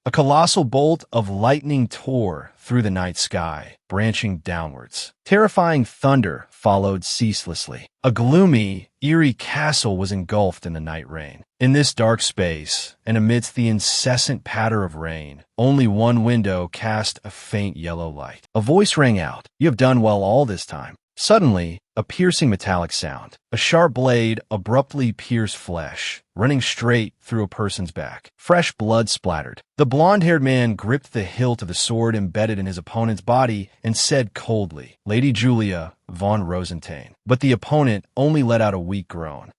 A colossal bolt of lightning tore through the night sky, branching downwards. Terrifying thunder followed ceaselessly. A gloomy, eerie castle was engulfed in the night rain. In this dark space, and amidst the incessant patter of rain, only one window cast a faint yellow light. A voice rang out, "You have done well all this time." Suddenly, a piercing metallic sound. A sharp blade abruptly pierced flesh, running straight through a person's back. Fresh blood splattered. The blonde-haired man gripped the hilt of the sword embedded in his opponent's body and said coldly, "Lady Julia von Rosentain." But the opponent only let out a weak groan.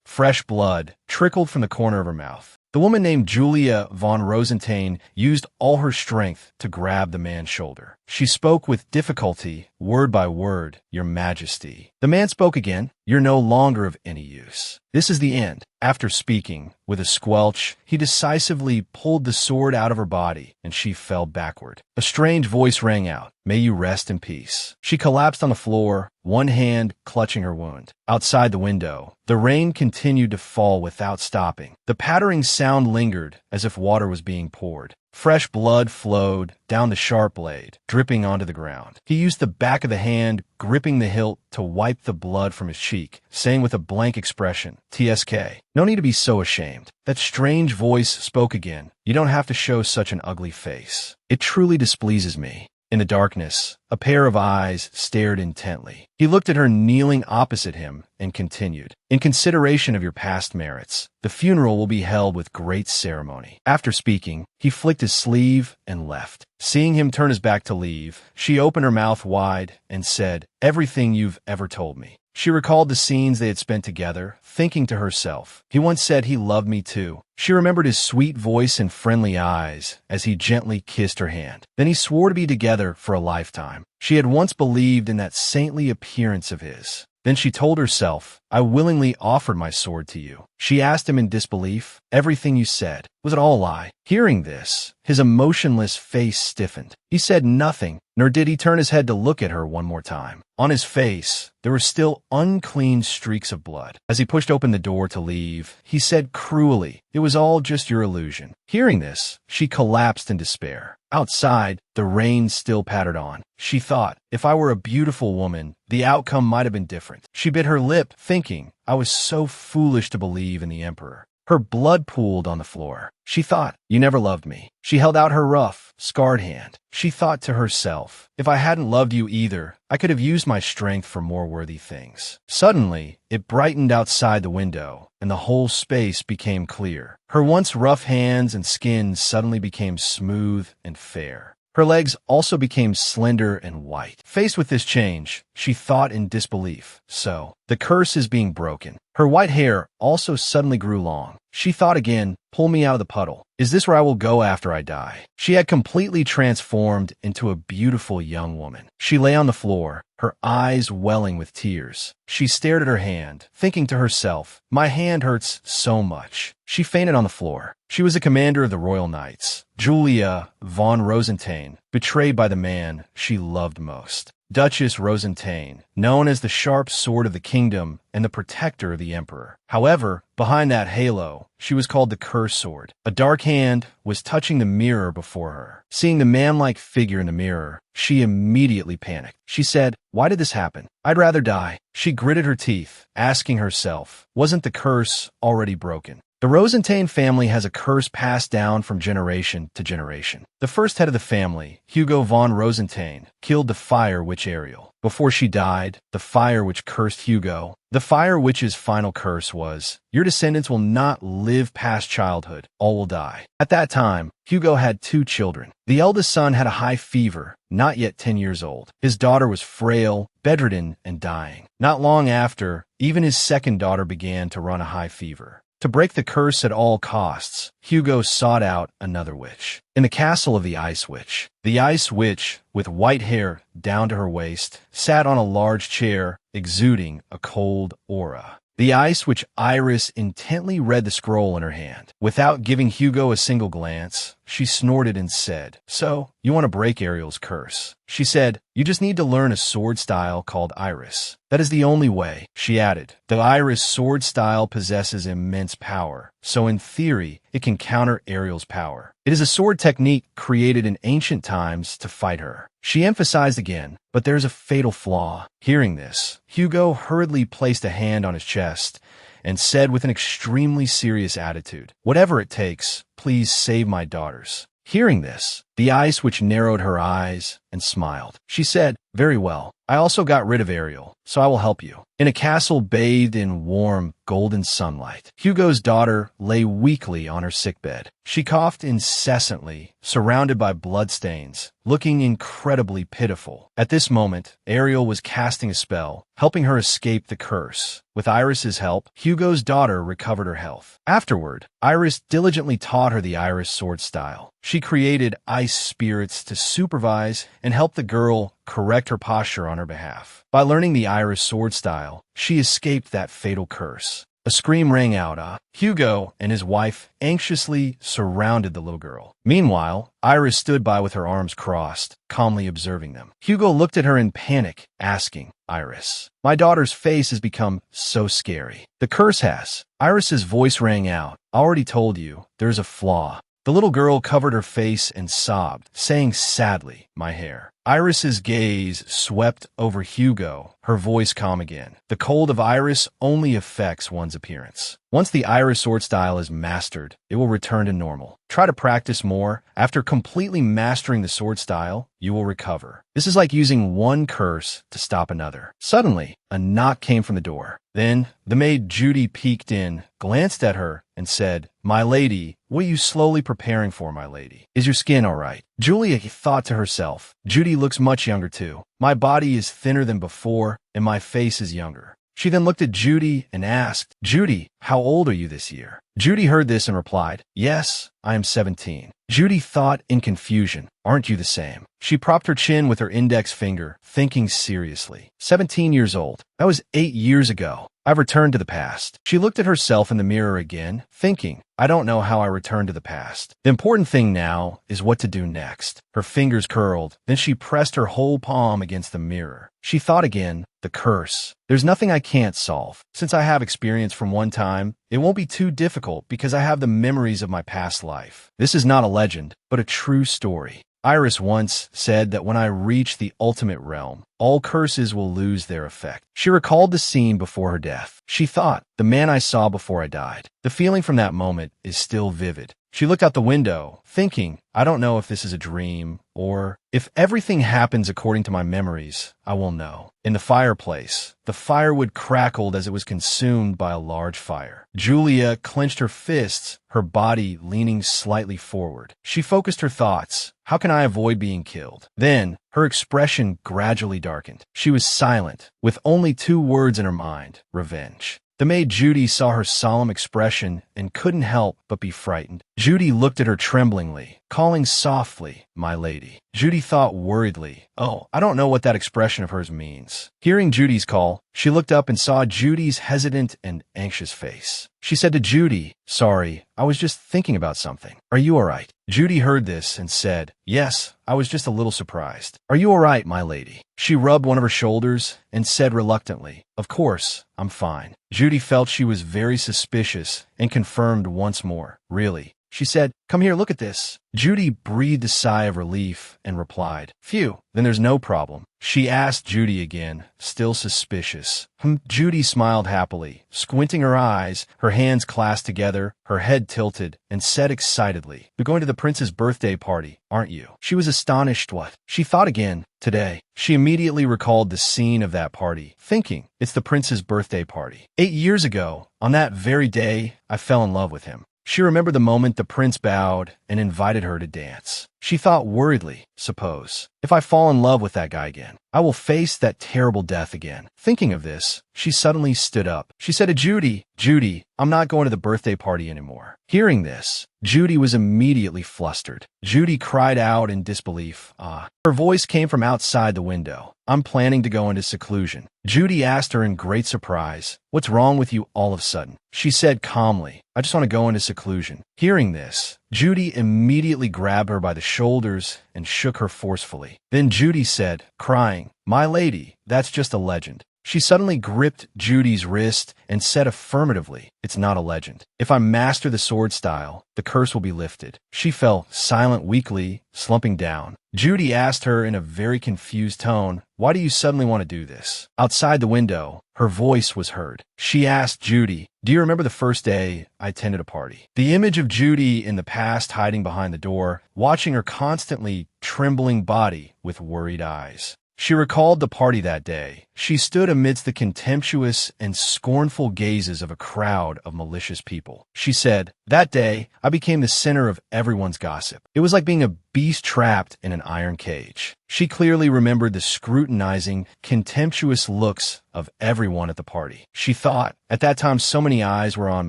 Fresh blood trickled from the corner of her mouth. The woman named Julia von Rosentain used all her strength to grab the man's shoulder. She spoke with difficulty, word by word, "Your Majesty." The man spoke again, "You're no longer of any use. This is the end." After speaking, with a squelch, he decisively pulled the sword out of her body, and she fell backward. A strange voice rang out, "May you rest in peace." She collapsed on the floor, one hand clutching her wound. Outside the window, the rain continued to fall without stopping. The pattering sound lingered as if water was being poured. Fresh blood flowed down the sharp blade, dripping onto the ground. He used the back of the hand, gripping the hilt, to wipe the blood from his cheek, saying with a blank expression, "TSK, no need to be so ashamed." That strange voice spoke again, "You don't have to show such an ugly face. It truly displeases me." In the darkness, a pair of eyes stared intently. He looked at her kneeling opposite him and continued, "In consideration of your past merits, the funeral will be held with great ceremony." After speaking, he flicked his sleeve and left. Seeing him turn his back to leave, she opened her mouth wide and said, "Everything you've ever told me." She recalled the scenes they had spent together, thinking to herself, "He once said he loved me too." She remembered his sweet voice and friendly eyes as he gently kissed her hand. Then he swore to be together for a lifetime. She had once believed in that saintly appearance of his. Then she told herself, "I willingly offered my sword to you." She asked him in disbelief, "Everything you said, was it all a lie?" Hearing this, his emotionless face stiffened. He said nothing, nor did he turn his head to look at her one more time. On his face, there were still unclean streaks of blood. As he pushed open the door to leave, he said cruelly, "It was all just your illusion." Hearing this, she collapsed in despair. Outside, the rain still pattered on. She thought, if I were a beautiful woman, the outcome might have been different. She bit her lip, thinking, I was so foolish to believe in the emperor. Her blood pooled on the floor. She thought, "You never loved me." She held out her rough, scarred hand. She thought to herself, if I hadn't loved you either, I could have used my strength for more worthy things. Suddenly, it brightened outside the window, and the whole space became clear. Her once rough hands and skin suddenly became smooth and fair. Her legs also became slender and white. Faced with this change, she thought in disbelief. So, the curse is being broken. Her white hair also suddenly grew long. She thought again, pull me out of the puddle. Is this where I will go after I die? She had completely transformed into a beautiful young woman. She lay on the floor, her eyes welling with tears. She stared at her hand, thinking to herself, my hand hurts so much. She fainted on the floor. She was a commander of the Royal Knights, Julia von Rosentain, betrayed by the man she loved most. Duchess Rosentain, known as the sharp sword of the kingdom and the protector of the emperor. However, behind that halo, she was called the curse sword. A dark hand was touching the mirror before her. Seeing the man-like figure in the mirror, she immediately panicked. She said, why did this happen? I'd rather die. She gritted her teeth, asking herself, wasn't the curse already broken? The Rosentain family has a curse passed down from generation to generation. The first head of the family, Hugo von Rosentain, killed the fire witch Ariel. Before she died, the fire witch cursed Hugo. The fire witch's final curse was, your descendants will not live past childhood, all will die. At that time, Hugo had 2 children. The eldest son had a high fever, not yet 10 years old. His daughter was frail, bedridden, and dying. Not long after, even his second daughter began to run a high fever. To break the curse at all costs, Hugo sought out another witch. In the castle of the Ice Witch, the Ice Witch, with white hair down to her waist, sat on a large chair, exuding a cold aura. The Ice Witch Iris intently read the scroll in her hand. Without giving Hugo a single glance, she snorted and said, "So, you want to break Ariel's curse?" She said, "You just need to learn a sword style called Iris. That is the only way," she added. "The Iris sword style possesses immense power, so in theory, it can counter Ariel's power. It is a sword technique created in ancient times to fight her." She emphasized again, "But there's a fatal flaw." Hearing this, Hugo hurriedly placed a hand on his chest and said with an extremely serious attitude, "Whatever it takes, please save my daughters." Hearing this, the ice witch narrowed her eyes and smiled. She said, "Very well. I also got rid of Ariel, so I will help you." In a castle bathed in warm, golden sunlight, Hugo's daughter lay weakly on her sickbed. She coughed incessantly, surrounded by bloodstains, looking incredibly pitiful. At this moment, Ariel was casting a spell, helping her escape the curse. With Iris's help, Hugo's daughter recovered her health. Afterward, Iris diligently taught her the Iris sword style. She created ice spirits to supervise and help the girl correct her posture on her behalf. By learning the Iris sword style, she escaped that fatal curse. A scream rang out. Hugo and his wife anxiously surrounded the little girl. Meanwhile, Iris stood by with her arms crossed, calmly observing them. Hugo looked at her in panic, asking, "Iris, my daughter's face has become so scary." "The curse has." Iris's voice rang out. "I already told you, there's a flaw." The little girl covered her face and sobbed, saying sadly, "My hair." Iris's gaze swept over Hugo, her voice calm again. "The cold of Iris only affects one's appearance. Once the Iris sword style is mastered, it will return to normal. Try to practice more. After completely mastering the sword style, you will recover. This is like using one curse to stop another." Suddenly, a knock came from the door. Then, the maid Judy peeked in, glanced at her, and said, "My lady, what are you slowly preparing for, my lady? Is your skin all right?" Julia thought to herself, "Judy looks much younger too. My body is thinner than before, and my face is younger." She then looked at Judy and asked, "Judy, how old are you this year?" Judy heard this and replied, "Yes, I am 17. Judy thought in confusion, "Aren't you the same?" She propped her chin with her index finger, thinking seriously. 17 years old. That was 8 years ago. I've returned to the past. She looked at herself in the mirror again, thinking, "I don't know how I returned to the past. The important thing now is what to do next." Her fingers curled, then she pressed her whole palm against the mirror. She thought again, "The curse. There's nothing I can't solve. Since I have experience from one time, it won't be too difficult because I have the memories of my past life. This is not a legend, but a true story. Iris once said that when I reach the ultimate realm, all curses will lose their effect." She recalled the scene before her death. She thought, "The man I saw before I died." The feeling from that moment is still vivid. She looked out the window, thinking, "I don't know if this is a dream, or if everything happens according to my memories, I will know." In the fireplace, the firewood crackled as it was consumed by a large fire. Julia clenched her fists, her body leaning slightly forward. She focused her thoughts. How can I avoid being killed? Then, her expression gradually darkened. She was silent, with only 2 words in her mind: revenge. The maid Judy saw her solemn expression and couldn't help but be frightened. Judy looked at her tremblingly, calling softly, "My lady." Judy thought worriedly, "Oh, I don't know what that expression of hers means." Hearing Judy's call, she looked up and saw Judy's hesitant and anxious face. She said to Judy, "Sorry, I was just thinking about something. Are you all right?" Judy heard this and said, "Yes, I was just a little surprised." "Are you all right, my lady?" She rubbed one of her shoulders and said reluctantly, "Of course, I'm fine." Judy felt she was very suspicious and confirmed once more, "Really?" She said, "Come here, look at this." Judy breathed a sigh of relief and replied, "Phew, then there's no problem." She asked Judy again, still suspicious. Judy smiled happily, squinting her eyes, her hands clasped together, her head tilted, and said excitedly, "You're going to the prince's birthday party, aren't you?" She was astonished. What? She thought again, today. She immediately recalled the scene of that party, thinking, it's the prince's birthday party. 8 years ago, on that very day, I fell in love with him. She remembered the moment the prince bowed and invited her to dance. She thought worriedly, suppose, if I fall in love with that guy again, I will face that terrible death again. Thinking of this, she suddenly stood up. She said to Judy, "Judy, I'm not going to the birthday party anymore." Hearing this, Judy was immediately flustered. Judy cried out in disbelief, "Ah." Her voice came from outside the window. "I'm planning to go into seclusion." Judy asked her in great surprise, "What's wrong with you all of a sudden?" She said calmly, "I just want to go into seclusion." Hearing this, Judy immediately grabbed her by the shoulders and shook her forcefully. Then Judy said, crying, "My lady, that's just a legend." She suddenly gripped Judy's wrist and said affirmatively, "It's not a legend. If I master the sword style, the curse will be lifted." She fell silent weakly, slumping down. Judy asked her in a very confused tone, "Why do you suddenly want to do this?" Outside the window, her voice was heard. She asked Judy, "Do you remember the first day I attended a party?" The image of Judy in the past hiding behind the door, watching her constantly trembling body with worried eyes. She recalled the party that day. She stood amidst the contemptuous and scornful gazes of a crowd of malicious people. She said, "That day, I became the center of everyone's gossip. It was like being a beast trapped in an iron cage." She clearly remembered the scrutinizing, contemptuous looks of everyone at the party. She thought, "At that time so many eyes were on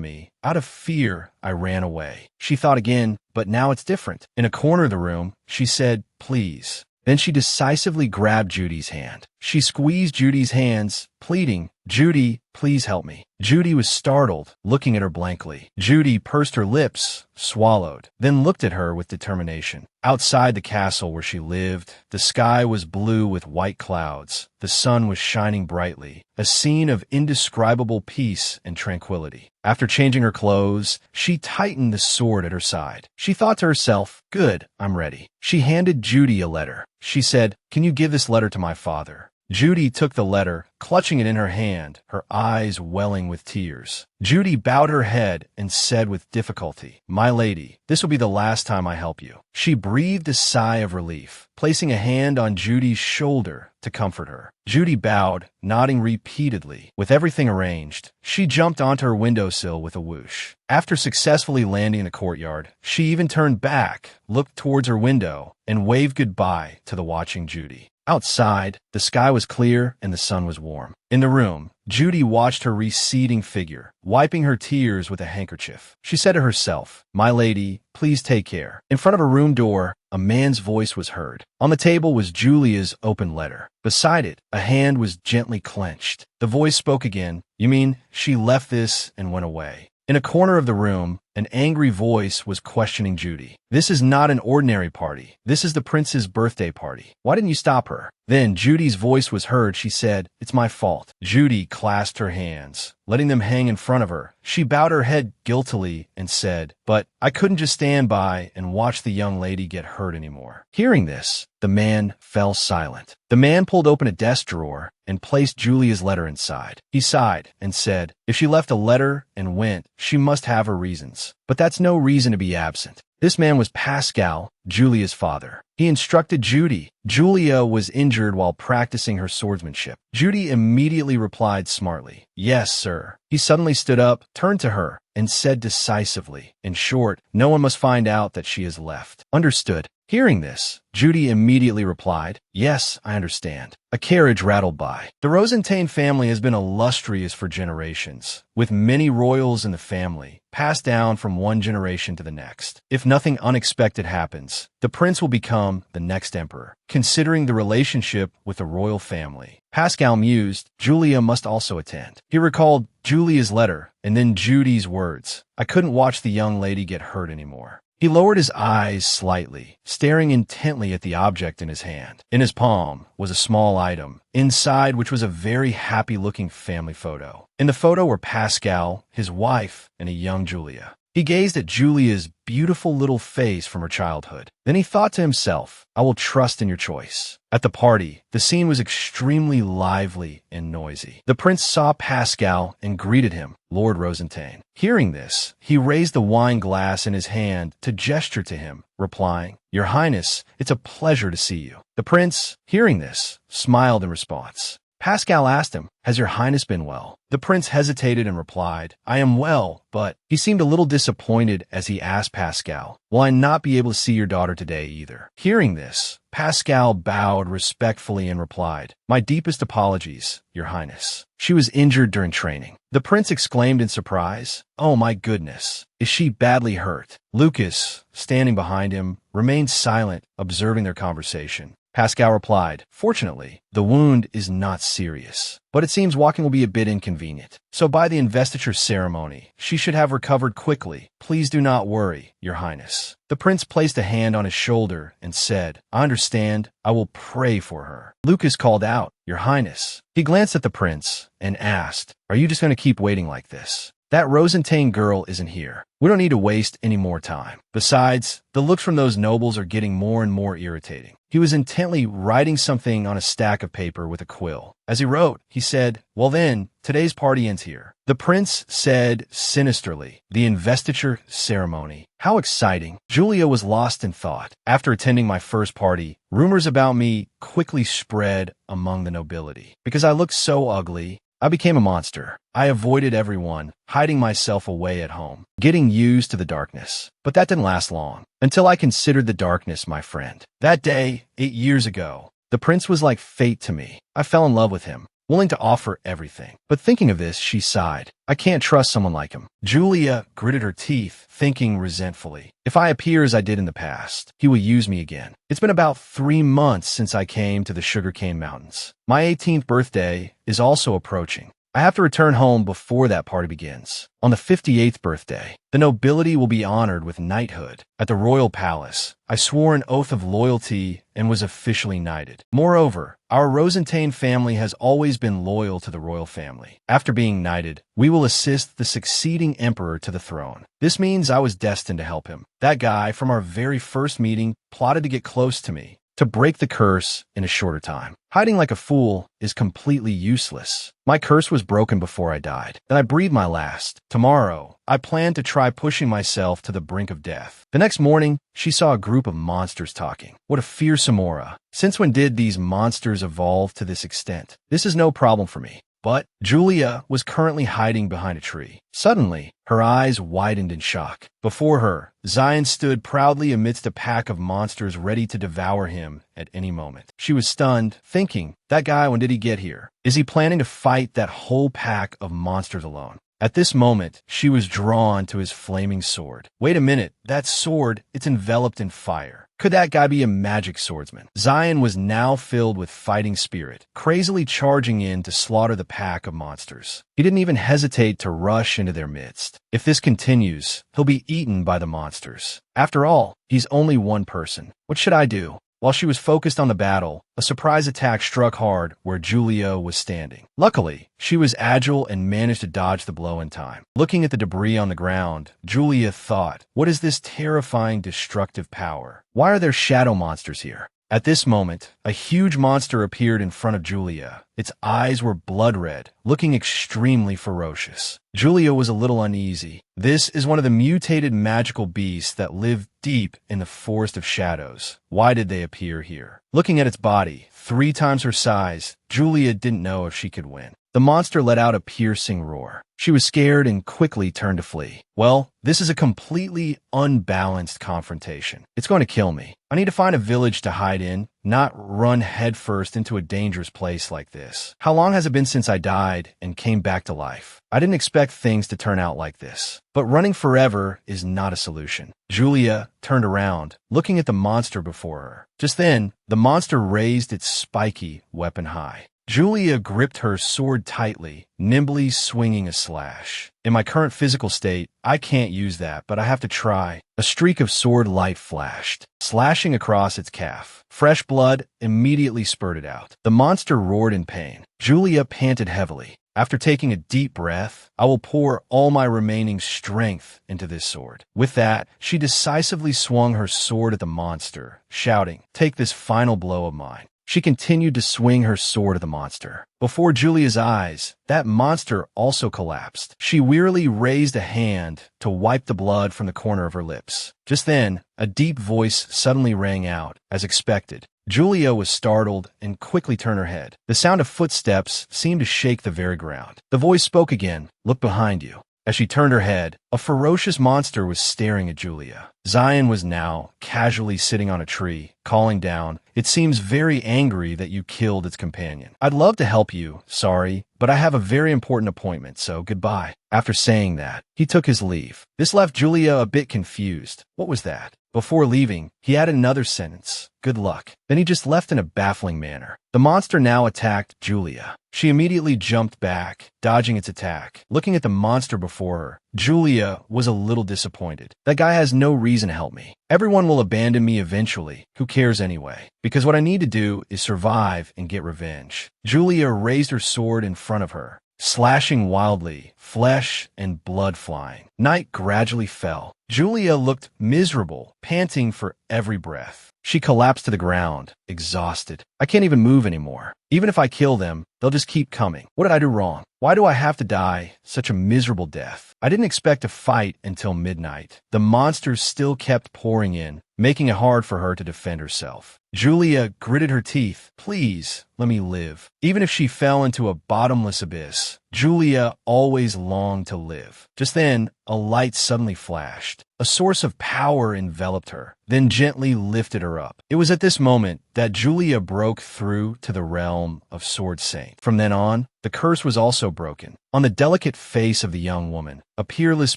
me. Out of fear, I ran away." She thought again, "But now it's different." In a corner of the room, she said, "Please." Then she decisively grabbed Judy's hand. She squeezed Judy's hands, pleading, "Judy, please help me." Judy was startled, looking at her blankly. Judy pursed her lips, swallowed, then looked at her with determination. Outside the castle where she lived, the sky was blue with white clouds. The sun was shining brightly, a scene of indescribable peace and tranquility. After changing her clothes, she tightened the sword at her side. She thought to herself, "Good, I'm ready." She handed Judy a letter. She said, "Can you give this letter to my father?" Judy took the letter, clutching it in her hand, her eyes welling with tears. Judy bowed her head and said with difficulty, "My lady, this will be the last time I help you." She breathed a sigh of relief, placing a hand on Judy's shoulder to comfort her. Judy bowed, nodding repeatedly. With everything arranged, she jumped onto her windowsill with a whoosh. After successfully landing in the courtyard, she even turned back, looked towards her window, and waved goodbye to the watching Judy. Outside, the sky was clear and the sun was warm. In the room, Judy watched her receding figure, wiping her tears with a handkerchief. She said to herself, "My lady, please take care." In front of her room door, a man's voice was heard. On the table was Julia's open letter. Beside it, a hand was gently clenched. The voice spoke again. "You mean she left this and went away?" In a corner of the room, an angry voice was questioning Judy. "This is not an ordinary party. This is the prince's birthday party. Why didn't you stop her?" Then Judy's voice was heard. She said, "It's my fault." Judy clasped her hands, letting them hang in front of her. She bowed her head guiltily and said, "But I couldn't just stand by and watch the young lady get hurt anymore." Hearing this, the man fell silent. The man pulled open a desk drawer and placed Julia's letter inside. He sighed and said, "If she left a letter and went, she must have her reasons. But that's no reason to be absent." This man was Pascal, Julia's father. He instructed Judy. Julia was injured while practicing her swordsmanship. Judy immediately replied smartly, "Yes, sir." He suddenly stood up, turned to her, and said decisively, "In short, no one must find out that she has left." "Understood." Hearing this, Judy immediately replied, "Yes, I understand." A carriage rattled by. The Rosentain family has been illustrious for generations, with many royals in the family, passed down from one generation to the next. If nothing unexpected happens, the prince will become the next emperor, considering the relationship with the royal family. Pascal mused, Julia must also attend. He recalled Julia's letter and then Judy's words, "I couldn't watch the young lady get hurt anymore." He lowered his eyes slightly, staring intently at the object in his hand. In his palm was a small item, inside which was a very happy-looking family photo. In the photo were Pascal, his wife, and a young Julia. He gazed at Julia's beautiful little face from her childhood. Then he thought to himself, "I will trust in your choice." At the party, the scene was extremely lively and noisy. The prince saw Pascal and greeted him, Lord Rosentain. Hearing this, he raised the wine glass in his hand to gesture to him, replying, "Your Highness, it's a pleasure to see you." The prince, hearing this, smiled in response. Pascal asked him, "Has your Highness been well?" The prince hesitated and replied, "I am well, but..." He seemed a little disappointed as he asked Pascal, "Will I not be able to see your daughter today either?" Hearing this, Pascal bowed respectfully and replied, "My deepest apologies, your Highness. She was injured during training." The prince exclaimed in surprise, "Oh my goodness, is she badly hurt?" Lucas, standing behind him, remained silent, observing their conversation. Pascal replied. Fortunately, the wound is not serious, but it seems walking will be a bit inconvenient. So by the investiture ceremony, she should have recovered quickly. Please do not worry, Your Highness. The prince placed a hand on his shoulder and said, I understand. I will pray for her. Lucas called out, Your Highness. He glanced at the prince and asked, Are you just going to keep waiting like this? That Rosentane girl isn't here. We don't need to waste any more time. Besides, the looks from those nobles are getting more and more irritating. He was intently writing something on a stack of paper with a quill. As he wrote, he said, Well then, today's party ends here. The prince said sinisterly, The investiture ceremony. How exciting. Julia was lost in thought. After attending my first party, rumors about me quickly spread among the nobility. Because I looked so ugly, I became a monster. I avoided everyone, hiding myself away at home, getting used to the darkness. But that didn't last long, until I considered the darkness my friend. That day, 8 years ago, the prince was like fate to me. I fell in love with him, willing to offer everything. But thinking of this, she sighed. I can't trust someone like him. Julia gritted her teeth, thinking resentfully. If I appear as I did in the past, he will use me again. It's been about 3 months since I came to the Sugarcane Mountains. My 18th birthday is also approaching. I have to return home before that party begins. On the 58th birthday, the nobility will be honored with knighthood. At the royal palace, I swore an oath of loyalty and was officially knighted. Moreover, our Rosentane family has always been loyal to the royal family. After being knighted, we will assist the succeeding emperor to the throne. This means I was destined to help him. That guy from our very first meeting plotted to get close to me, to break the curse in a shorter time. Hiding like a fool is completely useless. My curse was broken before I died, and I breathed my last. Tomorrow, I plan to try pushing myself to the brink of death. The next morning, she saw a group of monsters talking. What a fearsome aura. Since when did these monsters evolve to this extent? This is no problem for me. But Julia was currently hiding behind a tree. Suddenly, her eyes widened in shock. Before her, Zion stood proudly amidst a pack of monsters ready to devour him at any moment. She was stunned, thinking, that guy, when did he get here? Is he planning to fight that whole pack of monsters alone? At this moment, she was drawn to his flaming sword. Wait a minute, that sword, it's enveloped in fire. Could that guy be a magic swordsman? Zion was now filled with fighting spirit, crazily charging in to slaughter the pack of monsters. He didn't even hesitate to rush into their midst. If this continues, he'll be eaten by the monsters. After all, he's only one person. What should I do? While she was focused on the battle, a surprise attack struck hard where Julia was standing. Luckily, she was agile and managed to dodge the blow in time. Looking at the debris on the ground, Julia thought, what is this terrifying destructive power? Why are there shadow monsters here? At this moment, a huge monster appeared in front of Julia. Its eyes were blood red, looking extremely ferocious. Julia was a little uneasy. This is one of the mutated magical beasts that live deep in the Forest of Shadows. Why did they appear here? Looking at its body, 3 times her size, Julia didn't know if she could win. The monster let out a piercing roar. She was scared and quickly turned to flee. Well, this is a completely unbalanced confrontation. It's going to kill me. I need to find a village to hide in, not run headfirst into a dangerous place like this. How long has it been since I died and came back to life? I didn't expect things to turn out like this. But running forever is not a solution. Julia turned around, looking at the monster before her. Just then, the monster raised its spiky weapon high. Julia gripped her sword tightly, nimbly swinging a slash. In my current physical state, I can't use that, but I have to try. A streak of sword light flashed, slashing across its calf. Fresh blood immediately spurted out. The monster roared in pain. Julia panted heavily. After taking a deep breath, I will pour all my remaining strength into this sword. With that, she decisively swung her sword at the monster, shouting, "Take this final blow of mine." She continued to swing her sword at the monster. Before Julia's eyes, that monster also collapsed. She wearily raised a hand to wipe the blood from the corner of her lips. Just then, a deep voice suddenly rang out, as expected. Julia was startled and quickly turned her head. The sound of footsteps seemed to shake the very ground. The voice spoke again, "Look behind you." As she turned her head, a ferocious monster was staring at Julia. Zion was now casually sitting on a tree, calling down, "It seems very angry that you killed its companion. I'd love to help you, sorry, but I have a very important appointment, so goodbye." After saying that, he took his leave. This left Julia a bit confused. What was that? Before leaving, he added another sentence, "Good luck." Then he just left in a baffling manner. The monster now attacked Julia. She immediately jumped back, dodging its attack. Looking at the monster before her, Julia was a little disappointed. That guy has no reason to help me. Everyone will abandon me eventually. Who cares anyway? Because what I need to do is survive and get revenge. Julia raised her sword in front of her, slashing wildly, flesh and blood flying. Night gradually fell. Julia looked miserable, panting for every breath. She collapsed to the ground, exhausted. I can't even move anymore. Even if I kill them, they'll just keep coming. What did I do wrong? Why do I have to die such a miserable death? I didn't expect to fight until midnight. The monsters still kept pouring in, making it hard for her to defend herself. Julia gritted her teeth. Please, let me live. Even if she fell into a bottomless abyss, Julia always longed to live. Just then, a light suddenly flashed. A source of power enveloped her, then gently lifted her up. It was at this moment that Julia broke through to the realm of Sword Saint. From then on, the curse was also broken. On the delicate face of the young woman, a peerless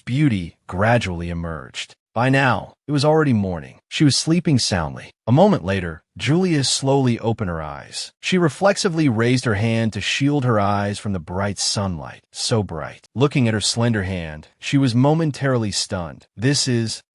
beauty gradually emerged. By now, it was already morning. She was sleeping soundly. A moment later, Julia slowly opened her eyes. She reflexively raised her hand to shield her eyes from the bright sunlight. So bright. Looking at her slender hand, she was momentarily stunned.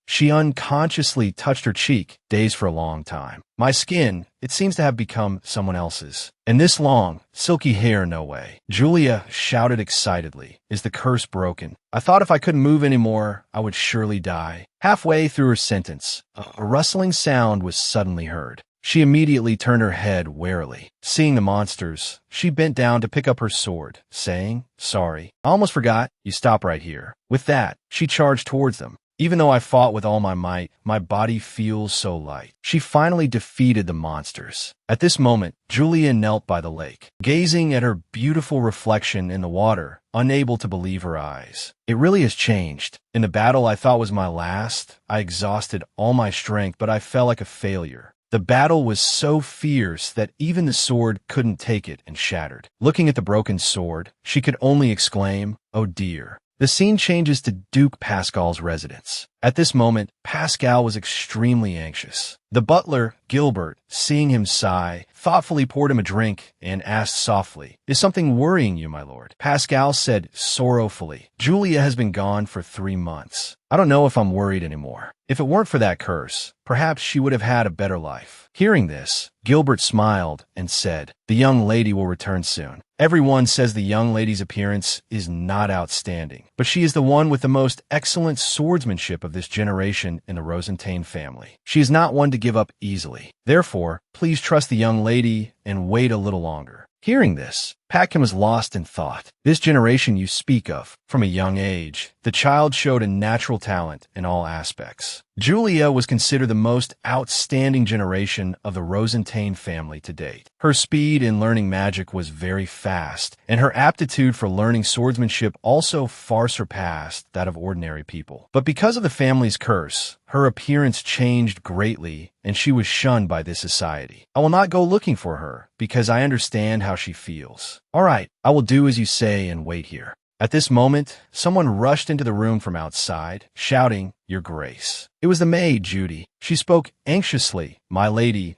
She unconsciously touched her cheek, dazed for a long time. My skin, it seems to have become someone else's. And this long, silky hair, no way. Julia shouted excitedly. Is the curse broken? I thought if I couldn't move anymore, I would surely die. Halfway through her sentence, a rustling sound was suddenly heard. She immediately turned her head warily. Seeing the monsters, she bent down to pick up her sword, saying, "Sorry, I almost forgot. You stop right here." With that, she charged towards them. Even though I fought with all my might, my body feels so light. She finally defeated the monsters. At this moment, Julia knelt by the lake, gazing at her beautiful reflection in the water, unable to believe her eyes. It really has changed. In the battle I thought was my last, I exhausted all my strength, but I felt like a failure. The battle was so fierce that even the sword couldn't take it and shattered. Looking at the broken sword, she could only exclaim, "Oh dear." The scene changes to Duke Pascal's residence. At this moment, Pascal was extremely anxious. The butler, Gilbert, seeing him sigh, thoughtfully poured him a drink and asked softly, "Is something worrying you, my lord?" Pascal said sorrowfully, "Julia has been gone for 3 months. I don't know if I'm worried anymore. If it weren't for that curse, perhaps she would have had a better life." Hearing this, Gilbert smiled and said, "The young lady will return soon. Everyone says the young lady's appearance is not outstanding, but she is the one with the most excellent swordsmanship of this generation in the Rosentain family. She is not one to give up easily. Therefore, please trust the young lady and wait a little longer." Hearing this, Patkin was lost in thought. This generation you speak of, from a young age, the child showed a natural talent in all aspects. Julia was considered the most outstanding generation of the Rosentain family to date. Her speed in learning magic was very fast, and her aptitude for learning swordsmanship also far surpassed that of ordinary people. But because of the family's curse, her appearance changed greatly, and she was shunned by this society. I will not go looking for her, because I understand how she feels. All right, I will do as you say and wait here. At this moment, someone rushed into the room from outside, shouting, "Your Grace." It was the maid, Judy. She spoke anxiously. My lady,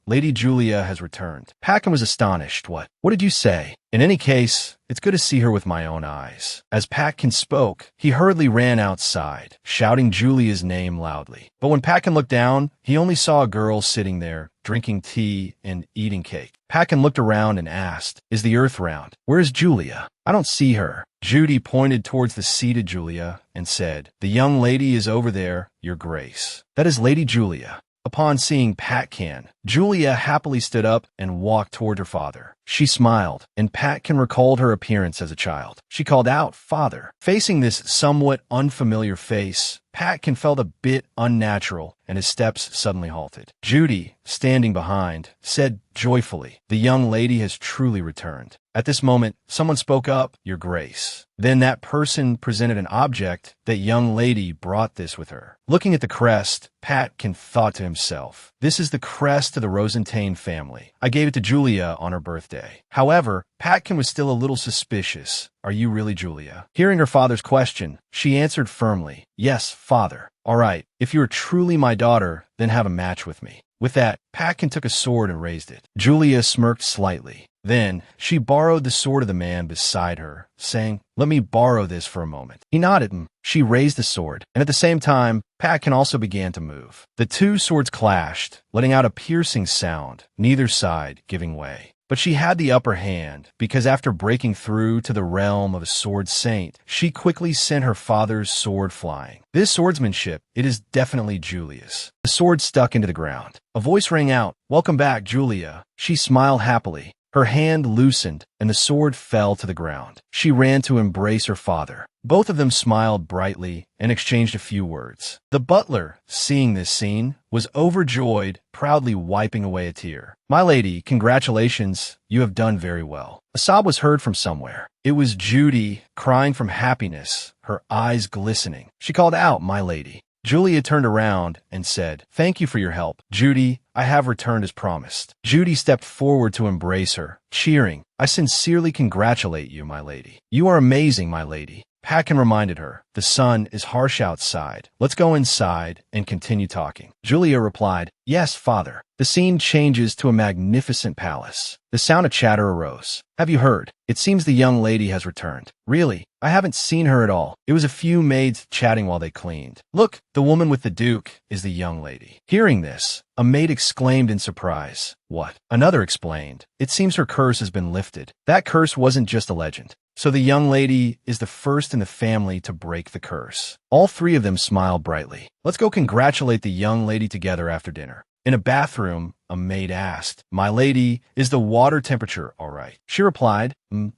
Lady Julia has returned." Patkin was astonished. What did you say?" "In any case, it's good to see her with my own eyes." As Patkin spoke, he hurriedly ran outside, shouting Julia's name loudly. But when Patkin looked down, he only saw a girl sitting there, drinking tea and eating cake. Patkin looked around and asked, "Is the earth round? Where is Julia? I don't see her." Judy pointed towards the seated Julia and said, "The young lady is over there, Your Grace. That is Lady Julia." Upon seeing Patkin, Julia happily stood up and walked toward her father. She smiled, and Patkin recalled her appearance as a child. She called out, "Father." Facing this somewhat unfamiliar face, Patkin felt a bit unnatural, and his steps suddenly halted. Judy, standing behind, said joyfully, "The young lady has truly returned." At this moment, someone spoke up, "Your Grace." Then that person presented an object. That young lady brought this with her. Looking at the crest, Patkin thought to himself, "This is the crest of the Rosentain family. I gave it to Julia on her birthday. birthday. However, Patkin was still a little suspicious. Are you really Julia? Hearing her father's question, she answered firmly, yes, father. All right, if you are truly my daughter, then have a match with me. With that, Patkin took a sword and raised it. Julia smirked slightly. Then, she borrowed the sword of the man beside her, saying, let me borrow this for a moment. He nodded and she raised the sword, and at the same time, Patkin also began to move. The two swords clashed, letting out a piercing sound, neither side giving way. But she had the upper hand, because after breaking through to the realm of a sword saint, she quickly sent her father's sword flying. This swordsmanship, it is definitely Julia's. The sword stuck into the ground. A voice rang out, welcome back, Julia. She smiled happily. Her hand loosened, and the sword fell to the ground. She ran to embrace her father. Both of them smiled brightly and exchanged a few words. The butler, seeing this scene, was overjoyed, proudly wiping away a tear. My lady, congratulations, you have done very well. A sob was heard from somewhere. It was Judy, crying from happiness, her eyes glistening. She called out, my lady. Julia turned around and said, thank you for your help. Judy, I have returned as promised. Judy stepped forward to embrace her, cheering, I sincerely congratulate you, my lady. You are amazing, my lady. Patkin reminded her, the sun is harsh outside. Let's go inside and continue talking. Julia replied, yes, father. The scene changes to a magnificent palace. The sound of chatter arose. Have you heard? It seems the young lady has returned. Really? I haven't seen her at all. It was a few maids chatting while they cleaned. Look, the woman with the duke is the young lady. Hearing this, a maid exclaimed in surprise. What? Another explained. It seems her curse has been lifted. That curse wasn't just a legend. So the young lady is the first in the family to break the curse. All three of them smiled brightly. Let's go congratulate the young lady together after dinner. In a bathroom, a maid asked, my lady, is the water temperature all right? She replied,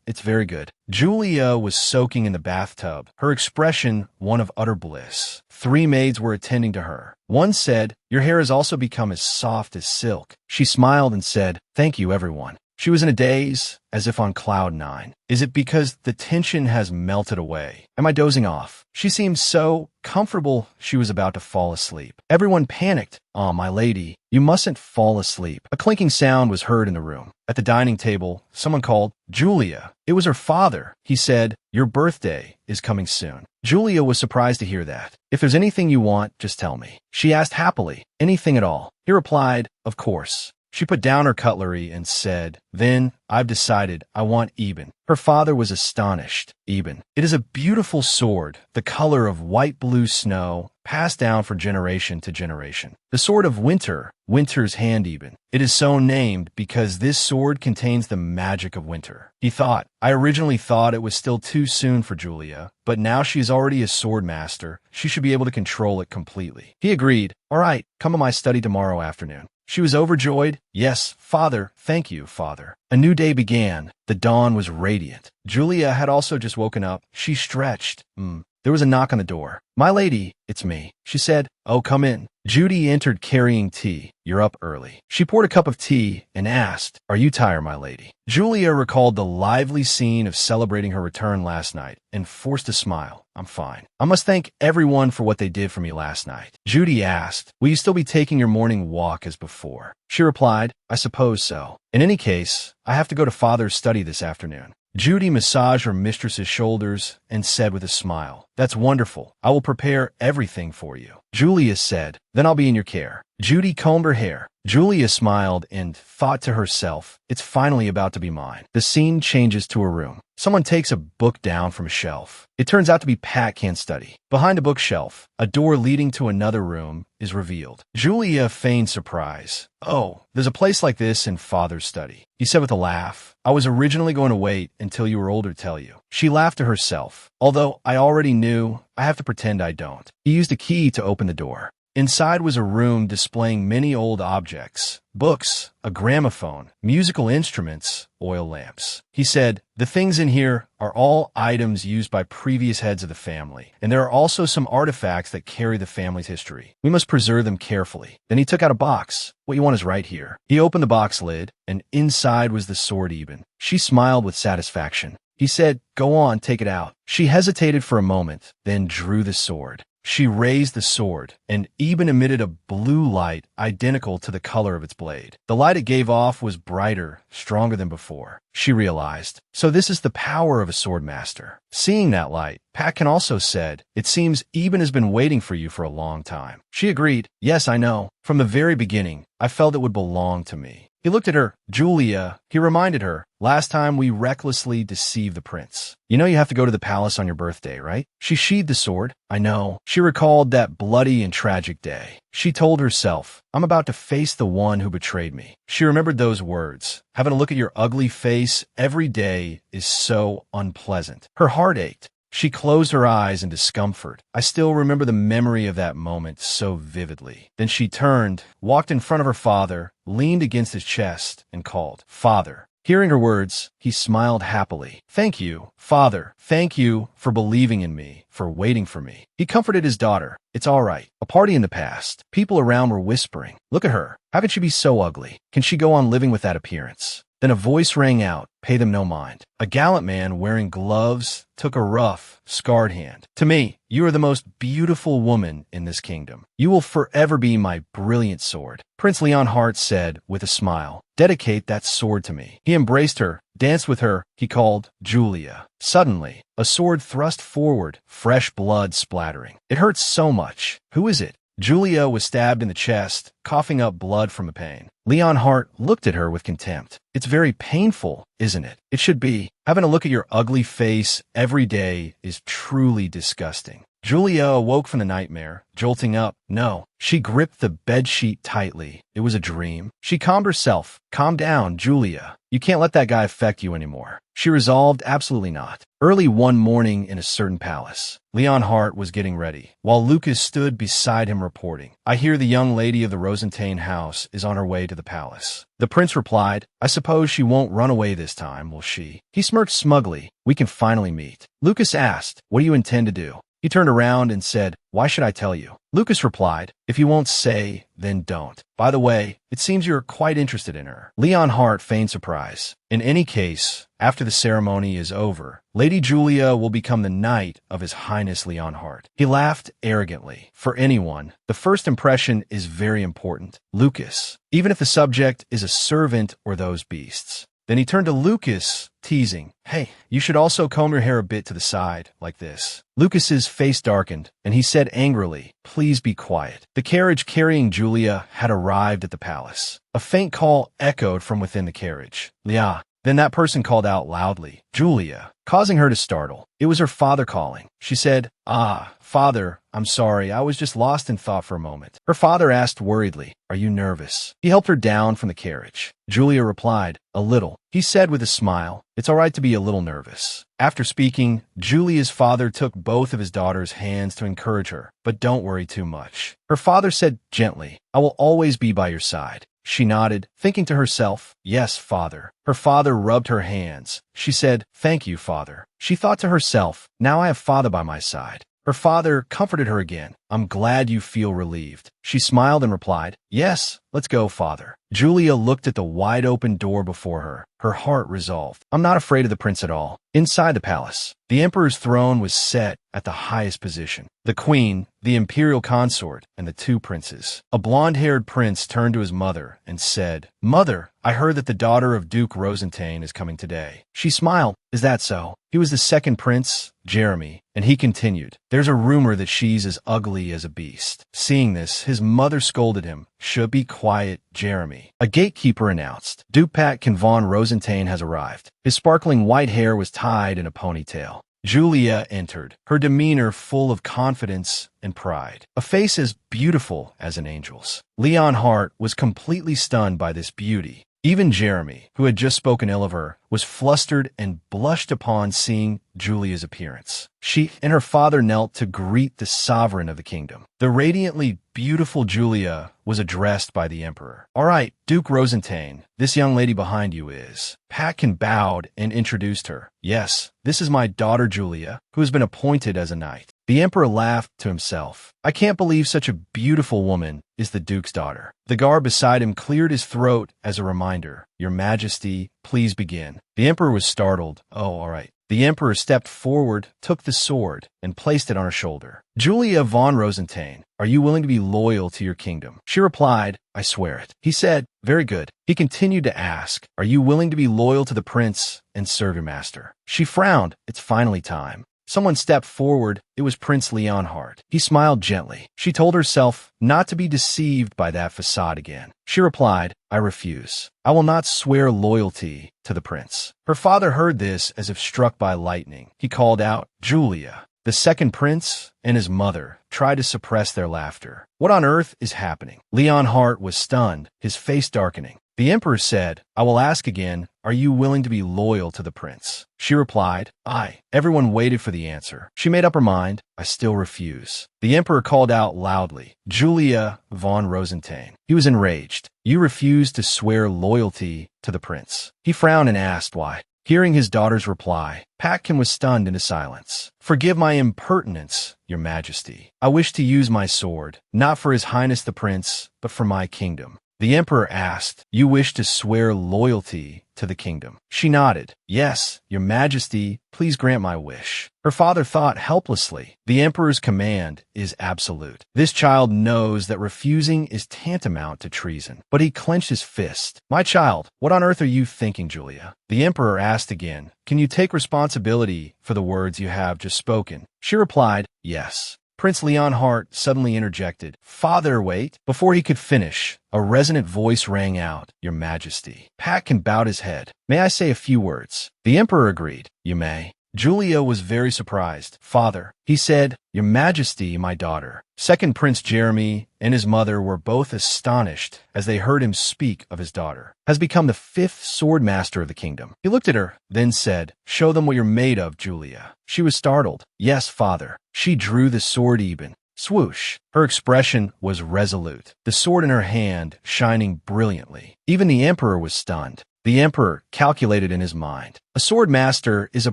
it's very good. Julia was soaking in the bathtub, her expression one of utter bliss. Three maids were attending to her. One said, your hair has also become as soft as silk. She smiled and said, thank you, everyone. She was in a daze, as if on cloud nine. Is it because the tension has melted away? Am I dozing off? She seemed so comfortable she was about to fall asleep. Everyone panicked. Oh, my lady, you mustn't fall asleep. A clinking sound was heard in the room. At the dining table, someone called, Julia. It was her father. He said, your birthday is coming soon. Julia was surprised to hear that. If there's anything you want, just tell me. She asked happily, anything at all. He replied, of course. She put down her cutlery and said, then, I've decided I want Eben. Her father was astonished. Eben. It is a beautiful sword, the color of white blue snow, passed down from generation to generation. The sword of winter, winter's hand Eben. It is so named because this sword contains the magic of winter. He thought, I originally thought it was still too soon for Julia, but now she's already a sword master. She should be able to control it completely. He agreed. All right, come to my study tomorrow afternoon. She was overjoyed. Yes, father, thank you, father. A new day began. The dawn was radiant. Julia had also just woken up. She stretched. There was a knock on the door. My lady, it's me. She said, oh, come in. Judy entered carrying tea. You're up early. She poured a cup of tea and asked, are you tired, my lady? Julia recalled the lively scene of celebrating her return last night and forced a smile. I'm fine. I must thank everyone for what they did for me last night. Judy asked, will you still be taking your morning walk as before? She replied, I suppose so. In any case, I have to go to father's study this afternoon. Judy massaged her mistress's shoulders and said with a smile, that's wonderful. I will prepare everything for you. Julia said, then I'll be in your care. Judy combed her hair. Julia smiled and thought to herself, it's finally about to be mine. The scene changes to a room. Someone takes a book down from a shelf. It turns out to be Patkin's study. Behind a bookshelf, a door leading to another room is revealed. Julia feigned surprise. Oh, there's a place like this in father's study. He said with a laugh, I was originally going to wait until you were older to tell you. She laughed to herself. Although I already knew, I have to pretend I don't. He used a key to open the door. Inside was a room displaying many old objects, books, a gramophone, musical instruments, oil lamps. He said, the things in here are all items used by previous heads of the family, and there are also some artifacts that carry the family's history. We must preserve them carefully. Then he took out a box. What you want is right here. He opened the box lid, and inside was the sword Eben. She smiled with satisfaction. He said, go on, take it out. She hesitated for a moment, then drew the sword. She raised the sword and even emitted a blue light identical to the color of its blade. The light it gave off was brighter, stronger than before. She realized, so this is the power of a sword master. Seeing that light, Patkin also said, it seems Eben has been waiting for you for a long time. She agreed, yes, I know. From the very beginning, I felt it would belong to me. He looked at her. Julia, he reminded her, last time we recklessly deceived the prince. You know you have to go to the palace on your birthday, right? She sheathed the sword. I know. She recalled that bloody and tragic day. She told herself, I'm about to face the one who betrayed me. She remembered those words. Having a look at your ugly face every day is so unpleasant. Her heart ached. She closed her eyes in discomfort. I still remember the memory of that moment so vividly. Then she turned, walked in front of her father, leaned against his chest, and called, Father. Hearing her words, he smiled happily. Thank you, Father. Thank you for believing in me, for waiting for me. He comforted his daughter. It's all right. A party in the past. People around were whispering. Look at her. How can she be so ugly? Can she go on living with that appearance? Then a voice rang out, pay them no mind. A gallant man wearing gloves took a rough, scarred hand. To me, you are the most beautiful woman in this kingdom. You will forever be my brilliant sword. Prince Leonhardt said with a smile, dedicate that sword to me. He embraced her, danced with her. He called, Julia. Suddenly, a sword thrust forward, fresh blood splattering. It hurts so much. Who is it? Julia was stabbed in the chest, coughing up blood from the pain. Leonhardt looked at her with contempt. It's very painful, isn't it? It should be. Having a look at your ugly face every day is truly disgusting. Julia awoke from the nightmare, jolting up. No, she gripped the bedsheet tightly. It was a dream. She calmed herself. Calm down, Julia. You can't let that guy affect you anymore. She resolved absolutely not. Early one morning in a certain palace, Leonhardt was getting ready, while Lucas stood beside him reporting. I hear the young lady of the Rosentain house is on her way to the palace. The prince replied, I suppose she won't run away this time, will she? He smirked smugly. We can finally meet. Lucas asked, what do you intend to do? He turned around and said, why should I tell you? Lucas replied, if you won't say, then don't. By the way, it seems you're quite interested in her. Leonhardt feigned surprise. In any case, after the ceremony is over, Lady Julia will become the knight of His Highness Leonhardt. He laughed arrogantly. For anyone, the first impression is very important. Lucas, even if the subject is a servant or those beasts. Then he turned to Lucas, teasing, hey, you should also comb your hair a bit to the side, like this. Lucas's face darkened, and he said angrily, please be quiet. The carriage carrying Julia had arrived at the palace. A faint call echoed from within the carriage. Leah. Then that person called out loudly, Julia, causing her to startle. It was her father calling. She said, Father, I'm sorry, I was just lost in thought for a moment. Her father asked worriedly, are you nervous? He helped her down from the carriage. Julia replied, a little. He said with a smile, it's all right to be a little nervous. After speaking, Julia's father took both of his daughter's hands to encourage her, but don't worry too much. Her father said gently, I will always be by your side. She nodded, thinking to herself, yes, father. Her father rubbed her hands. She said, thank you, father. She thought to herself, now I have father by my side. Her father comforted her again. I'm glad you feel relieved. She smiled and replied, yes, let's go, father. Julia looked at the wide-open door before her. Her heart resolved. I'm not afraid of the prince at all. Inside the palace, the emperor's throne was set at the highest position. The queen, the imperial consort, and the two princes. A blonde-haired prince turned to his mother and said, Mother, I heard that the daughter of Duke Rosentain is coming today. She smiled. Is that so? He was the second prince, Jeremy, and he continued, there's a rumor that she's as ugly as a beast. Seeing this, his mother scolded him. Should be quiet, Jeremy. A gatekeeper announced, Duke Patkin von Rosentain has arrived. His sparkling white hair was tied in a ponytail. Julia entered, her demeanor full of confidence and pride, a face as beautiful as an angel's. Leonhardt was completely stunned by this beauty. Even Jeremy, who had just spoken ill of her, was flustered and blushed upon seeing Julia's appearance. She and her father knelt to greet the sovereign of the kingdom. The radiantly beautiful Julia was addressed by the emperor. All right, Duke Rosentain, this young lady behind you is. Patkin bowed and introduced her. Yes, this is my daughter Julia, who has been appointed as a knight. The emperor laughed to himself. I can't believe such a beautiful woman is the duke's daughter. The guard beside him cleared his throat as a reminder. Your Majesty, please begin. The emperor was startled. Oh, all right. The emperor stepped forward, took the sword, and placed it on her shoulder. "Julia von Rosenstein, are you willing to be loyal to your kingdom?" She replied, "I swear it." He said, "Very good." He continued to ask, "Are you willing to be loyal to the prince and serve your master?" She frowned. "It's finally time." Someone stepped forward. It was Prince Leonhardt. He smiled gently. She told herself not to be deceived by that facade again. She replied, "I refuse. I will not swear loyalty to the prince." Her father heard this as if struck by lightning. He called out, "Julia." The second prince and his mother tried to suppress their laughter. What on earth is happening? Leonhardt was stunned, his face darkening. The emperor said, "I will ask again, are you willing to be loyal to the prince?" She replied, "I." Everyone waited for the answer. She made up her mind, "I still refuse." The emperor called out loudly, "Julia von Rosenstein." He was enraged. "You refuse to swear loyalty to the prince." He frowned and asked why. Hearing his daughter's reply, Patkin was stunned into silence. "Forgive my impertinence, your majesty. I wish to use my sword, not for his highness the prince, but for my kingdom." The emperor asked, "You wish to swear loyalty to the kingdom?" She nodded. "Yes, your majesty, please grant my wish." Her father thought helplessly. The emperor's command is absolute. This child knows that refusing is tantamount to treason. But he clenched his fist. "My child, what on earth are you thinking, Julia?" The emperor asked again, "Can you take responsibility for the words you have just spoken?" She replied, "Yes." Prince Leonhardt suddenly interjected, "Father, wait." Before he could finish, a resonant voice rang out, "Your Majesty." Patkin bowed his head. "May I say a few words?" The emperor agreed. "You may." Julia was very surprised. "Father," he said, "Your Majesty, my daughter." Second Prince Jeremy and his mother were both astonished as they heard him speak of his daughter. "Has become the 5th sword master of the kingdom." He looked at her, then said, "Show them what you're made of, Julia." She was startled. "Yes, father." She drew the sword even. Swoosh. Her expression was resolute, the sword in her hand shining brilliantly. Even the emperor was stunned. The emperor calculated in his mind, "A sword master is a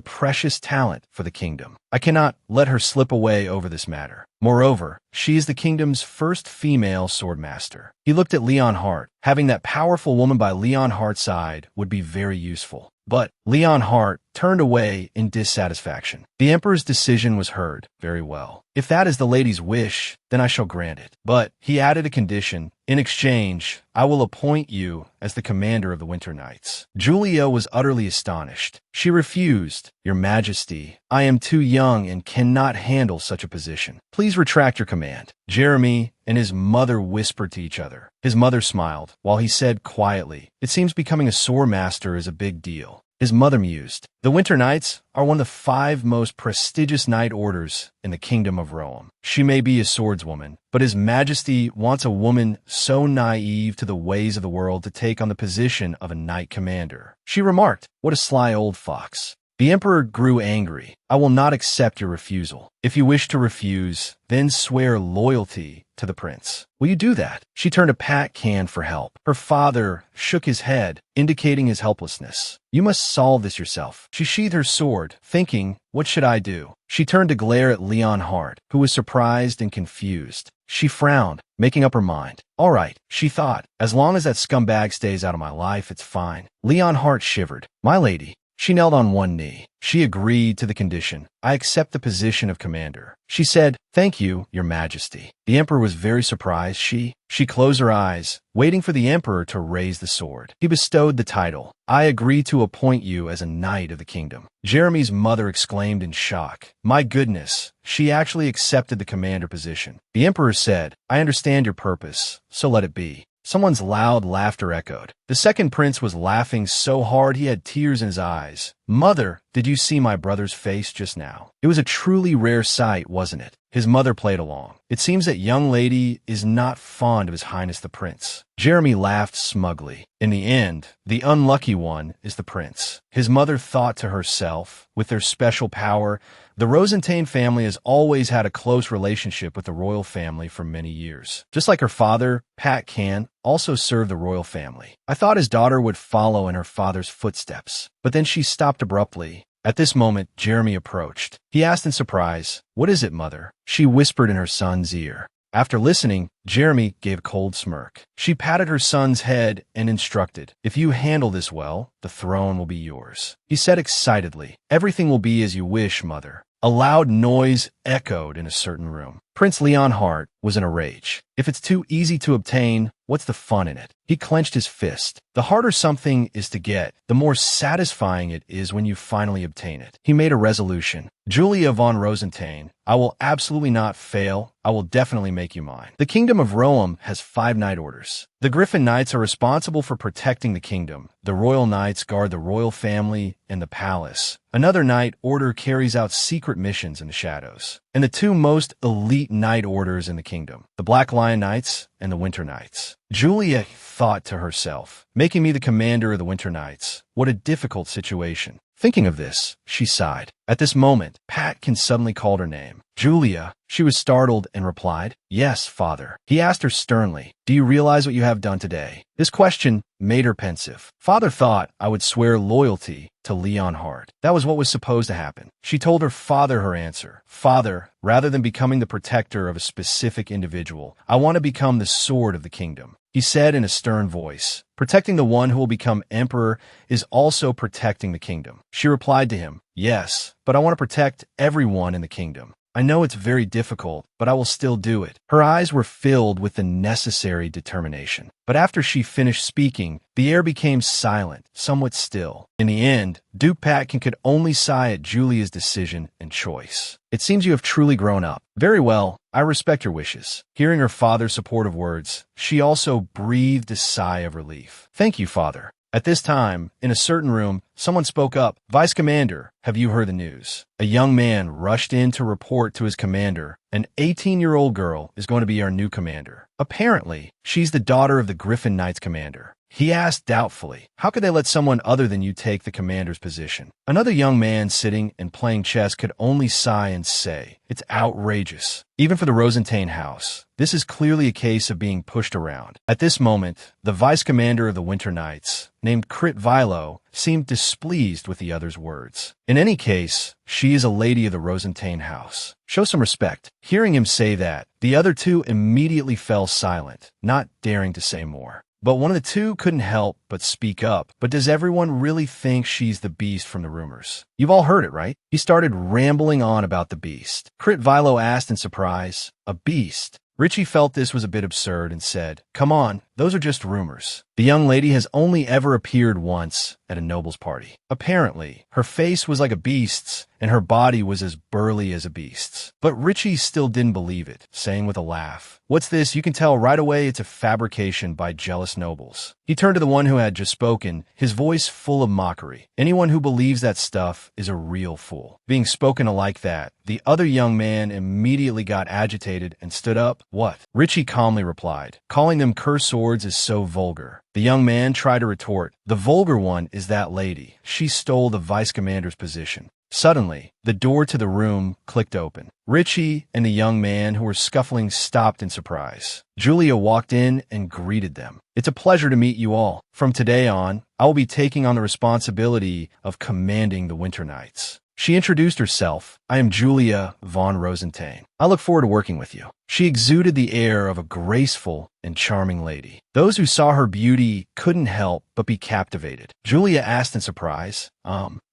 precious talent for the kingdom. I cannot let her slip away over this matter. Moreover, she is the kingdom's first female sword master." He looked at Leonhardt. Having that powerful woman by Leonhardt's side would be very useful. But Leonhardt turned away in dissatisfaction. The emperor's decision was heard. "Very well. If that is the lady's wish, then I shall grant it." But he added a condition. "In exchange, I will appoint you as the commander of the Winter Knights." Julia was utterly astonished. She refused. "Your Majesty, I am too young and cannot handle such a position. Please retract your command." Jeremy and his mother whispered to each other. His mother smiled, while he said quietly, "It seems becoming a sword master is a big deal." His mother mused. "The Winter Knights are one of the 5 most prestigious knight orders in the kingdom of Rome. She may be a swordswoman, but His Majesty wants a woman so naive to the ways of the world to take on the position of a knight commander." She remarked, "What a sly old fox." The emperor grew angry. "I will not accept your refusal. If you wish to refuse, then swear loyalty to the prince. Will you do that?" She turned to Patkin for help. Her father shook his head, indicating his helplessness. "You must solve this yourself." She sheathed her sword, thinking, "What should I do?" She turned to glare at Leonhardt, who was surprised and confused. She frowned, making up her mind. "All right," she thought. "As long as that scumbag stays out of my life, it's fine." Leonhardt shivered. "My lady." She knelt on one knee. She agreed to the condition. "I accept the position of commander." She said, "Thank you, your majesty." The emperor was very surprised. She closed her eyes, waiting for the emperor to raise the sword. He bestowed the title. "I agree to appoint you as a knight of the kingdom." Jeremy's mother exclaimed in shock. "My goodness, she actually accepted the commander position." The emperor said, "I understand your purpose, so let it be." Someone's loud laughter echoed. The second prince was laughing so hard he had tears in his eyes. "Mother, did you see my brother's face just now?" It was a truly rare sight, wasn't it? His mother played along. "It seems that young lady is not fond of His Highness the Prince." Jeremy laughed smugly. "In the end, the unlucky one is the prince." His mother thought to herself, with their special power, the Rosenstein family has always had a close relationship with the royal family for many years. Just like her father, Patkin also served the royal family. I thought his daughter would follow in her father's footsteps. But then she stopped abruptly. At this moment, Jeremy approached. He asked in surprise, "What is it, mother?" She whispered in her son's ear, After listening, Jeremy gave a cold smirk. She patted her son's head and instructed, "If you handle this well, the throne will be yours." He said excitedly, "Everything will be as you wish, mother." A loud noise echoed in a certain room. Prince Leonhardt was in a rage. If it's too easy to obtain, what's the fun in it? He clenched his fist. The harder something is to get, the more satisfying it is when you finally obtain it. He made a resolution. "Julia von Rosenstein, I will absolutely not fail. I will definitely make you mine." The kingdom of Roem has 5 knight orders. The Griffin Knights are responsible for protecting the kingdom. The Royal Knights guard the royal family and the palace. Another knight order carries out secret missions in the shadows. And the 2 most elite knight orders in the kingdom, the Black Lion Knights and the Winter Knights. Julia thought to herself, making me the commander of the Winter Knights. What a difficult situation. Thinking of this, she sighed. At this moment, Patkin suddenly called her name. "Julia." She was startled and replied, "Yes, father." He asked her sternly, "Do you realize what you have done today?" This question made her pensive. "Father thought I would swear loyalty to Leonhardt. That was what was supposed to happen." She told her father her answer. "Father, rather than becoming the protector of a specific individual, I want to become the sword of the kingdom." He said in a stern voice, "Protecting the one who will become emperor is also protecting the kingdom." She replied to him, "Yes, but I want to protect everyone in the kingdom. I know it's very difficult, but I will still do it." Her eyes were filled with the necessary determination. But after she finished speaking, the air became silent, somewhat still. In the end, Duke Patkin could only sigh at Julia's decision and choice. "It seems you have truly grown up. Very well, I respect your wishes." Hearing her father's supportive words, she also breathed a sigh of relief. "Thank you, father." At this time, in a certain room, someone spoke up. "Vice Commander, have you heard the news?" A young man rushed in to report to his commander. "An 18-year-old girl is going to be our new commander. Apparently, she's the daughter of the Griffin Knights commander." He asked doubtfully, "How could they let someone other than you take the commander's position?" Another young man sitting and playing chess could only sigh and say, "It's outrageous. Even for the Rosenstein house, this is clearly a case of being pushed around." At this moment, the vice commander of the Winter Knights, named Krit Vilo, seemed displeased with the other's words. "In any case, she is a lady of the Rosenstein house. Show some respect." Hearing him say that, the other 2 immediately fell silent, not daring to say more. But one of the 2 couldn't help but speak up. "But does everyone really think she's the beast from the rumors? You've all heard it, right?" He started rambling on about the beast. Krit Vilo asked in surprise, "A beast?" Richie felt this was a bit absurd and said, "Come on, those are just rumors. The young lady has only ever appeared once at a noble's party. Apparently, her face was like a beast's, and her body was as burly as a beast's." But Richie still didn't believe it, saying with a laugh, "What's this? You can tell right away it's a fabrication by jealous nobles." He turned to the one who had just spoken, his voice full of mockery. "Anyone who believes that stuff is a real fool." Being spoken to like that, the other young man immediately got agitated and stood up. "What?" Richie calmly replied, "Calling them curse swords is so vulgar." The young man tried to retort, "The vulgar one is that lady. She stole the vice commander's position." Suddenly, the door to the room clicked open. Richie and the young man who were scuffling stopped in surprise. Julia walked in and greeted them. "It's a pleasure to meet you all. From today on, I will be taking on the responsibility of commanding the Winter Knights." She introduced herself. "I am Julia von Rosenstein. I look forward to working with you." She exuded the air of a graceful and charming lady. Those who saw her beauty couldn't help but be captivated. Julia asked in surprise,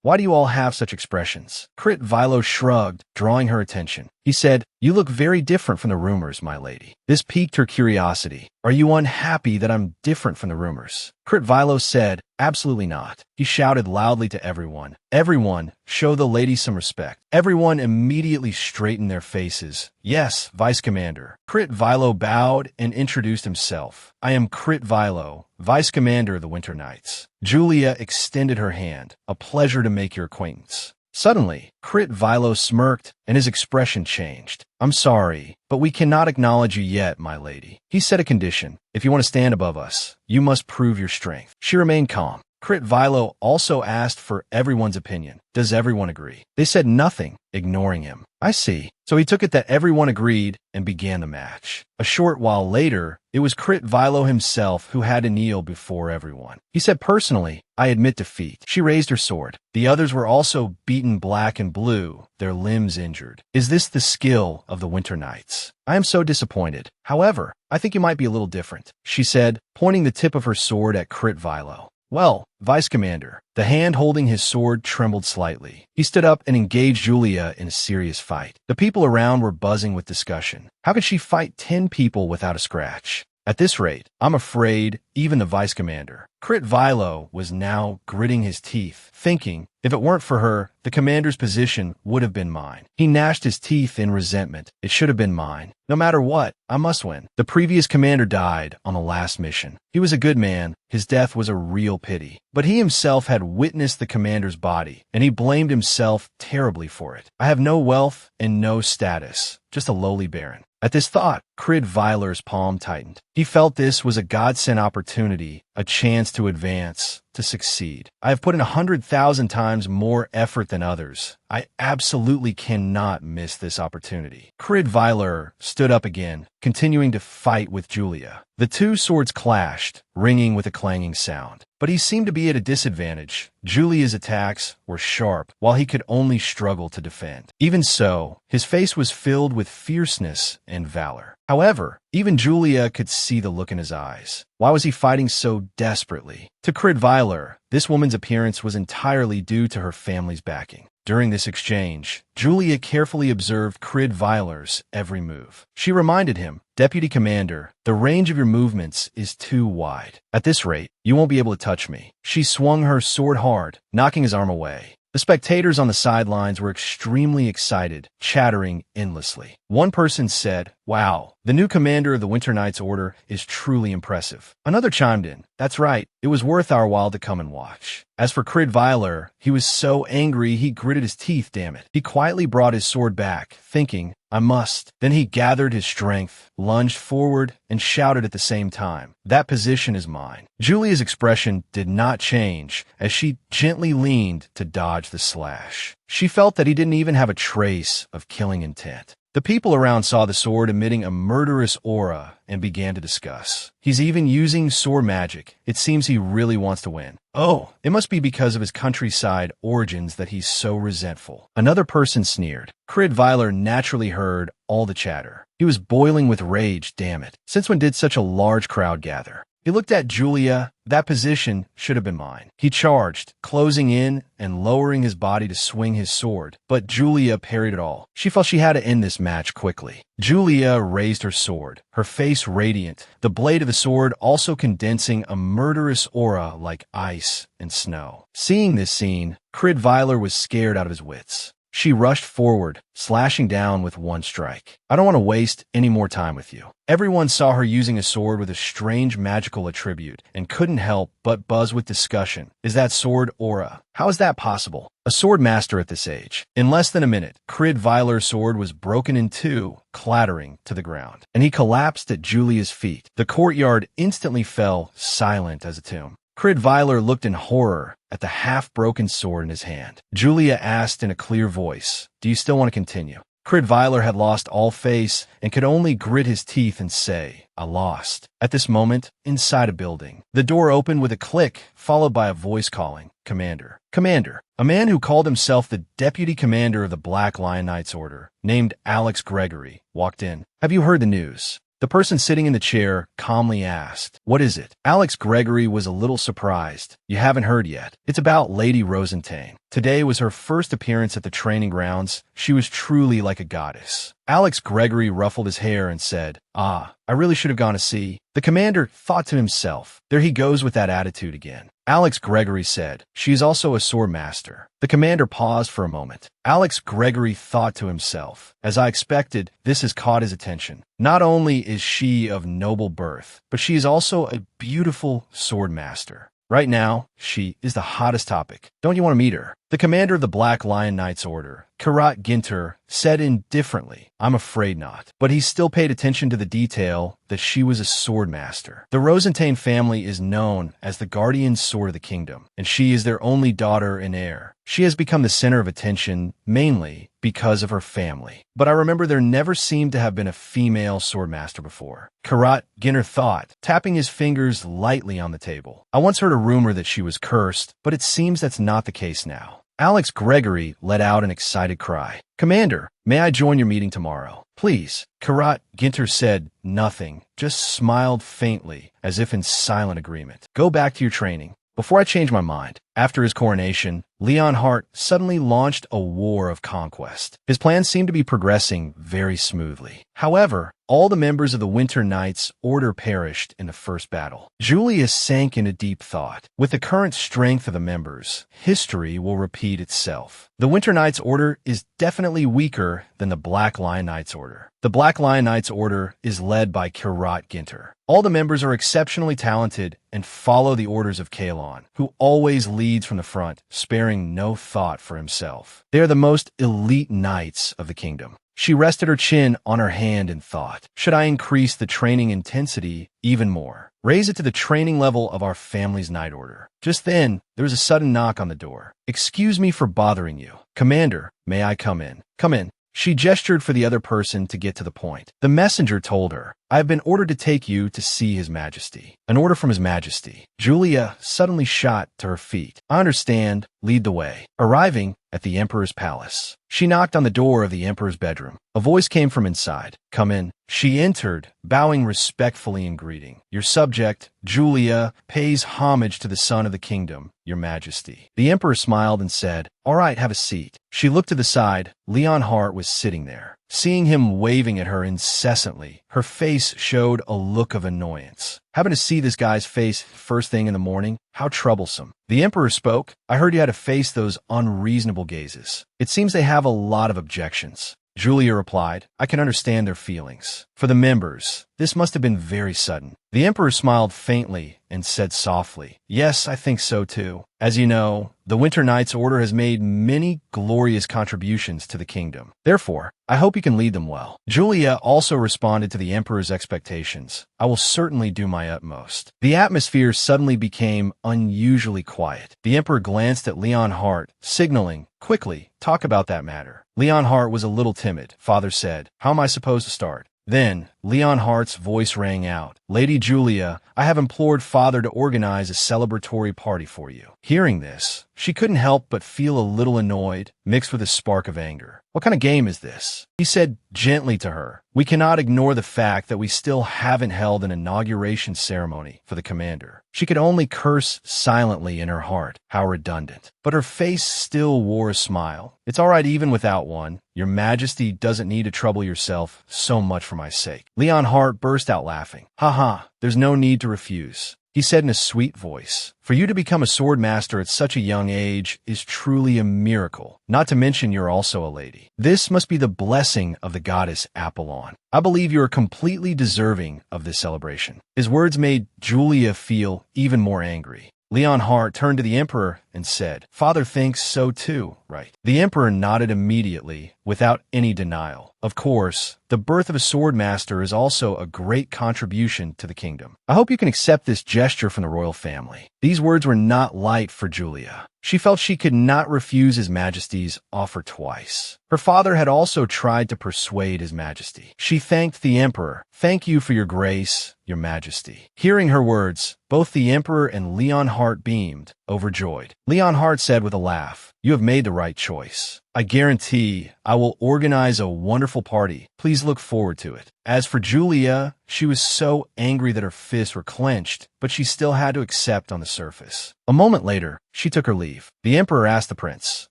"Why do you all have such expressions?" Krit Vilo shrugged, drawing her attention. He said, "You look very different from the rumors, my lady." This piqued her curiosity. "Are you unhappy that I'm different from the rumors?" Krit Vilo said, "Absolutely not." He shouted loudly to everyone, "Everyone, show the lady some respect." Everyone immediately straightened their faces. "Yes, Vice Commander." Krit Vilo bowed and introduced himself. "I am Krit Vilo, Vice Commander of the Winter Knights." Julia extended her hand. "A pleasure to make your acquaintance." Suddenly, Krit Vilo smirked, and his expression changed. "I'm sorry, but we cannot acknowledge you yet, my lady." He set a condition. "If you want to stand above us, you must prove your strength." She remained calm. Crit Vilo also asked for everyone's opinion. Does everyone agree? They said nothing, ignoring him. I see. So he took it that everyone agreed and began the match. A short while later, it was Crit Vilo himself who had to kneel before everyone. He said, personally, I admit defeat. She raised her sword. The others were also beaten black and blue, their limbs injured. Is this the skill of the Winter Knights? I am so disappointed. However, I think you might be a little different, she said, pointing the tip of her sword at Crit Vilo. Well, Vice Commander, the hand holding his sword trembled slightly. He stood up and engaged Julia in a serious fight. The people around were buzzing with discussion. How could she fight 10 people without a scratch? At this rate, I'm afraid even the Vice Commander. Crit Vilo was now gritting his teeth, thinking, if it weren't for her, the commander's position would have been mine. He gnashed his teeth in resentment. It should have been mine. No matter what, I must win. The previous commander died on the last mission. He was a good man. His death was a real pity. But he himself had witnessed the commander's body, and he blamed himself terribly for it. I have no wealth and no status, just a lowly baron. At this thought, Crit Viler's palm tightened. He felt this was a God-sent opportunity, a chance to advance, to succeed. I have put in 100,000 times more effort than others. I absolutely cannot miss this opportunity. Crit Viler stood up again, continuing to fight with Julia. The two swords clashed, ringing with a clanging sound. But he seemed to be at a disadvantage. Julia's attacks were sharp, while he could only struggle to defend. Even so, his face was filled with fierceness and valor. However, even Julia could see the look in his eyes. Why was he fighting so desperately? To Crit Viler, this woman's appearance was entirely due to her family's backing. During this exchange, Julia carefully observed Crit Viler's every move. She reminded him, Deputy Commander, the range of your movements is too wide. At this rate, you won't be able to touch me. She swung her sword hard, knocking his arm away. The spectators on the sidelines were extremely excited, chattering endlessly. One person said, wow, the new commander of the Winter Knights Order is truly impressive. Another chimed in, that's right, it was worth our while to come and watch. As for Crit Viler, he was so angry he gritted his teeth, damn it. He quietly brought his sword back, thinking, I must. Then he gathered his strength, lunged forward, and shouted at the same time, that position is mine. Julia's expression did not change as she gently leaned to dodge the slash. She felt that he didn't even have a trace of killing intent. The people around saw the sword emitting a murderous aura and began to discuss. He's even using sword magic. It seems he really wants to win. Oh, it must be because of his countryside origins that he's so resentful. Another person sneered. Crit Viler naturally heard all the chatter. He was boiling with rage, damn it. Since when did such a large crowd gather? He looked at Julia. That position should have been mine. He charged, closing in and lowering his body to swing his sword, but Julia parried it all. She felt she had to end this match quickly. Julia raised her sword, her face radiant, the blade of the sword also condensing a murderous aura like ice and snow. Seeing this scene, Crit Viler was scared out of his wits. She rushed forward, slashing down with one strike. I don't want to waste any more time with you. Everyone saw her using a sword with a strange magical attribute and couldn't help but buzz with discussion. Is that sword aura? How is that possible? A sword master at this age. In less than a minute, Crit Viler's sword was broken in two, clattering to the ground, and he collapsed at Julia's feet. The courtyard instantly fell silent as a tomb. Crit Viler looked in horror at the half-broken sword in his hand. Julia asked in a clear voice, do you still want to continue? Crit Viler had lost all face and could only grit his teeth and say, I lost. At this moment, inside a building, the door opened with a click, followed by a voice calling, Commander. Commander. A man who called himself the Deputy Commander of the Black Lion Knights Order, named Alex Gregory, walked in. Have you heard the news? The person sitting in the chair calmly asked, what is it? Alex Gregory was a little surprised. You haven't heard yet. It's about Lady Rosentane. Today was her first appearance at the training grounds. She was truly like a goddess. Alex Gregory ruffled his hair and said, I really should have gone to see. The commander thought to himself, there he goes with that attitude again. Alex Gregory said, she is also a sword master. The commander paused for a moment. Alex Gregory thought to himself, as I expected, this has caught his attention. Not only is she of noble birth, but she is also a beautiful sword master. Right now, she is the hottest topic. Don't you want to meet her? The commander of the Black Lion Knights Order, Karat Ginter, said indifferently, "I'm afraid not." But he still paid attention to the detail that she was a sword master. The Rosentain family is known as the guardian sword of the kingdom, and she is their only daughter and heir. She has become the center of attention mainly because of her family. But I remember there never seemed to have been a female swordmaster before. Karat Ginter thought, tapping his fingers lightly on the table. I once heard a rumor that she was cursed, but it seems that's not the case now. Alex Gregory let out an excited cry. "Commander, may I join your meeting tomorrow?" "Please." Karat Ginter said nothing, just smiled faintly, as if in silent agreement. "Go back to your training." Before I change my mind, after his coronation, Leon Hart suddenly launched a war of conquest. His plans seemed to be progressing very smoothly. However, all the members of the Winter Knights Order perished in the first battle. Julia sank into deep thought. With the current strength of the members, history will repeat itself. The Winter Knights Order is definitely weaker than the Black Lion Knights Order. The Black Lion Knights Order is led by Karat Ginter. All the members are exceptionally talented and follow the orders of Kalon, who always leads from the front, sparing no thought for himself. They are the most elite knights of the kingdom. She rested her chin on her hand and thought, should I increase the training intensity even more? Raise it to the training level of our family's night order. Just then, there was a sudden knock on the door. "Excuse me for bothering you. Commander, may I come in?" "Come in." She gestured for the other person to get to the point. The messenger told her, "I have been ordered to take you to see His Majesty." An order from His Majesty. Julia suddenly shot to her feet. "I understand. Lead the way." Arriving at the Emperor's palace, she knocked on the door of the Emperor's bedroom. A voice came from inside. "Come in." She entered, bowing respectfully in greeting. "Your subject, Julia, pays homage to the son of the kingdom, Your Majesty." The Emperor smiled and said, "All right, have a seat." She looked to the side. Leon Hart was sitting there. Seeing him waving at her incessantly, her face showed a look of annoyance. Having to see this guy's face first thing in the morning? How troublesome. The Emperor spoke. "I heard you had to face those unreasonable gazes. It seems they have a lot of objections." Julia replied, "I can understand their feelings. For the members, this must have been very sudden." The Emperor smiled faintly and said softly, "Yes, I think so too. As you know, the Winter Knights Order has made many glorious contributions to the kingdom. Therefore, I hope you can lead them well." Julia also responded to the Emperor's expectations. "I will certainly do my utmost." The atmosphere suddenly became unusually quiet. The Emperor glanced at Leon Hart, signaling, "Quickly, talk about that matter." Leon Hart was a little timid. Father said, "How am I supposed to start?" Then, Leon Hart's voice rang out. "Lady Julia, I have implored Father to organize a celebratory party for you." Hearing this, she couldn't help but feel a little annoyed, mixed with a spark of anger. "What kind of game is this?" He said gently to her. "We cannot ignore the fact that we still haven't held an inauguration ceremony for the commander." She could only curse silently in her heart. How redundant. But her face still wore a smile. "It's all right even without one. Your Majesty doesn't need to trouble yourself so much for my sake." Leon Hart burst out laughing. "Ha ha, there's no need to refuse," he said in a sweet voice. "For you to become a sword master at such a young age is truly a miracle. Not to mention you're also a lady. This must be the blessing of the goddess Apollon. I believe you are completely deserving of this celebration." His words made Julia feel even more angry. Leon Hart turned to the Emperor and said, "Father thinks so too, right?" The Emperor nodded immediately, without any denial. "Of course, the birth of a sword master is also a great contribution to the kingdom. I hope you can accept this gesture from the royal family." These words were not light for Julia. She felt she could not refuse His Majesty's offer twice. Her father had also tried to persuade His Majesty. She thanked the Emperor. "Thank you for your grace, Your Majesty." Hearing her words, both the Emperor and Leon Hart beamed, overjoyed. Leon Hart said with a laugh, "You have made the right choice. I guarantee I will organize a wonderful party. Please look forward to it." As for Julia, she was so angry that her fists were clenched, but she still had to accept on the surface. A moment later, she took her leave. The Emperor asked the prince,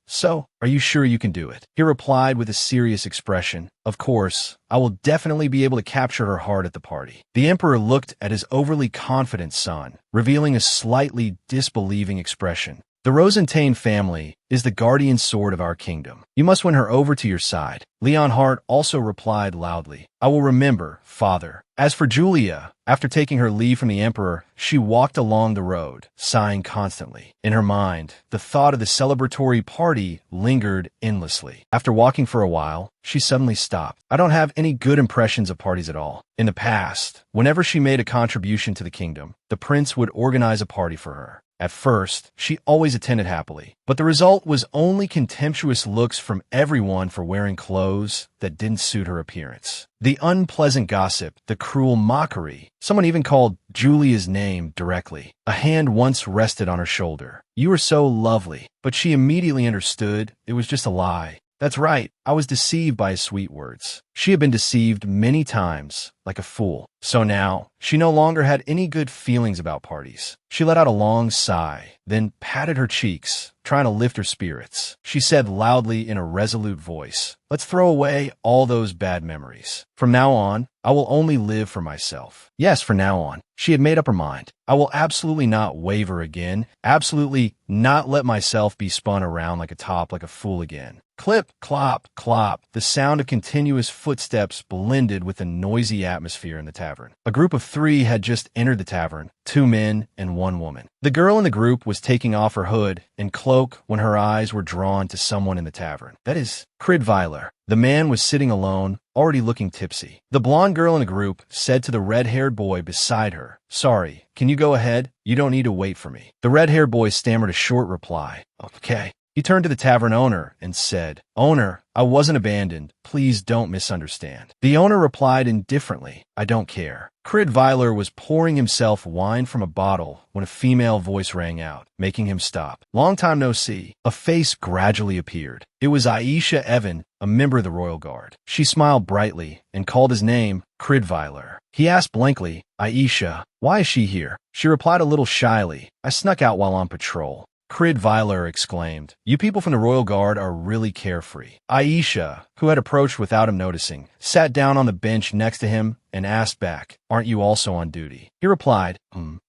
"So, are you sure you can do it?" He replied with a serious expression, "Of course, I will definitely be able to capture her heart at the party." The Emperor looked at his overly confident son, revealing a slightly disbelieving expression. The Rosentane family is the guardian sword of our kingdom. You must win her over to your side. Leon Hart also replied loudly, I will remember, father. As for Julia, after taking her leave from the emperor, she walked along the road, sighing constantly. In her mind, the thought of the celebratory party lingered endlessly. After walking for a while, she suddenly stopped. I don't have any good impressions of parties at all. In the past, whenever she made a contribution to the kingdom, the prince would organize a party for her. At first, she always attended happily, but the result was only contemptuous looks from everyone for wearing clothes that didn't suit her appearance. The unpleasant gossip, the cruel mockery. Someone even called Julia's name directly. A hand once rested on her shoulder. You were so lovely, but she immediately understood it was just a lie. That's right, I was deceived by his sweet words. She had been deceived many times, like a fool. So now, she no longer had any good feelings about parties. She let out a long sigh, then patted her cheeks, trying to lift her spirits. She said loudly in a resolute voice, let's throw away all those bad memories. From now on, I will only live for myself. Yes, from now on. She had made up her mind. I will absolutely not waver again, absolutely not let myself be spun around like a top, like a fool again. Clip, clop, clop. The sound of continuous footsteps blended with the noisy atmosphere in the tavern. A group of 3 had just entered the tavern, 2 men and 1 woman. The girl in the group was taking off her hood and cloak when her eyes were drawn to someone in the tavern. That is Cridweiler. The man was sitting alone, already looking tipsy. The blonde girl in the group said to the red-haired boy beside her, sorry, can you go ahead? You don't need to wait for me. The red-haired boy stammered a short reply. Okay. He turned to the tavern owner and said, Owner, I wasn't abandoned. Please don't misunderstand. The owner replied indifferently, I don't care. Cridweiler was pouring himself wine from a bottle when a female voice rang out, making him stop. Long time no see. A face gradually appeared. It was Aisha Evan, a member of the Royal Guard. She smiled brightly and called his name, Cridweiler. He asked blankly, Aisha, why is she here? She replied a little shyly, I snuck out while on patrol. Cridweiler exclaimed, you people from the Royal Guard are really carefree. Aisha, who had approached without him noticing, sat down on the bench next to him and asked back, aren't you also on duty? He replied,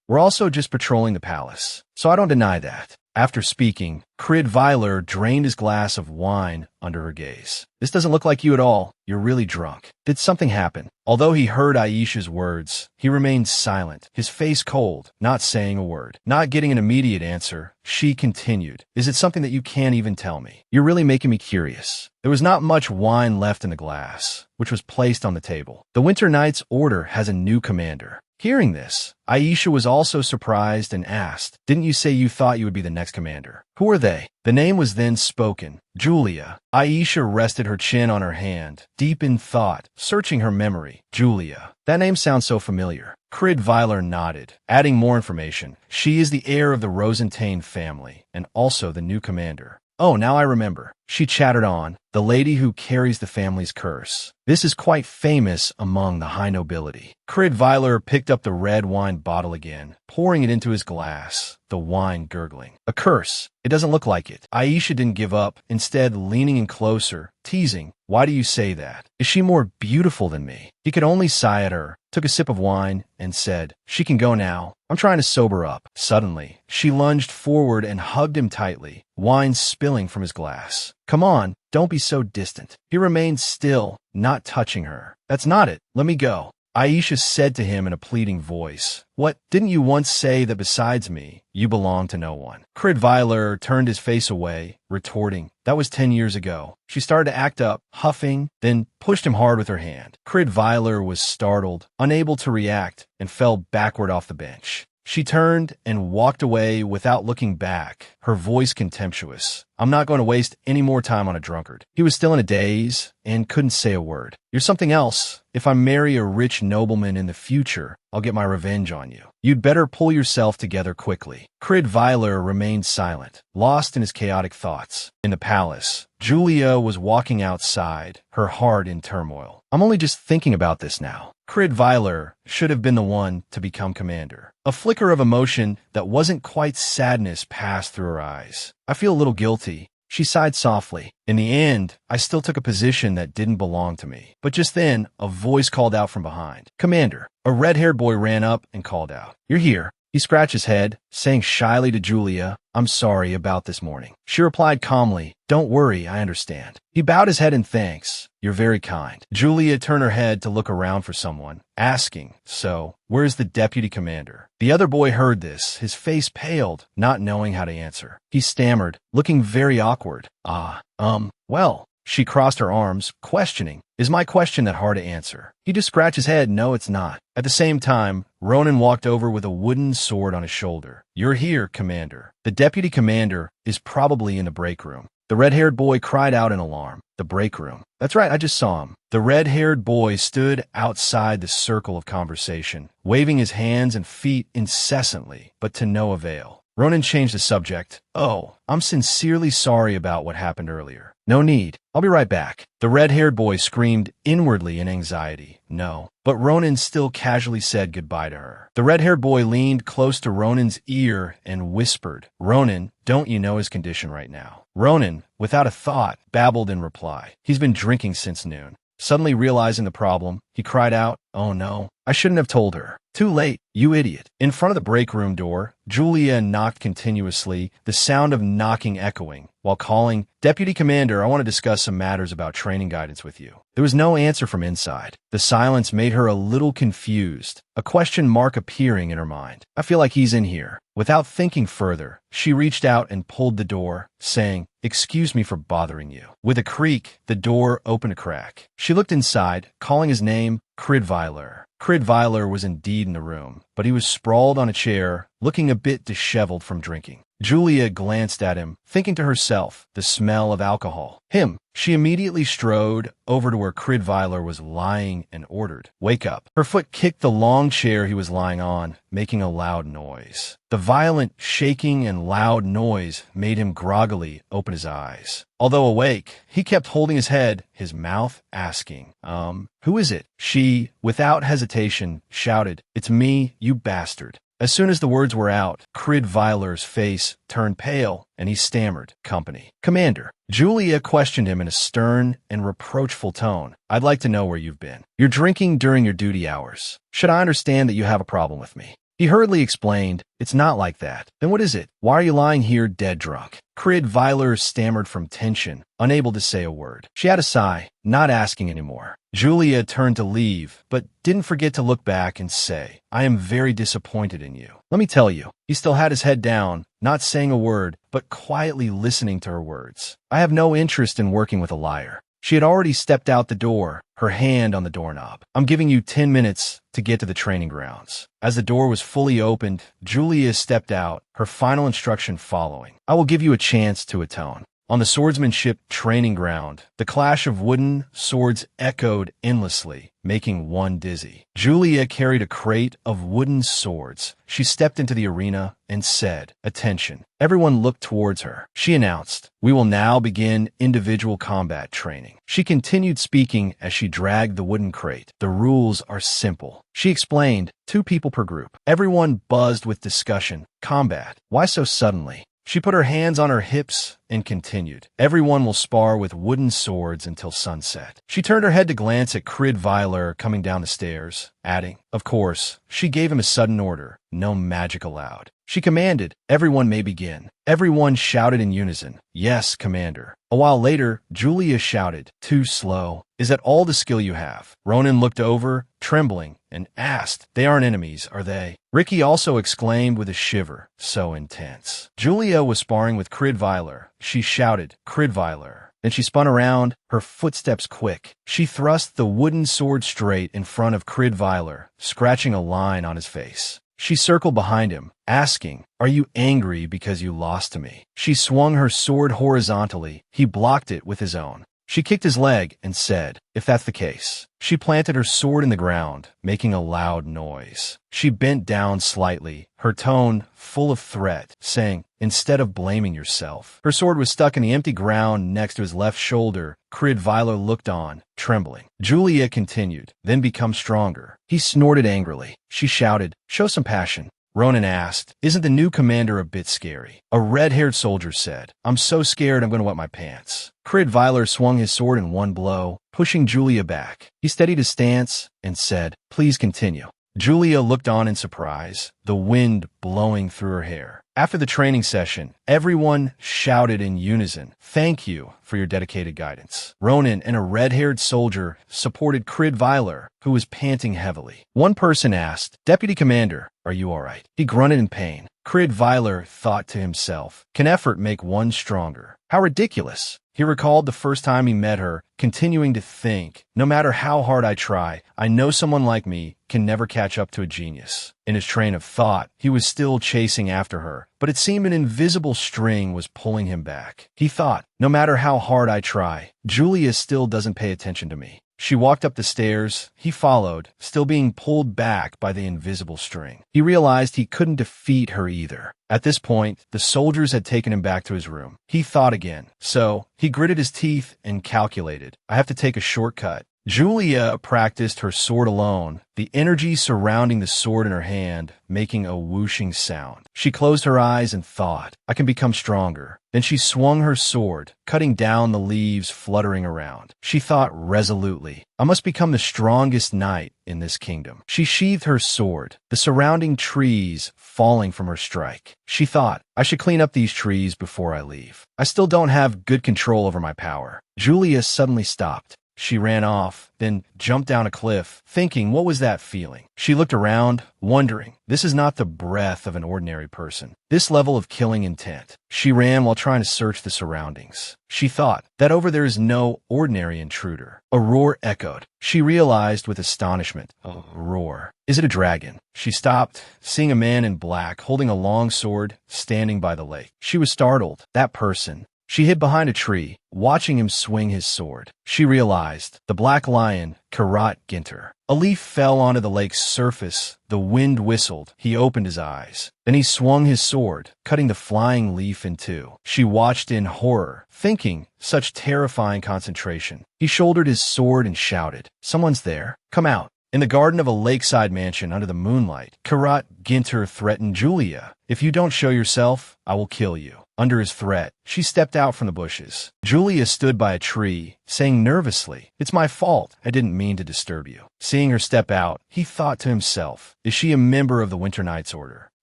we're also just patrolling the palace, so I don't deny that. After speaking, Cridweiler drained his glass of wine under her gaze. This doesn't look like you at all. You're really drunk. Did something happen? Although he heard Aisha's words, he remained silent, his face cold, not saying a word. Not getting an immediate answer, she continued, is it something that you can't even tell me? You're really making me curious. There was not much wine left in the glass, which was placed on the table. The Winter Knight's order has a new commander. Hearing this, Aisha was also surprised and asked, didn't you say you thought you would be the next commander? Who are they? The name was then spoken. Julia. Aisha rested her chin on her hand, deep in thought, searching her memory. Julia. That name sounds so familiar. Cridweiler nodded, adding more information. She is the heir of the Rosentane family, and also the new commander. Oh, now I remember. She chattered on, the lady who carries the family's curse. This is quite famous among the high nobility. Cridweiler picked up the red wine bottle again, pouring it into his glass, the wine gurgling. A curse. It doesn't look like it. Aisha didn't give up, instead leaning in closer, teasing, why do you say that? Is she more beautiful than me? He could only sigh at her, took a sip of wine, and said, she can go now. I'm trying to sober up. Suddenly, she lunged forward and hugged him tightly, wine spilling from his glass. Come on, don't be so distant. He remained still, not touching her. That's not it. Let me go. Aisha said to him in a pleading voice, what, didn't you once say that besides me, you belong to no one? Cridweiler turned his face away, retorting, that was 10 years ago. She started to act up, huffing, then pushed him hard with her hand. Cridweiler was startled, unable to react, and fell backward off the bench. She turned and walked away without looking back, her voice contemptuous. I'm not going to waste any more time on a drunkard. He was still in a daze and couldn't say a word. You're something else. If I marry a rich nobleman in the future, I'll get my revenge on you. You'd better pull yourself together quickly. Cridweiler remained silent, lost in his chaotic thoughts. In the palace, Julia was walking outside, her heart in turmoil. I'm only just thinking about this now. Cridweiler should have been the one to become commander. A flicker of emotion that wasn't quite sadness passed through her eyes. I feel a little guilty. She sighed softly. In the end, I still took a position that didn't belong to me. But just then, a voice called out from behind. Commander. A red-haired boy ran up and called out. You're here. He scratched his head, saying shyly to Julia, I'm sorry about this morning. She replied calmly, Don't worry, I understand. He bowed his head in thanks. You're very kind. Julia turned her head to look around for someone, asking, So, where's the deputy commander? The other boy heard this, his face paled, not knowing how to answer. He stammered, looking very awkward. Well. She crossed her arms, questioning, Is my question that hard to answer? He just scratched his head, No, it's not. At the same time, Ronan walked over with a wooden sword on his shoulder. You're here, Commander. The deputy commander is probably in the break room. The red-haired boy cried out in alarm. The break room. That's right, I just saw him. The red-haired boy stood outside the circle of conversation, waving his hands and feet incessantly, but to no avail. Ronan changed the subject. Oh, I'm sincerely sorry about what happened earlier. No need. I'll be right back. The red-haired boy screamed inwardly in anxiety. No. But Ronan still casually said goodbye to her. The red-haired boy leaned close to Ronan's ear and whispered, Ronan, don't you know his condition right now? Ronan, without a thought, babbled in reply. He's been drinking since noon. Suddenly realizing the problem, he cried out, Oh no, I shouldn't have told her. Too late, you idiot. In front of the break room door, Julia knocked continuously, the sound of knocking echoing, while calling, Deputy Commander, I want to discuss some matters about training guidance with you. There was no answer from inside. The silence made her a little confused, a question mark appearing in her mind. I feel like he's in here. Without thinking further, she reached out and pulled the door, saying, Excuse me for bothering you. With a creak, the door opened a crack. She looked inside, calling his name, Kridveiler. Kridveiler was indeed in the room, but he was sprawled on a chair, looking a bit disheveled from drinking. Julia glanced at him, thinking to herself, the smell of alcohol. Him. She immediately strode over to where Kridveiler was lying and ordered, Wake up. Her foot kicked the long chair he was lying on, making a loud noise. The violent shaking and loud noise made him groggily open his eyes. Although awake, he kept holding his head, his mouth asking, who is it? She, without hesitation, shouted, It's me, you bastard. As soon as the words were out, Kridveiler's face turned pale, and he stammered, Company. Commander. Julia questioned him in a stern and reproachful tone. I'd like to know where you've been. You're drinking during your duty hours. Should I understand that you have a problem with me? He hurriedly explained, It's not like that. Then what is it? Why are you lying here dead drunk? Kridveiler stammered from tension, unable to say a word. She had a sigh, not asking anymore. Julia turned to leave, but didn't forget to look back and say, I am very disappointed in you. Let me tell you, he still had his head down, not saying a word, but quietly listening to her words. I have no interest in working with a liar. She had already stepped out the door, her hand on the doorknob. I'm giving you 10 minutes to get to the training grounds. As the door was fully opened, Julia stepped out, her final instruction following. I will give you a chance to atone. On the swordsmanship training ground, the clash of wooden swords echoed endlessly, making one dizzy. Julia carried a crate of wooden swords. She stepped into the arena and said, Attention. Everyone looked towards her. She announced, We will now begin individual combat training. She continued speaking as she dragged the wooden crate. The rules are simple. She explained, 2 people per group. Everyone buzzed with discussion. Combat. Why so suddenly? She put her hands on her hips and continued. Everyone will spar with wooden swords until sunset. She turned her head to glance at Kridveiler coming down the stairs, adding, Of course. She gave him a sudden order. No magic allowed. She commanded, Everyone may begin. Everyone shouted in unison, Yes, Commander. A while later, Julia shouted, Too slow. Is that all the skill you have? Ronan looked over, trembling, and asked, They aren't enemies, are they? Ricky also exclaimed with a shiver, so intense. Julia was sparring with Kridveiler. She shouted, Kridveiler. Then she spun around, her footsteps quick. She thrust the wooden sword straight in front of Kridveiler, scratching a line on his face. She circled behind him, asking, Are you angry because you lost to me? She swung her sword horizontally. He blocked it with his own. She kicked his leg and said, If that's the case. She planted her sword in the ground, making a loud noise. She bent down slightly, her tone full of threat, saying, Instead of blaming yourself. Her sword was stuck in the empty ground next to his left shoulder. Kridveiler looked on, trembling. Julia continued, Then become stronger. He snorted angrily. She shouted, Show some passion. Ronan asked, Isn't the new commander a bit scary? A red-haired soldier said, I'm so scared I'm going to wet my pants. Kridveiler swung his sword in one blow, pushing Julia back. He steadied his stance and said, Please continue. Julia looked on in surprise, the wind blowing through her hair. After the training session, everyone shouted in unison, "Thank you for your dedicated guidance." Ronan and a red-haired soldier supported Crid Viler, who was panting heavily. One person asked, "Deputy Commander, are you all right?" He grunted in pain. Crid Viler thought to himself, "Can effort make one stronger? How ridiculous." He recalled the first time he met her, continuing to think, "No matter how hard I try, I know someone like me can never catch up to a genius." In his train of thought, he was still chasing after her, but it seemed an invisible string was pulling him back. He thought, "No matter how hard I try, Julia still doesn't pay attention to me." She walked up the stairs. He followed, still being pulled back by the invisible string. He realized he couldn't defeat her either. At this point, the soldiers had taken him back to his room. He thought again. So, he gritted his teeth and calculated, "I have to take a shortcut." Julia practiced her sword alone, the energy surrounding the sword in her hand, making a whooshing sound. She closed her eyes and thought, "I can become stronger." Then she swung her sword, cutting down the leaves fluttering around. She thought resolutely, "I must become the strongest knight in this kingdom." She sheathed her sword, the surrounding trees falling from her strike. She thought, "I should clean up these trees before I leave. I still don't have good control over my power." Julia suddenly stopped. She ran off, then jumped down a cliff, thinking, what was that feeling? She looked around, wondering, this is not the breath of an ordinary person. This level of killing intent. She ran while trying to search the surroundings. She thought that over there is no ordinary intruder. A roar echoed. She realized with astonishment. A roar. Is it a dragon? She stopped, seeing a man in black holding a long sword, standing by the lake. She was startled. That person. She hid behind a tree, watching him swing his sword. She realized the black lion, Karat Ginter. A leaf fell onto the lake's surface. The wind whistled. He opened his eyes. Then he swung his sword, cutting the flying leaf in two. She watched in horror, thinking, such terrifying concentration. He shouldered his sword and shouted, "Someone's there. Come out." In the garden of a lakeside mansion under the moonlight, Karat Ginter threatened Julia. "If you don't show yourself, I will kill you." Under his threat, she stepped out from the bushes. Julia stood by a tree, saying nervously, "It's my fault. I didn't mean to disturb you." Seeing her step out, he thought to himself, is she a member of the Winter Knight's Order?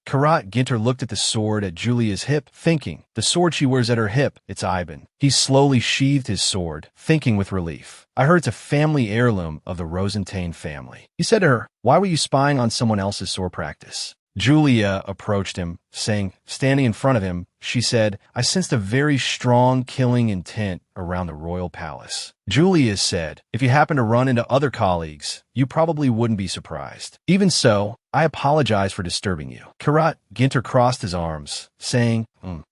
Karat Ginter looked at the sword at Julia's hip, thinking, the sword she wears at her hip, it's Ivan. He slowly sheathed his sword, thinking with relief. "I heard it's a family heirloom of the Rosentain family." He said to her, "Why were you spying on someone else's sword practice?" Julia approached him, saying, standing in front of him, she said, "I sensed a very strong killing intent around the royal palace." Julia said, "If you happen to run into other colleagues, you probably wouldn't be surprised. Even so, I apologize for disturbing you." Karat Ginter crossed his arms, saying,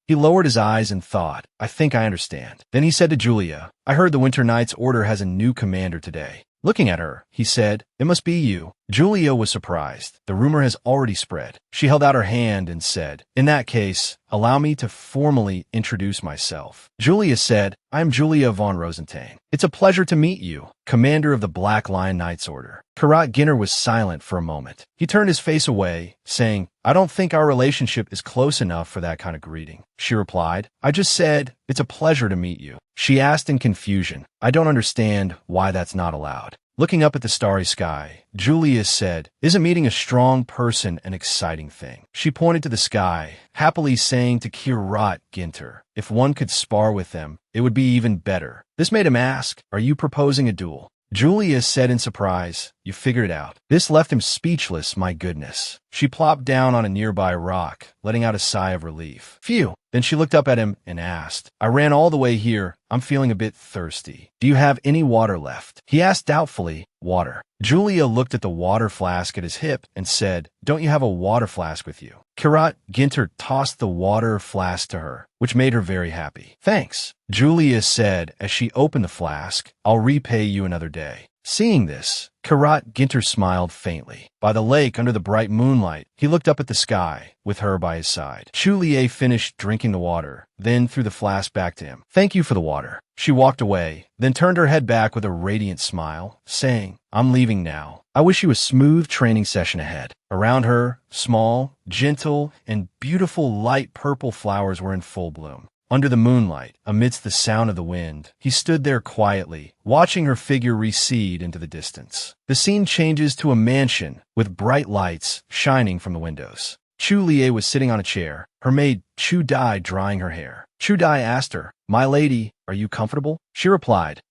He lowered his eyes and thought, "I think I understand." Then he said to Julia, "I heard the Winter Knight's Order has a new commander today." Looking at her, he said, "It must be you." Julia was surprised. The rumor has already spread. She held out her hand and said, "In that case, allow me to formally introduce myself." Julia said, "I am Julia von Rosentain. It's a pleasure to meet you, commander of the Black Lion Knights Order." Karat Ginter was silent for a moment. He turned his face away, saying, "I don't think our relationship is close enough for that kind of greeting." She replied, "I just said, it's a pleasure to meet you." She asked in confusion, "I don't understand why that's not allowed." Looking up at the starry sky, Julia said, "Isn't meeting a strong person an exciting thing?" She pointed to the sky, happily saying to Karat Ginter, "If one could spar with them, it would be even better." This made him ask, "Are you proposing a duel?" Julia said in surprise, "You figured it out." This left him speechless, my goodness. She plopped down on a nearby rock, letting out a sigh of relief. Phew! Then she looked up at him and asked, "I ran all the way here. I'm feeling a bit thirsty. Do you have any water left?" He asked doubtfully, "Water?" Julia looked at the water flask at his hip and said, "Don't you have a water flask with you?" Karat Ginter tossed the water flask to her, which made her very happy. "Thanks," Julia said as she opened the flask. "I'll repay you another day." Seeing this, Karat Ginter smiled faintly. By the lake under the bright moonlight, he looked up at the sky, with her by his side. Julia finished drinking the water, then threw the flask back to him. "Thank you for the water." She walked away, then turned her head back with a radiant smile, saying, "I'm leaving now. I wish you a smooth training session ahead." Around her, small, gentle, and beautiful light purple flowers were in full bloom. Under the moonlight, amidst the sound of the wind, he stood there quietly, watching her figure recede into the distance. The scene changes to a mansion with bright lights shining from the windows. Chu Lie was sitting on a chair, her maid Chu Dai drying her hair. Chu Dai asked her, "My lady, are you comfortable?" She replied,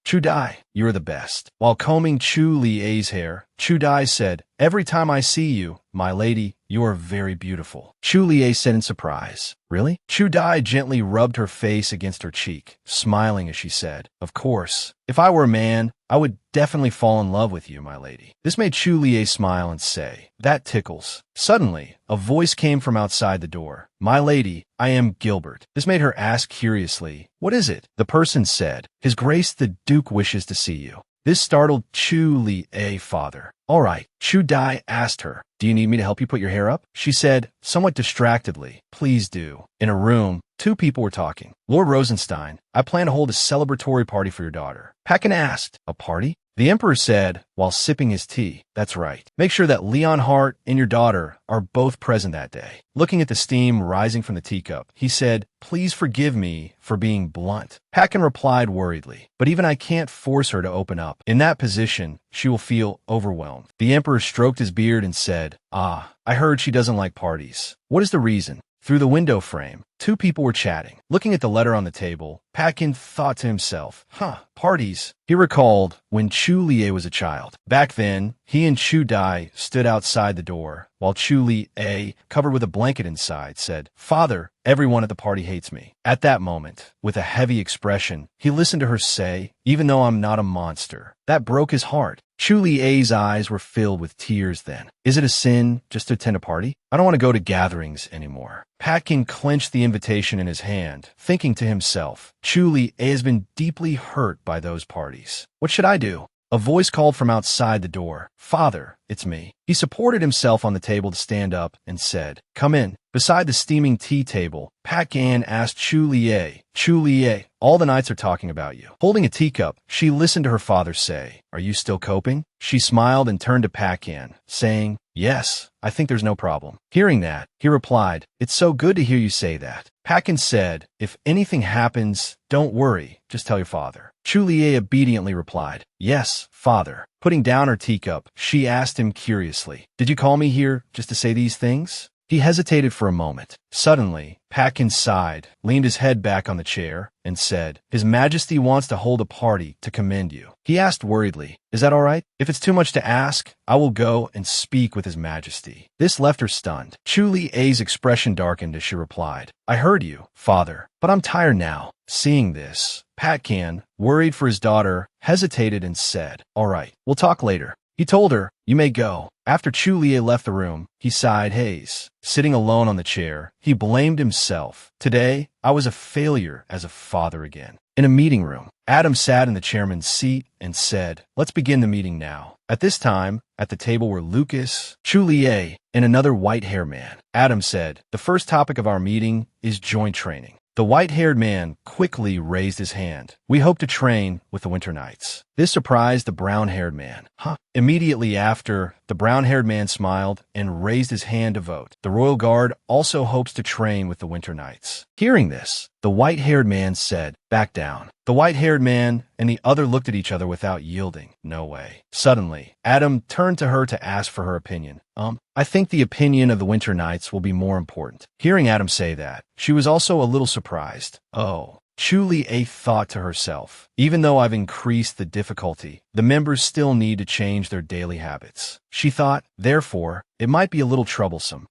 Chu Dai, you are the best." While combing Chu Lie's hair, Chu Dai said, "Every time I see you, my lady, you are very beautiful." Chu Lie said in surprise, "Really?" Chu Dai gently rubbed her face against her cheek, smiling as she said, "Of course. If I were a man, I would definitely fall in love with you, my lady." This made Chu Lie smile and say, "That tickles." Suddenly, a voice came from outside the door. "My lady, I am Gilbert." This made her ask curiously, "What is it?" The person said, "His Grace the Duke wishes to see you." This startled Chu Lie father. "All right." Chu Dai asked her, "Do you need me to help you put your hair up?" She said, somewhat distractedly, "Please do." In a room, two people were talking. "Lord Rosenstein, I plan to hold a celebratory party for your daughter." Paquin asked, "A party?" The emperor said, while sipping his tea, "That's right. Make sure that Leon Hart and your daughter are both present that day." Looking at the steam rising from the teacup, he said, "Please forgive me for being blunt." Paquin replied worriedly, "But even I can't force her to open up. In that position, she will feel overwhelmed." The emperor stroked his beard and said, "Ah, I heard she doesn't like parties. What is the reason?" Through the window frame, two people were chatting. Looking at the letter on the table, Paquin thought to himself, parties. He recalled when Chu Lie was a child. Back then, he and Chu Dai stood outside the door, while Chu Lie, covered with a blanket inside, said, "Father, everyone at the party hates me." At that moment, with a heavy expression, he listened to her say, "Even though I'm not a monster." That broke his heart. Chu Lie's eyes were filled with tears then. Is it a sin just to attend a party? I don't want to go to gatherings anymore. Paquin clenched the invitation in his hand, thinking to himself, Chu Lie has been deeply hurt by those parties. What should I do? A voice called from outside the door, "Father, it's me." He supported himself on the table to stand up and said, "Come in." Beside the steaming tea table, Paquin asked Chu Lie, all the knights are talking about you. Holding a teacup, she listened to her father say, "Are you still coping?" She smiled and turned to Paquin, saying, "Yes, I think there's no problem." Hearing that, he replied, "It's so good to hear you say that." Paquin said, "If anything happens, don't worry, just tell your father." Chu Lie obediently replied, "Yes, father." Putting down her teacup, she asked him curiously, "Did you call me here just to say these things?" He hesitated for a moment. Suddenly, Paquin sighed, leaned his head back on the chair, and said, "His Majesty wants to hold a party to commend you." He asked worriedly, "Is that all right? If it's too much to ask, I will go and speak with His Majesty." This left her stunned. Chu Lie's expression darkened as she replied, "I heard you, father, but I'm tired now." Seeing this, Paquin, worried for his daughter, hesitated and said, "All right, we'll talk later." He told her, "You may go." After Chu Lie left the room, he sighed haze. Sitting alone on the chair, he blamed himself. "Today, I was a failure as a father again." In a meeting room, Adam sat in the chairman's seat and said, "Let's begin the meeting now." At this time, at the table were Lucas, Chu Lie, and another white-haired man. Adam said, "The first topic of our meeting is joint training." The white-haired man quickly raised his hand. "We hope to train with the Winter Knights." This surprised the brown-haired man. Immediately after, the brown-haired man smiled and raised his hand to vote. "The Royal Guard also hopes to train with the Winter Knights." Hearing this, the white-haired man said, "Back down." The white-haired man and the other looked at each other without yielding. No way. Suddenly, Adam turned to her to ask for her opinion. I think the opinion of the Winter Knights will be more important." Hearing Adam say that, she was also a little surprised. "Oh." Chu Lie thought to herself, "Even though I've increased the difficulty, the members still need to change their daily habits." She thought, therefore, it might be a little troublesome.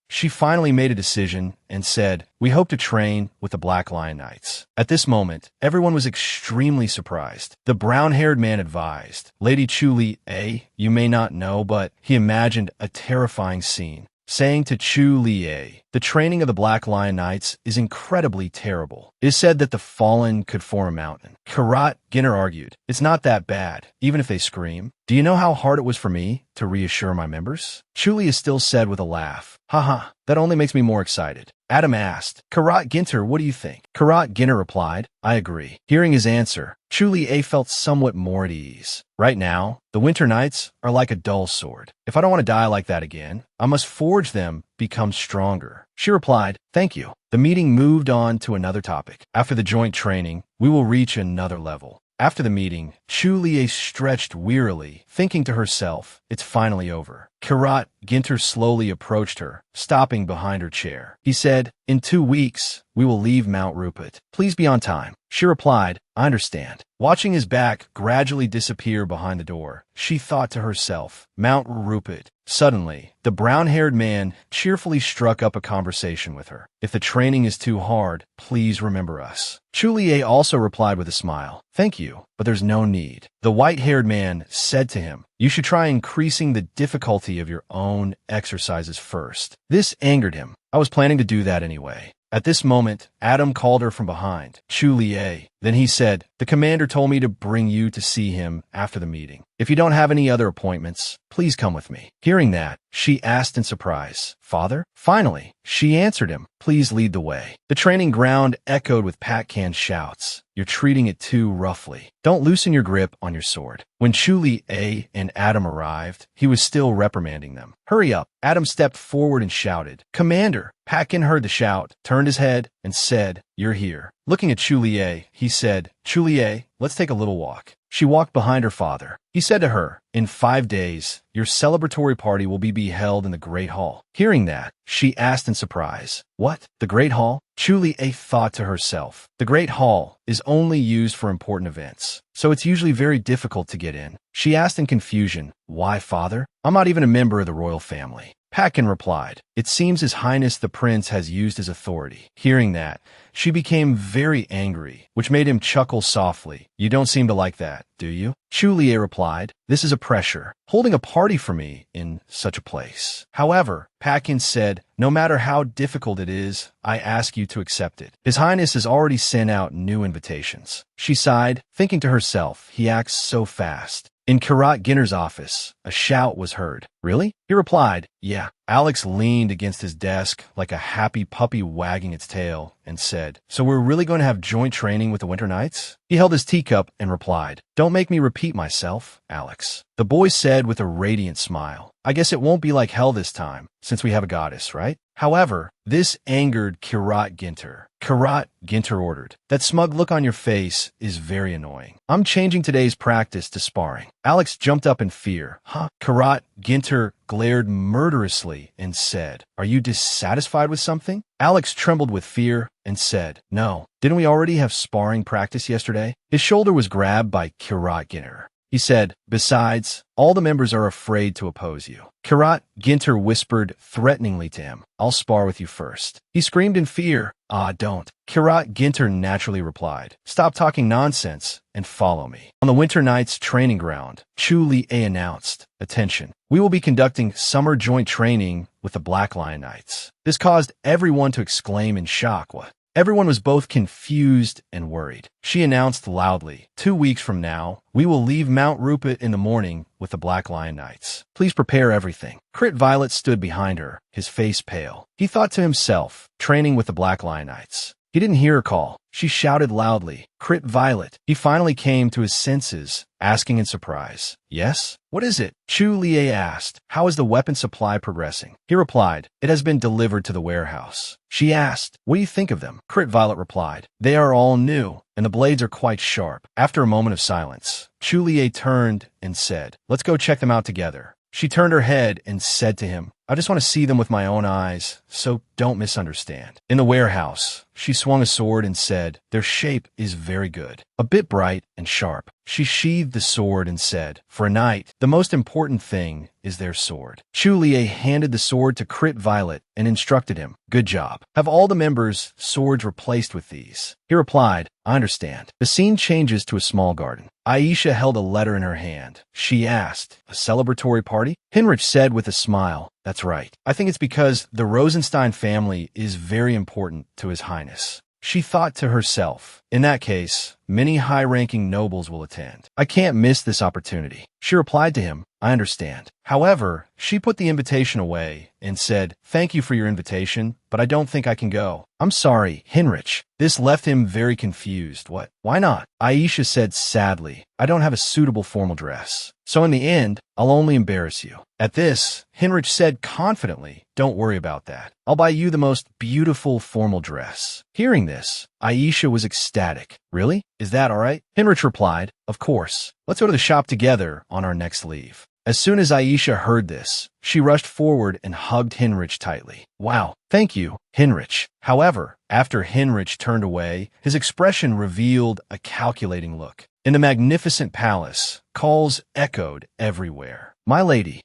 She finally made a decision and said, "We hope to train with the Black Lion Knights." At this moment, everyone was extremely surprised. The brown-haired man advised, "Lady Chu Lie, you may not know, but," he imagined a terrifying scene, saying to Chu Lie, "The training of the Black Lion Knights is incredibly terrible. It is said that the fallen could form a mountain." Karat Ginner argued, "It's not that bad, even if they scream. Do you know how hard it was for me to reassure my members?" Chu Lie still said with a laugh, "Haha, that only makes me more excited." Adam asked, "Karat Ginter, what do you think?" Karat Ginter replied, "I agree." Hearing his answer, Chu Lie felt somewhat more at ease. Right now, the Winter Knights are like a dull sword. If I don't want to die like that again, I must forge them becomes stronger. She replied, "Thank you." The meeting moved on to another topic. After the joint training, we will reach another level. After the meeting, Chu Lie stretched wearily, thinking to herself, it's finally over. Kirat Ginter slowly approached her, stopping behind her chair. He said, "In 2 weeks, we will leave Mount Rupert. Please be on time." She replied, "I understand." Watching his back gradually disappear behind the door, she thought to herself, Mount Rupert. Suddenly, the brown-haired man cheerfully struck up a conversation with her. "If the training is too hard, please remember us." Chu Lie also replied with a smile, "Thank you, but there's no need." The white-haired man said to him, "You should try increasing the difficulty of your own exercises first." This angered him. "I was planning to do that anyway." At this moment, Adam called her from behind. "Chu Lie." Then he said, "The commander told me to bring you to see him after the meeting. If you don't have any other appointments, please come with me." Hearing that, she asked in surprise, "Father?" Finally, she answered him, "Please lead the way." The training ground echoed with Patkan's shouts. "You're treating it too roughly. Don't loosen your grip on your sword." When Chu Lie and Adam arrived, he was still reprimanding them. "Hurry up." Adam stepped forward and shouted, "Commander!" Patkan heard the shout, turned his head, and said, "You're here." Looking at Chu Lie, he said, "Chu Lie, let's take a little walk." She walked behind her father. He said to her, "In 5 days, your celebratory party will be held in the Great Hall." Hearing that, she asked in surprise, "What? The Great Hall?" Chu Lie thought to herself, "The Great Hall is only used for important events, so it's usually very difficult to get in." She asked in confusion, "Why, father? I'm not even a member of the royal family." Patkan replied, "It seems His Highness the Prince has used his authority." Hearing that, she became very angry, which made him chuckle softly. "You don't seem to like that, do you?" Chu Lie replied, "This is a pressure, holding a party for me in such a place." However, Patkan said, "No matter how difficult it is, I ask you to accept it. His Highness has already sent out new invitations." She sighed, thinking to herself, he acts so fast. In Kirat Ginter's office, a shout was heard. "Really?" He replied, "Yeah." Alex leaned against his desk like a happy puppy wagging its tail and said, "So we're really going to have joint training with the Winter Knights?" He held his teacup and replied, "Don't make me repeat myself, Alex." The boy said with a radiant smile, "I guess it won't be like hell this time, since we have a goddess, right?" However, this angered Kirat Ginter. Kirat Ginter ordered, "That smug look on your face is very annoying. I'm changing today's practice to sparring." Alex jumped up in fear. "Huh?" Kirat Ginter glared murderously and said, "Are you dissatisfied with something?" Alex trembled with fear and said, "No. Didn't we already have sparring practice yesterday?" His shoulder was grabbed by Kirat Ginter. He said, "Besides, all the members are afraid to oppose you." Kirat Ginter whispered threateningly to him, "I'll spar with you first." He screamed in fear, "Ah, don't." Kirat Ginter naturally replied, "Stop talking nonsense and follow me." On the Winter Knights training ground, Chu Lie announced, "Attention, we will be conducting summer joint training with the Black Lion Knights." This caused everyone to exclaim in shock. What? Everyone was both confused and worried. She announced loudly, 2 weeks from now, we will leave Mount Rupert in the morning with the Black Lion Knights. Please prepare everything." Crit Violet stood behind her, his face pale. He thought to himself, training with the Black Lion Knights. He didn't hear her call. She shouted loudly, "Crit Violet." He finally came to his senses, asking in surprise, "Yes? What is it?" Chu Lie asked, "How is the weapon supply progressing?" He replied, "It has been delivered to the warehouse." She asked, "What do you think of them?" Crit Violet replied, "They are all new, and the blades are quite sharp." After a moment of silence, Chu Lie turned and said, "Let's go check them out together." She turned her head and said to him, "I just want to see them with my own eyes, so don't misunderstand." In the warehouse, she swung a sword and said, "Their shape is very good, a bit bright and sharp." She sheathed the sword and said, "For a knight, the most important thing is their sword." Chu Lie handed the sword to Crit Violet and instructed him, "Good job. Have all the members' swords replaced with these." He replied, "I understand." The scene changes to a small garden. Aisha held a letter in her hand. She asked, "A celebratory party?" Hinrich said with a smile, "That's right. I think it's because the Rosenstein family is very important to His Highness." She thought to herself, "In that case, many high-ranking nobles will attend. I can't miss this opportunity." She replied to him, "I understand." However, she put the invitation away and said, "Thank you for your invitation, but I don't think I can go." "I'm sorry, Hinrich." This left him very confused. "What? Why not?" Aisha said sadly, "I don't have a suitable formal dress. So in the end, I'll only embarrass you." At this, Hinrich said confidently, "Don't worry about that. I'll buy you the most beautiful formal dress." Hearing this, Aisha was ecstatic. "Really? Is that all right?" Hinrich replied, "Of course. Let's go to the shop together on our next leave." As soon as Aisha heard this, she rushed forward and hugged Hinrich tightly. "Wow, thank you, Hinrich." However, after Hinrich turned away, his expression revealed a calculating look. In the magnificent palace, calls echoed everywhere. My lady,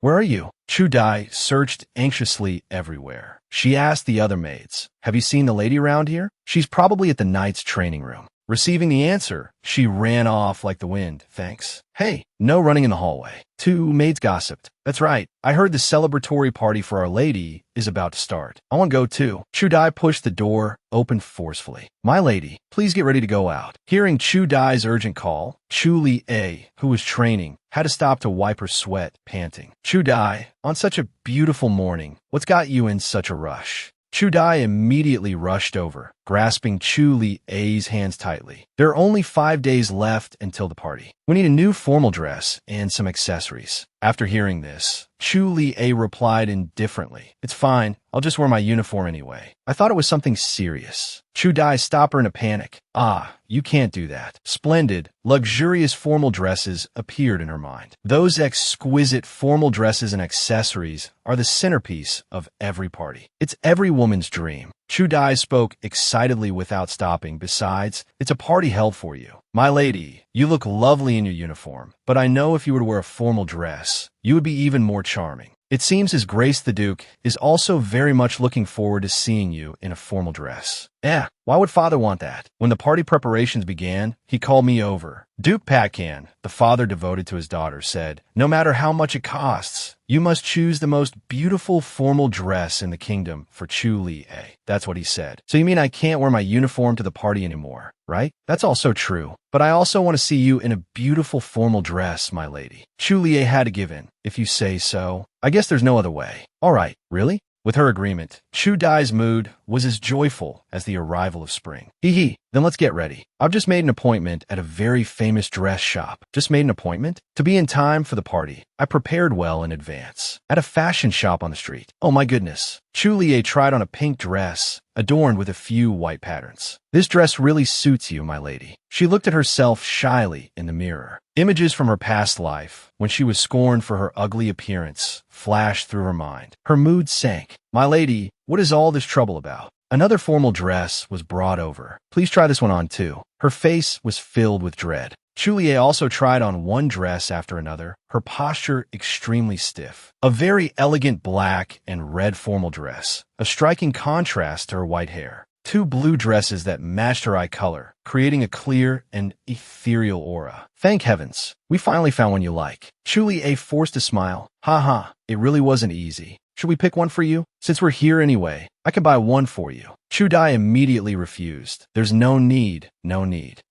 where are you?" Chu Dai searched anxiously everywhere. She asked the other maids, "Have you seen the lady around here? She's probably at the knight's training room." Receiving the answer, she ran off like the wind. "Thanks." "Hey, no running in the hallway." Two maids gossiped. "That's right. I heard the celebratory party for Our Lady is about to start. I want to go too." Chu Dai pushed the door open forcefully. "My lady, please get ready to go out." Hearing Chu Dai's urgent call, Chu Li-A, who was training, had to stop to wipe her sweat, panting. "Chu Dai, on such a beautiful morning, what's got you in such a rush?" Chu Dai immediately rushed over, grasping Chu Li-A's hands tightly. "There are only 5 days left until the party. We need a new formal dress and some accessories." After hearing this, Chu Li-A replied indifferently, "It's fine. I'll just wear my uniform anyway. I thought it was something serious." Chu Dai stopped her in a panic. "Ah, you can't do that." Splendid, luxurious formal dresses appeared in her mind. Those exquisite formal dresses and accessories are the centerpiece of every party. It's every woman's dream. Chu Dai spoke excitedly without stopping. "Besides, it's a party held for you. My lady, you look lovely in your uniform, but I know if you were to wear a formal dress, you would be even more charming. It seems His Grace the Duke is also very much looking forward to seeing you in a formal dress." Why would father want that? When the party preparations began, he called me over. Duke Patcan, the father devoted to his daughter, said, "No matter how much it costs, you must choose the most beautiful formal dress in the kingdom for Chu Li-A." That's what he said. "So you mean I can't wear my uniform to the party anymore, right?" "That's also true. But I also want to see you in a beautiful formal dress, my lady." Chu Li-A had to give in. "If you say so. I guess there's no other way." "All right, really?" With her agreement, Chu Dai's mood was as joyful as the arrival of spring. Hee, then let's get ready. I've just made an appointment at a very famous dress shop. Just made an appointment? To be in time for the party. I prepared well in advance. At a fashion shop on the street. Oh my goodness. Chu Li tried on a pink dress, adorned with a few white patterns. "This dress really suits you, my lady." She looked at herself shyly in the mirror. Images from her past life, when she was scorned for her ugly appearance, flashed through her mind. Her mood sank. "My lady, what is all this trouble about?" Another formal dress was brought over. "Please try this one on too." Her face was filled with dread. Chu Li also tried on one dress after another, her posture extremely stiff. A very elegant black and red formal dress, a striking contrast to her white hair. Two blue dresses that matched her eye color, creating a clear and ethereal aura. "Thank heavens, we finally found one you like." Chu Li forced a smile. "Ha, it really wasn't easy. Should we pick one for you? Since we're here anyway, I can buy one for you." Chu Dai immediately refused. "There's no need.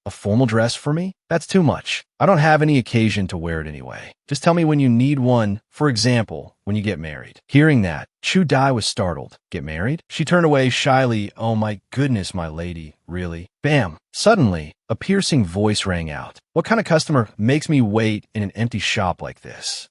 A formal dress for me? That's too much. I don't have any occasion to wear it anyway. Just tell me when you need one, for example, when you get married." Hearing that, Chu Dai was startled. "Get married?" She turned away shyly. "Oh my goodness, my lady, really?" Bam! Suddenly, a piercing voice rang out. "What kind of customer makes me wait in an empty shop like this?"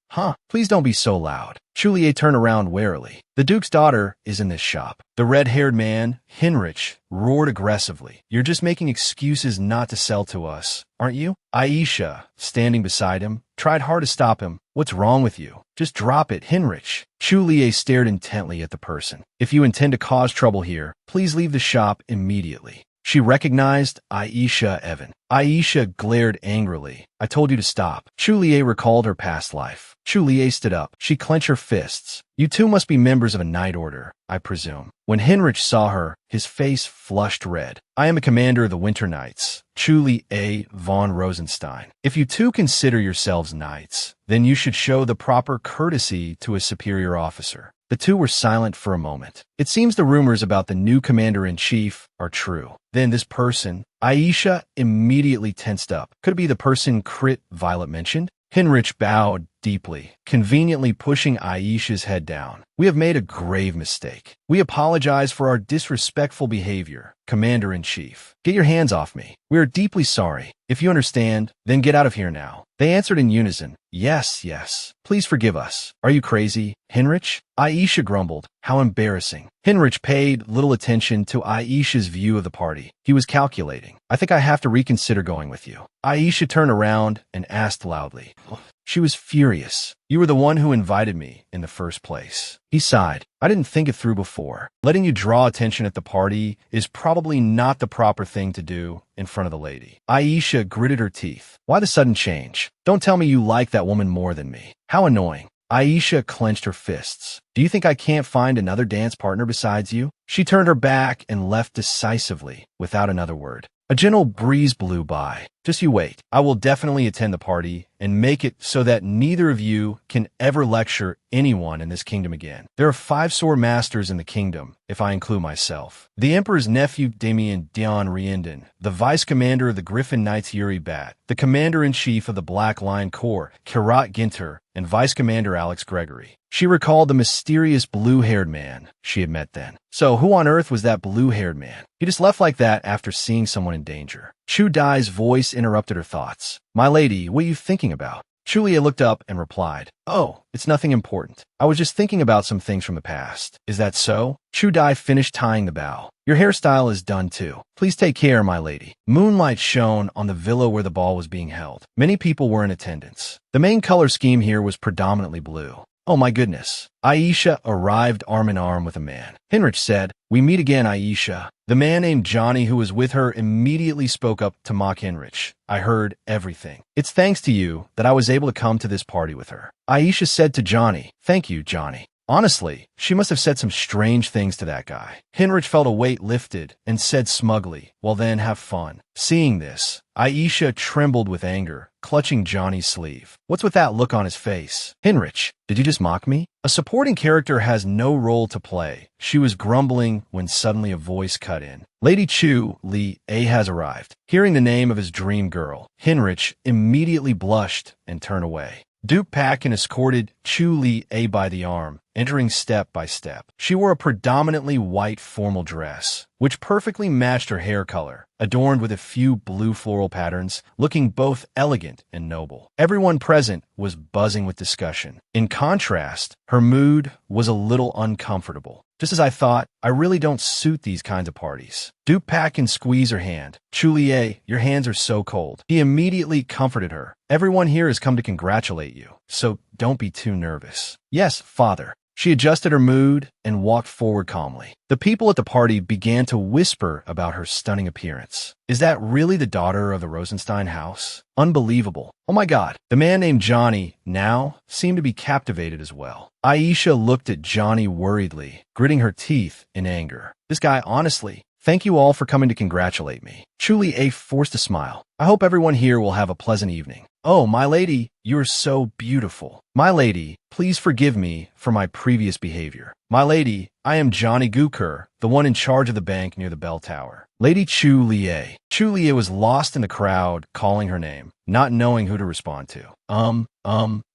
Please don't be so loud." Chu Li turned around warily. "The Duke's daughter is in this shop." The red-haired man, Hinrich, roared aggressively. "You're just making excuses not to sell to us, aren't you?" Aisha, standing beside him, tried hard to stop him. "What's wrong with you? Just drop it, Hinrich." Chu Li stared intently at the person. "If you intend to cause trouble here, please leave the shop immediately." She recognized Aisha Evan. Aisha glared angrily. "I told you to stop." Chu Li recalled her past life. Chu Li stood up. She clenched her fists. "You two must be members of a night order, I presume." When Hinrich saw her, his face flushed red. "I am a commander of the Winter Knights, Chu Li von Rosenstein. If you two consider yourselves knights, then you should show the proper courtesy to a superior officer." The two were silent for a moment. "It seems the rumors about the new commander-in-chief are true. Then this person..." Aisha immediately tensed up. "Could it be the person Crit Violet mentioned?" Hinrich bowed deeply, conveniently pushing Aisha's head down. We have made a grave mistake. We apologize for our disrespectful behavior, Commander-in-Chief. Get your hands off me. We are deeply sorry. If you understand, then get out of here now. They answered in unison. Yes, yes. Please forgive us. Are you crazy, Heinrich? Aisha grumbled. How embarrassing. Heinrich paid little attention to Aisha's view of the party. He was calculating. I think I have to reconsider going with you. Aisha turned around and asked loudly. She was furious. You were the one who invited me in the first place. He sighed. I didn't think it through before. Letting you draw attention at the party is probably not the proper thing to do in front of the lady. Aisha gritted her teeth. Why the sudden change? Don't tell me you like that woman more than me. How annoying. Aisha clenched her fists. Do you think I can't find another dance partner besides you? She turned her back and left decisively, without another word. A gentle breeze blew by. Just you wait. I will definitely attend the party and make it so that neither of you can ever lecture anyone in this kingdom again. There are 5 sword masters in the kingdom, if I include myself. The Emperor's nephew Damien Dion Rienden, the Vice Commander of the Griffin Knights Yuri Bat, the Commander-in-Chief of the Black Lion Corps, Kirat Ginter, and Vice Commander Alex Gregory. She recalled the mysterious blue-haired man she had met then. So who on earth was that blue-haired man? He just left like that after seeing someone in danger. Chu Dai's voice interrupted her thoughts. My lady, what are you thinking about? Chulia looked up and replied, Oh, it's nothing important. I was just thinking about some things from the past. Is that so? Chu Dai finished tying the bow. Your hairstyle is done too. Please take care, my lady. Moonlight shone on the villa where the ball was being held. Many people were in attendance. The main color scheme here was predominantly blue. Oh my goodness. Aisha arrived arm in arm with a man. Heinrich said, We meet again, Aisha. The man named Johnny who was with her immediately spoke up to mock Heinrich. I heard everything. It's thanks to you that I was able to come to this party with her. Aisha said to Johnny, Thank you, Johnny. Honestly, she must have said some strange things to that guy. Heinrich felt a weight lifted and said smugly, Well then, have fun. Seeing this, Aisha trembled with anger, clutching Johnny's sleeve. What's with that look on his face? Heinrich, did you just mock me? A supporting character has no role to play. She was grumbling when suddenly a voice cut in. Lady Chu Li A has arrived. Hearing the name of his dream girl, Heinrich immediately blushed and turned away. Duke Pakin escorted Chu Li A by the arm, entering step by step. She wore a predominantly white formal dress, which perfectly matched her hair color, adorned with a few blue floral patterns, looking both elegant and noble. Everyone present was buzzing with discussion. In contrast, her mood was a little uncomfortable. Just as I thought, I really don't suit these kinds of parties. Duke Pakin squeezed her hand. Chulier, your hands are so cold. He immediately comforted her. Everyone here has come to congratulate you, so don't be too nervous. Yes, father. She adjusted her mood and walked forward calmly. The people at the party began to whisper about her stunning appearance. Is that really the daughter of the Rosenstein house? Unbelievable. Oh my God. The man named Johnny now seemed to be captivated as well. Aisha looked at Johnny worriedly, gritting her teeth in anger. This guy, honestly, thank you all for coming to congratulate me. Chuli A forced a smile. I hope everyone here will have a pleasant evening. Oh, my lady, you're so beautiful. My lady, please forgive me for my previous behavior. My lady, I am Johnny Guker, the one in charge of the bank near the bell tower. Lady Chu Lie. Chu Lie was lost in the crowd, calling her name, not knowing who to respond to.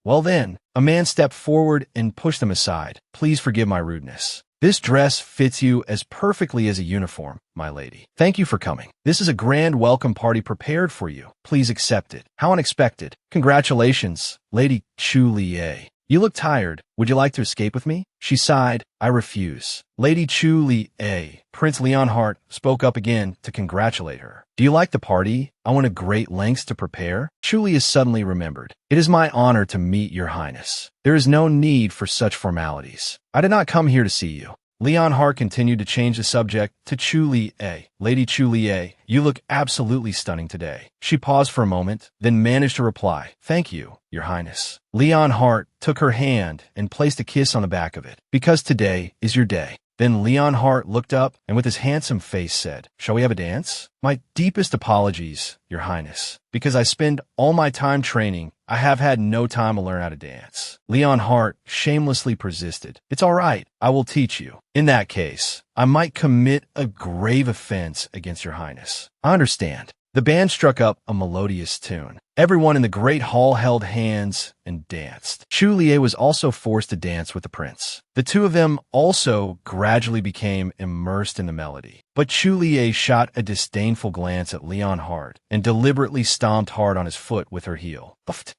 Well then, a man stepped forward and pushed them aside. Please forgive my rudeness. This dress fits you as perfectly as a uniform, my lady. Thank you for coming. This is a grand welcome party prepared for you. Please accept it. How unexpected. Congratulations, Lady Chu Lie. You look tired. Would you like to escape with me? She sighed. I refuse. Lady Chu Lie, Prince Leonhardt, spoke up again to congratulate her. Do you like the party? I went to great lengths to prepare. Chu Lie suddenly remembered. It is my honor to meet your highness. There is no need for such formalities. I did not come here to see you. Leonhardt continued to change the subject to Chu Lie. Lady Chu Lie, you look absolutely stunning today. She paused for a moment, then managed to reply, Thank you, your highness. Leonhardt took her hand and placed a kiss on the back of it. Because today is your day. Then Leonhardt looked up and with his handsome face said, Shall we have a dance? My deepest apologies, your highness. Because I spend all my time training, I have had no time to learn how to dance. Leonhardt shamelessly persisted. It's all right. I will teach you. In that case, I might commit a grave offense against your highness. I understand. The band struck up a melodious tune. Everyone in the great hall held hands and danced. Chu Lie was also forced to dance with the prince. The two of them also gradually became immersed in the melody. But Chu Lie shot a disdainful glance at Leon Hart and deliberately stomped hard on his foot with her heel.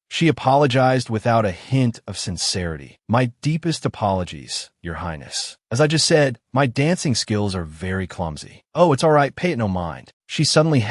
She apologized without a hint of sincerity. "My deepest apologies, Your Highness. As I just said, my dancing skills are very clumsy." "Oh, it's all right, pay it no mind." She suddenly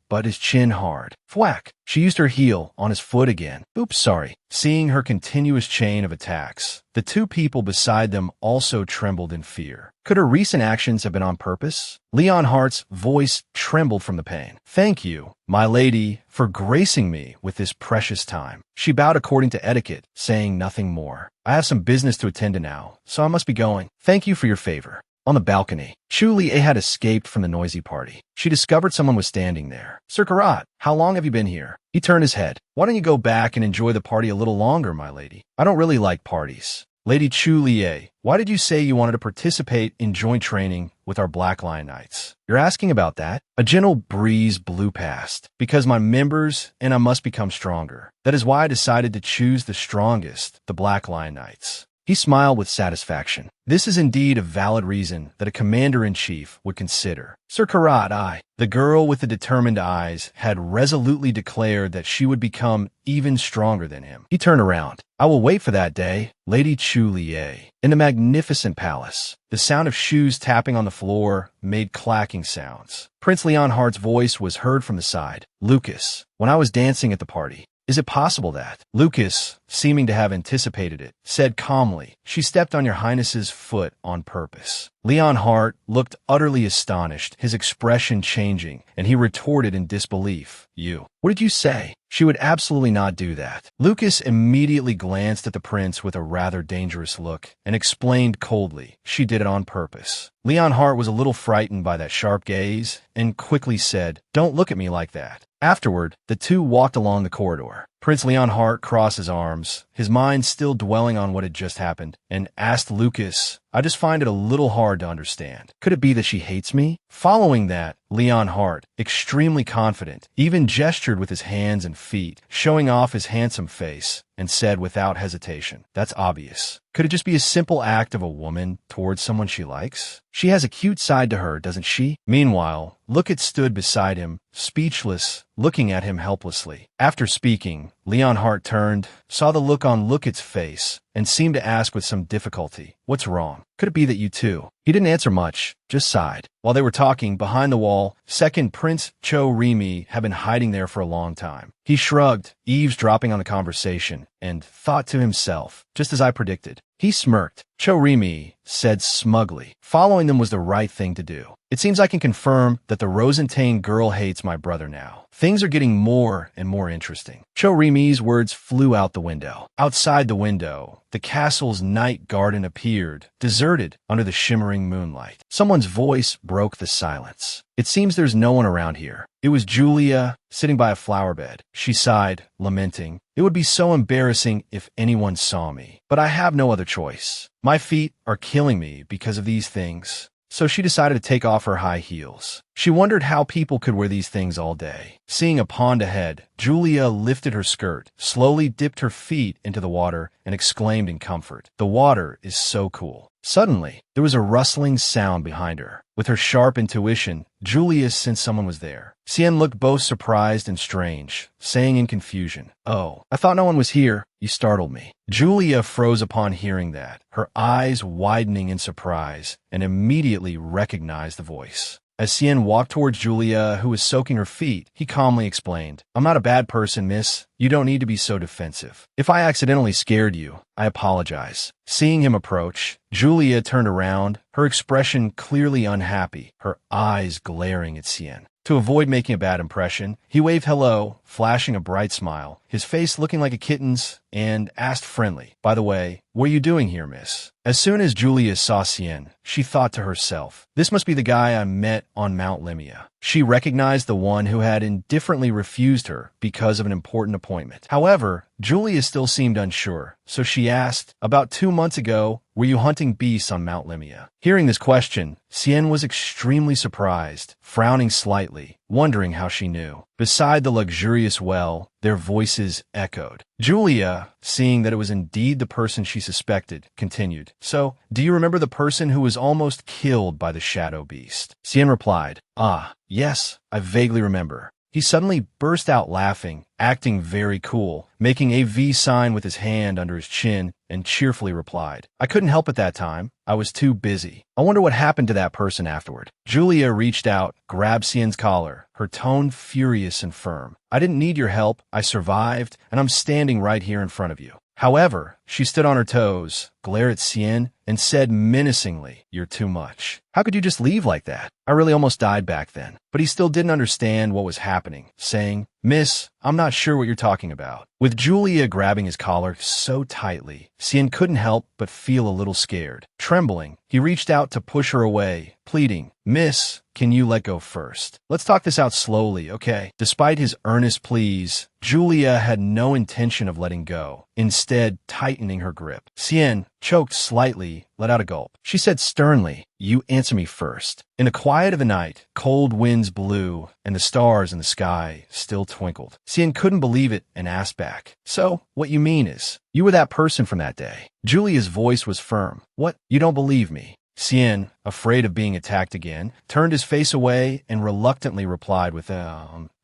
but his chin hard. Thwack! She used her heel on his foot again. "Oops, sorry." Seeing her continuous chain of attacks, the two people beside them also trembled in fear. Could her recent actions have been on purpose? Leon Hart's voice trembled from the pain. "Thank you, my lady, for gracing me with this precious time." She bowed according to etiquette, saying nothing more. "I have some business to attend to now, so I must be going. Thank you for your favor." On the balcony, Chu Lie had escaped from the noisy party. She discovered someone was standing there. "Sir Karat, how long have you been here?" He turned his head. "Why don't you go back and enjoy the party a little longer, my lady? I don't really like parties." "Lady Chu Lie, why did you say you wanted to participate in joint training with our Black Lion Knights?" "You're asking about that?" A gentle breeze blew past. "Because my members and I must become stronger. That is why I decided to choose the strongest, the Black Lion Knights." He smiled with satisfaction. This is indeed a valid reason that a commander-in-chief would consider. "Sir Karat, the girl with the determined eyes had resolutely declared that she would become even stronger than him. He turned around. "I will wait for that day." Lady Chu Lie. In the magnificent palace, the sound of shoes tapping on the floor made clacking sounds. Prince Leon Hart's voice was heard from the side. "Lucas, when I was dancing at the party, is it possible that—" Lucas, seeming to have anticipated it, said calmly, "She stepped on Your Highness's foot on purpose." Leon Hart looked utterly astonished, his expression changing, and he retorted in disbelief. "You? What did you say?" "She would absolutely not do that." Lucas immediately glanced at the prince with a rather dangerous look and explained coldly, "She did it on purpose." Leon Hart was a little frightened by that sharp gaze and quickly said, "Don't look at me like that." Afterward, the two walked along the corridor. Prince Leon Hart crossed his arms, his mind still dwelling on what had just happened, and asked Lucas, "I just find it a little hard to understand. Could it be that she hates me?" Following that, Leon Hart, extremely confident, even gestured with his hands and feet, showing off his handsome face, and said without hesitation, "That's obvious. Could it just be a simple act of a woman towards someone she likes? She has a cute side to her, doesn't she?" Meanwhile, Lucas stood beside him, speechless, looking at him helplessly. After speaking, Leon Hart turned, saw the look on Lucas' face, and seemed to ask with some difficulty, "What's wrong? Could it be that you too?" He didn't answer much, just sighed. While they were talking, behind the wall, second Prince Cho Rimi had been hiding there for a long time. He shrugged, eavesdropping on the conversation, and thought to himself, just as I predicted. He smirked. Cho Rimi said smugly, "Following them was the right thing to do. It seems I can confirm that the Rosentane girl hates my brother now. Things are getting more and more interesting." Cho Rimi's words flew out the window. Outside the window, the castle's night garden appeared, deserted under the shimmering moonlight. Someone's voice broke the silence. "It seems there's no one around here." It was Julia, sitting by a flower bed. She sighed, lamenting, "It would be so embarrassing if anyone saw me. But I have no other choice. My feet are killing me because of these things." So she decided to take off her high heels. She wondered how people could wear these things all day. Seeing a pond ahead, Julia lifted her skirt, slowly dipped her feet into the water, and exclaimed in comfort, "The water is so cool." Suddenly, there was a rustling sound behind her. With her sharp intuition, Julia sensed someone was there. Xian looked both surprised and strange, saying in confusion, "Oh, I thought no one was here. You startled me." Julia froze upon hearing that, her eyes widening in surprise, and immediately recognized the voice. As Xian walked towards Julia, who was soaking her feet, he calmly explained, "I'm not a bad person, miss. You don't need to be so defensive. If I accidentally scared you, I apologize." Seeing him approach, Julia turned around, her expression clearly unhappy, her eyes glaring at Xian. To avoid making a bad impression, he waved hello, flashing a bright smile, his face looking like a kitten's, and asked friendly, "By the way, what are you doing here, miss?" As soon as Julia saw Xian, she thought to herself, "This must be the guy I met on Mount Limia." She recognized the one who had indifferently refused her because of an important appointment. However, Julia still seemed unsure, so she asked, "About 2 months ago, were you hunting beasts on Mount Limia?" Hearing this question, Xian was extremely surprised, frowning slightly, wondering how she knew. Beside the luxurious well, their voices echoed. Julia, seeing that it was indeed the person she suspected, continued, "So, do you remember the person who was almost killed by the shadow beast?" Xian replied, "Ah, yes, I vaguely remember." He suddenly burst out laughing, acting very cool, making a V sign with his hand under his chin, and cheerfully replied, "I couldn't help it that time. I was too busy. I wonder what happened to that person afterward." Julia reached out, grabbed Xian's collar, her tone furious and firm. "I didn't need your help. I survived, and I'm standing right here in front of you." However, she stood on her toes, glared at Xian, and said menacingly, "You're too much. How could you just leave like that? I really almost died back then." But he still didn't understand what was happening, saying, "Miss, I'm not sure what you're talking about." With Julia grabbing his collar so tightly, Xian couldn't help but feel a little scared. Trembling, he reached out to push her away, pleading, "Miss, can you let go first? Let's talk this out slowly, okay?" Despite his earnest pleas, Julia had no intention of letting go, instead tightening her grip. Xian, choked slightly, let out a gulp. She said sternly, "You answer me first." In the quiet of the night, cold winds blew, and the stars in the sky still twinkled. Xian couldn't believe it and asked back, "So, what you mean is, you were that person from that day?" Julia's voice was firm. "What? You don't believe me?" Xian, afraid of being attacked again, turned his face away and reluctantly replied with,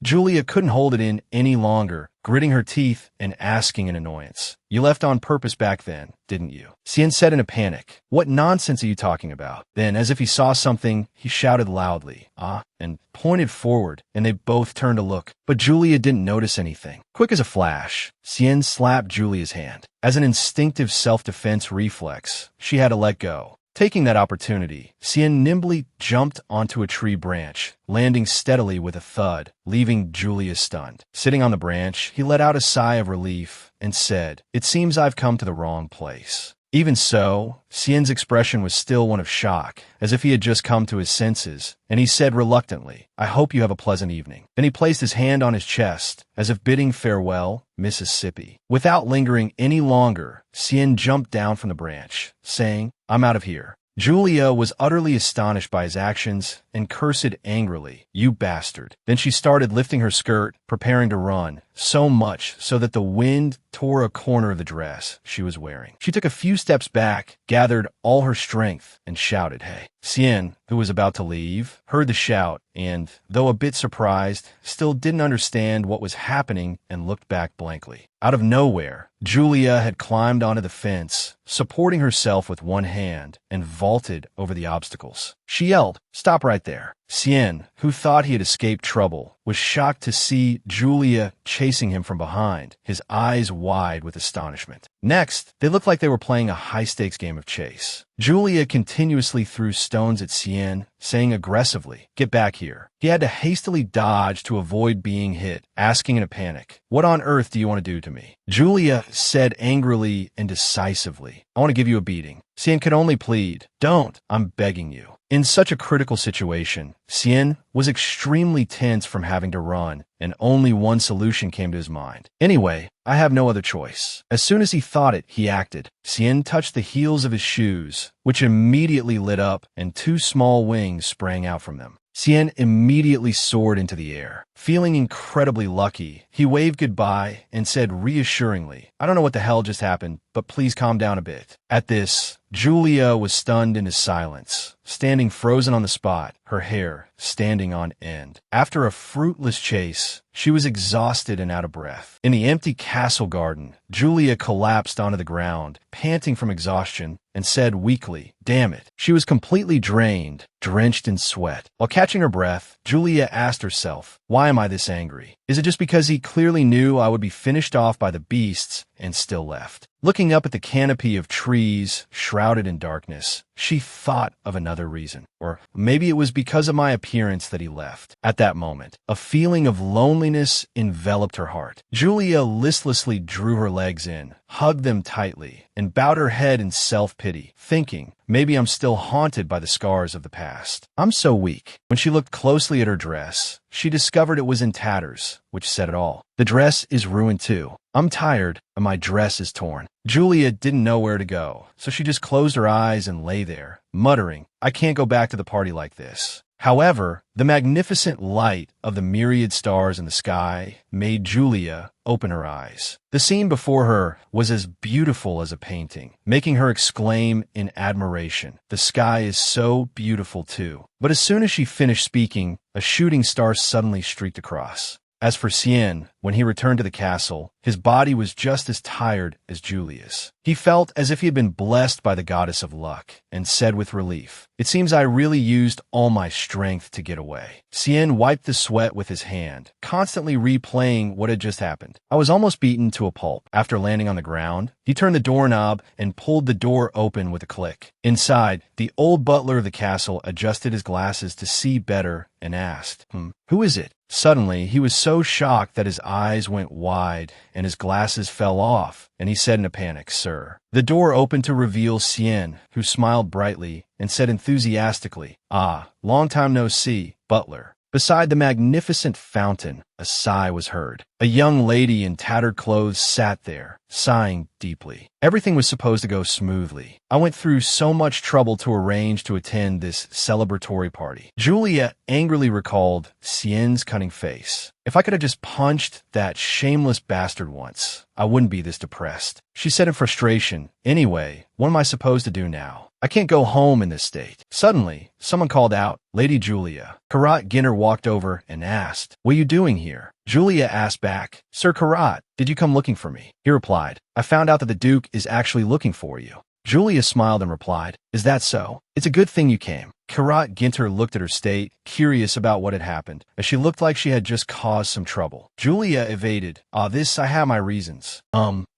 Julia couldn't hold it in any longer, gritting her teeth and asking in annoyance, "You left on purpose back then, didn't you?" Xian said in a panic, "What nonsense are you talking about?" Then, as if he saw something, he shouted loudly, "Ah," and pointed forward, and they both turned to look. But Julia didn't notice anything. Quick as a flash, Xian slapped Julia's hand. As an instinctive self-defense reflex, she had to let go. Taking that opportunity, Xian nimbly jumped onto a tree branch, landing steadily with a thud, leaving Julia stunned. Sitting on the branch, he let out a sigh of relief and said, "It seems I've come to the wrong place." Even so, Xian's expression was still one of shock, as if he had just come to his senses, and he said reluctantly, "I hope you have a pleasant evening." Then he placed his hand on his chest, as if bidding farewell, Mississippi. Without lingering any longer, Xian jumped down from the branch, saying, "I'm out of here." Julia was utterly astonished by his actions and cursed angrily, "You bastard." Then she started lifting her skirt, preparing to run, so much so that the wind tore a corner of the dress she was wearing. She took a few steps back, gathered all her strength, and shouted, "Hey." Xian, who was about to leave, heard the shout and, though a bit surprised, still didn't understand what was happening and looked back blankly. Out of nowhere, Julia had climbed onto the fence, supporting herself with one hand, and vaulted over the obstacles. She yelled, "Stop right there." Xian, who thought he had escaped trouble, was shocked to see Julia chasing him from behind, his eyes wide with astonishment. Next, they looked like they were playing a high-stakes game of chase. Julia continuously threw stones at Xian, saying aggressively, "Get back here." He had to hastily dodge to avoid being hit, asking in a panic, "What on earth do you want to do to me?" Julia said angrily and decisively, "I want to give you a beating." Xian could only plead, "Don't, I'm begging you." In such a critical situation, Xian was extremely tense from having to run, and only one solution came to his mind. "Anyway, I have no other choice." As soon as he thought it, he acted. Xian touched the heels of his shoes, which immediately lit up, and two small wings sprang out from them. Xian immediately soared into the air. Feeling incredibly lucky, he waved goodbye and said reassuringly, "I don't know what the hell just happened, but please calm down a bit." At this, Julia was stunned into silence, standing frozen on the spot, her hair standing on end. After a fruitless chase, she was exhausted and out of breath. In the empty castle garden, Julia collapsed onto the ground, panting from exhaustion, and said weakly, "Damn it." She was completely drained, drenched in sweat. While catching her breath, Julia asked herself, "Why am I this angry? Is it just because he clearly knew I would be finished off by the beasts and still left?" Looking up at the canopy of trees, shrouded in darkness, she thought of another reason. Or maybe it was because of my appearance that he left. At that moment, a feeling of loneliness enveloped her heart. Julia listlessly drew her legs in, hugged them tightly, and bowed her head in self-pity, thinking, maybe I'm still haunted by the scars of the past. I'm so weak. When she looked closely at her dress, she discovered it was in tatters, which said it all. The dress is ruined too. I'm tired, and my dress is torn. Julia didn't know where to go, so she just closed her eyes and lay there, muttering, "I can't go back to the party like this." However, the magnificent light of the myriad stars in the sky made Julia open her eyes. The scene before her was as beautiful as a painting, making her exclaim in admiration, "The sky is so beautiful too." But as soon as she finished speaking, a shooting star suddenly streaked across. As for Cien, when he returned to the castle, his body was just as tired as Julia's. He felt as if he had been blessed by the goddess of luck, and said with relief, "It seems I really used all my strength to get away." Cien wiped the sweat with his hand, constantly replaying what had just happened. "I was almost beaten to a pulp." After landing on the ground, he turned the doorknob and pulled the door open with a click. Inside, the old butler of the castle adjusted his glasses to see better and asked, "Who is it?" Suddenly, he was so shocked that his eyes went wide and his glasses fell off, and he said in a panic, "Sir." The door opened to reveal Cien, who smiled brightly and said enthusiastically, "Ah, long time no see, butler." Beside the magnificent fountain, a sigh was heard. A young lady in tattered clothes sat there, sighing deeply. Everything was supposed to go smoothly. "I went through so much trouble to arrange to attend this celebratory party." Julia angrily recalled Cien's cunning face. "If I could have just punched that shameless bastard once, I wouldn't be this depressed," she said in frustration. "Anyway, what am I supposed to do now? I can't go home in this state." Suddenly, someone called out, "Lady Julia." Karat Ginter walked over and asked, "What are you doing here?" Julia asked back, "Sir Karat, did you come looking for me?" He replied, "I found out that the Duke is actually looking for you." Julia smiled and replied, "Is that so? It's a good thing you came." Karat Ginter looked at her state, curious about what had happened, as she looked like she had just caused some trouble. Julia evaded, "This I have my reasons."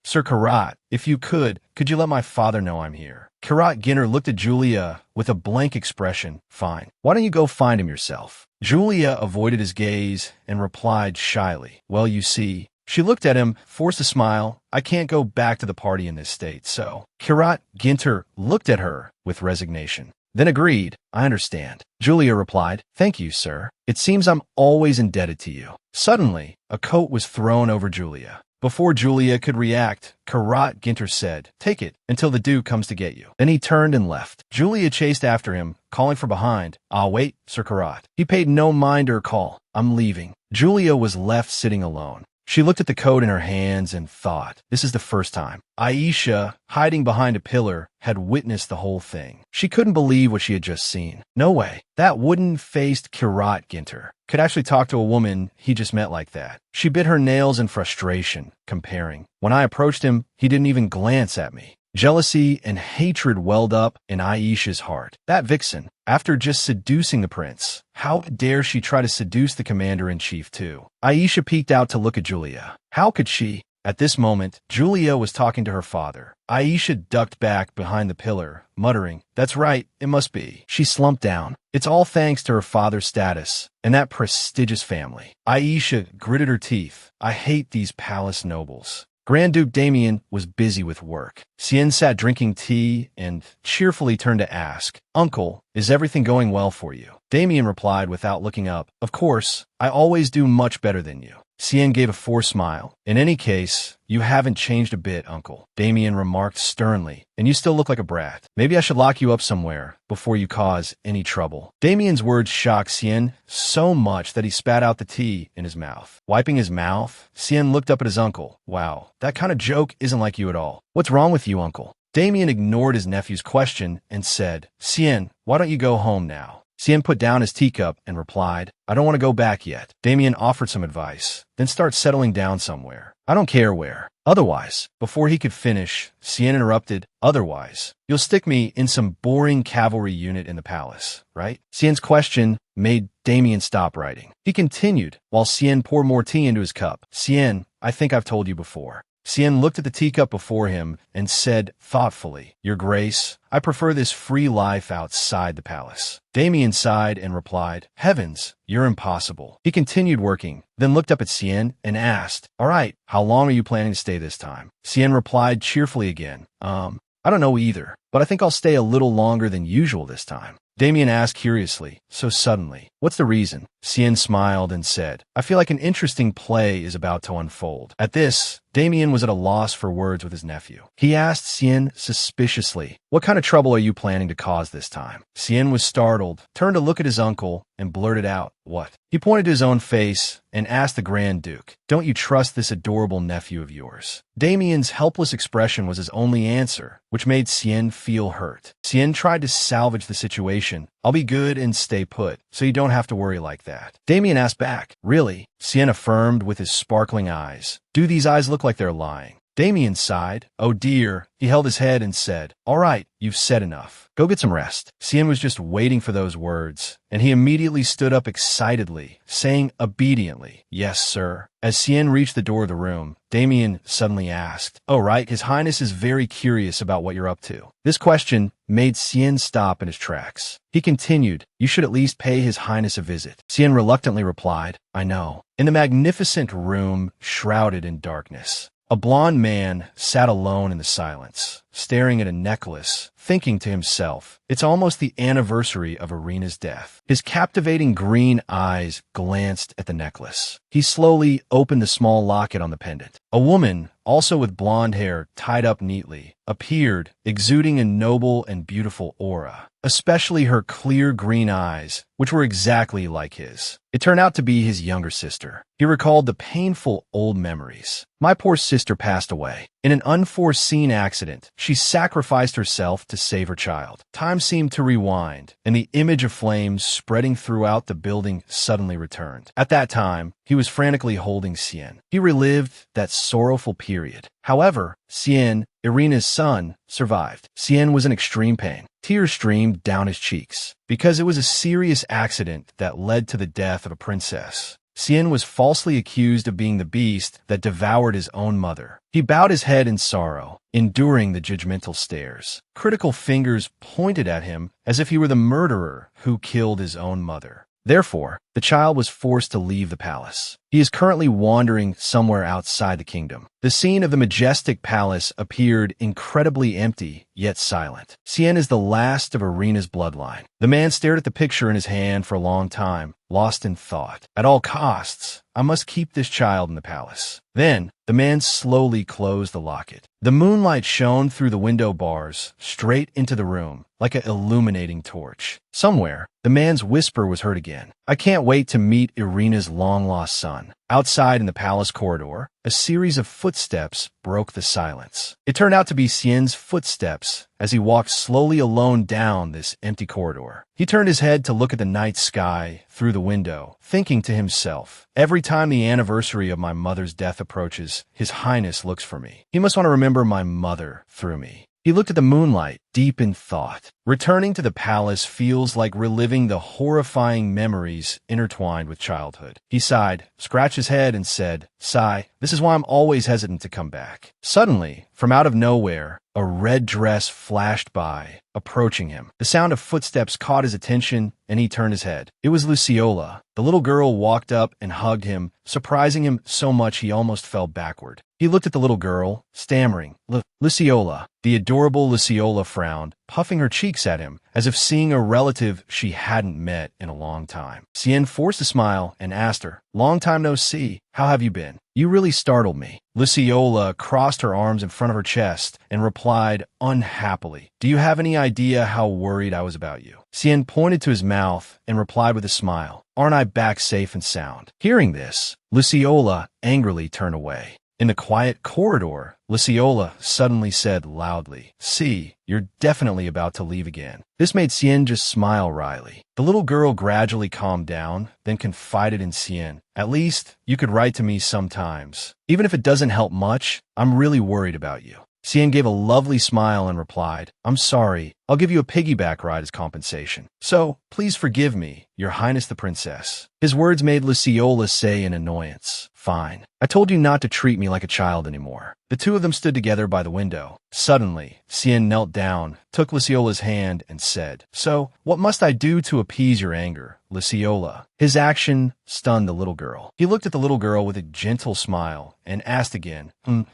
Sir Karat, if you could you let my father know I'm here?" Karat Ginter looked at Julia with a blank expression. "Fine. Why don't you go find him yourself?" Julia avoided his gaze and replied shyly, "Well, you see." She looked at him, forced a smile. "I can't go back to the party in this state, so." Karat Ginter looked at her with resignation, then agreed, "I understand." Julia replied, "Thank you, sir. It seems I'm always indebted to you." Suddenly, a coat was thrown over Julia. Before Julia could react, Karat Ginter said, "Take it until the Duke comes to get you." Then he turned and left. Julia chased after him, calling from behind, "I'll wait, Sir Karat." He paid no mind to her call. "I'm leaving." Julia was left sitting alone. She looked at the coat in her hands and thought, this is the first time. Aisha, hiding behind a pillar, had witnessed the whole thing. She couldn't believe what she had just seen. No way. That wooden-faced Karat Ginter could actually talk to a woman he just met like that. She bit her nails in frustration, comparing. When I approached him, he didn't even glance at me. Jealousy and hatred welled up in Aisha's heart. That vixen, after just seducing the prince, how dare she try to seduce the commander-in-chief too? Aisha peeked out to look at Julia. How could she? At this moment, Julia was talking to her father. Aisha ducked back behind the pillar, muttering, "That's right, it must be." She slumped down. It's all thanks to her father's status and that prestigious family. Aisha gritted her teeth. "I hate these palace nobles." Grand Duke Damien was busy with work. Cien sat drinking tea and cheerfully turned to ask, "Uncle, is everything going well for you?" Damien replied without looking up, "Of course, I always do much better than you." Cien gave a forced smile. "In any case, you haven't changed a bit, Uncle," Damien remarked sternly, "and you still look like a brat. Maybe I should lock you up somewhere before you cause any trouble." Damien's words shocked Cien so much that he spat out the tea in his mouth. Wiping his mouth, Cien looked up at his uncle. "Wow, that kind of joke isn't like you at all. What's wrong with you, Uncle?" Damien ignored his nephew's question and said, "Cien, why don't you go home now?" Cien put down his teacup and replied, "I don't want to go back yet." Damien offered some advice. "Then start settling down somewhere. I don't care where. Otherwise," before he could finish, Cien interrupted, "Otherwise, you'll stick me in some boring cavalry unit in the palace, right?" Cien's question made Damien stop writing. He continued, while Cien poured more tea into his cup. "Cien, I think I've told you before." Cien looked at the teacup before him and said thoughtfully, "Your Grace, I prefer this free life outside the palace." Damien sighed and replied, "Heavens, you're impossible." He continued working, then looked up at Cien and asked, "All right, how long are you planning to stay this time?" Cien replied cheerfully again, I don't know either, but I think I'll stay a little longer than usual this time." Damien asked curiously, "So suddenly, what's the reason?" Cien smiled and said, "I feel like an interesting play is about to unfold." At this, Damien was at a loss for words with his nephew. He asked Xian suspiciously, "What kind of trouble are you planning to cause this time?" Xian was startled, turned to look at his uncle, and blurted out, "What?" He pointed to his own face and asked the Grand Duke, "Don't you trust this adorable nephew of yours?" Damien's helpless expression was his only answer, which made Xian feel hurt. Xian tried to salvage the situation. "I'll be good and stay put, so you don't have to worry like that." Damien asked back, "Really?" Xian affirmed with his sparkling eyes. "Do these eyes look like they're lying?" Damien sighed. "Oh dear." He held his head and said, "All right, you've said enough. Go get some rest." Xian was just waiting for those words, and he immediately stood up excitedly, saying obediently, "Yes, sir." As Xian reached the door of the room, Damien suddenly asked, "Oh, right, His Highness is very curious about what you're up to." This question made Xian stop in his tracks. He continued, "You should at least pay His Highness a visit." Xian reluctantly replied, "I know." In the magnificent room shrouded in darkness, a blond man sat alone in the silence, staring at a necklace, thinking to himself, "It's almost the anniversary of Irina's death." His captivating green eyes glanced at the necklace. He slowly opened the small locket on the pendant. A woman, also with blonde hair tied up neatly, appeared, exuding a noble and beautiful aura, especially her clear green eyes, which were exactly like his. It turned out to be his younger sister. He recalled the painful old memories. "My poor sister passed away. In an unforeseen accident, she sacrificed herself to save her child." Time seemed to rewind, and the image of flames spreading throughout the building suddenly returned. At that time, he was frantically holding Xian. He relived that sorrowful period. However, Xian, Irina's son, survived. Xian was in extreme pain. Tears streamed down his cheeks, because it was a serious accident that led to the death of a princess. Xian was falsely accused of being the beast that devoured his own mother. He bowed his head in sorrow, enduring the judgmental stares. Critical fingers pointed at him as if he were the murderer who killed his own mother. Therefore, the child was forced to leave the palace. He is currently wandering somewhere outside the kingdom. The scene of the majestic palace appeared incredibly empty, yet silent. Xian is the last of Irina's bloodline. The man stared at the picture in his hand for a long time, lost in thought. "At all costs, I must keep this child in the palace." Then, the man slowly closed the locket. The moonlight shone through the window bars, straight into the room, like an illuminating torch. Somewhere, the man's whisper was heard again. "I can't wait to meet Irina's long-lost son." Outside in the palace corridor, a series of footsteps broke the silence. It turned out to be Xian's footsteps as he walked slowly alone down this empty corridor. He turned his head to look at the night sky through the window, thinking to himself, "Every time the anniversary of my mother's death approaches, His Highness looks for me. He must want to remember my mother through me." He looked at the moonlight, deep in thought. Returning to the palace feels like reliving the horrifying memories intertwined with childhood. He sighed, scratched his head, and said, "Sigh, this is why I'm always hesitant to come back." Suddenly, from out of nowhere, a red dress flashed by, approaching him. The sound of footsteps caught his attention, and he turned his head. It was Luciola. The little girl walked up and hugged him, surprising him so much he almost fell backward. He looked at the little girl, stammering, "Luciola." The adorable Luciola frowned, puffing her cheeks at him, as if seeing a relative she hadn't met in a long time. Xian forced a smile and asked her, "Long time no see. How have you been?" "You really startled me." Luciola crossed her arms in front of her chest and replied unhappily, "Do you have any idea how worried I was about you?" Xian pointed to his mouth and replied with a smile, "Aren't I back safe and sound?" Hearing this, Luciola angrily turned away. In the quiet corridor, Luciola suddenly said loudly, "See, you're definitely about to leave again." This made Xian just smile wryly. The little girl gradually calmed down, then confided in Xian, "At least, you could write to me sometimes. Even if it doesn't help much, I'm really worried about you." Xian gave a lovely smile and replied, "I'm sorry. I'll give you a piggyback ride as compensation. So, please forgive me, Your Highness the Princess." His words made Luciola say in annoyance, "Fine. I told you not to treat me like a child anymore." The two of them stood together by the window. Suddenly, Xian knelt down, took Luciola's hand, and said, "So, what must I do to appease your anger, Luciola?" His action stunned the little girl. He looked at the little girl with a gentle smile and asked again.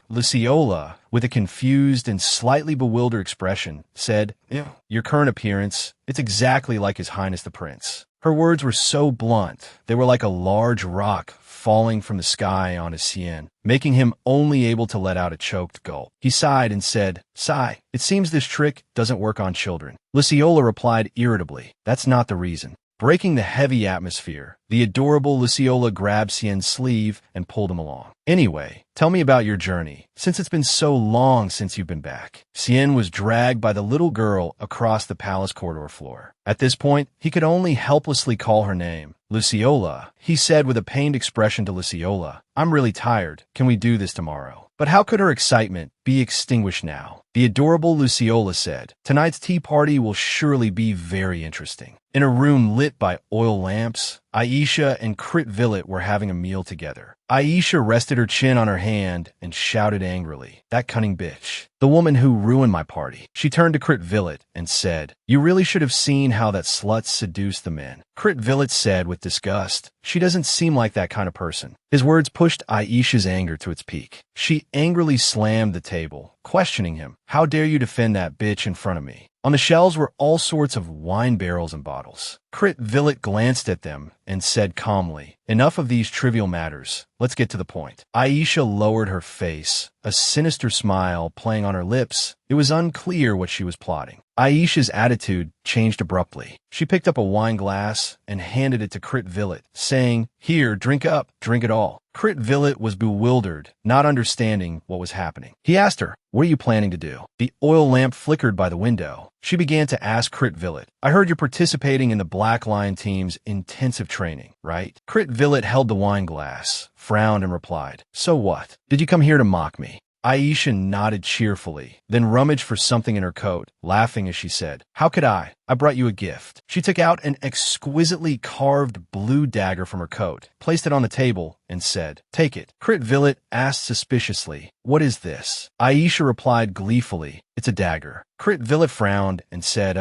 Luciola, with a confused and slightly bewildered expression, said, "Your current appearance, it's exactly like His Highness the Prince." Her words were so blunt, they were like a large rock falling from the sky onto Cien, making him only able to let out a choked gulp. He sighed and said, "Sigh, it seems this trick doesn't work on children." Luciola replied irritably, "That's not the reason." Breaking the heavy atmosphere, the adorable Luciola grabbed Cien's sleeve and pulled him along. "Anyway, tell me about your journey, since it's been so long since you've been back." Cien was dragged by the little girl across the palace corridor floor. At this point, he could only helplessly call her name. "Luciola," he said with a pained expression to Luciola, "I'm really tired. Can we do this tomorrow?" But how could her excitement be extinguished now? The adorable Luciola said, "Tonight's tea party will surely be very interesting." In a room lit by oil lamps, Aisha and Crit Villet were having a meal together. Aisha rested her chin on her hand and shouted angrily, "That cunning bitch. The woman who ruined my party." She turned to Crit Villet and said, "You really should have seen how that slut seduced the men." Crit Villet said with disgust, "She doesn't seem like that kind of person." His words pushed Aisha's anger to its peak. She angrily slammed the table, questioning him, "How dare you defend that bitch in front of me?" On the shelves were all sorts of wine barrels and bottles. Crit Villet glanced at them and said calmly, "Enough of these trivial matters. Let's get to the point." Aisha lowered her face, a sinister smile playing on her lips. It was unclear what she was plotting. Aisha's attitude changed abruptly. She picked up a wine glass and handed it to Crit Villet, saying, "Here, drink up, drink it all." Crit Villet was bewildered, not understanding what was happening. He asked her, "What are you planning to do?" The oil lamp flickered by the window. She began to ask Crit Villet, "I heard you're participating in the Black Lion team's intensive training, right?" Crit Villet held the wine glass, frowned and replied, "So what? Did you come here to mock me?" Aisha nodded cheerfully, then rummaged for something in her coat, laughing as she said, "How could I? I brought you a gift." She took out an exquisitely carved blue dagger from her coat, placed it on the table, and said, "Take it." Crit Villet asked suspiciously, "What is this?" Aisha replied gleefully, "It's a dagger." Crit Villet frowned and said,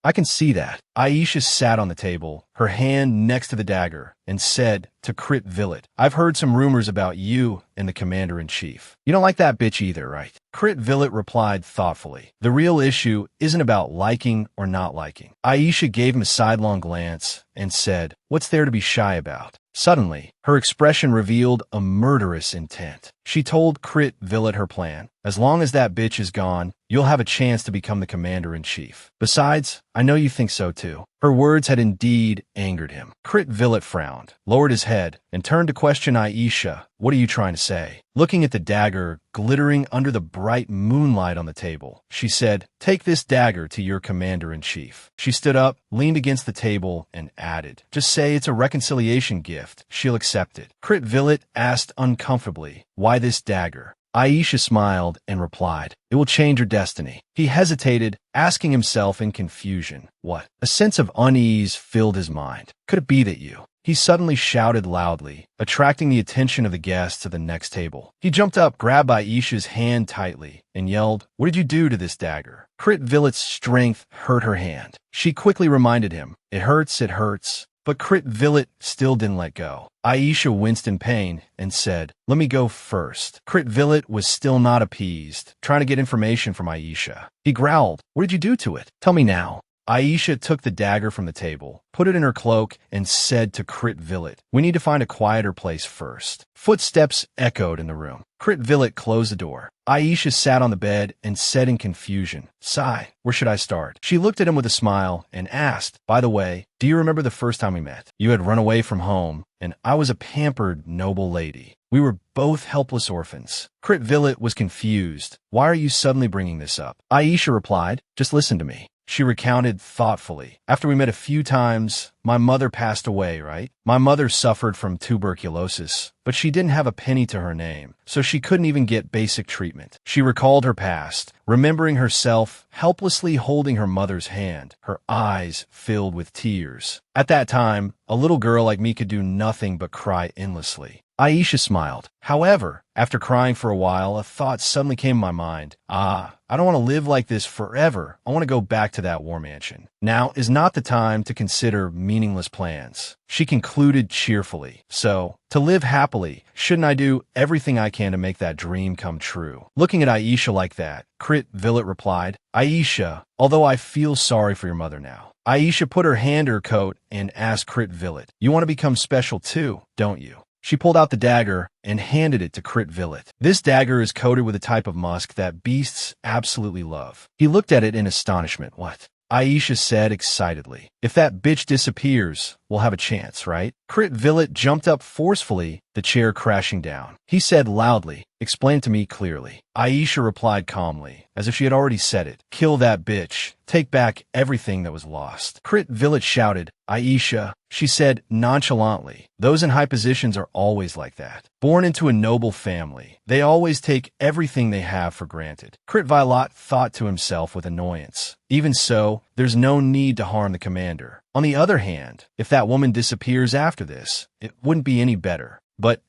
I can see that." Aisha sat on the table, her hand next to the dagger, and said to Crit Villet, "I've heard some rumors about you and the Commander-in-Chief. You don't like that bitch either, right?" Crit Villet replied thoughtfully, "The real issue isn't about liking or not liking." Aisha gave him a sidelong glance and said, "What's there to be shy about?" Suddenly, her expression revealed a murderous intent. She told Crit Villet her plan. "As long as that bitch is gone, you'll have a chance to become the Commander-in-Chief. Besides, I know you think so too." Her words had indeed angered him. Crit Villet frowned, lowered his head, and turned to question Aisha, "What are you trying to say?" Looking at the dagger glittering under the bright moonlight on the table, she said, "Take this dagger to your Commander-in-Chief." She stood up, leaned against the table, and added, "Just say it's a reconciliation gift. She'll accept it." Crit Villet asked uncomfortably, "Why this dagger?" Aisha smiled and replied, "It will change your destiny." He hesitated, asking himself in confusion, "What?" A sense of unease filled his mind. "Could it be that you—" He suddenly shouted loudly, attracting the attention of the guests at the next table. He jumped up, grabbed Aisha's hand tightly, and yelled, "What did you do to this dagger?" Crit Villet's strength hurt her hand. She quickly reminded him, "It hurts, it hurts." But Crit Villet still didn't let go. Aisha winced in pain and said, "Let me go first." Crit Villet was still not appeased, trying to get information from Aisha. He growled, "What did you do to it? Tell me now." Aisha took the dagger from the table, put it in her cloak, and said to Crit Villet, "We need to find a quieter place first." Footsteps echoed in the room. Crit Villet closed the door. Aisha sat on the bed and said in confusion, "Sigh, where should I start?" She looked at him with a smile and asked, "By the way, do you remember the first time we met? You had run away from home, and I was a pampered, noble lady. We were both helpless orphans." Crit Villet was confused. "Why are you suddenly bringing this up?" Aisha replied, "Just listen to me." She recounted thoughtfully. "After we met a few times, my mother passed away, right? My mother suffered from tuberculosis, but she didn't have a penny to her name, so she couldn't even get basic treatment." She recalled her past, remembering herself helplessly holding her mother's hand, her eyes filled with tears. "At that time, a little girl like me could do nothing but cry endlessly." Aisha smiled. "However, after crying for a while, a thought suddenly came to my mind. I don't want to live like this forever. I want to go back to that war mansion. Now is not the time to consider meaningless plans." She concluded cheerfully, "So, to live happily, shouldn't I do everything I can to make that dream come true?" Looking at Aisha like that, Crit Villet replied, "Aisha, although I feel sorry for your mother now, Aisha put her hand to her coat and asked Crit Villet, "You want to become special too, don't you?" She pulled out the dagger and handed it to Crit Villet. This dagger is coated with a type of musk that beasts absolutely love. He looked at it in astonishment. "What?" Aisha said excitedly. "If that bitch disappears, we'll have a chance, right?" Crit Villet jumped up forcefully, the chair crashing down. He said loudly, "Explain it to me clearly." Aisha replied calmly, as if she had already said it. "Kill that bitch. Take back everything that was lost." Crit Villet shouted, "Aisha," she said nonchalantly. "Those in high positions are always like that. Born into a noble family, they always take everything they have for granted." Crit Villet thought to himself with annoyance. Even so, there's no need to harm the commander. On the other hand, if that woman disappears after this, it wouldn't be any better. But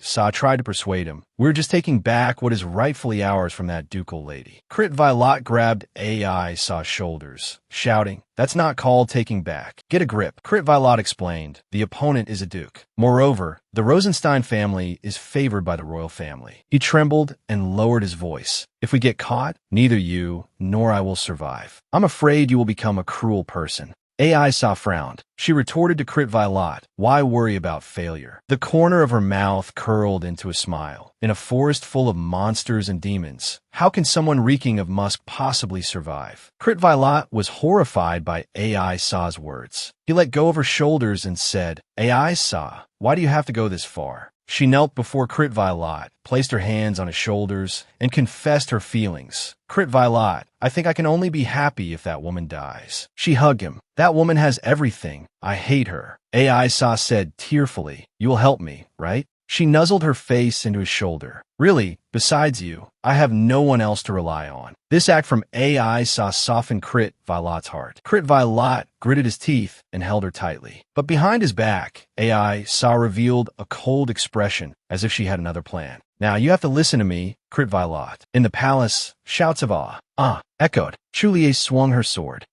Sa tried to persuade him. "We're just taking back what is rightfully ours from that ducal lady." Crit Villet grabbed Sa's shoulders, shouting, "That's not called taking back. Get a grip." Crit Villet explained, "The opponent is a duke. Moreover, the Rosenstein family is favored by the royal family." He trembled and lowered his voice. "If we get caught, neither you nor I will survive. I'm afraid you will become a cruel person." Sa frowned. She retorted to Crit Villet, "Why worry about failure?" The corner of her mouth curled into a smile. "In a forest full of monsters and demons, how can someone reeking of musk possibly survive?" Crit Villet was horrified by Sa's words. He let go of her shoulders and said, Sa, why do you have to go this far?" She knelt before Crit Villet, placed her hands on his shoulders, and confessed her feelings. "Crit Villet, I think I can only be happy if that woman dies." She hugged him. "That woman has everything. I hate her." Sa said tearfully, "You will help me, right?" She nuzzled her face into his shoulder. "Really, besides you, I have no one else to rely on." This act from Sa softened Crit Villet's heart. Crit Villet gritted his teeth and held her tightly. But behind his back, Sa revealed a cold expression, as if she had another plan. "Now you have to listen to me, Crit Villet." In the palace, shouts of echoed. Chulie swung her sword.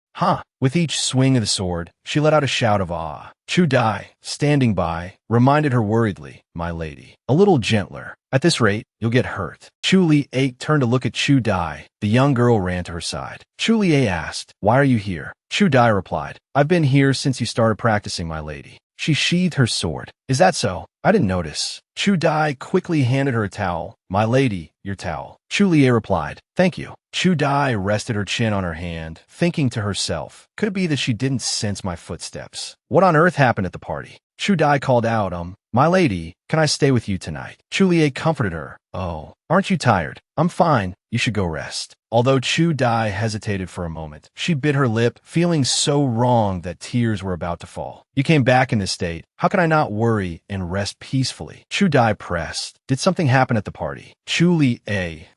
With each swing of the sword, she let out a shout of awe. Chu Dai, standing by, reminded her worriedly, "My lady, a little gentler. At this rate, you'll get hurt." Chu Li turned to look at Chu Dai. The young girl ran to her side. Chu Li asked, "Why are you here?" Chu Dai replied, "I've been here since you started practicing, my lady." She sheathed her sword. "Is that so? I didn't notice." Chu Dai quickly handed her a towel. "My lady, your towel." Chu Li replied, "Thank you." Chu Dai rested her chin on her hand, thinking to herself, "Could it be that she didn't sense my footsteps? What on earth happened at the party?" Chu Dai called out, "My lady, can I stay with you tonight?" Chu Li comforted her. "Oh, aren't you tired?" "I'm fine. You should go rest." Although Chu Dai hesitated for a moment, she bit her lip, feeling so wrong that tears were about to fall. "You came back in this state. How can I not worry and rest peacefully?" Chu Dai pressed. "Did something happen at the party?" Chu Li,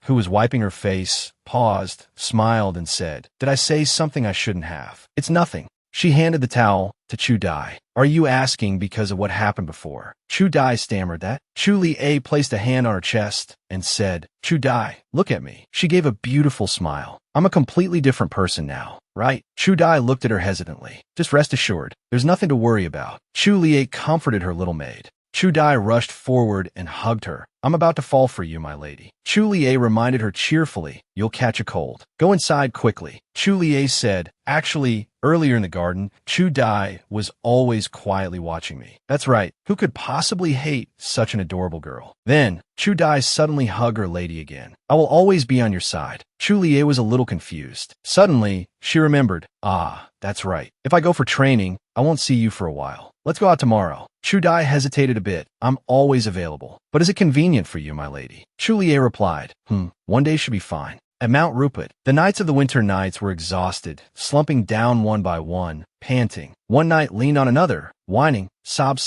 who was wiping her face, paused, smiled, and said, "Did I say something I shouldn't have?" "It's nothing." She handed the towel to Chu Dai. "Are you asking because of what happened before?" Chu Dai stammered that. Chu Li placed a hand on her chest and said, "Chu Dai, look at me." She gave a beautiful smile. "I'm a completely different person now, right?" Chu Dai looked at her hesitantly. "Just rest assured, there's nothing to worry about." Chu Li comforted her little maid. Chu Dai rushed forward and hugged her. "I'm about to fall for you, my lady." Chu Li reminded her cheerfully, "You'll catch a cold. Go inside quickly." Chu Li said, "Actually, earlier in the garden, Chu Dai was always quietly watching me." "That's right. Who could possibly hate such an adorable girl?" Then, Chu Dai suddenly hugged her lady again. "I will always be on your side." Chu Li was a little confused. Suddenly, she remembered, that's right. If I go for training, I won't see you for a while. Let's go out tomorrow." Chu Dai hesitated a bit. "I'm always available. But is it convenient for you, my lady?" Chu Li replied, One day should be fine." At Mount Rupert, the Knights of the Winter Knights were exhausted, slumping down one by one, panting. One knight leaned on another, whining, sob.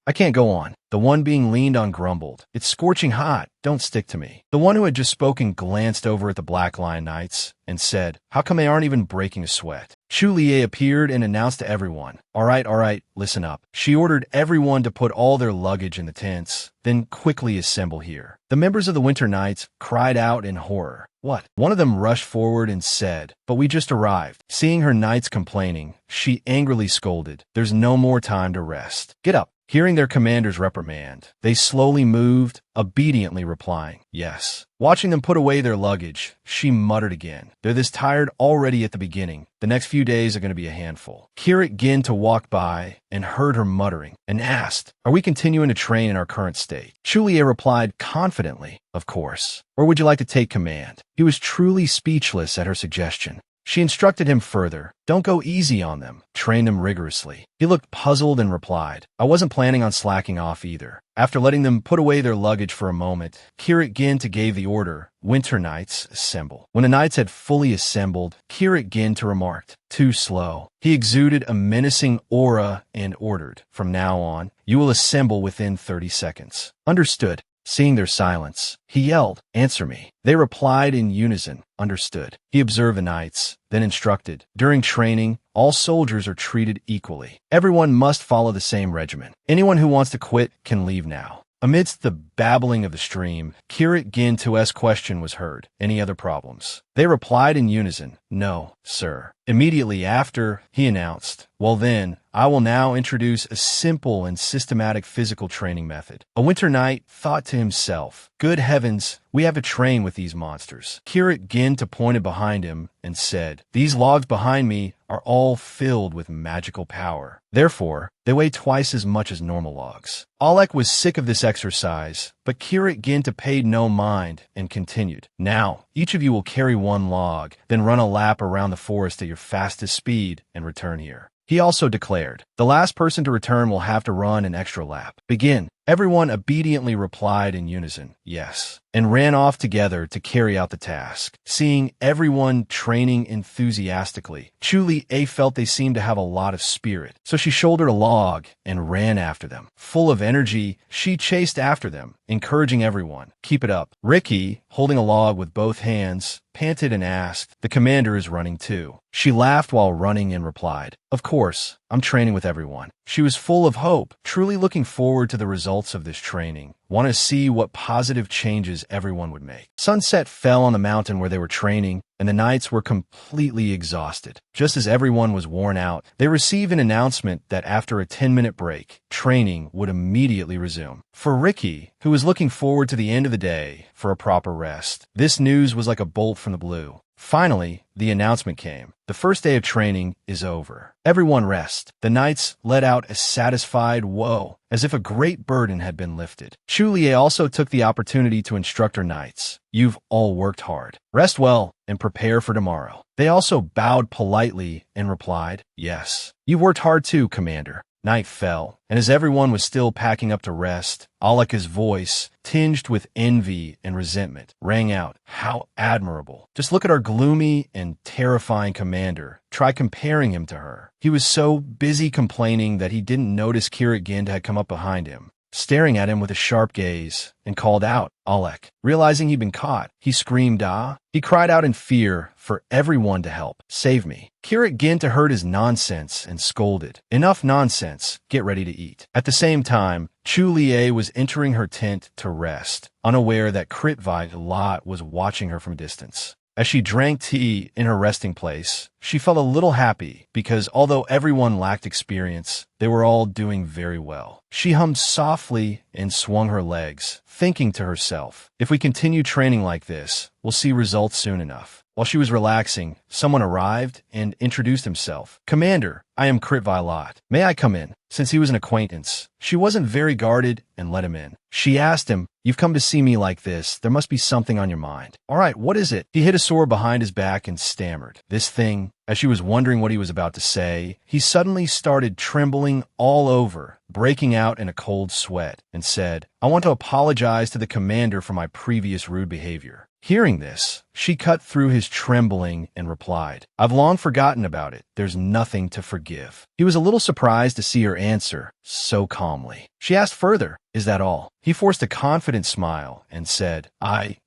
"I can't go on." The one being leaned on grumbled, "It's scorching hot. Don't stick to me." The one who had just spoken glanced over at the Black Lion Knights and said, "How come they aren't even breaking a sweat?" Chu Li appeared and announced to everyone, all right, listen up." She ordered everyone to put all their luggage in the tents, then quickly assemble here. The members of the Winter Knights cried out in horror. "What?" One of them rushed forward and said, "But we just arrived." Seeing her knights complaining, she angrily scolded, "There's no more time to rest. Get up. Hearing their commander's reprimand, they slowly moved, obediently replying, yes. Watching them put away their luggage, she muttered again. They're this tired already at the beginning. The next few days are going to be a handful. Kirit Gin walked by and heard her muttering and asked, are we continuing to train in our current state? Chulie replied confidently, of course. Or would you like to take command? He was truly speechless at her suggestion. She instructed him further, don't go easy on them, train them rigorously. He looked puzzled and replied, I wasn't planning on slacking off either. After letting them put away their luggage for a moment, Kirit Gin gave the order, Winter Knights, assemble. When the knights had fully assembled, Kirit Gin remarked, too slow. He exuded a menacing aura and ordered, from now on, you will assemble within 30 seconds. Understood. Seeing their silence, he yelled, answer me. They replied in unison, understood. He observed the knights, then instructed, during training, all soldiers are treated equally. Everyone must follow the same regimen. Anyone who wants to quit can leave now. Amidst the babbling of the stream, Kirit Gin's question was heard. Any other problems? They replied in unison, no, sir. Immediately after, he announced, well then, I will now introduce a simple and systematic physical training method. A winter knight thought to himself, good heavens, we have to train with these monsters. Kirit Gin pointed behind him and said, these logs behind me are all filled with magical power. Therefore, they weigh twice as much as normal logs. Alec was sick of this exercise, but Kirit Gin paid no mind and continued, now, each of you will carry one log, then run a lap around the forest at your fastest speed and return here. He also declared, the last person to return will have to run an extra lap. Begin. Everyone obediently replied in unison, yes, and ran off together to carry out the task. Seeing everyone training enthusiastically, Chulie felt they seemed to have a lot of spirit, so she shouldered a log and ran after them. Full of energy, she chased after them, encouraging everyone, keep it up. Ricky, holding a log with both hands, panted and asked, the commander is running too. She laughed while running and replied, of course, I'm training with everyone. She was full of hope, truly looking forward to the results of this training, wanted to see what positive changes everyone would make. Sunset fell on the mountain where they were training, and the knights were completely exhausted. Just as everyone was worn out, they received an announcement that after a 10-minute break, training would immediately resume. For Ricky, who was looking forward to the end of the day for a proper rest, this news was like a bolt from the blue. Finally, the announcement came. The first day of training is over. Everyone rest. The knights let out a satisfied whoa, as if a great burden had been lifted. Chulie also took the opportunity to instruct her knights. You've all worked hard. Rest well and prepare for tomorrow. They also bowed politely and replied, yes. You've worked hard too, Commander. Night fell, and as everyone was still packing up to rest, Aleka's voice, tinged with envy and resentment, rang out, how admirable. Just look at our gloomy and terrifying commander. Try comparing him to her. He was so busy complaining that he didn't notice Kirit Gin had come up behind him, staring at him with a sharp gaze, and called out, Alek. Realizing he'd been caught, he screamed, ah. He cried out in fear for everyone to help. Save me. Kirit Gin heard his nonsense and scolded. Enough nonsense. Get ready to eat. At the same time, Chulie was entering her tent to rest, unaware that Kritvite Lot was watching her from a distance. As she drank tea in her resting place, she felt a little happy because although everyone lacked experience, they were all doing very well. She hummed softly and swung her legs, thinking to herself, if we continue training like this, we'll see results soon enough. While she was relaxing, someone arrived and introduced himself. Commander, I am Kritvite Lot. May I come in? Since he was an acquaintance, she wasn't very guarded and let him in. She asked him, you've come to see me like this. There must be something on your mind. All right, what is it? He hid a sword behind his back and stammered. This thing. As she was wondering what he was about to say, he suddenly started trembling all over, breaking out in a cold sweat, and said, I want to apologize to the commander for my previous rude behavior. Hearing this, she cut through his trembling and replied, I've long forgotten about it. There's nothing to forgive. He was a little surprised to see her answer so calmly. She asked further, is that all? He forced a confident smile and said,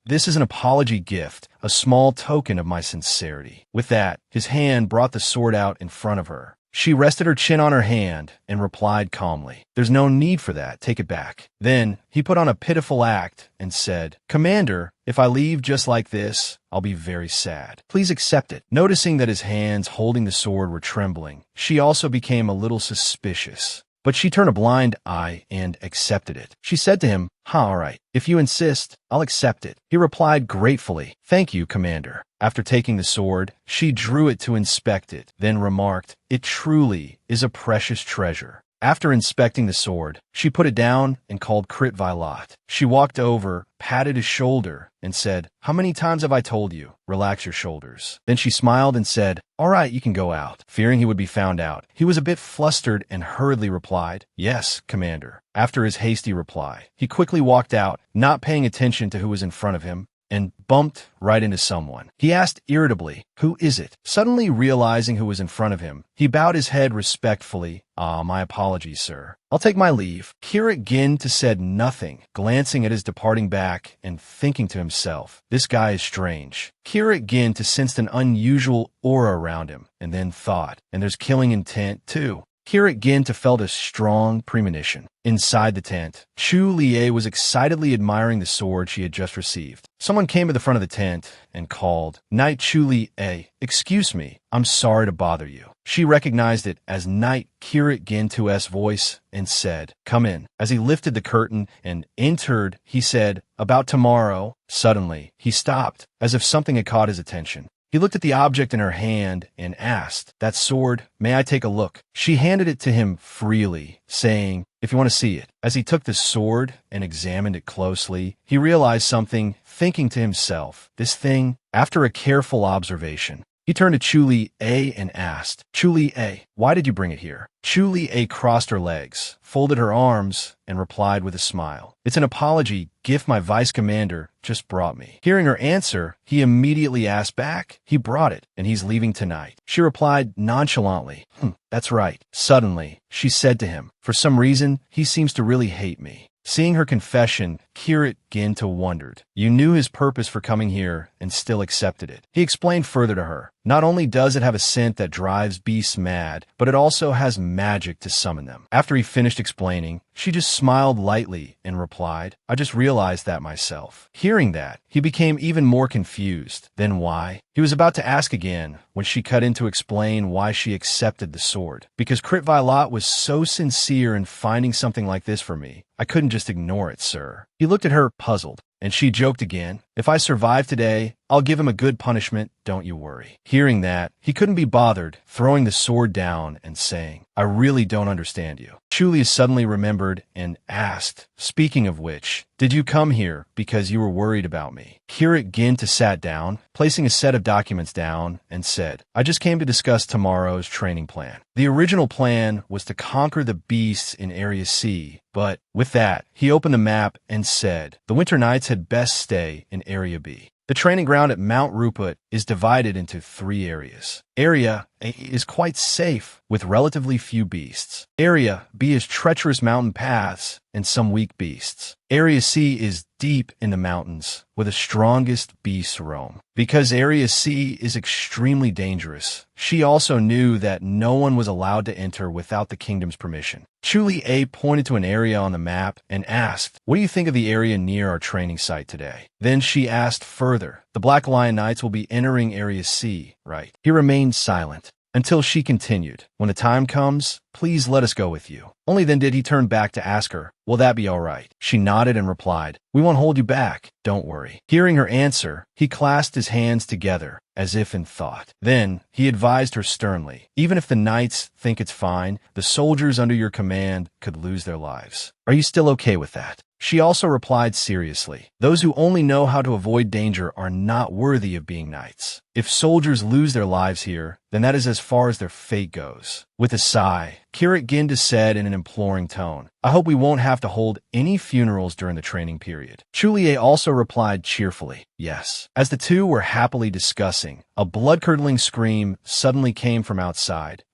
this is an apology gift, a small token of my sincerity. With that, his hand brought the sword out in front of her. She rested her chin on her hand and replied calmly, there's no need for that, take it back. Then he put on a pitiful act and said, Commander, if I leave just like this, I'll be very sad. Please accept it. Noticing that his hands holding the sword were trembling, she also became a little suspicious. but she turned a blind eye and accepted it. She said to him, all right. If you insist, I'll accept it. He replied gratefully, thank you, Commander. After taking the sword, she drew it to inspect it, then remarked, it truly is a precious treasure. After inspecting the sword, she put it down and called Kritvilat. She walked over, patted his shoulder, and said, how many times have I told you? Relax your shoulders. Then she smiled and said, all right, you can go out. Fearing he would be found out, he was a bit flustered and hurriedly replied, yes, Commander. After his hasty reply, he quickly walked out, not paying attention to who was in front of him, and bumped right into someone. He asked irritably, who is it? Suddenly realizing who was in front of him, he bowed his head respectfully. My apologies, sir. I'll take my leave. Kirit Ginta said nothing, glancing at his departing back and thinking to himself, this guy is strange. Kirit Ginta sensed an unusual aura around him, and then thought, and there's killing intent too. Kirit Ginta felt a strong premonition. Inside the tent, Chu Lie was excitedly admiring the sword she had just received. Someone came to the front of the tent and called, Knight Chu Lie, excuse me, I'm sorry to bother you. She recognized it as Knight Kirit Ginta's voice and said, come in. As he lifted the curtain and entered, he said, about tomorrow. Suddenly, he stopped, as if something had caught his attention. He looked at the object in her hand and asked, that sword, may I take a look? She handed it to him freely, saying, if you want to see it. As he took the sword and examined it closely, he realized something, thinking to himself, this thing, after a careful observation. He turned to Chu Lie and asked, Chu Lie, why did you bring it here? Chu Lie crossed her legs, folded her arms, and replied with a smile, it's an apology gift my vice commander just brought me. Hearing her answer, he immediately asked back, he brought it, and he's leaving tonight. She replied nonchalantly, that's right. Suddenly, she said to him, for some reason, he seems to really hate me. Seeing her confession, Kirit Ginta wondered. You knew his purpose for coming here and still accepted it. He explained further to her. Not only does it have a scent that drives beasts mad, but it also has magic to summon them. After he finished explaining, she just smiled lightly and replied, I just realized that myself. Hearing that, he became even more confused. Then why? He was about to ask again when she cut in to explain why she accepted the sword. Because Kritvilat was so sincere in finding something like this for me, I couldn't just ignore it, sir. He looked at her, puzzled, and she joked again, if I survive today, I'll give him a good punishment, don't you worry. Hearing that, he couldn't be bothered, throwing the sword down and saying, I really don't understand you. Chu Lie suddenly remembered and asked, speaking of which, did you come here because you were worried about me? Kirit Ginta sat down, placing a set of documents down, and said, I just came to discuss tomorrow's training plan. The original plan was to conquer the beasts in Area C, but with that, he opened the map and said, the Winter Knights had best stay in Area B. The training ground at Mount Rupert is divided into 3 areas. Area A is quite safe, with relatively few beasts. Area B is treacherous mountain paths and some weak beasts. Area C is deep in the mountains, where the strongest beasts roam. Because Area C is extremely dangerous, she also knew that no one was allowed to enter without the kingdom's permission. Chu Lie pointed to an area on the map and asked, what do you think of the area near our training site today? Then she asked further, the Black Lion Knights will be entering Area C, right? He remained silent until she continued, when the time comes, please let us go with you. Only then did he turn back to ask her, will that be all right? She nodded and replied, we won't hold you back, don't worry. Hearing her answer, he clasped his hands together, as if in thought. Then he advised her sternly, even if the knights think it's fine, the soldiers under your command could lose their lives. Are you still okay with that? She also replied seriously, those who only know how to avoid danger are not worthy of being knights. If soldiers lose their lives here, then that is as far as their fate goes. With a sigh, Kirit Ginta said in an imploring tone, I hope we won't have to hold any funerals during the training period. Chu Lie also replied cheerfully, yes. As the two were happily discussing, a blood-curdling scream suddenly came from outside.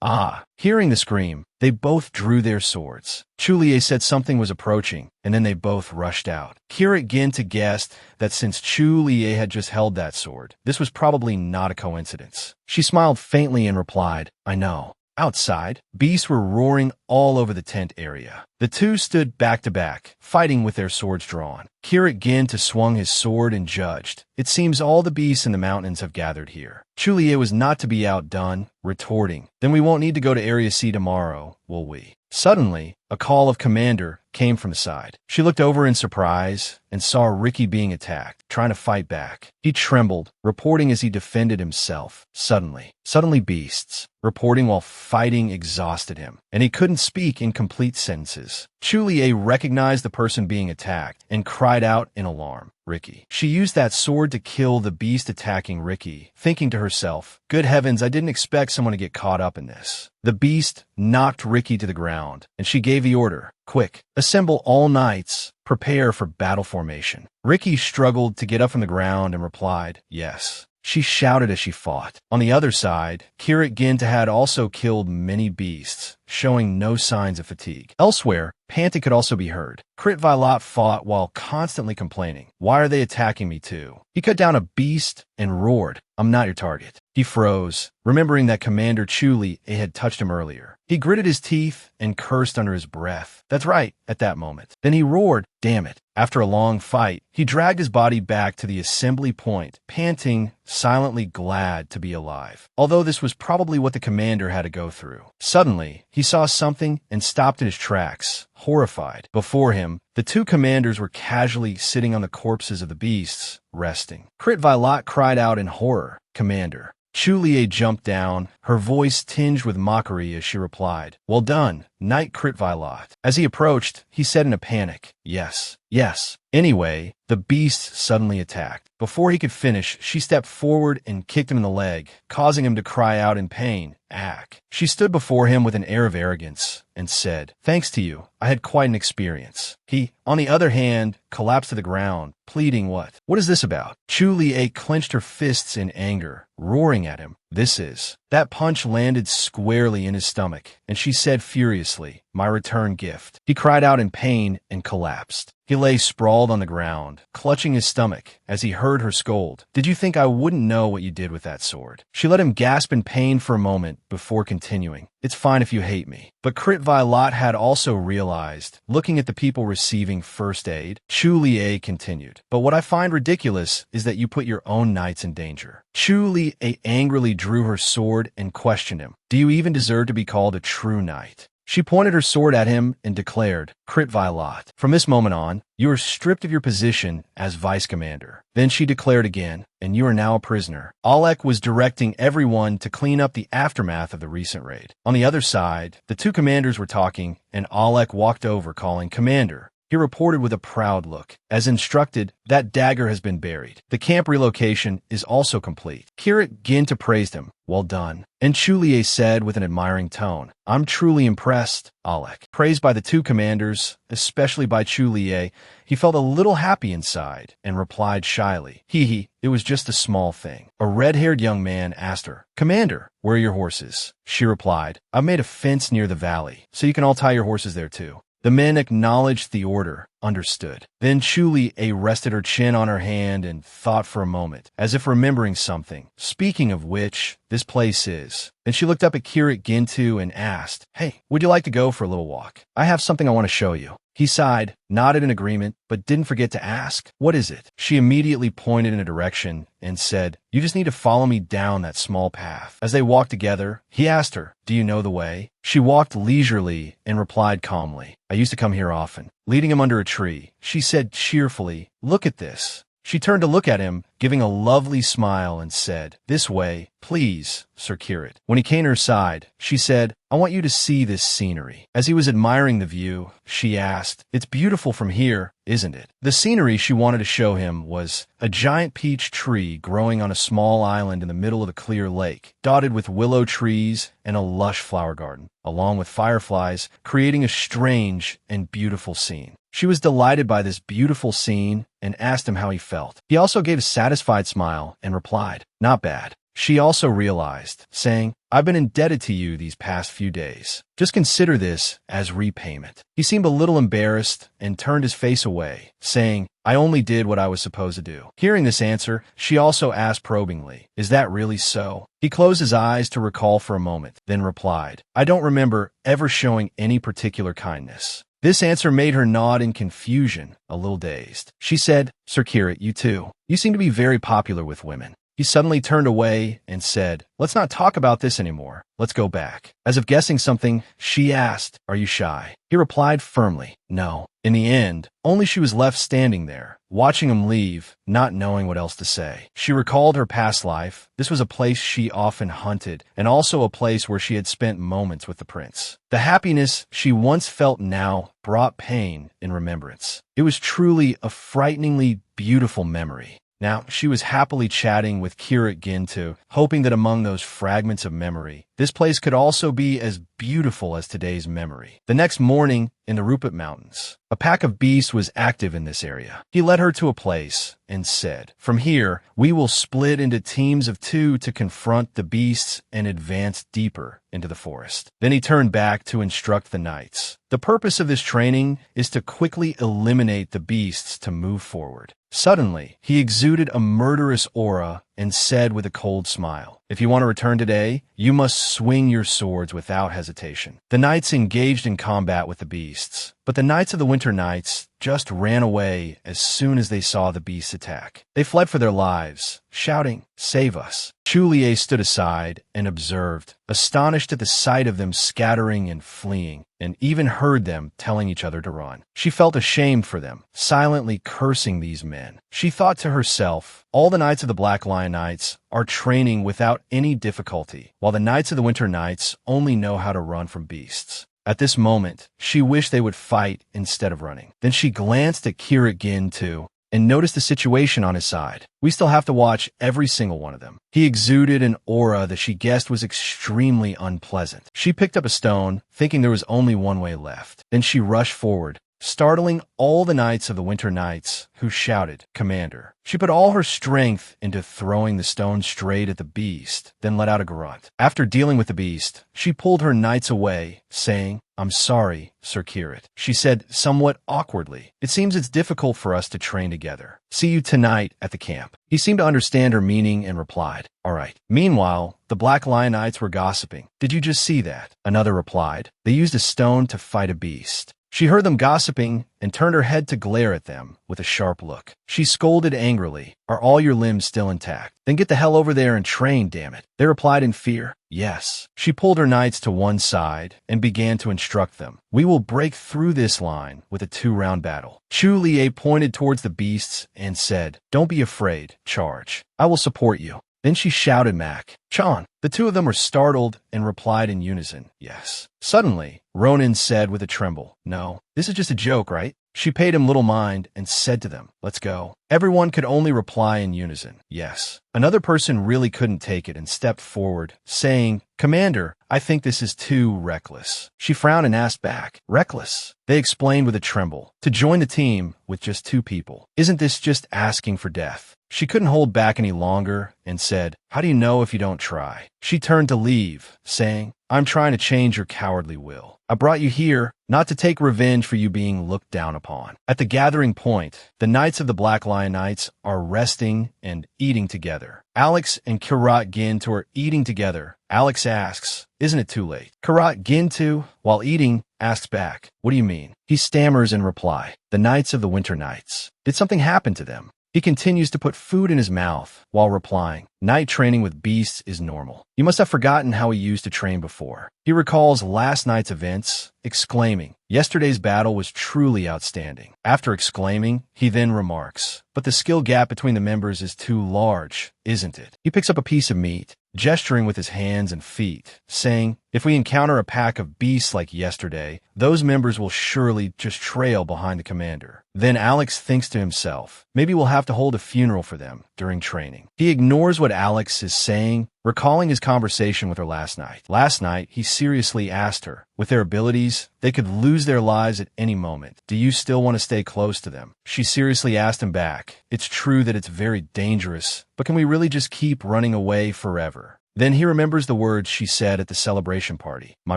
Hearing the scream, they both drew their swords. Chu Lie said something was approaching, and then they both rushed out. Kirit Ginta guessed that since Chu Lie had just held that sword, this was probably not a coincidence. She smiled faintly and replied, I know. Outside, beasts were roaring all over the tent area. The two stood back to back, fighting with their swords drawn. Kirit Ginta swung his sword and judged, it seems all the beasts in the mountains have gathered here. Chu Lie was not to be outdone, retorting, then we won't need to go to Area C tomorrow, will we? Suddenly, a call of "Commander" came from the side. She looked over in surprise and saw Ricky being attacked, trying to fight back. He trembled, reporting as he defended himself. Suddenly beasts, reporting while fighting exhausted him, and he couldn't speak in complete sentences. Chulie recognized the person being attacked and cried out in alarm. Ricky. She used that sword to kill the beast attacking Ricky, thinking to herself, "Good heavens, I didn't expect someone to get caught up in this." The beast knocked Ricky to the ground, and she gave the order, "Quick, assemble all knights, prepare for battle formation." Ricky struggled to get up from the ground and replied, "Yes." She shouted as she fought. On the other side, Kirit Ginta had also killed many beasts, showing no signs of fatigue. Elsewhere, panting could also be heard. Crit Violet fought while constantly complaining. "Why are they attacking me too?" He cut down a beast and roared, "I'm not your target." He froze, remembering that Commander Chulie had touched him earlier. He gritted his teeth and cursed under his breath. That's right, at that moment. Then he roared, "Damn it." After a long fight, he dragged his body back to the assembly point, panting, silently glad to be alive. Although this was probably what the commander had to go through. Suddenly, he saw something and stopped in his tracks, horrified. Before him, the two commanders were casually sitting on the corpses of the beasts, resting. Crit Violet cried out in horror, "Commander." Chulie jumped down, her voice tinged with mockery as she replied, "Well done, Knight Crit Violet." As he approached, he said in a panic, "Yes, yes." Anyway, the beast suddenly attacked. Before he could finish, she stepped forward and kicked him in the leg, causing him to cry out in pain, "Ack." She stood before him with an air of arrogance and said, "Thanks to you, I had quite an experience." He, on the other hand, collapsed to the ground, pleading, What is this about?" Chulie clenched her fists in anger, roaring at him, "This is." That punch landed squarely in his stomach, and she said furiously, "My return gift." He cried out in pain and collapsed. He lay sprawled on the ground, clutching his stomach as he heard her scold, "Did you think I wouldn't know what you did with that sword?" She let him gasp in pain for a moment before continuing, "It's fine if you hate me." But Crit Violet had also realized, looking at the people receiving first aid. Chulie continued, "But what I find ridiculous is that you put your own knights in danger." Chulie angrily drew her sword and questioned him, "Do you even deserve to be called a true knight?" She pointed her sword at him and declared, "Crit Violet, from this moment on, you are stripped of your position as vice commander." Then she declared again, "And you are now a prisoner." Alec was directing everyone to clean up the aftermath of the recent raid. On the other side, the two commanders were talking, and Alec walked over calling, "Commander." He reported with a proud look. As instructed, that dagger has been buried. The camp relocation is also complete. Kirit Ginta praised him. "Well done." And Chulie said with an admiring tone, "I'm truly impressed, Alec." Praised by the two commanders, especially by Chulie, he felt a little happy inside and replied shyly, It was just a small thing." A red-haired young man asked her, "Commander, where are your horses?" She replied, "I've made a fence near the valley, so you can all tie your horses there too." The men acknowledged the order, understood. Then Chulie rested her chin on her hand and thought for a moment, as if remembering something. "Speaking of which, this place is." Then she looked up at Kirit Gintu and asked, "Hey, would you like to go for a little walk? I have something I want to show you." He sighed, nodded in agreement, but didn't forget to ask, "What is it?" She immediately pointed in a direction and said, "You just need to follow me down that small path." As they walked together, he asked her, "Do you know the way?" She walked leisurely and replied calmly, "I used to come here often." Leading him under a tree, she said cheerfully, "Look at this." She turned to look at him, giving a lovely smile, and said, "This way, please, Sir Kirit." When he came to her side, she said, "I want you to see this scenery." As he was admiring the view, she asked, "It's beautiful from here, isn't it?" The scenery she wanted to show him was a giant peach tree growing on a small island in the middle of a clear lake, dotted with willow trees and a lush flower garden, along with fireflies, creating a strange and beautiful scene. She was delighted by this beautiful scene and asked him how he felt. He also gave a satisfied smile and replied, "Not bad." She also realized, saying, "I've been indebted to you these past few days. Just consider this as repayment." He seemed a little embarrassed and turned his face away, saying, "I only did what I was supposed to do." Hearing this answer, she also asked probingly, "Is that really so?" He closed his eyes to recall for a moment, then replied, "I don't remember ever showing any particular kindness." This answer made her nod in confusion, a little dazed. She said, "Sir Kirit, you too. You seem to be very popular with women." He suddenly turned away and said, "Let's not talk about this anymore. Let's go back." As if guessing something, she asked, "Are you shy?" He replied firmly, "No." In the end, only she was left standing there, watching him leave, not knowing what else to say. She recalled her past life. This was a place she often hunted, and also a place where she had spent moments with the prince. The happiness she once felt now brought pain in remembrance. It was truly a frighteningly beautiful memory. Now, she was happily chatting with Kirit Gintu, hoping that among those fragments of memory, this place could also be as beautiful as today's memory. The next morning, in the Rupert Mountains, a pack of beasts was active in this area. He led her to a place and said, "From here, we will split into teams of 2 to confront the beasts and advance deeper into the forest." Then he turned back to instruct the knights. The purpose of this training is to quickly eliminate the beasts to move forward. Suddenly, he exuded a murderous aura and said with a cold smile, "If you want to return today, you must swing your swords without hesitation." The knights engaged in combat with the beasts, but the Knights of the Winter Knights just ran away as soon as they saw the beasts attack. They fled for their lives, shouting, "Save us." Chulier stood aside and observed, astonished at the sight of them scattering and fleeing, and even heard them telling each other to run. She felt ashamed for them, silently cursing these men. She thought to herself, all the Knights of the Black Lion Knights are training without any difficulty, while the Knights of the Winter Knights only know how to run from beasts. At this moment, she wished they would fight instead of running. Then she glanced at Kirit Gintu and noticed the situation on his side. We still have to watch every single one of them. He exuded an aura that she guessed was extremely unpleasant. She picked up a stone, thinking there was only one way left. Then she rushed forward, startling all the Knights of the Winter Knights, who shouted, "Commander." She put all her strength into throwing the stone straight at the beast, then let out a grunt. After dealing with the beast, she pulled her knights away, saying, "I'm sorry, Sir Kirit," she said somewhat awkwardly. "It seems it's difficult for us to train together. See you tonight at the camp." He seemed to understand her meaning and replied, "All right." Meanwhile, the Black Lion Knights were gossiping. "Did you just see that?" Another replied, "They used a stone to fight a beast." She heard them gossiping and turned her head to glare at them with a sharp look. She scolded angrily, "Are all your limbs still intact? Then get the hell over there and train, damn it." They replied in fear, "Yes." She pulled her knights to one side and began to instruct them. "We will break through this line with a 2-round battle." Chulier pointed towards the beasts and said, "Don't be afraid, charge. I will support you." Then she shouted Mac, "Chan." The two of them were startled and replied in unison, "Yes." Suddenly, Ronan said with a tremble, "No, this is just a joke, right?" She paid him little mind and said to them, "Let's go." Everyone could only reply in unison, "Yes." Another person really couldn't take it and stepped forward, saying, "Commander, I think this is too reckless." She frowned and asked back, "Reckless?" They explained with a tremble, "To join the team with just 2 people. Isn't this just asking for death?" She couldn't hold back any longer and said, "How do you know if you don't try?" She turned to leave, saying, "I'm trying to change your cowardly will. I brought you here not to take revenge for you being looked down upon." At the gathering point, the Knights of the Black Lion Knights are resting and eating together. Alex and Kirit Gintu are eating together. Alex asks, "Isn't it too late?" Kirit Gintu, while eating, asks back, "What do you mean?" He stammers in reply, "The Knights of the Winter Knights. Did something happen to them?" He continues to put food in his mouth while replying, "Night training with beasts is normal. You must have forgotten how he used to train before." He recalls last night's events, exclaiming, "Yesterday's battle was truly outstanding." After exclaiming, he then remarks, "But the skill gap between the members is too large, isn't it?" He picks up a piece of meat, gesturing with his hands and feet, saying, "If we encounter a pack of beasts like yesterday, those members will surely just trail behind the commander." Then Alex thinks to himself, maybe we'll have to hold a funeral for them during training. He ignores what Alex is saying, recalling his conversation with her last night. Last night, he seriously asked her, with their abilities, they could lose their lives at any moment. Do you still want to stay close to them? She seriously asked him back, "It's true that it's very dangerous, but can we really just keep running away forever?" Then he remembers the words she said at the celebration party, "My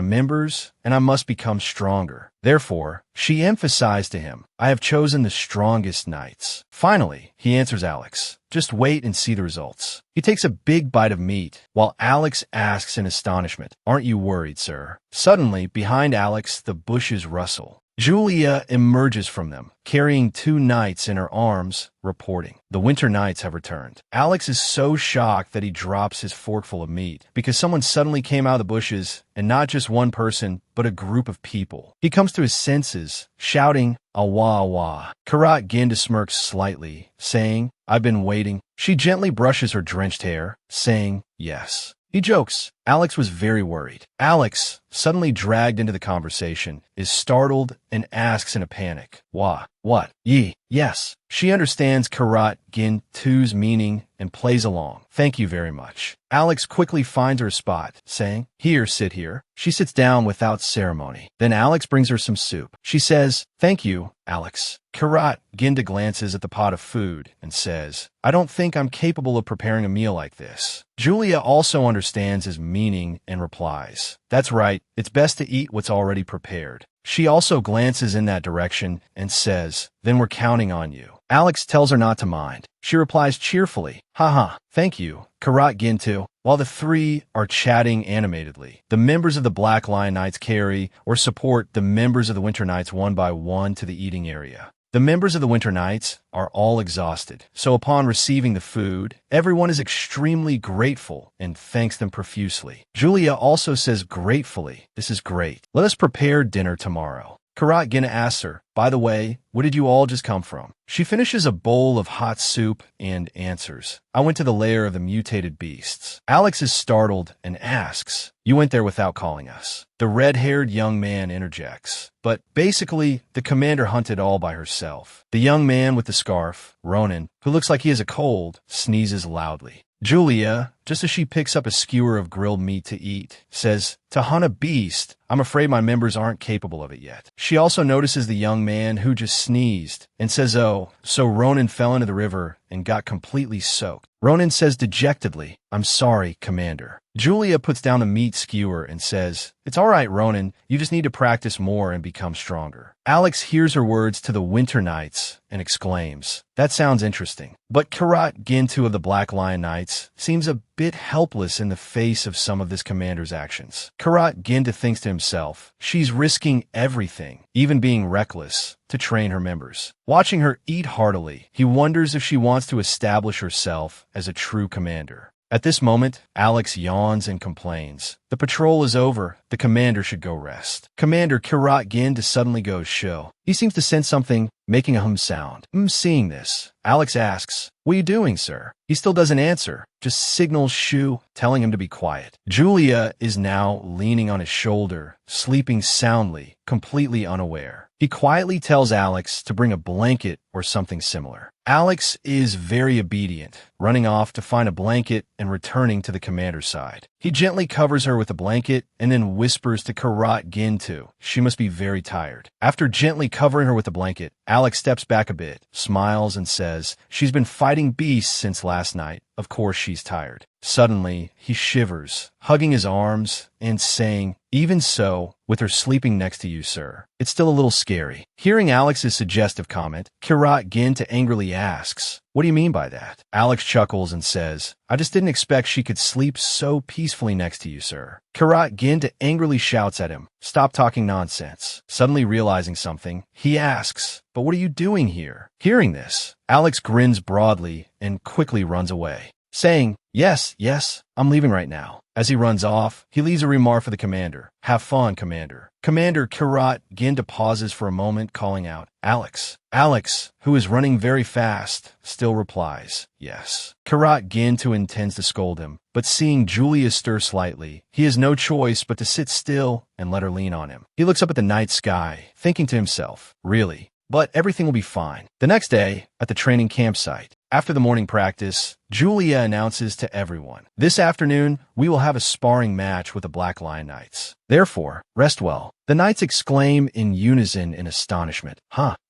members, and I must become stronger." Therefore, she emphasized to him, "I have chosen the strongest knights." Finally, he answers Alex, "Just wait and see the results." He takes a big bite of meat, while Alex asks in astonishment, "Aren't you worried, sir?" Suddenly, behind Alex, the bushes rustle. Julia emerges from them, carrying 2 knights in her arms, reporting. The winter knights have returned. Alex is so shocked that he drops his forkful of meat, because someone suddenly came out of the bushes, and not just one person, but a group of people. He comes to his senses, shouting, "Awa awa." Karat Ginda smirks slightly, saying, "I've been waiting." She gently brushes her drenched hair, saying, "Yes." He jokes. Alex was very worried. Alex, suddenly dragged into the conversation, is startled and asks in a panic, "Wah? What? Ye?" Yes. She understands Karat Gin 2's meaning and plays along. "Thank you very much." Alex quickly finds her a spot, saying, "Here, sit here." She sits down without ceremony. Then Alex brings her some soup. She says, "Thank you, Alex." Karat Ginda glances at the pot of food and says, "I don't think I'm capable of preparing a meal like this." Julia also understands his meaning and replies, "That's right, it's best to eat what's already prepared." She also glances in that direction and says, "Then we're counting on you." Alex tells her not to mind. She replies cheerfully, "Haha, thank you, Karat Gintu." While the 3 are chatting animatedly, the members of the Black Lion Knights carry or support the members of the Winter Knights one by one to the eating area. The members of the Winter Knights are all exhausted, so upon receiving the food, everyone is extremely grateful and thanks them profusely. Julia also says gratefully, "This is great. Let us prepare dinner tomorrow." Karat Gina asks her, "By the way, where did you all just come from?" She finishes a bowl of hot soup and answers, "I went to the lair of the mutated beasts." Alex is startled and asks, "You went there without calling us?" The red-haired young man interjects, "But basically, the commander hunted all by herself." The young man with the scarf, Ronan, who looks like he has a cold, sneezes loudly. Julia, just as she picks up a skewer of grilled meat to eat, says, "To hunt a beast, I'm afraid my members aren't capable of it yet." She also notices the young man who just sneezed and says, "Oh, so Ronan fell into the river and got completely soaked." Ronan says dejectedly, "I'm sorry, Commander." Julia puts down the meat skewer and says, "It's all right, Ronan. You just need to practice more and become stronger." Alex hears her words to the Winter Knights and exclaims, "That sounds interesting." But Karat Gintu of the Black Lion Knights seems a bit helpless in the face of some of this commander's actions. Karat Gintu thinks to himself, she's risking everything, even being reckless, to train her members. Watching her eat heartily, he wonders if she wants to establish herself as a true commander. At this moment, Alex yawns and complains. The patrol is over. The commander should go rest. Commander Karat Gintu suddenly goes show. He seems to sense something, making a hum sound. Seeing this, Alex asks, "What are you doing, sir?" He still doesn't answer, just signals Shu, telling him to be quiet. Julia is now leaning on his shoulder, sleeping soundly, completely unaware. He quietly tells Alex to bring a blanket or something similar. Alex is very obedient, running off to find a blanket and returning to the commander's side. He gently covers her with a blanket and then whispers to Karat Gintu. She must be very tired. After gently covering her with the blanket, Alex steps back a bit, smiles, and says, "She's been fighting beasts since last night. Of course she's tired." Suddenly, he shivers, hugging his arms and saying, "Even so, with her sleeping next to you, sir, it's still a little scary." Hearing Alex's suggestive comment, Karat Gintu angrily asks, "What do you mean by that?" Alex chuckles and says, "I just didn't expect she could sleep so peacefully next to you, sir." Karat Gintu angrily shouts at him, "Stop talking nonsense." Suddenly realizing something, he asks, "But what are you doing here?" Hearing this, Alex grins broadly and quickly runs away, saying, Yes, I'm leaving right now." As he runs off, he leaves a remark for the commander. "Have fun, Commander." Commander Karat Gintu pauses for a moment, calling out, "Alex." Alex, who is running very fast, still replies, "Yes." Karat Gintu intends to scold him, but seeing Julia stir slightly, he has no choice but to sit still and let her lean on him. He looks up at the night sky, thinking to himself, "Really? But everything will be fine." The next day, at the training campsite, after the morning practice, Julia announces to everyone, "This afternoon, we will have a sparring match with the Black Lion Knights. Therefore, rest well." The knights exclaim in unison in astonishment.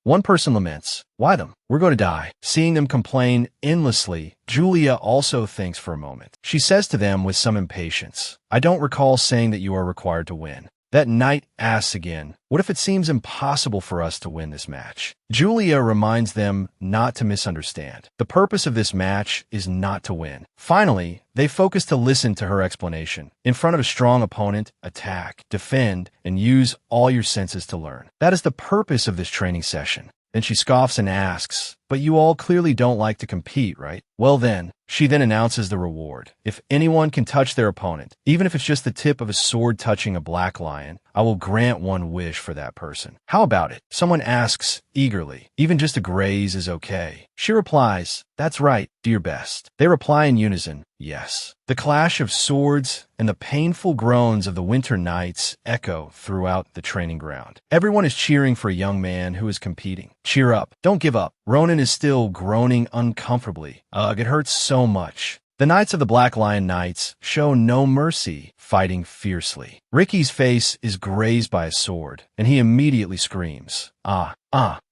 One person laments, "Why them? We're going to die." Seeing them complain endlessly, Julia also thinks for a moment. She says to them with some impatience, "I don't recall saying that you are required to win." That knight asks again, what if it seems impossible for us to win this match? Julia reminds them not to misunderstand. The purpose of this match is not to win. Finally, they focus to listen to her explanation. In front of a strong opponent, attack, defend, and use all your senses to learn. That is the purpose of this training session. Then she scoffs and asks, but you all clearly don't like to compete, right? Well then, she then announces the reward. If anyone can touch their opponent, even if it's just the tip of a sword touching a black lion, I will grant one wish for that person. How about it? Someone asks eagerly. Even just a graze is okay. She replies, that's right, do your best. They reply in unison, yes. The clash of swords and the painful groans of the winter nights echo throughout the training ground. Everyone is cheering for a young man who is competing. Cheer up. Don't give up. Ronan is still groaning uncomfortably. Ugh, it hurts so much. The Knights of the Black Lion Knights show no mercy, fighting fiercely. Ricky's face is grazed by a sword, and he immediately screams, ah.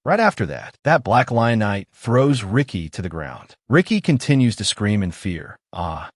Right after that, that Black Lion Knight throws Ricky to the ground. Ricky continues to scream in fear, ah.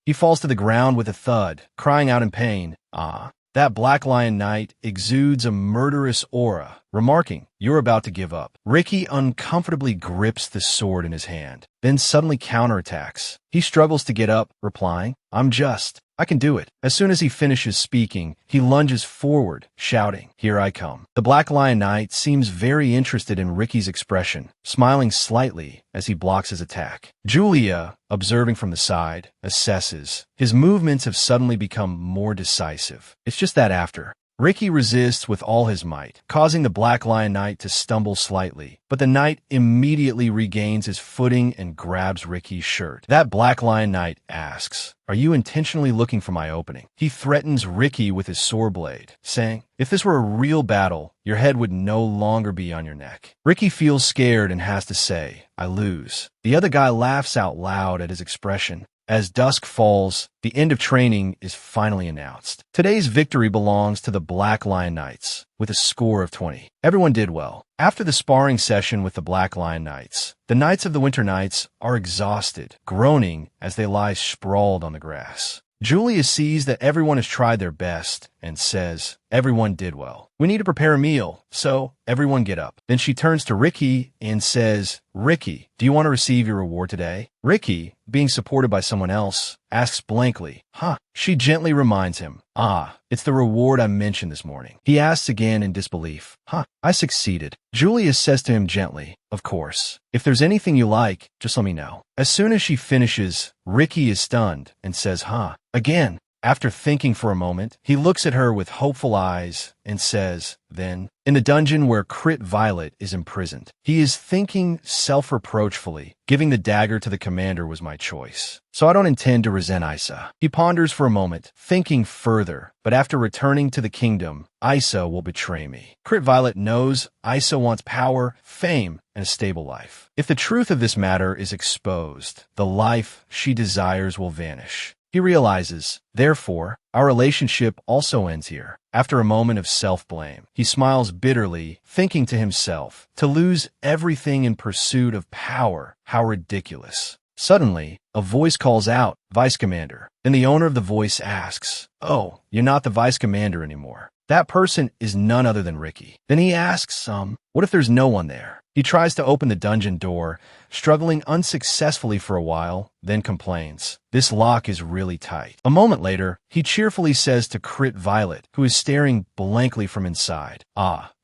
He falls to the ground with a thud, crying out in pain, ah. That Black Lion Knight exudes a murderous aura, remarking, you're about to give up. Ricky uncomfortably grips the sword in his hand, then suddenly counterattacks. He struggles to get up, replying, I can do it. As soon as he finishes speaking, he lunges forward, shouting, here I come. The Black Lion Knight seems very interested in Ricky's expression, smiling slightly as he blocks his attack. Julia, observing from the side, assesses. His movements have suddenly become more decisive. It's just that after. Ricky resists with all his might, causing the Black Lion Knight to stumble slightly, but the knight immediately regains his footing and grabs Ricky's shirt. That Black Lion Knight asks, are you intentionally looking for my opening? He threatens Ricky with his sword blade, saying, if this were a real battle, your head would no longer be on your neck. Ricky feels scared and has to say, I lose. The other guy laughs out loud at his expression. As dusk falls, the end of training is finally announced. Today's victory belongs to the Black Lion Knights, with a score of 20. Everyone did well. After the sparring session with the Black Lion Knights, the Knights of the Winter Knights are exhausted, groaning as they lie sprawled on the grass. Julia sees that everyone has tried their best and says, everyone did well. We need to prepare a meal, so everyone get up. Then she turns to Ricky and says, Ricky, do you want to receive your reward today? Ricky, being supported by someone else, asks blankly, She gently reminds him, it's the reward I mentioned this morning. He asks again in disbelief, I succeeded. Julia says to him gently, of course. If there's anything you like, just let me know. As soon as she finishes, Ricky is stunned and says, again. After thinking for a moment, he looks at her with hopeful eyes and says, then, in the dungeon where Crit Violet is imprisoned. He is thinking self-reproachfully, giving the dagger to the commander was my choice. So I don't intend to resent Isa. He ponders for a moment, thinking further, but after returning to the kingdom, Isa will betray me. Crit Violet knows Isa wants power, fame, and a stable life. If the truth of this matter is exposed, the life she desires will vanish. He realizes, therefore, our relationship also ends here. After a moment of self-blame, he smiles bitterly, thinking to himself, to lose everything in pursuit of power, how ridiculous. Suddenly, a voice calls out, Vice Commander. Then the owner of the voice asks, oh, you're not the Vice Commander anymore. That person is none other than Ricky. Then he asks, what if there's no one there? He tries to open the dungeon door, struggling unsuccessfully for a while, then complains, this lock is really tight. A moment later, he cheerfully says to Crit Violet, who is staring blankly from inside,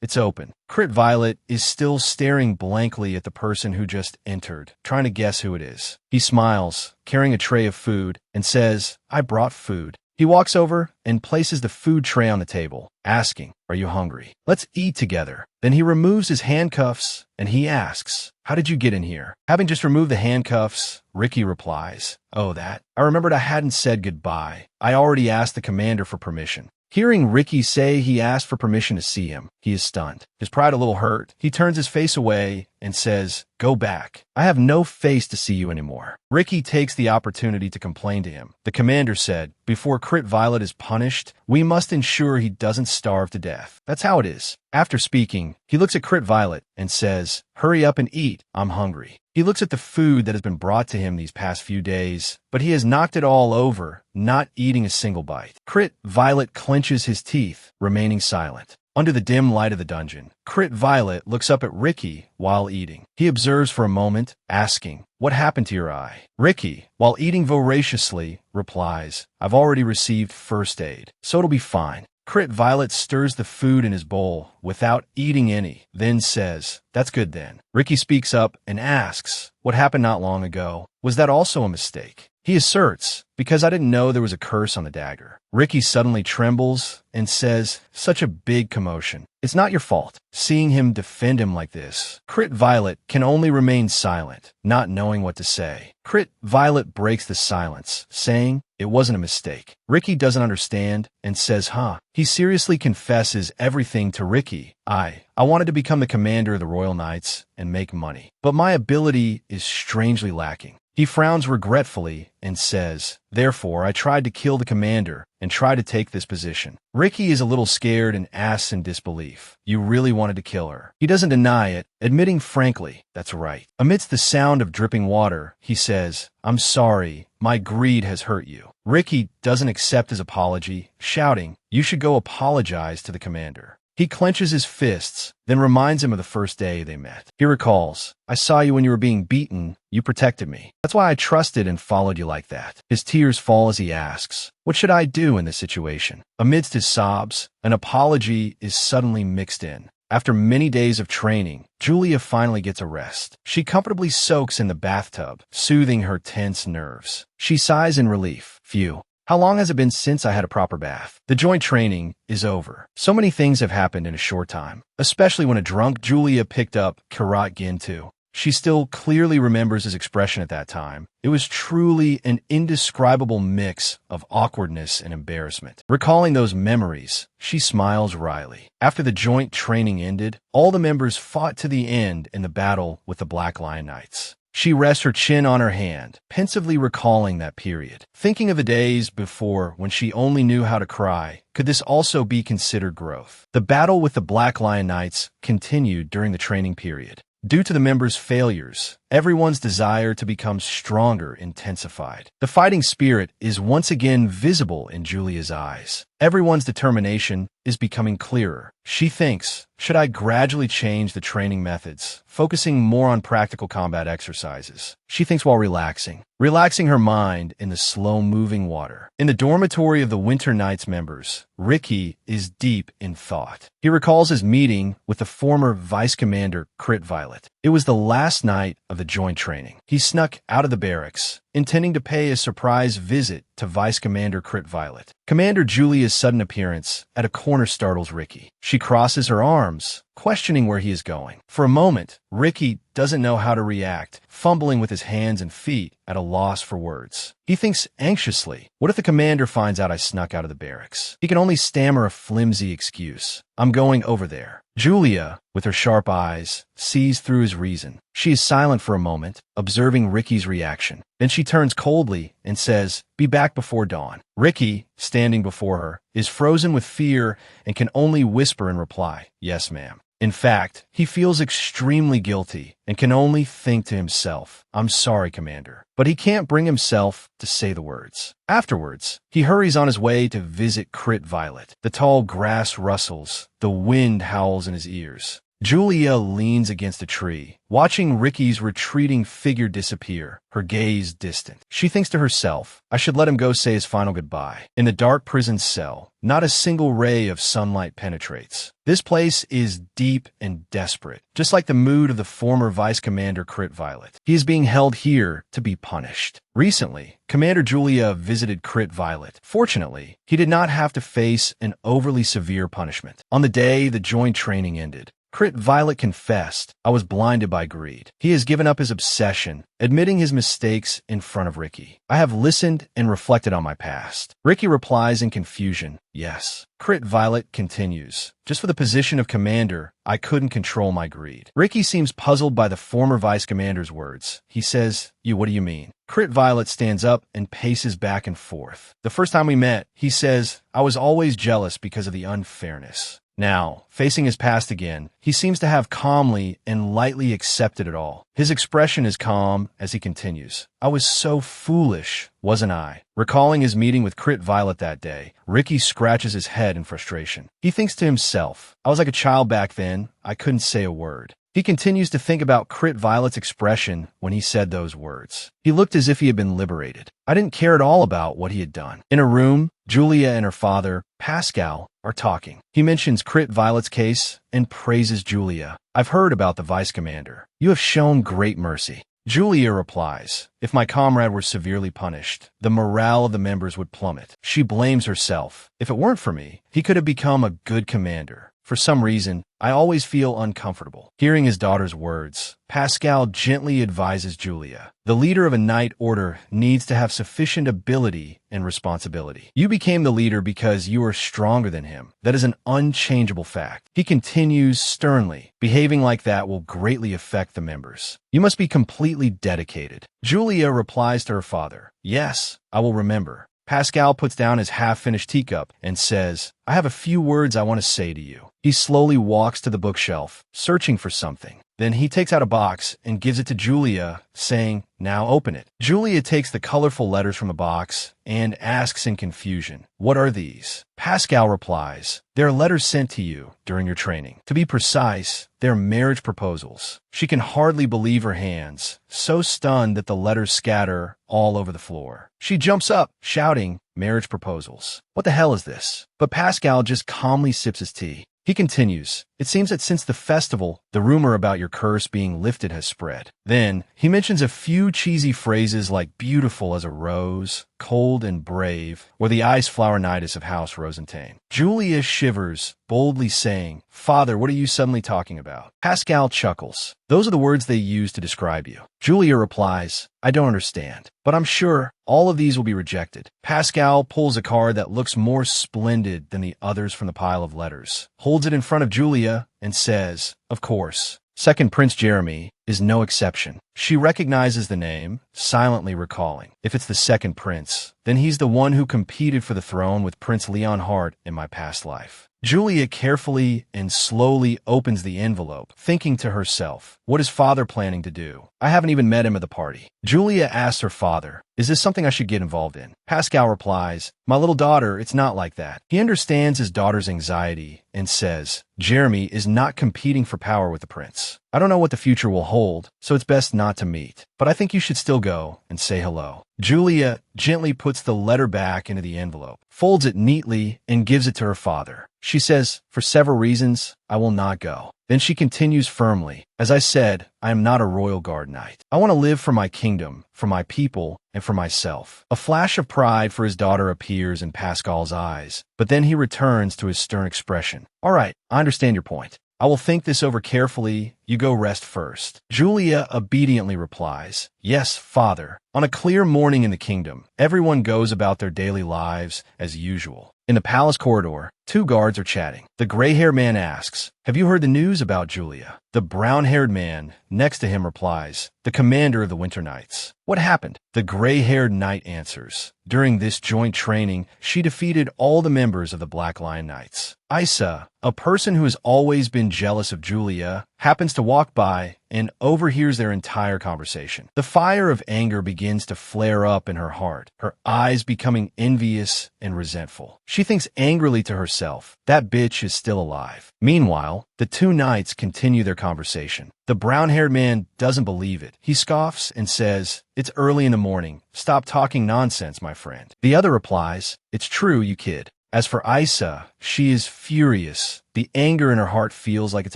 it's open. Crit Violet is still staring blankly at the person who just entered, trying to guess who it is. He smiles, carrying a tray of food, and says, I brought food. He walks over and places the food tray on the table, asking, are you hungry? Let's eat together. Then he removes his handcuffs and he asks, how did you get in here? Having just removed the handcuffs, Ricky replies, oh, that. I remembered I hadn't said goodbye. I already asked the commander for permission. Hearing Ricky say he asked for permission to see him, he is stunned. His pride a little hurt, he turns his face away and says, "Go back. I have no face to see you anymore." Ricky takes the opportunity to complain to him. The commander said, "Before Crit Violet is punished, we must ensure he doesn't starve to death. That's how it is." After speaking, he looks at Crit Violet and says, "Hurry up and eat. I'm hungry." He looks at the food that has been brought to him these past few days, but he has knocked it all over, not eating a single bite. Crit Violet clenches his teeth, remaining silent. Under the dim light of the dungeon, Crit Violet looks up at Ricky while eating. He observes for a moment, asking, "What happened to your eye?" Ricky, while eating voraciously, replies, "I've already received first aid, so it'll be fine." Crit Violet stirs the food in his bowl without eating any, then says, "That's good then." Ricky speaks up and asks, "What happened not long ago? Was that also a mistake?" He asserts, "Because I didn't know there was a curse on the dagger." Ricky suddenly trembles and says, "Such a big commotion. It's not your fault." Seeing him defend him like this, Crit Violet can only remain silent, not knowing what to say. Crit Violet breaks the silence, saying, "It wasn't a mistake." Ricky doesn't understand and says, "Huh?" He seriously confesses everything to Ricky. I wanted to become the commander of the Royal Knights and make money, but my ability is strangely lacking." He frowns regretfully and says, "Therefore, I tried to kill the commander and try to take this position." Ricky is a little scared and asks in disbelief, "You really wanted to kill her?" He doesn't deny it, admitting frankly, "That's right." Amidst the sound of dripping water, he says, "I'm sorry, my greed has hurt you." Ricky doesn't accept his apology, shouting, "You should go apologize to the commander." He clenches his fists, then reminds him of the first day they met. He recalls, "I saw you when you were being beaten. You protected me. That's why I trusted and followed you like that." His tears fall as he asks, "What should I do in this situation?" Amidst his sobs, an apology is suddenly mixed in. After many days of training, Julia finally gets a rest. She comfortably soaks in the bathtub, soothing her tense nerves. She sighs in relief. Phew. How long has it been since I had a proper bath? The joint training is over. So many things have happened in a short time, especially when a drunk Julia picked up Karat Gintu. She still clearly remembers his expression at that time. It was truly an indescribable mix of awkwardness and embarrassment. Recalling those memories, she smiles wryly. After the joint training ended, all the members fought to the end in the battle with the Black Lion Knights. She rests her chin on her hand, pensively recalling that period. Thinking of the days before when she only knew how to cry, could this also be considered growth? The battle with the Black Lion Knights continued during the training period. Due to the members' failures, everyone's desire to become stronger intensified. The fighting spirit is once again visible in Julia's eyes. Everyone's determination is becoming clearer. She thinks, should I gradually change the training methods, focusing more on practical combat exercises? She thinks while relaxing her mind in the slow-moving water. In the dormitory of the Winter Knights members, Ricky is deep in thought. He recalls his meeting with the former Vice Commander Crit Violet. It was the last night of the joint training. He snuck out of the barracks, intending to pay a surprise visit to Vice Commander Crit Violet. Commander Julia's sudden appearance at a corner startles Ricky. She crosses her arms, questioning where he is going. For a moment, Ricky doesn't know how to react, fumbling with his hands and feet at a loss for words. He thinks anxiously, what if the commander finds out I snuck out of the barracks? He can only stammer a flimsy excuse. I'm going over there. Julia, with her sharp eyes, sees through his reason. She is silent for a moment, observing Ricky's reaction. Then she turns coldly and says, "Be back before dawn." Ricky, standing before her, is frozen with fear and can only whisper in reply, "Yes, ma'am." In fact, he feels extremely guilty and can only think to himself, "I'm sorry, Commander." But he can't bring himself to say the words. Afterwards, he hurries on his way to visit Crit Violet. The tall grass rustles, the wind howls in his ears. Julia leans against a tree, watching Ricky's retreating figure disappear, her gaze distant. She thinks to herself, I should let him go say his final goodbye. In the dark prison cell, not a single ray of sunlight penetrates. This place is deep and desperate, just like the mood of the former Vice Commander Crit Violet. He is being held here to be punished. Recently, Commander Julia visited Crit Violet. Fortunately, he did not have to face an overly severe punishment. On the day the joint training ended, Crit Violet confessed, I was blinded by greed. He has given up his obsession, admitting his mistakes in front of Ricky. I have listened and reflected on my past. Ricky replies in confusion, yes. Crit Violet continues, just for the position of commander, I couldn't control my greed. Ricky seems puzzled by the former vice commander's words. He says, what do you mean? Crit Violet stands up and paces back and forth. The first time we met, he says, I was always jealous because of the unfairness. Now, facing his past again, he seems to have calmly and lightly accepted it all. His expression is calm as he continues. I was so foolish, wasn't I? Recalling his meeting with Crit Violet that day, Ricky scratches his head in frustration. He thinks to himself, I was like a child back then, I couldn't say a word. He continues to think about Crit Violet's expression when he said those words. He looked as if he had been liberated. I didn't care at all about what he had done. In a room, Julia and her father, Pascal, are talking. He mentions Crit Violet's case and praises Julia. I've heard about the vice commander. You have shown great mercy. Julia replies, if my comrade were severely punished, the morale of the members would plummet. She blames herself. If it weren't for me, he could have become a good commander. For some reason, I always feel uncomfortable. Hearing his daughter's words, Pascal gently advises Julia. The leader of a knight order needs to have sufficient ability and responsibility. You became the leader because you are stronger than him. That is an unchangeable fact. He continues sternly. Behaving like that will greatly affect the members. You must be completely dedicated. Julia replies to her father, yes, I will remember. Pascal puts down his half-finished teacup and says, I have a few words I want to say to you. He slowly walks to the bookshelf, searching for something. Then he takes out a box and gives it to Julia, saying, now open it. Julia takes the colorful letters from the box and asks in confusion, what are these? Pascal replies, they're letters sent to you during your training. To be precise, they're marriage proposals. She can hardly believe her hands, so stunned that the letters scatter all over the floor. She jumps up, shouting, marriage proposals. What the hell is this? But Pascal just calmly sips his tea. He continues, it seems that since the festival, the rumor about your curse being lifted has spread. Then, he mentions a few cheesy phrases like beautiful as a rose, cold and brave, or the ice flower nidus of House Rosentain. Julia shivers, boldly saying, Father, what are you suddenly talking about? Pascal chuckles. Those are the words they use to describe you. Julia replies, I don't understand, but I'm sure all of these will be rejected. Pascal pulls a card that looks more splendid than the others from the pile of letters, holds it in front of Julia, and says, of course. Second Prince Jeremy is no exception. She recognizes the name, silently recalling. If it's the second prince, then he's the one who competed for the throne with Prince Leon Hart in my past life. Julia carefully and slowly opens the envelope, thinking to herself, what is father planning to do? I haven't even met him at the party. Julia asks her father, is this something I should get involved in? Pascal replies, my little daughter, it's not like that. He understands his daughter's anxiety and says, Jeremy is not competing for power with the prince. I don't know what the future will hold, so it's best not to meet. But I think you should still go and say hello. Julia gently puts the letter back into the envelope, folds it neatly, and gives it to her father. She says, for several reasons, I will not go. Then she continues firmly, as I said, I am not a royal guard knight. I want to live for my kingdom, for my people, and for myself. A flash of pride for his daughter appears in Pascal's eyes, but then he returns to his stern expression. All right, I understand your point. I will think this over carefully. You go rest first. Julia obediently replies, yes, father. On a clear morning in the kingdom, everyone goes about their daily lives as usual. In the palace corridor, two guards are chatting. The gray-haired man asks, have you heard the news about Julia? The brown-haired man next to him replies, the commander of the Winter Knights. What happened? The gray-haired knight answers, during this joint training, she defeated all the members of the Black Lion Knights. Isa, a person who has always been jealous of Julia, happens to walk by and overhears their entire conversation. The fire of anger begins to flare up in her heart, her eyes becoming envious and resentful. She thinks angrily to herself, that bitch is still alive. Meanwhile, the two knights continue their conversation. The brown-haired man doesn't believe it. He scoffs and says, it's early in the morning. Stop talking nonsense, my friend. The other replies, it's true, you kid. As for Isa, she is furious The anger in her heart feels like it's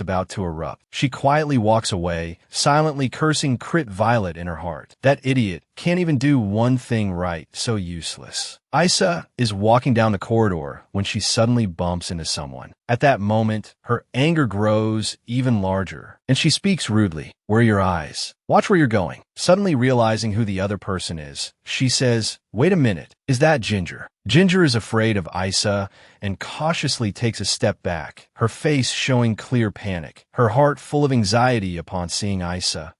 about to erupt. She quietly walks away, silently cursing Crit Violet in her heart. That idiot can't even do one thing right, so useless. Isa is walking down the corridor when she suddenly bumps into someone. At that moment, her anger grows even larger, and she speaks rudely. "Where are your eyes? Watch where you're going." Suddenly realizing who the other person is, she says, "Wait a minute, is that Ginger?" Ginger is afraid of Isa and cautiously takes a step back, her face showing clear panic, her heart full of anxiety upon seeing Isa.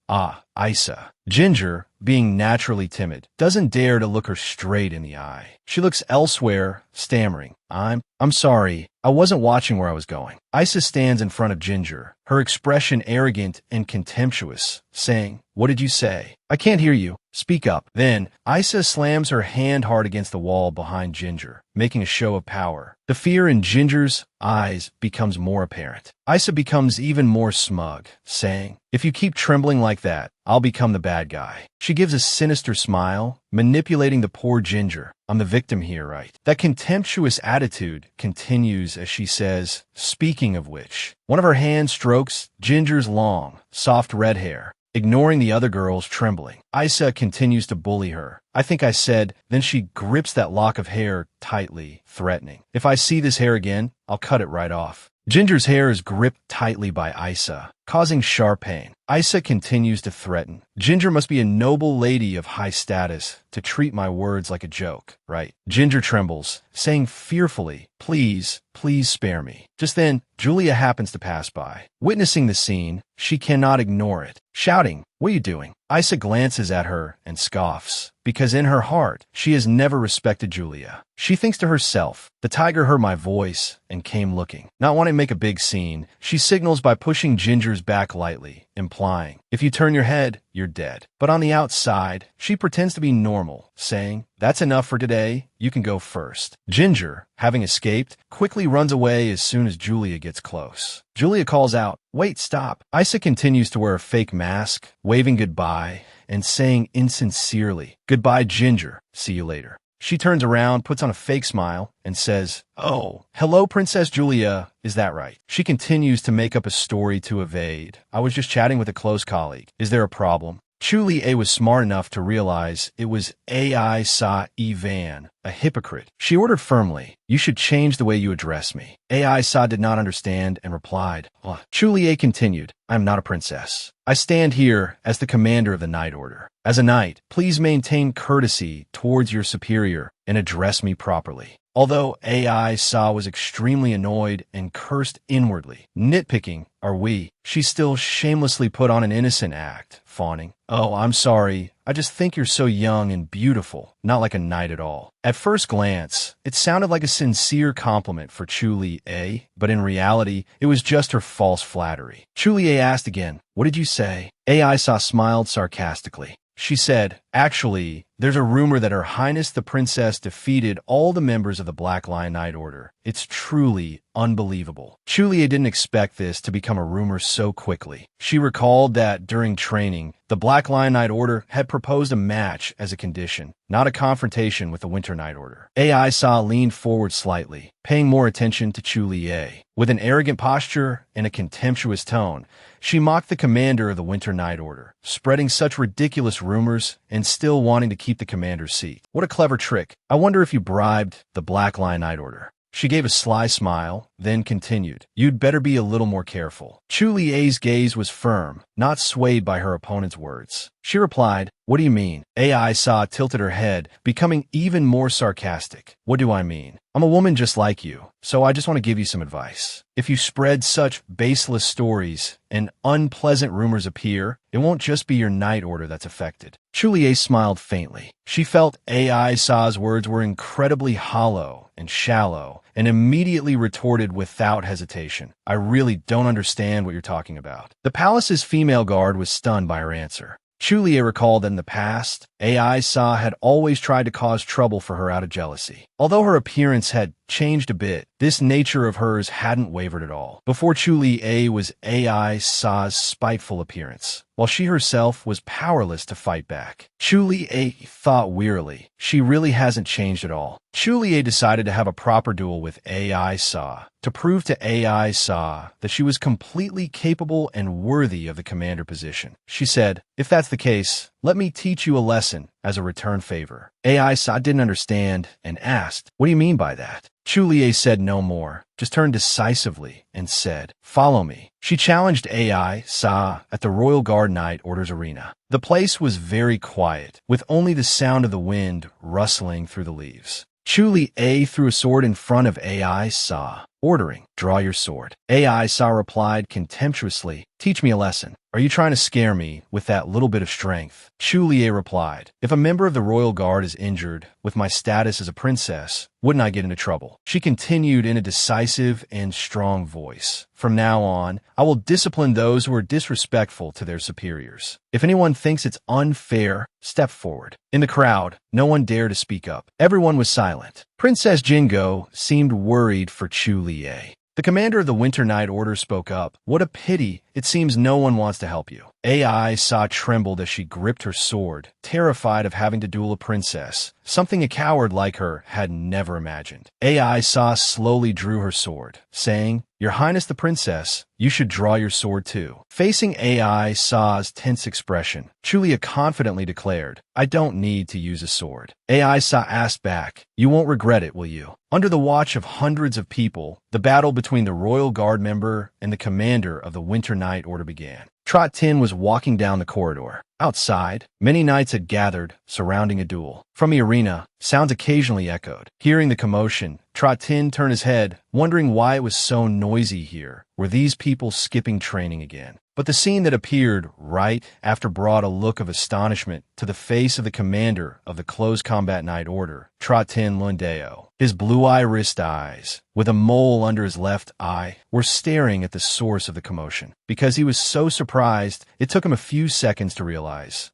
Isa. Ginger, being naturally timid, doesn't dare to look her straight in the eye. She looks elsewhere, stammering, I'm sorry, I wasn't watching where I was going." Isa stands in front of Ginger, her expression arrogant and contemptuous, saying, "What did you say? I can't hear you. Speak up." Then, Isa slams her hand hard against the wall behind Ginger, making a show of power. The fear in Ginger's eyes becomes more apparent. Isa becomes even more smug, saying, "If you keep trembling like that, I'll become the bad guy." She gives a sinister smile, manipulating the poor Ginger. "I'm the victim here, right?" That contemptuous attitude continues as she says, "Speaking of which," one of her hands strokes Ginger's long, soft red hair, ignoring the other girl's trembling. Isa continues to bully her. "I think I said," then she grips that lock of hair tightly, threatening, "If I see this hair again, I'll cut it right off." Ginger's hair is gripped tightly by Isa, causing sharp pain. Isa continues to threaten. "Ginger must be a noble lady of high status to treat my words like a joke, right?" Ginger trembles, saying fearfully, please spare me." Just then, Julia happens to pass by. Witnessing the scene, she cannot ignore it, shouting, "What are you doing?" Isa glances at her and scoffs, because in her heart, she has never respected Julia. She thinks to herself, "The tiger heard my voice and came looking." Not wanting to make a big scene, she signals by pushing Ginger's back lightly, implying, "If you turn your head, you're dead." But on the outside, she pretends to be normal, saying, "That's enough for today, you can go first." Ginger, having escaped, quickly runs away as soon as Julia gets close. Julia calls out, "Wait, stop." Isa continues to wear a fake mask, waving goodbye, and saying insincerely, "Goodbye, Ginger, see you later." She turns around, puts on a fake smile, and says, "Oh, hello, Princess Julia, is that right?" She continues to make up a story to evade. "I was just chatting with a close colleague. Is there a problem?" Julia was smart enough to realize it was Isa Ivan, a hypocrite. She ordered firmly, "You should change the way you address me." Isa did not understand and replied, Julia continued, "I am not a princess. I stand here as the commander of the Night Order. As a knight, please maintain courtesy towards your superior and address me properly." Although Isa was extremely annoyed and cursed inwardly, nitpicking, "Are we?" she still shamelessly put on an innocent act, fawning, "Oh, I'm sorry. I just think you're so young and beautiful, not like a knight at all." At first glance, it sounded like a sincere compliment for Julia, but in reality, it was just her false flattery. Julia asked again, "What did you say?" Isa smiled sarcastically. She said, "Actually, there's a rumor that Her Highness the Princess defeated all the members of the Black Lion Night Order. It's truly unbelievable." Julia didn't expect this to become a rumor so quickly. She recalled that during training, the Black Lion Night Order had proposed a match as a condition, not a confrontation with the Winter Night Order. Isa leaned forward slightly, paying more attention to Julia. With an arrogant posture and a contemptuous tone, she mocked the commander of the Winter Night Order, spreading such ridiculous rumors and still wanting to keep the commander's seat. "What a clever trick. I wonder if you bribed the Black Lion Night Order." She gave a sly smile, then continued, "You'd better be a little more careful." Julia's gaze was firm, not swayed by her opponent's words. She replied, "What do you mean?" Isa tilted her head, becoming even more sarcastic. "What do I mean? I'm a woman just like you, so I just want to give you some advice. If you spread such baseless stories and unpleasant rumors appear, it won't just be your night order that's affected." Julia smiled faintly. She felt Isa's words were incredibly hollow and shallow, and immediately retorted without hesitation, "I really don't understand what you're talking about." The palace's female guard was stunned by her answer. Julia recalled that in the past, Isa had always tried to cause trouble for her out of jealousy. Although her appearance had changed a bit. This nature of hers hadn't wavered at all. Before Chu-Li-A was Ai Sa's spiteful appearance, while she herself was powerless to fight back. Chu-Li-A thought wearily, she really hasn't changed at all. Chu-Li-A decided to have a proper duel with Ai Sa, to prove to Ai Sa that she was completely capable and worthy of the commander position. She said, "If that's the case, let me teach you a lesson as a return favor." Ai Sa didn't understand and asked, "What do you mean by that?" Chu-Li-A said no more, just turned decisively and said, "Follow me." She challenged Ai Sa at the Royal Guard Knight Orders Arena. The place was very quiet, with only the sound of the wind rustling through the leaves. Chu-Li-A threw a sword in front of Ai Sa, ordering, "Draw your sword." Ai Sa replied contemptuously, "Teach me a lesson. Are you trying to scare me with that little bit of strength?" Chu-Li-A replied, "If a member of the Royal Guard is injured, with my status as a princess, wouldn't I get into trouble?" She continued in a decisive and strong voice, "From now on, I will discipline those who are disrespectful to their superiors. If anyone thinks it's unfair, step forward." In the crowd, no one dared to speak up. Everyone was silent. Princess Jingo seemed worried for Chu-Li-A. The commander of the Winter Night Order spoke up. "What a pity. It seems no one wants to help you." Ai Sa trembled as she gripped her sword, terrified of having to duel a princess, something a coward like her had never imagined. Ai Sa slowly drew her sword, saying, "Your Highness the Princess, you should draw your sword too." Facing Ai Sa's tense expression, Chu-Li-A confidently declared, "I don't need to use a sword." Ai Sa asked back, "You won't regret it, will you?" Under the watch of hundreds of people, the battle between the Royal Guard member and the commander of the Winter Night Order began. Trot Tin was walking down the corridor. Outside, many knights had gathered, surrounding a duel. From the arena, sounds occasionally echoed. Hearing the commotion, Trot Tin turned his head, wondering why it was so noisy here. Were these people skipping training again? But the scene that appeared right after brought a look of astonishment to the face of the commander of the Close Combat Knight Order, Trot Tin Lundeo. His blue-irised eyes, with a mole under his left eye, were staring at the source of the commotion. Because he was so surprised, it took him a few seconds to realize,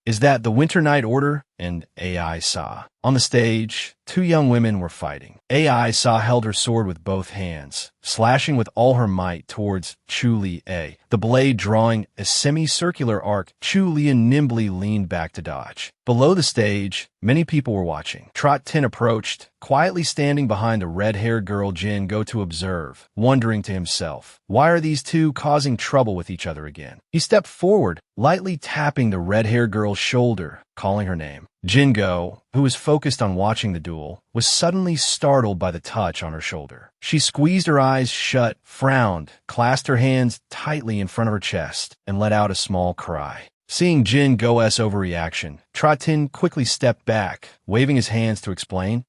is that the Winter Night Order and Ai Sa? On the stage, two young women were fighting. Ai Sa held her sword with both hands, slashing with all her might towards Chu-Li-A, the blade drawing a semicircular arc. Chu-Li-A nimbly leaned back to dodge. Below the stage, many people were watching. Trot Tin approached, quietly standing behind the red-haired girl Jin Go to observe, wondering to himself, why are these two causing trouble with each other again? He stepped forward, lightly tapping the red-haired girl's shoulder, calling her name. Jingo, who was focused on watching the duel, was suddenly startled by the touch on her shoulder. She squeezed her eyes shut, frowned, clasped her hands tightly in front of her chest, and let out a small cry. Seeing Jingo's overreaction, Trot Tin quickly stepped back, waving his hands to explain,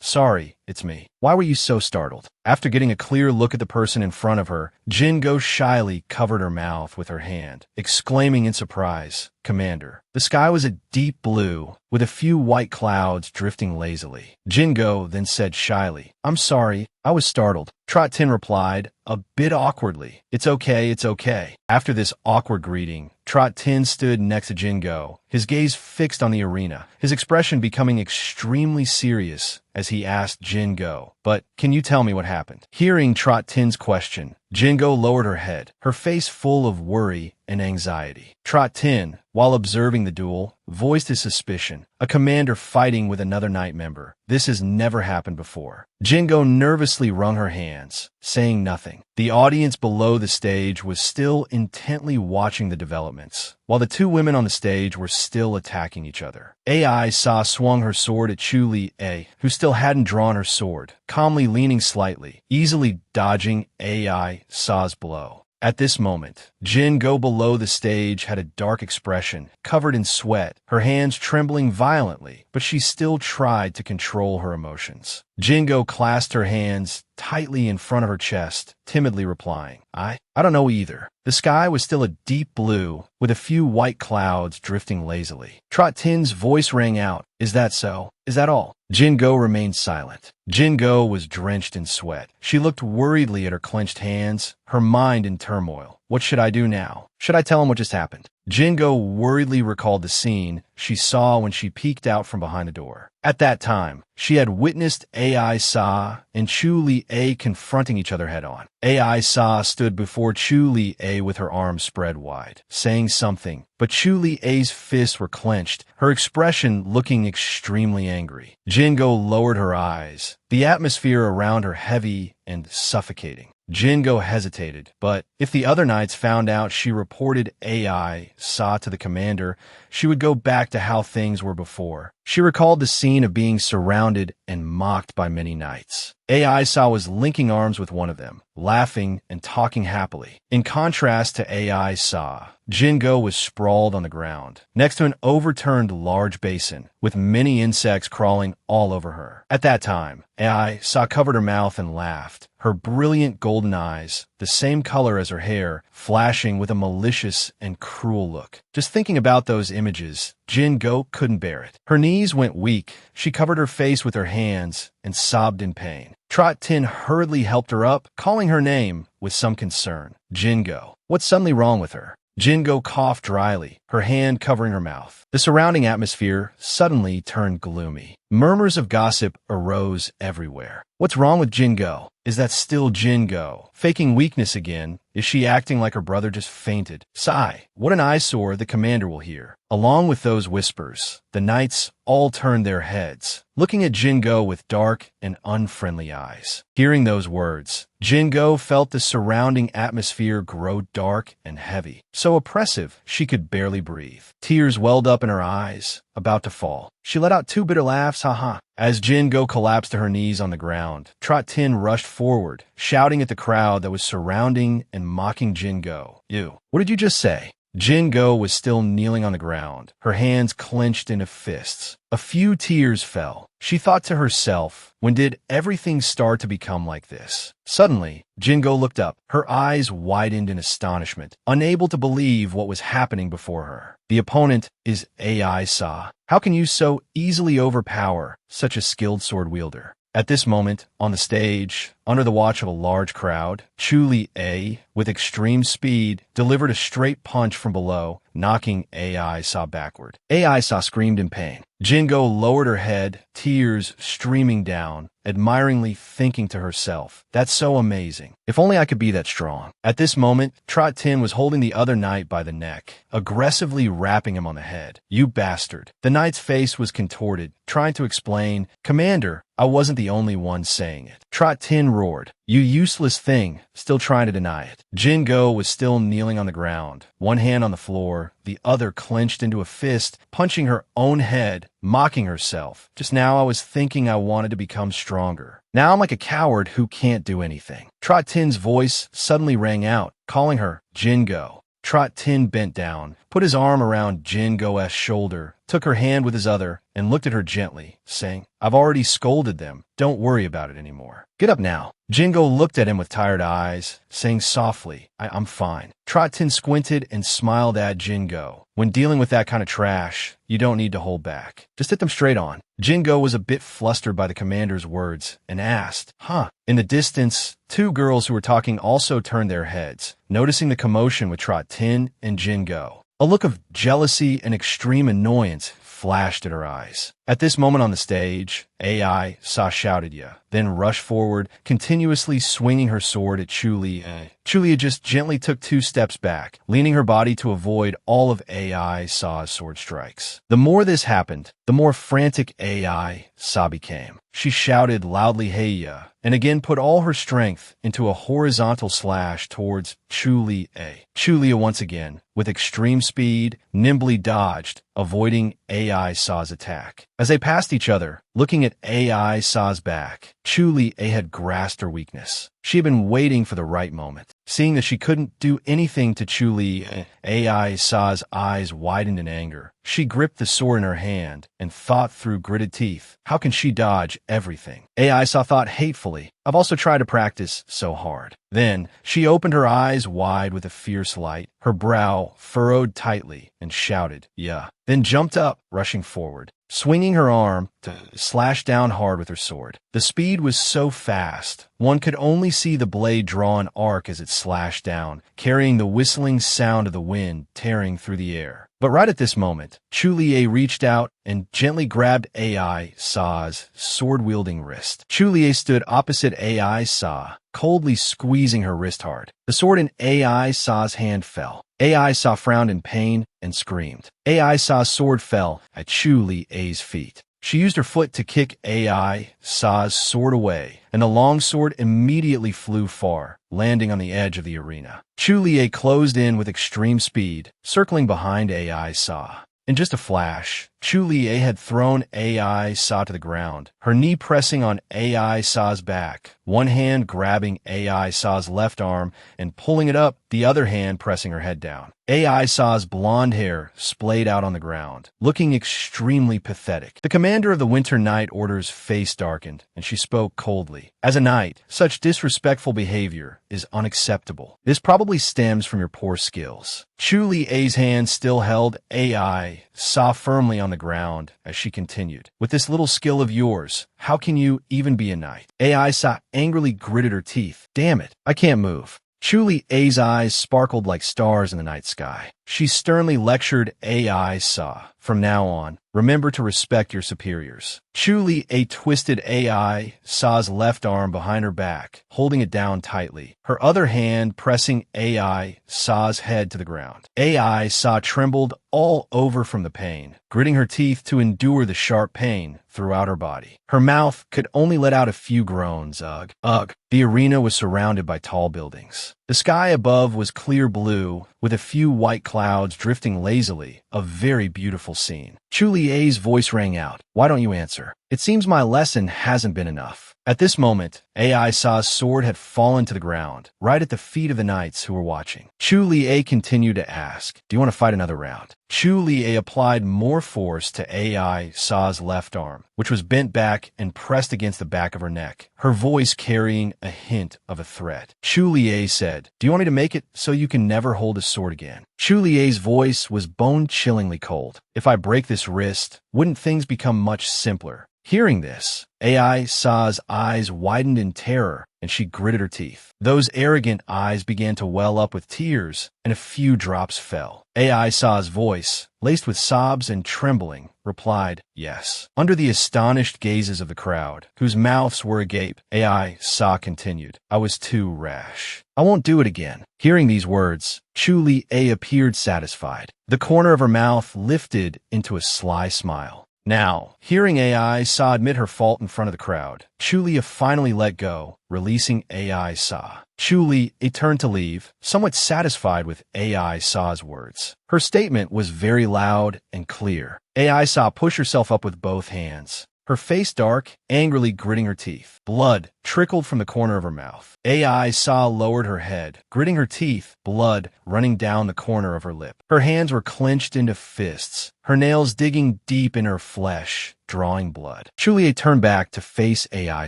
"Sorry, it's me. Why were you so startled?" After getting a clear look at the person in front of her, Jingo shyly covered her mouth with her hand, exclaiming in surprise, "Commander." The sky was a deep blue, with a few white clouds drifting lazily. Jingo then said shyly, "I'm sorry, I was startled." Trot Tin replied, a bit awkwardly, "It's okay, it's okay." After this awkward greeting, Trot Tin stood next to Jingo, his gaze fixed on the arena, his expression becoming extremely serious as he asked Jingo, "But can you tell me what happened?" Hearing Trot Tin's question, Jingo lowered her head, her face full of worry and anxiety. Trot Tin, while observing the duel, voiced his suspicion. A commander fighting with another knight member. This has never happened before. Jingo nervously wrung her hands, saying nothing. The audience below the stage was still intently watching the developments, while the two women on the stage were still attacking each other. Ai Sa swung her sword at Chu-Li-A, who still hadn't drawn her sword, calmly leaning slightly, easily dodging Ai Sa's blow. At this moment, Jin Go below the stage had a dark expression, covered in sweat, her hands trembling violently, but she still tried to control her emotions. Jingo clasped her hands tightly in front of her chest, timidly replying, I don't know either." The sky was still a deep blue, with a few white clouds drifting lazily. Trot Tin's voice rang out, "Is that so? Is that all?" Jingo remained silent. Jingo was drenched in sweat. She looked worriedly at her clenched hands, her mind in turmoil. What should I do now? Should I tell him what just happened? Jingo worriedly recalled the scene she saw when she peeked out from behind the door. At that time, she had witnessed Ai Sa and Chu Li-A confronting each other head-on. Ai Sa stood before Chu Li-A with her arms spread wide, saying something, but Chu Li-A's fists were clenched, her expression looking extremely angry. Jingo lowered her eyes, the atmosphere around her heavy and suffocating. Jingo hesitated, but if the other knights found out she reported Ai Sa to the commander, she would go back to how things were before. She recalled the scene of being surrounded and mocked by many knights. Ai Sa was linking arms with one of them, laughing and talking happily. In contrast to Ai Sa, Jingo was sprawled on the ground, next to an overturned large basin, with many insects crawling all over her. At that time, Ai Sa covered her mouth and laughed, her brilliant golden eyes, the same color as her hair, flashing with a malicious and cruel look. Just thinking about those images, Jingo couldn't bear it. Her knees went weak, she covered her face with her hands and sobbed in pain. Trot Tin hurriedly helped her up, calling her name with some concern. Jingo. What's suddenly wrong with her? Jingo coughed dryly, her hand covering her mouth. The surrounding atmosphere suddenly turned gloomy. Murmurs of gossip arose everywhere. What's wrong with Jingo? Is that still Jingo? Faking weakness again? Is she acting like her brother just fainted? Sigh, what an eyesore the commander will hear. Along with those whispers, the knights all turned their heads, looking at Jingo with dark and unfriendly eyes. Hearing those words, Jingo felt the surrounding atmosphere grow dark and heavy, so oppressive she could barely breathe. Tears welled up in her eyes, about to fall. She let out two bitter laughs, haha. As Jingo collapsed to her knees on the ground, Trot Tin rushed forward, shouting at the crowd that was surrounding and mocking Jingo. Ew, what did you just say? Jingo was still kneeling on the ground, her hands clenched into fists. A few tears fell. She thought to herself, when did everything start to become like this? Suddenly, Jingo looked up, her eyes widened in astonishment, unable to believe what was happening before her. The opponent is Ai Sa. How can you so easily overpower such a skilled sword wielder? At this moment, on the stage, under the watch of a large crowd, Chu Li-A, with extreme speed, delivered a straight punch from below, knocking Ai Sa backward. Ai Sa screamed in pain. Jingo lowered her head, tears streaming down, admiringly thinking to herself, "That's so amazing. If only I could be that strong." At this moment, Trot Tin was holding the other knight by the neck, aggressively rapping him on the head. "You bastard." The knight's face was contorted, trying to explain, "Commander, I wasn't the only one saying it." Trot Tin roared, "You useless thing," still trying to deny it. Jingo was still kneeling on the ground, one hand on the floor, the other clenched into a fist, punching her own head, mocking herself. "Just now I was thinking I wanted to become stronger. Now I'm like a coward who can't do anything." Trot Tin's voice suddenly rang out, calling her Jingo. Trot Tin bent down, put his arm around Jingo's shoulder, took her hand with his other, and looked at her gently, saying, "I've already scolded them. Don't worry about it anymore. Get up now." Jingo looked at him with tired eyes, saying softly, I'm fine." Trot Tin squinted and smiled at Jingo. When dealing with that kind of trash, you don't need to hold back. Just hit them straight on. Jingo was a bit flustered by the commander's words and asked, "Huh?" In the distance, two girls who were talking also turned their heads, noticing the commotion with Trot Tin and Jingo. A look of jealousy and extreme annoyance flashed at her eyes. At this moment on the stage, Ai Sa shouted ya, then rushed forward, continuously swinging her sword at Chu Li-A. Chu Li-A just gently took 2 steps back, leaning her body to avoid all of Ai Sa's sword strikes. The more this happened, the more frantic Ai Sa became. She shouted loudly "Hey-ya," and again put all her strength into a horizontal slash towards Chu Li-A. Chu Li-A once again, with extreme speed, nimbly dodged, avoiding Ai Sa's attack. As they passed each other, looking at Ai Sa's back, Chu Li-A had grasped her weakness. She had been waiting for the right moment. Seeing that she couldn't do anything to Chu Li-A, Ai Sa's eyes widened in anger. She gripped the sword in her hand and thought through gritted teeth. How can she dodge everything? Ai Sa thought hatefully. I've also tried to practice so hard. Then she opened her eyes wide with a fierce light, her brow furrowed tightly, and shouted, "Yeah." Then jumped up, rushing forward. Swinging her arm, to slash down hard with her sword. The speed was so fast, one could only see the blade draw an arc as it slashed down, carrying the whistling sound of the wind tearing through the air. But right at this moment, Chu-Lie reached out and gently grabbed Ai Sa's sword-wielding wrist. Chu-Lie stood opposite Ai Sa, coldly squeezing her wrist hard. The sword in Ai Sa's hand fell. Ai Sa frowned in pain and screamed. Ai Sa's sword fell at Chu-Lie's feet. She used her foot to kick Ai Sa's sword away, and the long sword immediately flew far, landing on the edge of the arena. Chu-Lie closed in with extreme speed, circling behind Ai Sa. In just a flash, Chu-Lie had thrown Ai Sa to the ground, her knee pressing on Ai Sa's back, one hand grabbing Ai Sa's left arm and pulling it up, the other hand pressing her head down. Ai Sa's blonde hair splayed out on the ground, looking extremely pathetic. The commander of the Winter Night Order's face darkened, and she spoke coldly. As a knight, such disrespectful behavior is unacceptable. This probably stems from your poor skills. Chu-Lie's hand still held Ai Sa firmly on the ground as she continued. With this little skill of yours, how can you even be a knight? Ai Sa angrily gritted her teeth. Damn it, I can't move. Chu-Lie's eyes sparkled like stars in the night sky. She sternly lectured Ai Sa. From now on, remember to respect your superiors. Chu-Lie twisted Ai Sa's left arm behind her back, holding it down tightly, her other hand pressing Ai Sa's head to the ground. Ai Sa trembled all over from the pain, gritting her teeth to endure the sharp pain throughout her body. Her mouth could only let out a few groans. Ugh, ugh. The arena was surrounded by tall buildings. The sky above was clear blue, with a few white clouds drifting lazily, a very beautiful scene. Chu-Lie's voice rang out. Why don't you answer? It seems my lesson hasn't been enough. At this moment, Ai Sa's sword had fallen to the ground, right at the feet of the knights who were watching. Chu-Lie continued to ask, do you want to fight another round? Chu-Lie applied more force to Ai Sa's left arm, which was bent back and pressed against the back of her neck, her voice carrying a hint of a threat. Chu-Lie said, do you want me to make it so you can never hold a sword again? Chu-Lie's voice was bone-chillingly cold. If I break this wrist, wouldn't things become much simpler? Hearing this, Ai Sa's eyes widened in terror, and she gritted her teeth. Those arrogant eyes began to well up with tears, and a few drops fell. Ai Sa's voice, laced with sobs and trembling, replied, yes. Under the astonished gazes of the crowd, whose mouths were agape, Ai Sa continued, I was too rash. I won't do it again. Hearing these words, Chu-Lie appeared satisfied. The corner of her mouth lifted into a sly smile. Now, hearing Ai Sa admit her fault in front of the crowd, Chu-Lie finally let go, releasing Ai Sa. Chu-Lie turned to leave, somewhat satisfied with Ai Sa's words. Her statement was very loud and clear. Ai Sa pushed herself up with both hands, her face dark, angrily gritting her teeth. Blood trickled from the corner of her mouth. Ai Sa lowered her head, gritting her teeth, blood running down the corner of her lip. Her hands were clenched into fists, her nails digging deep in her flesh, drawing blood. Chu-Lie turned back to face Ai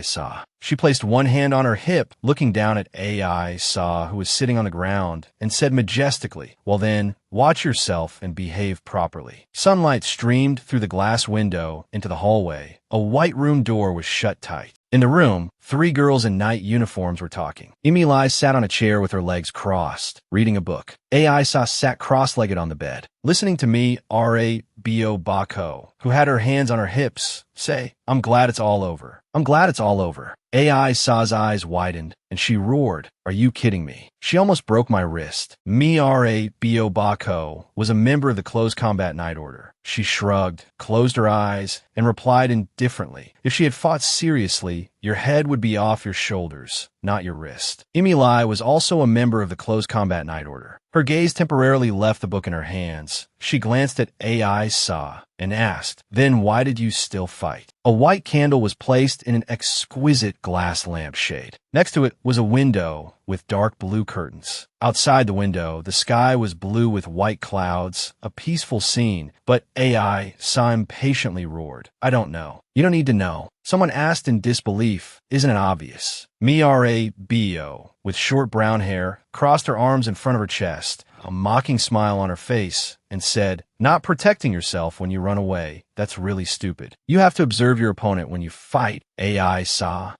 Sa. She placed one hand on her hip, looking down at Ai Sa, who was sitting on the ground, and said majestically, well then, watch yourself and behave properly. Sunlight streamed through the glass window into the hallway. A white room door was shut tight. In the room, 3 girls in night uniforms were talking. Imi-Lai sat on a chair with her legs crossed, reading a book. Ai Sa sat cross-legged on the bed, listening to me, Ra-Bo Bako, who had her hands on her hips, say, I'm glad it's all over. I'm glad it's all over. Ai Sa's eyes widened, and she roared, are you kidding me? She almost broke my wrist. Ra-Bo Bako was a member of the Close Combat Night Order. She shrugged, closed her eyes, and replied indifferently, if she had fought seriously, your head would be off your shoulders, not your wrist. Imi-Lai was also a member of the Close Combat Night Order. Her gaze temporarily left the book in her hands. She glanced at Ai Sa and asked, then why did you still fight? A white candle was placed in an exquisite glass lampshade. Next to it was a window with dark blue curtains. Outside the window, the sky was blue with white clouds, a peaceful scene, but Ai Sa impatiently roared, I don't know. You don't need to know. Someone asked in disbelief, isn't it obvious? Ra-Bo, with short brown hair, crossed her arms in front of her chest, a mocking smile on her face, and said, "Not protecting yourself when you run away. That's really stupid. You have to observe your opponent when you fight." AI Sa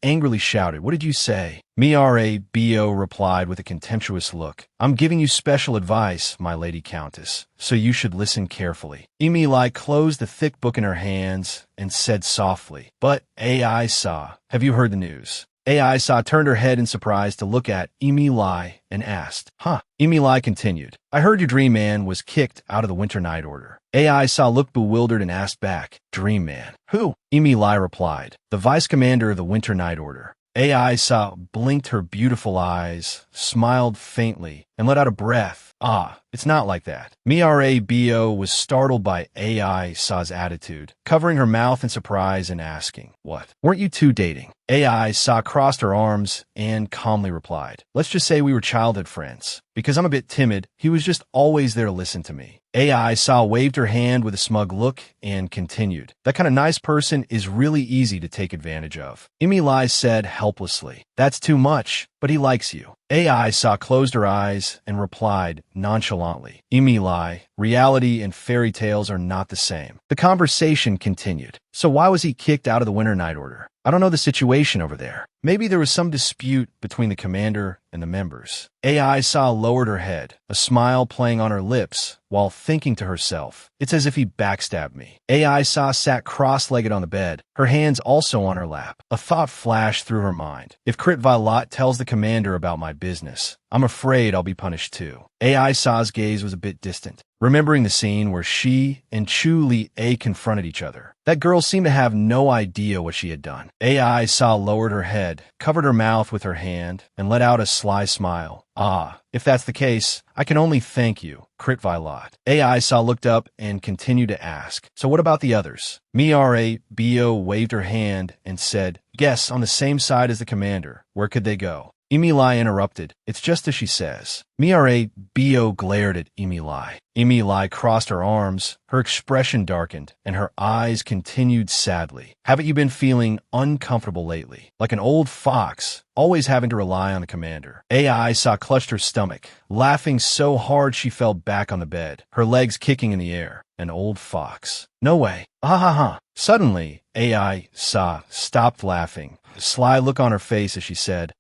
angrily shouted, "What did you say?" Mrabo replied with a contemptuous look, "I'm giving you special advice, my lady countess, so you should listen carefully." Emily closed the thick book in her hands and said softly, "But AI Sa, have you heard the news?" AI Sa turned her head in surprise to look at Emily and asked, "Huh?" Emily continued, "I heard your dream man was kicked out of the Winter Night Order." AI Sa looked bewildered and asked back, "Dream man? Who?" Emily replied, "The vice commander of the Winter Night Order." AI Sa blinked her beautiful eyes, smiled faintly, and let out a breath. It's not like that. Mrabo was startled by AI Sa's attitude, covering her mouth in surprise and asking, "What? Weren't you two dating?" AI Sa crossed her arms and calmly replied, "Let's just say we were childhood friends. Because I'm a bit timid, he was just always there to listen to me." AI Sa waved her hand with a smug look and continued, "That kind of nice person is really easy to take advantage of." Emily said helplessly, "That's too much, but he likes you." AI Sa closed her eyes and replied nonchalantly, "Emily, reality and fairy tales are not the same." The conversation continued. "So why was he kicked out of the Winter Night Order?" "I don't know the situation over there. Maybe there was some dispute between the commander and the members." AI Sa lowered her head, a smile playing on her lips, while thinking to herself, "It's as if he backstabbed me." AI Sa sat cross-legged on the bed, her hands also on her lap. A thought flashed through her mind. If Crit Violet tells the commander about my business, I'm afraid I'll be punished too. AI Sa's gaze was a bit distant, remembering the scene where she and Chu Li-a confronted each other. That girl seemed to have no idea what she had done. AI Sa lowered her head, covered her mouth with her hand, and let out a sly smile. If that's the case, I can only thank you, Crit Violet." AI Sa looked up and continued to ask, "So what about the others?" Mrabo waved her hand and said, "Guess on the same side as the commander. Where could they go?" Emily interrupted, "It's just as she says." Mrabo glared at Emily. Emily crossed her arms, her expression darkened, and her eyes continued sadly. "Haven't you been feeling uncomfortable lately? Like an old fox, always having to rely on the commander?" AI Sa clutched her stomach, laughing so hard she fell back on the bed, her legs kicking in the air. An old fox. No way. Suddenly, AI Sa stopped laughing, a sly look on her face as she said,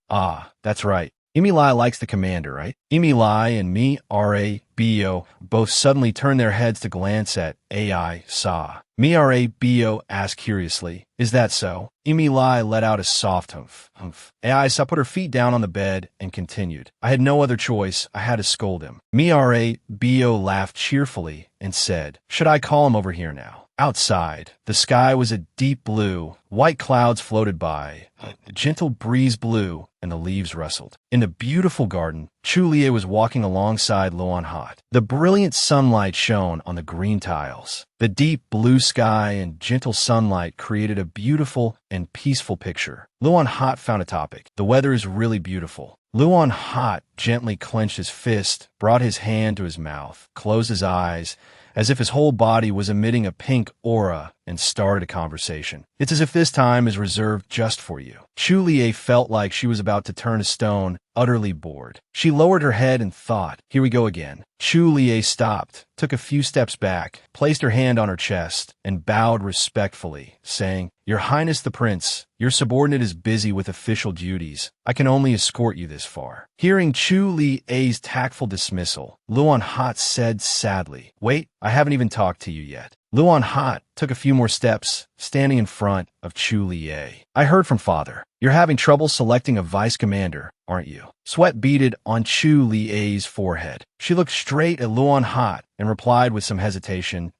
"That's right. Emily likes the commander, right?" Emily and Mrabo both suddenly turned their heads to glance at AI Sa. Mrabo asked curiously, "Is that so?" Emily let out a soft humph. AI Sa put her feet down on the bed and continued, "I had no other choice. I had to scold him." Mrabo laughed cheerfully and said, "Should I call him over here now?" Outside, the sky was a deep blue, white clouds floated by, a gentle breeze blew, and the leaves rustled. In the beautiful garden, Chu Li-a was walking alongside Luan Hot. The brilliant sunlight shone on the green tiles. The deep blue sky and gentle sunlight created a beautiful and peaceful picture. Luan Hot found a topic. "The weather is really beautiful." Luan Hot gently clenched his fist, brought his hand to his mouth, closed his eyes, as if his whole body was emitting a pink aura, and started a conversation. "It's as if this time is reserved just for you." Chu Li-a felt like she was about to turn to stone, utterly bored. She lowered her head and thought, "Here we go again." Chu Li-a stopped, took a few steps back, placed her hand on her chest, and bowed respectfully, saying, "Your Highness the Prince, your subordinate is busy with official duties. I can only escort you this far." Hearing Chu Li-a's tactful dismissal, Luan Hot said sadly, "Wait, I haven't even talked to you yet." Luan Hot took a few more steps, standing in front of Chu Li-a. "I heard from father. You're having trouble selecting a vice commander, aren't you?" Sweat beaded on Chu Li-a's forehead. She looked straight at Luan Hot and replied with some hesitation,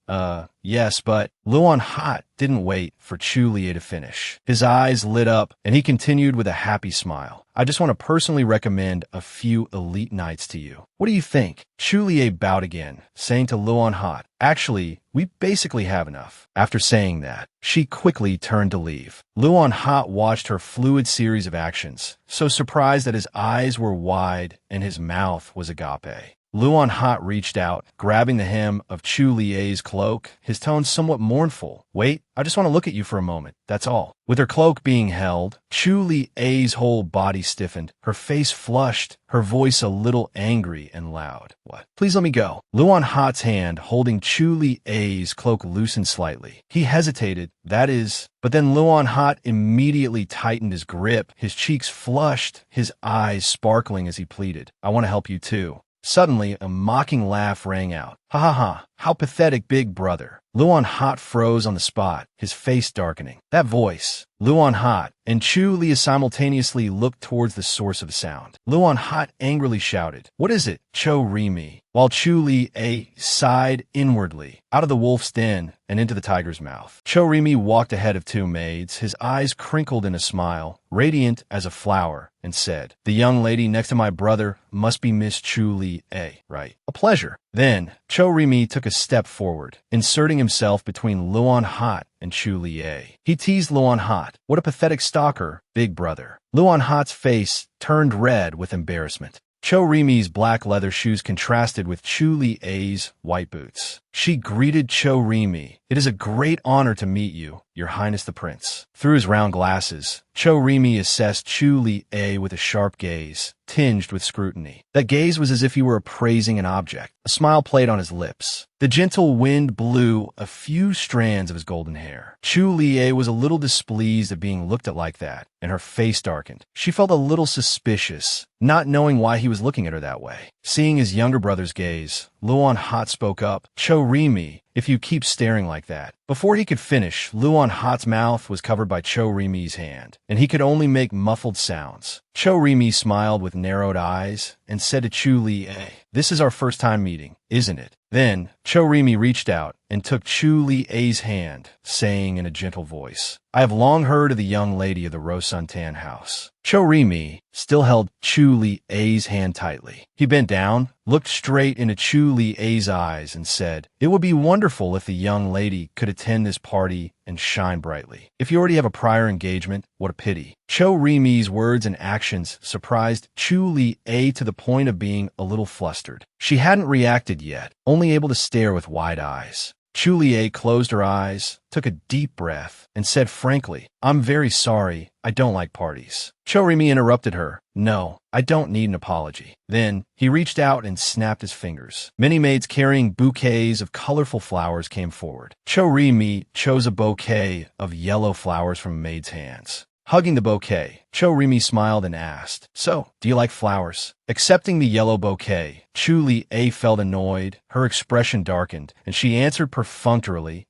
Yes, but..." Luan Hot didn't wait for Chu Li-a to finish. His eyes lit up, and he continued with a happy smile. "I just want to personally recommend a few elite knights to you. What do you think?" Chu Li-a bowed again, saying to Luan Hot, "Actually, we basically have enough." After saying that, she quickly turned to leave. Luan Hot watched her fluid series of actions, so surprised that his eyes were wide and his mouth was agape. Luan Hot reached out, grabbing the hem of Chu Lie's cloak, his tone somewhat mournful. Wait, I just want to look at you for a moment, that's all. With her cloak being held, Chu Lie's whole body stiffened, her face flushed, her voice a little angry and loud. What? Please let me go. Luan Hot's hand holding Chu Lie's cloak loosened slightly. He hesitated, but then Luan Hot immediately tightened his grip, his cheeks flushed, his eyes sparkling as he pleaded, I want to help you too. Suddenly, a mocking laugh rang out. Ha ha ha, how pathetic, big brother. Luan Hot froze on the spot, his face darkening. That voice, Luan Hot, and Chu Lie simultaneously looked towards the source of the sound. Luan Hot angrily shouted, What is it, Cho Rimi? While Chu Lie sighed inwardly, out of the wolf's den and into the tiger's mouth. Cho Rimi walked ahead of two maids, his eyes crinkled in a smile, radiant as a flower, and said, The young lady next to my brother must be Miss Chu Lie, right? A pleasure. Then, Cho Rimi took a step forward, inserting himself between Luan Hot and Chu Lie. He teased Luan Hot. What a pathetic stalker, big brother. Luan Hot's face turned red with embarrassment. Cho Rimi's black leather shoes contrasted with Chu Lie's white boots. She greeted Cho Rimi. It is a great honor to meet you, Your Highness the Prince. Through his round glasses, Cho Rimi assessed Chu Lie with a sharp gaze, tinged with scrutiny. That gaze was as if he were appraising an object. A smile played on his lips. The gentle wind blew a few strands of his golden hair. Chu Lie was a little displeased at being looked at like that, and her face darkened. She felt a little suspicious, not knowing why he was looking at her that way. Seeing his younger brother's gaze, Luan Hot spoke up, Cho Rimi, if you keep staring like that. Before he could finish, Luan Hot's mouth was covered by Cho Rimi's hand, and he could only make muffled sounds. Cho Rimi smiled with narrowed eyes and said to Chu Lie, This is our first time meeting, isn't it? Then, Cho Rimi reached out and took Chu Lie's hand, saying in a gentle voice, I have long heard of the young lady of the Rosuntan house. Cho Rimi still held Chu Lie's hand tightly. He bent down, looked straight into Chu Lie's eyes, and said, It would be wonderful if the young lady could attend this party and shine brightly. If you already have a prior engagement, what a pity. Cho Rimi's words and actions surprised Chu Lie to the point of being a little flustered. She hadn't reacted yet, only able to stare with wide eyes. Chu Lie closed her eyes, took a deep breath, and said frankly, I'm very sorry, I don't like parties. Cho Rimi interrupted her, No, I don't need an apology. Then, he reached out and snapped his fingers. Many maids carrying bouquets of colorful flowers came forward. Cho Rimi chose a bouquet of yellow flowers from a maid's hands. Hugging the bouquet, Cho Rimi smiled and asked, So, do you like flowers? Accepting the yellow bouquet, Chu Lie felt annoyed, her expression darkened, and she answered perfunctorily,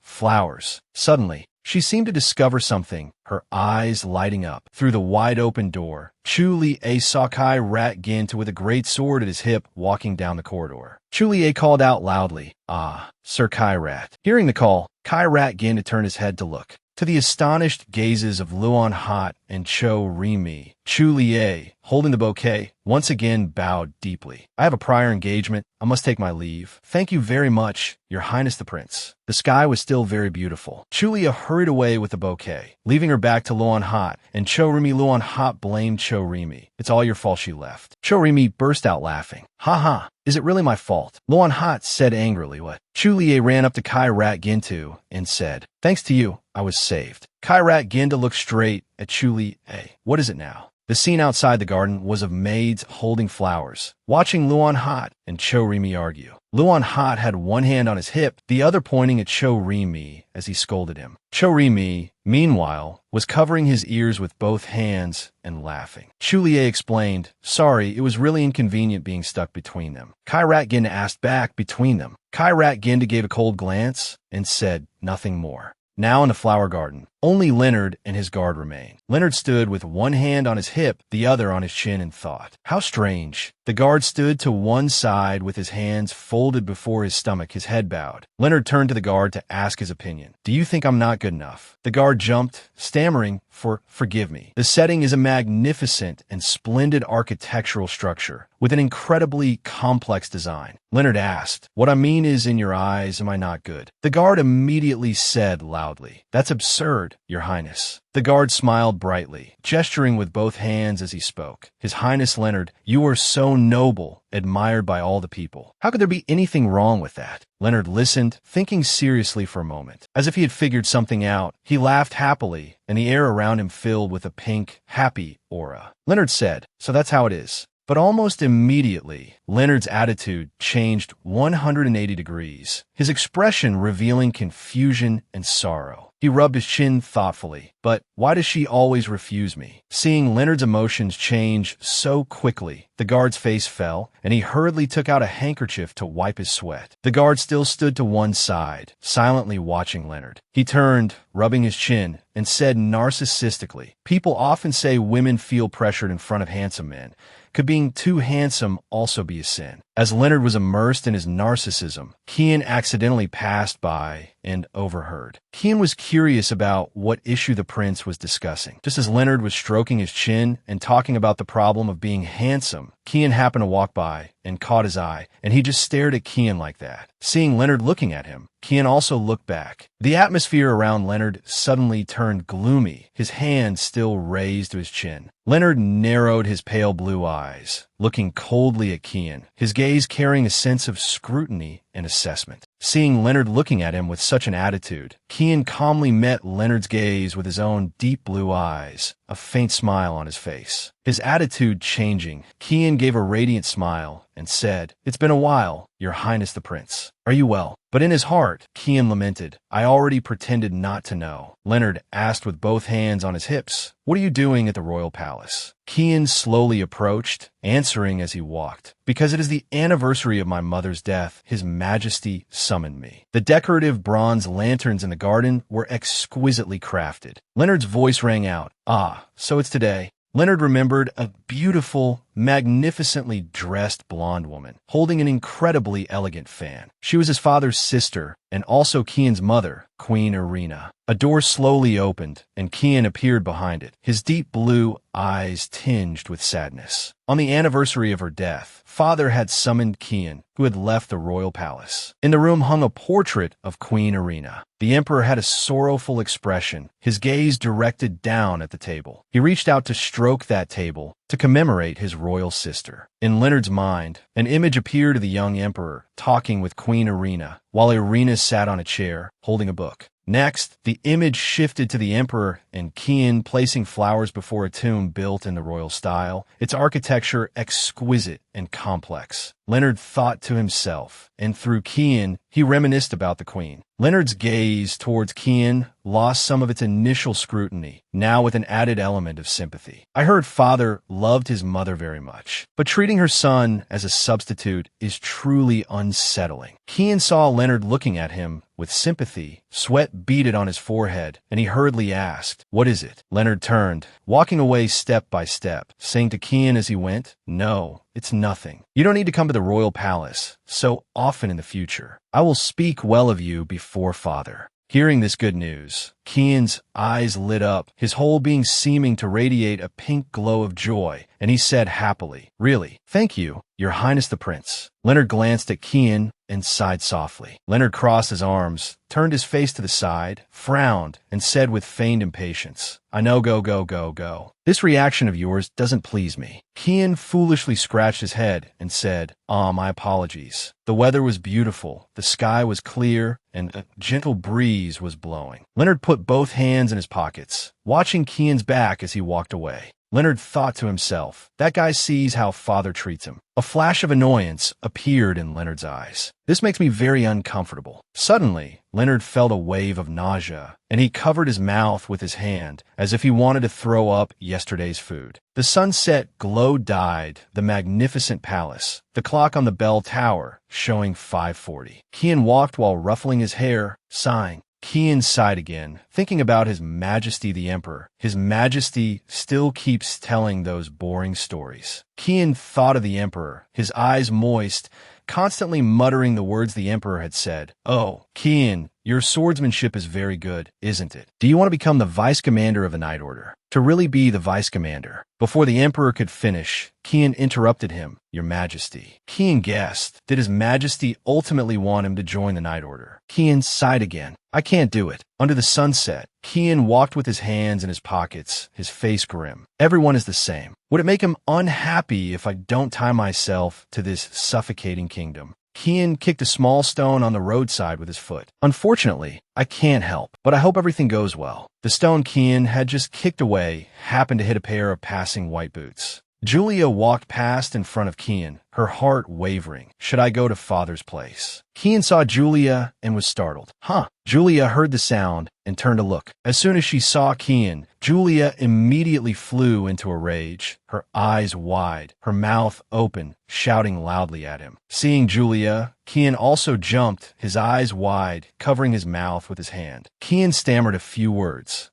flowers. Suddenly, she seemed to discover something, her eyes lighting up. Through the wide-open door, Chu Lie saw Kai Rat Gint with a great sword at his hip walking down the corridor. Chu Lie called out loudly, Ah, Sir Kai Rat. Hearing the call, Kai Rat Gint turned his head to look. To the astonished gazes of Luan Hot and Cho Rimi, Chu Lie, holding the bouquet, once again bowed deeply. I have a prior engagement. I must take my leave. Thank you very much, Your Highness the Prince. The sky was still very beautiful. Chu Lie hurried away with the bouquet, leaving her back to Luan Hot, and Cho Rimi. Luan Hot blamed Cho Rimi. It's all your fault she left. Cho Rimi burst out laughing. Ha ha, is it really my fault? Luan Hot said angrily. What? Chu Lie ran up to Kai Rat Gintu and said, Thanks to you, I was saved. Kai Rat Gintu looked straight at Chu Lie. What is it now? The scene outside the garden was of maids holding flowers, watching Luan Hot and Cho Rimi argue. Luan Hot had one hand on his hip, the other pointing at Cho Rimi as he scolded him. Cho Rimi, meanwhile, was covering his ears with both hands and laughing. Chu Lie explained, Sorry, it was really inconvenient being stuck between them. Kai Rat Gintu asked back, Between them. Kai Rat Gintu gave a cold glance and said nothing more. Now in the flower garden, only Leonard and his guard remained. Leonard stood with one hand on his hip, the other on his chin, and thought. How strange. The guard stood to one side with his hands folded before his stomach, his head bowed. Leonard turned to the guard to ask his opinion. Do you think I'm not good enough? The guard jumped, stammering, Forgive me. The setting is a magnificent and splendid architectural structure with an incredibly complex design. Leonard asked, What I mean is, in your eyes, am I not good? The guard immediately said loudly, That's absurd. Leonard, Your Highness. The guard smiled brightly, gesturing with both hands as he spoke. His Highness Leonard, you are so noble, admired by all the people. How could there be anything wrong with that? Leonard listened, thinking seriously for a moment. As if he had figured something out, he laughed happily, and the air around him filled with a pink, happy aura. Leonard said, so that's how it is. But almost immediately, Leonard's attitude changed 180 degrees, his expression revealing confusion and sorrow. He rubbed his chin thoughtfully. But why does she always refuse me? Seeing Leonard's emotions change so quickly, the guard's face fell, and he hurriedly took out a handkerchief to wipe his sweat. The guard still stood to one side, silently watching Leonard. He turned, rubbing his chin, and said narcissistically, people often say women feel pressured in front of handsome men. Could being too handsome also be a sin? As Leonard was immersed in his narcissism, Kian accidentally passed by and overheard. Kian was curious about what issue the prince was discussing. Just as Leonard was stroking his chin and talking about the problem of being handsome, Kian happened to walk by and caught his eye, and he just stared at Kian like that. Seeing Leonard looking at him, Kian also looked back. The atmosphere around Leonard suddenly turned gloomy, his hand still raised to his chin. Leonard narrowed his pale blue eyes, looking coldly at Kian, his gaze carrying a sense of scrutiny and assessment. Seeing Leonard looking at him with such an attitude, Kian calmly met Leonard's gaze with his own deep blue eyes, a faint smile on his face. His attitude changing, Kian gave a radiant smile and said, it's been a while, Your Highness the Prince. Are you well? But in his heart, Kian lamented, I already pretended not to know. Leonard asked with both hands on his hips, what are you doing at the royal palace? Kian slowly approached, answering as he walked. Because it is the anniversary of my mother's death, His Majesty summoned me. The decorative bronze lanterns in the garden were exquisitely crafted. Leonard's voice rang out, ah, so it's today. Leonard remembered a beautiful, magnificently dressed blonde woman, holding an incredibly elegant fan. She was his father's sister, and also Kian's mother, Queen Irina. A door slowly opened, and Kian appeared behind it, his deep blue eyes tinged with sadness. On the anniversary of her death, father had summoned Kian, who had left the royal palace. In the room hung a portrait of Queen Irina. The emperor had a sorrowful expression, his gaze directed down at the table. He reached out to stroke that table to commemorate his royal sister. In Leonard's mind, an image appeared of the young emperor talking with Queen Irina, while Irina sat on a chair, holding a book. Next, the image shifted to the emperor and Kian placing flowers before a tomb built in the royal style, its architecture exquisite and complex. Leonard thought to himself, and through Kian, he reminisced about the queen. Leonard's gaze towards Kian lost some of its initial scrutiny, now with an added element of sympathy. I heard father loved his mother very much, but treating her son as a substitute is truly unsettling. Kian saw Leonard looking at him with sympathy. Sweat beaded on his forehead, and he hurriedly asked, what is it? Leonard turned, walking away step by step, saying to Kian as he went, no, it's nothing. You don't need to come to the royal palace so often in the future. I will speak well of you before father. Hearing this good news, Kian's eyes lit up, his whole being seeming to radiate a pink glow of joy, and he said happily, really, thank you, Your Highness the Prince. Leonard glanced at Kian and sighed softly. Leonard crossed his arms, turned his face to the side, frowned, and said with feigned impatience, I know, go. This reaction of yours doesn't please me. Kian foolishly scratched his head and said, my apologies. The weather was beautiful, the sky was clear, and a gentle breeze was blowing. Leonard put both hands in his pockets, watching Kian's back as he walked away. Leonard thought to himself, that guy sees how father treats him. A flash of annoyance appeared in Leonard's eyes. This makes me very uncomfortable. Suddenly, Leonard felt a wave of nausea, and he covered his mouth with his hand as if he wanted to throw up yesterday's food. The sunset glow-dyed the magnificent palace, the clock on the bell tower showing 5:40. Kian walked while ruffling his hair, sighing. Kian sighed again, thinking about His Majesty the Emperor. His Majesty still keeps telling those boring stories. Kian thought of the Emperor, his eyes moist, constantly muttering the words the Emperor had said. Oh, Kian, Your swordsmanship is very good, isn't it? Do you want to become the vice commander of the Night Order? To really be the vice commander? Before the emperor could finish, Kian interrupted him. Your Majesty. Kian guessed. Did His Majesty ultimately want him to join the Night Order? Kian sighed again. I can't do it. Under the sunset, Kian walked with his hands in his pockets, his face grim. Everyone is the same. Would it make him unhappy if I don't tie myself to this suffocating kingdom? Kian kicked a small stone on the roadside with his foot. Unfortunately, I can't help, but I hope everything goes well. The stone Kian had just kicked away happened to hit a pair of passing white boots. Julia walked past in front of Kian, her heart wavering. Should I go to father's place? Kian saw Julia and was startled. Huh. Julia heard the sound and turned to look. As soon as she saw Kian, Julia immediately flew into a rage, her eyes wide, her mouth open, shouting loudly at him. Seeing Julia, Kian also jumped, his eyes wide, covering his mouth with his hand. Kian stammered a few words.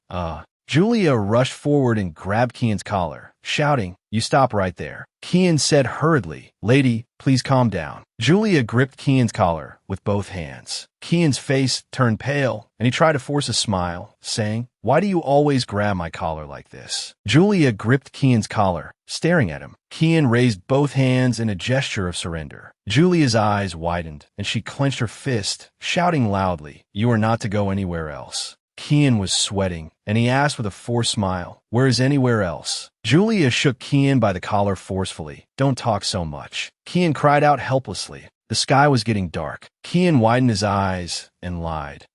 Julia rushed forward and grabbed Kian's collar, shouting, You stop right there. Kian said hurriedly, Lady, please calm down. Julia gripped Kian's collar with both hands. Kian's face turned pale, and he tried to force a smile, saying, Why do you always grab my collar like this? Julia gripped Kian's collar, staring at him. Kian raised both hands in a gesture of surrender. Julia's eyes widened, and she clenched her fist, shouting loudly, You are not to go anywhere else. Kian was sweating, and he asked with a forced smile, Where is anywhere else? Julia shook Kian by the collar forcefully. Don't talk so much. Kian cried out helplessly. The sky was getting dark. Kian widened his eyes and lied.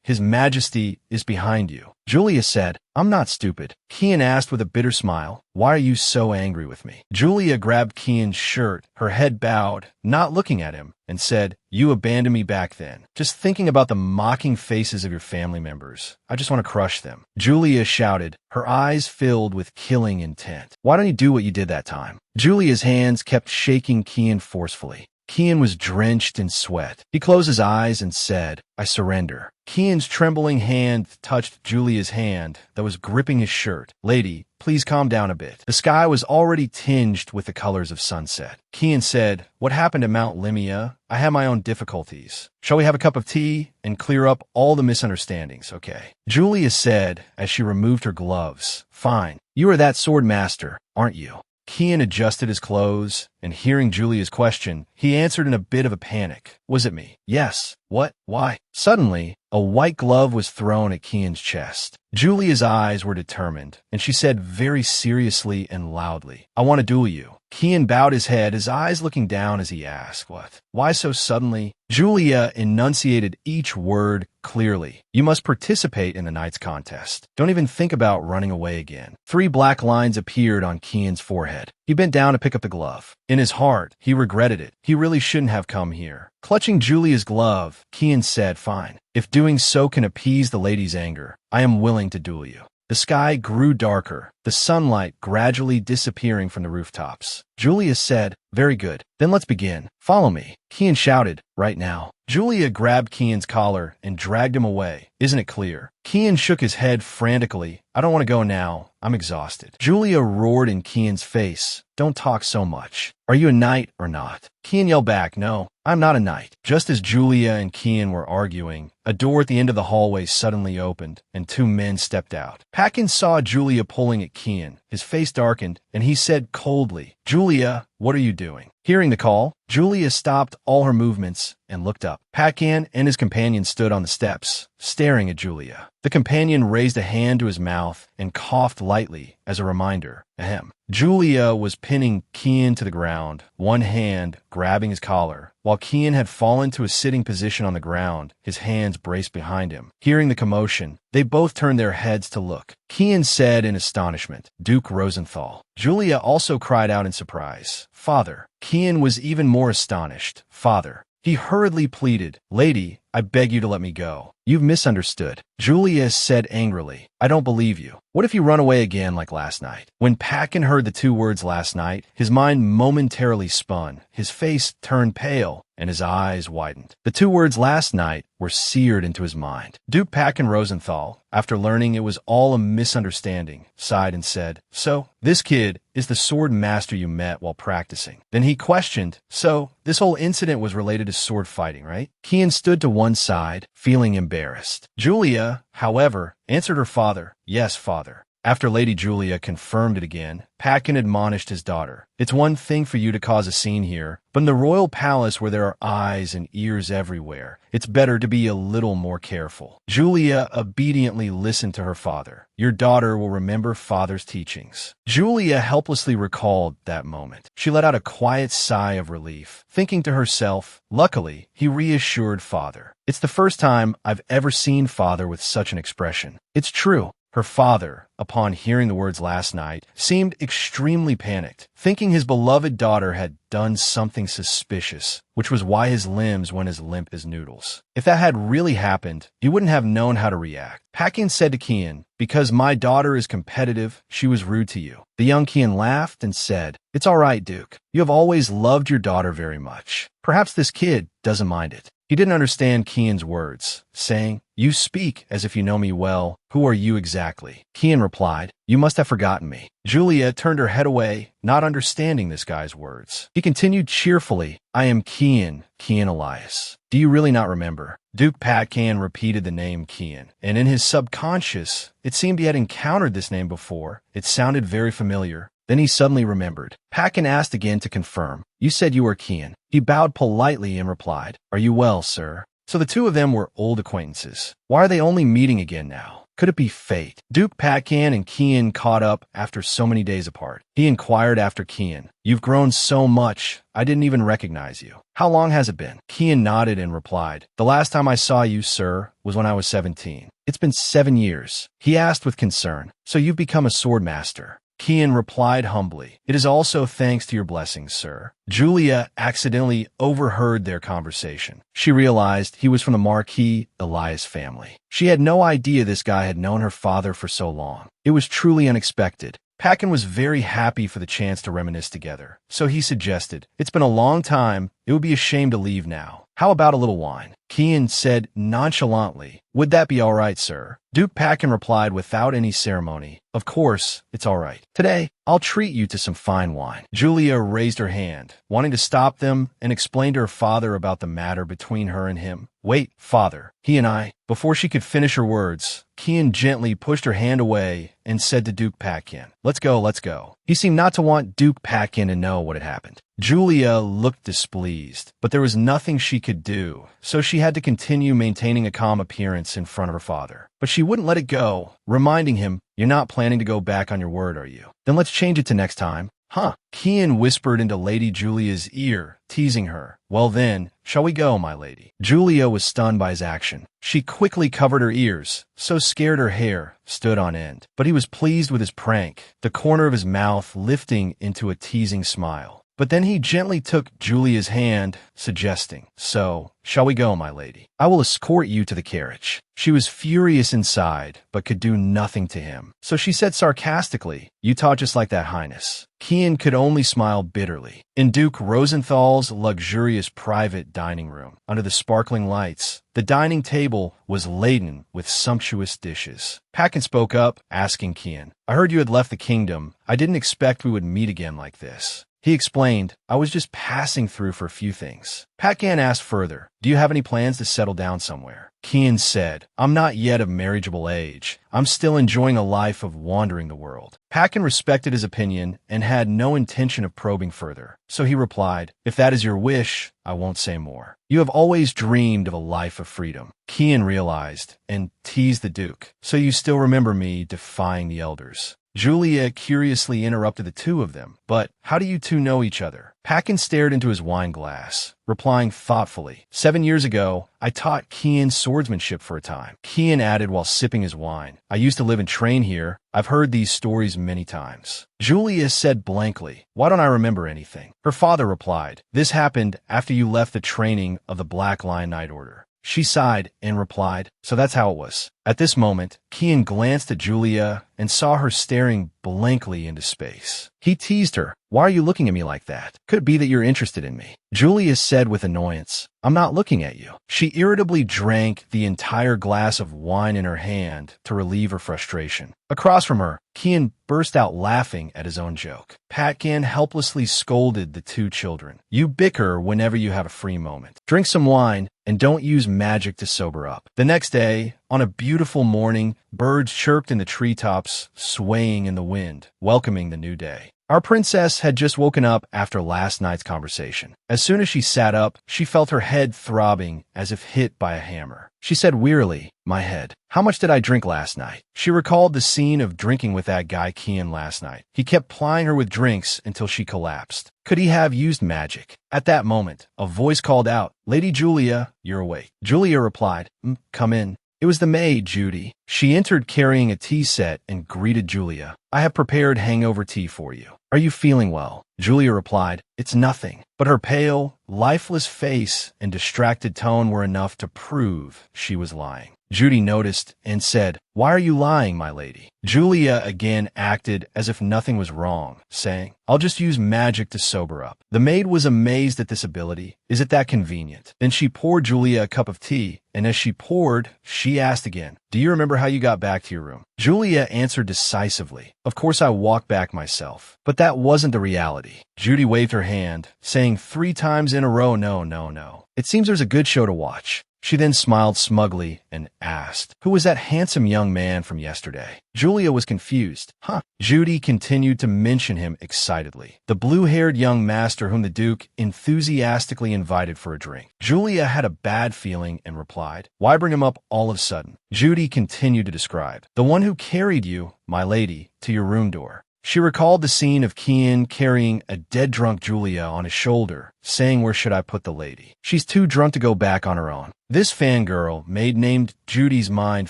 His Majesty is behind you. Julia said, I'm not stupid. Kian asked with a bitter smile, Why are you so angry with me? Julia grabbed Kian's shirt, her head bowed, not looking at him, and said, You abandoned me back then. Just thinking about the mocking faces of your family members. I just want to crush them. Julia shouted, her eyes filled with killing intent. Why don't you do what you did that time? Julia's hands kept shaking Kian forcefully. Kian was drenched in sweat. He closed his eyes and said, I surrender. Kian's trembling hand touched Julia's hand that was gripping his shirt. Lady, please calm down a bit. The sky was already tinged with the colors of sunset. Kian said, What happened at Mount Limia? I have my own difficulties. Shall we have a cup of tea and clear up all the misunderstandings, okay? Julia said as she removed her gloves, Fine. You are that sword master, aren't you? Kian adjusted his clothes, and hearing Julia's question, he answered in a bit of a panic. Was it me? Yes. What? Why? Suddenly, a white glove was thrown at Kian's chest. Julia's eyes were determined, and she said very seriously and loudly, I want to duel you. Kian bowed his head, his eyes looking down as he asked, What? Why so suddenly? Julia enunciated each word clearly. You must participate in the night's contest. Don't even think about running away again. 3 black lines appeared on Kian's forehead. He bent down to pick up the glove. In his heart, he regretted it. He really shouldn't have come here. Clutching Julia's glove, Kian said, Fine. If doing so can appease the lady's anger, I am willing to duel you. The sky grew darker, the sunlight gradually disappearing from the rooftops. Julia said, Very good. Then let's begin. Follow me. Kian shouted, Right now. Julia grabbed Kian's collar and dragged him away. Isn't it clear? Kian shook his head frantically. I don't want to go now. I'm exhausted. Julia roared in Kian's face. Don't talk so much. Are you a knight or not? Kian yelled back, No, I'm not a knight. Just as Julia and Kian were arguing, a door at the end of the hallway suddenly opened, and 2 men stepped out. Pakin saw Julia pulling at Kian. His face darkened, and he said coldly, Julia, what are you doing? Hearing the call, Julia stopped all her movements and looked up. Pakin and his companion stood on the steps, staring at Julia. The companion raised a hand to his mouth and coughed lightly as a reminder. Ahem. Julia was pinning Kian to the ground, one hand grabbing his collar, while Kian had fallen to a sitting position on the ground, his hands braced behind him. Hearing the commotion, they both turned their heads to look. Kian said in astonishment, Duke Rosenthal. Julia also cried out in surprise, Father. Kian was even more astonished. Father. He hurriedly pleaded, Lady, I beg you to let me go. You've misunderstood. Julia said angrily, I don't believe you. What if you run away again like last night? When Pakin heard the 2 words last night, his mind momentarily spun. His face turned pale, and his eyes widened. The two words last night were seared into his mind. Duke Packen Rosenthal, after learning it was all a misunderstanding, sighed and said, "So, this kid is the sword master you met while practicing." Then he questioned, "So, this whole incident was related to sword fighting, right?" Kian stood to one side, feeling embarrassed. Julia, however, answered her father, "Yes, father." After Lady Julia confirmed it again, Packen admonished his daughter, "It's one thing for you to cause a scene here, but in the royal palace where there are eyes and ears everywhere, it's better to be a little more careful." Julia obediently listened to her father. "Your daughter will remember father's teachings." Julia helplessly recalled that moment. She let out a quiet sigh of relief, thinking to herself, luckily, he reassured father. It's the first time I've ever seen father with such an expression. It's true. Her father, upon hearing the words last night, seemed extremely panicked, thinking his beloved daughter had done something suspicious, which was why his limbs went as limp as noodles. If that had really happened, he wouldn't have known how to react. Packen said to Kian, "Because my daughter is competitive, she was rude to you." The young Kian laughed and said, "It's all right, Duke. You have always loved your daughter very much. Perhaps this kid doesn't mind it." He didn't understand Kian's words, saying, "You speak as if you know me well. Who are you exactly?" Kian replied, "You must have forgotten me." Julia turned her head away, not understanding this guy's words. He continued cheerfully, "I am Kian Elias. Do you really not remember?" Duke Packen repeated the name Kian, and in his subconscious, it seemed he had encountered this name before. It sounded very familiar. Then he suddenly remembered. Packen asked again to confirm. "You said you were Kian." He bowed politely and replied, "Are you well, sir?" So the two of them were old acquaintances. Why are they only meeting again now? Could it be fate? Duke Packen and Kian caught up after so many days apart. He inquired after Kian. "You've grown so much, I didn't even recognize you. How long has it been?" Kian nodded and replied, "The last time I saw you, sir, was when I was 17. It's been 7 years. He asked with concern, "So you've become a sword master?" Kian replied humbly, "It is also thanks to your blessings, sir." Julia accidentally overheard their conversation. She realized he was from the Marquis Elias family. She had no idea this guy had known her father for so long. It was truly unexpected. Packen was very happy for the chance to reminisce together, so he suggested, "It's been a long time. It would be a shame to leave now. How about a little wine?" Kian said nonchalantly, "Would that be all right, sir?" Duke Packen replied without any ceremony, "Of course, it's all right. Today, I'll treat you to some fine wine." Julia raised her hand, wanting to stop them, and explained to her father about the matter between her and him. "Wait, father, he and I—" Before she could finish her words, Kian gently pushed her hand away and said to Duke Packen, let's go, let's go." He seemed not to want Duke Packen to know what had happened. Julia looked displeased, but there was nothing she could do, so she had to continue maintaining a calm appearance in front of her father. But she wouldn't let it go, reminding him, "You're not planning to go back on your word, are you? Then let's change it to next time." "Huh?" Kian whispered into Lady Julia's ear, teasing her. "Well then, shall we go, my lady?" Julia was stunned by his action. She quickly covered her ears, so scared her hair stood on end. But he was pleased with his prank, the corner of his mouth lifting into a teasing smile. But then he gently took Julia's hand, suggesting, "So, shall we go, my lady? I will escort you to the carriage." She was furious inside, but could do nothing to him. So she said sarcastically, "You talk just like that, Highness." Kian could only smile bitterly. In Duke Rosenthal's luxurious private dining room, under the sparkling lights, the dining table was laden with sumptuous dishes. Packen spoke up, asking Kian, "I heard you had left the kingdom. I didn't expect we would meet again like this." He explained, "I was just passing through for a few things." Packen asked further, "Do you have any plans to settle down somewhere?" Kian said, "I'm not yet of marriageable age. I'm still enjoying a life of wandering the world." Packen respected his opinion and had no intention of probing further. So he replied, "If that is your wish, I won't say more. You have always dreamed of a life of freedom." Kian realized and teased the Duke, "So you still remember me defying the elders?" Julia curiously interrupted the two of them. "But how do you two know each other?" Packen stared into his wine glass, replying thoughtfully, 7 years ago, I taught Kian swordsmanship for a time." Kian added while sipping his wine, "I used to live and train here. I've heard these stories many times." Julia said blankly, "Why don't I remember anything?" Her father replied, "This happened after you left the training of the Black Lion Knight Order." She sighed and replied, "So that's how it was." At this moment, Kian glanced at Julia and saw her staring blankly into space. He teased her. Why are you looking at me like that? Could it be that you're interested in me? Julia said with annoyance, I'm not looking at you. She irritably drank the entire glass of wine in her hand to relieve her frustration. Across from her, Kian burst out laughing at his own joke. Patkan helplessly scolded the two children. You bicker whenever you have a free moment. Drink some wine and don't use magic to sober up. The next day, on a beautiful morning, birds chirped in the treetops, swaying in the wind, welcoming the new day. Our princess had just woken up after last night's conversation. As soon as she sat up, she felt her head throbbing as if hit by a hammer. She said wearily, my head. How much did I drink last night? She recalled the scene of drinking with that guy Kian last night. He kept plying her with drinks until she collapsed. Could he have used magic? At that moment, a voice called out, Lady Julia, you're awake. Julia replied, come in. It was the maid, Judy. She entered carrying a tea set and greeted Julia. I have prepared hangover tea for you. Are you feeling well? Julia replied, it's nothing. But her pale, lifeless face and distracted tone were enough to prove she was lying. Judy noticed and said, why are you lying, my lady? Julia again acted as if nothing was wrong, saying, I'll just use magic to sober up. The maid was amazed at this ability. Is it that convenient? Then she poured Julia a cup of tea, and as she poured, she asked again, do you remember how you got back to your room? Julia answered decisively, of course I walked back myself. But that wasn't the reality. Judy waved her hand, saying 3 times in a row, no, no, no. It seems there's a good show to watch. She then smiled smugly and asked, who was that handsome young man from yesterday? Julia was confused. Judy continued to mention him excitedly. The blue-haired young master whom the Duke enthusiastically invited for a drink. Julia had a bad feeling and replied, why bring him up all of a sudden? Judy continued to describe, the one who carried you, my lady, to your room door. She recalled the scene of Kian carrying a dead-drunk Julia on his shoulder, saying, where should I put the lady? She's too drunk to go back on her own. This fangirl maid named Judy's mind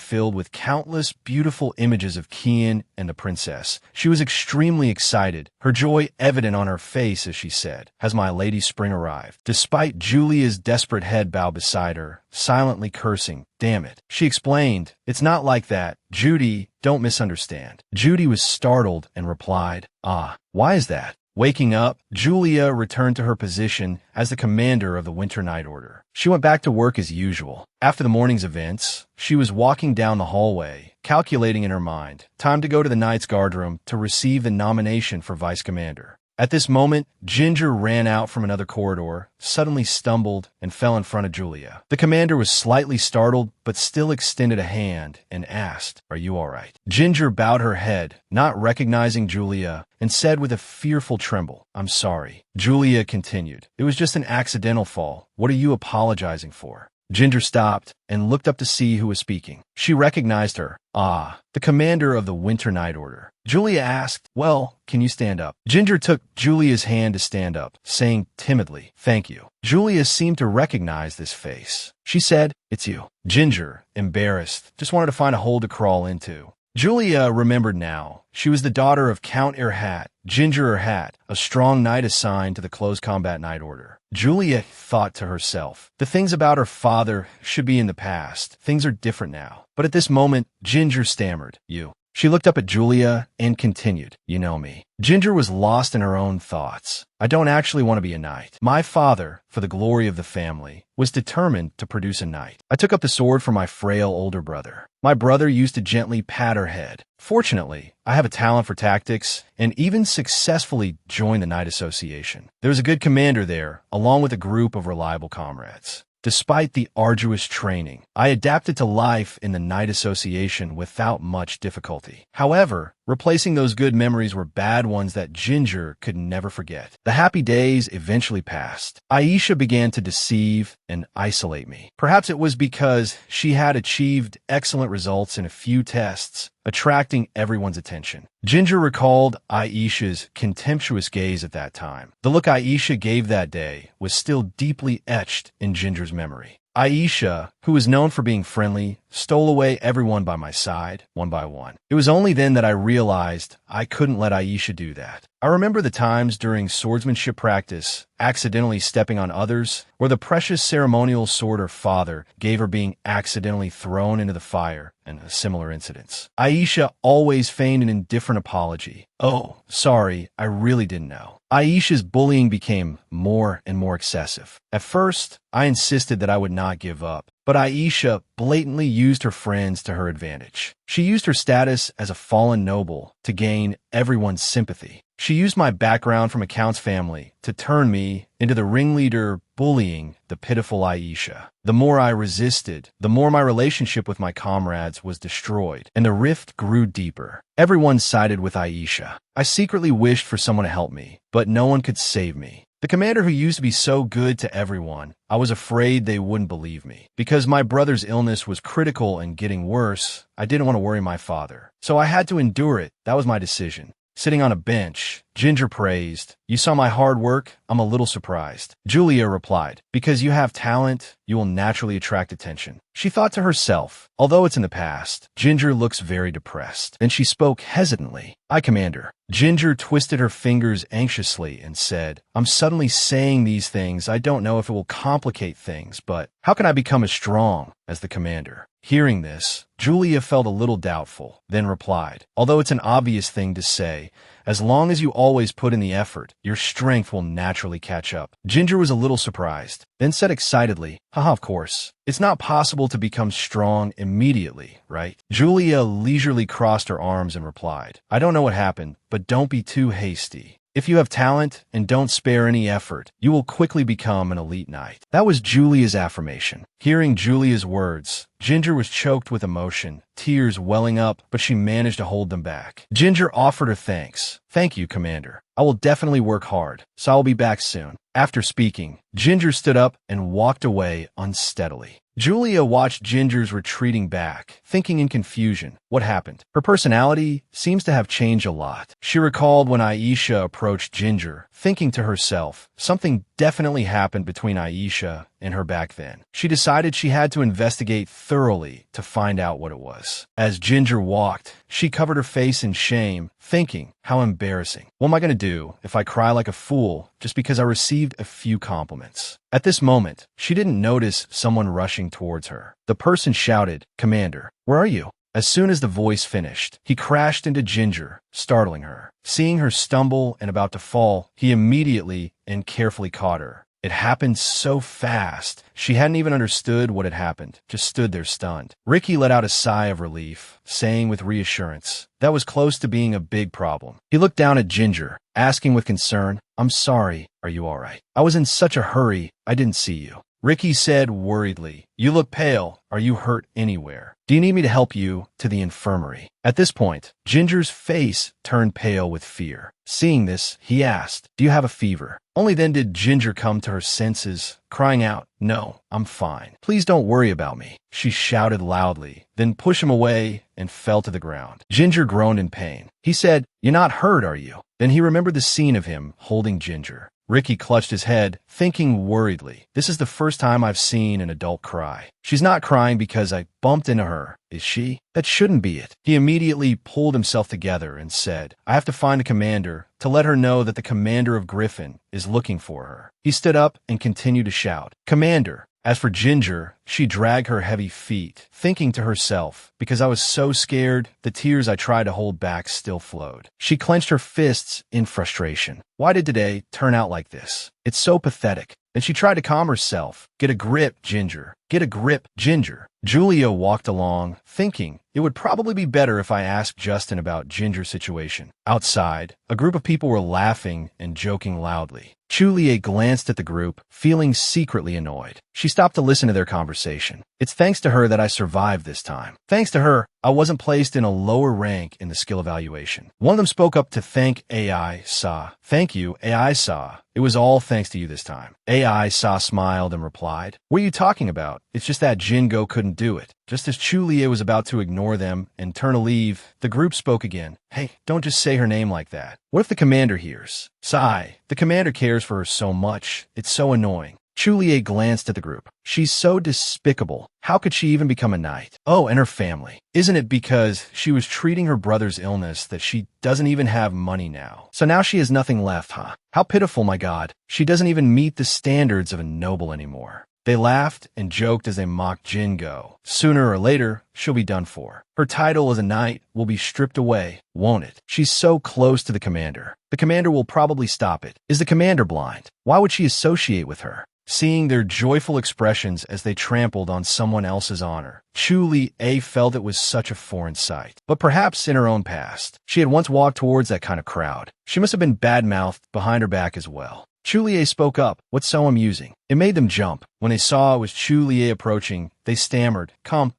filled with countless beautiful images of Kian and the princess. She was extremely excited, her joy evident on her face as she said, has my lady spring arrived? Despite Julia's desperate head bowed beside her, silently cursing, damn it. She explained, it's not like that. Judy, don't misunderstand. Judy was startled and replied, why is that? Waking up, Julia returned to her position as the commander of the Winter Night Order. She went back to work as usual. After the morning's events, she was walking down the hallway, calculating in her mind, time to go to the Knight's Guardroom to receive the nomination for vice commander. At this moment, Ginger ran out from another corridor, suddenly stumbled, and fell in front of Julia. The commander was slightly startled, but still extended a hand and asked, are you all right? Ginger bowed her head, not recognizing Julia, and said with a fearful tremble, I'm sorry. Julia continued, it was just an accidental fall. What are you apologizing for? Ginger stopped and looked up to see who was speaking. She recognized her. The commander of the Winter Night Order. Julia asked, well, can you stand up? Ginger took Julia's hand to stand up, saying timidly, thank you. Julia seemed to recognize this face. She said, it's you. Ginger, embarrassed, just wanted to find a hole to crawl into. Julia remembered now. She was the daughter of Count Erhat, Ginger Erhat, a strong knight assigned to the Close Combat Night Order. Julia thought to herself, the things about her father should be in the past. Things are different now. But at this moment, Ginger stammered, you. She looked up at Julia and continued, you know me. Ginger was lost in her own thoughts. I don't actually want to be a knight. My father, for the glory of the family, was determined to produce a knight. I took up the sword for my frail older brother. My brother used to gently pat her head. Fortunately, I have a talent for tactics and even successfully joined the Knight Association. There was a good commander there, along with a group of reliable comrades. Despite the arduous training, I adapted to life in the Knight Association without much difficulty. However, replacing those good memories were bad ones that Ginger could never forget. The happy days eventually passed. Aisha began to deceive and isolate me. Perhaps it was because she had achieved excellent results in a few tests, attracting everyone's attention. Ginger recalled Aisha's contemptuous gaze at that time. The look Aisha gave that day was still deeply etched in Ginger's memory. Aisha, who was known for being friendly, stole away everyone by my side, one by one. It was only then that I realized I couldn't let Aisha do that. I remember the times during swordsmanship practice, accidentally stepping on others, or the precious ceremonial sword her father gave her being accidentally thrown into the fire, and similar incidents. Aisha always feigned an indifferent apology. "Oh, sorry, I really didn't know." Aisha's bullying became more and more excessive. At first, I insisted that I would not give up, but Aisha blatantly used her friends to her advantage. She used her status as a fallen noble to gain everyone's sympathy. She used my background from a Count's family to turn me into the ringleader bullying the pitiful Aisha. The more I resisted, the more my relationship with my comrades was destroyed, and the rift grew deeper. Everyone sided with Aisha. I secretly wished for someone to help me, but no one could save me. The commander who used to be so good to everyone, I was afraid they wouldn't believe me. Because my brother's illness was critical and getting worse, I didn't want to worry my father. So I had to endure it. That was my decision. Sitting on a bench, Ginger praised, "You saw my hard work? I'm a little surprised." Julia replied, "Because you have talent, you will naturally attract attention." She thought to herself, although it's in the past, Ginger looks very depressed. Then she spoke hesitantly, "Aye, Commander." Ginger twisted her fingers anxiously and said, "I'm suddenly saying these things. I don't know if it will complicate things, but how can I become as strong as the commander?" Hearing this, Julia felt a little doubtful, then replied, "Although it's an obvious thing to say, as long as you always put in the effort, your strength will naturally catch up." Ginger was a little surprised, then said excitedly, "Haha, of course. It's not possible to become strong immediately, right?" Julia leisurely crossed her arms and replied, "I don't know what happened, but don't be too hasty. If you have talent and don't spare any effort, you will quickly become an elite knight." That was Julia's affirmation. Hearing Julia's words, Ginger was choked with emotion, tears welling up, but she managed to hold them back. Ginger offered her thanks. "Thank you, Commander. I will definitely work hard, so I'll be back soon." After speaking, Ginger stood up and walked away unsteadily. Julia watched Ginger's retreating back, thinking in confusion. What happened? Her personality seems to have changed a lot. She recalled when Aisha approached Ginger, thinking to herself, something definitely happened between Aisha and her back then. She decided she had to investigate thoroughly to find out what it was. As Ginger walked, she covered her face in shame, thinking, how embarrassing. What am I going to do if I cry like a fool just because I received a few compliments? At this moment, she didn't notice someone rushing towards her. The person shouted, "Commander, where are you?" As soon as the voice finished, he crashed into Ginger, startling her. Seeing her stumble and about to fall, he immediately and carefully caught her. It happened so fast, she hadn't even understood what had happened, just stood there stunned. Ricky let out a sigh of relief, saying with reassurance, that was close to being a big problem. He looked down at Ginger, asking with concern, "I'm sorry, are you all right? I was in such a hurry, I didn't see you." Ricky said worriedly, "You look pale. Are you hurt anywhere? Do you need me to help you to the infirmary?" At this point, Ginger's face turned pale with fear. Seeing this, he asked, "Do you have a fever?" Only then did Ginger come to her senses, crying out, "No, I'm fine. Please don't worry about me." She shouted loudly, then pushed him away and fell to the ground. Ginger groaned in pain. He said, "You're not hurt, are you?" Then he remembered the scene of him holding Ginger. Ricky clutched his head, thinking worriedly, this is the first time I've seen an adult cry. She's not crying because I bumped into her, is she? That shouldn't be it. He immediately pulled himself together and said, I have to find a commander to let her know that the commander of Griffin is looking for her. He stood up and continued to shout, "Commander." As for Ginger, she dragged her heavy feet, thinking to herself, because I was so scared, the tears I tried to hold back still flowed. She clenched her fists in frustration. Why did today turn out like this? It's so pathetic. Then she tried to calm herself. Get a grip, Ginger. Get a grip, Ginger. Julia walked along, thinking it would probably be better if I asked Justin about Ginger's situation. Outside, a group of people were laughing and joking loudly. Julia glanced at the group, feeling secretly annoyed. She stopped to listen to their conversation. It's thanks to her that I survived this time. Thanks to her, I wasn't placed in a lower rank in the skill evaluation. One of them spoke up to thank AI Sa. Thank you, AI Sa. It was all thanks to you this time. AI Sa smiled and replied, What are you talking about? It's just that Jingo couldn't do it. Just as Chulie was about to ignore them and turn to leave, the group spoke again. Hey, don't just say her name like that. What if the commander hears? Sai, the commander cares for her so much. It's so annoying. Chulie glanced at the group. She's so despicable. How could she even become a knight? Oh, and her family. Isn't it because she was treating her brother's illness that she doesn't even have money now? So now she has nothing left, huh? How pitiful, my God. She doesn't even meet the standards of a noble anymore. They laughed and joked as they mocked Jingo. Sooner or later, she'll be done for. Her title as a knight will be stripped away, won't it? She's so close to the commander. The commander will probably stop it. Is the commander blind? Why would she associate with her? Seeing their joyful expressions as they trampled on someone else's honor, Chulie felt it was such a foreign sight. But perhaps in her own past, she had once walked towards that kind of crowd. She must have been bad-mouthed behind her back as well. Chulie spoke up. What's so amusing? It made them jump. When they saw it was Chulie approaching, they stammered,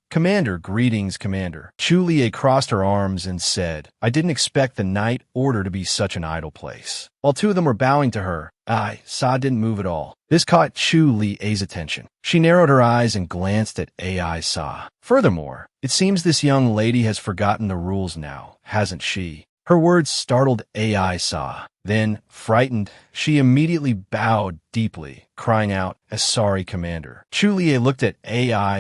Commander, greetings, Commander. Chulie crossed her arms and said, I didn't expect the Knight Order to be such an idle place. While two of them were bowing to her, Sa didn't move at all. This caught Chulie's attention. She narrowed her eyes and glanced at Sa. Furthermore, it seems this young lady has forgotten the rules now, hasn't she? Her words startled Sa. Then, frightened, she immediately bowed deeply, crying out, sorry, Commander. Chulie looked at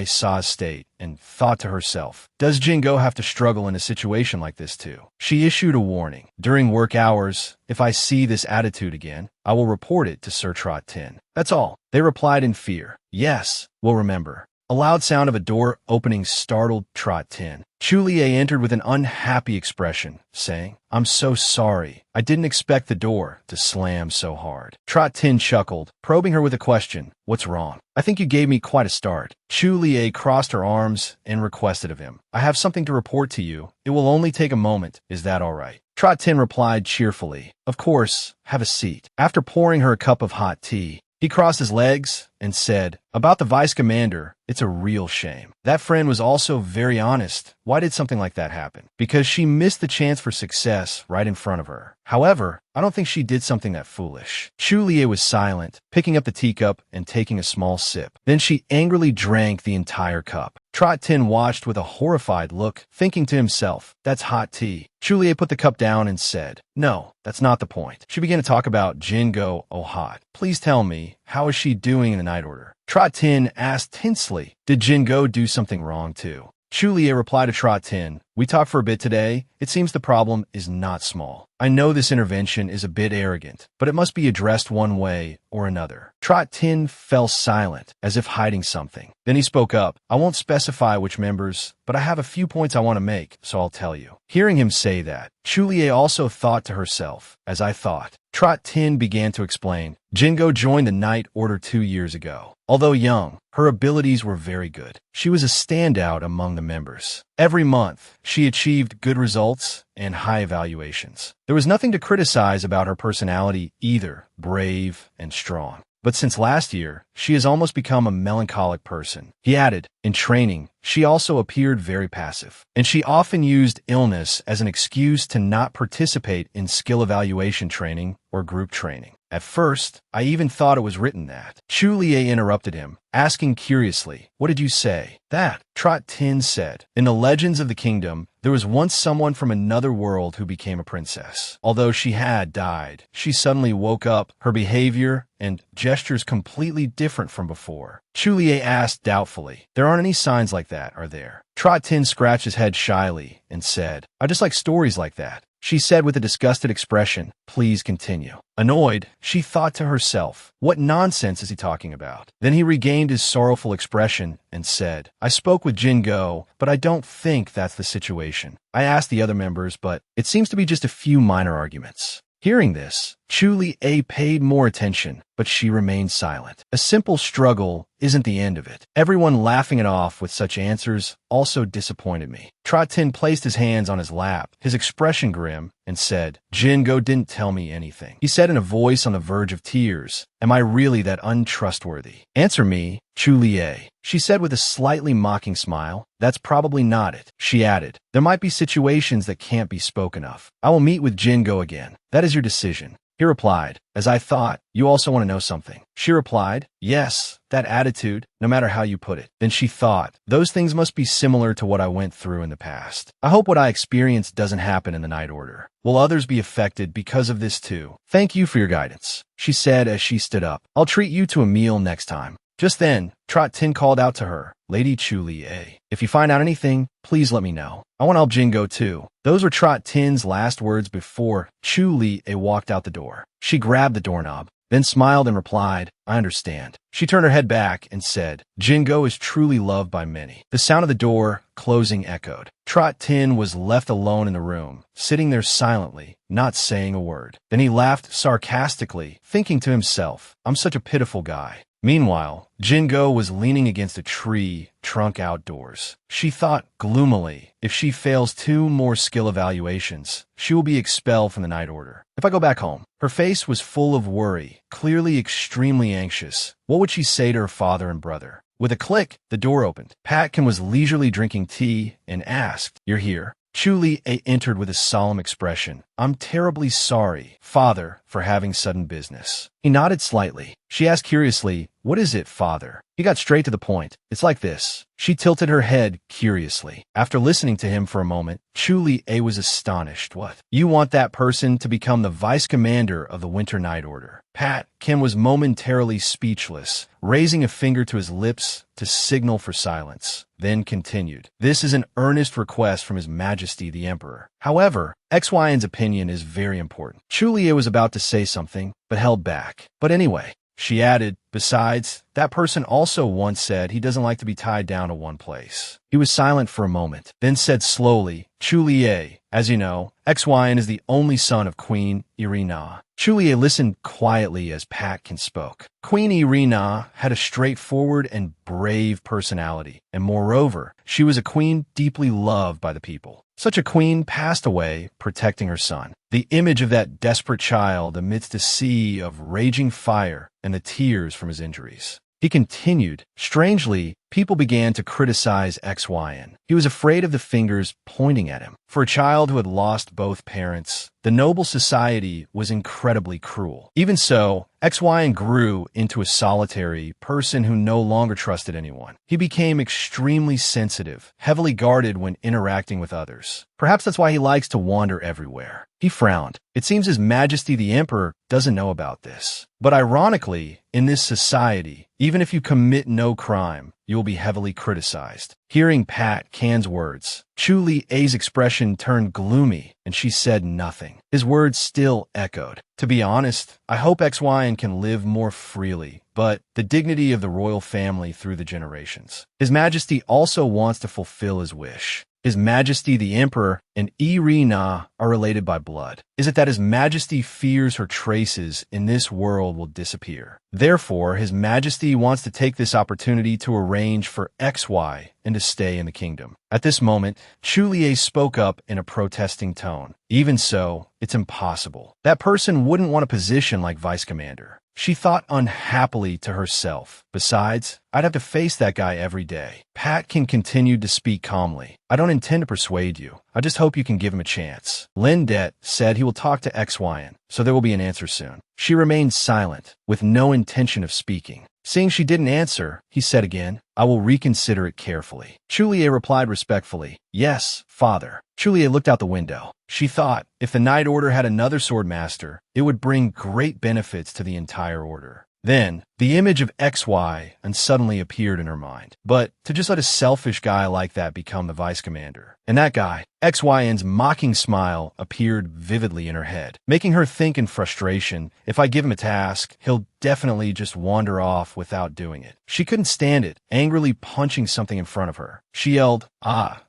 Sa's state and thought to herself, does Jingo have to struggle in a situation like this too? She issued a warning. During work hours, if I see this attitude again, I will report it to Sir Trot Tin. That's all. They replied in fear. Yes, we'll remember. A loud sound of a door opening startled Trot Tin. Chulie entered with an unhappy expression, saying, I'm so sorry. I didn't expect the door to slam so hard. Trot Tin chuckled, probing her with a question. What's wrong? I think you gave me quite a start. Chulie crossed her arms and requested of him. I have something to report to you. It will only take a moment. Is that all right? Trot Tin replied cheerfully, Of course, have a seat. After pouring her a cup of hot tea, he crossed his legs and said, About the vice commander, it's a real shame. That friend was also very honest. Why did something like that happen? Because she missed the chance for success right in front of her. However, I don't think she did something that foolish. Chulie was silent, picking up the teacup and taking a small sip. Then she angrily drank the entire cup. Trot Tin watched with a horrified look, thinking to himself, that's hot tea. Chulie put the cup down and said, No, that's not the point. She began to talk about Jingo Hot. Please tell me, how is she doing in the Night Order? Trot Tin asked tensely, Did Jingo do something wrong too? Chulie replied to Trot Tin, We talked for a bit today. It seems the problem is not small. I know this intervention is a bit arrogant, but it must be addressed one way or another. Trot Tin fell silent, as if hiding something. Then he spoke up. I won't specify which members, but I have a few points I want to make, so I'll tell you. Hearing him say that, Chulie also thought to herself, as I thought. Trot Tin began to explain. Jingo joined the Night Order 2 years ago. Although young, her abilities were very good. She was a standout among the members. Every month, she achieved good results and high evaluations. There was nothing to criticize about her personality either, brave and strong. But since last year, she has almost become a melancholic person. He added, in training, she also appeared very passive, and she often used illness as an excuse to not participate in skill evaluation training or group training. At first, I even thought it was written that. Chulie interrupted him, asking curiously, What did you say? That, Trot Tin said. In the legends of the kingdom, there was once someone from another world who became a princess. Although she had died, she suddenly woke up, her behavior and gestures completely different from before. Chulie asked doubtfully, There aren't any signs like that, are there? Trot Tin scratched his head shyly and said, I just like stories like that. She said with a disgusted expression, Please continue. Annoyed, she thought to herself, What nonsense is he talking about? Then he regained his sorrowful expression and said, I spoke with Jingo, but I don't think that's the situation. I asked the other members, but it seems to be just a few minor arguments. Hearing this, Chulie paid more attention, but she remained silent. A simple struggle isn't the end of it. Everyone laughing it off with such answers also disappointed me. Trot Tin placed his hands on his lap, his expression grim, and said, Jingo didn't tell me anything. He said in a voice on the verge of tears, Am I really that untrustworthy? Answer me, Chulie. She said with a slightly mocking smile. That's probably not it. She added, There might be situations that can't be spoken of. I will meet with Jingo again. That is your decision. He replied, as I thought, you also want to know something. She replied, yes, that attitude, no matter how you put it. Then she thought, those things must be similar to what I went through in the past. I hope what I experienced doesn't happen in the Night Order. Will others be affected because of this too? Thank you for your guidance, she said as she stood up. I'll treat you to a meal next time. Just then, Trot Tin called out to her, Lady Chu Li-A, if you find out anything, please let me know. I want to help Jingo too. Those were Trot Tin's last words before Chu Li-A walked out the door. She grabbed the doorknob, then smiled and replied, I understand. She turned her head back and said, Jingo is truly loved by many. The sound of the door closing echoed. Trot Tin was left alone in the room, sitting there silently, not saying a word. Then he laughed sarcastically, thinking to himself, I'm such a pitiful guy. Meanwhile, Jingo was leaning against a tree, trunk outdoors. She thought gloomily, if she fails 2 more skill evaluations, she will be expelled from the Night Order. If I go back home, her face was full of worry, clearly extremely anxious. What would she say to her father and brother? With a click, the door opened. Patkin was leisurely drinking tea and asked, You're here? Chu Li-A entered with a solemn expression. I'm terribly sorry, father, for having sudden business. He nodded slightly. She asked curiously, What is it, father? He got straight to the point. It's like this. She tilted her head curiously. After listening to him for a moment, Chu Li-A was astonished. What? You want that person to become the vice commander of the Winter Night Order? Patkin was momentarily speechless, raising a finger to his lips to signal for silence, then continued. This is an earnest request from His Majesty the Emperor. However, XYN's opinion is very important. Chu Li-A was about to say something, but held back. But anyway, she added, besides, that person also once said he doesn't like to be tied down to one place. He was silent for a moment, then said slowly, Chu Li-A, as you know, XYN is the only son of Queen Irina. Chu Li-A listened quietly as Patkin spoke. Queen Irina had a straightforward and brave personality, and moreover, she was a queen deeply loved by the people. Such a queen passed away protecting her son. The image of that desperate child amidst a sea of raging fire and the tears from his injuries. He continued, strangely, people began to criticize XYN. He was afraid of the fingers pointing at him. For a child who had lost both parents, the noble society was incredibly cruel. Even so, XYN grew into a solitary person who no longer trusted anyone. He became extremely sensitive, heavily guarded when interacting with others. Perhaps that's why he likes to wander everywhere. He frowned. It seems His Majesty the Emperor doesn't know about this. But ironically, in this society, even if you commit no crime, you will be heavily criticized. Hearing Patkin's words, Chu Li-A's expression turned gloomy, and she said nothing. His words still echoed. To be honest, I hope XYN can live more freely, but the dignity of the royal family through the generations. His Majesty also wants to fulfill his wish. His Majesty the Emperor and Irina are related by blood. Is it that His Majesty fears her traces in this world will disappear? Therefore, His Majesty wants to take this opportunity to arrange for XY and to stay in the kingdom. At this moment, Chu Li-A spoke up in a protesting tone. Even so, it's impossible. That person wouldn't want a position like vice commander. She thought unhappily to herself. Besides, I'd have to face that guy every day. Patkin continued to speak calmly. I don't intend to persuade you. I just hope you can give him a chance. Lindet said he will talk to XYN, so there will be an answer soon. She remained silent, with no intention of speaking. Seeing she didn't answer, he said again, I will reconsider it carefully. Chu Li-A replied respectfully, Yes, father. Chu Li-A looked out the window. She thought, if the Night Order had another sword master, it would bring great benefits to the entire order. Then, the image of XY suddenly appeared in her mind. But to just let a selfish guy like that become the vice commander. And that guy, XYN's mocking smile appeared vividly in her head, making her think in frustration, if I give him a task, he'll definitely just wander off without doing it. She couldn't stand it, angrily punching something in front of her. She yelled,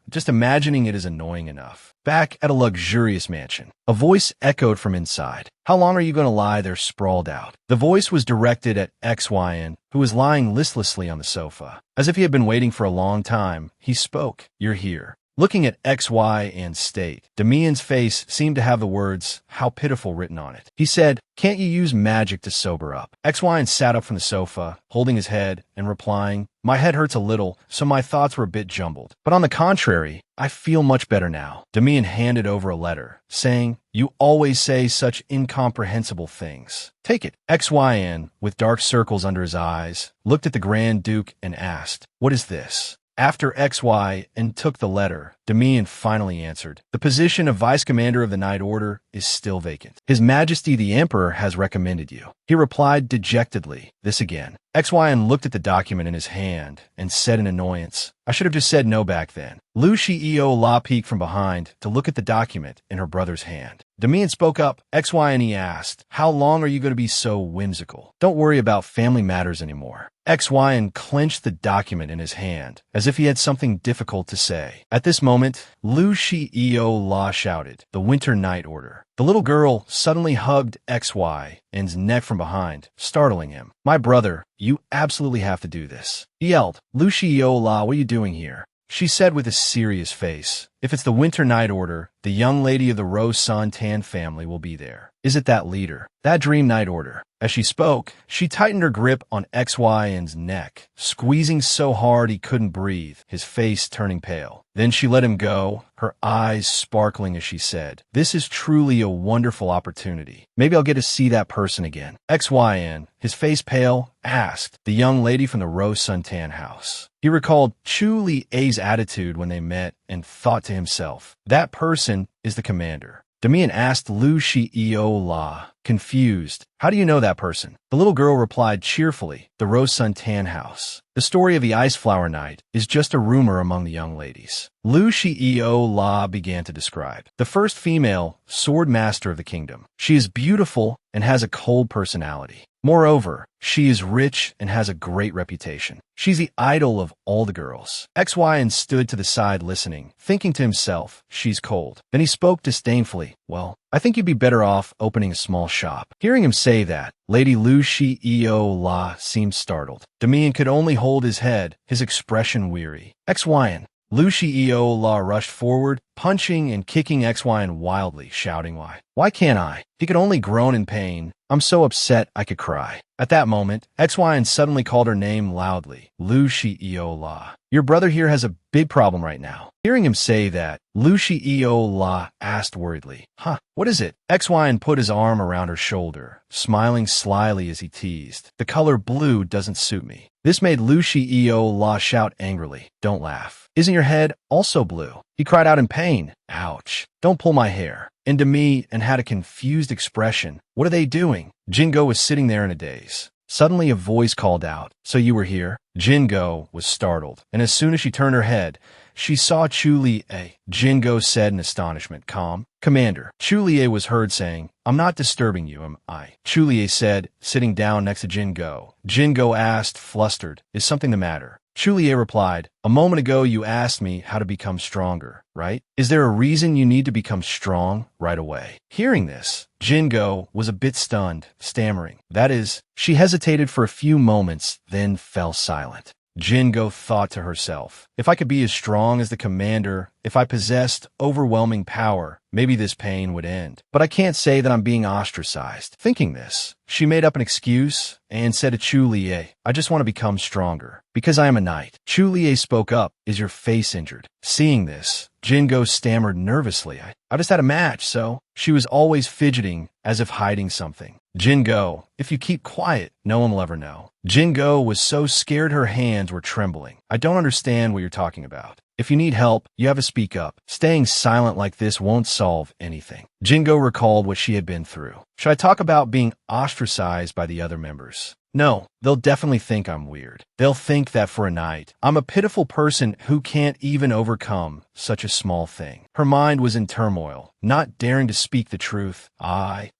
just imagining it is annoying enough. Back at a luxurious mansion, a voice echoed from inside. How long are you going to lie there sprawled out? The voice was directed at XYN, who was lying listlessly on the sofa. As if he had been waiting for a long time, he spoke. You're here. looking at XY and state. Damian's face seemed to have the words, "How pitiful," written on it. He said, "Can't you use magic to sober up?" XY sat up from the sofa, holding his head and replying, "My head hurts a little, so my thoughts were a bit jumbled. But on the contrary, I feel much better now." Damian handed over a letter, saying, "You always say such incomprehensible things. Take it." XYN, with dark circles under his eyes, looked at the Grand Duke and asked, "What is this?" After XY and took the letter, Damian finally answered, "The position of Vice Commander of the Night Order is still vacant. His Majesty the Emperor has recommended you." He replied dejectedly, "This again." XYN looked at the document in his hand and said in annoyance, "I should have just said no back then." Lu Shio La peeked from behind to look at the document in her brother's hand. Damian spoke up. XYN asked, "How long are you going to be so whimsical? Don't worry about family matters anymore." XYN clenched the document in his hand, as if he had something difficult to say. At this moment, Lu Shio La shouted, "The Winter Night Order." The little girl suddenly hugged XYN's neck from behind, startling him. "My brother, you absolutely have to do this." He yelled, "Lu Shio La, what are you doing here?" She said with a serious face, "If it's the Winter Night Order, the young lady of the Rose Sun Tan family will be there. Is it that leader? That Dream Night Order?" As she spoke, she tightened her grip on XYN's neck, squeezing so hard he couldn't breathe, his face turning pale. Then she let him go, her eyes sparkling as she said, "This is truly a wonderful opportunity. Maybe I'll get to see that person again." XYN, his face pale, asked, "The young lady from the Rose Sun Tan house?" He recalled Chu Li-A's attitude when they met and thought to himself, "That person is the commander." Damian asked Lu Shio La, confused, "How do you know that person?" The little girl replied cheerfully, "The Rose Sun Tan house. The story of the Ice Flower Night is just a rumor among the young ladies." Lu Shio La began to describe. "The first female sword master of the kingdom. She is beautiful and has a cold personality. Moreover, she is rich and has a great reputation. She's the idol of all the girls." XYN stood to the side listening, thinking to himself, "She's cold." Then he spoke disdainfully, "Well, I think you'd be better off opening a small shop." Hearing him say that, Lady Lu Shio La seemed startled. Damian could only hold his head, his expression weary. XYN. Lu Shio La rushed forward, punching and kicking XYN wildly, shouting, Why can't I?" He could only groan in pain. "I'm so upset I could cry." At that moment, XYN suddenly called her name loudly, Lu Shio La. "Your brother here has a big problem right now." Hearing him say that, Lu Shio La asked worriedly, "Huh, what is it?" XYN put his arm around her shoulder, smiling slyly as he teased, "The color blue doesn't suit me." This made Lu Shio La shout angrily, "Don't laugh. Isn't your head also blue?" He cried out in pain, "Ouch, don't pull my hair." Into me and had a confused expression. "What are they doing?" Jingo was sitting there in a daze. Suddenly a voice called out, "So you were here?" Jingo was startled, and as soon as she turned her head, she saw Chu Li-A. Jingo said in astonishment, "Calm, Commander." Chu Li-A was heard saying, "I'm not disturbing you, am I?" Chu Li-A said, sitting down next to Jingo. Jingo asked, flustered, "Is something the matter?" Chu Li-A replied, "A moment ago you asked me how to become stronger, right? Is there a reason you need to become strong right away?" Hearing this, Jingo was a bit stunned, stammering. That is, she hesitated for a few moments, then fell silent. Jingo thought to herself, "If I could be as strong as the commander, if I possessed overwhelming power, maybe this pain would end. But I can't say that I'm being ostracized." Thinking this, she made up an excuse and said to Chu Li-A, "I just want to become stronger, because I am a knight." Chu Li-A spoke up, "Is your face injured?" Seeing this, Jingo stammered nervously, I just had a match, so." She was always fidgeting, as if hiding something. Jingo, if you keep quiet, no one will ever know. Jingo was so scared her hands were trembling. "I don't understand what you're talking about. If you need help, you have to speak up. Staying silent like this won't solve anything." Jingo recalled what she had been through. "Should I talk about being ostracized by the other members?" "No, they'll definitely think I'm weird. They'll think that for a night, I'm a pitiful person who can't even overcome such a small thing." Her mind was in turmoil, not daring to speak the truth.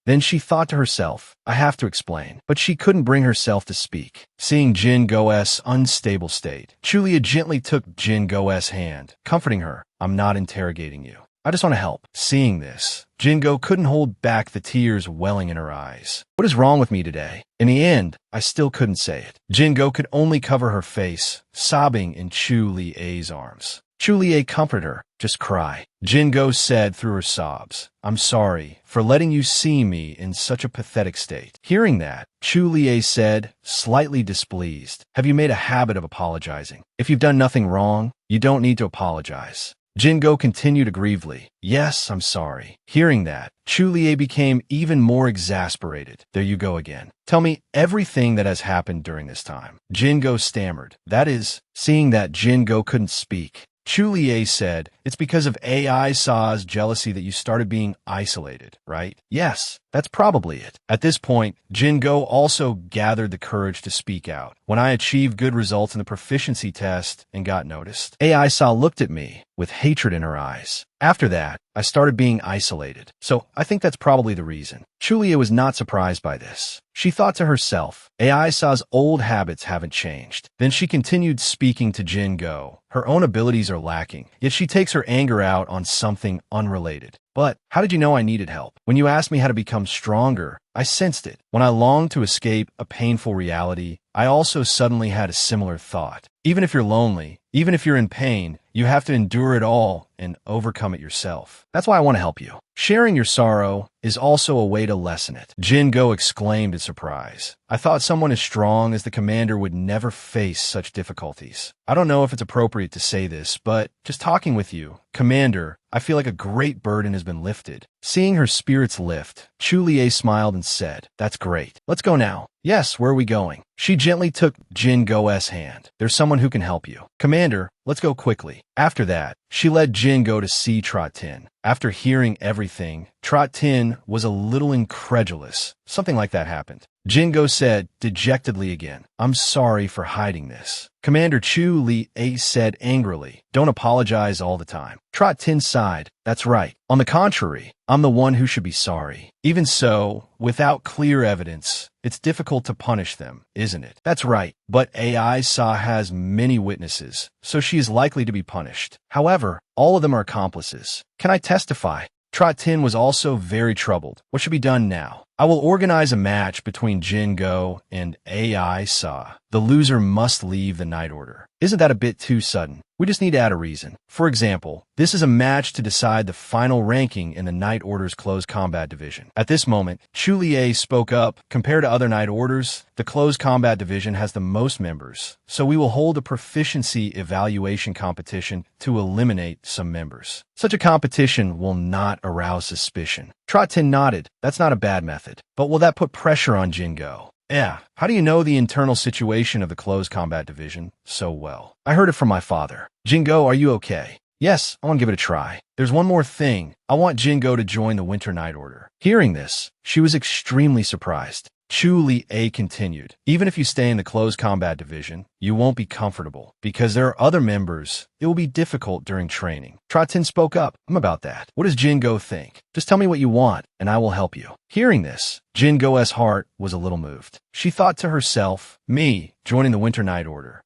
Then she thought to herself, "I have to explain." But she couldn't bring herself to speak. Seeing Jingo's unstable state, Chulia gently took Jingo's hand, comforting her. "I'm not interrogating you. I just want to help." Seeing this, Jingo couldn't hold back the tears welling in her eyes. "What is wrong with me today?" In the end, I still couldn't say it. Jingo could only cover her face, sobbing in Chu Li-A's arms. Chulie comforted her. Just cry. Jingo said through her sobs. I'm sorry for letting you see me in such a pathetic state. Hearing that, Chulie said, slightly displeased. Have you made a habit of apologizing? If you've done nothing wrong, you don't need to apologize. Jingo continued aggrievedly. Yes, I'm sorry. Hearing that, Chulie became even more exasperated. There you go again. Tell me everything that has happened during this time. Jingo stammered. That is, seeing that Jingo couldn't speak, Chulie said, it's because of AI Sa's jealousy that you started being isolated, right? Yes, that's probably it. At this point, Jingo also gathered the courage to speak out. When I achieved good results in the proficiency test and got noticed, AI Sa looked at me with hatred in her eyes. After that, I started being isolated. So I think that's probably the reason. Chulie was not surprised by this. She thought to herself, AI Sa's old habits haven't changed. Then she continued speaking to Jingo. Her own abilities are lacking, yet she takes her anger out on something unrelated. But how did you know I needed help? When you asked me how to become stronger, I sensed it. When I longed to escape a painful reality, I also suddenly had a similar thought. Even if you're lonely, even if you're in pain, you have to endure it all and overcome it yourself. That's why I want to help you. Sharing your sorrow is also a way to lessen it. Jingo exclaimed in surprise. I thought someone as strong as the commander would never face such difficulties. I don't know if it's appropriate to say this, but just talking with you, Commander, I feel like a great burden has been lifted. Seeing her spirits lift, Chulie smiled and said, that's great. Let's go now. Yes, where are we going? She gently took Jingo's hand. There's someone who can help you. Commander, let's go quickly. After that, she led Jingo to see Trot Tin. After hearing everything, Trot Tin was a little incredulous. Something like that happened. Jingo said dejectedly again, I'm sorry for hiding this. Commander Chulie said angrily, don't apologize all the time. Trot Tin sighed, that's right. On the contrary, I'm the one who should be sorry. Even so, without clear evidence, it's difficult to punish them, isn't it? That's right, but AI Sa has many witnesses, so she is likely to be punished. However, all of them are accomplices. Can I testify? Trot Tin was also very troubled. What should be done now? I will organize a match between Jingo and AI Sa. The loser must leave the Night Order. Isn't that a bit too sudden? We just need to add a reason. For example, this is a match to decide the final ranking in the Night Order's Close Combat Division. At this moment, Chulie spoke up. Compared to other Night Orders, the Close Combat Division has the most members, so we will hold a proficiency evaluation competition to eliminate some members. Such a competition will not arouse suspicion. Trot Tin nodded. That's not a bad method. But will that put pressure on Jingo? Yeah. How do you know the internal situation of the Close Combat Division so well? I heard it from my father. Jingo, are you okay? Yes, I want to give it a try. There's one more thing. I want Jingo to join the Winter Night Order. Hearing this, she was extremely surprised. Chulie continued, even if you stay in the Close Combat Division, you won't be comfortable. Because there are other members, it will be difficult during training. Trot Tin spoke up. I'm about that. What does Jingo think? Just tell me what you want, and I will help you. Hearing this, Jingo's heart was a little moved. She thought to herself, me, joining the Winter Night Order.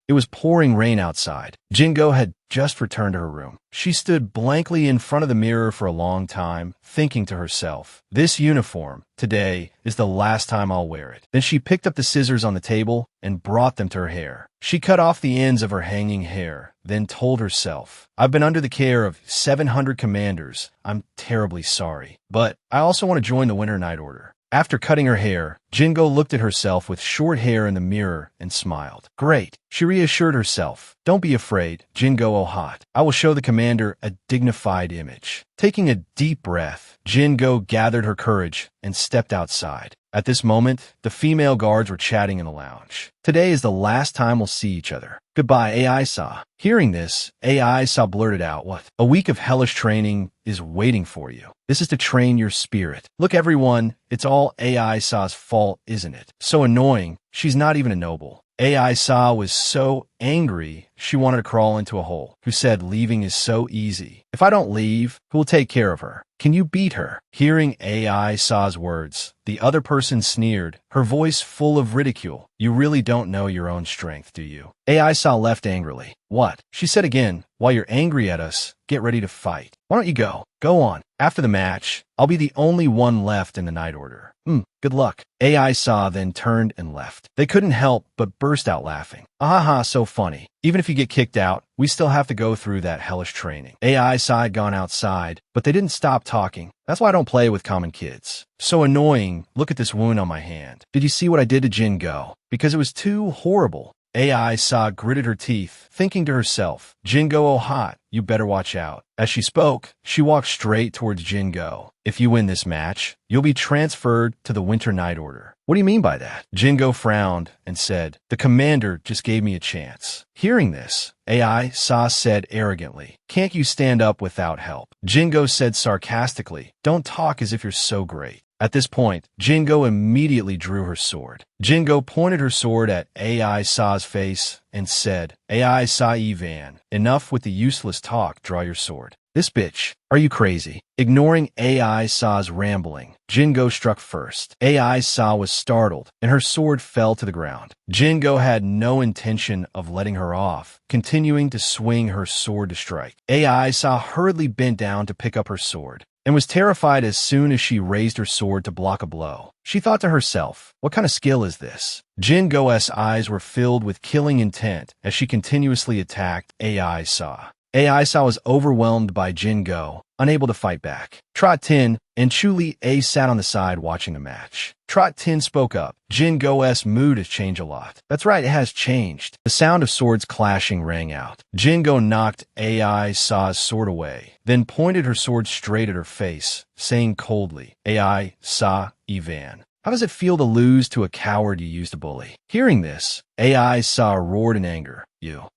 It was pouring rain outside. Jingo had just returned to her room. She stood blankly in front of the mirror for a long time, thinking to herself, this uniform, today, is the last time I'll wear it. Then she picked up the scissors on the table and brought them to her hair. She cut off the ends of her hanging hair, then told herself, I've been under the care of 700 commanders. I'm terribly sorry. But I also want to join the Winter Night Order. After cutting her hair, Jingo looked at herself with short hair in the mirror and smiled. Great. She reassured herself. Don't be afraid, Jingo Ohat. I will show the commander a dignified image. Taking a deep breath, Jingo gathered her courage and stepped outside. At this moment, the female guards were chatting in the lounge. Today is the last time we'll see each other. Goodbye, AI Sa. Hearing this, AI Sa blurted out, what? A week of hellish training is waiting for you. This is to train your spirit. Look, everyone, it's all AI Sa's fault, isn't it? So annoying, she's not even a noble. AI Sa was so angry, she wanted to crawl into a hole. Who said leaving is so easy? If I don't leave, who will take care of her? Can you beat her? Hearing AI Sa's words, the other person sneered, her voice full of ridicule. You really don't know your own strength, do you? AI Sa left angrily. What? She said again, while you're angry at us, get ready to fight. Why don't you go? Go on. After the match, I'll be the only one left in the Night Order. Good luck. AI Saw then turned and left. They couldn't help but burst out laughing. Ahaha, so funny. Even if you get kicked out, we still have to go through that hellish training. AI Saw had gone outside, but they didn't stop talking. That's why I don't play with common kids. So annoying. Look at this wound on my hand. Did you see what I did to Jingo? Because it was too horrible. AI Saw gritted her teeth, thinking to herself, Jingo, oh hot, you better watch out. As she spoke, she walked straight towards Jingo. If you win this match, you'll be transferred to the Winter Night Order. What do you mean by that? Jingo frowned and said, the commander just gave me a chance. Hearing this, AI Saw said arrogantly, can't you stand up without help? Jingo said sarcastically, don't talk as if you're so great. At this point, Jingo immediately drew her sword. Jingo pointed her sword at AI Saw's face and said, AI Saw Evan, enough with the useless talk, draw your sword. This bitch, are you crazy? Ignoring AI Saw's rambling, Jingo struck first. AI Saw was startled, and her sword fell to the ground. Jingo had no intention of letting her off, continuing to swing her sword to strike. AI Saw hurriedly bent down to pick up her sword, and was terrified as soon as she raised her sword to block a blow. She thought to herself, what kind of skill is this? Jingo's eyes were filled with killing intent as she continuously attacked AI Saw. AI Saw was overwhelmed by Jingo, unable to fight back. Trot Tin and Chuli A sat on the side watching the match. Trot Tin spoke up. Jingo's mood has changed a lot. That's right, it has changed. The sound of swords clashing rang out. Jingo knocked AI Saw's sword away, then pointed her sword straight at her face, saying coldly, AI Saw Evan. How does it feel to lose to a coward you used to bully? Hearing this, AI Saw roared in anger.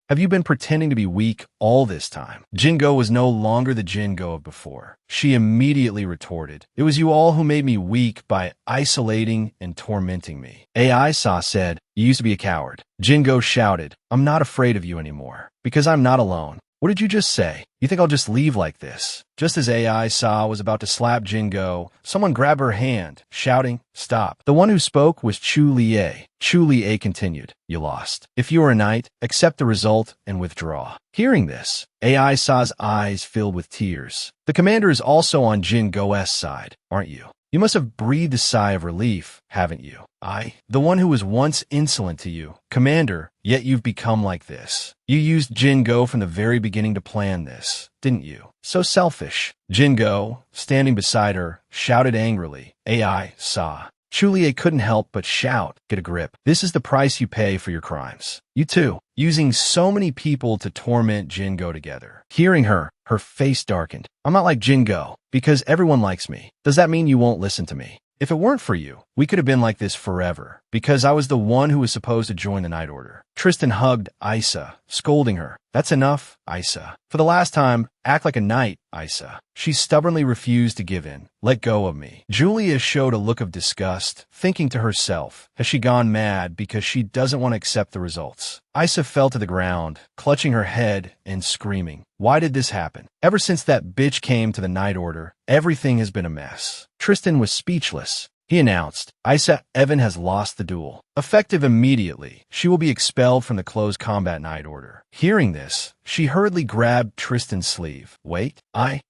Have you been pretending to be weak all this time? Jingo was no longer the Jingo of before. She immediately retorted, it was you all who made me weak by isolating and tormenting me. AI Saw said, you used to be a coward. Jingo shouted, I'm not afraid of you anymore, because I'm not alone. What did you just say? You think I'll just leave like this? Just as AI Saw was about to slap Jingo, someone grabbed her hand, shouting, stop. The one who spoke was Chu-Lie. Chu-Lie continued, you lost. If you are a knight, accept the result and withdraw. Hearing this, AI Saw's eyes filled with tears. The commander is also on Jingo's side, aren't you? You must have breathed a sigh of relief, haven't you? The one who was once insolent to you, Commander, yet you've become like this. You used Jingo from the very beginning to plan this, didn't you? So selfish. Jingo, standing beside her, shouted angrily, AI Saw. Chu-Lie couldn't help but shout, get a grip. This is the price you pay for your crimes. You too, using so many people to torment Jingo together. Hearing her, her face darkened. I'm not like Jingo, because everyone likes me. Does that mean you won't listen to me? If it weren't for you, we could have been like this forever, because I was the one who was supposed to join the Night Order. Tristan hugged Isa, scolding her. That's enough, Isa. For the last time, act like a knight, Isa. She stubbornly refused to give in. Let go of me. Julia showed a look of disgust, thinking to herself, has she gone mad because she doesn't want to accept the results? Isa fell to the ground, clutching her head and screaming. Why did this happen? Ever since that bitch came to the Night Order, everything has been a mess. Tristan was speechless. He announced, Isa Evan has lost the duel. Effective immediately, she will be expelled from the Close Combat Night Order. Hearing this, she hurriedly grabbed Tristan's sleeve. Wait,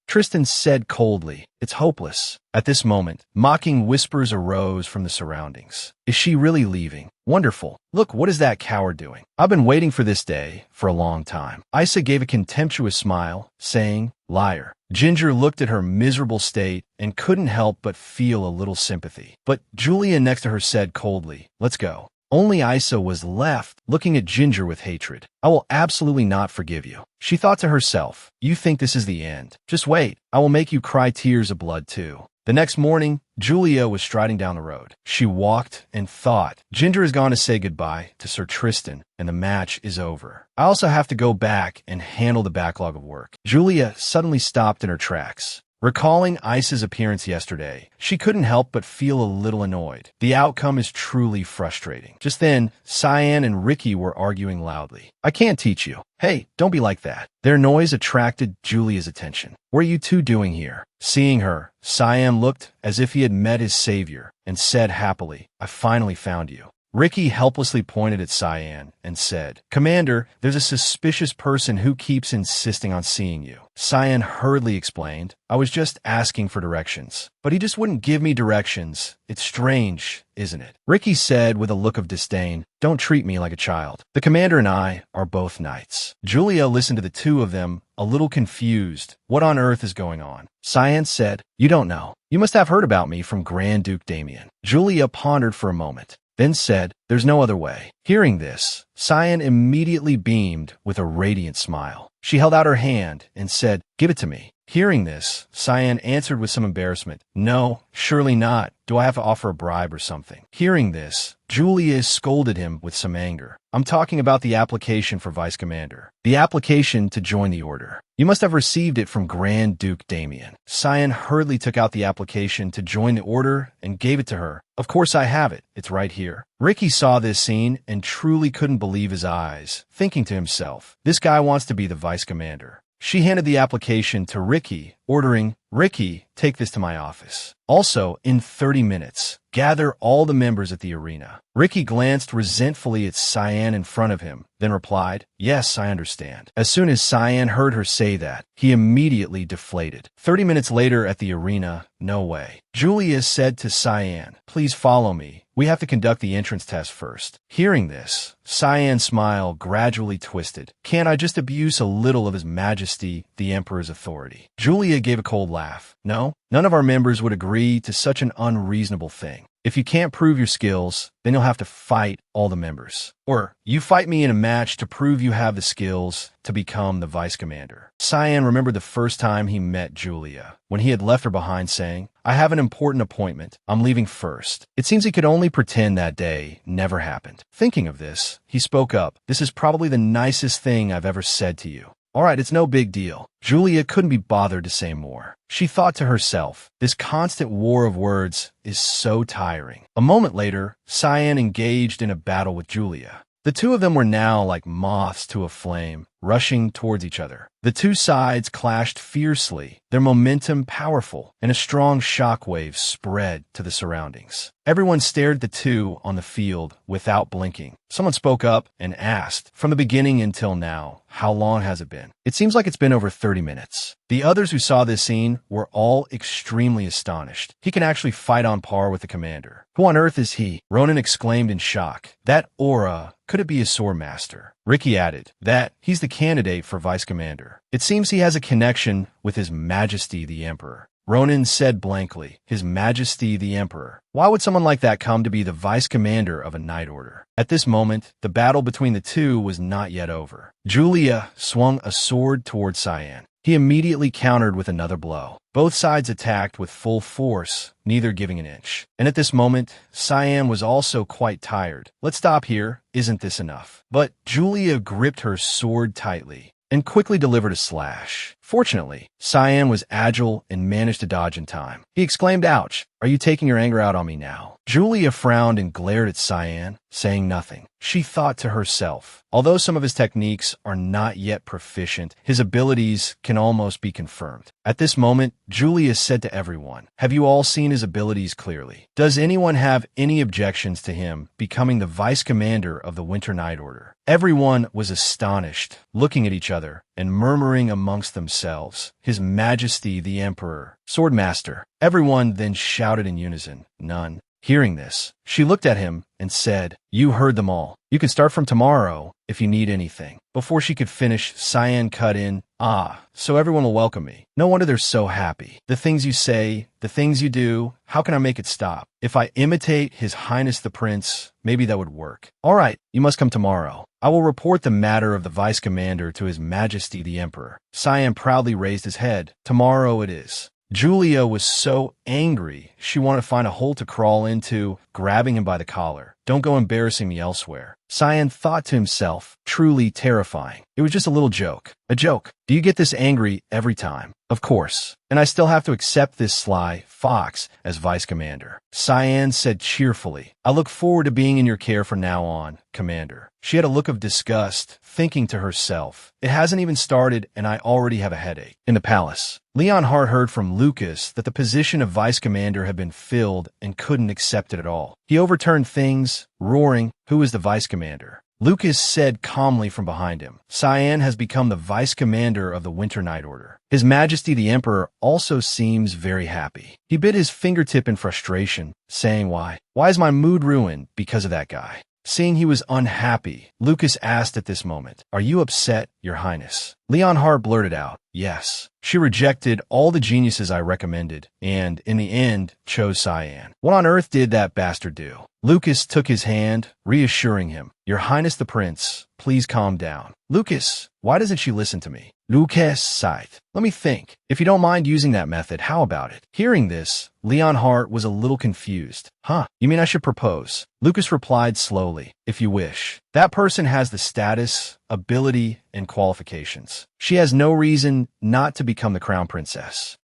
Tristan said coldly, it's hopeless. At this moment, mocking whispers arose from the surroundings. Is she really leaving? Wonderful. Look, what is that coward doing? I've been waiting for this day for a long time. Isa gave a contemptuous smile, saying, liar. Ginger looked at her miserable state and couldn't help but feel a little sympathy. But Julia next to her said coldly, let's go. Only Isa was left, looking at Ginger with hatred. I will absolutely not forgive you. She thought to herself, you think this is the end. Just wait. I will make you cry tears of blood too. The next morning, Julia was striding down the road. She walked and thought, Ginger has gone to say goodbye to Sir Tristan, and the match is over. I also have to go back and handle the backlog of work. Julia suddenly stopped in her tracks. Recalling Isa's appearance yesterday, she couldn't help but feel a little annoyed. The outcome is truly frustrating. Just then, Cyan and Ricky were arguing loudly. I can't teach you. Hey, don't be like that. Their noise attracted Julia's attention. What are you two doing here? Seeing her, Cyan looked as if he had met his savior and said happily, I finally found you. Ricky helplessly pointed at Cyan and said, "Commander, there's a suspicious person who keeps insisting on seeing you." Cyan hurriedly explained, "I was just asking for directions. But he just wouldn't give me directions. It's strange, isn't it?" Ricky said with a look of disdain, "Don't treat me like a child. The commander and I are both knights." Julia listened to the two of them, a little confused. What on earth is going on? Cyan said, "You don't know. You must have heard about me from Grand Duke Damien." Julia pondered for a moment, then said, "There's no other way." Hearing this, Cyan immediately beamed with a radiant smile. She held out her hand and said, "Give it to me." Hearing this, Cyan answered with some embarrassment, "No, surely not. Do I have to offer a bribe or something?" Hearing this, Julia scolded him with some anger. "I'm talking about the application for vice commander. The application to join the order. You must have received it from Grand Duke Damien." Cyan hurriedly took out the application to join the order and gave it to her. "Of course I have it. It's right here." Ricky saw this scene and truly couldn't believe his eyes, thinking to himself, "This guy wants to be the vice commander." She handed the application to Ricky, ordering, "Ricky, take this to my office. Also, in 30 minutes, gather all the members at the arena." Ricky glanced resentfully at Cyan in front of him, then replied, "Yes, I understand." As soon as Cyan heard her say that, he immediately deflated. 30 minutes later at the arena, no way. Julia said to Cyan, "Please follow me. We have to conduct the entrance test first." Hearing this, Cyan's smile gradually twisted. "Can't I just abuse a little of His Majesty, the Emperor's authority?" Julia gave a cold laugh. "No, none of our members would agree to such an unreasonable thing. If you can't prove your skills, then you'll have to fight all the members. Or you fight me in a match to prove you have the skills to become the vice commander." Cyan remembered the first time he met Julia, when he had left her behind saying, "I have an important appointment. I'm leaving first." It seems he could only pretend that day never happened. Thinking of this, he spoke up, "This is probably the nicest thing I've ever said to you." "All right, it's no big deal." Julia couldn't be bothered to say more. She thought to herself, this constant war of words is so tiring. A moment later, Cyan engaged in a battle with Julia. The two of them were now like moths to a flame, rushing towards each other. The two sides clashed fiercely, their momentum powerful, and a strong shockwave spread to the surroundings. Everyone stared at the two on the field without blinking. Someone spoke up and asked, "From the beginning until now, how long has it been?" "It seems like it's been over 30 minutes. The others who saw this scene were all extremely astonished. "He can actually fight on par with the commander. Who on earth is he?" Ronan exclaimed in shock. "That aura, could it be a sword master?" Ricky added, "That he's the candidate for vice commander. It seems he has a connection with His Majesty the Emperor." Ronan said blankly, "His Majesty the Emperor. Why would someone like that come to be the vice commander of a knight order?" At this moment, the battle between the two was not yet over. Julia swung a sword toward Cyan. He immediately countered with another blow. Both sides attacked with full force, neither giving an inch. And at this moment, Cyan was also quite tired. "Let's stop here. Isn't this enough?" But Julia gripped her sword tightly and quickly delivered a slash. Fortunately, Cyan was agile and managed to dodge in time. He exclaimed, "Ouch, are you taking your anger out on me now?" Julia frowned and glared at Cyan, saying nothing. She thought to herself, although some of his techniques are not yet proficient, his abilities can almost be confirmed. At this moment, Julia said to everyone, "Have you all seen his abilities clearly? Does anyone have any objections to him becoming the vice commander of the Winter Night Order?" Everyone was astonished, looking at each other and murmuring amongst themselves, "His Majesty the Emperor, Swordmaster." Everyone then shouted in unison, "None." Hearing this, she looked at him and said, "You heard them all. You can start from tomorrow if you need anything." Before she could finish, Cyan cut in, "Ah, so everyone will welcome me. No wonder they're so happy. The things you say, the things you do, how can I make it stop? If I imitate His Highness the Prince, maybe that would work. All right, you must come tomorrow. I will report the matter of the vice commander to His Majesty the Emperor." Cyan proudly raised his head. "Tomorrow it is." Julia was so angry, she wanted to find a hole to crawl into, grabbing him by the collar. "Don't go embarrassing me elsewhere." Cyan thought to himself, truly terrifying. It was just a little joke. A joke. Do you get this angry every time? Of course. And I still have to accept this sly fox as vice commander. Cyan said cheerfully. I look forward to being in your care from now on, Commander. She had a look of disgust, thinking to herself, it hasn't even started and I already have a headache. In the palace, Leonhardt heard from Lucas that the position of vice commander had been filled and couldn't accept it at all. He overturned things, roaring, "Who is the vice commander?" Lucas said calmly from behind him, Cyan has become the vice commander of the Winter Night Order. His Majesty the Emperor also seems very happy. He bit his fingertip in frustration, saying, Why is my mood ruined because of that guy? Seeing he was unhappy, Lucas asked at this moment, Are you upset, Your Highness? Leonhardt blurted out, Yes. She rejected all the geniuses I recommended, and, in the end, chose Cyan. What on earth did that bastard do? Lucas took his hand, reassuring him, Your Highness the Prince, please calm down. Lucas, why doesn't she listen to me? Lucas sighed. Let me think. If you don't mind using that method, how about it? Hearing this, Leonhardt was a little confused. Huh, you mean I should propose? Lucas replied slowly, If you wish. That person has the status, ability, and qualifications. She has no reason not to become the crown princess.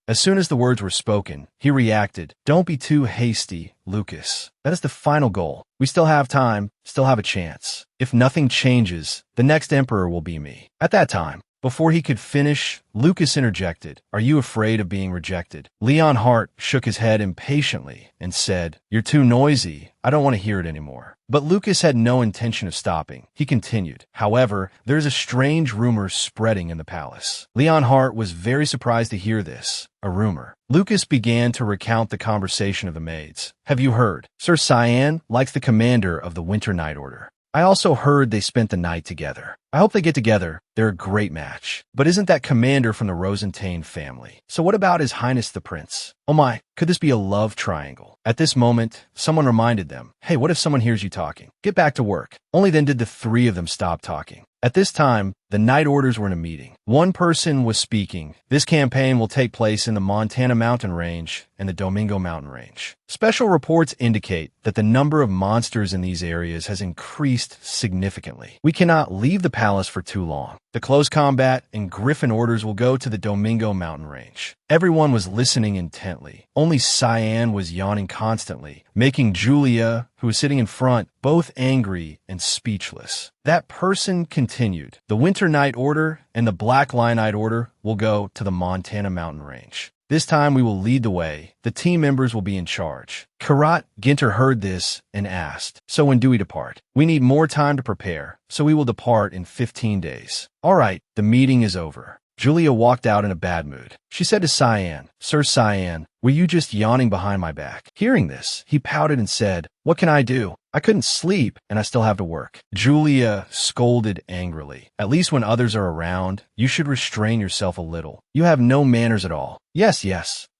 As soon as the words were spoken, he reacted, Don't be too hasty, Lucas. That is the final goal. We still have time, still have a chance. If nothing changes, the next emperor will be me. At that time, before he could finish, Lucas interjected, Are you afraid of being rejected? Leonhardt shook his head impatiently and said, You're too noisy. I don't want to hear it anymore. But Lucas had no intention of stopping. He continued, However, there's a strange rumor spreading in the palace. Leonhardt was very surprised to hear this. A rumor. Lucas began to recount the conversation of the maids. Have you heard? Sir Cyan likes the commander of the Winter Night Order. I also heard they spent the night together. I hope they get together. They're a great match. But isn't that commander from the Rosentain family? So what about His Highness the Prince? Oh my, could this be a love triangle? At this moment, someone reminded them, Hey, what if someone hears you talking? Get back to work. Only then did the three of them stop talking. At this time, the Night Orders were in a meeting. One person was speaking. This campaign will take place in the Montana Mountain Range and the Domingo Mountain Range. Special reports indicate that the number of monsters in these areas has increased significantly. We cannot leave the palace for too long. The close combat and Griffin orders will go to the Domingo Mountain Range. Everyone was listening intently. Only Cyan was yawning constantly, making Julia, who was sitting in front, both angry and speechless. That person continued. The Winter Night Order and the Black Lionite Order will go to the Montana Mountain Range. This time we will lead the way. The team members will be in charge. Karat Ginter heard this and asked, So when do we depart? We need more time to prepare, so we will depart in 15 days. All right, the meeting is over. Julia walked out in a bad mood. She said to Cyan, Sir Cyan, were you just yawning behind my back? Hearing this, he pouted and said, What can I do? I couldn't sleep, and I still have to work. Julia scolded angrily. At least when others are around, you should restrain yourself a little. You have no manners at all. Yes,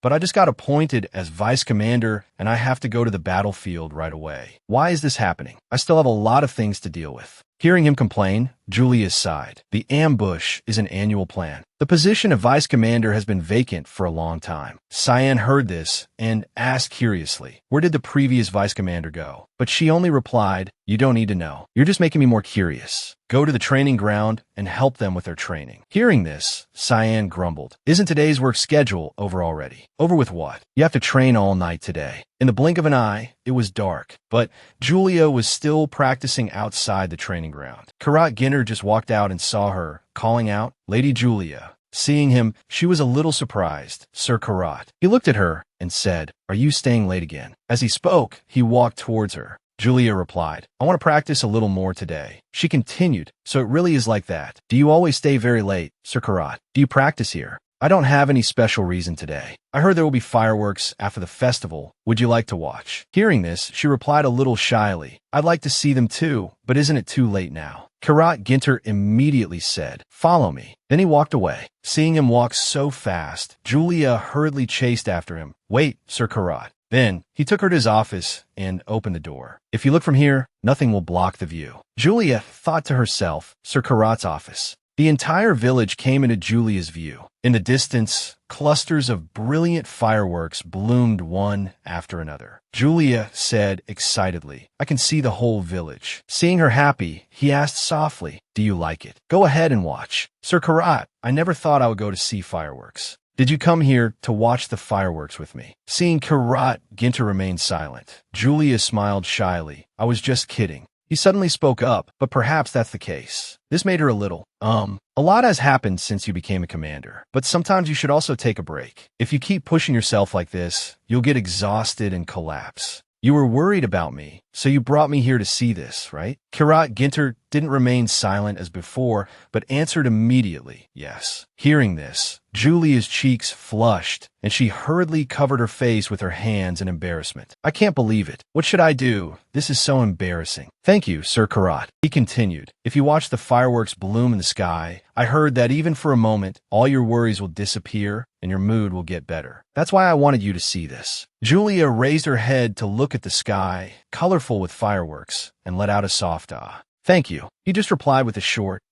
but I just got appointed as vice commander, and I have to go to the battlefield right away. Why is this happening? I still have a lot of things to deal with. Hearing him complain, Julia sighed. The ambush is an annual plan. The position of vice commander has been vacant for a long time. Cyan heard this and asked curiously, Where did the previous vice commander go? But she only replied, You don't need to know. You're just making me more curious. Go to the training ground and help them with their training. Hearing this, Cyan grumbled. Isn't today's work schedule over already? Over with what? You have to train all night today. In the blink of an eye, it was dark, but Julia was still practicing outside the training ground. Karat Ginter just walked out and saw her, calling out, Lady Julia. Seeing him, she was a little surprised. Sir Karat. He looked at her and said, Are you staying late again? As he spoke, he walked towards her. Julia replied, I want to practice a little more today. She continued, So it really is like that. Do you always stay very late, Sir Karat? Do you practice here? I don't have any special reason today. I heard there will be fireworks after the festival. Would you like to watch? Hearing this, she replied a little shyly, I'd like to see them too, but isn't it too late now? Karat Ginter immediately said, Follow me. Then he walked away. Seeing him walk so fast, Julia hurriedly chased after him. Wait, Sir Karat. Then, he took her to his office and opened the door. If you look from here, nothing will block the view. Julia thought to herself, Sir Karat's office. The entire village came into Julia's view. In the distance, clusters of brilliant fireworks bloomed one after another. Julia said excitedly, "I can see the whole village." Seeing her happy, he asked softly, "Do you like it?" "Go ahead and watch." "Sir Karat, I never thought I would go to see fireworks. Did you come here to watch the fireworks with me?" Seeing Karat, Ginter remained silent. Julia smiled shyly. "I was just kidding." He suddenly spoke up, "But perhaps that's the case." This made her a little, A lot has happened since you became a commander, but sometimes you should also take a break. If you keep pushing yourself like this, you'll get exhausted and collapse. You were worried about me, so you brought me here to see this, right? Karat Ginter didn't remain silent as before, but answered immediately, yes. Hearing this, Julia's cheeks flushed, and she hurriedly covered her face with her hands in embarrassment. "I can't believe it. What should I do? This is so embarrassing." "Thank you, Sir Karat," he continued. "If you watch the fireworks bloom in the sky, I heard that even for a moment, all your worries will disappear and your mood will get better. That's why I wanted you to see this." Julia raised her head to look at the sky, colorful with fireworks, and let out a soft ah. "Thank you," he just replied with a short,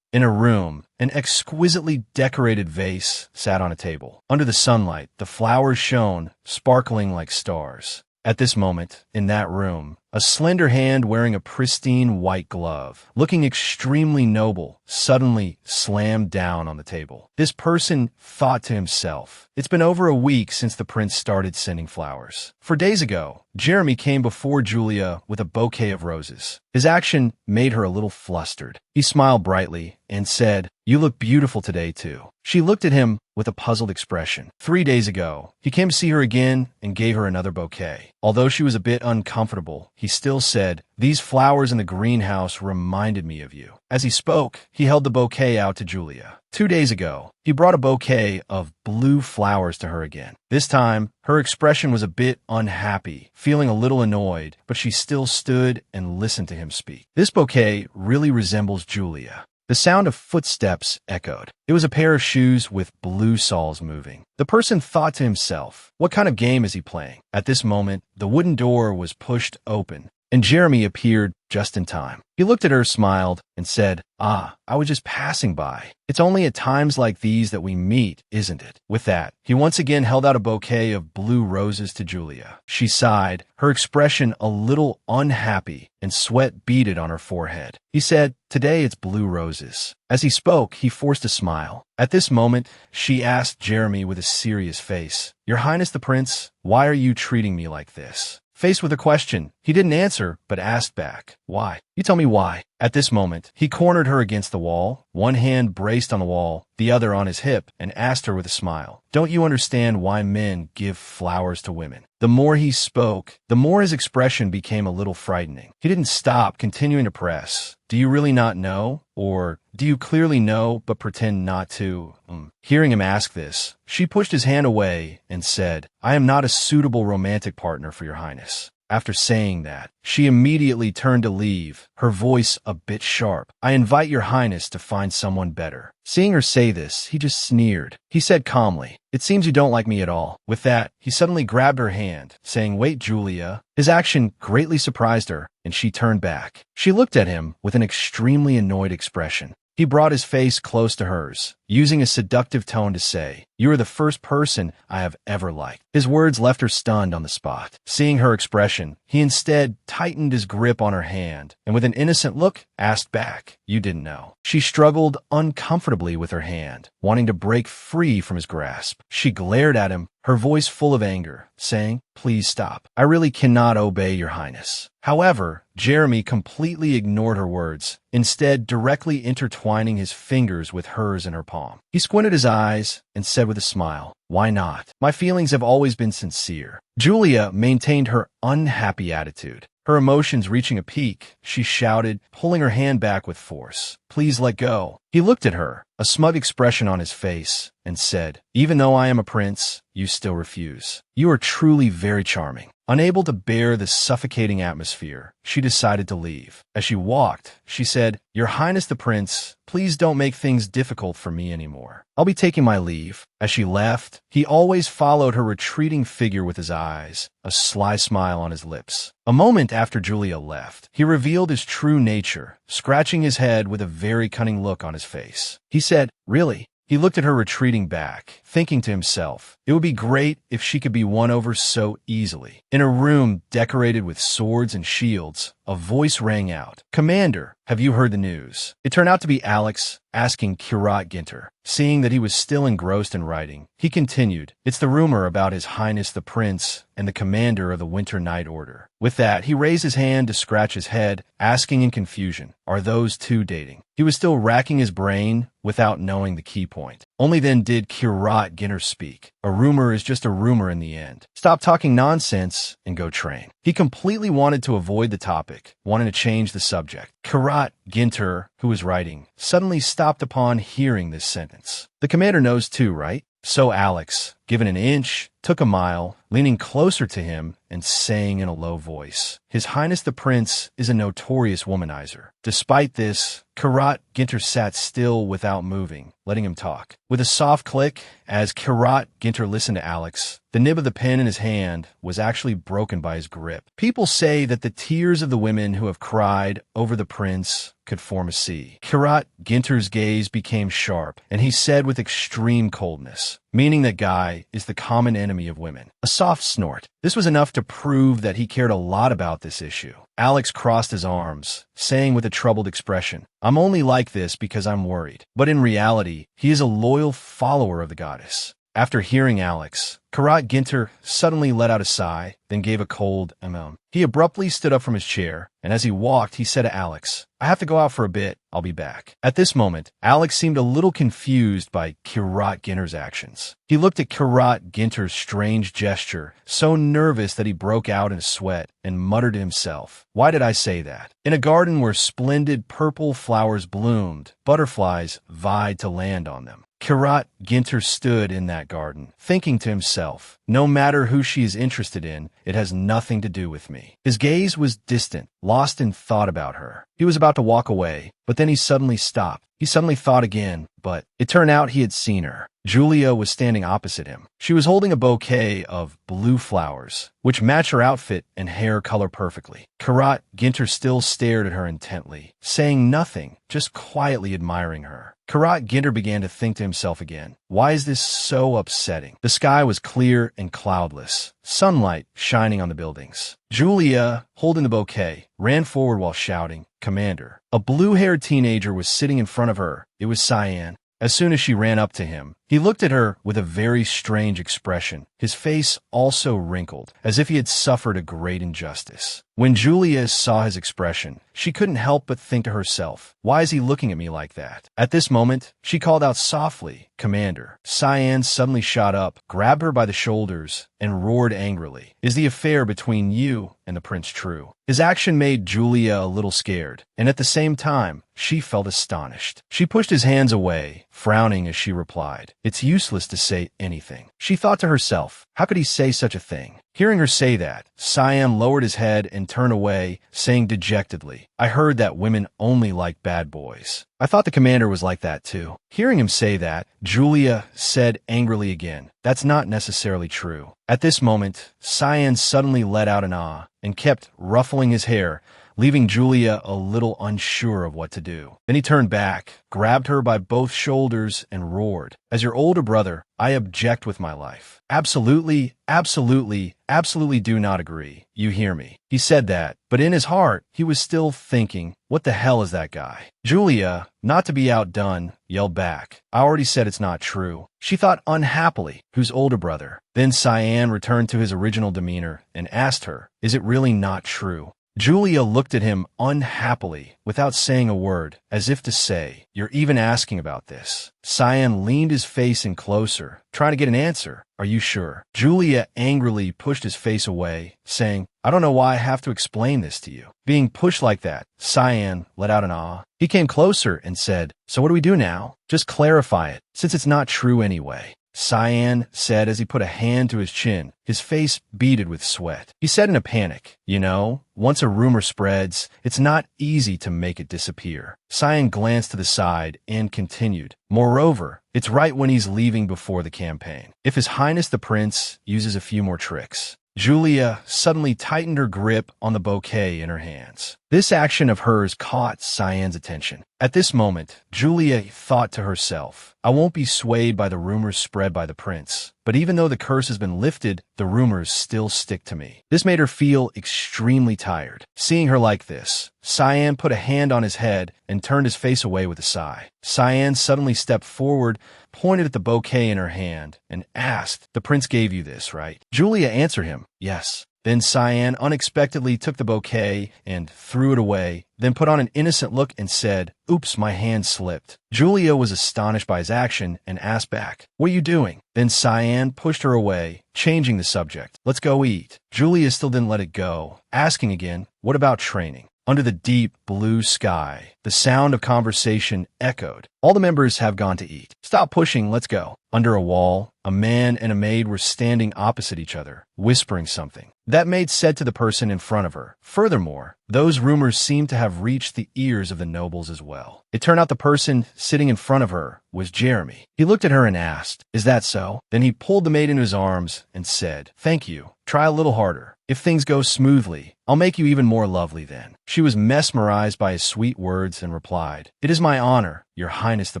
In a room, an exquisitely decorated vase sat on a table. Under the sunlight, the flowers shone, sparkling like stars. At this moment, in that room, a slender hand wearing a pristine white glove, looking extremely noble, suddenly slammed down on the table. This person thought to himself, "It's been over a week since the prince started sending flowers." 4 days ago, Jeremy came before Julia with a bouquet of roses. His action made her a little flustered. He smiled brightly and said, "You look beautiful today, too." She looked at him with a puzzled expression. 3 days ago, he came to see her again and gave her another bouquet. Although she was a bit uncomfortable, he still said, "These flowers in the greenhouse reminded me of you." As he spoke, he held the bouquet out to Julia. 2 days ago, he brought a bouquet of blue flowers to her again. This time, her expression was a bit unhappy, feeling a little annoyed, but she still stood and listened to him speak. "This bouquet really resembles Julia." The sound of footsteps echoed. It was a pair of shoes with blue soles moving. The person thought to himself, "What kind of game is he playing?" At this moment, the wooden door was pushed open, and Jeremy appeared just in time. He looked at her, smiled, and said, I was just passing by. It's only at times like these that we meet, isn't it?" With that, he once again held out a bouquet of blue roses to Julia. She sighed, her expression a little unhappy, and sweat beaded on her forehead. He said, "Today it's blue roses." As he spoke, he forced a smile. At this moment, she asked Jeremy with a serious face, "Your Highness the Prince, why are you treating me like this?" Faced with a question, he didn't answer, but asked back, "Why? You tell me why." At this moment, he cornered her against the wall, one hand braced on the wall, the other on his hip, and asked her with a smile, "Don't you understand why men give flowers to women?" The more he spoke, the more his expression became a little frightening. He didn't stop, continuing to press. "Do you really not know? Or do you clearly know but pretend not to?" Hearing him ask this, she pushed his hand away and said, "I am not a suitable romantic partner for your Highness." After saying that, she immediately turned to leave, her voice a bit sharp. "I invite your Highness to find someone better." Seeing her say this, he just sneered. He said calmly, "It seems you don't like me at all." With that, he suddenly grabbed her hand, saying, "Wait, Julia." His action greatly surprised her, and she turned back. She looked at him with an extremely annoyed expression. He brought his face close to hers, using a seductive tone to say, "You are the first person I have ever liked." His words left her stunned on the spot. Seeing her expression, he instead tightened his grip on her hand, and with an innocent look, asked back, "You didn't know." She struggled uncomfortably with her hand, wanting to break free from his grasp. She glared at him, her voice full of anger, saying, "Please stop. I really cannot obey your Highness." However, Jeremy completely ignored her words, instead directly intertwining his fingers with hers in her palm. He squinted his eyes and said with a smile, "Why not? My feelings have always been sincere." Julia maintained her unhappy attitude. Her emotions reaching a peak, she shouted, pulling her hand back with force, "Please let go." He looked at her, a smug expression on his face, and said, "Even though I am a prince, you still refuse. You are truly very charming." Unable to bear the suffocating atmosphere, she decided to leave. As she walked, she said, "Your Highness the Prince, please don't make things difficult for me anymore. I'll be taking my leave." As she left, he always followed her retreating figure with his eyes, a sly smile on his lips. A moment after Julia left, he revealed his true nature, scratching his head with a very cunning look on his his face. He said, "Really?" He looked at her retreating back, thinking to himself, it would be great if she could be won over so easily. In a room decorated with swords and shields, a voice rang out, "Commander, have you heard the news?" It turned out to be Alex asking Kirat Ginter. Seeing that he was still engrossed in writing, he continued, "It's the rumor about His Highness the Prince and the commander of the Winter Night Order." With that, he raised his hand to scratch his head, asking in confusion, "Are those two dating?" He was still racking his brain without knowing the key point. Only then did Kirat Ginter speak. "A rumor is just a rumor in the end. Stop talking nonsense and go train." He completely wanted to avoid the topic, wanted to change the subject. Kirat Ginter, who was writing, suddenly stopped upon hearing this sentence. "The commander knows too, right?" So Alex, given an inch, took a mile, leaning closer to him and saying in a low voice, "His Highness the Prince is a notorious womanizer." Despite this, Kirat Ginter sat still without moving, letting him talk. With a soft click, as Kirat Ginter listened to Alex, the nib of the pen in his hand was actually broken by his grip. People say that the tears of the women who have cried over the prince could form a sea. Kirat Ginter's gaze became sharp, and he said with extreme coldness, meaning that guy is the common enemy of women. A soft snort. This was enough to prove that he cared a lot about this issue. Alex crossed his arms, saying with a troubled expression, "I'm only like this because I'm worried." But in reality, he is a loyal follower of the goddess. After hearing Alex, Kirat Ginter suddenly let out a sigh, then gave a cold ahem. He abruptly stood up from his chair, and as he walked, he said to Alex, "I have to go out for a bit. I'll be back." At this moment, Alex seemed a little confused by Kirat Ginter's actions. He looked at Kirat Ginter's strange gesture, so nervous that he broke out in a sweat and muttered to himself, "Why did I say that?" In a garden where splendid purple flowers bloomed, butterflies vied to land on them. Kirat Ginter stood in that garden, thinking to himself, "No matter who she is interested in, it has nothing to do with me." His gaze was distant, lost in thought about her. He was about to walk away, but then he suddenly stopped. He suddenly thought again, but it turned out he had seen her. Julia was standing opposite him. She was holding a bouquet of blue flowers, which matched her outfit and hair color perfectly. Kirat Ginter still stared at her intently, saying nothing, just quietly admiring her. Kirat Ginter began to think to himself again, why is this so upsetting? The sky was clear and cloudless, sunlight shining on the buildings. Julia, holding the bouquet, ran forward while shouting, "Commander." A blue-haired teenager was sitting in front of her. It was Cyan. As soon as she ran up to him, he looked at her with a very strange expression, his face also wrinkled, as if he had suffered a great injustice. When Julia saw his expression, she couldn't help but think to herself, why is he looking at me like that? At this moment, she called out softly, "Commander." Cyan suddenly shot up, grabbed her by the shoulders, and roared angrily, "Is the affair between you and the prince true?" His action made Julia a little scared, and at the same time, she felt astonished. She pushed his hands away, frowning as she replied, "It's useless to say anything." She thought to herself, how could he say such a thing? Hearing her say that, Siam lowered his head and turned away, saying dejectedly, "I heard that women only like bad boys. I thought the commander was like that too." Hearing him say that, Julia said angrily again, "That's not necessarily true." At this moment, Cyan suddenly let out an ah and kept ruffling his hair, leaving Julia a little unsure of what to do. Then he turned back, grabbed her by both shoulders, and roared, "As your older brother, I object with my life. Absolutely, absolutely, absolutely do not agree. You hear me?" He said that, but in his heart, he was still thinking, what the hell is that guy? Julia, not to be outdone, yelled back, "I already said it's not true." She thought unhappily, whose older brother? Then Cyan returned to his original demeanor and asked her, "Is it really not true?" Julia looked at him unhappily, without saying a word, as if to say, "You're even asking about this." Cyan leaned his face in closer, trying to get an answer. "Are you sure?" Julia angrily pushed his face away, saying, "I don't know why I have to explain this to you." Being pushed like that, Cyan let out an ah. He came closer and said, "So what do we do now? Just clarify it, since it's not true anyway." Cyan said as he put a hand to his chin, his face beaded with sweat. He said in a panic, "You know, once a rumor spreads, it's not easy to make it disappear." Cyan glanced to the side and continued, "Moreover, it's right when he's leaving before the campaign. If His Highness the Prince uses a few more tricks." Julia suddenly tightened her grip on the bouquet in her hands. This action of hers caught Cyan's attention. At this moment, Julia thought to herself, I won't be swayed by the rumors spread by the prince, but even though the curse has been lifted, the rumors still stick to me. This made her feel extremely tired. Seeing her like this, Cyan put a hand on his head and turned his face away with a sigh. Cyan suddenly stepped forward, pointed at the bouquet in her hand, and asked, The prince gave you this, right? Julia answered him, Yes. Then Cyan unexpectedly took the bouquet and threw it away, then put on an innocent look and said, Oops, my hand slipped. Julia was astonished by his action and asked back, What are you doing? Then Cyan pushed her away, changing the subject. Let's go eat. Julia still didn't let it go, asking again, What about training? Under the deep blue sky, the sound of conversation echoed. All the members have gone to eat. Stop pushing, let's go. Under a wall, a man and a maid were standing opposite each other, whispering something. That maid said to the person in front of her. Furthermore, those rumors seemed to have reached the ears of the nobles as well. It turned out the person sitting in front of her was Jeremy. He looked at her and asked, Is that so? Then he pulled the maid into his arms and said, Thank you. Try a little harder. If things go smoothly, I'll make you even more lovely then. She was mesmerized by his sweet words and replied, It is my honor, Your Highness the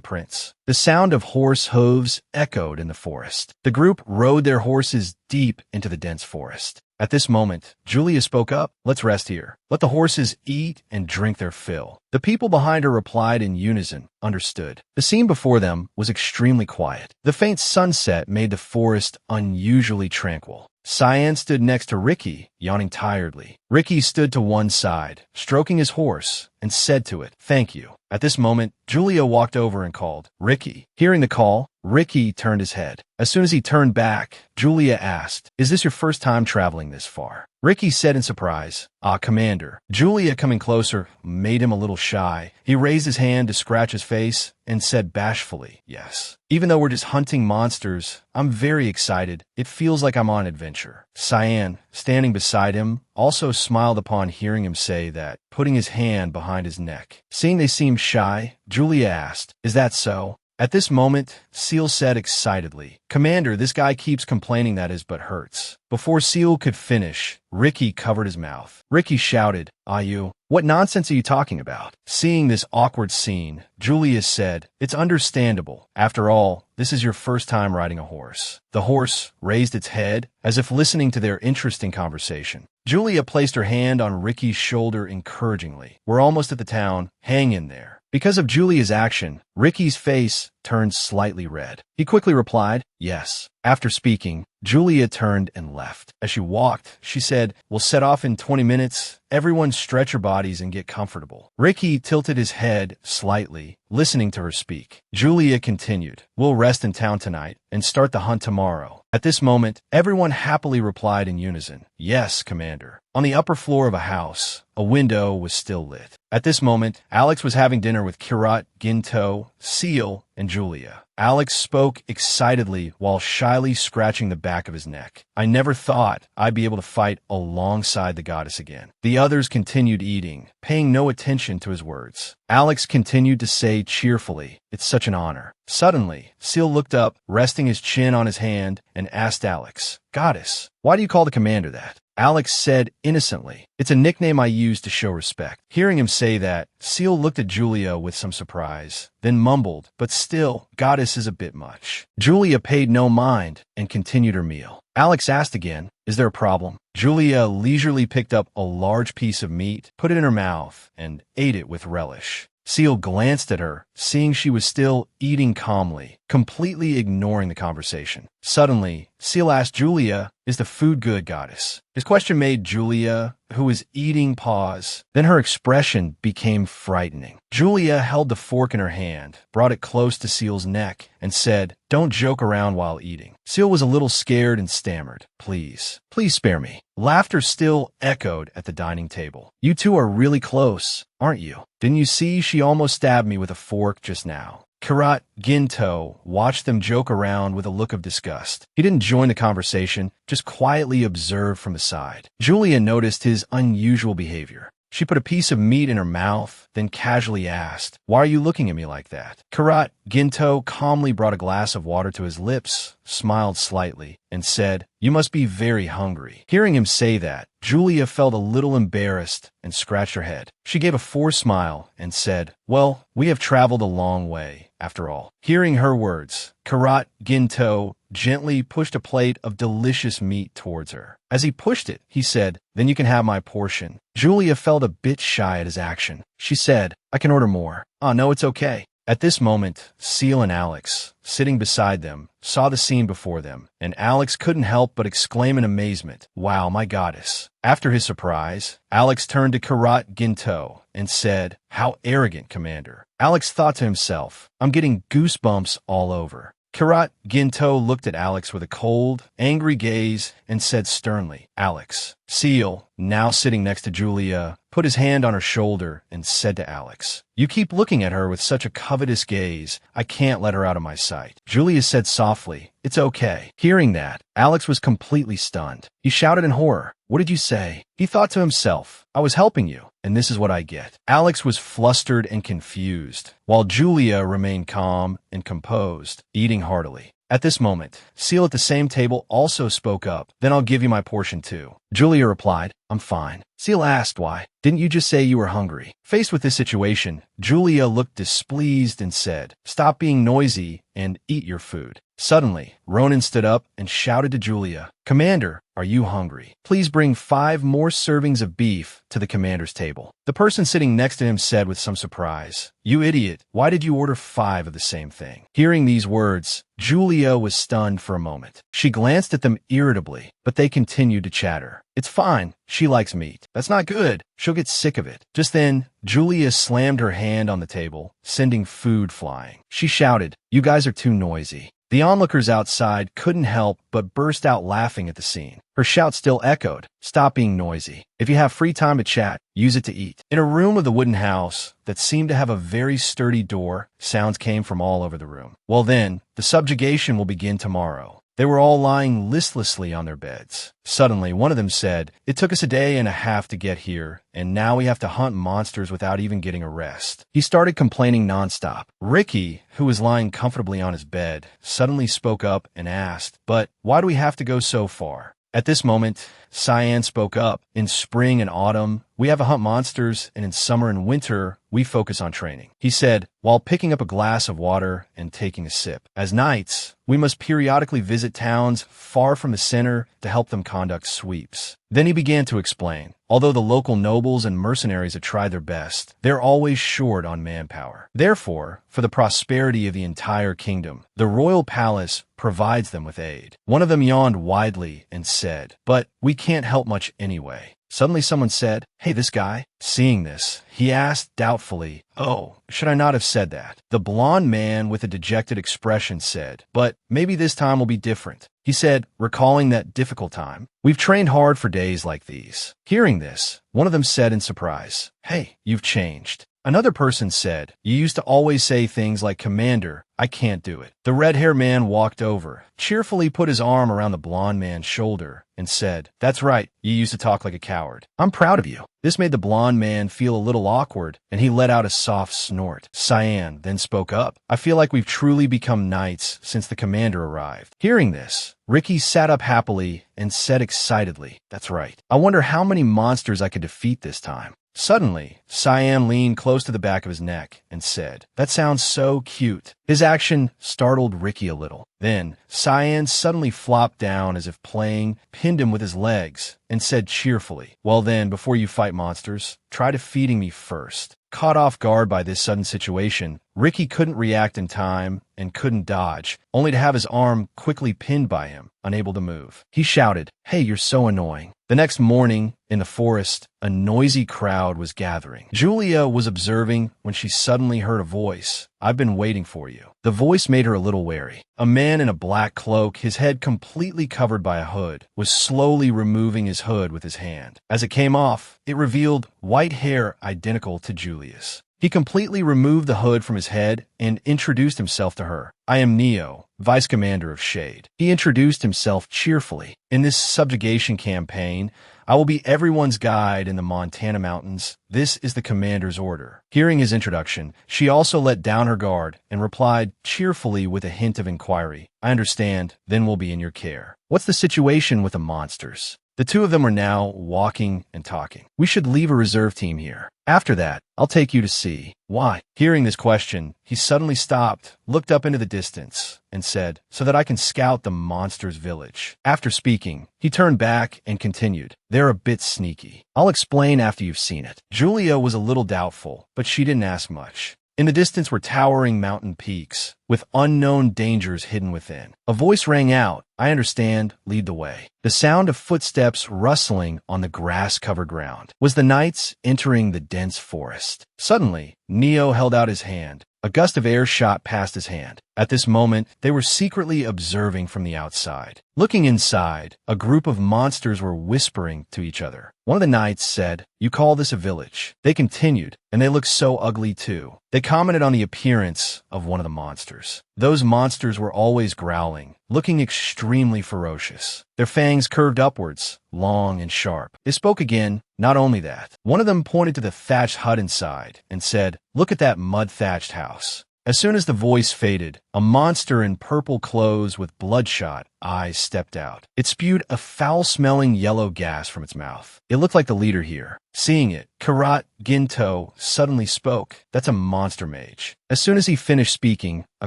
Prince. The sound of horse hooves echoed in the forest. The group rode their horses deep into the dense forest. At this moment, Julia spoke up, Let's rest here. Let the horses eat and drink their fill. The people behind her replied in unison, Understood. The scene before them was extremely quiet. The faint sunset made the forest unusually tranquil. Cyan stood next to Ricky, yawning tiredly. Ricky stood to one side, stroking his horse, and said to it, Thank you. At this moment, Julia walked over and called, Ricky. Hearing the call, Ricky turned his head. As soon as he turned back, Julia asked, Is this your first time traveling this far? Ricky said in surprise, Commander. Julia, coming closer, made him a little shy. He raised his hand to scratch his face and said bashfully, Yes. Even though we're just hunting monsters, I'm very excited. It feels like I'm on adventure. Cyan, standing beside him, also smiled upon hearing him say that, putting his hand behind his neck. Seeing they seemed shy, Julia asked, Is that so? At this moment, Seal said excitedly, Commander, this guy keeps complaining that his butt hurts. Before Seal could finish, Ricky covered his mouth. Ricky shouted, you? What nonsense are you talking about? Seeing this awkward scene, Julia said, It's understandable. After all, this is your first time riding a horse. The horse raised its head, as if listening to their interesting conversation. Julia placed her hand on Ricky's shoulder encouragingly. We're almost at the town. Hang in there. Because of Julia's action, Ricky's face turned slightly red. He quickly replied, Yes. After speaking, Julia turned and left. As she walked, she said, We'll set off in 20 minutes. Everyone stretch your bodies and get comfortable. Ricky tilted his head slightly, listening to her speak. Julia continued, We'll rest in town tonight and start the hunt tomorrow. At this moment, everyone happily replied in unison, Yes, Commander. On the upper floor of a house, a window was still lit. At this moment, Alex was having dinner with Kirat, Ginto, Seal, and Julia. Alex spoke excitedly while shyly scratching the back of his neck. I never thought I'd be able to fight alongside the goddess again. The others continued eating, paying no attention to his words. Alex continued to say cheerfully, It's such an honor. Suddenly, Seal looked up, resting his chin on his hand, and asked Alex, Goddess, why do you call the commander that? Alex said innocently, It's a nickname I use to show respect. Hearing him say that, Seal looked at Julia with some surprise, then mumbled, But still, goddess is a bit much. Julia paid no mind and continued her meal. Alex asked again, Is there a problem? Julia leisurely picked up a large piece of meat, put it in her mouth, and ate it with relish. Seal glanced at her, seeing she was still eating calmly, completely ignoring the conversation. Suddenly, Seal asked Julia, Is the food good, goddess? His question made Julia, who was eating, pause. Then her expression became frightening. Julia held the fork in her hand, brought it close to Seal's neck, and said, Don't joke around while eating. Seal was a little scared and stammered, Please spare me. Laughter still echoed at the dining table. You two are really close, aren't you? Didn't you see she almost stabbed me with a fork just now? Kirat Ginto watched them joke around with a look of disgust. He didn't join the conversation, just quietly observed from the side. Julia noticed his unusual behavior. She put a piece of meat in her mouth, then casually asked, "Why are you looking at me like that?" Karat Ginto calmly brought a glass of water to his lips, smiled slightly, and said, "You must be very hungry." Hearing him say that, Julia felt a little embarrassed and scratched her head. She gave a forced smile and said, "Well, we have traveled a long way, after all." Hearing her words, Karat Ginto gently pushed a plate of delicious meat towards her. As he pushed it, he said, "Then you can have my portion." Julia felt a bit shy at his action. She said, "I can order more." "Oh, no, it's okay." At this moment, Seal and Alex, sitting beside them, saw the scene before them, and Alex couldn't help but exclaim in amazement, "Wow, my goddess." After his surprise, Alex turned to Karat Ginto and said, "How arrogant, Commander." Alex thought to himself, "I'm getting goosebumps all over." Karat Ginto looked at Alex with a cold, angry gaze and said sternly, "Alex." Seal, now sitting next to Julia, put his hand on her shoulder and said to Alex, "You keep looking at her with such a covetous gaze, I can't let her out of my sight." Julia said softly, "It's okay." Hearing that, Alex was completely stunned. He shouted in horror, "What did you say?" He thought to himself, "I was helping you, and this is what I get." Alex was flustered and confused, while Julia remained calm and composed, eating heartily. At this moment, Seal at the same table also spoke up. "Then I'll give you my portion too." Julia replied, "I'm fine." Seal asked why. "Didn't you just say you were hungry?" Faced with this situation, Julia looked displeased and said, "Stop being noisy and eat your food." Suddenly, Ronan stood up and shouted to Julia, "Commander, are you hungry? Please bring 5 more servings of beef to the commander's table." The person sitting next to him said with some surprise, "You idiot, why did you order 5 of the same thing?" Hearing these words, Julia was stunned for a moment. She glanced at them irritably, but they continued to chatter. "It's fine. She likes meat." "That's not good. She'll get sick of it." Just then, Julia slammed her hand on the table, sending food flying. She shouted, "You guys are too noisy." The onlookers outside couldn't help but burst out laughing at the scene. Her shout still echoed, "Stop being noisy. If you have free time to chat, use it to eat." In a room of the wooden house that seemed to have a very sturdy door, sounds came from all over the room. "Well then, the subjugation will begin tomorrow." They were all lying listlessly on their beds. Suddenly, one of them said, "It took us a day and a half to get here, and now we have to hunt monsters without even getting a rest." He started complaining nonstop. Ricky, who was lying comfortably on his bed, suddenly spoke up and asked, "But why do we have to go so far?" At this moment, Cyan spoke up. "In spring and autumn, we have to hunt monsters, and in summer and winter, we focus on training," he said, while picking up a glass of water and taking a sip. "As knights, we must periodically visit towns far from the center to help them conduct sweeps." Then he began to explain, "Although the local nobles and mercenaries have tried their best, they're always short on manpower. Therefore, for the prosperity of the entire kingdom, the royal palace provides them with aid." One of them yawned widely and said, "But we can't help much anyway." Suddenly someone said, "Hey, this guy." Seeing this, he asked doubtfully, "Oh, should I not have said that?" The blond man with a dejected expression said, "But maybe this time will be different." He said, recalling that difficult time, "We've trained hard for days like these." Hearing this, one of them said in surprise, "Hey, you've changed." Another person said, "You used to always say things like, 'Commander, I can't do it.'" The red-haired man walked over, cheerfully put his arm around the blond man's shoulder, and said, "That's right, you used to talk like a coward. I'm proud of you." This made the blond man feel a little awkward, and he let out a soft snort. Cyan then spoke up, "I feel like we've truly become knights since the commander arrived." Hearing this, Ricky sat up happily and said excitedly, "That's right. I wonder how many monsters I could defeat this time." Suddenly, Cyan leaned close to the back of his neck and said, "That sounds so cute." His action startled Ricky a little. Then, Cyan suddenly flopped down as if playing, pinned him with his legs, and said cheerfully, "Well then, before you fight monsters, try defeating me first." Caught off guard by this sudden situation, Ricky couldn't react in time and couldn't dodge, only to have his arm quickly pinned by him, unable to move. He shouted, "Hey, you're so annoying." The next morning, in the forest, a noisy crowd was gathering. Julia was observing when she suddenly heard a voice, "I've been waiting for you." The voice made her a little wary. A man in a black cloak, his head completely covered by a hood, was slowly removing his hood with his hand. As it came off, it revealed white hair identical to Julia's. He completely removed the hood from his head and introduced himself to her. I am Neo, Vice Commander of Shade. He introduced himself cheerfully. In this subjugation campaign, I will be everyone's guide in the Montana mountains. This is the commander's order. Hearing his introduction, she also let down her guard and replied cheerfully with a hint of inquiry. I understand, then we'll be in your care. What's the situation with the monsters? The two of them are now walking and talking. We should leave a reserve team here. After that, I'll take you to see. Why? Hearing this question, he suddenly stopped, looked up into the distance, and said, so that I can scout the monsters' village. After speaking, he turned back and continued, they're a bit sneaky. I'll explain after you've seen it. Julia was a little doubtful, but she didn't ask much. In the distance were towering mountain peaks, with unknown dangers hidden within. A voice rang out, I understand, lead the way. The sound of footsteps rustling on the grass-covered ground was the knights entering the dense forest. Suddenly, Neo held out his hand. A gust of air shot past his hand. At this moment, they were secretly observing from the outside. Looking inside, a group of monsters were whispering to each other. One of the knights said, you call this a village? They continued, and they look so ugly too. They commented on the appearance of one of the monsters. Those monsters were always growling, looking extremely ferocious. Their fangs curved upwards, long and sharp. They spoke again. Not only that, one of them pointed to the thatched hut inside and said, look at that mud-thatched house. As soon as the voice faded, a monster in purple clothes with bloodshot eyes stepped out. It spewed a foul-smelling yellow gas from its mouth. It looked like the leader here. Seeing it, Karat Ginto suddenly spoke. That's a monster mage. As soon as he finished speaking, a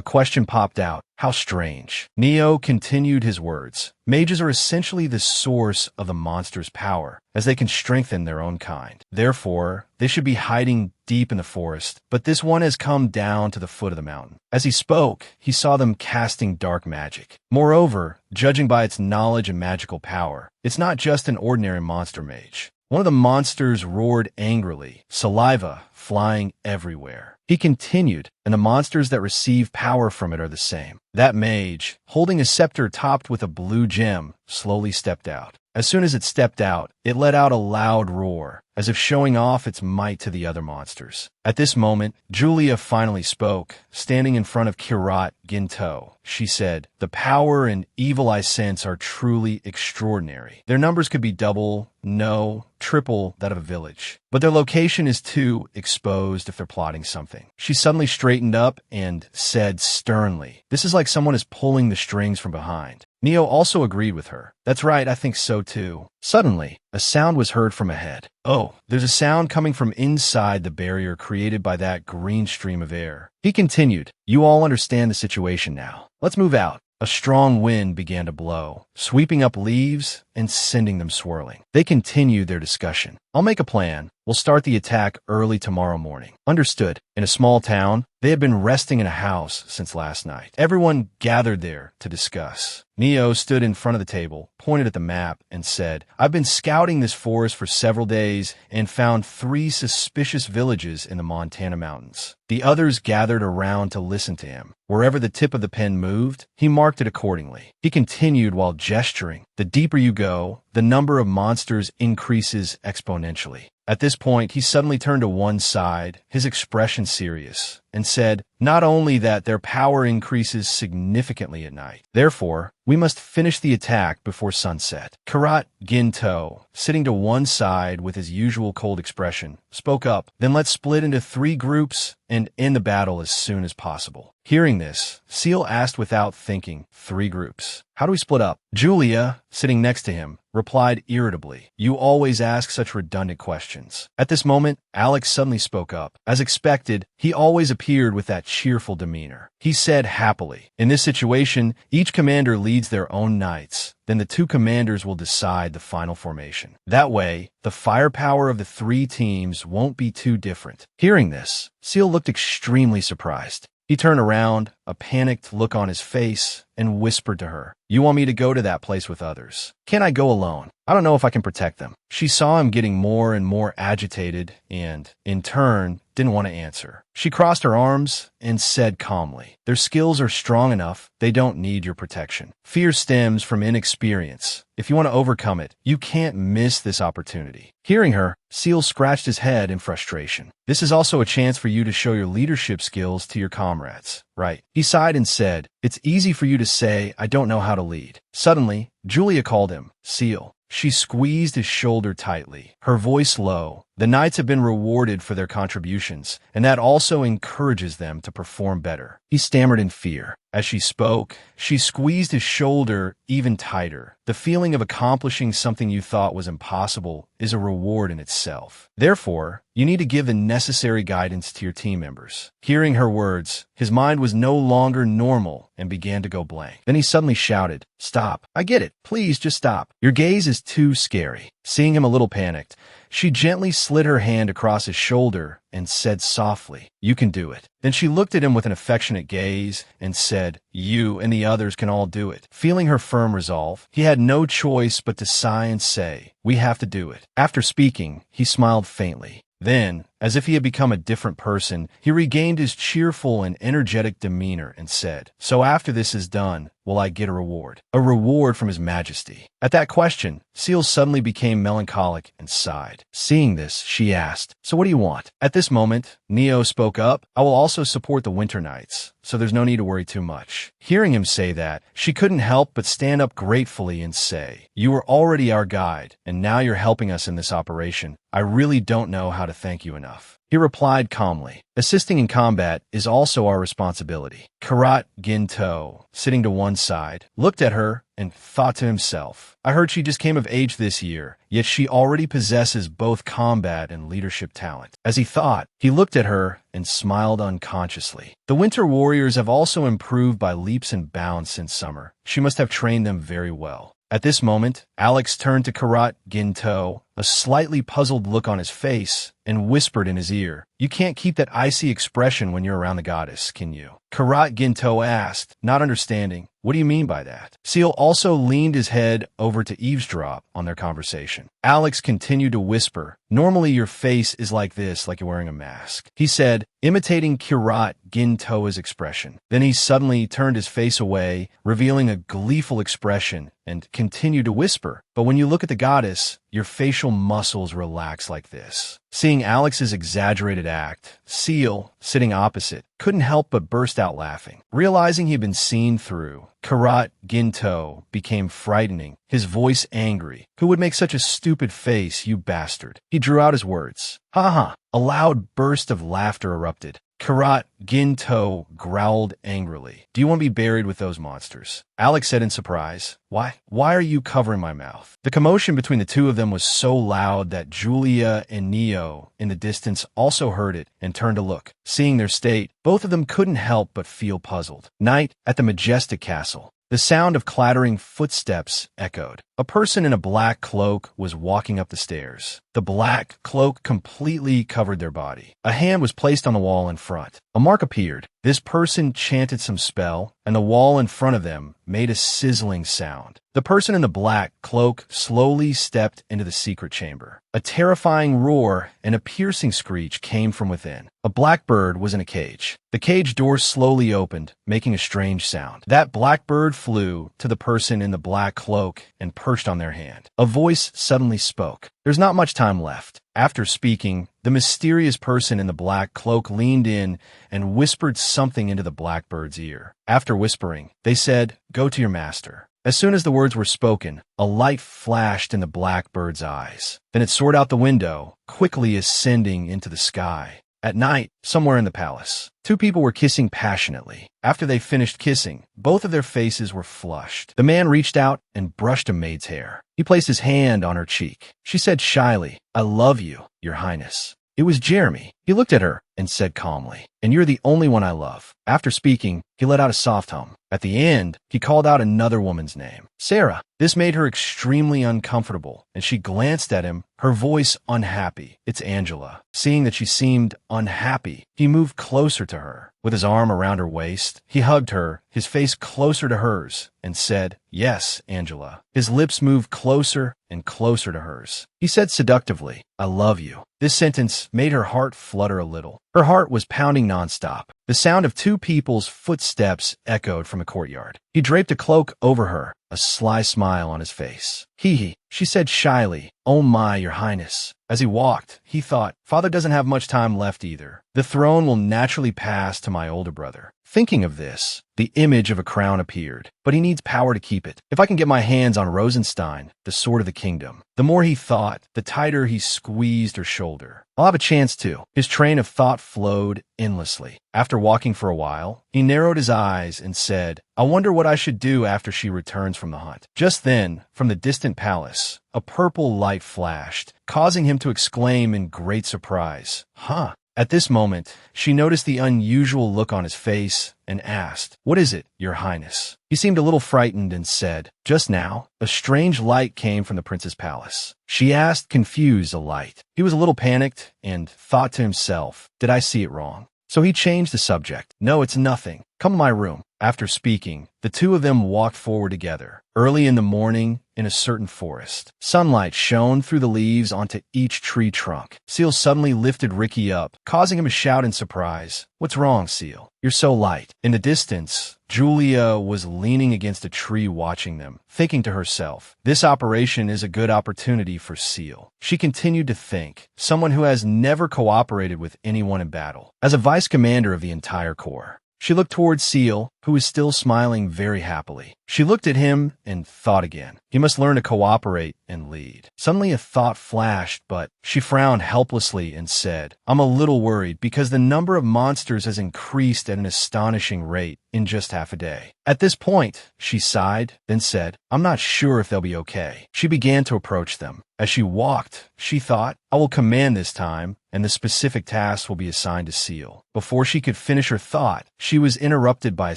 question popped out. How strange. Neo continued his words. Mages are essentially the source of the monster's power, as they can strengthen their own kind. Therefore, they should be hiding deep in the forest, but this one has come down to the foot of the mountain. As he spoke, he saw them casting dark magic. Moreover, judging by its knowledge and magical power, it's not just an ordinary monster mage. One of the monsters roared angrily, saliva flying everywhere. He continued, and the monsters that receive power from it are the same. That mage, holding a scepter topped with a blue gem, slowly stepped out. As soon as it stepped out, it let out a loud roar, as if showing off its might to the other monsters. At this moment, Julia finally spoke, standing in front of Kirat Ginto. She said, the power and evil I sense are truly extraordinary. Their numbers could be double, no, triple that of a village. But their location is too exposed if they're plotting something. She suddenly straightened up and said sternly, this is like someone is pulling the strings from behind. Neo also agreed with her. That's right, I think so too. Suddenly, a sound was heard from ahead. Oh, there's a sound coming from inside the barrier created by that green stream of air. He continued, you all understand the situation now. Let's move out. A strong wind began to blow, sweeping up leaves and sending them swirling. They continued their discussion. I'll make a plan. We'll start the attack early tomorrow morning. Understood. In a small town, they had been resting in a house since last night. Everyone gathered there to discuss. Neo stood in front of the table, pointed at the map, and said, I've been scouting this forest for several days and found 3 suspicious villages in the Montana mountains. The others gathered around to listen to him. Wherever the tip of the pen moved, he marked it accordingly. He continued while gesturing. The deeper you go, the number of monsters increases exponentially. At this point, he suddenly turned to one side, his expression serious, and said, not only that their power increases significantly at night. Therefore, we must finish the attack before sunset. Karat Ginto, sitting to one side with his usual cold expression, spoke up, then let's split into 3 groups and end the battle as soon as possible. Hearing this, Seal asked without thinking, 3 groups. How do we split up? Julia, sitting next to him, replied irritably, you always ask such redundant questions. At this moment, Alex suddenly spoke up. As expected, he always appeared with that cheerful demeanor. He said happily, in this situation, each commander leads their own knights. Then the 2 commanders will decide the final formation. That way, the firepower of the 3 teams won't be too different. Hearing this, Seal looked extremely surprised. He turned around, a panicked look on his face, and whispered to her, "You want me to go to that place with others? Can't I go alone? I don't know if I can protect them." She saw him getting more and more agitated and, in turn, didn't want to answer. She crossed her arms and said calmly, "Their skills are strong enough. They don't need your protection. Fear stems from inexperience. If you want to overcome it, you can't miss this opportunity." Hearing her, Seal scratched his head in frustration. "This is also a chance for you to show your leadership skills to your comrades, right?" He sighed and said, "It's easy for you to say, I don't know how to lead." Suddenly, Julia called him, "Seal." She squeezed his shoulder tightly, her voice low. The knights have been rewarded for their contributions, and that also encourages them to perform better. He stammered in fear. As she spoke, she squeezed his shoulder even tighter. The feeling of accomplishing something you thought was impossible is a reward in itself. Therefore, you need to give the necessary guidance to your team members. Hearing her words, his mind was no longer normal and began to go blank. Then he suddenly shouted, "Stop. I get it. Please just stop. Your gaze is too scary." Seeing him a little panicked, she gently slid her hand across his shoulder and said softly, "You can do it." Then she looked at him with an affectionate gaze and said, "You and the others can all do it." Feeling her firm resolve, he had no choice but to sigh and say, "We have to do it." After speaking, he smiled faintly. Then, as if he had become a different person, he regained his cheerful and energetic demeanor and said, "So after this is done, will I get a reward?" "A reward from His Majesty." At that question, Seal suddenly became melancholic and sighed. Seeing this, she asked, "So what do you want?" At this moment, Neo spoke up, "I will also support the Winter Knights, so there's no need to worry too much." Hearing him say that, she couldn't help but stand up gratefully and say, "You were already our guide, and now you're helping us in this operation. I really don't know how to thank you enough." He replied calmly, "Assisting in combat is also our responsibility." Karat Ginto, sitting to one side, looked at her and thought to himself, "I heard she just came of age this year, yet she already possesses both combat and leadership talent." As he thought, he looked at her and smiled unconsciously. The Winter Warriors have also improved by leaps and bounds since summer. She must have trained them very well. At this moment, Alex turned to Karat Ginto, a slightly puzzled look on his face, and whispered in his ear, "You can't keep that icy expression when you're around the goddess, can you?" Karat Ginto asked, not understanding, "What do you mean by that?" Seal also leaned his head over to eavesdrop on their conversation. Alex continued to whisper, "Normally your face is like this, like you're wearing a mask," he said, imitating Karat Ginto's expression. Then he suddenly turned his face away, revealing a gleeful expression, and continued to whisper, "But when you look at the goddess, your facial muscles relax like this." Seeing Alex's exaggerated act, Seal, sitting opposite, couldn't help but burst out laughing. Realizing he'd been seen through, Karat Ginto became frightening, his voice angry. "Who would make such a stupid face, you bastard?" He drew out his words. "Ha ha!" A loud burst of laughter erupted. Karat Ginto growled angrily. "Do you want to be buried with those monsters?" Alex said in surprise, Why are you covering my mouth?" The commotion between the two of them was so loud that Julia and Neo in the distance also heard it and turned to look. Seeing their state, both of them couldn't help but feel puzzled. Night at the majestic castle. The sound of clattering footsteps echoed. A person in a black cloak was walking up the stairs. The black cloak completely covered their body. A hand was placed on the wall in front. A mark appeared. This person chanted some spell, and the wall in front of them made a sizzling sound. The person in the black cloak slowly stepped into the secret chamber. A terrifying roar and a piercing screech came from within. A blackbird was in a cage. The cage door slowly opened, making a strange sound. That blackbird flew to the person in the black cloak and perched on their hand. A voice suddenly spoke. There's not much time left. After speaking, the mysterious person in the black cloak leaned in and whispered something into the blackbird's ear. After whispering, they said, "Go to your master." As soon as the words were spoken, a light flashed in the blackbird's eyes. Then it soared out the window, quickly ascending into the sky. At night, somewhere in the palace, two people were kissing passionately. After they finished kissing, both of their faces were flushed. The man reached out and brushed a maid's hair. He placed his hand on her cheek. She said shyly, "I love you, Your Highness." It was Jeremy. He He looked at her and said calmly, "And you're the only one I love." After speaking, he let out a soft hum. At the end, he called out another woman's name, Sarah. This made her extremely uncomfortable, and she glanced at him, her voice unhappy. "It's Angela." Seeing that she seemed unhappy, he moved closer to her. With his arm around her waist, he hugged her, his face closer to hers, and said, "Yes, Angela." His lips moved closer and closer to hers. He said seductively, "I love you." This sentence made her heart flutter a little. Her heart was pounding nonstop. The sound of two people's footsteps echoed from the courtyard. He draped a cloak over her, a sly smile on his face. "Hee," she said shyly. "Oh my, your highness." As he walked, he thought, "Father doesn't have much time left either. The throne will naturally pass to my older brother." Thinking of this, the image of a crown appeared, but he needs power to keep it. If I can get my hands on Rosenstein, the sword of the kingdom. The more he thought, the tighter he squeezed her shoulder. I'll have a chance to. His train of thought flowed endlessly. After walking for a while, he narrowed his eyes and said, "I wonder what I should do after she returns from the hunt." Just then, from the distant palace, a purple light flashed, causing him to exclaim in great surprise, "Huh?" At this moment, she noticed the unusual look on his face and asked, "What is it, your highness?" He seemed a little frightened and said, "Just now, a strange light came from the prince's palace." She asked, confused, "A light?" He was a little panicked and thought to himself, "Did I see it wrong?" So he changed the subject. "No, it's nothing. Come to my room." After speaking, the two of them walked forward together. Early in the morning, in a certain forest, sunlight shone through the leaves onto each tree trunk. Seal suddenly lifted Ricky up, causing him to shout in surprise, "What's wrong, Seal? You're so light." In the distance, Julia was leaning against a tree watching them, thinking to herself, "This operation is a good opportunity for Seal." She continued to think, someone who has never cooperated with anyone in battle, as a vice commander of the entire corps. She looked towards Seal, who was still smiling very happily. She looked at him and thought again. He must learn to cooperate and lead. Suddenly a thought flashed, but she frowned helplessly and said, "I'm a little worried because the number of monsters has increased at an astonishing rate in just half a day." At this point, she sighed, then said, "I'm not sure if they'll be okay." She began to approach them. As she walked, she thought, "I will command this time, and the specific tasks will be assigned to Seal." Before she could finish her thought, she was interrupted by a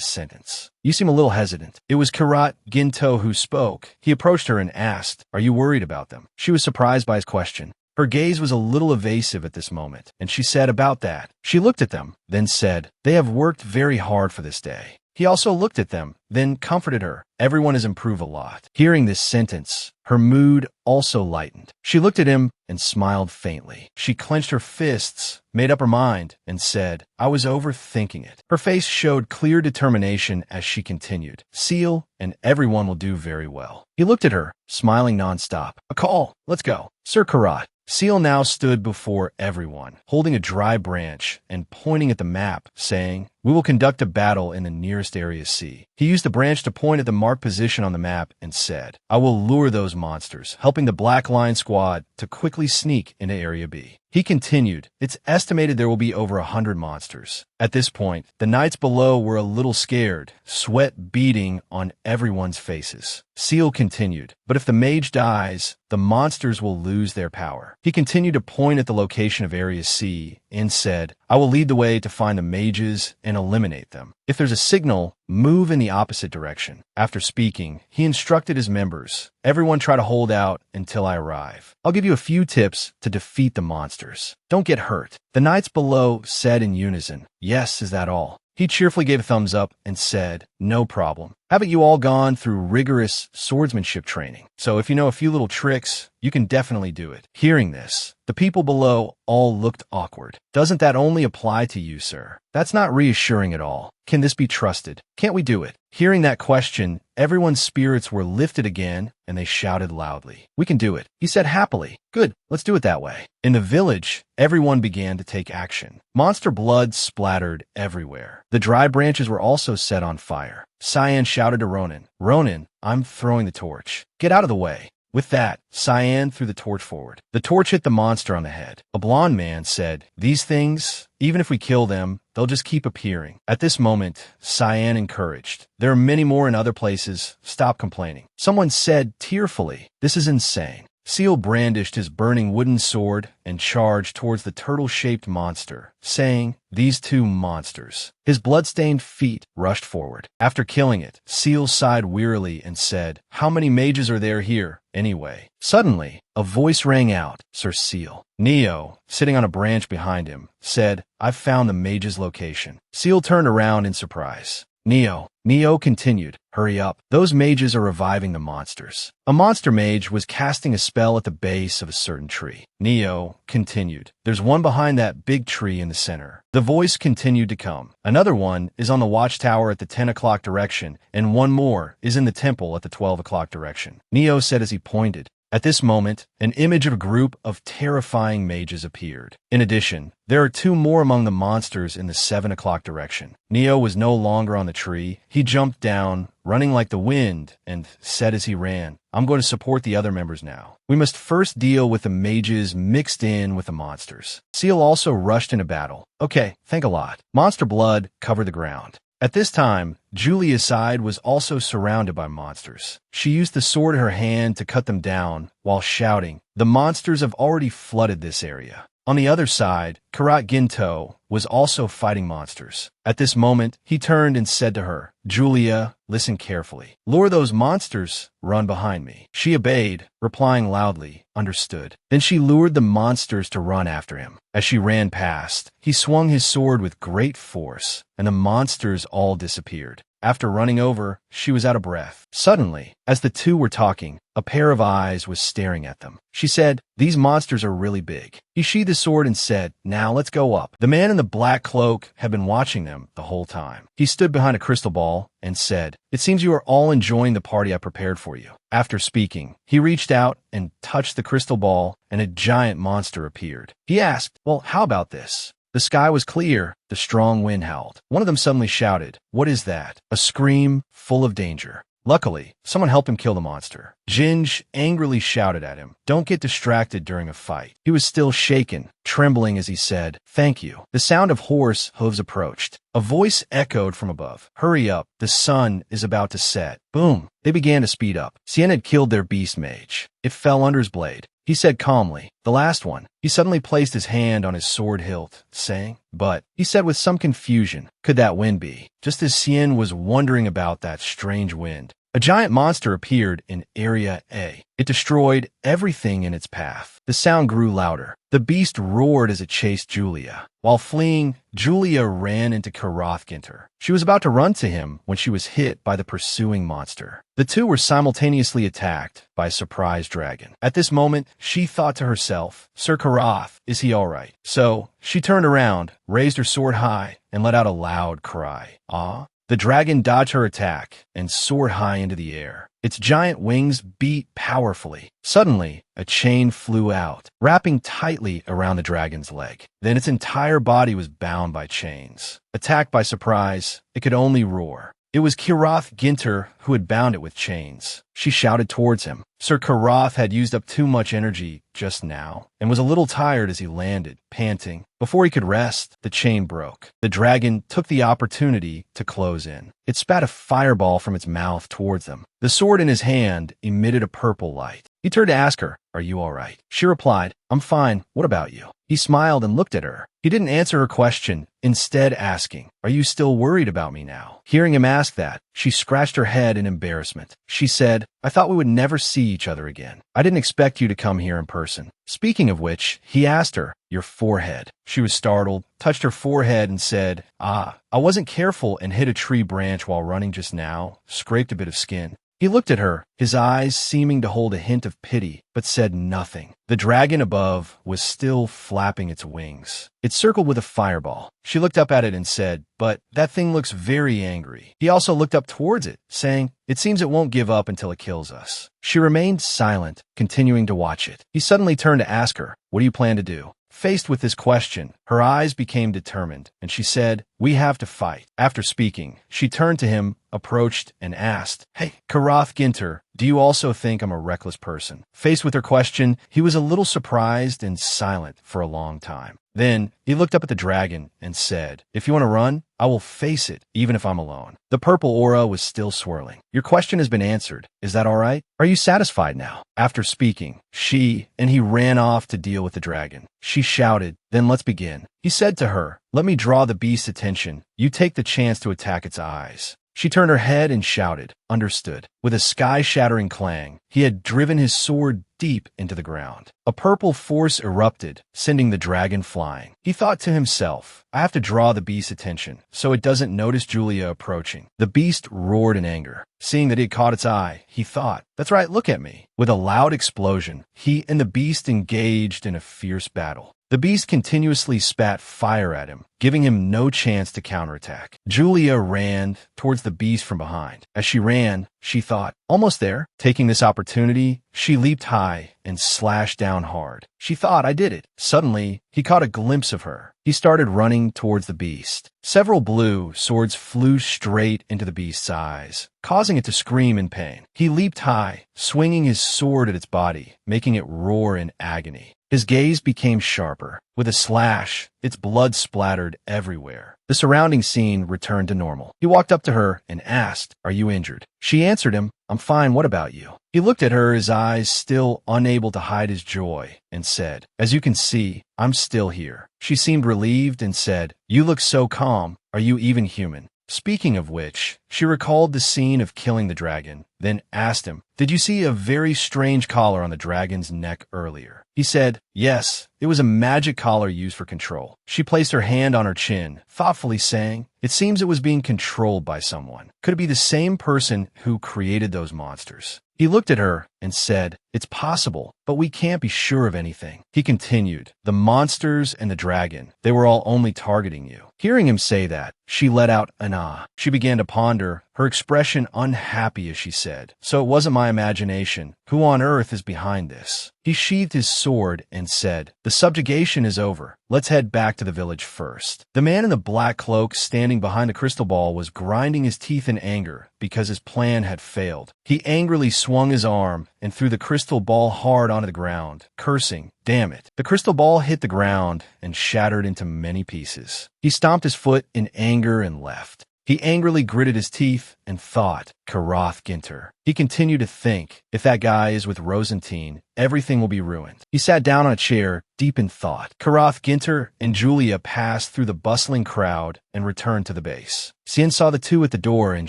sentence. "You seem a little hesitant." It was Karat Ginto who spoke. He approached her and asked, "Are you worried about them?" She was surprised by his question. Her gaze was a little evasive at this moment, and she said, "About that." She looked at them, then said, "They have worked very hard for this day." He also looked at them, then comforted her. "Everyone has improved a lot." Hearing this sentence, her mood also lightened. She looked at him and smiled faintly. She clenched her fists, made up her mind, and said, "I was overthinking it." Her face showed clear determination as she continued, "Seal and everyone will do very well." He looked at her, smiling nonstop. "A call. Let's go." "Sir Karat." Seal now stood before everyone, holding a dry branch and pointing at the map, saying, "We will conduct a battle in the nearest area C." He used the branch to point at the marked position on the map and said, "I will lure those monsters, helping the Black Line squad to quickly sneak into Area B." He continued, "It's estimated there will be over 100 monsters." At this point, the knights below were a little scared, sweat beading on everyone's faces. Seal continued, "But if the mage dies, the monsters will lose their power." He continued to point at the location of Area C and said, "I will lead the way to find the mages and eliminate them. If there's a signal, move in the opposite direction." After speaking, he instructed his members, "Everyone try to hold out until I arrive. I'll give you a few tips to defeat the monsters. Don't get hurt." The knights below said in unison, "Yes, is that all?" He cheerfully gave a thumbs up and said, "No problem. Haven't you all gone through rigorous swordsmanship training? So if you know a few little tricks, you can definitely do it." Hearing this, the people below all looked awkward. "Doesn't that only apply to you, sir? That's not reassuring at all. Can this be trusted? Can't we do it?" Hearing that question, everyone's spirits were lifted again, and they shouted loudly, "We can do it," he said happily. "Good, let's do it that way." In the village, everyone began to take action. Monster blood splattered everywhere. The dry branches were also set on fire. Cyan shouted to Ronan, "Ronan, I'm throwing the torch. Get out of the way." With that, Cyan threw the torch forward. The torch hit the monster on the head. A blond man said, "These things, even if we kill them, they'll just keep appearing." At this moment, Cyan encouraged, "There are many more in other places. Stop complaining." Someone said tearfully, "This is insane. Seal brandished his burning wooden sword and charged towards the turtle-shaped monster, saying, "These two monsters." His blood-stained feet rushed forward. After killing it, Seal sighed wearily and said, "How many mages are there here, anyway?" Suddenly, a voice rang out, "Sir Seal." Neo, sitting on a branch behind him, said, "I've found the mage's location." Seal turned around in surprise. Neo continued, "Hurry up. Those mages are reviving the monsters." A monster mage was casting a spell at the base of a certain tree. Neo continued, "There's one behind that big tree in the center." The voice continued to come. "Another one is on the watchtower at the 10 o'clock direction, and one more is in the temple at the 12 o'clock direction," Neo said as he pointed. At this moment, an image of a group of terrifying mages appeared. In addition, there are two more among the monsters in the 7 o'clock direction. Neo was no longer on the tree. He jumped down, running like the wind, and said as he ran, "I'm going to support the other members now. We must first deal with the mages mixed in with the monsters." Seal also rushed into battle. "Okay, thank a lot." Monster blood covered the ground. At this time, Julia's side was also surrounded by monsters. She used the sword in her hand to cut them down, while shouting, "The monsters have already flooded this area." On the other side, Karat Ginto was also fighting monsters. At this moment, he turned and said to her, "Julia, listen carefully. Lure those monsters, run behind me." She obeyed, replying loudly, "Understood." Then she lured the monsters to run after him. As she ran past, he swung his sword with great force, and the monsters all disappeared. After running over, she was out of breath. Suddenly, as the two were talking, a pair of eyes was staring at them. She said, "These monsters are really big." He sheathed his sword and said, "Now let's go up." The man in the black cloak had been watching them the whole time. He stood behind a crystal ball and said, "It seems you are all enjoying the party I prepared for you." After speaking, he reached out and touched the crystal ball, and a giant monster appeared. He asked, "Well, how about this?" The sky was clear. The strong wind howled. One of them suddenly shouted, "What is that?" A scream full of danger. Luckily, someone helped him kill the monster. Ginge angrily shouted at him, "Don't get distracted during a fight." He was still shaken, trembling as he said, "Thank you." The sound of horse hooves approached. A voice echoed from above, "Hurry up, the sun is about to set." Boom! They began to speed up. Cien had killed their beast mage. It fell under his blade. He said calmly, "The last one." He suddenly placed his hand on his sword hilt, saying, "But," he said with some confusion, "could that wind be?" Just as Cien was wondering about that strange wind, a giant monster appeared in Area A. It destroyed everything in its path. The sound grew louder. The beast roared as it chased Julia. While fleeing, Julia ran into Karathginter. She was about to run to him when she was hit by the pursuing monster. The two were simultaneously attacked by a surprise dragon. At this moment, she thought to herself, "Sir Karath, is he all right?" So, she turned around, raised her sword high, and let out a loud cry. "Ah!" The dragon dodged her attack and soared high into the air. Its giant wings beat powerfully. Suddenly, a chain flew out, wrapping tightly around the dragon's leg. Then its entire body was bound by chains. Attacked by surprise, it could only roar. It was Karathginter who had bound it with chains. She shouted towards him. Sir Karath had used up too much energy just now, and was a little tired as he landed, panting. Before he could rest, the chain broke. The dragon took the opportunity to close in. It spat a fireball from its mouth towards them. The sword in his hand emitted a purple light. He turned to ask her, "Are you all right?" She replied, "I'm fine. What about you?" He smiled and looked at her. He didn't answer her question, instead asking, "Are you still worried about me now?" Hearing him ask that, she scratched her head in embarrassment. She said, "I thought we would never see each other again. I didn't expect you to come here in person." Speaking of which, he asked her, "Your forehead." She was startled, touched her forehead and said, "Ah, I wasn't careful and hit a tree branch while running just now, scraped a bit of skin." He looked at her, his eyes seeming to hold a hint of pity, but said nothing. The dragon above was still flapping its wings. It circled with a fireball. She looked up at it and said, "But that thing looks very angry." He also looked up towards it, saying, "It seems it won't give up until it kills us." She remained silent, continuing to watch it. He suddenly turned to ask her, "What do you plan to do?" Faced with this question, her eyes became determined, and she said, "We have to fight." After speaking, she turned to him, approached, and asked, "Hey, Karathginter, Do you also think I'm a reckless person? Faced with her question, he was a little surprised and silent for a long time. Then he looked up at the dragon and said, "If you want to run, I will face it, even if I'm alone." The purple aura was still swirling. "Your question has been answered. Is that all right? Are you satisfied now?" After speaking, he ran off to deal with the dragon. She shouted, "Then let's begin." He said to her, "Let me draw the beast's attention. You take the chance to attack its eyes." She turned her head and shouted, "Understood." With a sky-shattering clang, he had driven his sword deep into the ground. A purple force erupted, sending the dragon flying. He thought to himself, "I have to draw the beast's attention so it doesn't notice Julia approaching." The beast roared in anger. Seeing that he had caught its eye, he thought, "That's right, look at me." With a loud explosion, he and the beast engaged in a fierce battle. The beast continuously spat fire at him, giving him no chance to counterattack. Julia ran towards the beast from behind. As she ran, she thought, "Almost there." Taking this opportunity, she leaped high and slashed down hard. She thought, "I did it." Suddenly, he caught a glimpse of her. He started running towards the beast. Several blue swords flew straight into the beast's eyes, causing it to scream in pain. He leaped high, swinging his sword at its body, making it roar in agony. His gaze became sharper. With a slash, its blood splattered everywhere. The surrounding scene returned to normal. He walked up to her and asked, "Are you injured?" She answered him, "I'm fine, what about you?" He looked at her, his eyes still unable to hide his joy, and said, "As you can see, I'm still here." She seemed relieved and said, "You look so calm. Are you even human?" Speaking of which, she recalled the scene of killing the dragon, then asked him, "Did you see a very strange collar on the dragon's neck earlier?" He said, "Yes, it was a magic collar used for control." She placed her hand on her chin, thoughtfully saying, "It seems it was being controlled by someone. Could it be the same person who created those monsters?" He looked at her and said, "It's possible, but we can't be sure of anything." He continued, "The monsters and the dragon, they were all only targeting you." Hearing him say that, she let out an ah. She began to ponder, her expression unhappy as she said, "So it wasn't my imagination. Who on earth is behind this?" He sheathed his sword and said, "The subjugation is over. Let's head back to the village first." The man in the black cloak standing behind the crystal ball was grinding his teeth in anger because his plan had failed. He angrily swung his arm and threw the crystal ball hard onto the ground, cursing, "Damn it." The crystal ball hit the ground and shattered into many pieces. He stomped his foot in anger and left. He angrily gritted his teeth and thought, Karath Ginter. He continued to think, if that guy is with Rosentine, everything will be ruined. He sat down on a chair, deep in thought. Karath Ginter and Julia passed through the bustling crowd and returned to the base. Sien saw the two at the door and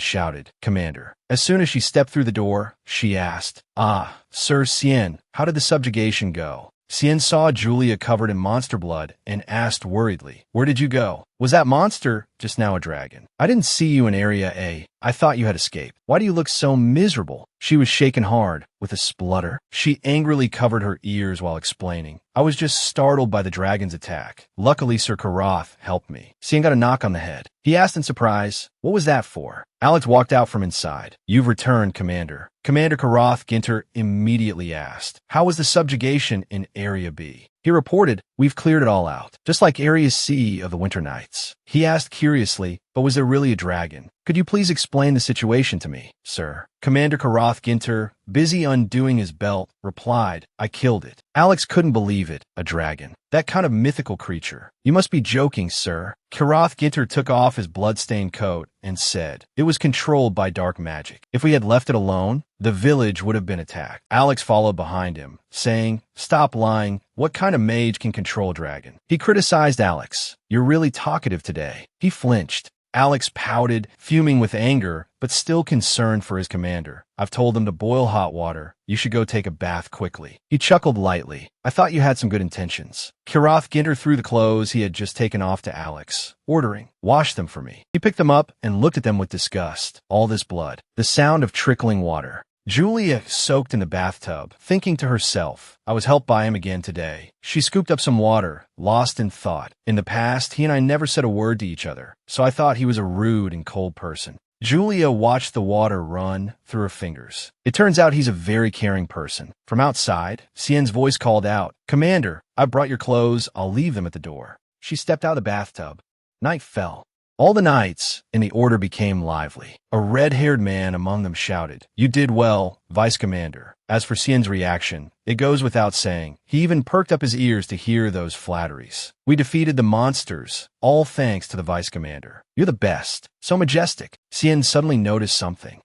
shouted, "Commander." As soon as she stepped through the door, she asked, "Ah, Sir Sien, how did the subjugation go?" Sien saw Julia covered in monster blood and asked worriedly, "Where did you go? Was that monster just now a dragon? I didn't see you in Area A. I thought you had escaped. Why do you look so miserable?" She was shaken hard, with a splutter. She angrily covered her ears while explaining, "I was just startled by the dragon's attack. Luckily, Sir Karath helped me." Sien got a knock on the head. He asked in surprise, "What was that for?" Alex walked out from inside. "You've returned, Commander." Commander Karath Ginter immediately asked, "How was the subjugation in Area B?" He reported, "We've cleared it all out, just like Area C of the Winter Nights." He asked curiously, "But was there really a dragon? Could you please explain the situation to me, sir?" Commander Karath Ginter, busy undoing his belt, replied, "I killed it." Alex couldn't believe it, a dragon. That kind of mythical creature. "You must be joking, sir." Karath Ginter took off his blood-stained coat and said, "It was controlled by dark magic. If we had left it alone, the village would have been attacked." Alex followed behind him, saying, "Stop lying. What kind of mage can control a dragon?" He criticized Alex. "You're really talkative today." He flinched. Alex pouted, fuming with anger, but still concerned for his commander. "I've told them to boil hot water. You should go take a bath quickly." He chuckled lightly. "I thought you had some good intentions." Karath Ginter threw the clothes he had just taken off to Alex, ordering, "Wash them for me." He picked them up and looked at them with disgust. All this blood. The sound of trickling water. Julia soaked in the bathtub, thinking to herself, "I was helped by him again today." She scooped up some water, lost in thought. In the past, he and I never said a word to each other, so I thought he was a rude and cold person. Julia watched the water run through her fingers. It turns out he's a very caring person. From outside, Sien's voice called out, "Commander, I brought your clothes. I'll leave them at the door." She stepped out of the bathtub. Night fell. All the knights in the order became lively. A red-haired man among them shouted, "You did well, Vice Commander." As for Xian's reaction, it goes without saying. He even perked up his ears to hear those flatteries. "We defeated the monsters, all thanks to the Vice Commander. You're the best. So majestic." Xian suddenly noticed something.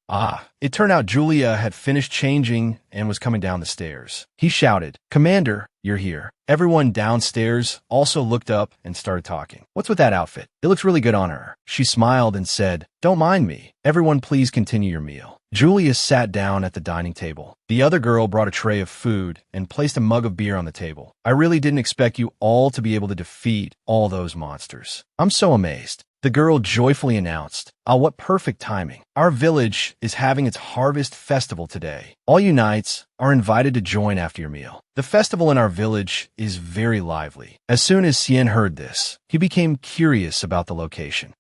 It turned out Julia had finished changing and was coming down the stairs. He shouted, "Commander, you're here." Everyone downstairs also looked up and started talking. "What's with that outfit? It looks really good on her." She smiled and said, "Don't mind me. Everyone please continue your meal." Julia sat down at the dining table. The other girl brought a tray of food and placed a mug of beer on the table. "I really didn't expect you all to be able to defeat all those monsters. I'm so amazed." The girl joyfully announced, what perfect timing. Our village is having its harvest festival today. All you knights are invited to join after your meal. The festival in our village is very lively." As soon as Xian heard this, he became curious about the location.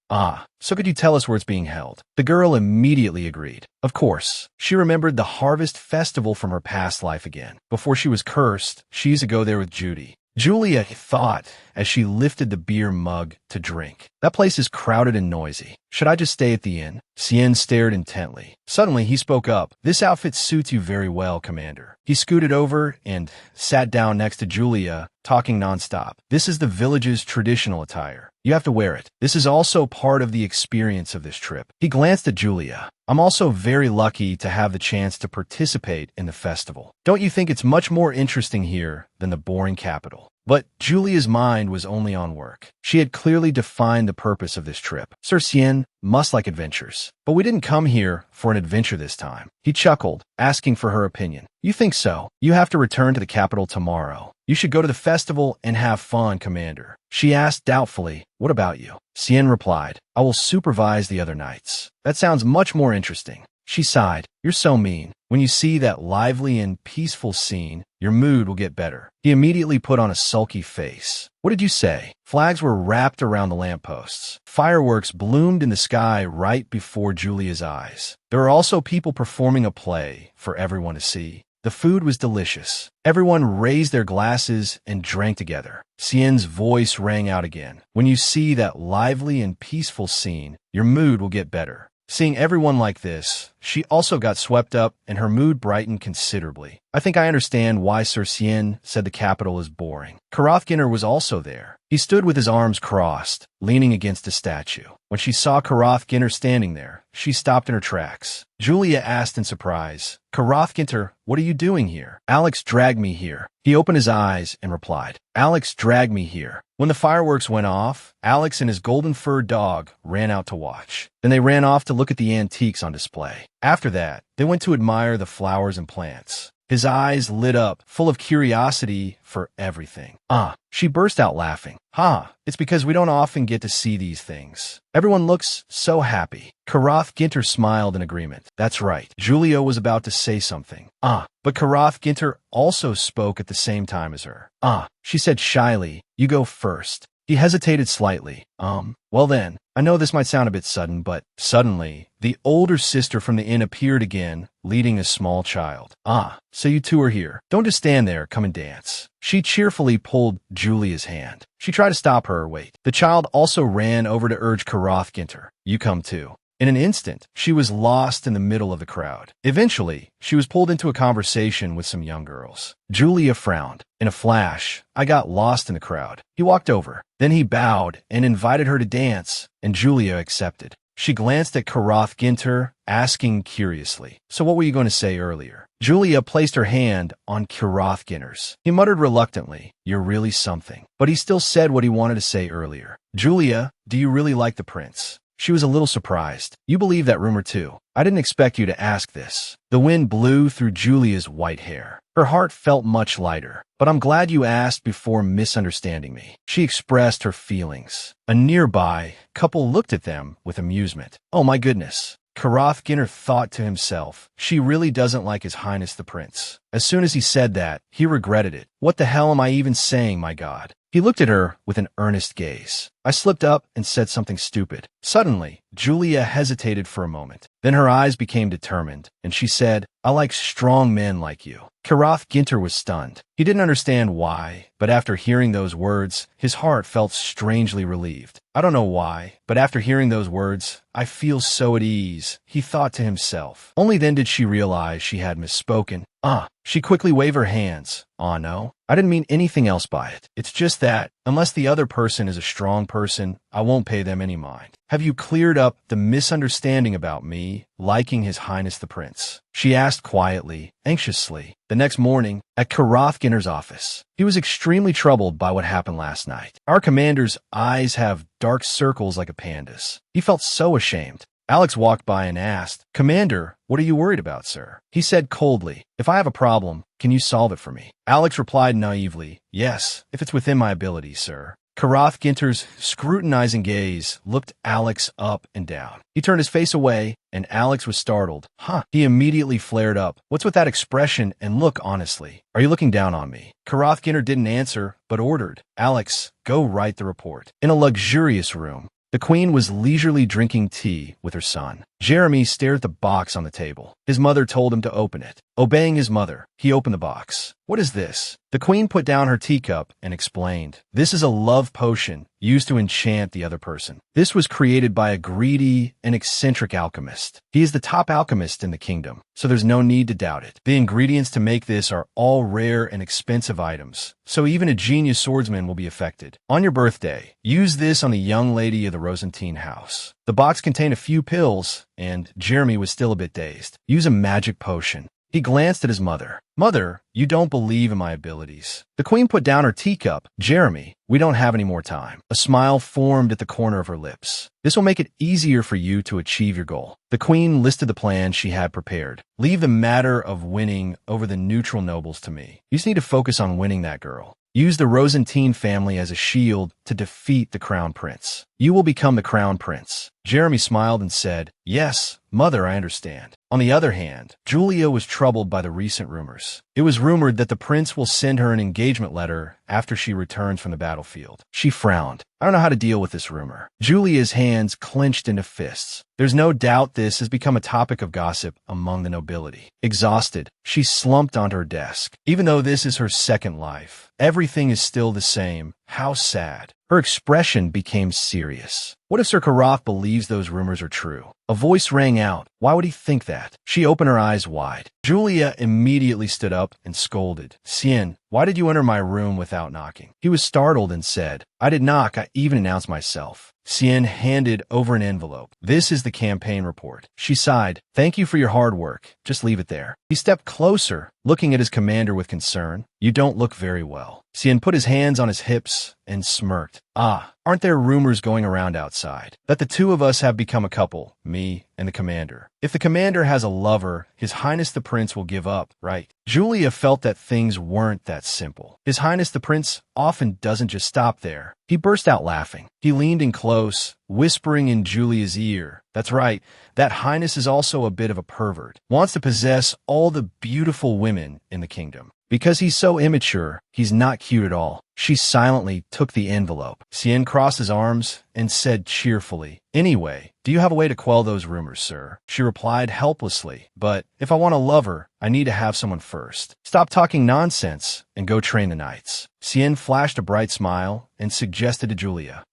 So could you tell us where it's being held?" The girl immediately agreed. Of course, she remembered the harvest festival from her past life again. Before she was cursed, she used to go there with Judy. Julia thought as she lifted the beer mug to drink. "That place is crowded and noisy. Should I just stay at the inn?" Xian stared intently. Suddenly, he spoke up. "This outfit suits you very well, Commander." He scooted over and sat down next to Julia, talking nonstop. "This is the village's traditional attire. You have to wear it. This is also part of the experience of this trip." He glanced at Julia. "I'm also very lucky to have the chance to participate in the festival. Don't you think it's much more interesting here than the boring capital?" But Julia's mind was only on work. She had clearly defined the purpose of this trip. Sir Xian must like adventures. "But we didn't come here for an adventure this time." He chuckled, asking for her opinion. "You think so? You have to return to the capital tomorrow. You should go to the festival and have fun, Commander." She asked doubtfully, "What about you?" Xian replied, "I will supervise the other knights." "That sounds much more interesting." She sighed. "You're so mean. When you see that lively and peaceful scene, your mood will get better." He immediately put on a sulky face. "What did you say?" Flags were wrapped around the lampposts. Fireworks bloomed in the sky right before Julia's eyes. There were also people performing a play for everyone to see. The food was delicious. Everyone raised their glasses and drank together. Xian's voice rang out again. "When you see that lively and peaceful scene, your mood will get better." Seeing everyone like this, she also got swept up and her mood brightened considerably. "I think I understand why Sir Xian said the capital is boring." Karathginner was also there. He stood with his arms crossed, leaning against a statue. When she saw Karathginner standing there, she stopped in her tracks. Julia asked in surprise, "Karathginner, what are you doing here?" "Alex dragged me here." He opened his eyes and replied, "Alex dragged me here." When the fireworks went off, Alex and his golden-furred dog ran out to watch. Then they ran off to look at the antiques on display. After that, they went to admire the flowers and plants. His eyes lit up, full of curiosity for everything. She burst out laughing. It's because we don't often get to see these things. Everyone looks so happy." Karathginter smiled in agreement. "That's right." Julia was about to say something. But Karathginter also spoke at the same time as her. She said shyly, "You go first." He hesitated slightly. Well then, I know this might sound a bit sudden, but suddenly, the older sister from the inn appeared again, leading a small child. So you two are here. Don't just stand there, come and dance." She cheerfully pulled Julia's hand. She tried to stop her. "Wait." The child also ran over to urge Karathginter, "You come too." In an instant, she was lost in the middle of the crowd. Eventually, she was pulled into a conversation with some young girls. Julia frowned. In a flash, I got lost in the crowd. He walked over. Then he bowed and invited her to dance, and Julia accepted. She glanced at Karathginter, asking curiously, "So what were you going to say earlier?" Julia placed her hand on Karathginter's. He muttered reluctantly, "You're really something." But he still said what he wanted to say earlier. "Julia, do you really like the prince?" She was a little surprised. "You believe that rumor too? I didn't expect you to ask this." The wind blew through Julia's white hair. Her heart felt much lighter. "But I'm glad you asked before misunderstanding me." She expressed her feelings. A nearby couple looked at them with amusement. "Oh my goodness." Karathginter thought to himself, "She really doesn't like His Highness the Prince." As soon as he said that, he regretted it. "What the hell am I even saying, my God?" He looked at her with an earnest gaze. I slipped up and said something stupid. Suddenly, Julia hesitated for a moment. Then her eyes became determined, and she said, I like strong men like you. Karath Ginter was stunned. He didn't understand why, but after hearing those words, his heart felt strangely relieved. I don't know why, but after hearing those words, I feel so at ease, he thought to himself. Only then did she realize she had misspoken. She quickly waved her hands. No, I didn't mean anything else by it. It's just that, unless the other person is a strong person, I won't pay them any mind. Have you cleared up the misunderstanding about me liking His Highness the Prince? She asked quietly, anxiously. The next morning, at Karath Ginter's office, he was extremely troubled by what happened last night. Our commander's eyes have dark circles like a panda's. He felt so ashamed. Alex walked by and asked, Commander, what are you worried about, sir? He said coldly, if I have a problem, can you solve it for me? Alex replied naively, yes, if it's within my abilities, sir. Karath Ginter's scrutinizing gaze looked Alex up and down. He turned his face away, and Alex was startled. He immediately flared up. What's with that expression and look honestly? Are you looking down on me? Karath Ginter didn't answer, but ordered, Alex, go write the report. In a luxurious room, the Queen was leisurely drinking tea with her son. Jeremy stared at the box on the table. His mother told him to open it. Obeying his mother, he opened the box. What is this? The Queen put down her teacup and explained. This is a love potion used to enchant the other person. This was created by a greedy and eccentric alchemist. He is the top alchemist in the kingdom, so there's no need to doubt it. The ingredients to make this are all rare and expensive items, so even a genius swordsman will be affected. On your birthday, use this on the young lady of the Rosentine house. The box contained a few pills, and Jeremy was still a bit dazed. Use a magic potion. He glanced at his mother. Mother, you don't believe in my abilities. The Queen put down her teacup. Jeremy, we don't have any more time. A smile formed at the corner of her lips. This will make it easier for you to achieve your goal. The Queen listed the plan she had prepared. Leave the matter of winning over the neutral nobles to me. You just need to focus on winning that girl. Use the Rosentine family as a shield to defeat the Crown Prince. You will become the Crown Prince. Jeremy smiled and said, Yes, Mother, I understand. On the other hand, Julia was troubled by the recent rumors. It was rumored that the prince will send her an engagement letter after she returns from the battlefield. She frowned. I don't know how to deal with this rumor. Julia's hands clenched into fists. There's no doubt this has become a topic of gossip among the nobility. Exhausted, she slumped onto her desk. Even though this is her second life, everything is still the same. How sad. Her expression became serious. What if Sir Karath believes those rumors are true? A voice rang out. Why would he think that? She opened her eyes wide. Julia immediately stood up and scolded. Sien, why did you enter my room without knocking? He was startled and said, I did knock, I even announced myself. Sien handed over an envelope. This is the campaign report. She sighed. Thank you for your hard work. Just leave it there. He stepped closer, looking at his commander with concern. You don't look very well. Sien put his hands on his hips and smirked. Aren't there rumors going around outside that the two of us have become a couple, me and the commander? If the commander has a lover, His Highness the Prince will give up, right? Julia felt that things weren't that simple. His Highness the Prince often doesn't just stop there. He burst out laughing. He leaned in close, whispering in Julia's ear. That's right, that Highness is also a bit of a pervert. Wants to possess all the beautiful women in the kingdom. Because he's so immature, he's not cute at all. She silently took the envelope. Sien crossed his arms and said cheerfully, Anyway, do you have a way to quell those rumors, sir? She replied helplessly, But if I want a lover, I need to have someone first. Stop talking nonsense and go train the knights. Sien flashed a bright smile and suggested to Julia,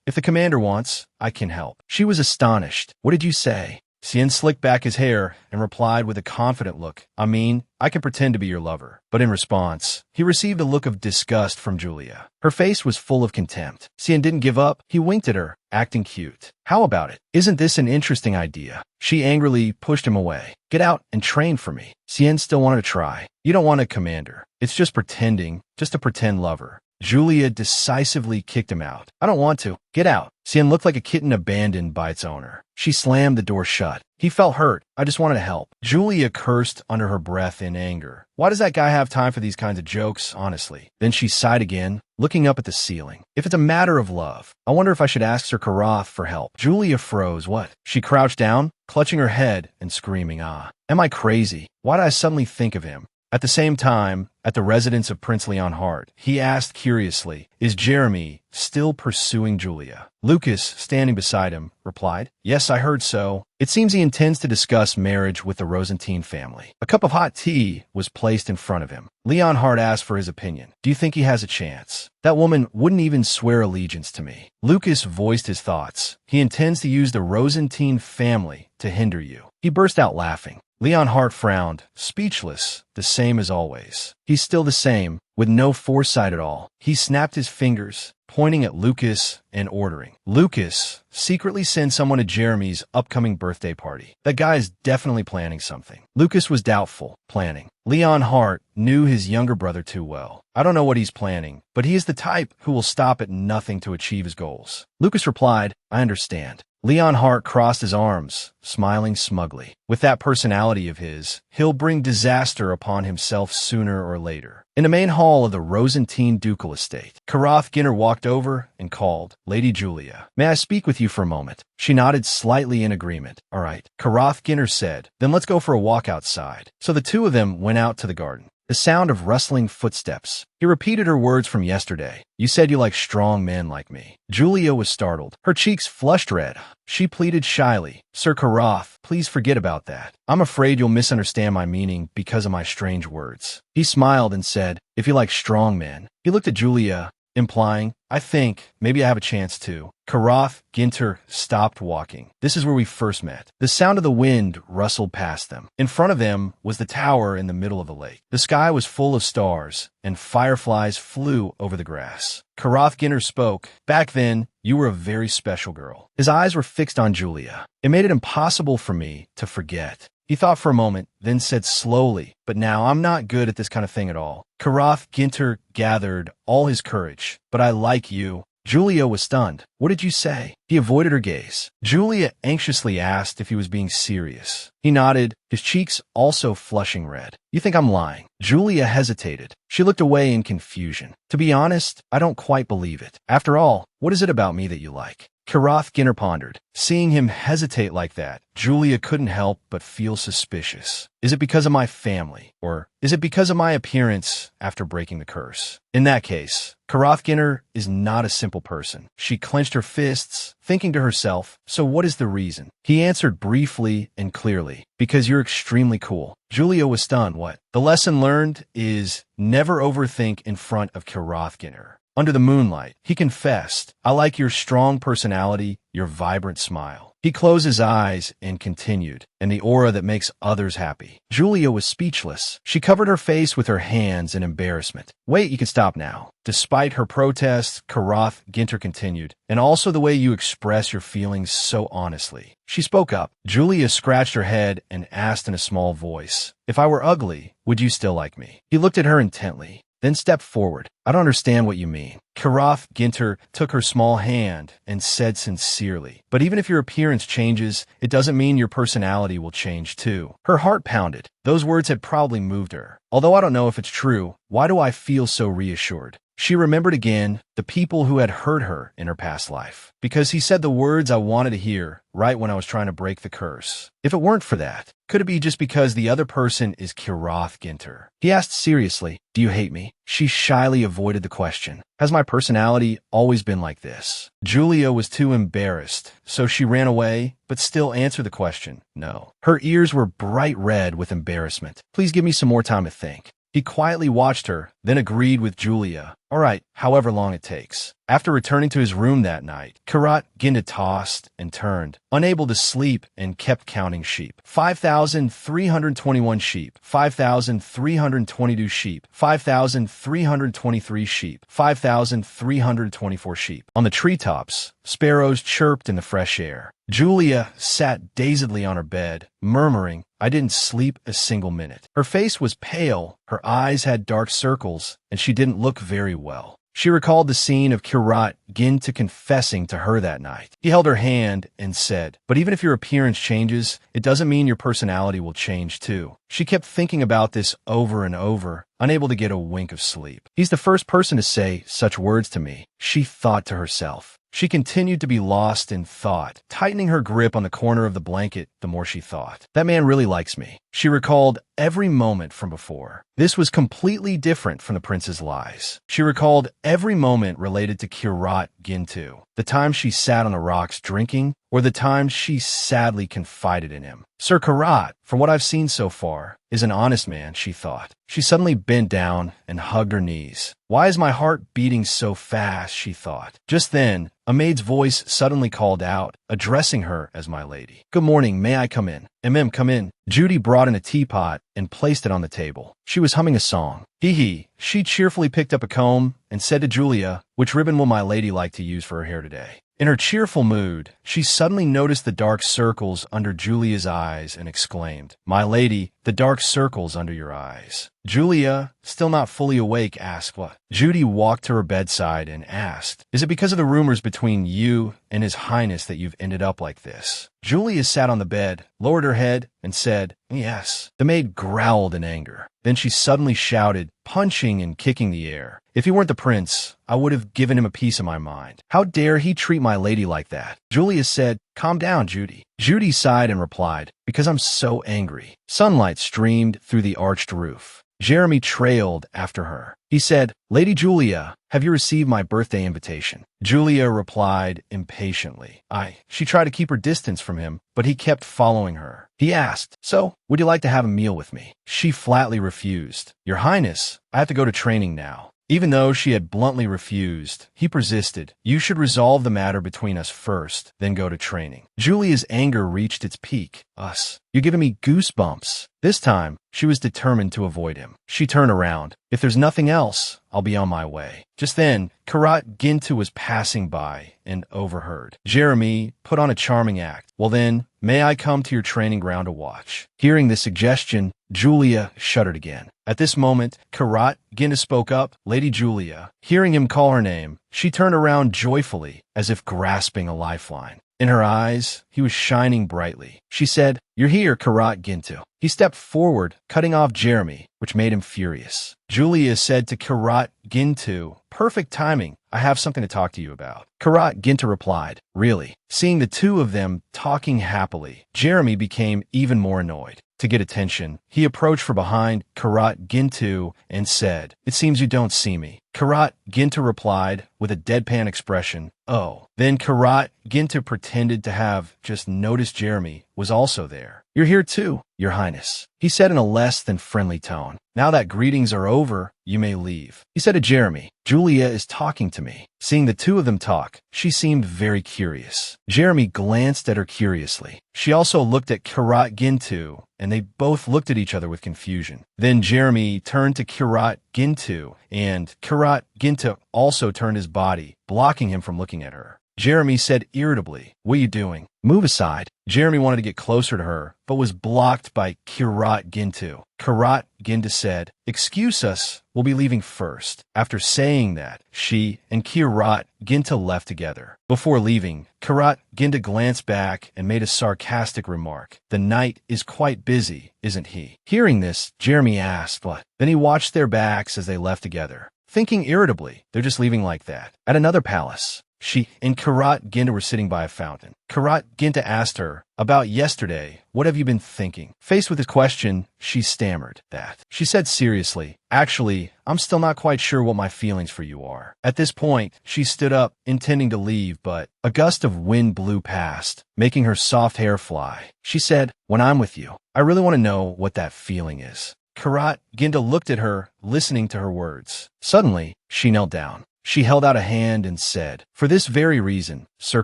if the commander wants, I can help. She was astonished. What did you say? Sien slicked back his hair and replied with a confident look, I can pretend to be your lover. But in response, he received a look of disgust from Julia. Her face was full of contempt. Sien didn't give up. He winked at her, acting cute. How about it? Isn't this an interesting idea? She angrily pushed him away. Get out and train for me. Sien still wanted to try. You don't want a commander. It's just pretending, just a pretend lover. Julia decisively kicked him out. I don't want to. Get out. Sien looked like a kitten abandoned by its owner. She slammed the door shut. He felt hurt. I just wanted to help. Julia cursed under her breath in anger. Why does that guy have time for these kinds of jokes, honestly? Then she sighed again, looking up at the ceiling. If it's a matter of love, I wonder if I should ask Sir Karath for help. Julia froze. What? She crouched down, clutching her head and screaming, Am I crazy? Why did I suddenly think of him? At the same time, at the residence of Prince Leonhardt, he asked curiously, "Is Jeremy still pursuing Julia?" Lucas, standing beside him, replied, "Yes, I heard so. It seems he intends to discuss marriage with the Rosentine family." A cup of hot tea was placed in front of him. Leonhardt asked for his opinion. "Do you think he has a chance? That woman wouldn't even swear allegiance to me." Lucas voiced his thoughts. "He intends to use the Rosentine family to hinder you." He burst out laughing. Leonhardt frowned, speechless, the same as always. He's still the same, with no foresight at all. He snapped his fingers, pointing at Lucas and ordering, "Lucas, secretly send someone to Jeremy's upcoming birthday party. That guy is definitely planning something." Lucas was doubtful. Planning. Leonhardt knew his younger brother too well. "I don't know what he's planning, but he is the type who will stop at nothing to achieve his goals." Lucas replied, "I understand." Leonhardt crossed his arms, smiling smugly. With that personality of his, he'll bring disaster upon himself sooner or later. In the main hall of the Rosentine ducal estate, Karath Ginter walked over and called, "Lady Julia, may I speak with you for a moment?" She nodded slightly in agreement. "All right," Karath Ginter said. "Then let's go for a walk outside." So the two of them went out to the garden. The sound of rustling footsteps. He repeated her words from yesterday. "You said you like strong men like me." Julia was startled. Her cheeks flushed red. She pleaded shyly, "Sir Karath, please forget about that. I'm afraid you'll misunderstand my meaning because of my strange words." He smiled and said, "If you like strong men." He looked at Julia, implying, "I think maybe I have a chance too." Karath Ginter stopped walking. "This is where we first met." The sound of the wind rustled past them. In front of them was the tower in the middle of the lake. The sky was full of stars, and fireflies flew over the grass. Karath Ginter spoke. "Back then, you were a very special girl." His eyes were fixed on Julia. "It made it impossible for me to forget." He thought for a moment, then said slowly, "But now I'm not good at this kind of thing at all." Karath Ginter gathered all his courage. "But I like you." Julia was stunned. "What did you say?" He avoided her gaze. Julia anxiously asked if he was being serious. He nodded, his cheeks also flushing red. "You think I'm lying?" Julia hesitated. She looked away in confusion. "To be honest, I don't quite believe it. After all, what is it about me that you like?" Karath Ginter pondered. Seeing him hesitate like that, Julia couldn't help but feel suspicious. Is it because of my family? Or is it because of my appearance after breaking the curse? In that case, Karath Ginter is not a simple person. She clenched her fists, thinking to herself, "So what is the reason?" He answered briefly and clearly, "Because you're extremely cool." Julia was stunned. What? The lesson learned is never overthink in front of Karath Ginter. Under the moonlight, he confessed, "I like your strong personality, your vibrant smile." He closed his eyes and continued, "And the aura that makes others happy." Julia was speechless. She covered her face with her hands in embarrassment. "Wait, you can stop now." Despite her protests, Karath Ginter continued, "And also the way you express your feelings so honestly." She spoke up. Julia scratched her head and asked in a small voice, "If I were ugly, would you still like me?" He looked at her intently, then stepped forward. "I don't understand what you mean." Karath Ginter took her small hand and said sincerely, "But even if your appearance changes, it doesn't mean your personality will change too." Her heart pounded. Those words had probably moved her. Although I don't know if it's true, why do I feel so reassured? She remembered again the people who had hurt her in her past life. Because he said the words I wanted to hear right when I was trying to break the curse. If it weren't for that, could it be just because the other person is Karath Ginter? He asked seriously, "Do you hate me?" She shyly avoided the question. "Has my personality always been like this?" Julia was too embarrassed, so she ran away, but still answered the question, "No." Her ears were bright red with embarrassment. "Please give me some more time to think." He quietly watched her, then agreed with Julia. "All right, however long it takes." After returning to his room that night, Karath Ginter tossed and turned, unable to sleep, and kept counting sheep. 5,321 sheep, 5,322 sheep, 5,323 sheep, 5,324 sheep. On the treetops, sparrows chirped in the fresh air. Julia sat dazedly on her bed, murmuring, "I didn't sleep a single minute." Her face was pale, her eyes had dark circles, and she didn't look very well. She recalled the scene of Karath Ginter confessing to her that night. He held her hand and said, "But even if your appearance changes, it doesn't mean your personality will change too." She kept thinking about this over and over, unable to get a wink of sleep. "He's the first person to say such words to me," she thought to herself. She continued to be lost in thought, tightening her grip on the corner of the blanket the more she thought. That man really likes me. She recalled every moment from before. This was completely different from the prince's lies. She recalled every moment related to Kirat Gintu, the time she sat on the rocks drinking, or the time she sadly confided in him. Sir Kirat, from what I've seen so far, is an honest man, she thought. She suddenly bent down and hugged her knees. Why is my heart beating so fast, she thought. Just then, a maid's voice suddenly called out, addressing her as my lady. Good morning, may I come in? Come in. Judy brought in a teapot and placed it on the table. She was humming a song. Hee. She cheerfully picked up a comb and said to Julia, which ribbon will my lady like to use for her hair today? In her cheerful mood, she suddenly noticed the dark circles under Julia's eyes and exclaimed, My lady, the dark circles under your eyes. Julia, still not fully awake, asked what? Judy walked to her bedside and asked, Is it because of the rumors between you and His Highness that you've ended up like this? Julia sat on the bed, lowered her head, and said, Yes. The maid growled in anger. Then she suddenly shouted, punching and kicking the air. If he weren't the prince, I would have given him a piece of my mind. How dare he treat my lady like that? Julia said, Calm down, Judy. Judy sighed and replied, Because I'm so angry. Sunlight streamed through the arched roof. Jeremy trailed after her. He said, Lady Julia, have you received my birthday invitation? Julia replied impatiently. She tried to keep her distance from him, but he kept following her. He asked, So, would you like to have a meal with me? She flatly refused. Your Highness, I have to go to training now. Even though she had bluntly refused, he persisted. You should resolve the matter between us first, then go to training. Julia's anger reached its peak. Us. You're giving me goosebumps. This time, she was determined to avoid him. She turned around. If there's nothing else, I'll be on my way. Just then, Kirat Gintu was passing by and overheard. Jeremy put on a charming act. Well then, may I come to your training ground to watch? Hearing this suggestion, Julia shuddered again. At this moment, Kirat Gintu spoke up. Lady Julia. Hearing him call her name, she turned around joyfully, as if grasping a lifeline. In her eyes, he was shining brightly. She said, You're here, Kirat Gintu. He stepped forward, cutting off Jeremy, which made him furious. Julia said to Kirat Gintu, Perfect timing. I have something to talk to you about. Kirat Gintu replied, Really? Seeing the two of them talking happily, Jeremy became even more annoyed. To get attention, he approached from behind Kirat Gintu and said, It seems you don't see me. Kirat Gintu replied with a deadpan expression, Oh. Then Kirat Gintu pretended to have just noticed Jeremy was also there. You're here too, Your Highness, he said in a less than friendly tone. Now that greetings are over, you may leave. He said to Jeremy, Julia is talking to me. Seeing the two of them talk, she seemed very curious. Jeremy glanced at her curiously. She also looked at Kirat Gintu, and they both looked at each other with confusion. Then Jeremy turned to Kirat Gintu, and Kirat Gintu also turned his body, blocking him from looking at her. Jeremy said irritably, What are you doing? Move aside. Jeremy wanted to get closer to her, but was blocked by Kirat Gintu. Kirat Gintu said, Excuse us, we'll be leaving first. After saying that, she and Kirat Gintu left together. Before leaving, Kirat Gintu glanced back and made a sarcastic remark. The knight is quite busy, isn't he? Hearing this, Jeremy asked, What? Then he watched their backs as they left together, thinking irritably, They're just leaving like that. At another palace, she and Kirat Gintu were sitting by a fountain. Kirat Gintu asked her, About yesterday, what have you been thinking? Faced with his question, she stammered that. She said seriously, Actually, I'm still not quite sure what my feelings for you are. At this point, she stood up, intending to leave, but a gust of wind blew past, making her soft hair fly. She said, When I'm with you, I really want to know what that feeling is. Kirat Gintu looked at her, listening to her words. Suddenly, she knelt down. She held out a hand and said, For this very reason, Sir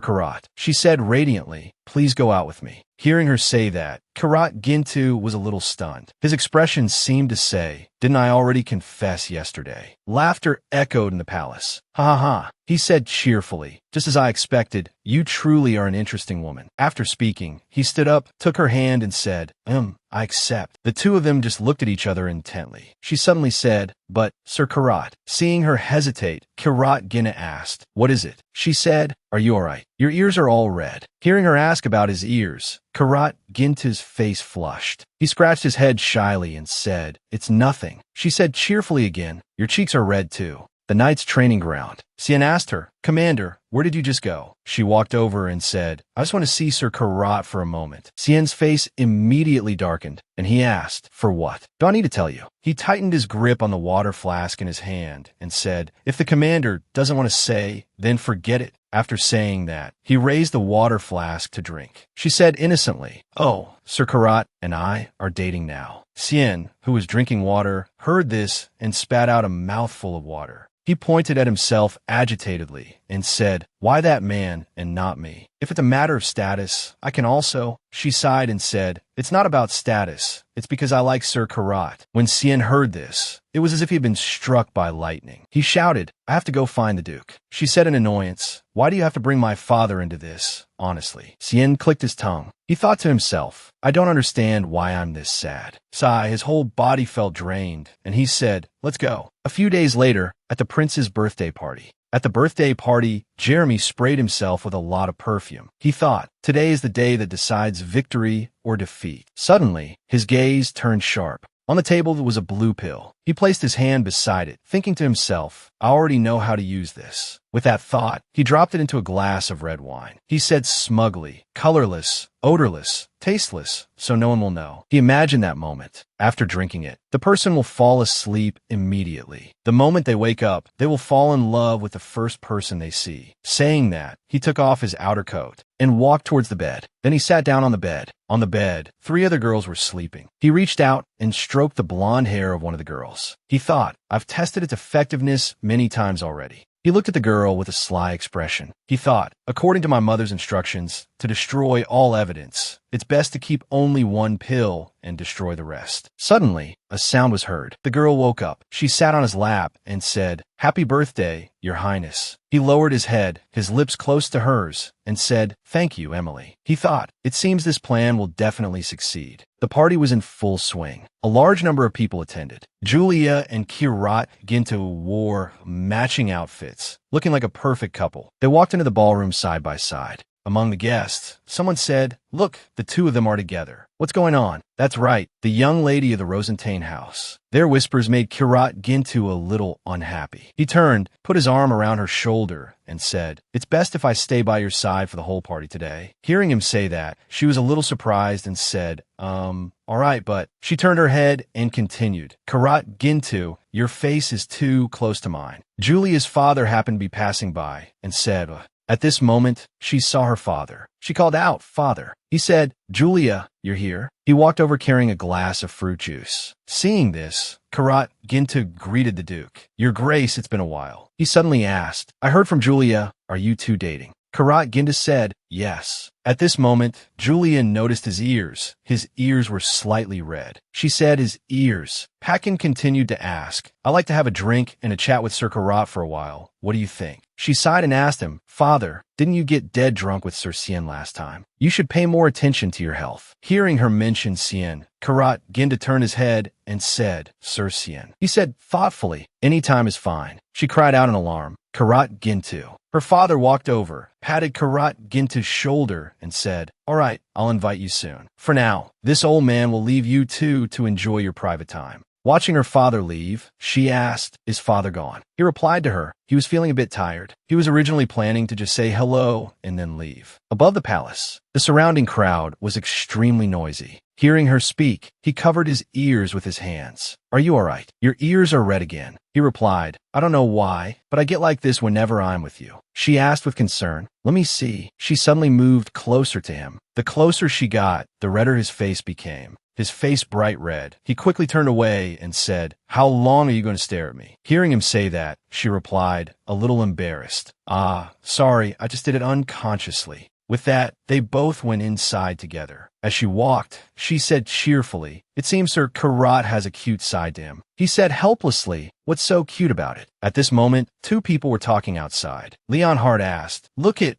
Kirat, she said radiantly, Please go out with me. Hearing her say that, Kirat Gintu was a little stunned. His expression seemed to say, Didn't I already confess yesterday? Laughter echoed in the palace. Ha ha ha, he said cheerfully. Just as I expected, you truly are an interesting woman. After speaking, he stood up, took her hand and said, I accept. The two of them just looked at each other intently. She suddenly said, But, Sir Kirat. Seeing her hesitate, Kirat Gintu asked, What is it? She said, Are you all right? Your ears are all red. Hearing her ask about his ears, Kirat Gintu's face flushed. He scratched his head shyly and said, It's nothing. She said cheerfully again, Your cheeks are red too. The knight's training ground. Cian asked her, Commander, where did you just go? She walked over and said, I just want to see Sir Karat for a moment. Xian's face immediately darkened, and he asked, for what? Do I need to tell you? He tightened his grip on the water flask in his hand and said, if the commander doesn't want to say, then forget it. After saying that, he raised the water flask to drink. She said innocently, oh, Sir Karat and I are dating now. Xian, who was drinking water, heard this and spat out a mouthful of water. He pointed at himself agitatedly and said, why that man and not me? If it's a matter of status, I can also. She sighed and said, it's not about status. It's because I like Sir Karat. When Xian heard this, it was as if he had been struck by lightning. He shouted, I have to go find the Duke. She said in annoyance, why do you have to bring my father into this? Honestly. Xian clicked his tongue. He thought to himself, I don't understand why I'm this sad. Sigh, his whole body felt drained, and he said, let's go. A few days later, at the prince's birthday party. At the birthday party, Jeremy sprayed himself with a lot of perfume. He thought, today is the day that decides victory or defeat. Suddenly, his gaze turned sharp. On the table was a blue pill. He placed his hand beside it, thinking to himself, I already know how to use this. With that thought, he dropped it into a glass of red wine. He said smugly, colorless, odorless, tasteless, so no one will know. He imagined that moment. After drinking it, the person will fall asleep immediately. The moment they wake up, they will fall in love with the first person they see. Saying that, he took off his outer coat and walked towards the bed. Then he sat down on the bed. On the bed, 3 other girls were sleeping. He reached out and stroked the blonde hair of one of the girls. He thought, I've tested its effectiveness many times already. He looked at the girl with a sly expression. He thought, according to my mother's instructions, to destroy all evidence, it's best to keep only one pill and destroy the rest. Suddenly, a sound was heard. The girl woke up. She sat on his lap and said, Happy birthday, Your Highness. He lowered his head, his lips close to hers, and said, Thank you, Emily. He thought, it seems this plan will definitely succeed. The party was in full swing. A large number of people attended. Julia and Kirat Ginto wore matching outfits, looking like a perfect couple. They walked into the ballroom side by side. Among the guests, someone said, Look, the 2 of them are together. What's going on? That's right, the young lady of the Rosentain house. Their whispers made Kirat Gintu a little unhappy. He turned, put his arm around her shoulder, and said, It's best if I stay by your side for the whole party today. Hearing him say that, she was a little surprised and said, all right, but she turned her head and continued, Kirat Gintu, your face is too close to mine. Julia's father happened to be passing by and said, At this moment, she saw her father. She called out, Father. He said, Julia, you're here. He walked over carrying a glass of fruit juice. Seeing this, Kirat Gintu greeted the Duke. Your Grace, it's been a while. He suddenly asked, I heard from Julia, are you 2 dating? Kirat Gintu said, yes. At this moment, Julia noticed his ears. His ears were slightly red. She said his ears. Pakin continued to ask, I'd like to have a drink and a chat with Sir Karat for a while. What do you think? She sighed and asked him, Father, didn't you get dead drunk with Sir Xian last time? You should pay more attention to your health. Hearing her mention Xian, Kirat Gintu turned his head and said, Sir Xian. He said thoughtfully, any time is fine. She cried out in alarm, Kirat Gintu. Her father walked over, patted Kirat Gintu's shoulder, and said, All right, I'll invite you soon. For now, this old man will leave you 2 to enjoy your private time. Watching her father leave, she asked, Is father gone? He replied to her, he was feeling a bit tired. He was originally planning to just say hello and then leave. Above the palace, the surrounding crowd was extremely noisy. Hearing her speak, he covered his ears with his hands. Are you all right? Your ears are red again. He replied, I don't know why, but I get like this whenever I'm with you. She asked with concern, Let me see. She suddenly moved closer to him. The closer she got, the redder his face became. His face bright red. He quickly turned away and said, How long are you going to stare at me? Hearing him say that, she replied, a little embarrassed. Sorry, I just did it unconsciously. With that, they both went inside together. As she walked, she said cheerfully, It seems Sir Karat has a cute side to him. He said helplessly, What's so cute about it? At this moment, 2 people were talking outside. Leonhardt asked, Look it,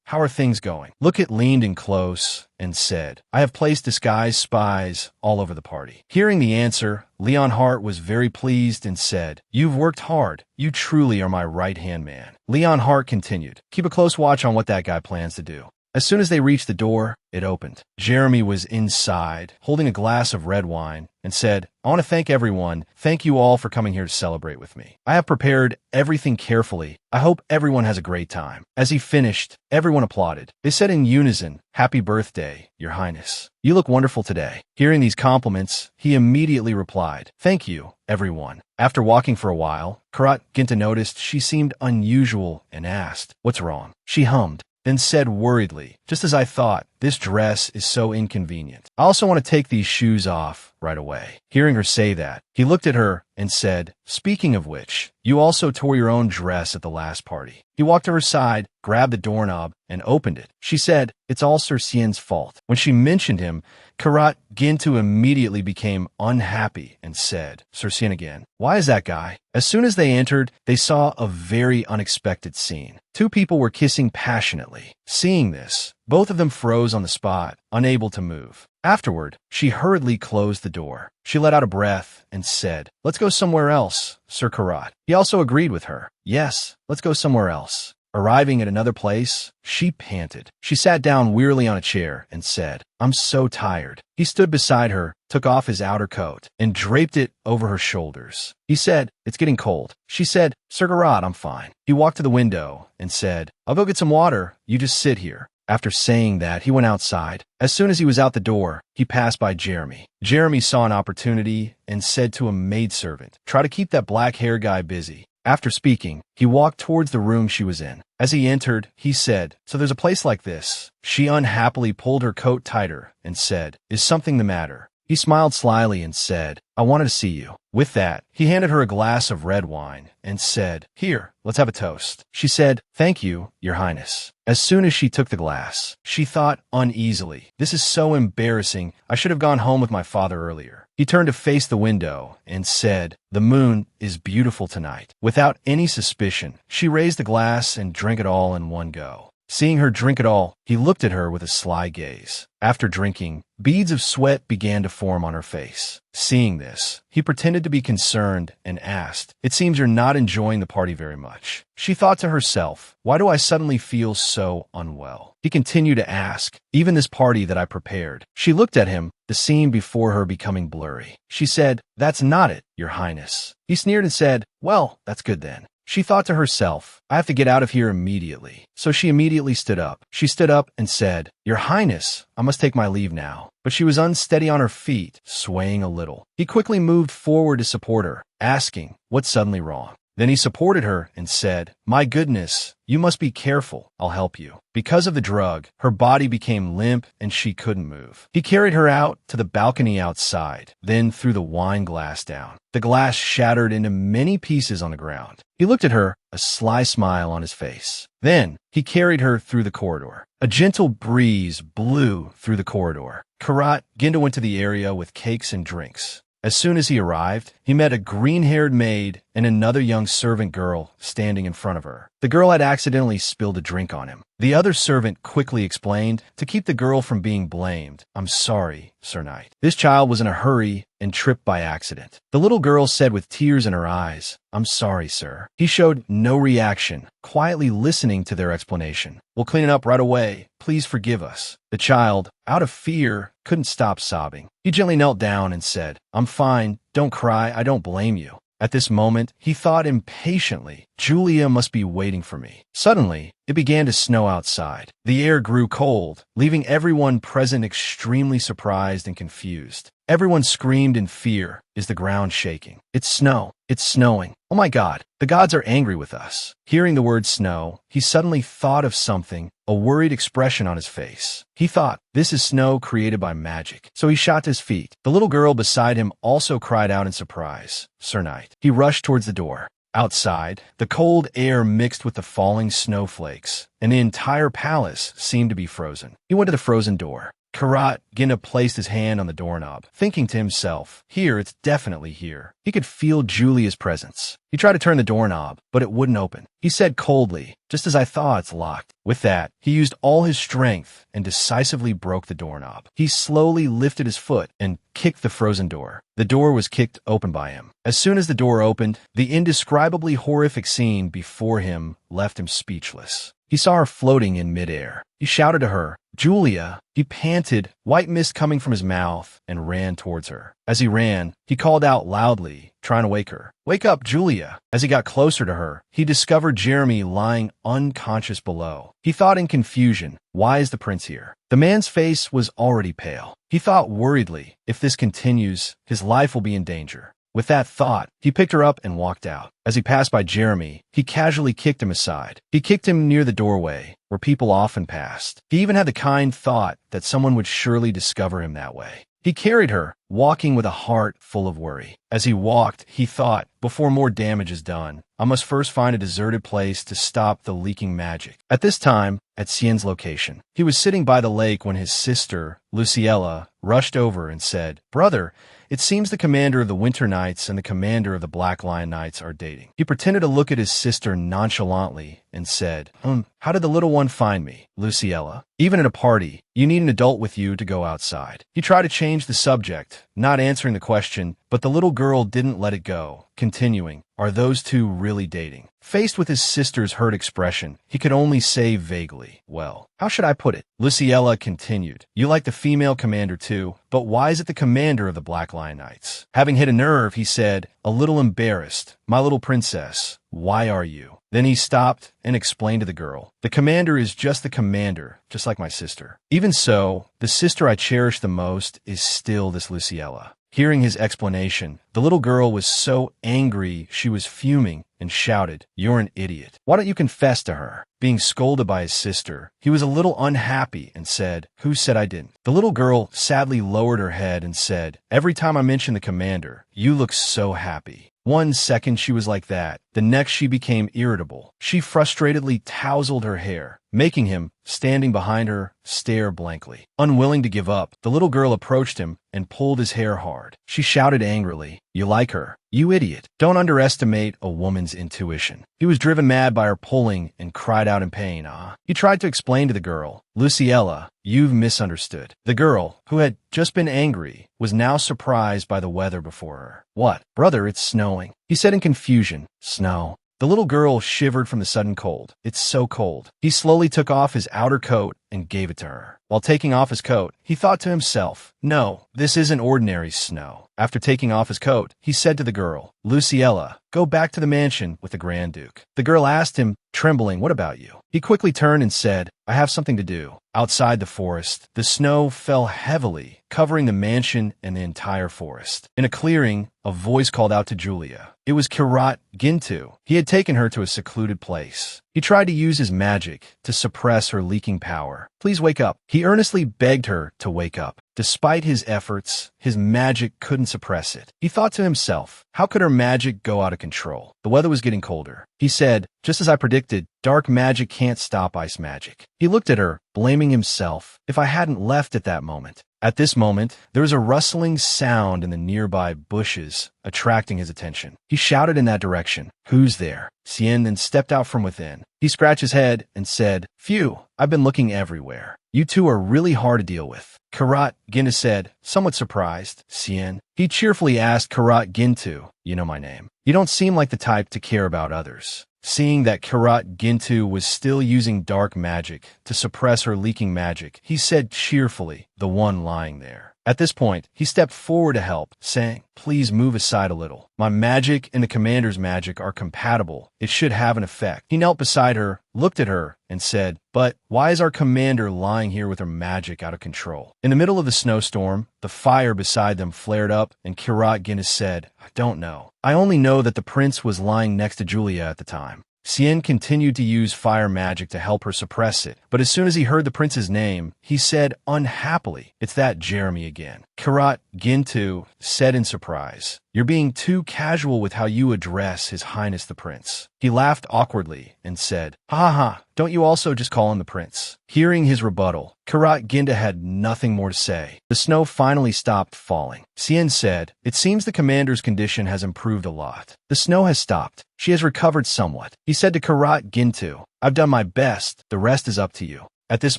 how are things going? Look it leaned in close and said, I have placed disguised spies all over the party. Hearing the answer, Leonhardt was very pleased and said, You've worked hard. You truly are my right-hand man. Leonhardt continued, Keep a close watch on what that guy plans to do. As soon as they reached the door, it opened. Jeremy was inside, holding a glass of red wine, and said, I want to thank everyone. Thank you all for coming here to celebrate with me. I have prepared everything carefully. I hope everyone has a great time. As he finished, everyone applauded. They said in unison, Happy birthday, Your Highness. You look wonderful today. Hearing these compliments, he immediately replied, Thank you, everyone. After walking for a while, Karat Ginta noticed she seemed unusual and asked, What's wrong? She hummed, then said worriedly, Just as I thought, this dress is so inconvenient. I also want to take these shoes off right away. Hearing her say that, he looked at her and said, Speaking of which, you also tore your own dress at the last party. He walked to her side, grabbed the doorknob, and opened it. She said, It's all Sir Xian's fault. When she mentioned him, Karat Gintu immediately became unhappy and said, Sir Xian again. Why is that guy? As soon as they entered, they saw a very unexpected scene. Two people were kissing passionately. Seeing this, both of them froze on the spot, unable to move. Afterward, she hurriedly closed the door. She let out a breath and said, Let's go somewhere else, Sir Karat. He also agreed with her. Yes, let's go somewhere else. Arriving at another place, she panted. She sat down wearily on a chair and said, I'm so tired. He stood beside her, took off his outer coat, and draped it over her shoulders. He said, It's getting cold. She said, Sir Karat, I'm fine. He walked to the window and said, I'll go get some water. You just sit here. After saying that, he went outside. As soon as he was out the door, he passed by Jeremy. Jeremy saw an opportunity and said to a maidservant, Try to keep that black hair guy busy. After speaking, he walked towards the room she was in. As he entered, he said, So there's a place like this. She unhappily pulled her coat tighter and said, Is something the matter? He smiled slyly and said, I wanted to see you. With that, he handed her a glass of red wine and said, Here, let's have a toast. She said, Thank you, Your Highness. As soon as she took the glass, she thought uneasily, This is so embarrassing. I should have gone home with my father earlier. He turned to face the window and said, The moon is beautiful tonight. Without any suspicion, she raised the glass and drank it all in one go. Seeing her drink it all, he looked at her with a sly gaze. After drinking, beads of sweat began to form on her face. Seeing this, he pretended to be concerned and asked, It seems you're not enjoying the party very much. She thought to herself, Why do I suddenly feel so unwell? He continued to ask, Even this party that I prepared. She looked at him, the scene before her becoming blurry. She said, That's not it, Your Highness. He sneered and said, Well, that's good then. She thought to herself, I have to get out of here immediately. So she immediately stood up. She stood up and said, Your Highness, I must take my leave now. But she was unsteady on her feet, swaying a little. He quickly moved forward to support her, asking, What's suddenly wrong? Then he supported her and said, My goodness, you must be careful. I'll help you. Because of the drug, her body became limp and she couldn't move. He carried her out to the balcony outside, then threw the wine glass down. The glass shattered into many pieces on the ground. He looked at her, a sly smile on his face. Then he carried her through the corridor. A gentle breeze blew through the corridor. Karat Ginda went to the area with cakes and drinks. As soon as he arrived, he met a green-haired maid and another young servant girl standing in front of her. The girl had accidentally spilled a drink on him. The other servant quickly explained, to keep the girl from being blamed, I'm sorry, Sir Knight. This child was in a hurry and tripped by accident. The little girl said with tears in her eyes, I'm sorry, sir. He showed no reaction, quietly listening to their explanation. We'll clean it up right away. Please forgive us. The child, out of fear, couldn't stop sobbing. He gently knelt down and said, I'm fine. Don't cry. I don't blame you. At this moment, he thought impatiently, Julia must be waiting for me. Suddenly, it began to snow outside. The air grew cold, leaving everyone present extremely surprised and confused. Everyone screamed in fear. Is the ground shaking? It's snow. It's snowing. Oh my God, the gods are angry with us. Hearing the word snow, he suddenly thought of something, a worried expression on his face. He thought, this is snow created by magic. So he shot to his feet. The little girl beside him also cried out in surprise. Sir Knight. He rushed towards the door. Outside, the cold air mixed with the falling snowflakes, and the entire palace seemed to be frozen. He went to the frozen door. Karat Ginda placed his hand on the doorknob, thinking to himself, here, it's definitely here. He could feel Julia's presence. He tried to turn the doorknob, but it wouldn't open. He said coldly, just as I thought, it's locked. With that, he used all his strength and decisively broke the doorknob. He slowly lifted his foot and kicked the frozen door. The door was kicked open by him. As soon as the door opened, the indescribably horrific scene before him left him speechless. He he saw her floating in midair. He shouted to her, "Julia!" He panted, white mist coming from his mouth, and ran towards her. As he ran, he called out loudly, trying to wake her. "Wake up, Julia!" As he got closer to her, he discovered Jeremy lying unconscious below. He thought in confusion, why is the prince here? The man's face was already pale. He thought worriedly, if this continues, his life will be in danger. With that thought, he picked her up and walked out. As he passed by Jeremy, he casually kicked him aside. He kicked him near the doorway, where people often passed. He even had the kind thought that someone would surely discover him that way. He carried her, walking with a heart full of worry. As he walked, he thought, before more damage is done, I must first find a deserted place to stop the leaking magic. At this time, at Cien's location, he was sitting by the lake when his sister, Luciella, rushed over and said, "Brother, it seems the commander of the Winter Knights and the commander of the Black Lion Knights are dating." He pretended to look at his sister nonchalantly and said, how did the little one find me, Luciella? Even at a party, you need an adult with you to go outside." He tried to change the subject, not answering the question, but the little girl didn't let it go, continuing, "Are those two really dating?" Faced with his sister's hurt expression, he could only say vaguely, "Well, how should I put it?" Luciella continued, "You like the female commander too, but why is it the commander of the Black Lion Knights?" Having hit a nerve, he said, a little embarrassed, "My little princess, why are you?" Then he stopped and explained to the girl, "The commander is just the commander, just like my sister. Even so, the sister I cherish the most is still this Luciella." Hearing his explanation, the little girl was so angry she was fuming and shouted, "You're an idiot. Why don't you confess to her?" Being scolded by his sister, he was a little unhappy and said, "Who said I didn't?" The little girl sadly lowered her head and said, "Every time I mention the commander, you look so happy." 1 second she was like that, the next she became irritable. She frustratedly tousled her hair, making him, standing behind her, stare blankly. Unwilling to give up, the little girl approached him and pulled his hair hard. She shouted angrily, "You like her? You idiot. Don't underestimate a woman's intuition." He was driven mad by her pulling and cried out in pain. He tried to explain to the girl, "Luciella, you've misunderstood." The girl, who had just been angry, was now surprised by the weather before her. "What? Brother, it's snowing," he said in confusion. "Snow." The little girl shivered from the sudden cold. "It's so cold." He slowly took off his outer coat and gave it to her. While taking off his coat, he thought to himself, "No, this isn't ordinary snow." After taking off his coat, he said to the girl, "Luciella, go back to the mansion with the Grand Duke." The girl asked him, trembling, "What about you?" He quickly turned and said, "I have something to do." Outside the forest, the snow fell heavily, covering the mansion and the entire forest. In a clearing, a voice called out to Julia. It was Kirat Gintu. He had taken her to a secluded place. He tried to use his magic to suppress her leaking power. "Please wake up." He earnestly begged her to wake up. Despite his efforts, his magic couldn't suppress it. He thought to himself, how could her magic go out of control? The weather was getting colder. He said, "Just as I predicted, dark magic can't stop ice magic." He looked at her, blaming himself. If I hadn't left at that moment. At this moment, there was a rustling sound in the nearby bushes, attracting his attention. He shouted in that direction, "Who's there?" Cien then stepped out from within. He scratched his head and said, "Phew, I've been looking everywhere. You two are really hard to deal with." Kirat Gintu said, somewhat surprised, "Cien." He cheerfully asked Kirat Gintu, "You know my name. You don't seem like the type to care about others." Seeing that Kirat Gintu was still using dark magic to suppress her leaking magic, he said cheerfully, "The one lying there." At this point, he stepped forward to help, saying, "Please move aside a little. My magic and the commander's magic are compatible. It should have an effect." He knelt beside her, looked at her, and said, "But why is our commander lying here with her magic out of control?" In the middle of the snowstorm, the fire beside them flared up, and Kirat Gintu said, "I don't know. I only know that the prince was lying next to Julia at the time." Cien continued to use fire magic to help her suppress it, but as soon as he heard the prince's name, he said unhappily, "It's that Jeremy again." Kirat Gintu said in surprise, "You're being too casual with how you address His Highness the Prince." He laughed awkwardly and said, "Ha ha ha, don't you also just call him the prince?" Hearing his rebuttal, Kirat Gintu had nothing more to say. The snow finally stopped falling. Cien said, "It seems the commander's condition has improved a lot. The snow has stopped. She has recovered somewhat." He said to Kirat Gintu, "I've done my best. The rest is up to you." At this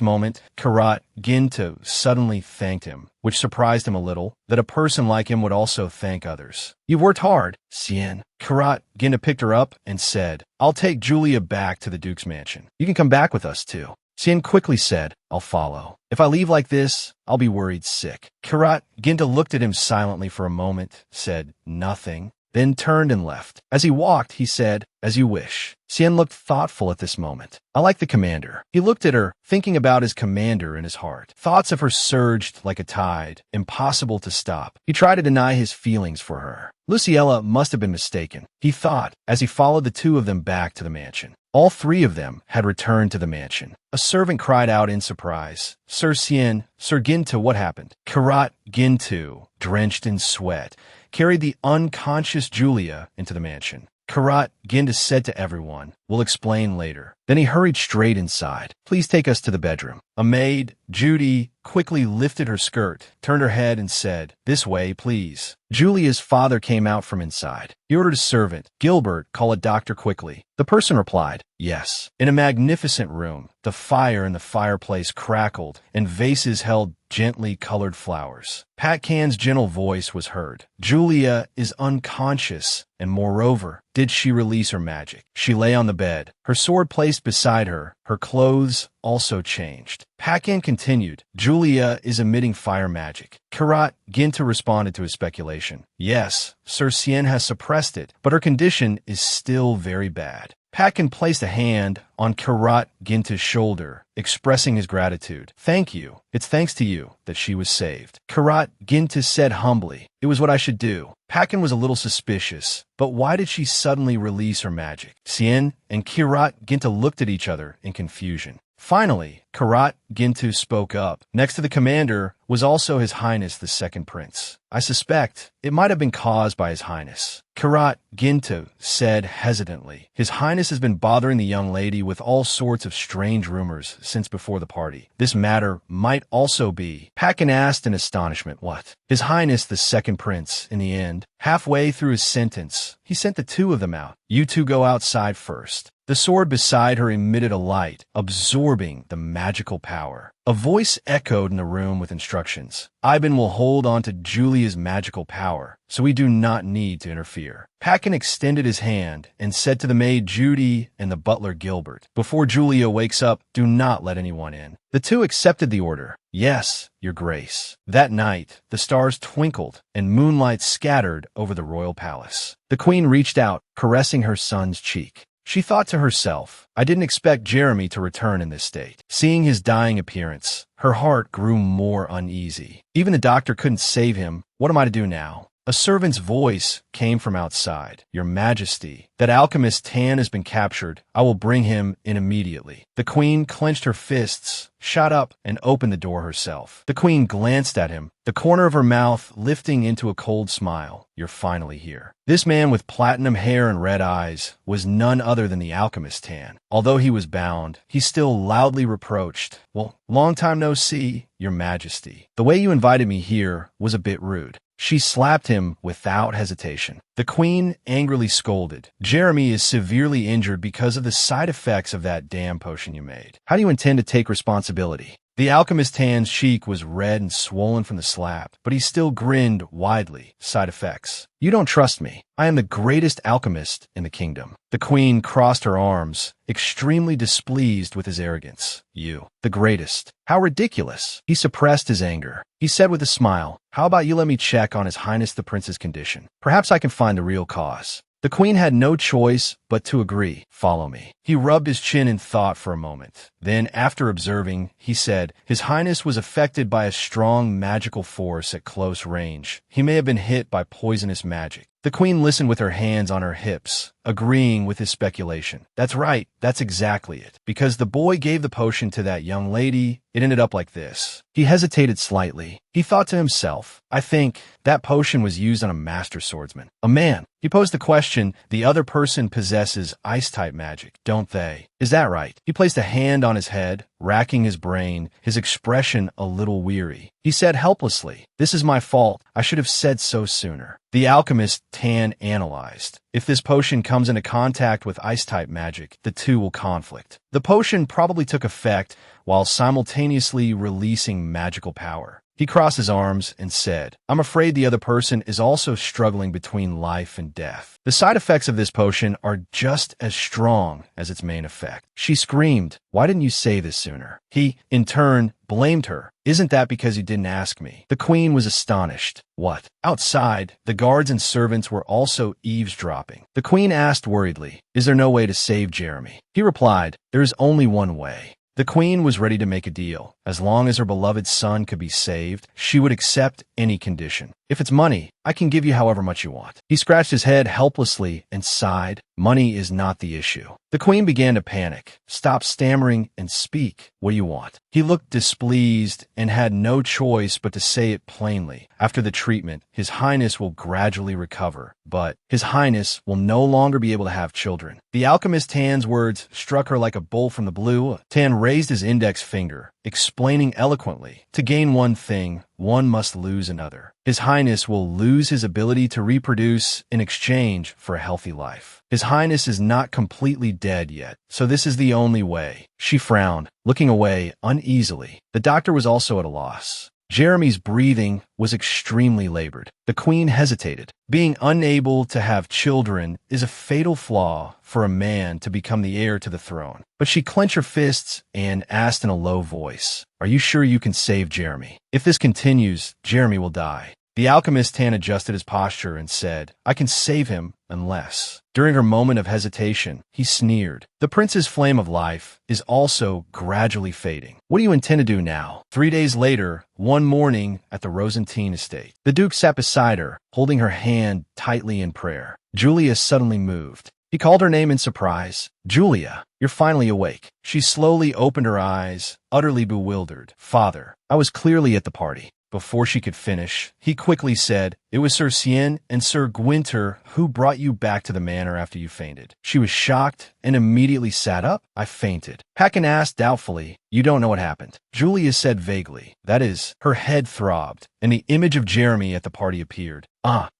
moment, Karat Ginto suddenly thanked him, which surprised him a little, that a person like him would also thank others. "You've worked hard, Sien." Karat Ginto picked her up and said, "I'll take Julia back to the Duke's mansion. You can come back with us too." Sien quickly said, "I'll follow. If I leave like this, I'll be worried sick." Karat Ginto looked at him silently for a moment, said nothing, then turned and left. As he walked, he said, "As you wish." Sien looked thoughtful at this moment. "I like the commander." He looked at her, thinking about his commander in his heart. Thoughts of her surged like a tide, impossible to stop. He tried to deny his feelings for her. Luciella must have been mistaken, he thought, as he followed the two of them back to the mansion. All three of them had returned to the mansion. A servant cried out in surprise, "Sir Sien, Sir Ginto, what happened?" Karat Ginto, drenched in sweat, carried the unconscious Julia into the mansion. Karat Ginto said to everyone, "We'll explain later." Then he hurried straight inside. "Please take us to the bedroom." A maid, Judy, quickly lifted her skirt, turned her head and said, "This way, please." Julia's father came out from inside. He ordered a servant, "Gilbert, call a doctor quickly." The person replied, "Yes." In a magnificent room, the fire in the fireplace crackled, and vases held gently colored flowers. Pat Can's gentle voice was heard. "Julia is unconscious, and moreover, did she release her magic?" She lay on the bed, her sword placed beside her, her clothes also changed. Pacan continued, "Julia is emitting fire magic." Karat Ginto responded to his speculation. "Yes, Sir Sien has suppressed it, but her condition is still very bad." Pacan placed a hand on Karat Ginto's shoulder, expressing his gratitude. "Thank you. It's thanks to you that she was saved." Karat Ginto said humbly, "It was what I should do." Pacan was a little suspicious, but why did she suddenly release her magic? Sien and Karat Ginto looked at each other in confusion. Finally, Karat Ginto spoke up. Next to the commander was also His Highness the Second Prince. "I suspect it might have been caused by His Highness." Karat Ginto said hesitantly, "His Highness has been bothering the young lady with all sorts of strange rumors since before the party. This matter might also be..." Pacan asked in astonishment, "What?" His Highness the Second Prince, in the end, halfway through his sentence, he sent the two of them out. "You two go outside first." The sword beside her emitted a light, absorbing the magical power. A voice echoed in the room with instructions. "Ivan will hold on to Julia's magical power, so we do not need to interfere." Pacan extended his hand and said to the maid Judy and the butler Gilbert, "Before Julia wakes up, do not let anyone in." The two accepted the order. "Yes, Your Grace." That night, the stars twinkled and moonlight scattered over the royal palace. The queen reached out, caressing her son's cheek. She thought to herself, "I didn't expect Jeremy to return in this state." Seeing his dying appearance, her heart grew more uneasy. Even the doctor couldn't save him. What am I to do now? A servant's voice came from outside. "Your Majesty, that alchemist Tan has been captured. I will bring him in immediately." The queen clenched her fists, shot up, and opened the door herself. The queen glanced at him, the corner of her mouth lifting into a cold smile. "You're finally here." This man with platinum hair and red eyes was none other than the alchemist Tan. Although he was bound, he still loudly reproached, "Well, long time no see, Your Majesty. The way you invited me here was a bit rude." She slapped him without hesitation. The queen angrily scolded, "Jeremy is severely injured because of the side effects of that damn potion you made. How do you intend to take responsibility?" The alchemist Tan's cheek was red and swollen from the slap, but he still grinned widely. "Side effects. You don't trust me. I am the greatest alchemist in the kingdom." The queen crossed her arms, extremely displeased with his arrogance. "You, the greatest. How ridiculous." He suppressed his anger. He said with a smile, "How about you let me check on His Highness the Prince's condition? Perhaps I can find the real cause." The queen had no choice but to agree. "Follow me." He rubbed his chin in thought for a moment. Then, after observing, he said, "His Highness was affected by a strong magical force at close range. He may have been hit by poisonous magic." The queen listened with her hands on her hips, agreeing with his speculation. "That's right, that's exactly it. Because the boy gave the potion to that young lady, it ended up like this." He hesitated slightly. He thought to himself, "I think that potion was used on a master swordsman. A man." He He posed the question, the other person possesses ice-type magic, don't they? Is that right? He placed a hand on his head, racking his brain, his expression a little weary. He said helplessly, "This is my fault. I should have said so sooner." The alchemist Tan analyzed. If this potion comes into contact with ice-type magic, the two will conflict. The potion probably took effect while simultaneously releasing magical power. He crossed his arms and said, "I'm afraid the other person is also struggling between life and death. The side effects of this potion are just as strong as its main effect." She screamed, "Why didn't you say this sooner?" He, in turn, blamed her. "Isn't that because you didn't ask me?" The queen was astonished. What? Outside, the guards and servants were also eavesdropping. The queen asked worriedly, "Is there no way to save Jeremy?" He replied, "There is only one way." The queen was ready to make a deal. As long as her beloved son could be saved, she would accept any condition. "If it's money, I can give you however much you want." He scratched his head helplessly and sighed. "Money is not the issue." The queen began to panic. "Stop stammering and speak. What do you want?" He looked displeased and had no choice but to say it plainly. "After the treatment, His Highness will gradually recover, but His Highness will no longer be able to have children." The alchemist Tan's words struck her like a bolt from the blue. Tan raised his index finger, explaining eloquently, "To gain one thing, one must lose another. His Highness will lose his ability to reproduce in exchange for a healthy life. His Highness is not completely dead yet, so this is the only way." She frowned, looking away uneasily. The doctor was also at a loss. Jeremy's breathing was extremely labored. The queen hesitated. Being unable to have children is a fatal flaw for a man to become the heir to the throne. But she clenched her fists and asked in a low voice, "Are you sure you can save Jeremy? If this continues, Jeremy will die." The alchemist Tan adjusted his posture and said, "I can save him unless." During her moment of hesitation, he sneered. "The prince's flame of life is also gradually fading. What do you intend to do now?" 3 days later, one morning at the Rosentine estate, the duke sat beside her, holding her hand tightly in prayer. Julia suddenly moved. He called her name in surprise. "Julia, you're finally awake." She slowly opened her eyes, utterly bewildered. "Father, I was clearly at the party." Before she could finish, he quickly said, "It was Sir Sien and Sir Gwynter who brought you back to the manor after you fainted." She was shocked and immediately sat up. "I fainted." Paquin asked doubtfully, "You don't know what happened?" Julia said vaguely. That is, her head throbbed, and the image of Jeremy at the party appeared.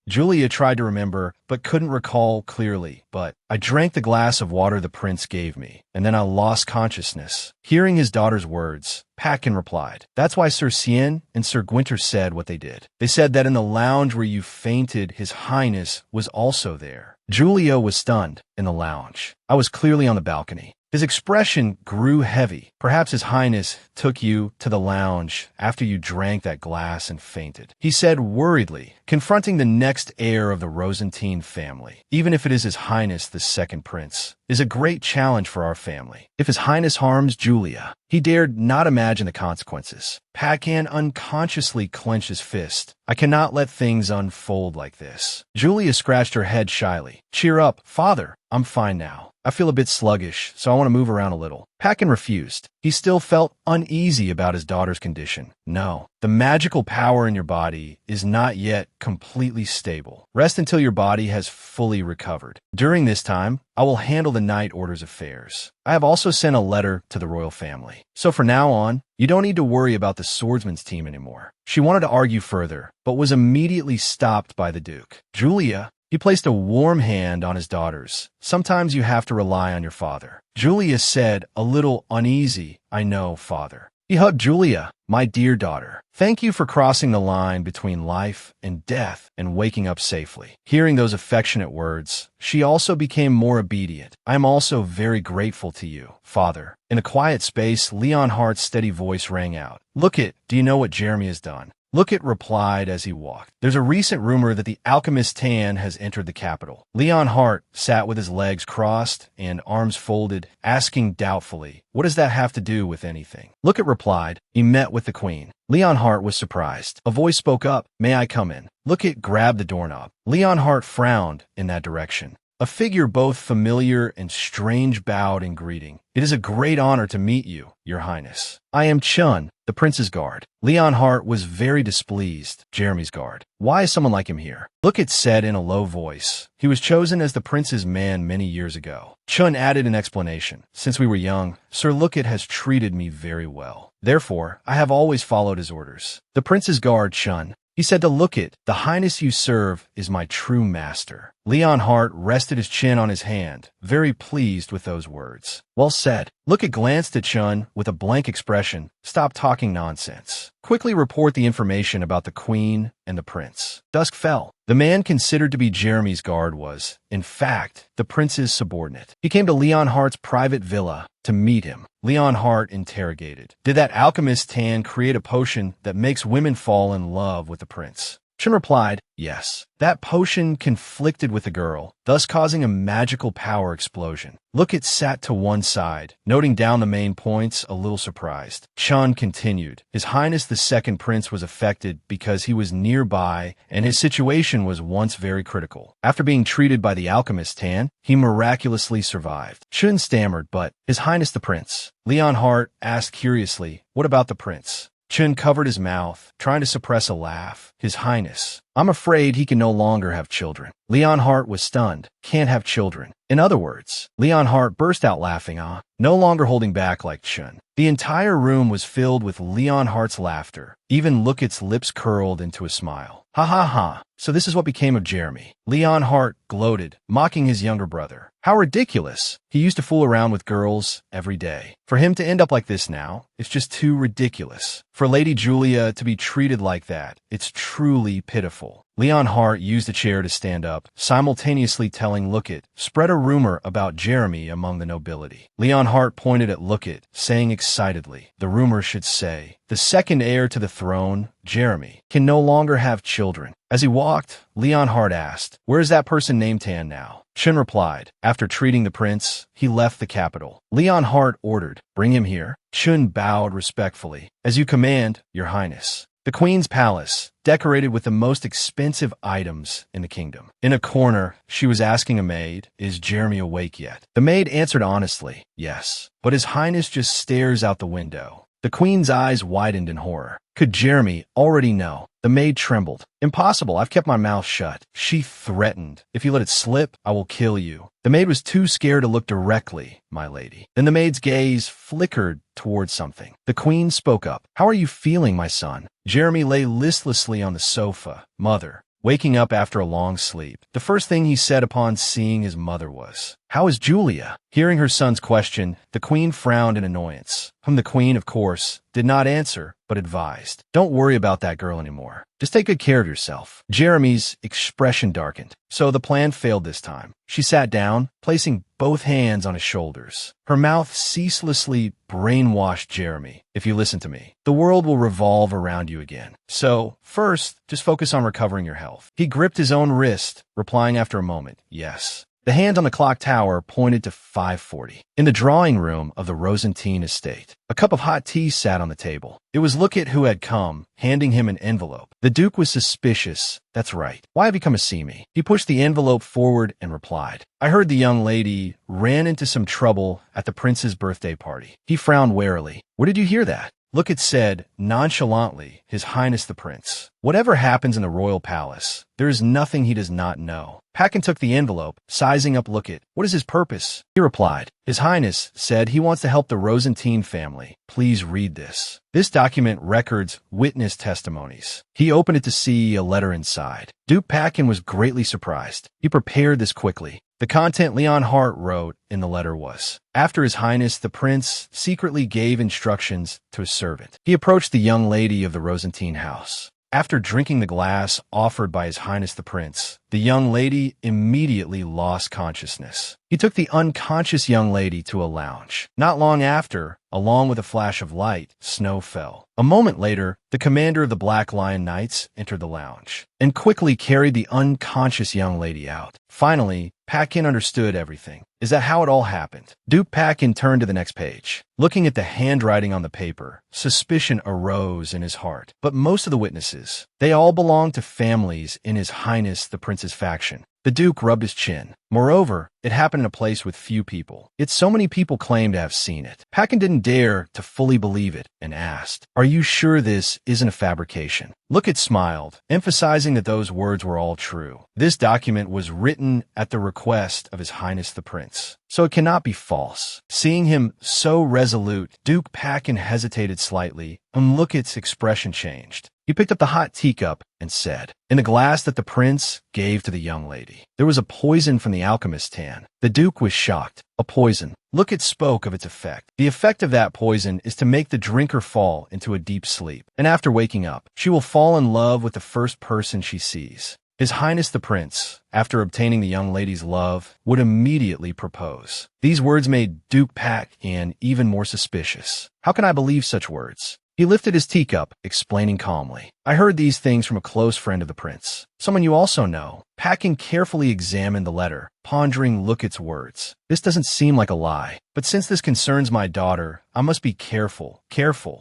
Julia tried to remember, but couldn't recall clearly. "But I drank the glass of water the prince gave me, and then I lost consciousness." Hearing his daughter's words, Paquin replied, "That's why Sir Sien and Sir Gwynter said what they did. They said that in the lounge where you fainted, His Highness was also there." Julia was stunned. "In the lounge?" "I was clearly on the balcony." His expression grew heavy. "Perhaps His Highness took you to the lounge after you drank that glass and fainted," he said worriedly, confronting the next heir of the Rosentine family. "Even if it is His Highness the second prince, is a great challenge for our family. If His Highness harms Julia..." He dared not imagine the consequences. Paquin unconsciously clenched his fist. "I cannot let things unfold like this." Julia scratched her head shyly. "Cheer up, father. I'm fine now. I feel a bit sluggish, so I want to move around a little." Paquin refused. He still felt uneasy about his daughter's condition. "No, the magical power in your body is not yet completely stable. Rest until your body has fully recovered. During this time, I will handle the Knight Order's affairs. I have also sent a letter to the royal family. So from now on, you don't need to worry about the swordsman's team anymore." She wanted to argue further, but was immediately stopped by the Duke. "Julia," he placed a warm hand on his daughter's. "Sometimes you have to rely on your father." Julia said, a little uneasy, "I know, father." He hugged Julia. "My dear daughter, thank you for crossing the line between life and death and waking up safely." Hearing those affectionate words, she also became more obedient. "I am also very grateful to you, father." In a quiet space, Leon Hart's steady voice rang out. "Look it, do you know what Jeremy has done?" Look it replied as he walked. "There's a recent rumor that the alchemist Tan has entered the capital." Leon Hart sat with his legs crossed and arms folded, asking doubtfully, "What does that have to do with anything?" Look it replied, "He met with the queen." Leon Hart was surprised. A voice spoke up, "May I come in?" Look it grabbed the doorknob. Leon Hart frowned in that direction. A figure both familiar and strange bowed in greeting. It is a great honor to meet you, Your Highness. I am Chun, the prince's guard. Leonhardt was very displeased. Jeremy's guard. Why is someone like him here? Lookit said in a low voice. He was chosen as the prince's man many years ago. Chun added an explanation. Since we were young, Sir Lookit has treated me very well. Therefore, I have always followed his orders. The prince's guard, Chun. He said to Lookit, the highness you serve is my true master. Leonhardt rested his chin on his hand, very pleased with those words. Well said. Lookit glanced at Chun with a blank expression. Stop talking nonsense. Quickly report the information about the queen and the prince. Dusk fell. The man considered to be Jeremy's guard was, in fact, the prince's subordinate. He came to Leonhardt's private villa to meet him. Leonhardt interrogated. Did that alchemist Tan create a potion that makes women fall in love with the prince? Chun replied, yes. That potion conflicted with the girl, thus causing a magical power explosion. Lookit sat to one side, noting down the main points, a little surprised. Chun continued. His Highness the Second Prince was affected because he was nearby and his situation was once very critical. After being treated by the alchemist Tan, he miraculously survived. Chun stammered, but His Highness the Prince. Leonhardt asked curiously, what about the prince? Chun covered his mouth, trying to suppress a laugh. His Highness. I'm afraid he can no longer have children. Leonhardt was stunned. Can't have children. In other words, Leonhardt burst out laughing, no longer holding back like Chun. The entire room was filled with Leonhardt's laughter. Even Lookit's lips curled into a smile. Ha ha ha. So this is what became of Jeremy. Leonhardt gloated, mocking his younger brother. How ridiculous. He used to fool around with girls every day. For him to end up like this now, it's just too ridiculous. For Lady Julia to be treated like that, it's truly pitiful. Leonhardt used a chair to stand up, simultaneously telling Lookit, spread a rumor about Jeremy among the nobility. Leonhardt pointed at Lookit, saying excitedly, the rumor should say, the second heir to the throne, Jeremy, can no longer have children. As he walked, Leonhardt asked, where is that person named Tan now? Chun replied, after treating the prince, he left the capital. Leonhardt ordered, bring him here. Chun bowed respectfully. As you command, Your Highness. The queen's palace, decorated with the most expensive items in the kingdom. In a corner, she was asking a maid, is Jeremy awake yet? The maid answered honestly, yes. But His Highness just stares out the window. The queen's eyes widened in horror. Could Jeremy already know? The maid trembled. Impossible, I've kept my mouth shut. She threatened. If you let it slip, I will kill you. The maid was too scared to look directly, my lady. Then the maid's gaze flickered towards something. The queen spoke up. How are you feeling, my son? Jeremy lay listlessly on the sofa. Mother. Waking up after a long sleep, the first thing he said upon seeing his mother was, how is Julia? Hearing her son's question, the queen frowned in annoyance, whom the queen, of course, did not answer, but advised. Don't worry about that girl anymore. Just take good care of yourself. Jeremy's expression darkened, so the plan failed this time. She sat down, placing both hands on his shoulders. Her mouth ceaselessly brainwashed Jeremy. If you listen to me, the world will revolve around you again. So, first, just focus on recovering your health. He gripped his own wrist, replying after a moment, yes. The hand on the clock tower pointed to 5:40. In the drawing room of the Rosentine estate, a cup of hot tea sat on the table. It was Lookit who had come, handing him an envelope. The Duke was suspicious. That's right. Why have you come to see me? He pushed the envelope forward and replied, I heard the young lady ran into some trouble at the prince's birthday party. He frowned warily. Where did you hear that? Lookit said, nonchalantly, His Highness the Prince. Whatever happens in the royal palace, there is nothing he does not know. Paquin took the envelope, sizing up Lookit. What is his purpose? He replied, His Highness said he wants to help the Rosentine family. Please read this. This document records witness testimonies. He opened it to see a letter inside. Duke Paquin was greatly surprised. He prepared this quickly. The content Leonhardt wrote in the letter was, after His Highness the Prince secretly gave instructions to his servant. He approached the young lady of the Rosentine house. After drinking the glass offered by His Highness the Prince, the young lady immediately lost consciousness. He took the unconscious young lady to a lounge. Not long after, along with a flash of light, snow fell. A moment later, the commander of the Black Lion Knights entered the lounge and quickly carried the unconscious young lady out. Finally, Paquin understood everything. Is that how it all happened? Duke Paquin turned to the next page. Looking at the handwriting on the paper, suspicion arose in his heart. But most of the witnesses, they all belonged to families in His Highness the Prince prince's faction. The Duke rubbed his chin. Moreover, it happened in a place with few people. Yet so many people claimed to have seen it. Paquin didn't dare to fully believe it and asked, "Are you sure this isn't a fabrication?" Lookit smiled, emphasizing that those words were all true. This document was written at the request of His Highness the Prince, so it cannot be false. Seeing him so resolute, Duke Paquin hesitated slightly, and Lookit's expression changed. He picked up the hot teacup and said, "In the glass that the prince gave to the young lady, there was a poison from the alchemist's hand." The Duke was shocked. A poison. Lookit spoke of its effect. The effect of that poison is to make the drinker fall into a deep sleep, and after waking up, she will fall in love with the first person she sees. His Highness the Prince, after obtaining the young lady's love, would immediately propose. These words made Duke Paquin even more suspicious. How can I believe such words? He lifted his teacup, explaining calmly, "I heard these things from a close friend of the prince, someone you also know." Paquin carefully examined the letter, pondering Lookit's words. This doesn't seem like a lie, but since this concerns my daughter, I must be careful.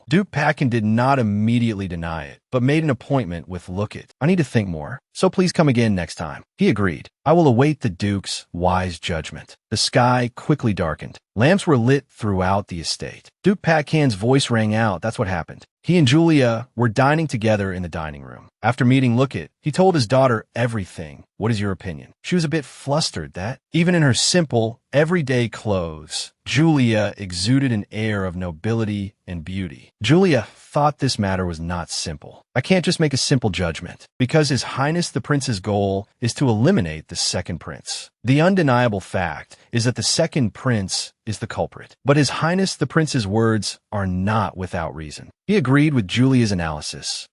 Duke Paquin did not immediately deny it, but made an appointment with Lookit. "I need to think more, so please come again next time." He agreed. "I will await the Duke's wise judgment." The sky quickly darkened. Lamps were lit throughout the estate. Duke Paquin's voice rang out. That's what happened. He and Julia were dining together in the dining room. After meeting Lookit, he told his daughter everything. "What is your opinion?" She was a bit flustered that, even in her simple, everyday clothes, Julia exuded an air of nobility and beauty. Julia thought this matter was not simple. "I can't just make a simple judgment, because His Highness the Prince's goal is to eliminate the second prince. The undeniable fact is that the second prince is the culprit. But His Highness the Prince's words are not without reason." He agreed with Julia's analysis.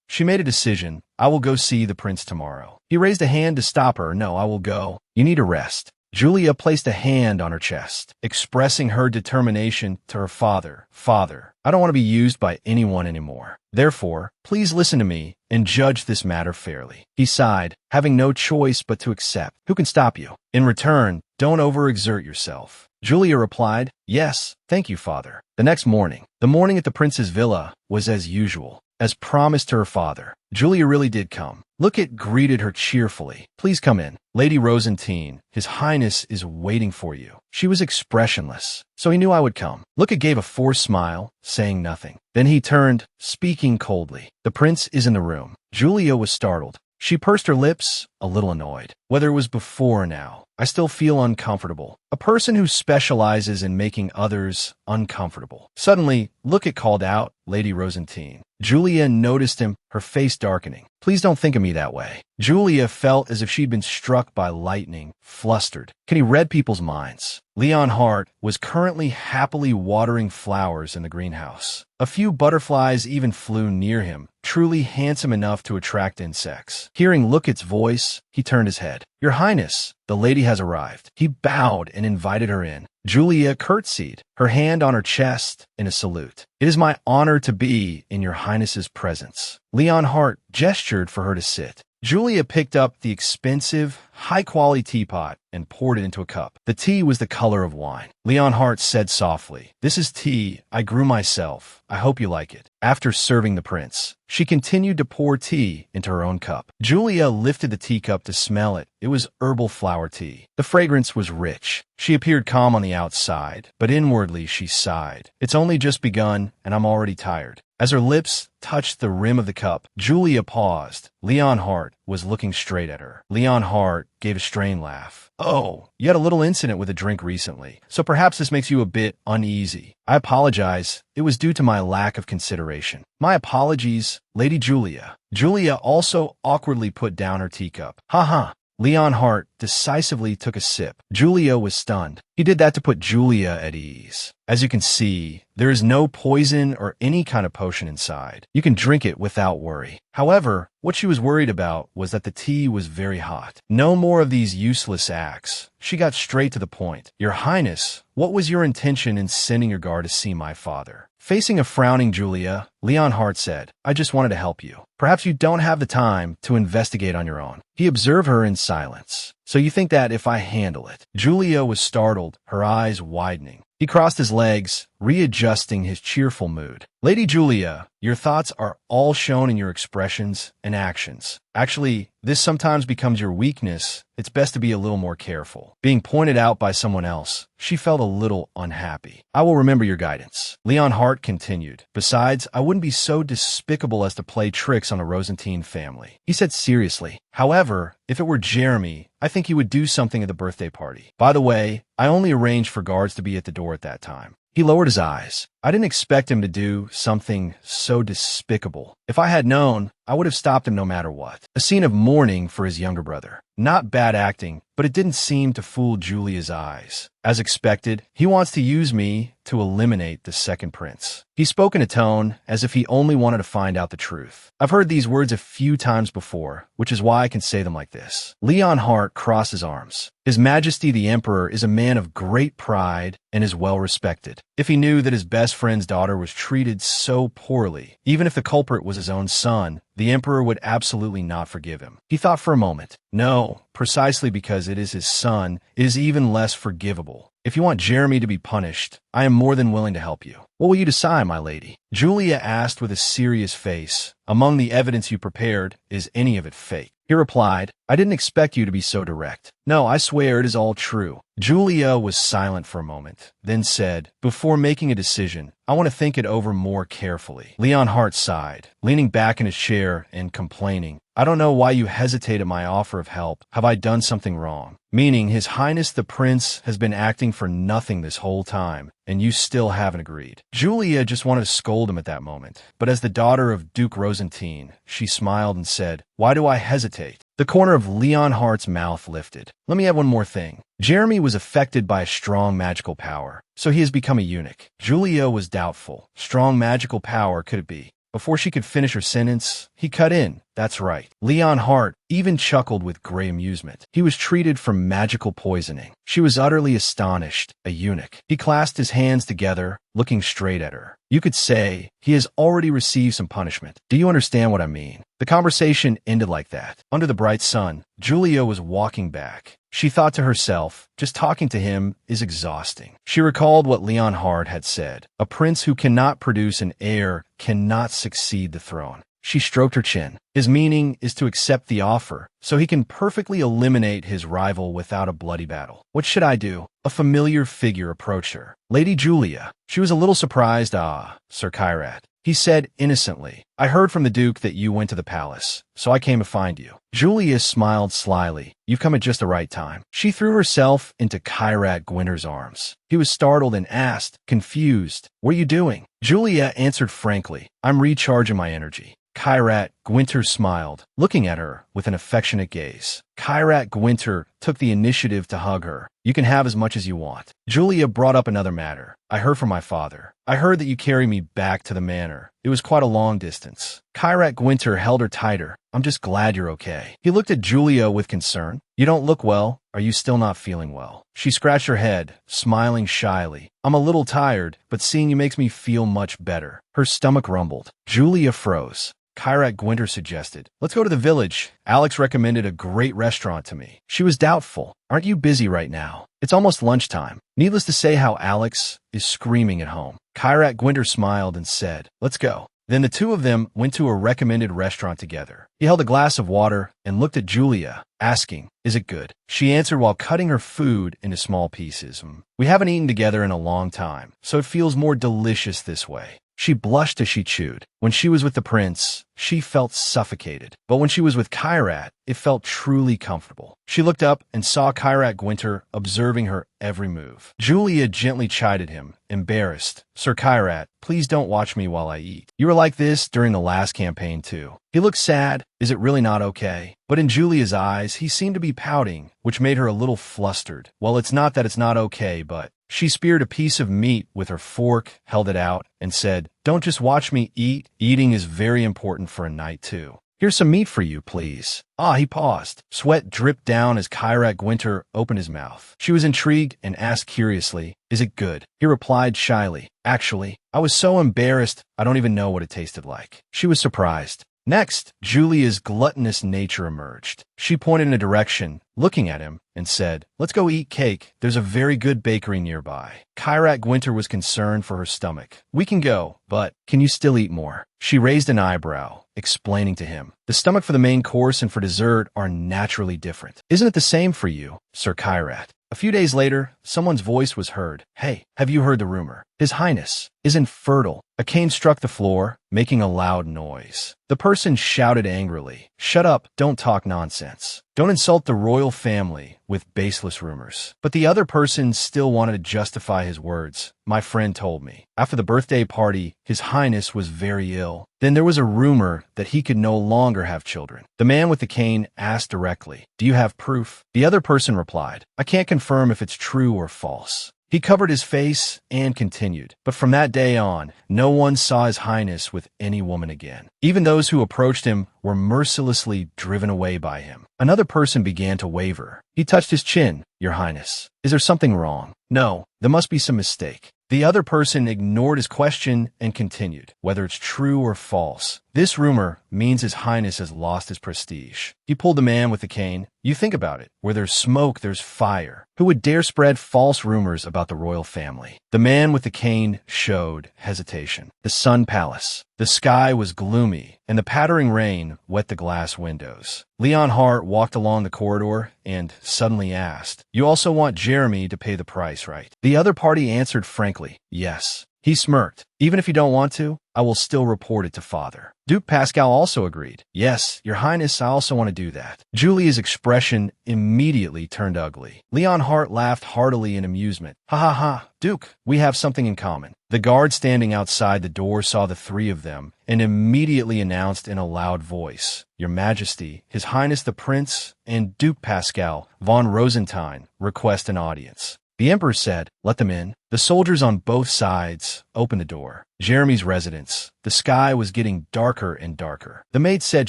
She made a decision. "I will go see the prince tomorrow." He raised a hand to stop her. "No, I will go. You need a rest." Julia placed a hand on her chest, expressing her determination to her father. "Father, I don't want to be used by anyone anymore. Therefore, please listen to me and judge this matter fairly." He sighed, having no choice but to accept. "Who can stop you? In return, don't overexert yourself." Julia replied, "Yes, thank you, father." The next morning, the morning at the prince's villa, was as usual. As promised to her father, Julia really did come. Lookit greeted her cheerfully. "Please come in. Lady Rosentine, His Highness is waiting for you." She was expressionless, so he knew I would come. Lookit gave a forced smile, saying nothing. Then he turned, speaking coldly. "The prince is in the room." Julia was startled. She pursed her lips, a little annoyed. Whether it was before or now, I still feel uncomfortable. A person who specializes in making others uncomfortable. Suddenly, Lookit called out, "Lady Rosentine." Julia noticed him, her face darkening. "Please don't think of me that way." Julia felt as if she'd been struck by lightning, flustered. Can he read people's minds? Leon Hart was currently happily watering flowers in the greenhouse. A few butterflies even flew near him, truly handsome enough to attract insects. Hearing Lookit's voice, he turned his head. "Your Highness, the lady has arrived." He bowed and invited her in. Julia curtsied, her hand on her chest in a salute. "It is my honor to be in your Highness's presence." Leon Hart gestured for her to sit. Julia picked up the expensive, high-quality teapot and poured it into a cup. The tea was the color of wine. Leon Hart said softly, "This is tea I grew myself. I hope you like it." After serving the prince, she continued to pour tea into her own cup. Julia lifted the teacup to smell it. It was herbal flower tea. The fragrance was rich. She appeared calm on the outside, but inwardly she sighed. "It's only just begun, and I'm already tired." As her lips touched the rim of the cup, Julia paused. Leon Hart was looking straight at her. Leon Hart gave a strained laugh. "Oh, you had a little incident with a drink recently, so perhaps this makes you a bit uneasy. I apologize. It was due to my lack of consideration." "My apologies, Lady Julia." Julia also awkwardly put down her teacup. "Ha." Leon Hart decisively took a sip. Julia was stunned. He did that to put Julia at ease. "As you can see, there is no poison or any kind of potion inside. You can drink it without worry." However, what she was worried about was that the tea was very hot. No more of these useless acts. She got straight to the point. "Your Highness, what was your intention in sending your guard to see my father?" Facing a frowning Julia, Leon Hart said, "I just wanted to help you. Perhaps you don't have the time to investigate on your own." He observed her in silence. "So you think that if I handle it?" Julia was startled, her eyes widening. He crossed his legs, readjusting his cheerful mood. "Lady Julia, Your thoughts are all shown in your expressions and actions. Actually, this sometimes becomes your weakness. It's best to be a little more careful. Being pointed out by someone else, she felt a little unhappy. I will remember your guidance. Leon Hart continued. Besides, I wouldn't be so despicable as to play tricks on the Rosentine family. He said seriously. However, if it were Jeremy, I think he would do something at the birthday party. By the way, I only arranged for guards to be at the door at that time. He lowered his eyes. I didn't expect him to do something so despicable. If I had known, I would have stopped him no matter what. A scene of mourning for his younger brother. Not bad acting, but it didn't seem to fool Julia's eyes. As expected, he wants to use me to eliminate the second prince. He spoke in a tone as if he only wanted to find out the truth. I've heard these words a few times before, which is why I can say them like this. Leon Hart crossed his arms. His Majesty the Emperor is a man of great pride and is well respected. If he knew that his best friend's daughter was treated so poorly, even if the culprit was his own son, the Emperor would absolutely not forgive him. He thought for a moment. No, precisely because it is his son, it is even less forgivable. If you want Jeremy to be punished, I am more than willing to help you. What will you decide, my lady? Julia asked with a serious face. Among the evidence you prepared, is any of it fake? He replied, I didn't expect you to be so direct. No, I swear it is all true. Julia was silent for a moment, then said, before making a decision, I want to think it over more carefully. Leon Hart sighed, leaning back in his chair and complaining, I don't know why you hesitate at my offer of help. Have I done something wrong? Meaning, His Highness the Prince has been acting for nothing this whole time, and you still haven't agreed. Julia just wanted to scold him at that moment, but as the daughter of Duke Rosentine, she smiled and said, why do I hesitate? The corner of Leon Hart's mouth lifted. Let me add one more thing. Jeremy was affected by a strong magical power, so he has become a eunuch. Julia was doubtful. Strong magical power could it be? Before she could finish her sentence, he cut in. That's right. Leon Hart even chuckled with great amusement. He was treated for magical poisoning. She was utterly astonished, a eunuch. He clasped his hands together, looking straight at her. You could say he has already received some punishment. Do you understand what I mean? The conversation ended like that. Under the bright sun, Julia was walking back. She thought to herself, just talking to him is exhausting. She recalled what Leon Hart had said. A prince who cannot produce an heir cannot succeed the throne. She stroked her chin. His meaning is to accept the offer, so he can perfectly eliminate his rival without a bloody battle. What should I do? A familiar figure approached her. Lady Julia. She was a little surprised. Sir Kyrat. He said innocently, I heard from the Duke that you went to the palace, so I came to find you. Julia smiled slyly. You've come at just the right time. She threw herself into Kyrat Gwynter's arms. He was startled and asked, confused, what are you doing? Julia answered frankly, I'm recharging my energy. Kyrat Gwynter smiled, looking at her with an affectionate gaze. Kyrat Gwynter took the initiative to hug her. You can have as much as you want. Julia brought up another matter. I heard from my father. I heard that you carried me back to the manor. It was quite a long distance. Kyrat Gwynter held her tighter. I'm just glad you're okay. He looked at Julia with concern. You don't look well. Are you still not feeling well? She scratched her head, smiling shyly. I'm a little tired, but seeing you makes me feel much better. Her stomach rumbled. Julia froze. Kyrat Gwynter suggested, let's go to the village. Alex recommended a great restaurant to me. She was doubtful. Aren't you busy right now? It's almost lunchtime. Needless to say how Alex is screaming at home. Kyrat Gwynter smiled and said, let's go. Then the two of them went to a recommended restaurant together. He held a glass of water and looked at Julia, asking, is it good? She answered while cutting her food into small pieces. We haven't eaten together in a long time, so it feels more delicious this way. She blushed as she chewed. When she was with the prince, she felt suffocated. But when she was with Kyrat, it felt truly comfortable. She looked up and saw Kyrat Gwynter observing her every move. Julia gently chided him, embarrassed. Sir Kyrat, please don't watch me while I eat. You were like this during the last campaign too. He looked sad. Is it really not okay? But in Julia's eyes, he seemed to be pouting, which made her a little flustered. Well, it's not that it's not okay, but... She speared a piece of meat with her fork, held it out, and said, don't just watch me eat. Eating is very important for a knight too. Here's some meat for you, please. He paused. Sweat dripped down as Kyrat Gwynter opened his mouth. She was intrigued and asked curiously, is it good? He replied shyly, actually, I was so embarrassed, I don't even know what it tasted like. She was surprised. Next, Julia's gluttonous nature emerged. She pointed in a direction, looking at him, and said, "Let's go eat cake. There's a very good bakery nearby." Kyrat Gwinter was concerned for her stomach. "We can go, but can you still eat more?" She raised an eyebrow, explaining to him, "The stomach for the main course and for dessert are naturally different. Isn't it the same for you, Sir Kyrat?" A few days later, someone's voice was heard. "Hey, have you heard the rumor? His Highness is infertile." A cane struck the floor, making a loud noise. The person shouted angrily, "Shut up, don't talk nonsense. Don't insult the royal family with baseless rumors." But the other person still wanted to justify his words. "My friend told me. After the birthday party, His Highness was very ill. Then there was a rumor that he could no longer have children." The man with the cane asked directly, "Do you have proof?" The other person replied, "I can't confirm if it's true or false." He covered his face and continued, "But from that day on, no one saw His Highness with any woman again. Even those who approached him were mercilessly driven away by him." Another person began to waver. He touched his chin. "Your Highness, is there something wrong?" "No, there must be some mistake." The other person ignored his question and continued, "Whether it's true or false, this rumor means His Highness has lost his prestige." He pulled the man with the cane. "You think about it. Where there's smoke, there's fire. Who would dare spread false rumors about the royal family?" The man with the cane showed hesitation. The Sun Palace. The sky was gloomy, and the pattering rain wet the glass windows. Leon Hart walked along the corridor and suddenly asked, "You also want Jeremy to pay the price, right?" The other party answered frankly, "Yes." He smirked. "Even if you don't want to, I will still report it to Father." Duke Pascal also agreed. "Yes, Your Highness, I also want to do that." Julia's expression immediately turned ugly. Leon Hart laughed heartily in amusement. "Ha ha ha, Duke, we have something in common." The guard standing outside the door saw the three of them and immediately announced in a loud voice, "Your Majesty, His Highness the Prince, and Duke Pascal von Rosentine request an audience." The Emperor said, "Let them in." The soldiers on both sides opened the door. Jeremy's residence. The sky was getting darker and darker. The maid said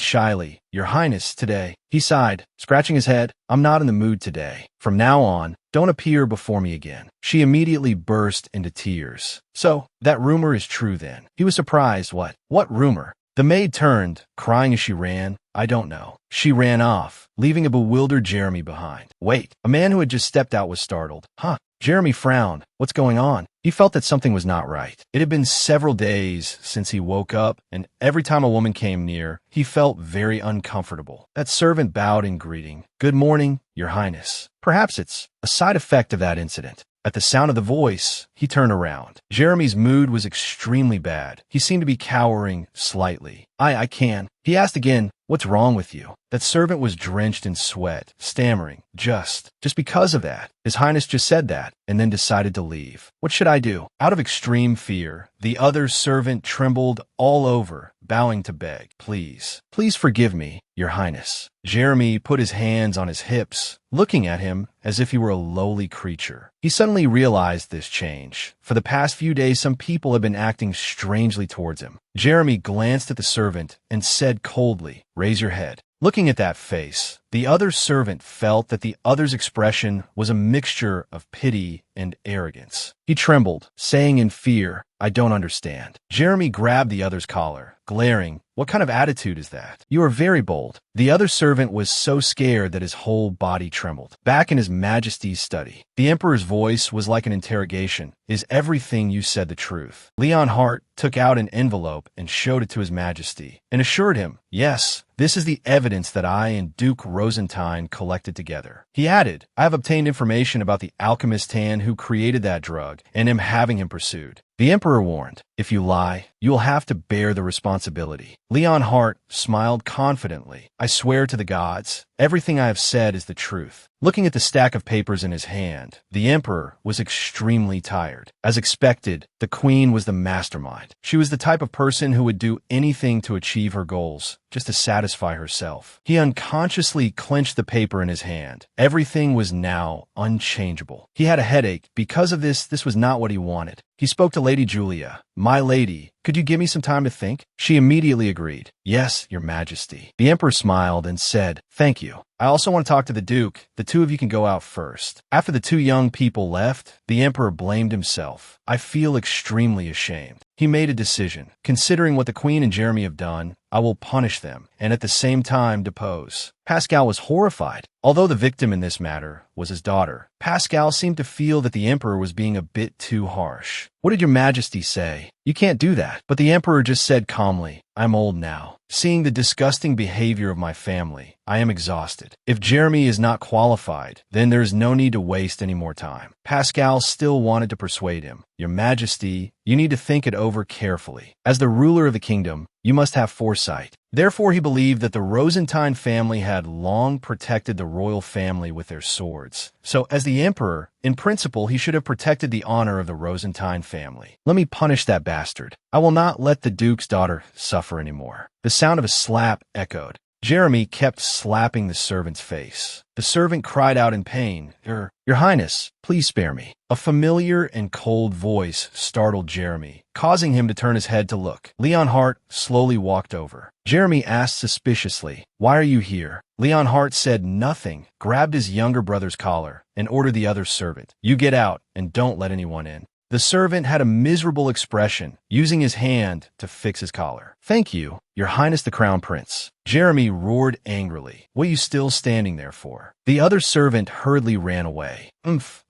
shyly, "Your Highness, today." He sighed, scratching his head, "I'm not in the mood today. From now on, don't appear before me again." She immediately burst into tears. "So, that rumor is true then?" He was surprised. What rumor?" The maid turned, crying as she ran. "I don't know." She ran off, leaving a bewildered Jeremy behind. "Wait." A man who had just stepped out was startled. "Huh?" Jeremy frowned. "What's going on?" He felt that something was not right. It had been several days since he woke up, and every time a woman came near, he felt very uncomfortable. That servant bowed in greeting. "Good morning, Your Highness." Perhaps it's a side effect of that incident. At the sound of the voice, he turned around. Jeremy's mood was extremely bad. He seemed to be cowering slightly. I can." He asked again, "What's wrong with you?" That servant was drenched in sweat, stammering, Just because of that. His Highness just said that, and then decided to leave. What should I do?" Out of extreme fear, the other servant trembled all over, bowing to beg, Please forgive me, Your Highness." Jeremy put his hands on his hips, looking at him as if he were a lowly creature. He suddenly realized this change. For the past few days, some people had been acting strangely towards him. Jeremy glanced at the servant and said coldly, "Raise your head." Looking at that face, the other servant felt that the other's expression was a mixture of pity and arrogance. He trembled, saying in fear, "I don't understand." Jeremy grabbed the other's collar, glaring, "What kind of attitude is that? You are very bold." The other servant was so scared that his whole body trembled. Back in His Majesty's study, the Emperor's voice was like an interrogation. "Is everything you said the truth?" Leon Hart took out an envelope and showed it to His Majesty, and assured him, "Yes, this is the evidence that I and Duke Rosentine collected together." He added, "I have obtained information about the alchemist Tan who created that drug, and am having him pursued." The Emperor warned, "If you lie, you will have to bear the responsibility." Leon Hart smiled confidently. "I swear to the gods, everything I have said is the truth." Looking at the stack of papers in his hand, the Emperor was extremely tired. As expected, the Queen was the mastermind. She was the type of person who would do anything to achieve her goals, just to satisfy herself. He unconsciously clenched the paper in his hand. Everything was now unchangeable. He had a headache. Because of this was not what he wanted. He spoke to Lady Julia. "My lady, Could you give me some time to think? She immediately agreed. Yes, Your Majesty. The emperor smiled and said, Thank you. I also want to talk to the Duke. The two of you can go out first. After the two young people left, the emperor blamed himself. I feel extremely ashamed. He made a decision. Considering what the Queen and Jeremy have done, I will punish them, and at the same time depose. Pascal was horrified. Although the victim in this matter was his daughter, Pascal seemed to feel that the emperor was being a bit too harsh. What did Your Majesty say? You can't do that. But the emperor just said calmly, I'm old now. Seeing the disgusting behavior of my family, I am exhausted. If Jeremy is not qualified, then there is no need to waste any more time. Pascal still wanted to persuade him. Your Majesty, you need to think it over carefully. As the ruler of the kingdom, you must have foresight. Therefore, he believed that the Rosentine family had long protected the royal family with their swords. So, as the emperor, in principle, he should have protected the honor of the Rosentine family. Let me punish that bastard. I will not let the Duke's daughter suffer anymore. The sound of a slap echoed. Jeremy kept slapping the servant's face. The servant cried out in pain, Your Highness, please spare me. A familiar and cold voice startled Jeremy, causing him to turn his head to look. Leon Hart slowly walked over. Jeremy asked suspiciously, Why are you here? Leon Hart said nothing, grabbed his younger brother's collar, and ordered the other servant, You get out and don't let anyone in. The servant had a miserable expression, using his hand to fix his collar. Thank you, Your Highness the Crown Prince. Jeremy roared angrily. What are you still standing there for? The other servant hurriedly ran away.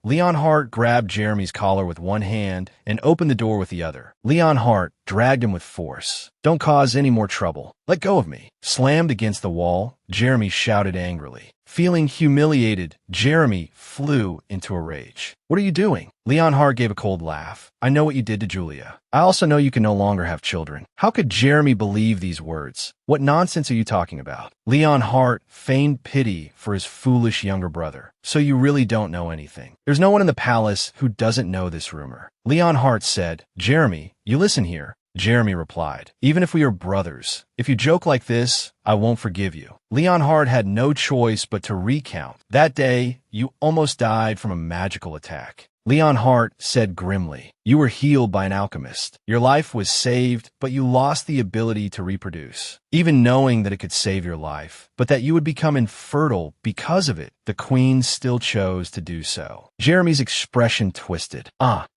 Leon Hart grabbed Jeremy's collar with one hand and opened the door with the other. Leon Hart dragged him with force. Don't cause any more trouble. Let go of me. Slammed against the wall, Jeremy shouted angrily. Feeling humiliated, Jeremy flew into a rage. What are you doing? Leon Hart gave a cold laugh. I know what you did to Julia. I also know you can no longer have children. How could Jeremy believe these words? What nonsense are you talking about? Leon Hart feigned pity for his foolish younger brother. So you really don't know anything. There's no one in the palace who doesn't know this rumor. Leon Hart said, Jeremy, you listen here. Jeremy replied, Even if we are brothers, if you joke like this, I won't forgive you. Leon Hart had no choice but to recount. That day, you almost died from a magical attack. Leon Hart said grimly, You were healed by an alchemist. Your life was saved, but you lost the ability to reproduce. Even knowing that it could save your life, but that you would become infertile because of it, the Queen still chose to do so. Jeremy's expression twisted.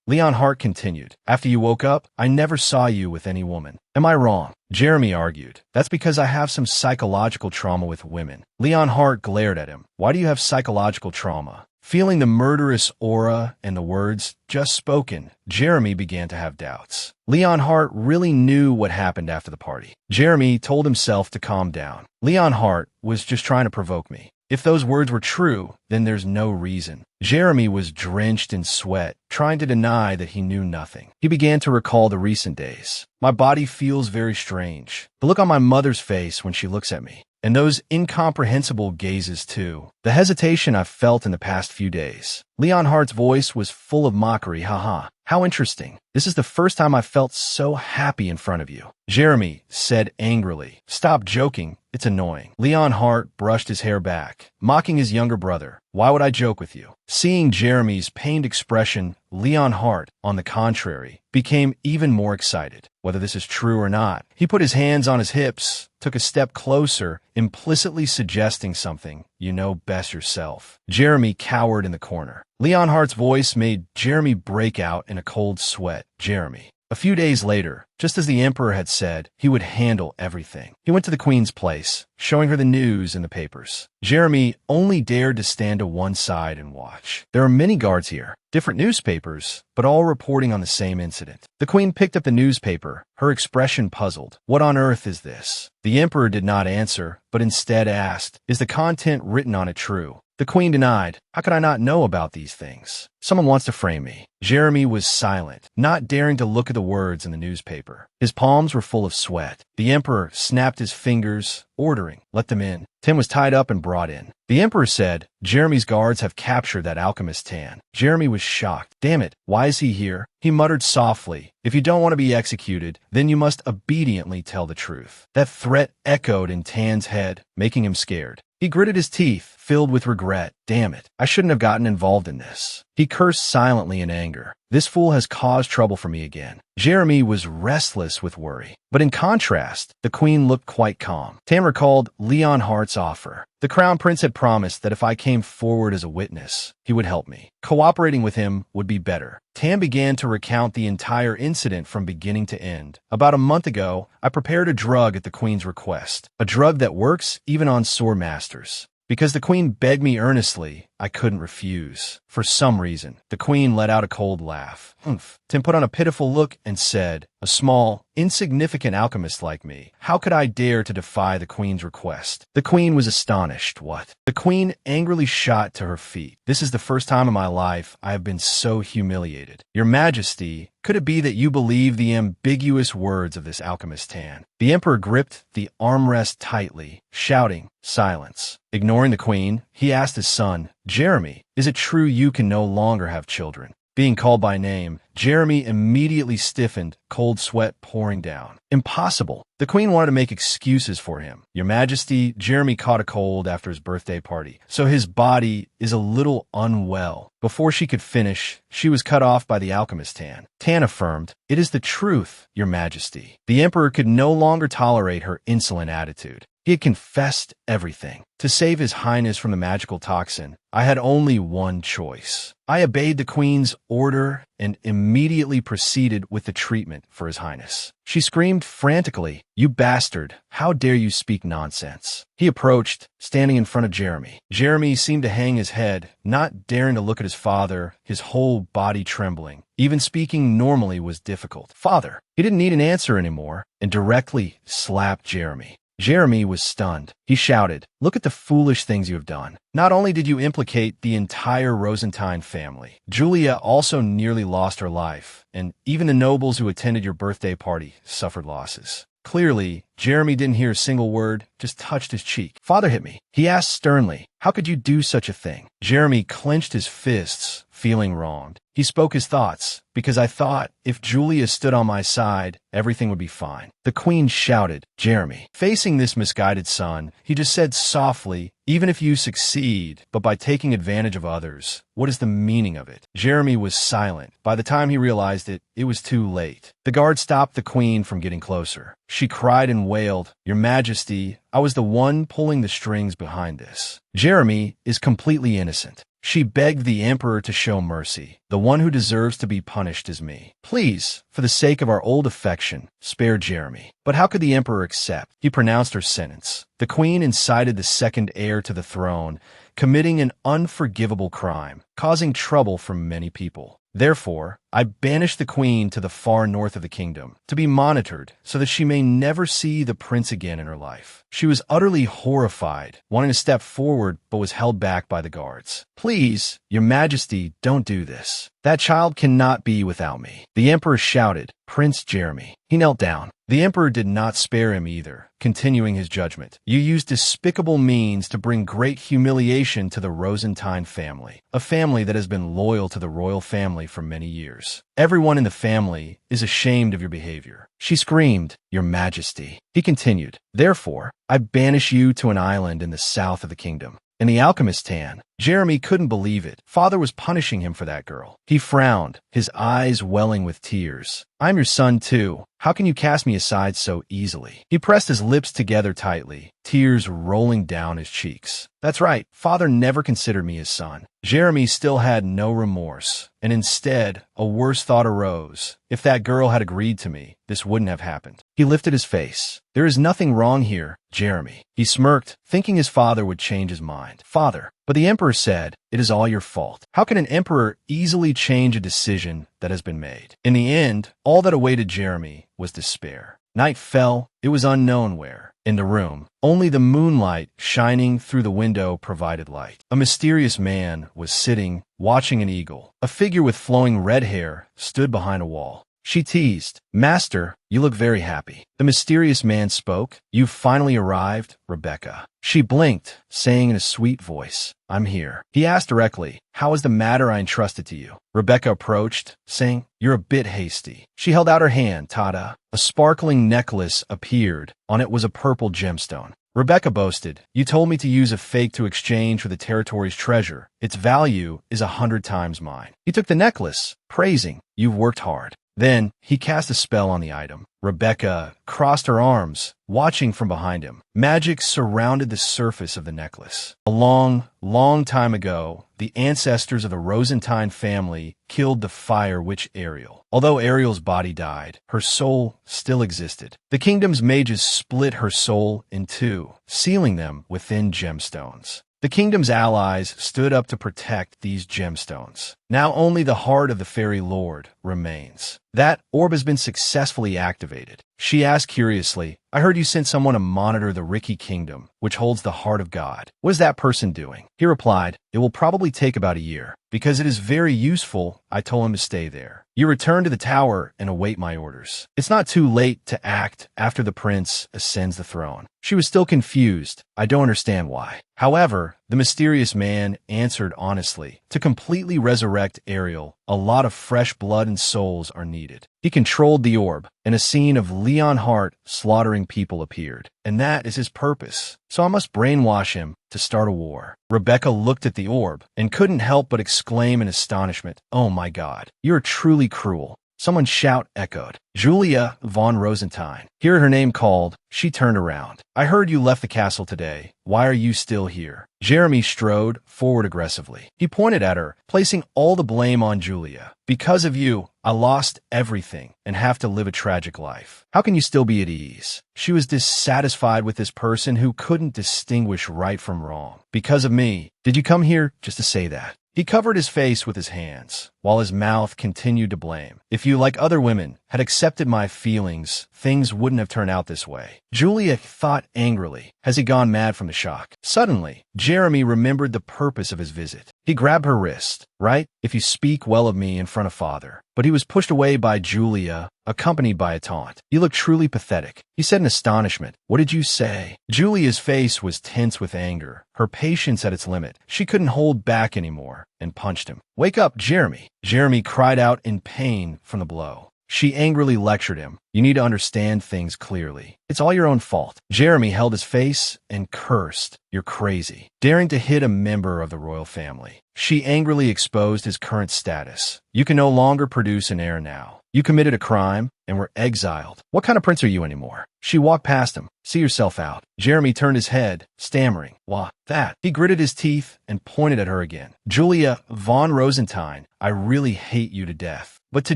Leon Hart continued, After you woke up, I never saw you with any woman. Am I wrong? Jeremy argued, That's because I have some psychological trauma with women. Leon Hart glared at him. Why do you have psychological trauma? Feeling the murderous aura and the words just spoken, Jeremy began to have doubts. Leon Hart really knew what happened after the party. Jeremy told himself to calm down. Leon Hart was just trying to provoke me. If those words were true, then there's no reason. Jeremy was drenched in sweat, trying to deny that he knew nothing. He began to recall the recent days. My body feels very strange. The look on my mother's face when she looks at me. And those incomprehensible gazes, too. The hesitation I've felt in the past few days. Leon Hart's voice was full of mockery. Haha. How interesting. This is the first time I've felt so happy in front of you. Jeremy said angrily. Stop joking. It's annoying. Leon Hart brushed his hair back, mocking his younger brother. Why would I joke with you? Seeing Jeremy's pained expression, Leon Hart, on the contrary, became even more excited. Whether this is true or not, he put his hands on his hips, took a step closer, implicitly suggesting something. You know best yourself. Jeremy cowered in the corner. Leon Hart's voice made Jeremy break out in a cold sweat. Jeremy. A few days later, just as the emperor had said, he would handle everything. He went to the Queen's place, showing her the news in the papers. Jeremy only dared to stand to one side and watch. There are many guards here, different newspapers, but all reporting on the same incident. The Queen picked up the newspaper, her expression puzzled. What on earth is this? The emperor did not answer, but instead asked, Is the content written on it true? The Queen denied. How could I not know about these things? Someone wants to frame me. Jeremy was silent, not daring to look at the words in the newspaper. His palms were full of sweat. The emperor snapped his fingers, ordering, Let them in. Tim was tied up and brought in. The emperor said, Jeremy's guards have captured that alchemist Tan. Jeremy was shocked. Damn it, why is he here? He muttered softly, If you don't want to be executed, then you must obediently tell the truth. That threat echoed in Tan's head, making him scared. He gritted his teeth, filled with regret. Damn it, I shouldn't have gotten involved in this. He cursed silently in anger. This fool has caused trouble for me again. Jeremy was restless with worry. But in contrast, the queen looked quite calm. Tam recalled Leonhardt's offer. The crown prince had promised that if I came forward as a witness, he would help me. Cooperating with him would be better. Tam began to recount the entire incident from beginning to end. About a month ago, I prepared a drug at the queen's request. A drug that works even on sore masters. Because the queen begged me earnestly, I couldn't refuse. For some reason, the queen let out a cold laugh. Humph. Tim put on a pitiful look and said, "A small, insignificant alchemist like me, how could I dare to defy the queen's request?" The queen was astonished. What? The queen angrily shot to her feet. "This is the first time in my life I have been so humiliated. Your Majesty, could it be that you believe the ambiguous words of this alchemist Tan?" The emperor gripped the armrest tightly, shouting, "Silence." Ignoring the queen, he asked his son, "Jeremy, is it true you can no longer have children?" Being called by name, Jeremy immediately stiffened, cold sweat pouring down. Impossible. The queen wanted to make excuses for him. "Your Majesty, Jeremy caught a cold after his birthday party, so his body is a little unwell." Before she could finish, she was cut off by the alchemist Tan. Tan affirmed, "It is the truth, Your Majesty." The emperor could no longer tolerate her insolent attitude. He had confessed everything. To save his highness from the magical toxin, I had only one choice. I obeyed the queen's order and immediately proceeded with the treatment for his highness. She screamed frantically, "You bastard! How dare you speak nonsense?" He approached, standing in front of Jeremy. Jeremy seemed to hang his head, not daring to look at his father, his whole body trembling. Even speaking normally was difficult. "Father!" He didn't need an answer anymore, and directly slapped Jeremy. Jeremy was stunned. He shouted, "Look at the foolish things you have done. Not only did you implicate the entire Rosentine family, Julia also nearly lost her life, and even the nobles who attended your birthday party suffered losses." Clearly, Jeremy didn't hear a single word, just touched his cheek. "Father hit me." He asked sternly, "How could you do such a thing?" Jeremy clenched his fists, feeling wronged. He spoke his thoughts, "Because I thought if Julia stood on my side, everything would be fine." The queen shouted, "Jeremy." Facing this misguided son, he just said softly, "Even if you succeed, but by taking advantage of others, what is the meaning of it?" Jeremy was silent. By the time he realized it, it was too late. The guard stopped the queen from getting closer. She cried and wailed, "Your Majesty, I was the one pulling the strings behind this. Jeremy is completely innocent." She begged the emperor to show mercy. "The one who deserves to be punished is me. Please, for the sake of our old affection, spare Jeremy." But how could the emperor accept? He pronounced her sentence. The queen incited the second heir to the throne, committing an unforgivable crime, causing trouble for many people. Therefore, I banished the queen to the far north of the kingdom, to be monitored so that she may never see the prince again in her life. She was utterly horrified, wanting to step forward but was held back by the guards. "Please, Your Majesty, don't do this. That child cannot be without me." The emperor shouted, "Prince Jeremy." He knelt down. The emperor did not spare him either, continuing his judgment. "You used despicable means to bring great humiliation to the Rosentine family, a family that has been loyal to the royal family for many years. Everyone in the family is ashamed of your behavior." She screamed, "Your Majesty." He continued, "Therefore, I banish you to an island in the south of the kingdom." And the alchemist Tan, Jeremy couldn't believe it. Father was punishing him for that girl. He frowned, his eyes welling with tears. "I'm your son too. How can you cast me aside so easily?" He pressed his lips together tightly, tears rolling down his cheeks. "That's right. Father never considered me his son." Jeremy still had no remorse, and instead, a worse thought arose. If that girl had agreed to me, this wouldn't have happened. He lifted his face. "There is nothing wrong here, Jeremy." He smirked, thinking his father would change his mind. "Father." But the emperor said, "It is all your fault." How can an emperor easily change a decision that has been made? In the end, all that awaited Jeremy was despair. Night fell, it was unknown where. In the room, only the moonlight shining through the window provided light. A mysterious man was sitting, watching an eagle. A figure with flowing red hair stood behind a wall. She teased, "Master, you look very happy." The mysterious man spoke, "You've finally arrived, Rebecca." She blinked, saying in a sweet voice, "I'm here." He asked directly, "How is the matter I entrusted to you?" Rebecca approached, saying, "You're a bit hasty." She held out her hand, "Tada." A sparkling necklace appeared. On it was a purple gemstone. Rebecca boasted. You told me to use a fake to exchange for the territory's treasure. Its value is 100 times mine. He took the necklace, praising, You've worked hard. Then he cast a spell on the item. Rebecca crossed her arms, watching from behind him. Magic surrounded the surface of the necklace. A long, long time ago, the ancestors of the Rosentine family killed the fire witch Ariel. Although Ariel's body died, her soul still existed. The kingdom's mages split her soul in two, sealing them within gemstones. The kingdom's allies stood up to protect these gemstones. Now only the heart of the fairy lord remains. That orb has been successfully activated. She asked curiously, I heard you sent someone to monitor the Ricky kingdom, which holds the heart of God. What is that person doing? He replied, It will probably take about a year. Because it is very useful, I told him to stay there. You return to the tower and await my orders. It's not too late to act after the prince ascends the throne. She was still confused. I don't understand why. However, the mysterious man answered honestly. To completely resurrect Ariel, a lot of fresh blood and souls are needed. He controlled the orb, and a scene of Leon Hart slaughtering people appeared. And that is his purpose. So I must brainwash him to start a war. Rebecca looked at the orb and couldn't help but exclaim in astonishment, Oh my God, you are truly cruel. Someone's shout echoed. Julia von Rosentine. Hearing her name called, she turned around. I heard you left the castle today. Why are you still here? Jeremy strode forward aggressively. He pointed at her, placing all the blame on Julia. Because of you, I lost everything and have to live a tragic life. How can you still be at ease? She was dissatisfied with this person who couldn't distinguish right from wrong. Because of me. Did you come here just to say that? He covered his face with his hands, while his mouth continued to blame. If you, like other women, had accepted my feelings, things wouldn't have turned out this way. Julia thought angrily. Has he gone mad from the shock? Suddenly, Jeremy remembered the purpose of his visit. He grabbed her wrist. Right? If you speak well of me in front of father. But he was pushed away by Julia, accompanied by a taunt. You look truly pathetic. He said in astonishment. What did you say? Julia's face was tense with anger, her patience at its limit. She couldn't hold back anymore, and punched him. Wake up, Jeremy. Jeremy cried out in pain from the blow. She angrily lectured him. You need to understand things clearly. It's all your own fault. Jeremy held his face and cursed. You're crazy. Daring to hit a member of the royal family. She angrily exposed his current status. You can no longer produce an heir now. You committed a crime and were exiled. What kind of prince are you anymore? She walked past him. See yourself out. Jeremy turned his head, stammering. Why, that. He gritted his teeth and pointed at her again. Julia von Rosentine, I really hate you to death. But to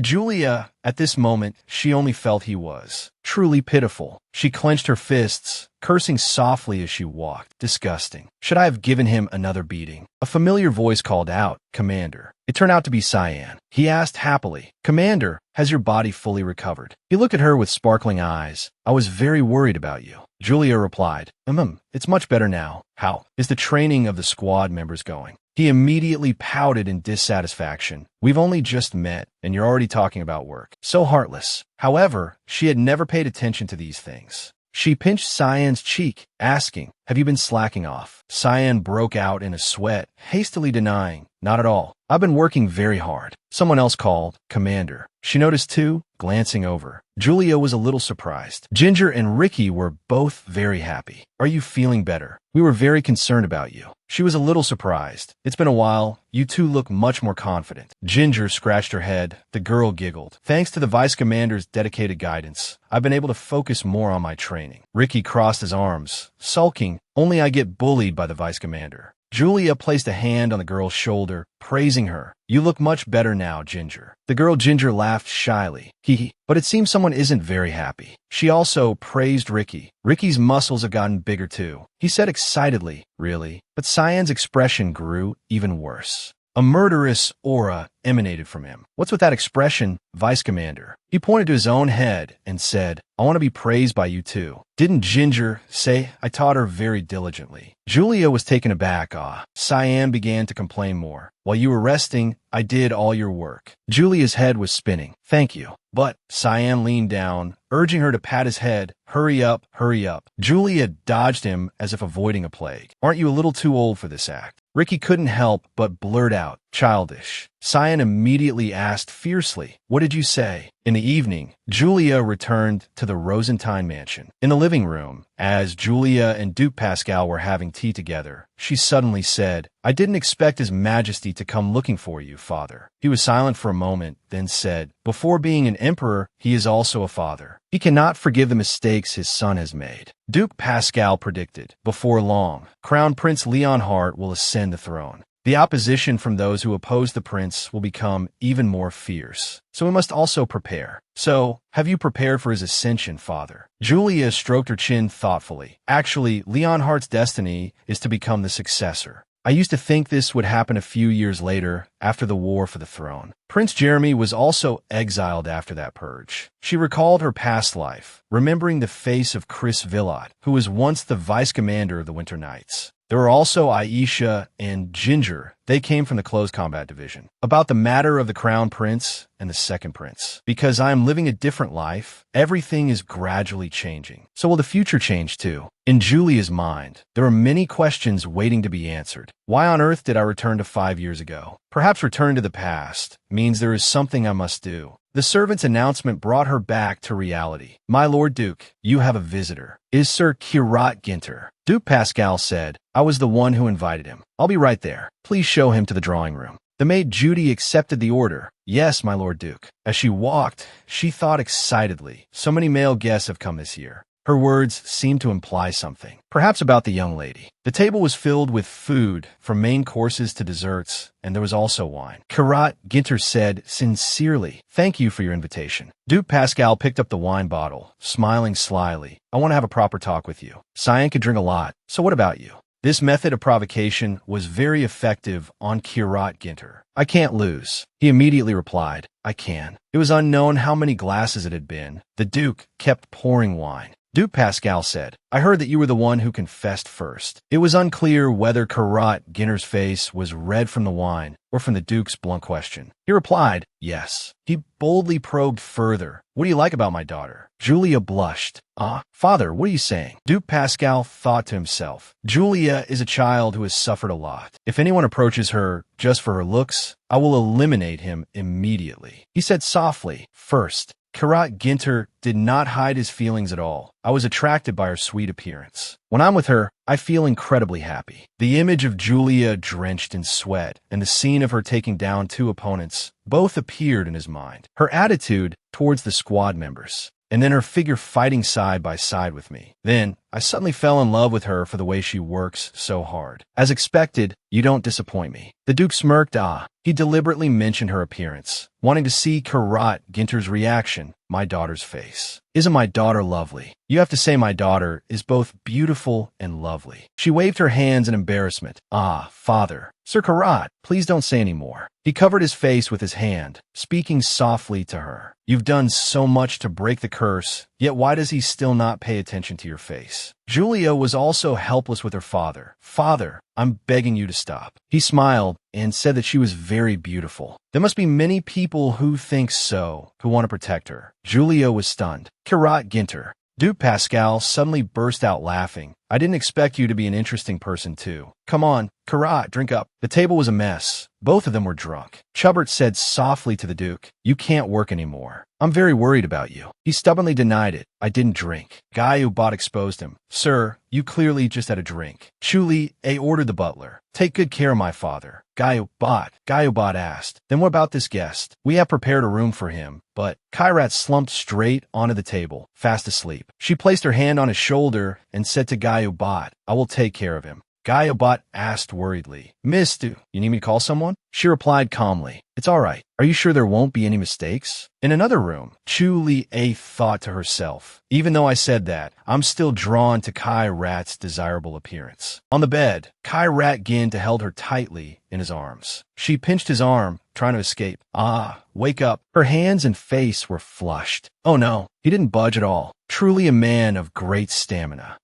Julia, at this moment, she only felt he was truly pitiful. She clenched her fists, cursing softly as she walked. Disgusting. Should I have given him another beating? A familiar voice called out, Commander. It turned out to be Cyan. He asked happily, Commander, has your body fully recovered? He looked at her with sparkling eyes. I was very worried about you. Julia replied, it's much better now. How is the training of the squad members going? He immediately pouted in dissatisfaction. We've only just met, and you're already talking about work. So heartless. However, she had never paid attention to these things. She pinched Cyan's cheek, asking, Have you been slacking off? Cyan broke out in a sweat, hastily denying, Not at all. I've been working very hard. Someone else called, Commander. She noticed too, glancing over. Julia was a little surprised. Ginger and Ricky were both very happy. Are you feeling better? We were very concerned about you. She was a little surprised. It's been a while. You two look much more confident. Ginger scratched her head. The girl giggled. Thanks to the Vice Commander's dedicated guidance, I've been able to focus more on my training. Ricky crossed his arms, sulking. Only I get bullied by the Vice Commander. Julia placed a hand on the girl's shoulder, praising her. You look much better now, Ginger. The girl Ginger laughed shyly. But it seems someone isn't very happy. She also praised Ricky. Ricky's muscles have gotten bigger too. He said excitedly, Really? But Cyan's expression grew even worse. A murderous aura emanated from him. What's with that expression, Vice Commander? He pointed to his own head and said, I want to be praised by you too. Didn't Ginger say I taught her very diligently? Julia was taken aback. Cyan began to complain more. While you were resting, I did all your work. Julia's head was spinning. Thank you. But Cyan leaned down, urging her to pat his head. Hurry up, hurry up. Julia dodged him as if avoiding a plague. Aren't you a little too old for this act? Ricky couldn't help but blurt out, childish. Cyan immediately asked fiercely, "What did you say?" In the evening, Julia returned to the Rosentine mansion. In the living room, as Julia and Duke Pascal were having tea together, she suddenly said, "I didn't expect His Majesty to come looking for you, father." He was silent for a moment, then said, "Before being an emperor, he is also a father. He cannot forgive the mistakes his son has made." Duke Pascal predicted, before long, Crown Prince Leonhardt will ascend the throne. The opposition from those who oppose the prince will become even more fierce. So we must also prepare. So, have you prepared for his ascension, father? Julia stroked her chin thoughtfully. Actually, Leonhardt's destiny is to become the successor. I used to think this would happen a few years later, after the war for the throne. Prince Jeremy was also exiled after that purge. She recalled her past life, remembering the face of Chris Villot, who was once the vice-commander of the Winter Knights. There were also Aisha and Ginger. They came from the close combat division. About the matter of the crown prince and the second prince. Because I am living a different life, everything is gradually changing. So will the future change too? In Julia's mind, there are many questions waiting to be answered. Why on earth did I return to 5 years ago? Perhaps return to the past means there is something I must do. The servant's announcement brought her back to reality. "My Lord Duke, you have a visitor. Is Sir Kirat Ginter?" Duke Pascal said, "I was the one who invited him. I'll be right there. Please show him to the drawing room." The maid Judy accepted the order. "Yes, my Lord Duke." As she walked, she thought excitedly, "So many male guests have come this year." Her words seemed to imply something, perhaps about the young lady. The table was filled with food, from main courses to desserts, and there was also wine. Kirat Ginter said sincerely, "Thank you for your invitation." Duke Pascal picked up the wine bottle, smiling slyly. "I want to have a proper talk with you. Cyan could drink a lot, so what about you?" This method of provocation was very effective on Kirat Ginter. "I can't lose." He immediately replied, "I can." It was unknown how many glasses it had been. The Duke kept pouring wine. Duke Pascal said, "I heard that you were the one who confessed first." It was unclear whether Kirat Ginter's face was red from the wine or from the Duke's blunt question. He replied, "Yes." He boldly probed further. "What do you like about my daughter?" Julia blushed. Father, what are you saying?" Duke Pascal thought to himself. Julia is a child who has suffered a lot. If anyone approaches her just for her looks, I will eliminate him immediately. He said softly, "First, Kirat Ginter did not hide his feelings at all. I was attracted by her sweet appearance. When I'm with her, I feel incredibly happy." The image of Julia drenched in sweat and the scene of her taking down 2 opponents both appeared in his mind. Her attitude towards the squad members, and then her figure fighting side by side with me. Then, I suddenly fell in love with her for the way she works so hard. As expected, you don't disappoint me. The Duke smirked. He deliberately mentioned her appearance, wanting to see Kirat Ginter's reaction. "My daughter's face. Isn't my daughter lovely?" "You have to say my daughter is both beautiful and lovely." She waved her hands in embarrassment. Father. "Sir Kirat, please don't say any more." He covered his face with his hand, speaking softly to her. "You've done so much to break the curse, yet why does he still not pay attention to your face?" Julia was also helpless with her father. "Father, I'm begging you to stop." He smiled and said that she was very beautiful. There must be many people who think so, who want to protect her. Julia was stunned. "Kirat Ginter." Duke Pascal suddenly burst out laughing. "I didn't expect you to be an interesting person too. Come on, Kirat, drink up." The table was a mess. Both of them were drunk. Chubert said softly to the Duke, "You can't work anymore. I'm very worried about you." He stubbornly denied it. "I didn't drink." Guyubat exposed him. "Sir, you clearly just had a drink." Chuli ordered the butler. "Take good care of my father." Guyubat asked, "Then what about this guest? We have prepared a room for him." But Kirat slumped straight onto the table, fast asleep. She placed her hand on his shoulder and said to Guyubat, "I will take care of him." Guyubat asked worriedly, "Miss, do you need me to call someone?" She replied calmly, "It's all right. Are you sure there won't be any mistakes?" In another room, Chu Li thought to herself, "Even though I said that, I'm still drawn to Kai Rat's desirable appearance." On the bed, Kai Rat Ginter held her tightly in his arms. She pinched his arm, trying to escape. Wake up." Her hands and face were flushed. Oh no, he didn't budge at all. Truly a man of great stamina.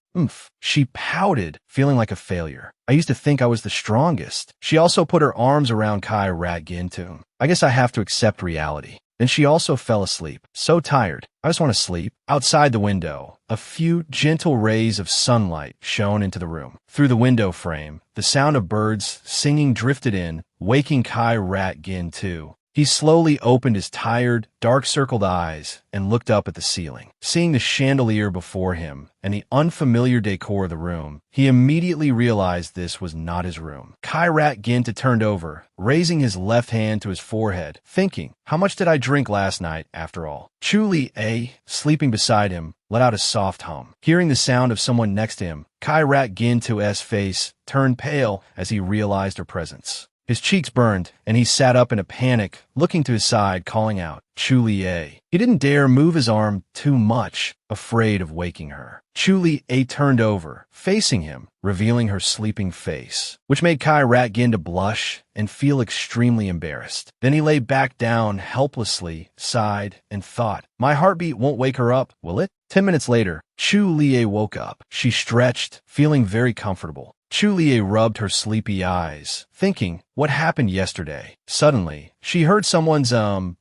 She pouted, feeling like a failure. "I used to think I was the strongest." She also put her arms around Kai Rat Ginter. "I guess I have to accept reality." Then she also fell asleep. So tired. I just want to sleep. Outside the window, a few gentle rays of sunlight shone into the room. Through the window frame, the sound of birds singing drifted in, waking Kai Rat Gin too. He slowly opened his tired, dark-circled eyes and looked up at the ceiling. Seeing the chandelier before him and the unfamiliar decor of the room, he immediately realized this was not his room. Kai Rat Ginta turned over, raising his left hand to his forehead, thinking, how much did I drink last night, after all? Chu-Li-A, sleeping beside him, let out a soft hum. Hearing the sound of someone next to him, Kai Rat Ginta's face turned pale as he realized her presence. His cheeks burned, and he sat up in a panic, looking to his side, calling out, Chu-Li-A. He didn't dare move his arm too much, afraid of waking her. Chu-Li-A turned over, facing him, revealing her sleeping face, which made Kai Rat Gin to blush and feel extremely embarrassed. Then he lay back down helplessly, sighed, and thought, my heartbeat won't wake her up, will it? 10 minutes later, Chu-Li-A woke up. She stretched, feeling very comfortable. Chu-Li-A rubbed her sleepy eyes, thinking, what happened yesterday? Suddenly, she heard someone's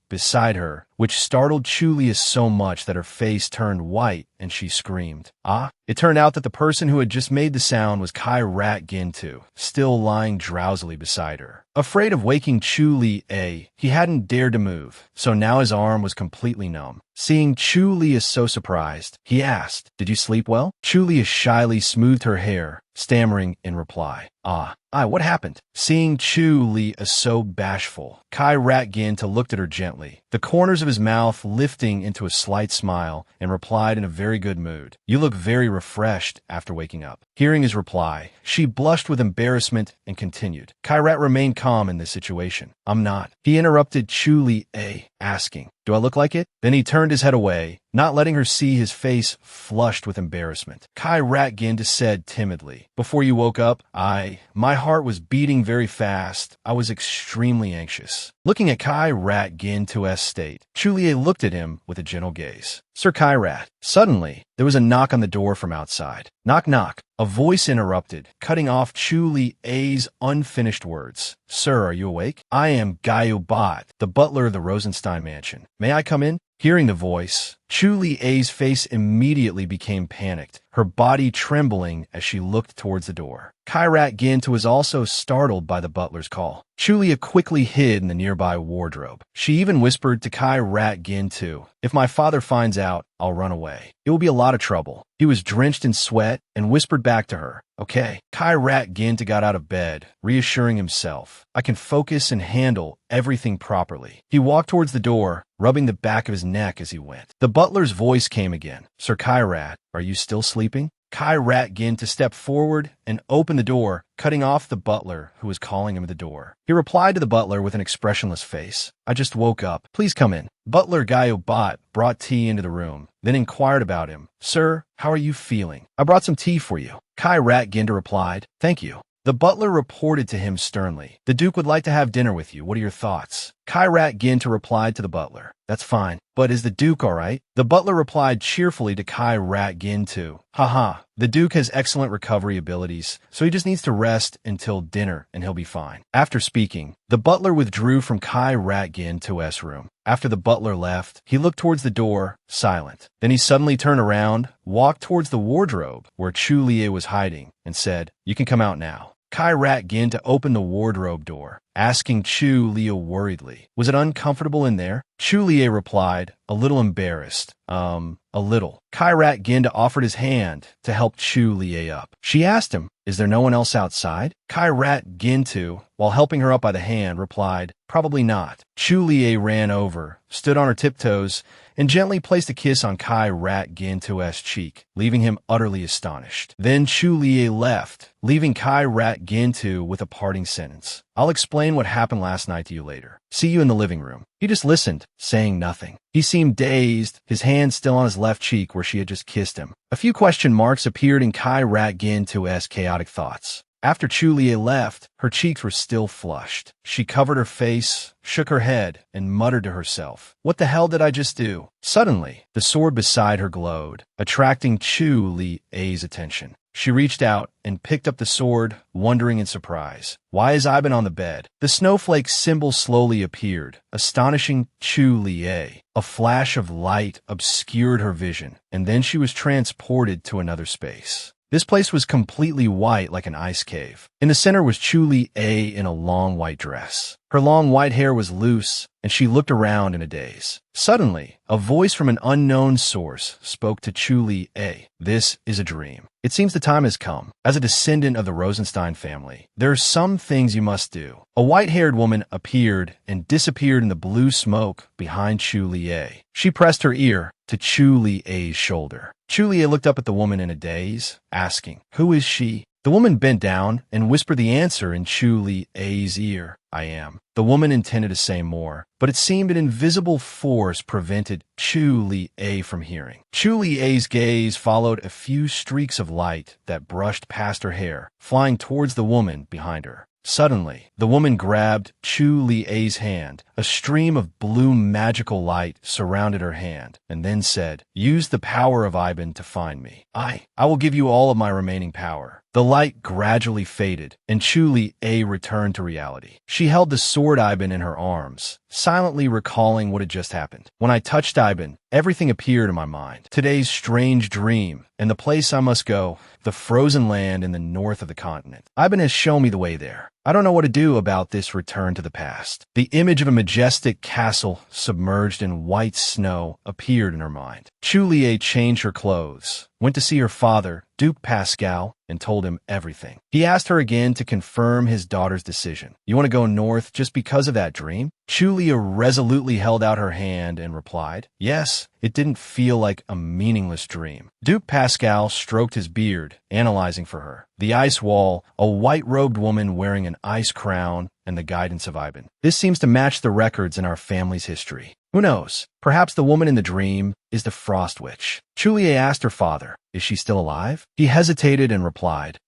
beside her, which startled Chu-Li-A so much that her face turned white and she screamed. It turned out that the person who had just made the sound was Kai Rat Gintu, still lying drowsily beside her. Afraid of waking Chu-Li-A, he hadn't dared to move, so now his arm was completely numb. Seeing Chu-Li-A so surprised, he asked, did you sleep well? Chu-Li-A shyly smoothed her hair, stammering in reply, what happened? Seeing Chu-Li-A so bashful, Kai Rat Ginta looked at her gently, the corners of his mouth lifting into a slight smile, and replied in a very good mood, you look very refreshed after waking up. Hearing his reply, she blushed with embarrassment and continued. Kai Rat remained calm in this situation. I'm not. He interrupted Chu-Li-A, asking, do I look like it? Then he turned his head away, not letting her see his face flushed with embarrassment. Kai Rat Ginta said timidly, before you woke up, my heart was beating very fast. I was extremely anxious. Looking at Kai Rat Ginta's state, Chu-Li-A looked at him with a gentle gaze. Sir Kai Rat. Suddenly, there was a knock on the door from outside. Knock, knock. A voice interrupted, cutting off Chu-Li-A's unfinished words. Sir, are you awake? I am Gayu Bot, the butler of the Rosenstein mansion. May I come in? Hearing the voice, Chu-Li-A's face immediately became panicked, her body trembling as she looked towards the door. Kai Rat Ginta was also startled by the butler's call. Chu-Li-A quickly hid in the nearby wardrobe. She even whispered to Kai Rat Ginta, if my father finds out, I'll run away. It will be a lot of trouble. He was drenched in sweat and whispered back to her, okay. Kai Rat Ginta got out of bed, reassuring himself, I can focus and handle everything properly. He walked towards the door, rubbing the back of his neck as he went. The butler's voice came again. Sir Kai Rat, are you still sleeping? Kai Rat Ginta stepped forward and opened the door, cutting off the butler who was calling him at the door. He replied to the butler with an expressionless face. I just woke up. Please come in. Butler Gayu Bot brought tea into the room, then inquired about him. Sir, how are you feeling? I brought some tea for you. Kai Rat Ginta replied, thank you. The butler reported to him sternly, the Duke would like to have dinner with you. What are your thoughts? Kai Rat Ginta replied to the butler, that's fine, but is the Duke all right? The butler replied cheerfully to Kai Rat Ginta, haha, the Duke has excellent recovery abilities, so he just needs to rest until dinner and he'll be fine. After speaking, the butler withdrew from Kai Rat Ginta's room. After the butler left, he looked towards the door, silent. Then he suddenly turned around, walked towards the wardrobe where Chu-Li-A was hiding, and said, you can come out now. Kai Rat Ginta opened the wardrobe door, asking Chu-Li-A worriedly, was it uncomfortable in there? Chu-Li-A replied, a little embarrassed. A little. Kai Rat Ginta offered his hand to help Chu-Li-A up. She asked him, is there no one else outside? Kai Rat Ginta, while helping her up by the hand, replied, probably not. Chu-Li-A ran over, stood on her tiptoes, and gently placed a kiss on Kai Rat Ginta's cheek, leaving him utterly astonished. Then Chu-Li-A left, leaving Kai Rat Ginta with a parting sentence. I'll explain what happened last night to you later. See you in the living room. He just listened, saying nothing. He seemed dazed, his hand still on his left cheek where she had just kissed him. A few question marks appeared in Kai Rat Ginta's chaotic thoughts. After Chu-Li-A left, her cheeks were still flushed. She covered her face, shook her head, and muttered to herself, what the hell did I just do? Suddenly, the sword beside her glowed, attracting Chu-Li-A's attention. She reached out and picked up the sword, wondering in surprise. Why is Ivan on the bed? The snowflake symbol slowly appeared, astonishing Chu Lie. A flash of light obscured her vision, and then she was transported to another space. This place was completely white like an ice cave. In the center was Chu Lie in a long white dress. Her long white hair was loose, and she looked around in a daze. Suddenly, a voice from an unknown source spoke to Chu Lie. This is a dream. It seems the time has come. As a descendant of the Rosenstein family, there are some things you must do. A white-haired woman appeared and disappeared in the blue smoke behind Chu Lie. She pressed her ear to Chu Lie's shoulder. Chu Lie looked up at the woman in a daze, asking, "Who is she?" The woman bent down and whispered the answer in Chu Lie's ear. "I am." The woman intended to say more, but it seemed an invisible force prevented Chu Lie from hearing. Chu Lie's gaze followed a few streaks of light that brushed past her hair, flying towards the woman behind her. Suddenly, the woman grabbed Chu Lie's hand. A stream of blue magical light surrounded her hand, and then said, "Use the power of Ivan to find me. I will give you all of my remaining power." The light gradually faded, and Chu Lie returned to reality. She held the sword Ivan in her arms, silently recalling what had just happened. When I touched Ivan, everything appeared in my mind. Today's strange dream, and the place I must go, the frozen land in the north of the continent. Ivan has shown me the way there. I don't know what to do about this return to the past. The image of a majestic castle submerged in white snow appeared in her mind. Chu Lie changed her clothes, went to see her father, Duke Pascal, and told him everything. He asked her again to confirm his daughter's decision. "You want to go north just because of that dream?" Chu Lie resolutely held out her hand and replied, "Yes, it didn't feel like a meaningless dream." Duke Pascal stroked his beard, analyzing for her. The ice wall, a white-robed woman wearing an ice crown, and the guidance of Ivan. This seems to match the records in our family's history. Who knows? Perhaps the woman in the dream is the Frost Witch. Chu Lie asked her father, "Is she still alive?" He hesitated and replied,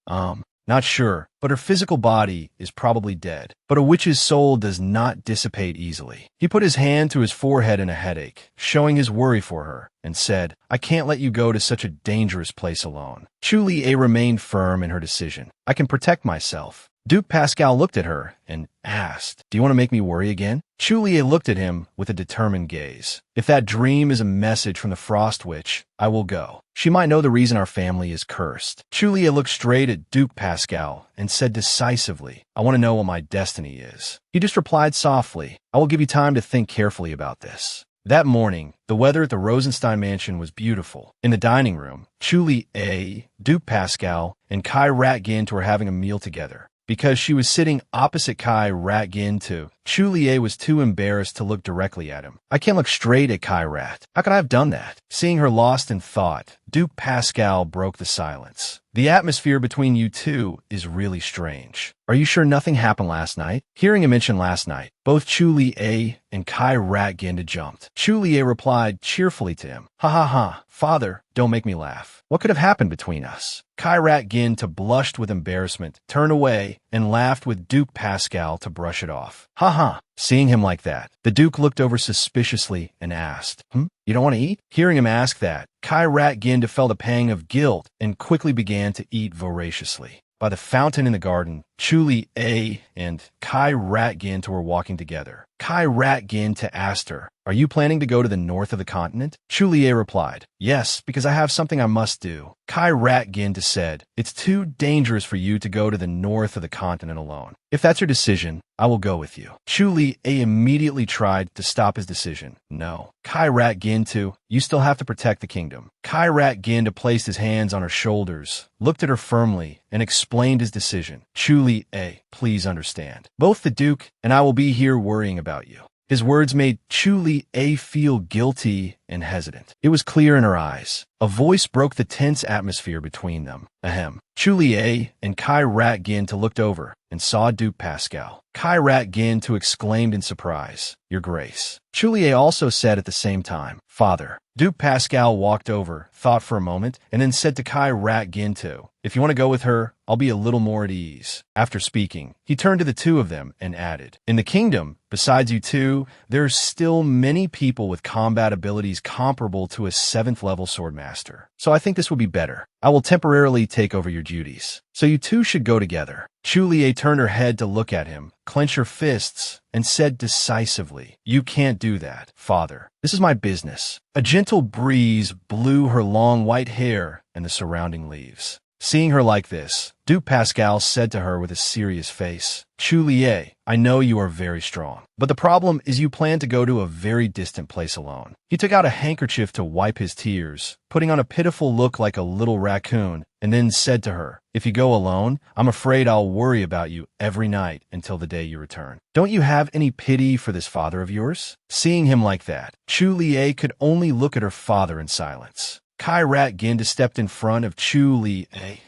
Not sure, but her physical body is probably dead. But a witch's soul does not dissipate easily." He put his hand to his forehead in a headache, showing his worry for her, and said, "I can't let you go to such a dangerous place alone." Chu Lie remained firm in her decision. "I can protect myself." Duke Pascal looked at her and asked, "Do you want to make me worry again?" Chu Lie looked at him with a determined gaze. "If that dream is a message from the Frost Witch, I will go. She might know the reason our family is cursed." Chu Lie looked straight at Duke Pascal and said decisively, "I want to know what my destiny is." He just replied softly, "I will give you time to think carefully about this." That morning, the weather at the Rosenstein mansion was beautiful. In the dining room, Chu Lie, Duke Pascal, and Kai Rat-Gint were having a meal together. Because she was sitting opposite Kai Rat-Gint, Chu Lie was too embarrassed to look directly at him. "I can't look straight at Kai Rat. How could I have done that?" Seeing her lost in thought, Duke Pascal broke the silence. "The atmosphere between you two is really strange. Are you sure nothing happened last night?" Hearing him mention last night, both Chu Lie and Kai Rat-Gint jumped. Chu Lie replied cheerfully to him, "Ha ha ha, father, don't make me laugh. What could have happened between us?" Kai Rat-Gint blushed with embarrassment, turned away, and laughed with Duke Pascal to brush it off. "Ha ha." Seeing him like that, the Duke looked over suspiciously and asked, "You don't want to eat?" Hearing him ask that, Kai Rat-Gint felt a pang of guilt and quickly began to eat voraciously. By the fountain in the garden, Chu Lie and Kai Rat-Gint were walking together. Kai Rat-Gint asked her, "Are you planning to go to the north of the continent?" Chu Lie replied, "Yes, because I have something I must do." Kai Rat-Gint said, "It's too dangerous for you to go to the north of the continent alone. If that's your decision, I will go with you." Chu Lie immediately tried to stop his decision. "No." Kai Rat-Gint, "You still have to protect the kingdom." Kai Rat-Gint placed his hands on her shoulders, looked at her firmly, and explained his decision. "Chu Lie, please understand. Both the Duke and I will be here worrying about you." His words made Chu Lie feel guilty and hesitant. It was clear in her eyes. A voice broke the tense atmosphere between them. Ahem. Chu Lie and Kai Rat-Gint looked over and saw Duke Pascal. Kai Rat-Gint exclaimed in surprise, "Your Grace." Chu Lie also said at the same time, "Father, Duke Pascal walked over, thought for a moment, and then said to Kai Rat Ginto, "If you want to go with her, I'll be a little more at ease." After speaking, he turned to the two of them and added, "In the kingdom, besides you two, there's still many people with combat abilities comparable to a 7th level swordmaster. So I think this would be better. I will temporarily take over your duties. So you two should go together." Chulie turned her head to look at him, clenched her fists, and said decisively, "You can't do that, father. This is my business." A gentle breeze blew her long white hair and the surrounding leaves. Seeing her like this, Duke Pascal said to her with a serious face, "Chulie, I know you are very strong, but the problem is you plan to go to a very distant place alone." He took out a handkerchief to wipe his tears, putting on a pitiful look like a little raccoon, and then said to her, "If you go alone, I'm afraid I'll worry about you every night until the day you return. Don't you have any pity for this father of yours?" Seeing him like that, Chulie could only look at her father in silence. Kai Rat Ginda stepped in front of Chulie,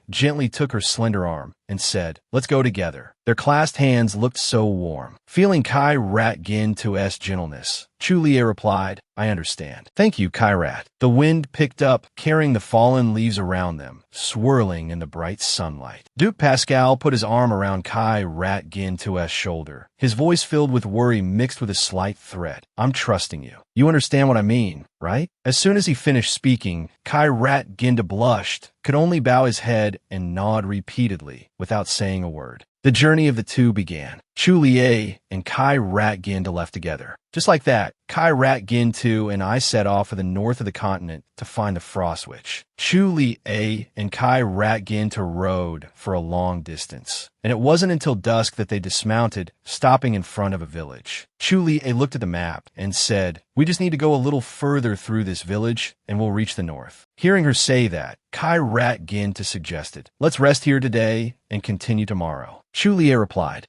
gently took her slender arm, and said, "Let's go together." Their clasped hands looked so warm. Feeling Kai Rat Ginto's gentleness, Chulie replied, "I understand. Thank you, Kai Rat." The wind picked up, carrying the fallen leaves around them, swirling in the bright sunlight. Duke Pascal put his arm around Kai Rat Ginto's shoulder, his voice filled with worry mixed with a slight threat. "I'm trusting you. You understand what I mean, right?" As soon as he finished speaking, Kai Rat Ginda blushed, could only bow his head and nod repeatedly without saying a word. The journey of the two began. Chulie and Kai Rat Ginda left together. Just like that, Kai Rat Gintu and I set off for the north of the continent to find the Frost Witch. Chulie and Kai Rat Ginta rode for a long distance, and it wasn't until dusk that they dismounted, stopping in front of a village. Chulie looked at the map and said, "We just need to go a little further through this village, and we'll reach the north." Hearing her say that, Kai Rat Ginta suggested, "Let's rest here today and continue tomorrow." Chulie replied,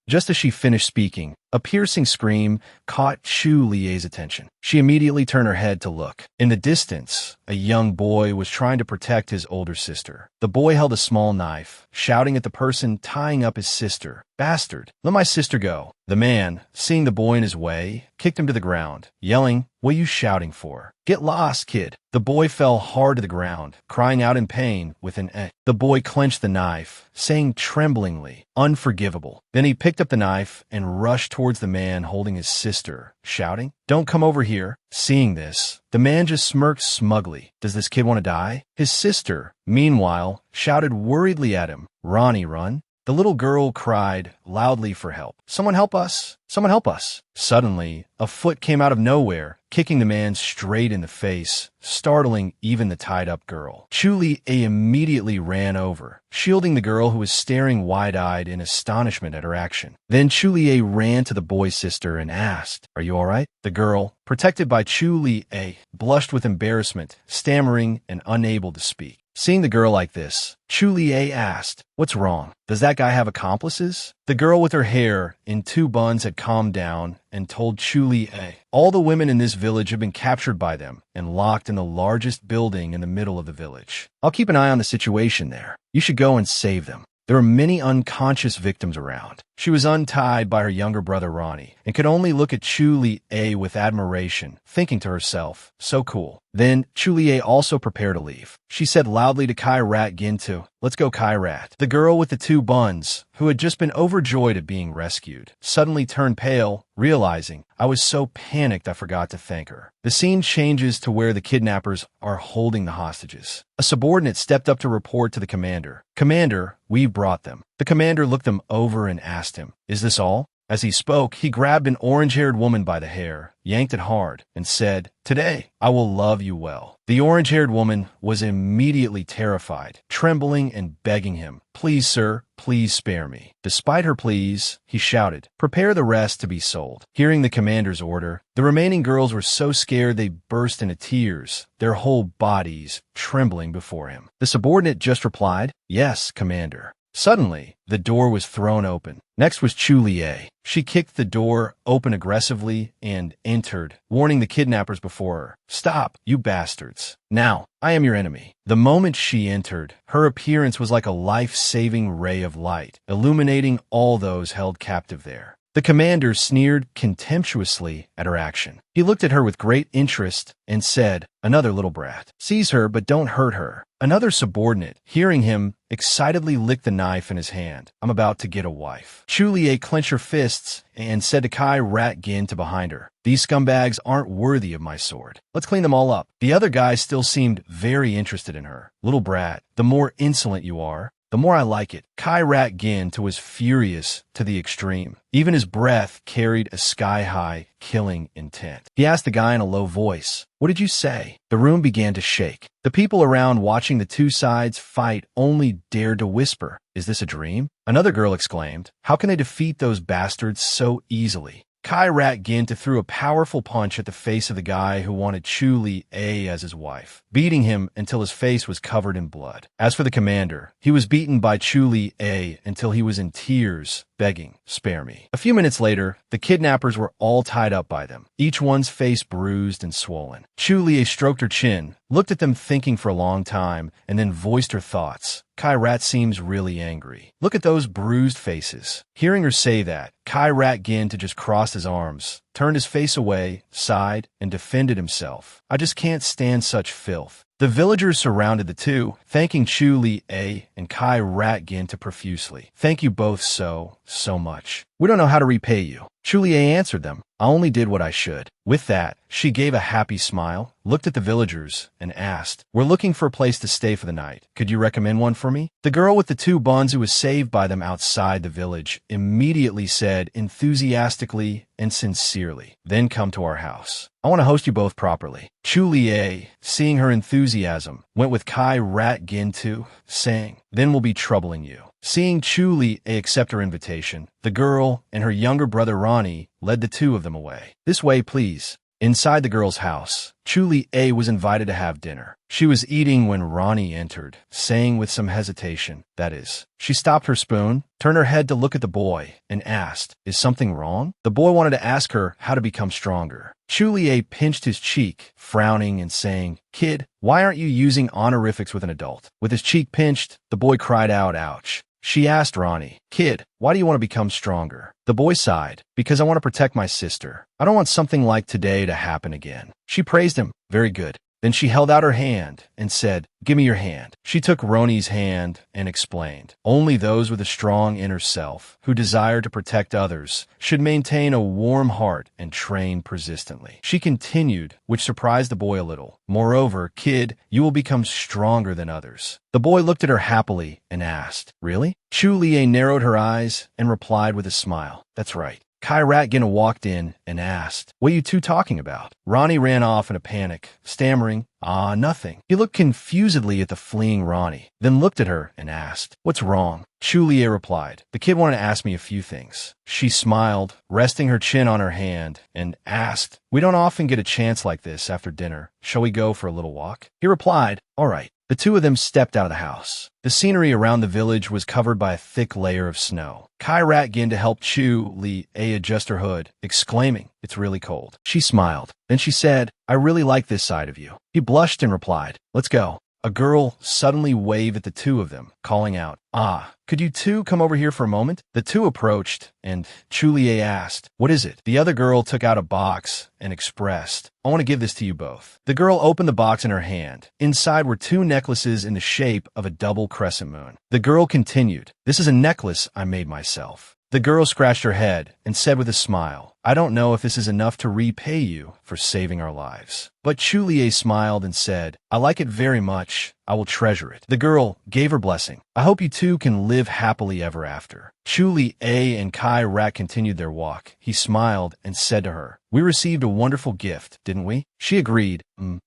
Just as she finished speaking, a piercing scream caught Chulie's attention. She immediately turned her head to look. In the distance, a young boy was trying to protect his older sister. The boy held a small knife, shouting at the person tying up his sister, "Bastard, let my sister go." The man, seeing the boy in his way, kicked him to the ground, yelling, "What are you shouting for? Get lost, kid." The boy fell hard to the ground, crying out in pain with an eh. The boy clenched the knife, saying tremblingly, "Unforgivable." Then he picked up the knife and rushed towards the man holding his sister, shouting, "Don't come over here." Seeing this, the man just smirked smugly. Does this kid want to die? His sister, meanwhile, shouted worriedly at him, "Ronnie, run." The little girl cried loudly for help. "Someone help us! Someone help us!" Suddenly, a foot came out of nowhere, kicking the man straight in the face, startling even the tied-up girl. Chulie immediately ran over, shielding the girl who was staring wide-eyed in astonishment at her action. Then Chulie ran to the boy's sister and asked, "Are you all right?" The girl, protected by Chulie, blushed with embarrassment, stammering and unable to speak. Seeing the girl like this, Chulie asked, "What's wrong? Does that guy have accomplices?" The girl with her hair in 2 buns had calmed down and told Chulie, "All the women in this village have been captured by them and locked in the largest building in the middle of the village. I'll keep an eye on the situation there. You should go and save them. There are many unconscious victims around." She was untied by her younger brother Ronnie and could only look at Chulie with admiration, thinking to herself, "So cool." Then Chulie also prepared to leave. She said loudly to Kai Rat Gintu, "Let's go, Kai Rat." The girl with the 2 buns, who had just been overjoyed at being rescued, suddenly turned pale, realizing, "I was so panicked I forgot to thank her." The scene changes to where the kidnappers are holding the hostages. A subordinate stepped up to report to the commander, "Commander, we brought them." The commander looked them over and asked him, "Is this all?" As he spoke, he grabbed an orange-haired woman by the hair, yanked it hard, and said, "Today, I will love you well." The orange-haired woman was immediately terrified, trembling and begging him, "Please, sir, please spare me." Despite her pleas, he shouted, "Prepare the rest to be sold." Hearing the commander's order, the remaining girls were so scared they burst into tears, their whole bodies trembling before him. The subordinate just replied, "Yes, commander." Suddenly, the door was thrown open. Next was Chulie. She kicked the door open aggressively and entered, warning the kidnappers before her, "Stop, you bastards. Now, I am your enemy." The moment she entered, her appearance was like a life-saving ray of light, illuminating all those held captive there. The commander sneered contemptuously at her action. He looked at her with great interest and said, "Another little brat. Seize her, but don't hurt her." Another subordinate, hearing him, excitedly licked the knife in his hand. "I'm about to get a wife." Chulie clenched her fists and said to Kai Rat Gin to behind her, "These scumbags aren't worthy of my sword. Let's clean them all up." The other guy still seemed very interested in her. "Little brat, the more insolent you are, the more I like it." Kai Rat Gin was furious to the extreme. Even his breath carried a sky-high, killing intent. He asked the guy in a low voice, "What did you say?" The room began to shake. The people around watching the two sides fight only dared to whisper, "Is this a dream?" Another girl exclaimed, "How can they defeat those bastards so easily?" Kai Rat Gin threw a powerful punch at the face of the guy who wanted Chulie as his wife, beating him until his face was covered in blood. As for the commander, he was beaten by Chulie until he was in tears, begging, "Spare me." A few minutes later, the kidnappers were all tied up by them, each one's face bruised and swollen. Chulie stroked her chin, looked at them thinking for a long time, and then voiced her thoughts. Kai Rat seems really angry. Look at those bruised faces. Hearing her say that, Kai Rat Gin just crossed his arms, turned his face away, sighed, and defended himself. "I just can't stand such filth." The villagers surrounded the two, thanking Chulie and Kai Rat Gin profusely. "Thank you both so much. We don't know how to repay you." Chulie answered them, "I only did what I should." With that, she gave a happy smile, looked at the villagers, and asked, "We're looking for a place to stay for the night. Could you recommend one for me?" The girl with the two buns who was saved by them outside the village immediately said enthusiastically and sincerely, "Then come to our house. I want to host you both properly." Chulie, seeing her enthusiasm, went with Kai Rat Gin too, saying, "Then we'll be troubling you." Seeing Chulie accept her invitation, the girl and her younger brother Ronnie led the two of them away. "This way, please." Inside the girl's house, Chulie was invited to have dinner. She was eating when Ronnie entered, saying with some hesitation, that is. She stopped her spoon, turned her head to look at the boy, and asked, "Is something wrong?" The boy wanted to ask her how to become stronger. Chulie pinched his cheek, frowning and saying, "Kid, why aren't you using honorifics with an adult?" With his cheek pinched, the boy cried out, "Ouch." She asked Ronnie, "Kid, why do you want to become stronger?" The boy sighed, "Because I want to protect my sister. I don't want something like today to happen again." She praised him, "Very good." Then she held out her hand and said, "Give me your hand." She took Ronnie's hand and explained, "Only those with a strong inner self, who desire to protect others, should maintain a warm heart and train persistently." She continued, which surprised the boy a little, "Moreover, kid, you will become stronger than others." The boy looked at her happily and asked, "Really?" Chulie narrowed her eyes and replied with a smile, "That's right." Kai Rat Gin walked in and asked, "What are you two talking about?" Ronnie ran off in a panic, stammering, nothing." He looked confusedly at the fleeing Ronnie, then looked at her and asked, "What's wrong?" Chulie replied, "The kid wanted to ask me a few things." She smiled, resting her chin on her hand, and asked, "We don't often get a chance like this after dinner. Shall we go for a little walk?" He replied, "All right." The two of them stepped out of the house. The scenery around the village was covered by a thick layer of snow. Kai Rat Gin helped Chulie adjust her hood, exclaiming, "It's really cold." She smiled. Then she said, "I really like this side of you." He blushed and replied, "Let's go." A girl suddenly waved at the two of them, calling out, "Could you two come over here for a moment?" The two approached, and Chulie asked, "What is it?" The other girl took out a box and expressed, "I want to give this to you both." The girl opened the box in her hand. Inside were two necklaces in the shape of a double crescent moon. The girl continued, "This is a necklace I made myself." The girl scratched her head and said with a smile, "I don't know if this is enough to repay you for saving our lives." But Chulie smiled and said, "I like it very much. I will treasure it." The girl gave her blessing. "I hope you two can live happily ever after." Chulie and Kai Rat continued their walk. He smiled and said to her, "We received a wonderful gift, didn't we?" She agreed,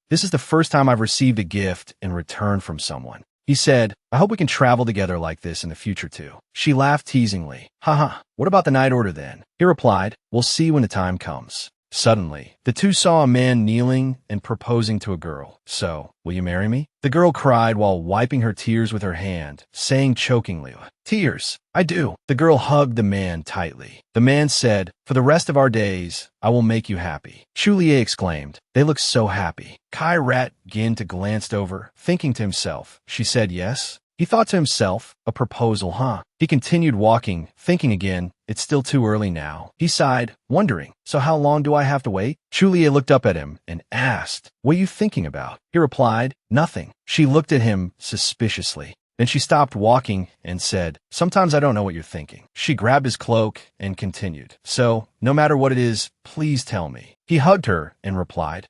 This is the first time I've received a gift in return from someone." He said, "I hope we can travel together like this in the future too." She laughed teasingly. "Haha, what about the night order then?" He replied, "We'll see when the time comes." Suddenly, the two saw a man kneeling and proposing to a girl. "So, will you marry me?" The girl cried while wiping her tears with her hand, saying chokingly, "Tears, I do." The girl hugged the man tightly. The man said, "For the rest of our days, I will make you happy." Chulie exclaimed, "They look so happy." Kai Rat Gin glanced over, thinking to himself. She said yes, He thought to himself, a proposal, huh? He continued walking, thinking again, it's still too early now. He sighed, wondering, so how long do I have to wait? Julia looked up at him and asked, what are you thinking about? He replied, nothing. She looked at him suspiciously. Then she stopped walking and said, sometimes I don't know what you're thinking. She grabbed his cloak and continued, so, no matter what it is, please tell me. He hugged her and replied,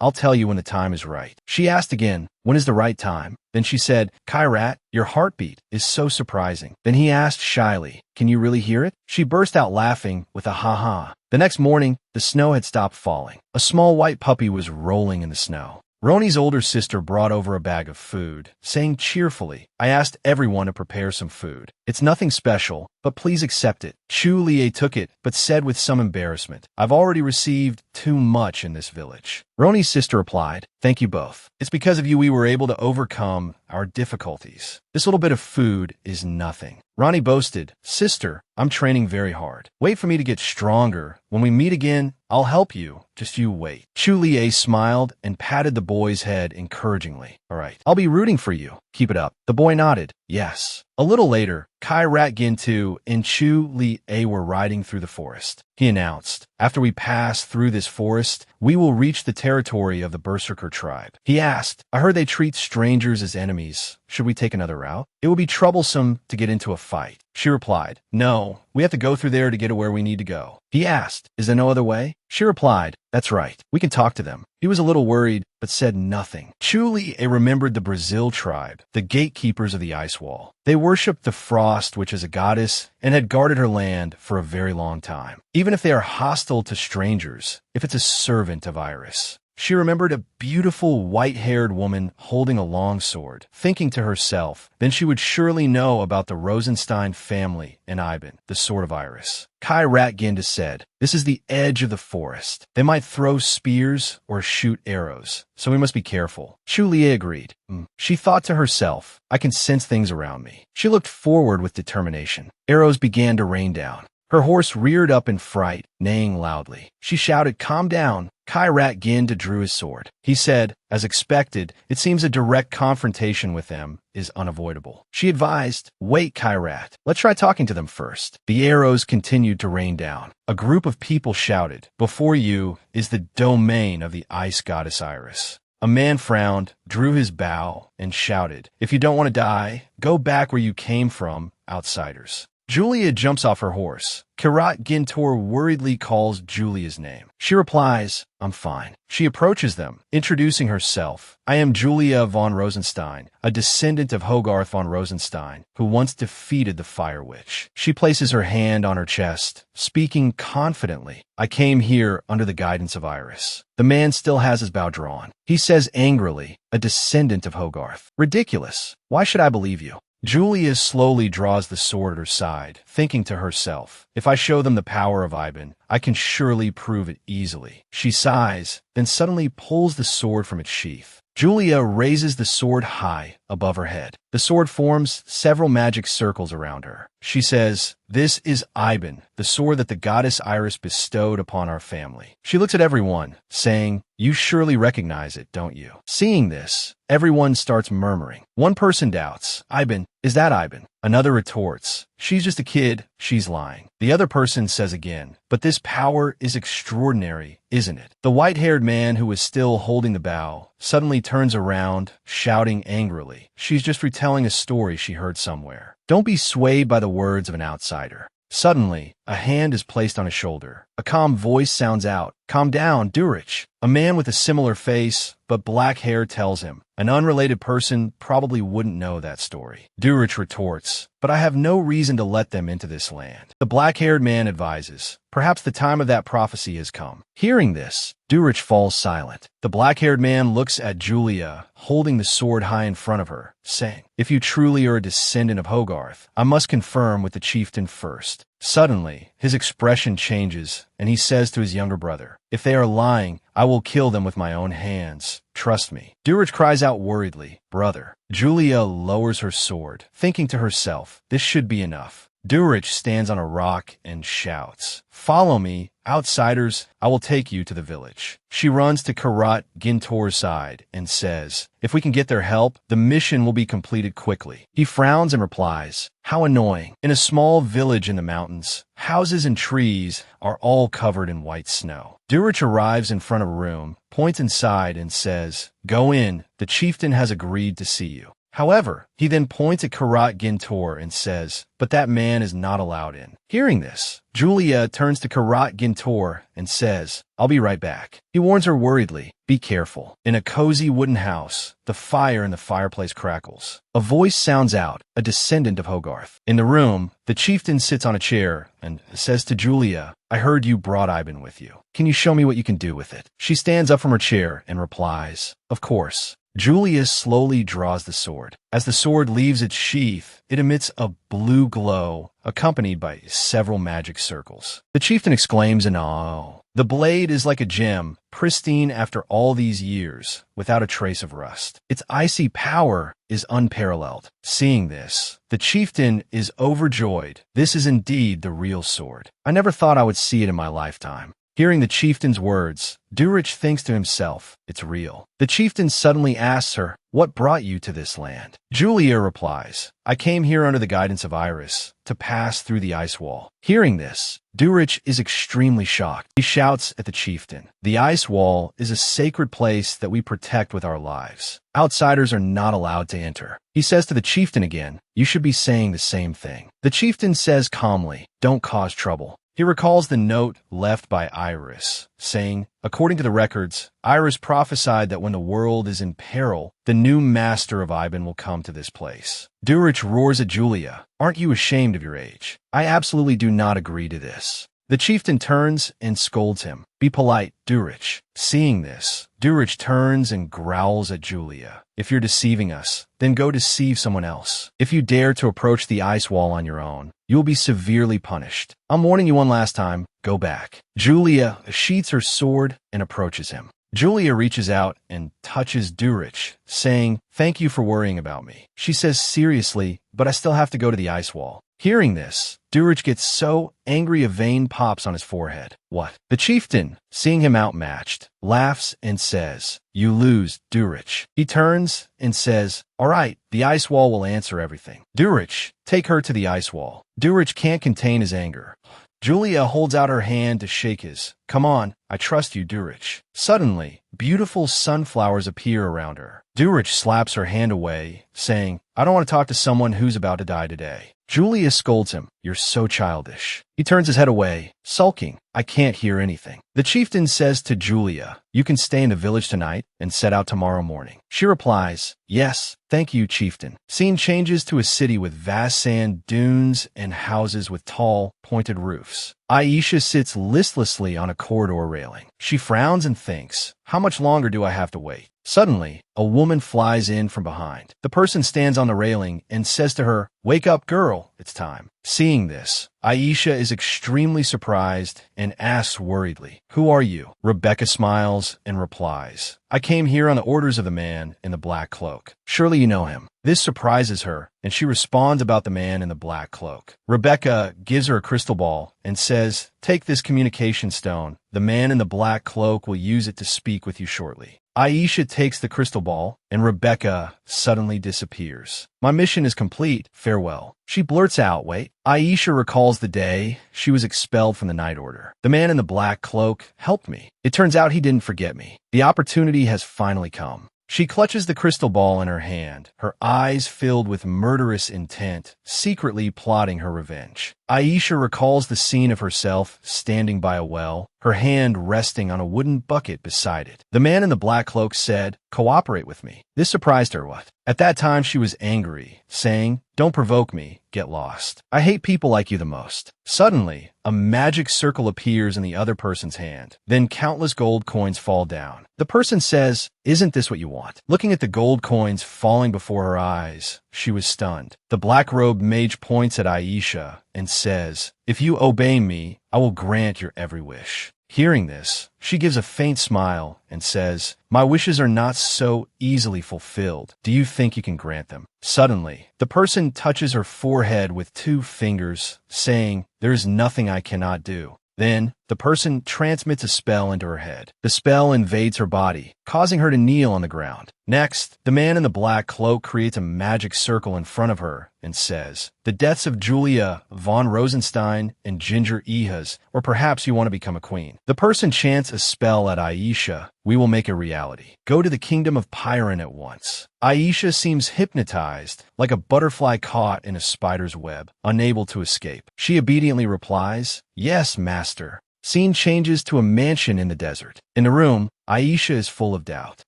I'll tell you when the time is right. She asked again, when is the right time? Then she said, Kairat, your heartbeat is so surprising. Then he asked shyly, can you really hear it? She burst out laughing with a ha-ha. The next morning, the snow had stopped falling. A small white puppy was rolling in the snow. Roni's older sister brought over a bag of food, saying cheerfully, I asked everyone to prepare some food. It's nothing special, but please accept it. Chu Lie took it, but said with some embarrassment, I've already received too much in this village. Roni's sister replied, thank you both. It's because of you we were able to overcome our difficulties. This little bit of food is nothing. Ronnie boasted, sister, I'm training very hard. Wait for me to get stronger. When we meet again, I'll help you. Just you wait. Chu Lie smiled and patted the boy's head encouragingly. All right, I'll be rooting for you. Keep it up. The boy nodded. Yes. A little later, Kairat Gintu and Chu Lie were riding through the forest. He announced, after we pass through this forest, we will reach the territory of the Berserker tribe. He asked, I heard they treat strangers as enemies. Should we take another route? It would be troublesome to get into a fight. She replied, no, we have to go through there to get to where we need to go. He asked, is there no other way? She replied, that's right. We can talk to them. He was a little worried, but said nothing. Chu Lie remembered the Brazil tribe, the gatekeepers of the ice wall. They worshipped the frost, which is a goddess, and had guarded her land for a very long time. Even if they are hostile to strangers, if it's a servant of Iris. She remembered a beautiful white-haired woman holding a long sword, thinking to herself, then she would surely know about the Rosenstein family and Iben, the Sword of Iris. Kairat Ginda said, this is the edge of the forest. They might throw spears or shoot arrows, so we must be careful. Chu Lie agreed. She thought to herself, I can sense things around me. She looked forward with determination. Arrows began to rain down. Her horse reared up in fright, neighing loudly. She shouted, calm down. Kairat Ginda drew his sword. He said, as expected, it seems a direct confrontation with them is unavoidable. She advised, wait, Kairat. Let's try talking to them first. The arrows continued to rain down. A group of people shouted, before you is the domain of the ice goddess Iris. A man frowned, drew his bow, and shouted, if you don't want to die, go back where you came from, outsiders. Julia jumps off her horse. Kairat Gintor worriedly calls Julia's name. She replies, I'm fine. She approaches them, introducing herself. I am Julia von Rosenstein, a descendant of Hogarth von Rosenstein, who once defeated the Fire Witch. She places her hand on her chest, speaking confidently. I came here under the guidance of Iris. The man still has his bow drawn. He says angrily, a descendant of Hogarth. Ridiculous. Why should I believe you? Julia slowly draws the sword at her side, thinking to herself, if I show them the power of Iben, I can surely prove it easily. She sighs, then suddenly pulls the sword from its sheath. Julia raises the sword high above her head. The sword forms several magic circles around her. She says, this is Iben, the sword that the goddess Iris bestowed upon our family. She looks at everyone, saying, you surely recognize it, don't you? Seeing this, everyone starts murmuring. One person doubts, Iben, is that Iben? Another retorts, she's just a kid, she's lying. The other person says again, but this power is extraordinary, isn't it? The white-haired man who was still holding the bow suddenly turns around, shouting angrily. She's just retelling a story she heard somewhere. Don't be swayed by the words of an outsider. Suddenly, a hand is placed on his shoulder. A calm voice sounds out. Calm down, Durich. A man with a similar face, but black hair tells him. An unrelated person probably wouldn't know that story. Durich retorts, but I have no reason to let them into this land. The black-haired man advises, perhaps the time of that prophecy has come. Hearing this, Durich falls silent. The black-haired man looks at Julia, holding the sword high in front of her, saying, if you truly are a descendant of Hogarth, I must confirm with the chieftain first. Suddenly, his expression changes, and he says to his younger brother, if they are lying, I will kill them with my own hands. Trust me. Durich cries out worriedly, brother. Julia lowers her sword, thinking to herself, this should be enough. Durich stands on a rock and shouts, "Follow me, outsiders, I will take you to the village." She runs to Karat Gintor's side and says, "If we can get their help, the mission will be completed quickly." He frowns and replies, "How annoying. In a small village in the mountains, houses and trees are all covered in white snow." Durich arrives in front of a room, points inside and says, "Go in, the chieftain has agreed to see you." However, he then points at Karat Gintor and says, "But that man is not allowed in." Hearing this, Julia turns to Karat Gintor and says, "I'll be right back." He warns her worriedly, "Be careful." In a cozy wooden house, the fire in the fireplace crackles. A voice sounds out, a descendant of Hogarth. In the room, the chieftain sits on a chair and says to Julia, "I heard you brought Ivan with you. Can you show me what you can do with it?" She stands up from her chair and replies, "Of course." Julia slowly draws the sword. As the sword leaves its sheath, it emits a blue glow, accompanied by several magic circles. The chieftain exclaims in awe. The blade is like a gem, pristine after all these years, without a trace of rust. Its icy power is unparalleled. Seeing this, the chieftain is overjoyed. This is indeed the real sword. I never thought I would see it in my lifetime. Hearing the chieftain's words, Durich thinks to himself, it's real. The chieftain suddenly asks her, "What brought you to this land?" Julia replies, "I came here under the guidance of Iris, to pass through the ice wall." Hearing this, Durich is extremely shocked. He shouts at the chieftain, "The ice wall is a sacred place that we protect with our lives. Outsiders are not allowed to enter." He says to the chieftain again, "You should be saying the same thing." The chieftain says calmly, "Don't cause trouble." He recalls the note left by Iris, saying, according to the records, Iris prophesied that when the world is in peril, the new master of Iban will come to this place. Durich roars at Julia, "Aren't you ashamed of your age? I absolutely do not agree to this." The chieftain turns and scolds him. "Be polite, Durich." Seeing this, Durich turns and growls at Julia. "If you're deceiving us, then go deceive someone else. If you dare to approach the ice wall on your own, you will be severely punished. I'm warning you one last time, go back." Julia sheathes her sword and approaches him. Julia reaches out and touches Durich, saying, "Thank you for worrying about me." She says seriously, "But I still have to go to the ice wall." Hearing this, Durich gets so angry a vein pops on his forehead. "What?" The chieftain, seeing him outmatched, laughs and says, "You lose, Durich." He turns and says, "All right, the ice wall will answer everything. Durich, take her to the ice wall." Durich can't contain his anger. Julia holds out her hand to shake his. "Come on, I trust you, Durich." Suddenly, beautiful sunflowers appear around her. Durich slaps her hand away, saying, "I don't want to talk to someone who's about to die today." Julia scolds him, "You're so childish." He turns his head away, sulking, "I can't hear anything." The chieftain says to Julia, "You can stay in the village tonight and set out tomorrow morning." She replies, "Yes, thank you, chieftain." Scene changes to a city with vast sand dunes and houses with tall, pointed roofs. Aisha sits listlessly on a corridor railing. She frowns and thinks, "How much longer do I have to wait?" Suddenly, a woman flies in from behind. The person stands on the railing and says to her, "Wake up, girl, it's time." Seeing this, Aisha is extremely surprised and asks worriedly, "Who are you?" Rebecca smiles and replies, "I came here on the orders of the man in the black cloak. Surely you know him." This surprises her, and she responds about the man in the black cloak. Rebecca gives her a crystal ball and says, "Take this communication stone. The man in the black cloak will use it to speak with you shortly." Aisha takes the crystal ball, and Rebecca suddenly disappears. "My mission is complete. Farewell." She blurts out, "Wait." Aisha recalls the day she was expelled from the night order. The man in the black cloak helped me. It turns out he didn't forget me. The opportunity has finally come. She clutches the crystal ball in her hand, her eyes filled with murderous intent, secretly plotting her revenge. Aisha recalls the scene of herself standing by a well, her hand resting on a wooden bucket beside it. The man in the black cloak said, "Cooperate with me." This surprised her. At that time she was angry, saying, "Don't provoke me, get lost. I hate people like you the most." Suddenly, a magic circle appears in the other person's hand. Then countless gold coins fall down. The person says, "Isn't this what you want?" Looking at the gold coins falling before her eyes, she was stunned. The black-robed mage points at Aisha and says, "If you obey me, I will grant your every wish." Hearing this, she gives a faint smile and says, "My wishes are not so easily fulfilled. Do you think you can grant them?" Suddenly, the person touches her forehead with 2 fingers, saying, "There is nothing I cannot do." Then, the person transmits a spell into her head. The spell invades her body, causing her to kneel on the ground. Next, the man in the black cloak creates a magic circle in front of her and says, "The deaths of Julia von Rosenstein and Ginger Ehas, or perhaps you want to become a queen." The person chants a spell at Aisha. "We will make a reality. Go to the kingdom of Pyron at once." Aisha seems hypnotized, like a butterfly caught in a spider's web, unable to escape. She obediently replies, "Yes, master." Scene changes to a mansion in the desert. In the room, Aisha is full of doubt.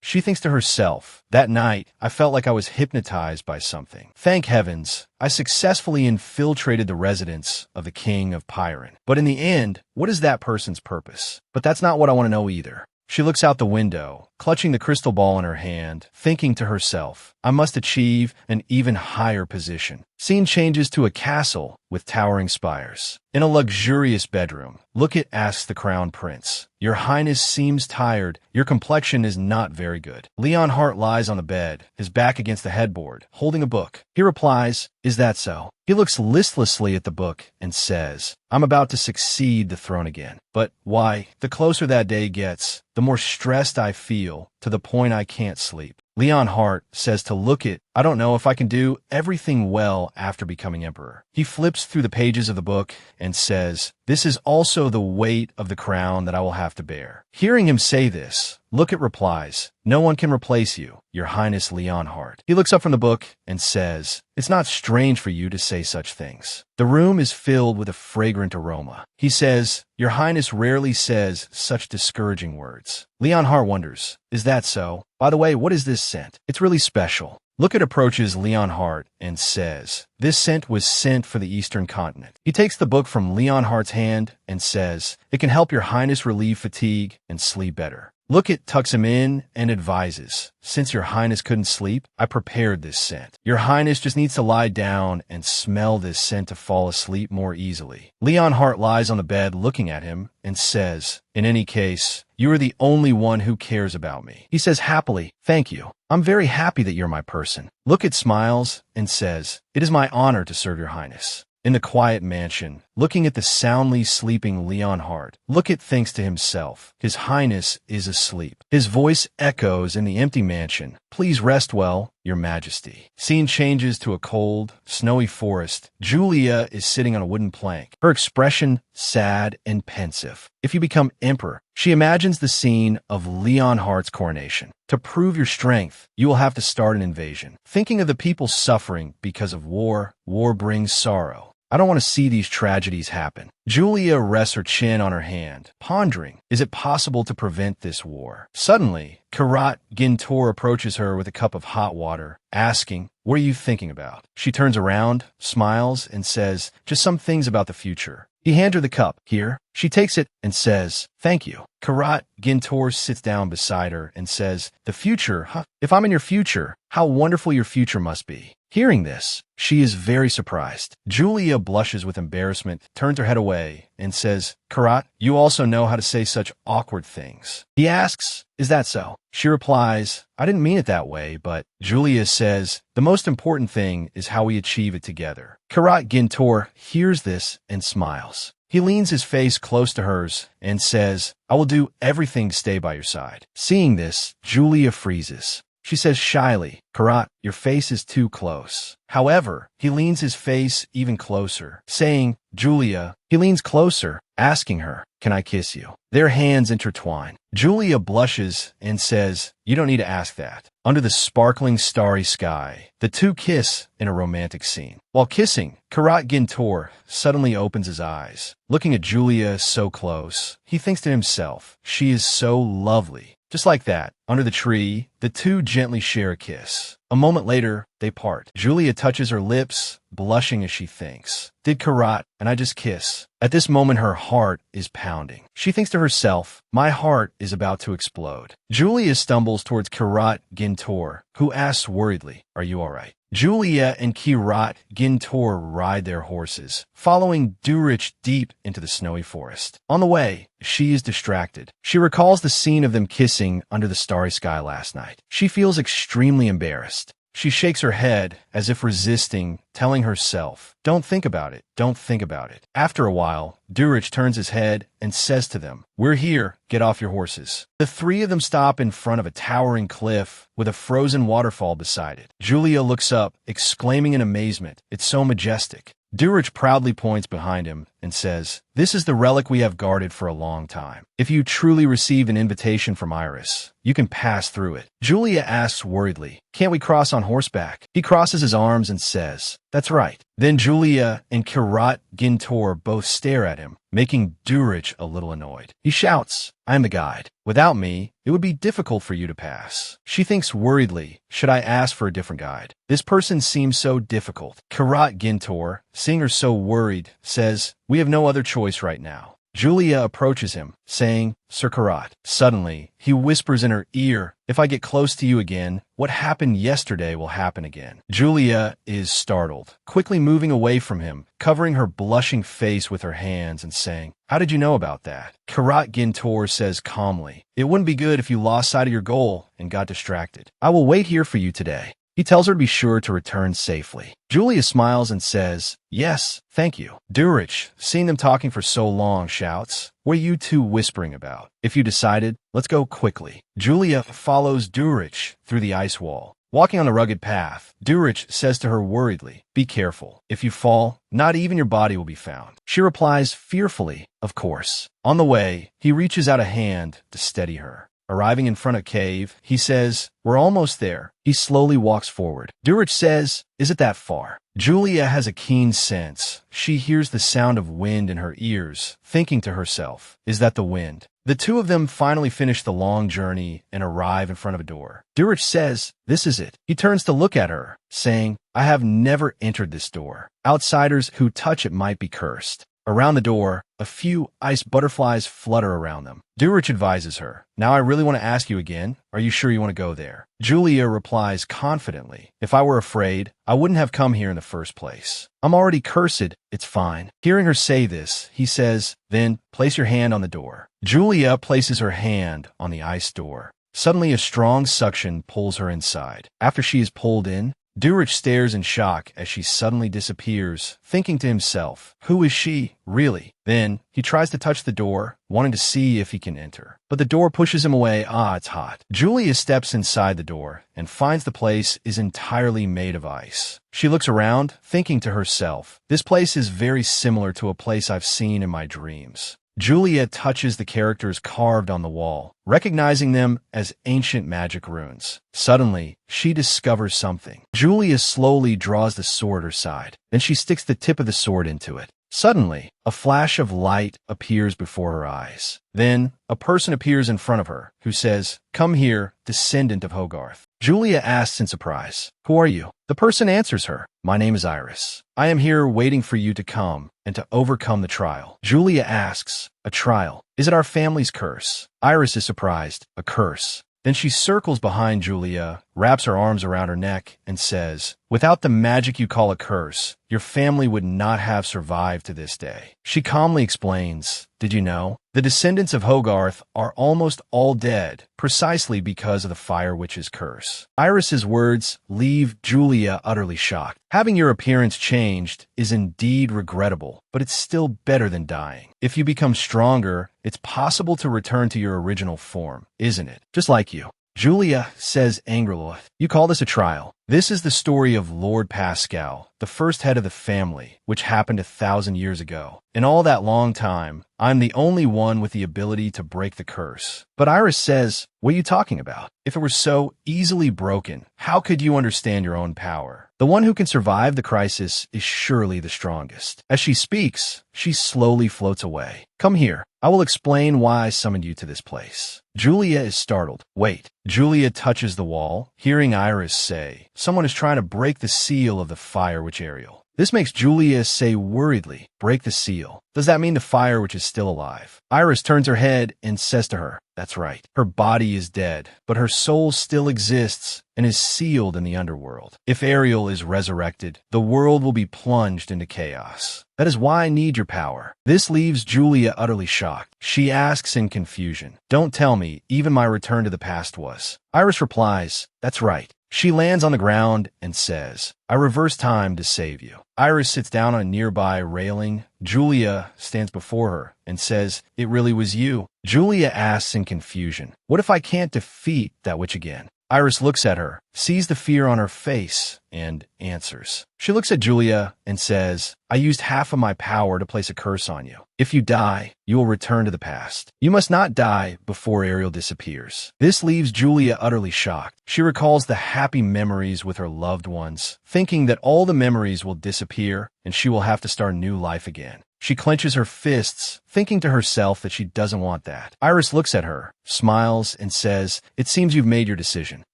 She thinks to herself, "That night, I felt like I was hypnotized by something. Thank heavens, I successfully infiltrated the residence of the king of Pyron. But in the end, what is that person's purpose? But that's not what I want to know either." She looks out the window, clutching the crystal ball in her hand, thinking to herself, "I must achieve an even higher position." Scene changes to a castle with towering spires. In a luxurious bedroom, Lookit asks the crown prince, "Your highness seems tired. Your complexion is not very good." Leon Hart lies on the bed, his back against the headboard, holding a book. He replies, "Is that so?" He looks listlessly at the book and says, "I'm about to succeed the throne again. But why, the closer that day gets, the more stressed I feel, to the point I can't sleep." Leon Hart says to Lookit, "I don't know if I can do everything well after becoming emperor." He flips through the pages of the book and says, "This is also the weight of the crown that I will have to bear." Hearing him say this, Lookit replies, "No one can replace you, Your Highness Leon Hart." He looks up from the book and says, "It's not strange for you to say such things." The room is filled with a fragrant aroma. He says, "Your Highness rarely says such discouraging words." Leon Hart wonders, "Is that so? By the way, what is this scent? It's really special." Lookit approaches Leon Hart and says, "This scent was sent for the Eastern continent." He takes the book from Leon Hart's hand and says, "It can help Your Highness relieve fatigue and sleep better." Lookit tucks him in and advises, "Since Your Highness couldn't sleep, I prepared this scent. Your Highness just needs to lie down and smell this scent to fall asleep more easily." Leon Hart lies on the bed looking at him and says, "In any case, you are the only one who cares about me." He says happily, "Thank you. I'm very happy that you're my person." Lookit smiles and says, "It is my honor to serve Your Highness." In the quiet mansion, looking at the soundly sleeping Leon Hart, Lookit thinks to himself, "His Highness is asleep." His voice echoes in the empty mansion, "Please rest well, Your Majesty." Scene changes to a cold, snowy forest. Julia is sitting on a wooden plank, her expression sad and pensive. If you become emperor, she imagines the scene of Leon Hart's coronation. To prove your strength, you will have to start an invasion. Thinking of the people suffering because of war, war brings sorrow. I don't want to see these tragedies happen. Julia rests her chin on her hand, pondering, is it possible to prevent this war? Suddenly, Karat Gintor approaches her with a cup of hot water, asking, "What are you thinking about?" She turns around, smiles, and says, "Just some things about the future." He hands her the cup. "Here." She takes it and says, "Thank you." Karat Gintor sits down beside her and says, "The future, huh? If I'm in your future, how wonderful your future must be." Hearing this, she is very surprised. Julia blushes with embarrassment, turns her head away, and says, "Karat, you also know how to say such awkward things." He asks, "Is that so?" She replies, "I didn't mean it that way, but..." Julia says, "The most important thing is how we achieve it together." Karat Gintor hears this and smiles. He leans his face close to hers and says, "I will do everything to stay by your side." Seeing this, Julia freezes. She says shyly, "Karat, your face is too close." However, he leans his face even closer, saying, "Julia." He leans closer, asking her, "Can I kiss you?" Their hands intertwine. Julia blushes and says, "You don't need to ask that." Under the sparkling starry sky, the two kiss in a romantic scene. While kissing, Karat Gintor suddenly opens his eyes. Looking at Julia so close, he thinks to himself, "She is so lovely." Just like that, under the tree, the two gently share a kiss. A moment later, They part. Julia touches her lips, blushing as she thinks, did Karat and I just kiss? At this moment, her heart is pounding. She thinks to herself, my heart is about to explode. Julia stumbles towards Karat Gintor, who asks worriedly, are you all right? Julia and Kirat Gintor ride their horses, following Durich deep into the snowy forest. On the way, she is distracted. She recalls the scene of them kissing under the starry sky last night. She feels extremely embarrassed. She shakes her head as if resisting, telling herself, don't think about it, don't think about it. After a while, Durich turns his head and says to them, we're here, get off your horses. The three of them stop in front of a towering cliff with a frozen waterfall beside it. Julia looks up, exclaiming in amazement, it's so majestic. Durich proudly points behind him and says, this is the relic we have guarded for a long time. If you truly receive an invitation from Iris, you can pass through it. Julia asks worriedly, can't we cross on horseback? He crosses his arms and says, that's right. Then Julia and Kirat Gintor both stare at him, making Durich a little annoyed. He shouts, I am the guide. Without me, it would be difficult for you to pass. She thinks worriedly, should I ask for a different guide? This person seems so difficult. Kirat Gintor, seeing her so worried, says, we have no other choice right now. Julia approaches him, saying, Sir Karat. Suddenly, he whispers in her ear, if I get close to you again, what happened yesterday will happen again. Julia is startled, quickly moving away from him, covering her blushing face with her hands and saying, how did you know about that? Karat Gintor says calmly, it wouldn't be good if you lost sight of your goal and got distracted. I will wait here for you today. He tells her to be sure to return safely. Julia smiles and says, yes, thank you. Durich, seeing them talking for so long, shouts, what are you two whispering about? If you decided, let's go quickly. Julia follows Durich through the ice wall. Walking on the rugged path, Durich says to her worriedly, be careful. If you fall, not even your body will be found. She replies fearfully, of course. On the way, he reaches out a hand to steady her. Arriving in front of a cave, he says, we're almost there. He slowly walks forward. Durich says, is it that far? Julia has a keen sense. She hears the sound of wind in her ears, thinking to herself, is that the wind? The two of them finally finish the long journey and arrive in front of a door. Durich says, this is it. He turns to look at her, saying, I have never entered this door. Outsiders who touch it might be cursed. Around the door, a few ice butterflies flutter around them. Durich advises her, now I really want to ask you again, are you sure you want to go there? Julia replies confidently, if I were afraid, I wouldn't have come here in the first place. I'm already cursed, it's fine. Hearing her say this, he says, then place your hand on the door. Julia places her hand on the ice door. Suddenly a strong suction pulls her inside. After she is pulled in, Durich stares in shock as she suddenly disappears, thinking to himself, who is she, really? Then, he tries to touch the door, wanting to see if he can enter. But the door pushes him away. It's hot. Julia steps inside the door and finds the place is entirely made of ice. She looks around, thinking to herself, this place is very similar to a place I've seen in my dreams. Julia touches the characters carved on the wall, recognizing them as ancient magic runes. Suddenly, she discovers something. Julia slowly draws the sword at her side. Then she sticks the tip of the sword into it. Suddenly, a flash of light appears before her eyes. Then, a person appears in front of her, who says, come here, descendant of Hogarth. Julia asks in surprise, who are you? The person answers her, my name is Iris. I am here waiting for you to come and to overcome the trial. Julia asks, a trial? Is it our family's curse? Iris is surprised, a curse. Then she circles behind Julia, wraps her arms around her neck, and says, without the magic you call a curse, your family would not have survived to this day. She calmly explains, did you know? The descendants of Hogarth are almost all dead, precisely because of the Fire Witch's curse. Iris's words leave Julia utterly shocked. Having your appearance changed is indeed regrettable, but it's still better than dying. If you become stronger, it's possible to return to your original form, isn't it? Just like you. Julia says angrily, you call this a trial? This is the story of Lord Pascal, the first head of the family, which happened 1,000 years ago. In all that long time, I'm the only one with the ability to break the curse. But Iris says, what are you talking about? If it were so easily broken, how could you understand your own power? The one who can survive the crisis is surely the strongest. As she speaks, she slowly floats away. Come here. I will explain why I summoned you to this place. Julia is startled. Wait. Julia touches the wall, hearing Iris say, Someone is trying to break the seal of the Fire Witch Ariel. This makes Julia say worriedly, break the seal. Does that mean the Fire Witch is still alive? Iris turns her head and says to her, that's right. Her body is dead, but her soul still exists and is sealed in the underworld. If Ariel is resurrected, the world will be plunged into chaos. That is why I need your power. This leaves Julia utterly shocked. She asks in confusion, don't tell me even my return to the past was. Iris replies, that's right. She lands on the ground and says, I reverse time to save you. Iris sits down on a nearby railing. Julia stands before her and says, it really was you. Julia asks in confusion, what if I can't defeat that witch again? Iris looks at her, sees the fear on her face, and answers. She looks at Julia and says, I used half of my power to place a curse on you. If you die, you will return to the past. You must not die before Ariel disappears. This leaves Julia utterly shocked. She recalls the happy memories with her loved ones, thinking that all the memories will disappear and she will have to start a new life again. She clenches her fists, thinking to herself that she doesn't want that. Iris looks at her, smiles, and says, it seems you've made your decision.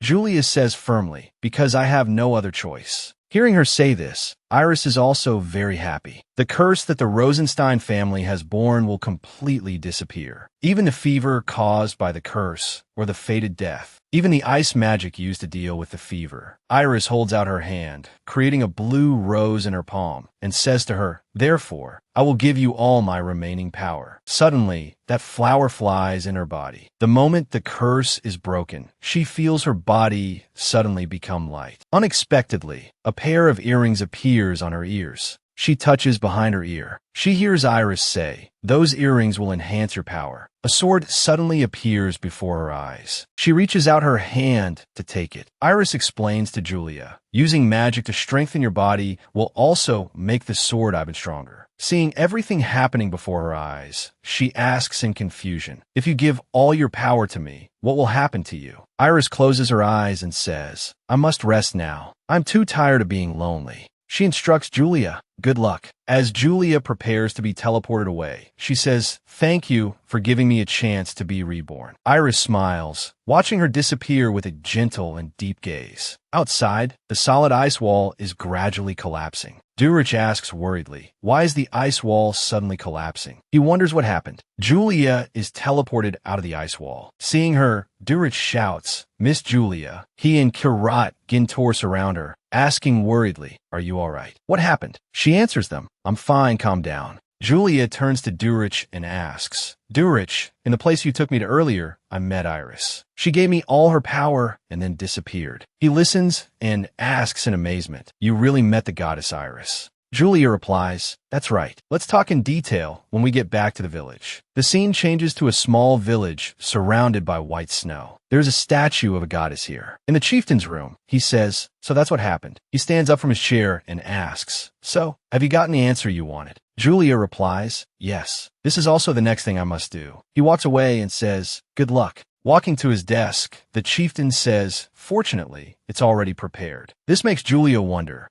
Julia says firmly, because I have no other choice. Hearing her say this, Iris is also very happy. The curse that the Rosenstein family has borne will completely disappear. Even the fever caused by the curse, or the fated death. Even the ice magic used to deal with the fever. Iris holds out her hand, creating a blue rose in her palm, and says to her, therefore, I will give you all my remaining power. Suddenly, that flower flies in her body. The moment the curse is broken, she feels her body suddenly become light. Unexpectedly, a pair of earrings appears on her ears. She touches behind her ear. She hears Iris say, those earrings will enhance your power. A sword suddenly appears before her eyes. She reaches out her hand to take it. Iris explains to Julia, using magic to strengthen your body will also make the sword even stronger. Seeing everything happening before her eyes, she asks in confusion, if you give all your power to me, what will happen to you? Iris closes her eyes and says, I must rest now. I'm too tired of being lonely. She instructs Julia, good luck. As Julia prepares to be teleported away, she says, thank you for giving me a chance to be reborn. Iris smiles, watching her disappear with a gentle and deep gaze. Outside, the solid ice wall is gradually collapsing. Durich asks worriedly, why is the ice wall suddenly collapsing? He wonders what happened. Julia is teleported out of the ice wall. Seeing her, Durich shouts, Miss Julia. He and Kirat Gintor surround her, asking worriedly, are you all right? What happened? She answers them, I'm fine, calm down. Julia turns to Durich and asks, Durich, in the place you took me to earlier, I met Iris. She gave me all her power and then disappeared. He listens and asks in amazement, you really met the goddess Iris? Julia replies, that's right. Let's talk in detail when we get back to the village. The scene changes to a small village surrounded by white snow. There's a statue of a goddess here. In the chieftain's room, he says, so that's what happened. He stands up from his chair and asks, so, have you gotten the answer you wanted? Julia replies, yes. This is also the next thing I must do. He walks away and says, good luck. Walking to his desk, the chieftain says, fortunately, it's already prepared. This makes Julia wonder,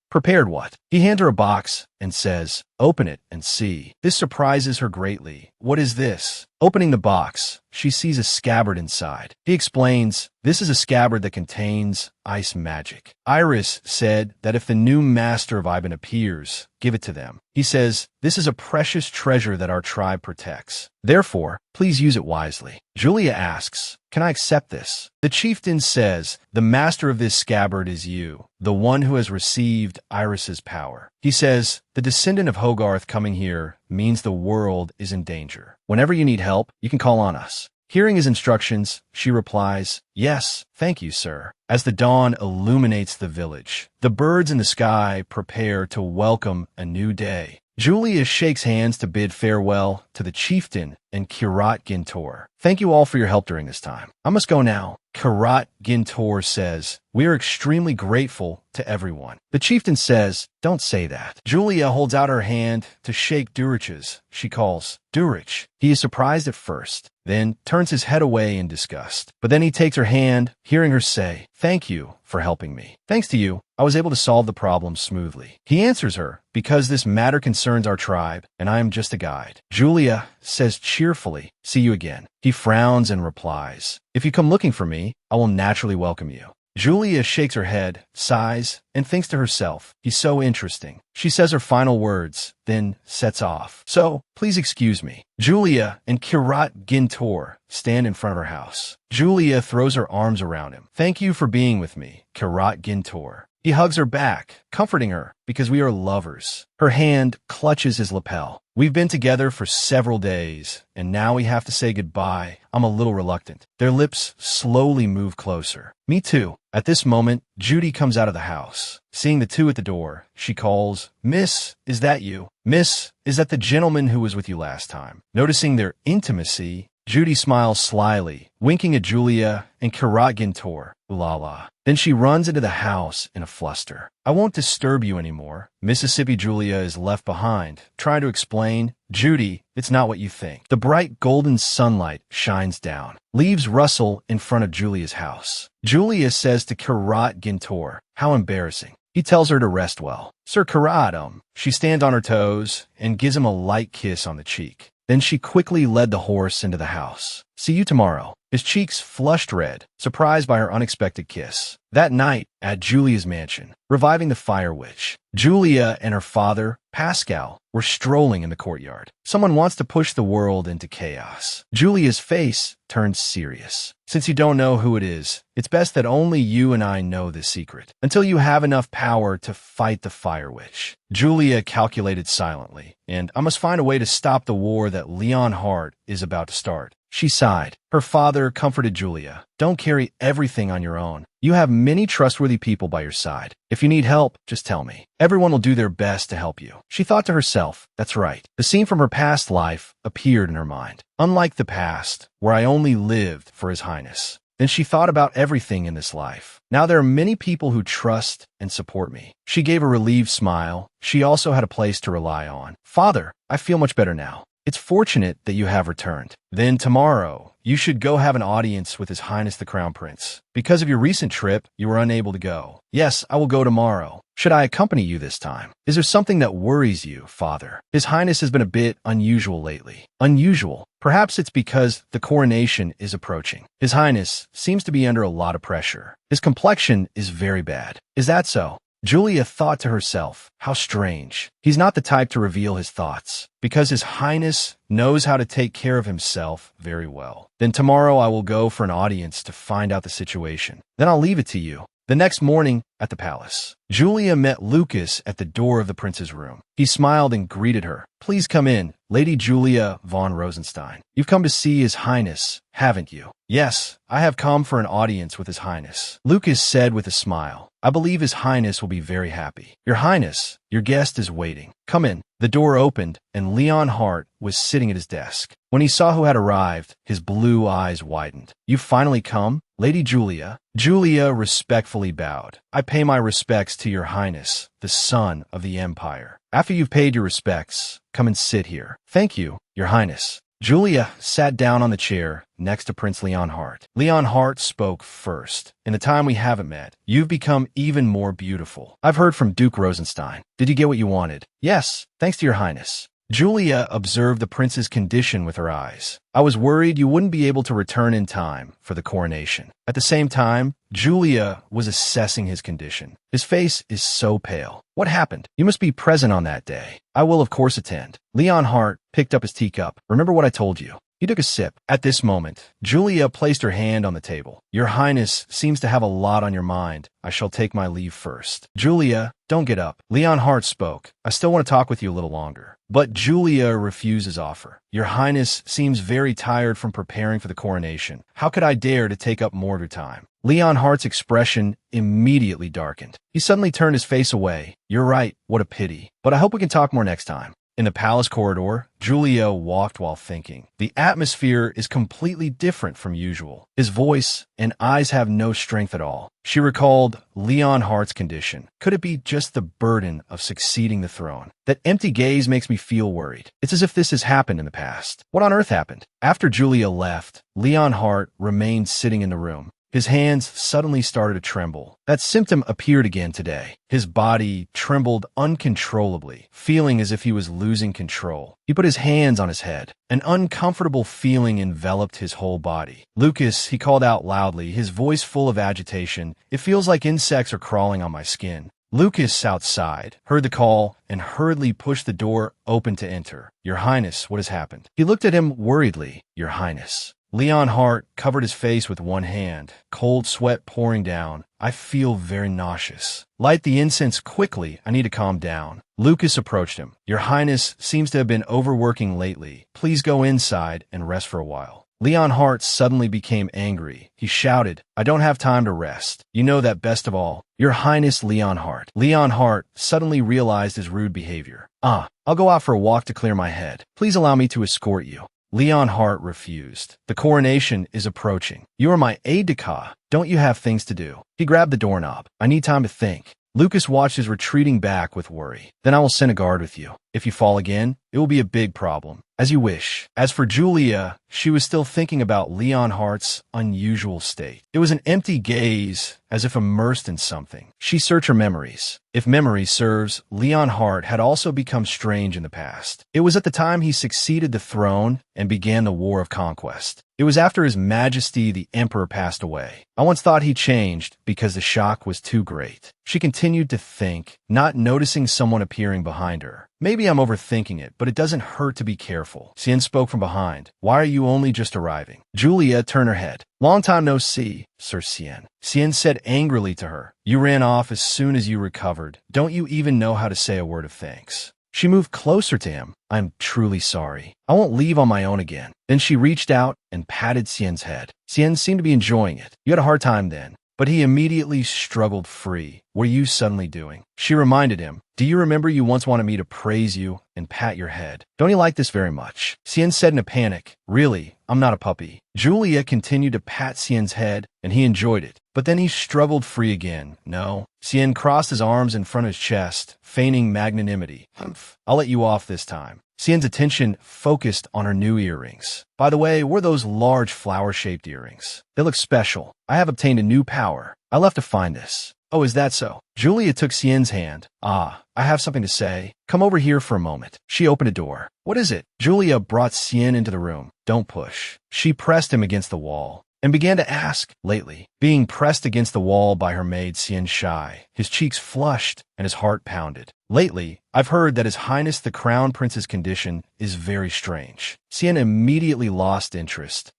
prepared what? He hands her a box and says, open it and see. This surprises her greatly. What is this? Opening the box, she sees a scabbard inside. He explains, this is a scabbard that contains ice magic. Iris said that if the new master of Ivan appears, give it to them. He says, this is a precious treasure that our tribe protects. Therefore, please use it wisely. Julia asks, can I accept this? The chieftain says, the master of this scabbard is you, the one who has received Iris's power. He says, the descendant of Hogarth coming here means the world is in danger. Whenever you need help, you can call on us. Hearing his instructions, she replies, yes, thank you, sir. As the dawn illuminates the village, the birds in the sky prepare to welcome a new day. Julia shakes hands to bid farewell to the chieftain and Kirat Gintor. Thank you all for your help during this time. I must go now. Kirat Gintor says, we are extremely grateful to everyone. The chieftain says, don't say that. Julia holds out her hand to shake Durich's. She calls, Durich. He is surprised at first, then turns his head away in disgust. But then he takes her hand, hearing her say, thank you for helping me. Thanks to you, I was able to solve the problem smoothly. He answers her, because this matter concerns our tribe, and I am just a guide. Julia says cheerfully, see you again. He frowns and replies, if you come looking for me, I will naturally welcome you. Julia shakes her head, sighs, and thinks to herself, he's so interesting. She says her final words, then sets off. So, please excuse me. Julia and Kirat Gintor stand in front of her house. Julia throws her arms around him. Thank you for being with me, Kirat Gintor. He hugs her back, comforting her, because we are lovers. Her hand clutches his lapel. We've been together for several days, and now we have to say goodbye. I'm a little reluctant. Their lips slowly move closer. Me too. At this moment, Judy comes out of the house. Seeing the two at the door, she calls, Miss, is that you? Miss, is that the gentleman who was with you last time? Noticing their intimacy, Judy smiles slyly, winking at Julia and Kirat Gintor. La la. Then she runs into the house in a fluster. I won't disturb you anymore. Mississippi Julia is left behind, trying to explain, Judy, it's not what you think. The bright golden sunlight shines down. Leaves rustle in front of Julia's house. Julia says to Kirat Gintor, how embarrassing. He tells her to rest well. Sir Kirat, She stands on her toes and gives him a light kiss on the cheek. Then she quickly led the horse into the house. See you tomorrow. His cheeks flushed red, surprised by her unexpected kiss. That night, at Julia's mansion, reviving the fire witch, Julia and her father, Pascal, were strolling in the courtyard. Someone wants to push the world into chaos. Julia's face turned serious. Since you don't know who it is, it's best that only you and I know this secret, until you have enough power to fight the fire witch. Julia calculated silently, and I must find a way to stop the war that Leon Hart is about to start. She sighed. Her father comforted Julia. Don't carry everything on your own. You have many trustworthy people by your side. If you need help, just tell me. Everyone will do their best to help you. She thought to herself, that's right. The scene from her past life appeared in her mind. Unlike the past, where I only lived for His Highness. Then she thought about everything in this life. Now there are many people who trust and support me. She gave a relieved smile. She also had a place to rely on. Father, I feel much better now. It's fortunate that you have returned. Then tomorrow, you should go have an audience with His Highness the Crown Prince. Because of your recent trip, you were unable to go. Yes, I will go tomorrow. Should I accompany you this time? Is there something that worries you, Father? His Highness has been a bit unusual lately. Unusual? Perhaps it's because the coronation is approaching. His Highness seems to be under a lot of pressure. His complexion is very bad. Is that so? Julia thought to herself, how strange. He's not the type to reveal his thoughts, because His Highness knows how to take care of himself very well. Then tomorrow I will go for an audience to find out the situation. Then I'll leave it to you. The next morning, at the palace, Julia met Lucas at the door of the prince's room. He smiled and greeted her. Please come in, Lady Julia von Rosenstein. You've come to see His Highness, haven't you? Yes, I have come for an audience with His Highness, Lucas said with a smile. I believe His Highness will be very happy. Your Highness, your guest is waiting. Come in. The door opened, and Leon Hart was sitting at his desk. When he saw who had arrived, his blue eyes widened. You've finally come? Lady Julia? Julia respectfully bowed. I pay my respects to your Highness, the son of the Empire. After you've paid your respects, come and sit here. Thank you, your Highness. Julia sat down on the chair next to Prince Leon Hart. Leon Hart spoke first. In the time we haven't met, you've become even more beautiful. I've heard from Duke Rosenstein. Did you get what you wanted? Yes, thanks to your Highness. Julia observed the prince's condition with her eyes. I was worried you wouldn't be able to return in time for the coronation. At the same time, Julia was assessing his condition. His face is so pale. What happened? You must be present on that day. I will, of course, attend. Leon Hart picked up his teacup. Remember what I told you. He took a sip. At this moment, Julia placed her hand on the table. Your Highness seems to have a lot on your mind. I shall take my leave first. Julia, don't get up. Leon Hart spoke. I still want to talk with you a little longer. But Julia refused his offer. Your Highness seems very tired from preparing for the coronation. How could I dare to take up more of your time? Leon Hart's expression immediately darkened. He suddenly turned his face away. You're right. What a pity. But I hope we can talk more next time. In the palace corridor, Julia walked while thinking. The atmosphere is completely different from usual. His voice and eyes have no strength at all. She recalled Leon Hart's condition. Could it be just the burden of succeeding the throne? That empty gaze makes me feel worried. It's as if this has happened in the past. What on earth happened? After Julia left, Leon Hart remained sitting in the room. His hands suddenly started to tremble. That symptom appeared again today. His body trembled uncontrollably, feeling as if he was losing control. He put his hands on his head. An uncomfortable feeling enveloped his whole body. "Lucas," he called out loudly, his voice full of agitation. "It feels like insects are crawling on my skin." Lucas, outside, heard the call and hurriedly pushed the door open to enter. "Your Highness, what has happened?" He looked at him worriedly. "Your Highness." Leon Hart covered his face with one hand, cold sweat pouring down. "I feel very nauseous." "Light the incense quickly. I need to calm down." Lucas approached him. "Your Highness seems to have been overworking lately. Please go inside and rest for a while." Leon Hart suddenly became angry. He shouted, "I don't have time to rest. You know that best of all. Your Highness, Leon Hart." Leon Hart suddenly realized his rude behavior. I'll go out for a walk to clear my head. Please allow me to escort you." Leon Hart refused. "The coronation is approaching. You are my aide-de-camp. Don't you have things to do?" He grabbed the doorknob. "I need time to think." Lucas watched his retreating back with worry. "Then I will send a guard with you. If you fall again, it will be a big problem." "As you wish." As for Julia, she was still thinking about Leon Hart's unusual state. It was an empty gaze, as if immersed in something. She searched her memories. If memory serves, Leon Hart had also become strange in the past. It was at the time he succeeded the throne and began the War of Conquest. It was after His Majesty the Emperor passed away. I once thought he changed because the shock was too great. She continued to think, not noticing someone appearing behind her. "Maybe I'm overthinking it, but it doesn't hurt to be careful." Sien spoke from behind. "Why are you only just arriving?" Julia turned her head. "Long time no see, Sir Sien." Sien said angrily to her, "You ran off as soon as you recovered. Don't you even know how to say a word of thanks?" She moved closer to him. "I'm truly sorry. I won't leave on my own again." Then she reached out and patted Sien's head. Sien seemed to be enjoying it. "You had a hard time then." But he immediately struggled free. "What are you suddenly doing?" She reminded him, "Do you remember you once wanted me to praise you and pat your head? Don't you like this very much?" Sien said in a panic, "Really, I'm not a puppy." Julia continued to pat Sien's head, and he enjoyed it. But then he struggled free again. "No." Sien crossed his arms in front of his chest, feigning magnanimity. "Humph. I'll let you off this time." Sien's attention focused on her new earrings. "By the way, were those large flower-shaped earrings? They look special. I have obtained a new power. I'll have to find this." "Oh, is that so?" Julia took Sien's hand. "I have something to say. Come over here for a moment." She opened a door. "What is it?" Julia brought Sien into the room. "Don't push." She pressed him against the wall and began to ask, lately. Being pressed against the wall by her maid, Sien shy. His cheeks flushed and his heart pounded. "Lately, I've heard that His Highness the Crown Prince's condition is very strange." Sien immediately lost interest.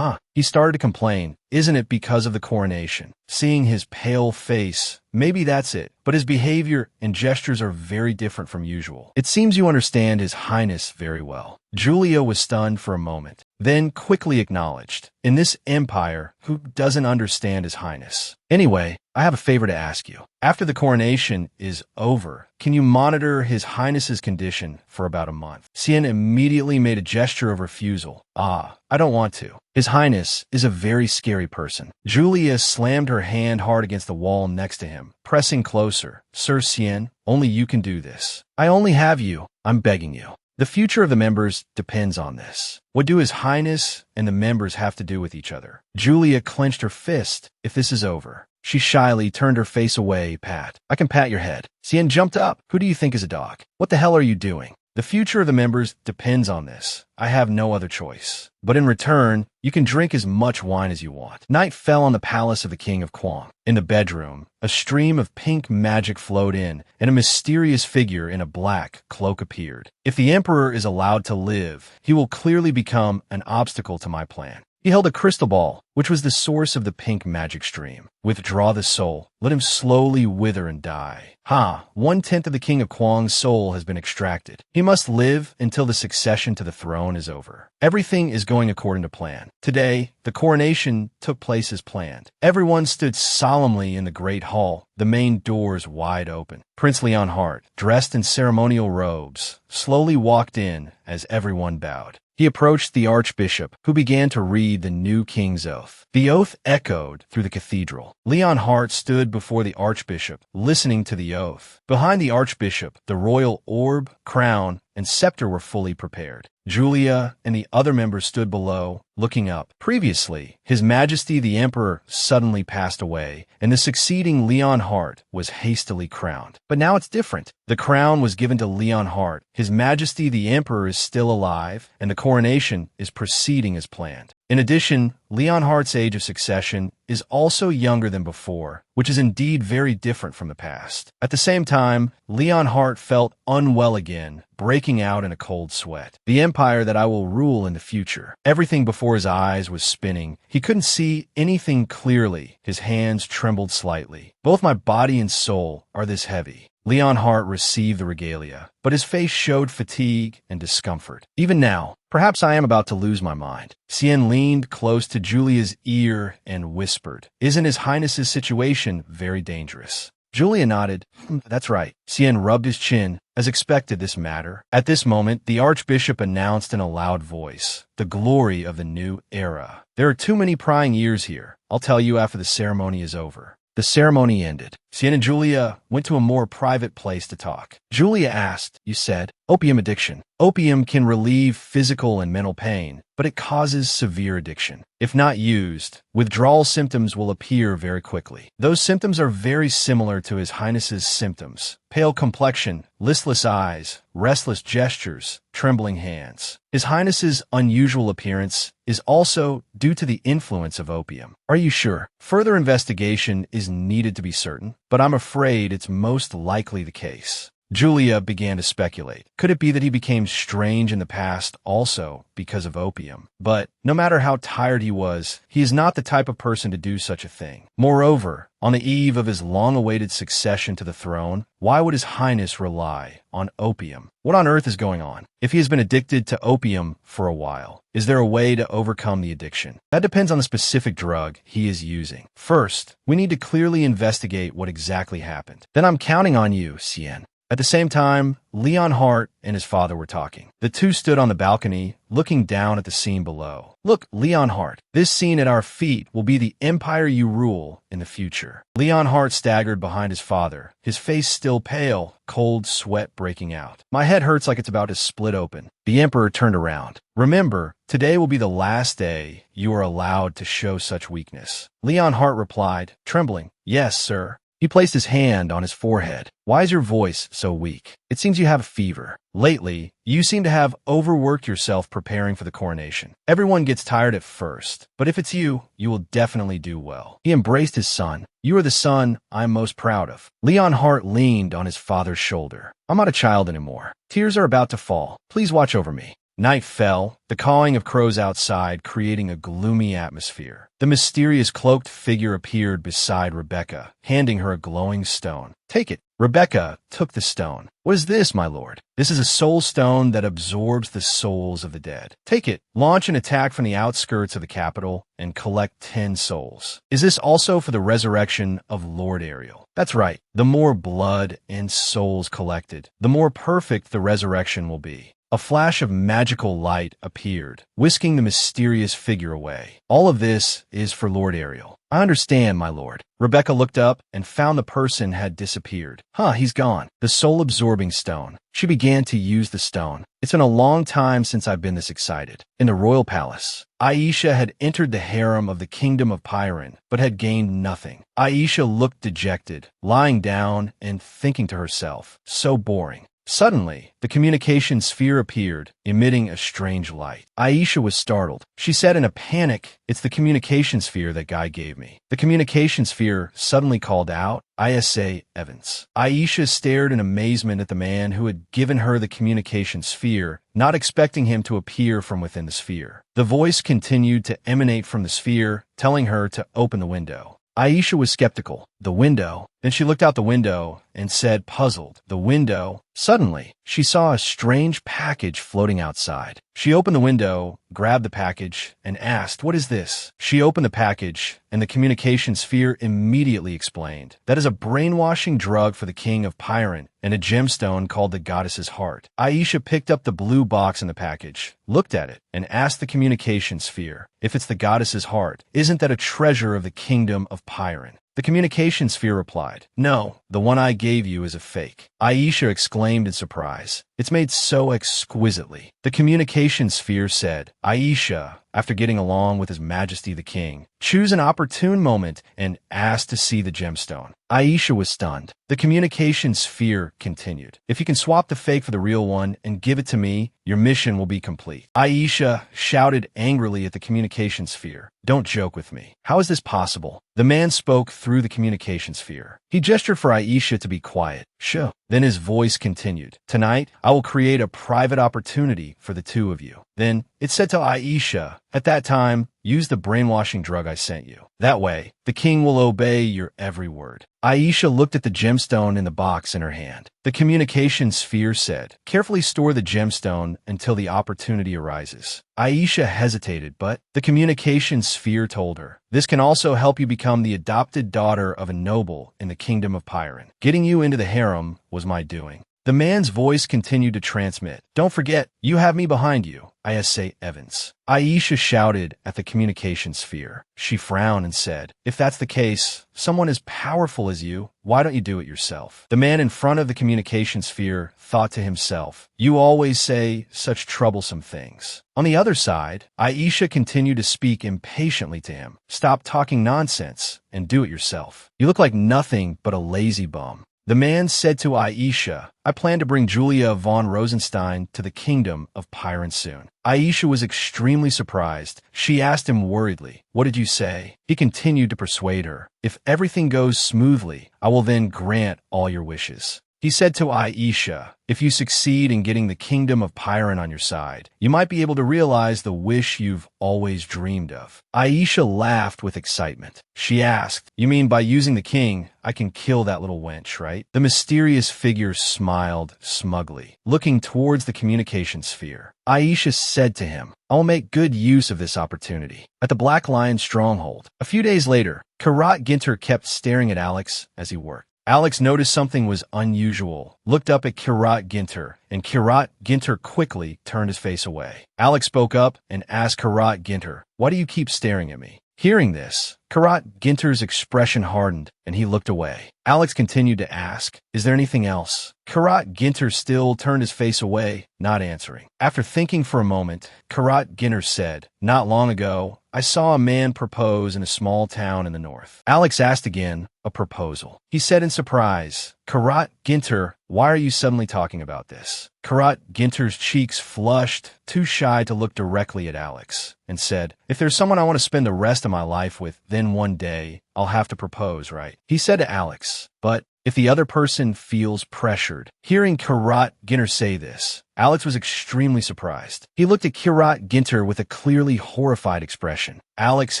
He started to complain. "Isn't it because of the coronation?" Seeing his pale face, "Maybe that's it, but his behavior and gestures are very different from usual. It seems you understand His Highness very well." Julia was stunned for a moment, then quickly acknowledged, "In this empire, who doesn't understand His Highness? Anyway, I have a favor to ask you. After the coronation is over, can you monitor His Highness's condition for about a month?" Sien immediately made a gesture of refusal. I don't want to. His Highness is a very scary person." Julia slammed her hand hard against the wall next to him, pressing closer. "Sir Sien, only you can do this. I only have you. I'm begging you. The future of the members depends on this. What do His Highness and the members have to do with each other?" Julia clenched her fist. "If this is over." She shyly turned her face away. "Pat, I can pat your head." Sien jumped up. "Who do you think is a dog? What the hell are you doing? The future of the members depends on this. I have no other choice. But in return, you can drink as much wine as you want." Night fell on the palace of the King of Kwang. In the bedroom, a stream of pink magic flowed in, and a mysterious figure in a black cloak appeared. "If the Emperor is allowed to live, he will clearly become an obstacle to my plan." He held a crystal ball, which was the source of the pink magic stream. "Withdraw the soul. Let him slowly wither and die." 1/10 of the King of Kwang's soul has been extracted. He must live until the succession to the throne is over. Everything is going according to plan. Today, the coronation took place as planned. Everyone stood solemnly in the great hall, the main doors wide open. Prince Leon Hart, dressed in ceremonial robes, slowly walked in as everyone bowed. He approached the archbishop, who began to read the new king's oath. The oath echoed through the cathedral. Leon Hart stood before the archbishop, listening to the oath. Behind the archbishop, the royal orb, crown, and scepter were fully prepared. Julia and the other members stood below, looking up. Previously, His Majesty the Emperor suddenly passed away, and the succeeding Leon Hart was hastily crowned. But now it's different. The crown was given to Leon Hart. His Majesty the Emperor is still alive, and the coronation is proceeding as planned. In addition, Leon Hart's age of succession is also younger than before, which is indeed very different from the past. At the same time, Leon Hart felt unwell again, breaking out in a cold sweat. The empire that I will rule in the future. Everything before his eyes was spinning. He couldn't see anything clearly. His hands trembled slightly. Both my body and soul are this heavy. Leon Hart received the regalia, but his face showed fatigue and discomfort. Even now, perhaps I am about to lose my mind. Cien leaned close to Julia's ear and whispered, "Isn't His Highness's situation very dangerous?" Julia nodded. "That's right." Cien rubbed his chin. As expected, this matter. At this moment, the Archbishop announced in a loud voice, "The glory of the new era. There are too many prying ears here. I'll tell you after the ceremony is over." The ceremony ended. Cien and Julia went to a more private place to talk. Julia asked, "You said, opium addiction. Opium can relieve physical and mental pain, but it causes severe addiction. If not used, withdrawal symptoms will appear very quickly. Those symptoms are very similar to His Highness's symptoms. Pale complexion, listless eyes, restless gestures, trembling hands. His Highness's unusual appearance is also due to the influence of opium." "Are you sure?" "Further investigation is needed to be certain, but I'm afraid it's most likely the case." Julia began to speculate. Could it be that he became strange in the past also because of opium? But no matter how tired he was, he is not the type of person to do such a thing. Moreover, on the eve of his long-awaited succession to the throne, why would His Highness rely on opium? What on earth is going on? If he has been addicted to opium for a while, is there a way to overcome the addiction? That depends on the specific drug he is using. First, we need to clearly investigate what exactly happened. Then I'm counting on you, Cien. At the same time, Leon Hart and his father were talking. The two stood on the balcony, looking down at the scene below. "Look, Leon Hart, this scene at our feet will be the empire you rule in the future." Leon Hart staggered behind his father, his face still pale, cold sweat breaking out. "My head hurts like it's about to split open." The emperor turned around. "Remember, today will be the last day you are allowed to show such weakness." Leon Hart replied, trembling, "Yes, sir." He placed his hand on his forehead. "Why is your voice so weak? It seems you have a fever. Lately, you seem to have overworked yourself preparing for the coronation. Everyone gets tired at first, but if it's you, you will definitely do well." He embraced his son. "You are the son I'm most proud of." Leon Hart leaned on his father's shoulder. "I'm not a child anymore. Tears are about to fall. Please watch over me." Night fell, the cawing of crows outside creating a gloomy atmosphere. The mysterious cloaked figure appeared beside Rebecca, handing her a glowing stone. "Take it." Rebecca took the stone. "What is this, my lord?" "This is a soul stone that absorbs the souls of the dead. Take it, launch an attack from the outskirts of the capital, and collect 10 souls." "Is this also for the resurrection of Lord Ariel?" "That's right. The more blood and souls collected, the more perfect the resurrection will be." A flash of magical light appeared, whisking the mysterious figure away. "All of this is for Lord Ariel." "I understand, my lord." Rebecca looked up and found the person had disappeared. He's gone." The soul-absorbing stone. She began to use the stone. "It's been a long time since I've been this excited." In the royal palace, Aisha had entered the harem of the kingdom of Pyron, but had gained nothing. Aisha looked dejected, lying down and thinking to herself, "So boring." Suddenly, the communication sphere appeared, emitting a strange light. Aisha was startled. She said in a panic, "It's the communication sphere that Guy gave me." The communication sphere suddenly called out, "Isa Evans." Aisha stared in amazement at the man who had given her the communication sphere, not expecting him to appear from within the sphere. The voice continued to emanate from the sphere, telling her to open the window. Aisha was skeptical. "The window?" Then she looked out the window and said, puzzled, "The window?" Suddenly, she saw a strange package floating outside. She opened the window, grabbed the package, and asked, "What is this?" She opened the package, and the communication sphere immediately explained, "That is a brainwashing drug for the king of Pyron and a gemstone called the goddess's heart." Aisha picked up the blue box in the package, looked at it, and asked the communication sphere, "If it's the goddess's heart, isn't that a treasure of the kingdom of Pyron?" The communication sphere replied, "No, the one I gave you is a fake." Aisha exclaimed in surprise. It's made so exquisitely. The communication sphere said, Aisha, after getting along with His Majesty the King, choose an opportune moment and ask to see the gemstone. Aisha was stunned. The communication sphere continued. If you can swap the fake for the real one and give it to me, your mission will be complete. Aisha shouted angrily at the communication sphere. Don't joke with me. How is this possible? The man spoke through the communication sphere. He gestured for Aisha to be quiet. Sure. Then his voice continued. Tonight, I will create a private opportunity for the two of you. Then it said to Aisha, at that time, use the brainwashing drug I sent you. That way, the king will obey your every word. Aisha looked at the gemstone in the box in her hand. The communication sphere said, carefully store the gemstone until the opportunity arises. Aisha hesitated, but the communication sphere told her, this can also help you become the adopted daughter of a noble in the kingdom of Pyron. Getting you into the harem was my doing. The man's voice continued to transmit. Don't forget, you have me behind you. ISA Evans. Aisha shouted at the communication sphere. She frowned and said, if that's the case, someone as powerful as you, why don't you do it yourself? The man in front of the communication sphere thought to himself, you always say such troublesome things. On the other side, Aisha continued to speak impatiently to him. Stop talking nonsense and do it yourself. You look like nothing but a lazy bum. The man said to Aisha, I plan to bring Julia von Rosenstein to the kingdom of Pyron soon. Aisha was extremely surprised. She asked him worriedly, what did you say? He continued to persuade her. If everything goes smoothly, I will then grant all your wishes. He said to Aisha, if you succeed in getting the kingdom of Pyron on your side, you might be able to realize the wish you've always dreamed of. Aisha laughed with excitement. She asked, you mean by using the king, I can kill that little wench, right? The mysterious figure smiled smugly, looking towards the communication sphere. Aisha said to him, I will make good use of this opportunity. At the Black Lion stronghold, a few days later, Karat Ginter kept staring at Alex as he worked. Alex noticed something was unusual, looked up at Karat Ginter, and Karat Ginter quickly turned his face away. Alex spoke up and asked Karat Ginter, why do you keep staring at me? Hearing this, Karat Ginter's expression hardened, and he looked away. Alex continued to ask, is there anything else? Karat Ginter still turned his face away, not answering. After thinking for a moment, Karat Ginter said, not long ago, I saw a man propose in a small town in the north. Alex asked again, a proposal. He said in surprise, Karat Ginter, why are you suddenly talking about this? Karat Ginter's cheeks flushed, too shy to look directly at Alex, and said, if there's someone I want to spend the rest of my life with, then one day, I'll have to propose, right? He said to Alex, but if the other person feels pressured. Hearing Karat Ginter say this, Alex was extremely surprised. He looked at Karat Ginter with a clearly horrified expression. Alex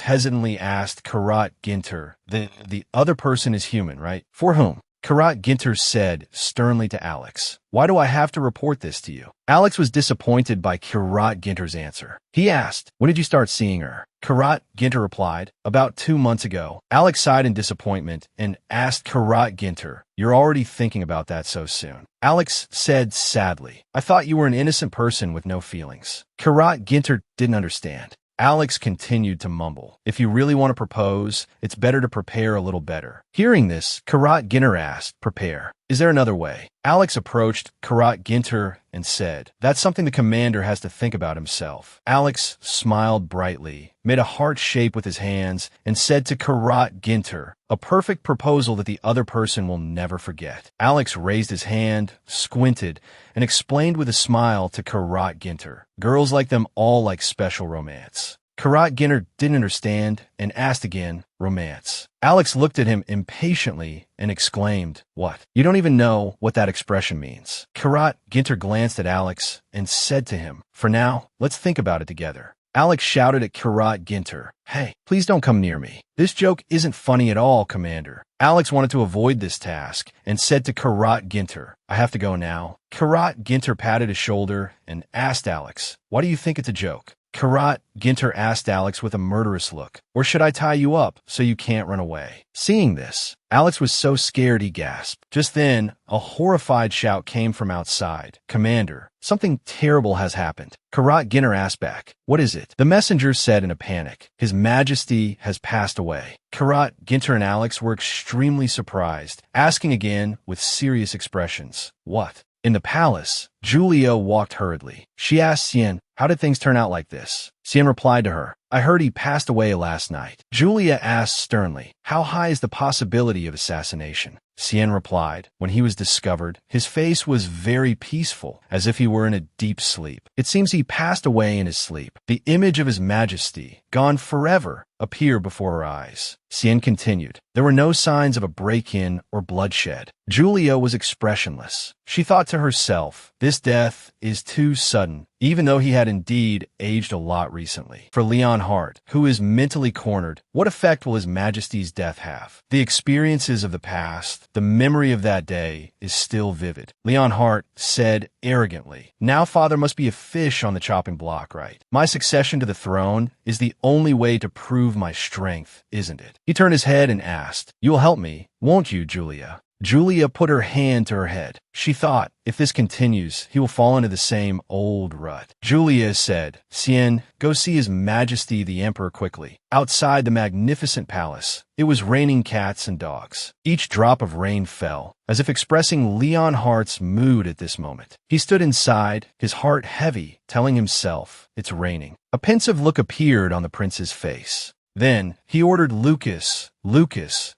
hesitantly asked Karat Ginter, the other person is human, right? For whom? Karat Ginter said sternly to Alex, why do I have to report this to you? Alex was disappointed by Karat Ginter's answer. He asked, when did you start seeing her? Karat Ginter replied, about 2 months ago. Alex sighed in disappointment and asked Karat Ginter, you're already thinking about that so soon. Alex said sadly, I thought you were an innocent person with no feelings. Karat Ginter didn't understand. Alex continued to mumble. If you really want to propose, it's better to prepare a little better. Hearing this, Karat Ginter asked, prepare. Is there another way? Alex approached Karat Ginter and said, that's something the commander has to think about himself. Alex smiled brightly, made a heart shape with his hands, and said to Karat Ginter, a perfect proposal that the other person will never forget. Alex raised his hand, squinted, and explained with a smile to Karat Ginter, girls like them all like special romance. Karat Ginter didn't understand and asked again, romance. Alex looked at him impatiently and exclaimed, what? You don't even know what that expression means. Karat Ginter glanced at Alex and said to him, for now, let's think about it together. Alex shouted at Karat Ginter, hey, please don't come near me. This joke isn't funny at all, Commander. Alex wanted to avoid this task and said to Karat Ginter, I have to go now. Karat Ginter patted his shoulder and asked Alex, why do you think it's a joke? Karat, Ginter asked Alex with a murderous look. Or should I tie you up so you can't run away? Seeing this, Alex was so scared he gasped. Just then, a horrified shout came from outside. Commander, something terrible has happened. Karat Ginter asked back. What is it? The messenger said in a panic. His Majesty has passed away. Karat, Ginter, and Alex were extremely surprised, asking again with serious expressions. What? In the palace, Julia walked hurriedly. She asked Xian, how did things turn out like this? Xian replied to her, I heard he passed away last night. Julia asked sternly, how high is the possibility of assassination? Xian replied, when he was discovered, his face was very peaceful, as if he were in a deep sleep. It seems he passed away in his sleep. The image of his Majesty, gone forever, appeared before her eyes. Xian continued, there were no signs of a break-in or bloodshed. Julia was expressionless. She thought to herself, this death is too sudden, even though he had indeed aged a lot recently. For Leon Hart, who is mentally cornered, what effect will His Majesty's death have? The experiences of the past, the memory of that day, is still vivid. Leon Hart said arrogantly, now father must be a fish on the chopping block, right? My succession to the throne is the only way to prove my strength, isn't it? He turned his head and asked, you'll help me, won't you, Julia? Julia put her hand to her head. She thought, if this continues, he will fall into the same old rut. Julia said, Xian, go see His Majesty the Emperor quickly. Outside the magnificent palace, it was raining cats and dogs. Each drop of rain fell, as if expressing Leon Hart's mood at this moment. He stood inside, his heart heavy, telling himself, it's raining. A pensive look appeared on the prince's face. Then he ordered Lucas,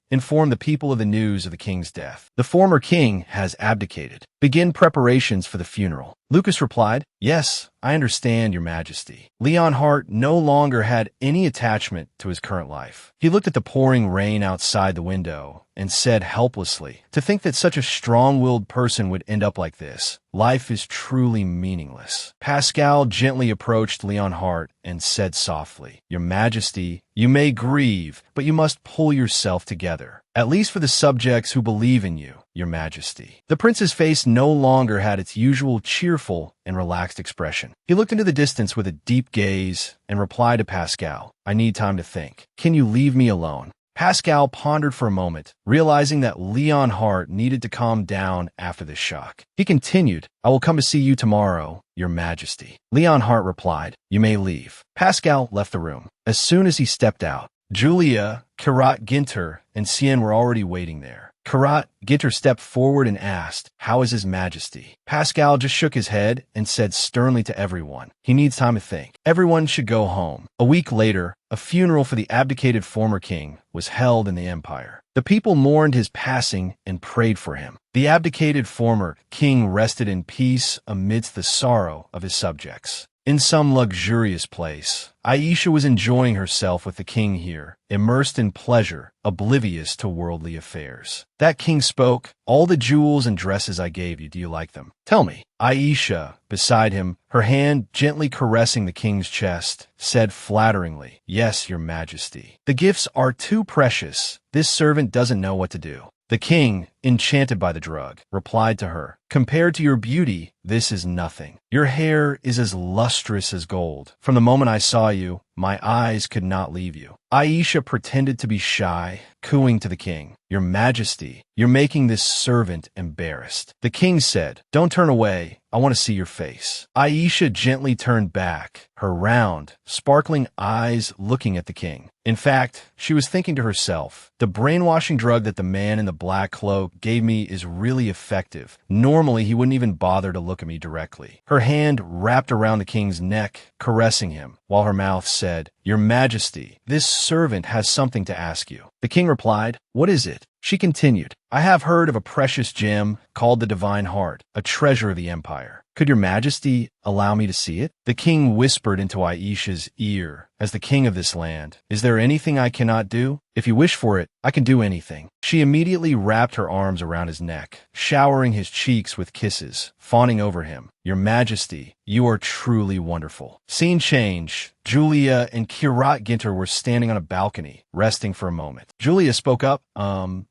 inform the people of the news of the king's death. The former king has abdicated. Begin preparations for the funeral. Lucas replied, yes, I understand, Your Majesty. Leon Hart no longer had any attachment to his current life. He looked at the pouring rain outside the window and said helplessly, to think that such a strong-willed person would end up like this. Life is truly meaningless. Pascal gently approached Leon Hart and said softly, Your Majesty, you may grieve, but you must pull yourself together. At least for the subjects who believe in you, Your Majesty. The prince's face no longer had its usual cheerful and relaxed expression. He looked into the distance with a deep gaze and replied to Pascal, I need time to think. Can you leave me alone? Pascal pondered for a moment, realizing that Leon Hart needed to calm down after this shock. He continued, I will come to see you tomorrow, Your Majesty. Leon Hart replied, you may leave. Pascal left the room. As soon as he stepped out, Julia, Karat Ginter, and Xian were already waiting there. Karat Ginter stepped forward and asked, how is His Majesty? Pascal just shook his head and said sternly to everyone, he needs time to think. Everyone should go home. A week later, a funeral for the abdicated former king was held in the empire. The people mourned his passing and prayed for him. The abdicated former king rested in peace amidst the sorrow of his subjects. In some luxurious place, Aisha was enjoying herself with the king here, immersed in pleasure, oblivious to worldly affairs. That king spoke, all the jewels and dresses I gave you, do you like them? Tell me. Aisha, beside him, her hand gently caressing the king's chest, said flatteringly, yes, Your Majesty. The gifts are too precious. This servant doesn't know what to do. The king, enchanted by the drug, replied to her, compared to your beauty, this is nothing. Your hair is as lustrous as gold. From the moment I saw you, my eyes could not leave you. Aisha pretended to be shy, cooing to the king, Your Majesty, you're making this servant embarrassed. The king said, don't turn away. I want to see your face. Aisha gently turned back, her round, sparkling eyes looking at the king. In fact, she was thinking to herself, the brainwashing drug that the man in the black cloak gave me is really effective. Normally, he wouldn't even bother to look at me directly. Her hand wrapped around the king's neck, caressing him, while her mouth said, Your Majesty, this servant has something to ask you. The king replied, what is it? She continued, I have heard of a precious gem called the Divine Heart, a treasure of the empire. Could Your Majesty allow me to see it? The king whispered into Aisha's ear, as the king of this land, is there anything I cannot do? If you wish for it, I can do anything. She immediately wrapped her arms around his neck, showering his cheeks with kisses, fawning over him. Your Majesty, you are truly wonderful. Scene change. Julia and Karat Ginter were standing on a balcony, resting for a moment. Julia spoke up,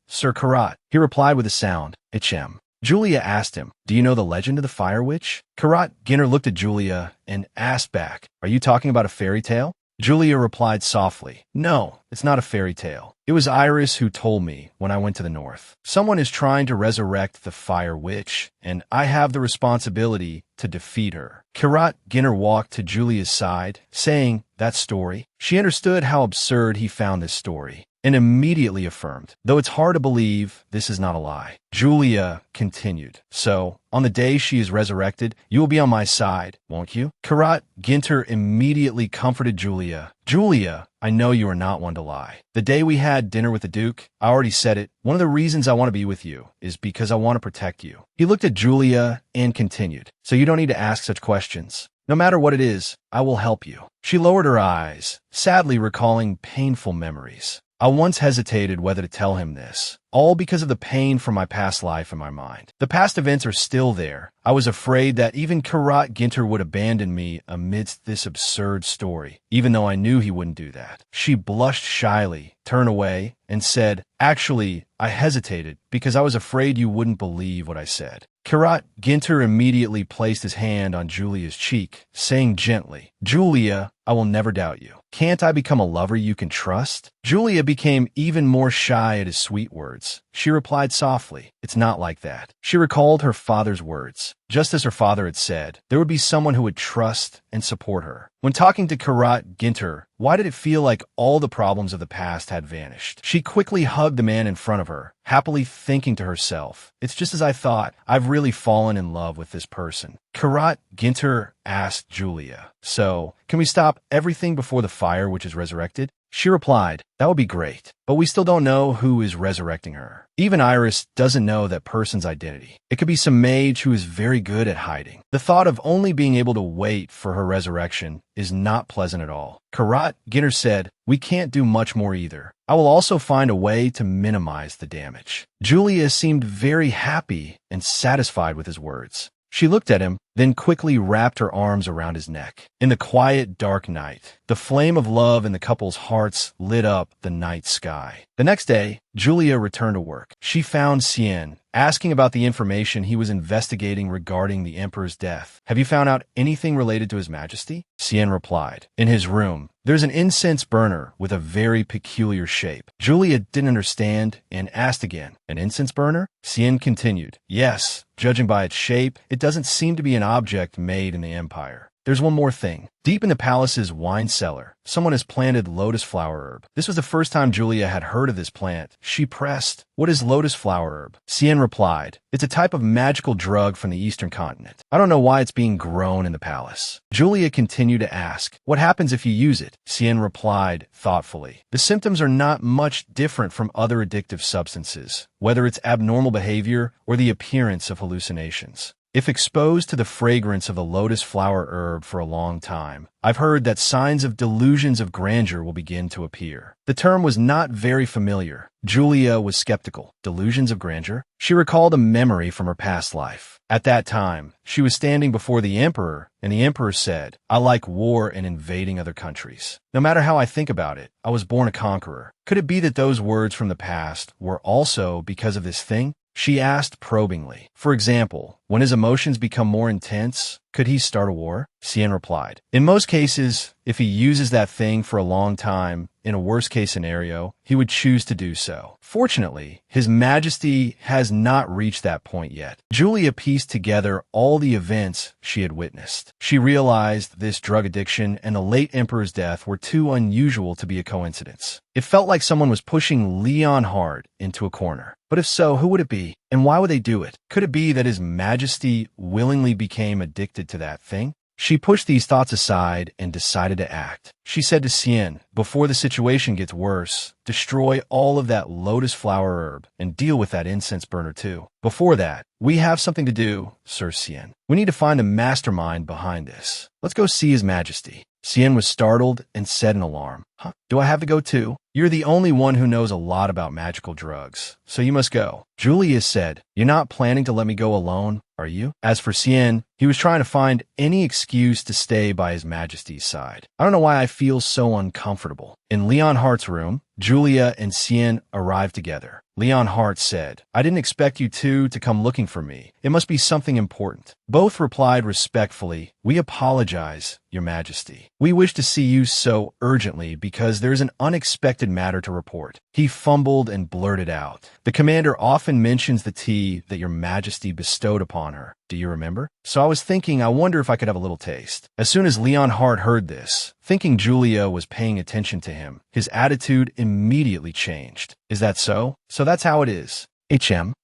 Sir Karat. He replied with a sound, Ichem. Julia asked him, "Do you know the legend of the Fire Witch?" Karat Ginter looked at Julia and asked back, "Are you talking about a fairy tale?" Julia replied softly, "No, it's not a fairy tale. It was Iris who told me when I went to the north. Someone is trying to resurrect the Fire Witch, and I have the responsibility to defeat her." Karat Ginter walked to Julia's side, saying, "That story?" She understood how absurd he found this story, and immediately affirmed, "Though it's hard to believe, this is not a lie." Julia continued, "So, on the day she is resurrected, you will be on my side, won't you?" Karat Ginter immediately comforted Julia. "Julia, I know you are not one to lie. The day we had dinner with the Duke, I already said it, one of the reasons I want to be with you is because I want to protect you." He looked at Julia and continued, "So you don't need to ask such questions. No matter what it is, I will help you." She lowered her eyes, sadly recalling painful memories. "I once hesitated whether to tell him this, all because of the pain from my past life in my mind. The past events are still there. I was afraid that even Karat Ginter would abandon me amidst this absurd story, even though I knew he wouldn't do that." She blushed shyly, turned away, and said, "Actually, I hesitated because I was afraid you wouldn't believe what I said." Karat Ginter immediately placed his hand on Julia's cheek, saying gently, "Julia, I will never doubt you. Can't I become a lover you can trust?" Julia became even more shy at his sweet words. She replied softly, "It's not like that." She recalled her father's words. Just as her father had said, there would be someone who would trust and support her. When talking to Karat Ginter, why did it feel like all the problems of the past had vanished? She quickly hugged the man in front of her, happily thinking to herself, "It's just as I thought. I've really fallen in love with this person." Karat Ginter asked Julia, "So, can we stop everything before the Fire Witch is resurrected?" She replied, "That would be great, but we still don't know who is resurrecting her. Even Iris doesn't know that person's identity. It could be some mage who is very good at hiding." The thought of only being able to wait for her resurrection is not pleasant at all. Karat Ginter said, "We can't do much more either. I will also find a way to minimize the damage." Julia seemed very happy and satisfied with his words. She looked at him, then quickly wrapped her arms around his neck. In the quiet, dark night, the flame of love in the couple's hearts lit up the night sky. The next day, Julia returned to work. She found Cien, asking about the information he was investigating regarding the Emperor's death. "Have you found out anything related to His Majesty?" Cien replied, "In his room, there's an incense burner with a very peculiar shape." Julia didn't understand and asked again, "An incense burner?" Cien continued, "Yes, judging by its shape, it doesn't seem to be an object made in the Empire. There's one more thing. Deep in the palace's wine cellar, someone has planted lotus flower herb." This was the first time Julia had heard of this plant. She pressed, "What is lotus flower herb?" Cien replied, "It's a type of magical drug from the eastern continent. I don't know why it's being grown in the palace." Julia continued to ask, "What happens if you use it?" Cien replied thoughtfully, "The symptoms are not much different from other addictive substances, whether it's abnormal behavior or the appearance of hallucinations. If exposed to the fragrance of the lotus flower herb for a long time, I've heard that signs of delusions of grandeur will begin to appear." The term was not very familiar. Julia was skeptical. Delusions of grandeur? She recalled a memory from her past life. At that time, she was standing before the Emperor, and the Emperor said, "I like war and invading other countries. No matter how I think about it, I was born a conqueror." Could it be that those words from the past were also because of this thing? She asked probingly. For example, when his emotions become more intense, could he start a war? Cien replied, "In most cases, if he uses that thing for a long time, in a worst-case scenario, he would choose to do so. Fortunately, His Majesty has not reached that point yet." Julia pieced together all the events she had witnessed. She realized this drug addiction and the late Emperor's death were too unusual to be a coincidence. It felt like someone was pushing Leon hard into a corner. But if so, who would it be? And why would they do it? Could it be that His Majesty willingly became addicted to that thing? She pushed these thoughts aside and decided to act. She said to Cien, "Before the situation gets worse, destroy all of that lotus flower herb and deal with that incense burner too. Before that, we have something to do, Sir Cien. We need to find the mastermind behind this. Let's go see His Majesty." Cien was startled and said in alarm, "Huh? Do I have to go too? You're the only one who knows a lot about magical drugs, so you must go." Julia said, "You're not planning to let me go alone, are you?" As for Cien, he was trying to find any excuse to stay by His Majesty's side. "I don't know why I feel so uncomfortable." In Leonhart's room, Julia and Cien arrived together. Leonhardt said. I didn't expect you two to come looking for me. It must be something important. Both replied respectfully, We apologize, Your Majesty. We wish to see you so urgently because there is an unexpected matter to report. He fumbled and blurted out. The commander often mentions the tea that Your Majesty bestowed upon her. Do you remember? So I was thinking, I wonder if I could have a little taste. As soon as Leonhardt heard this, thinking Julia was paying attention to him, his attitude immediately changed. Is that so? So that's how it is.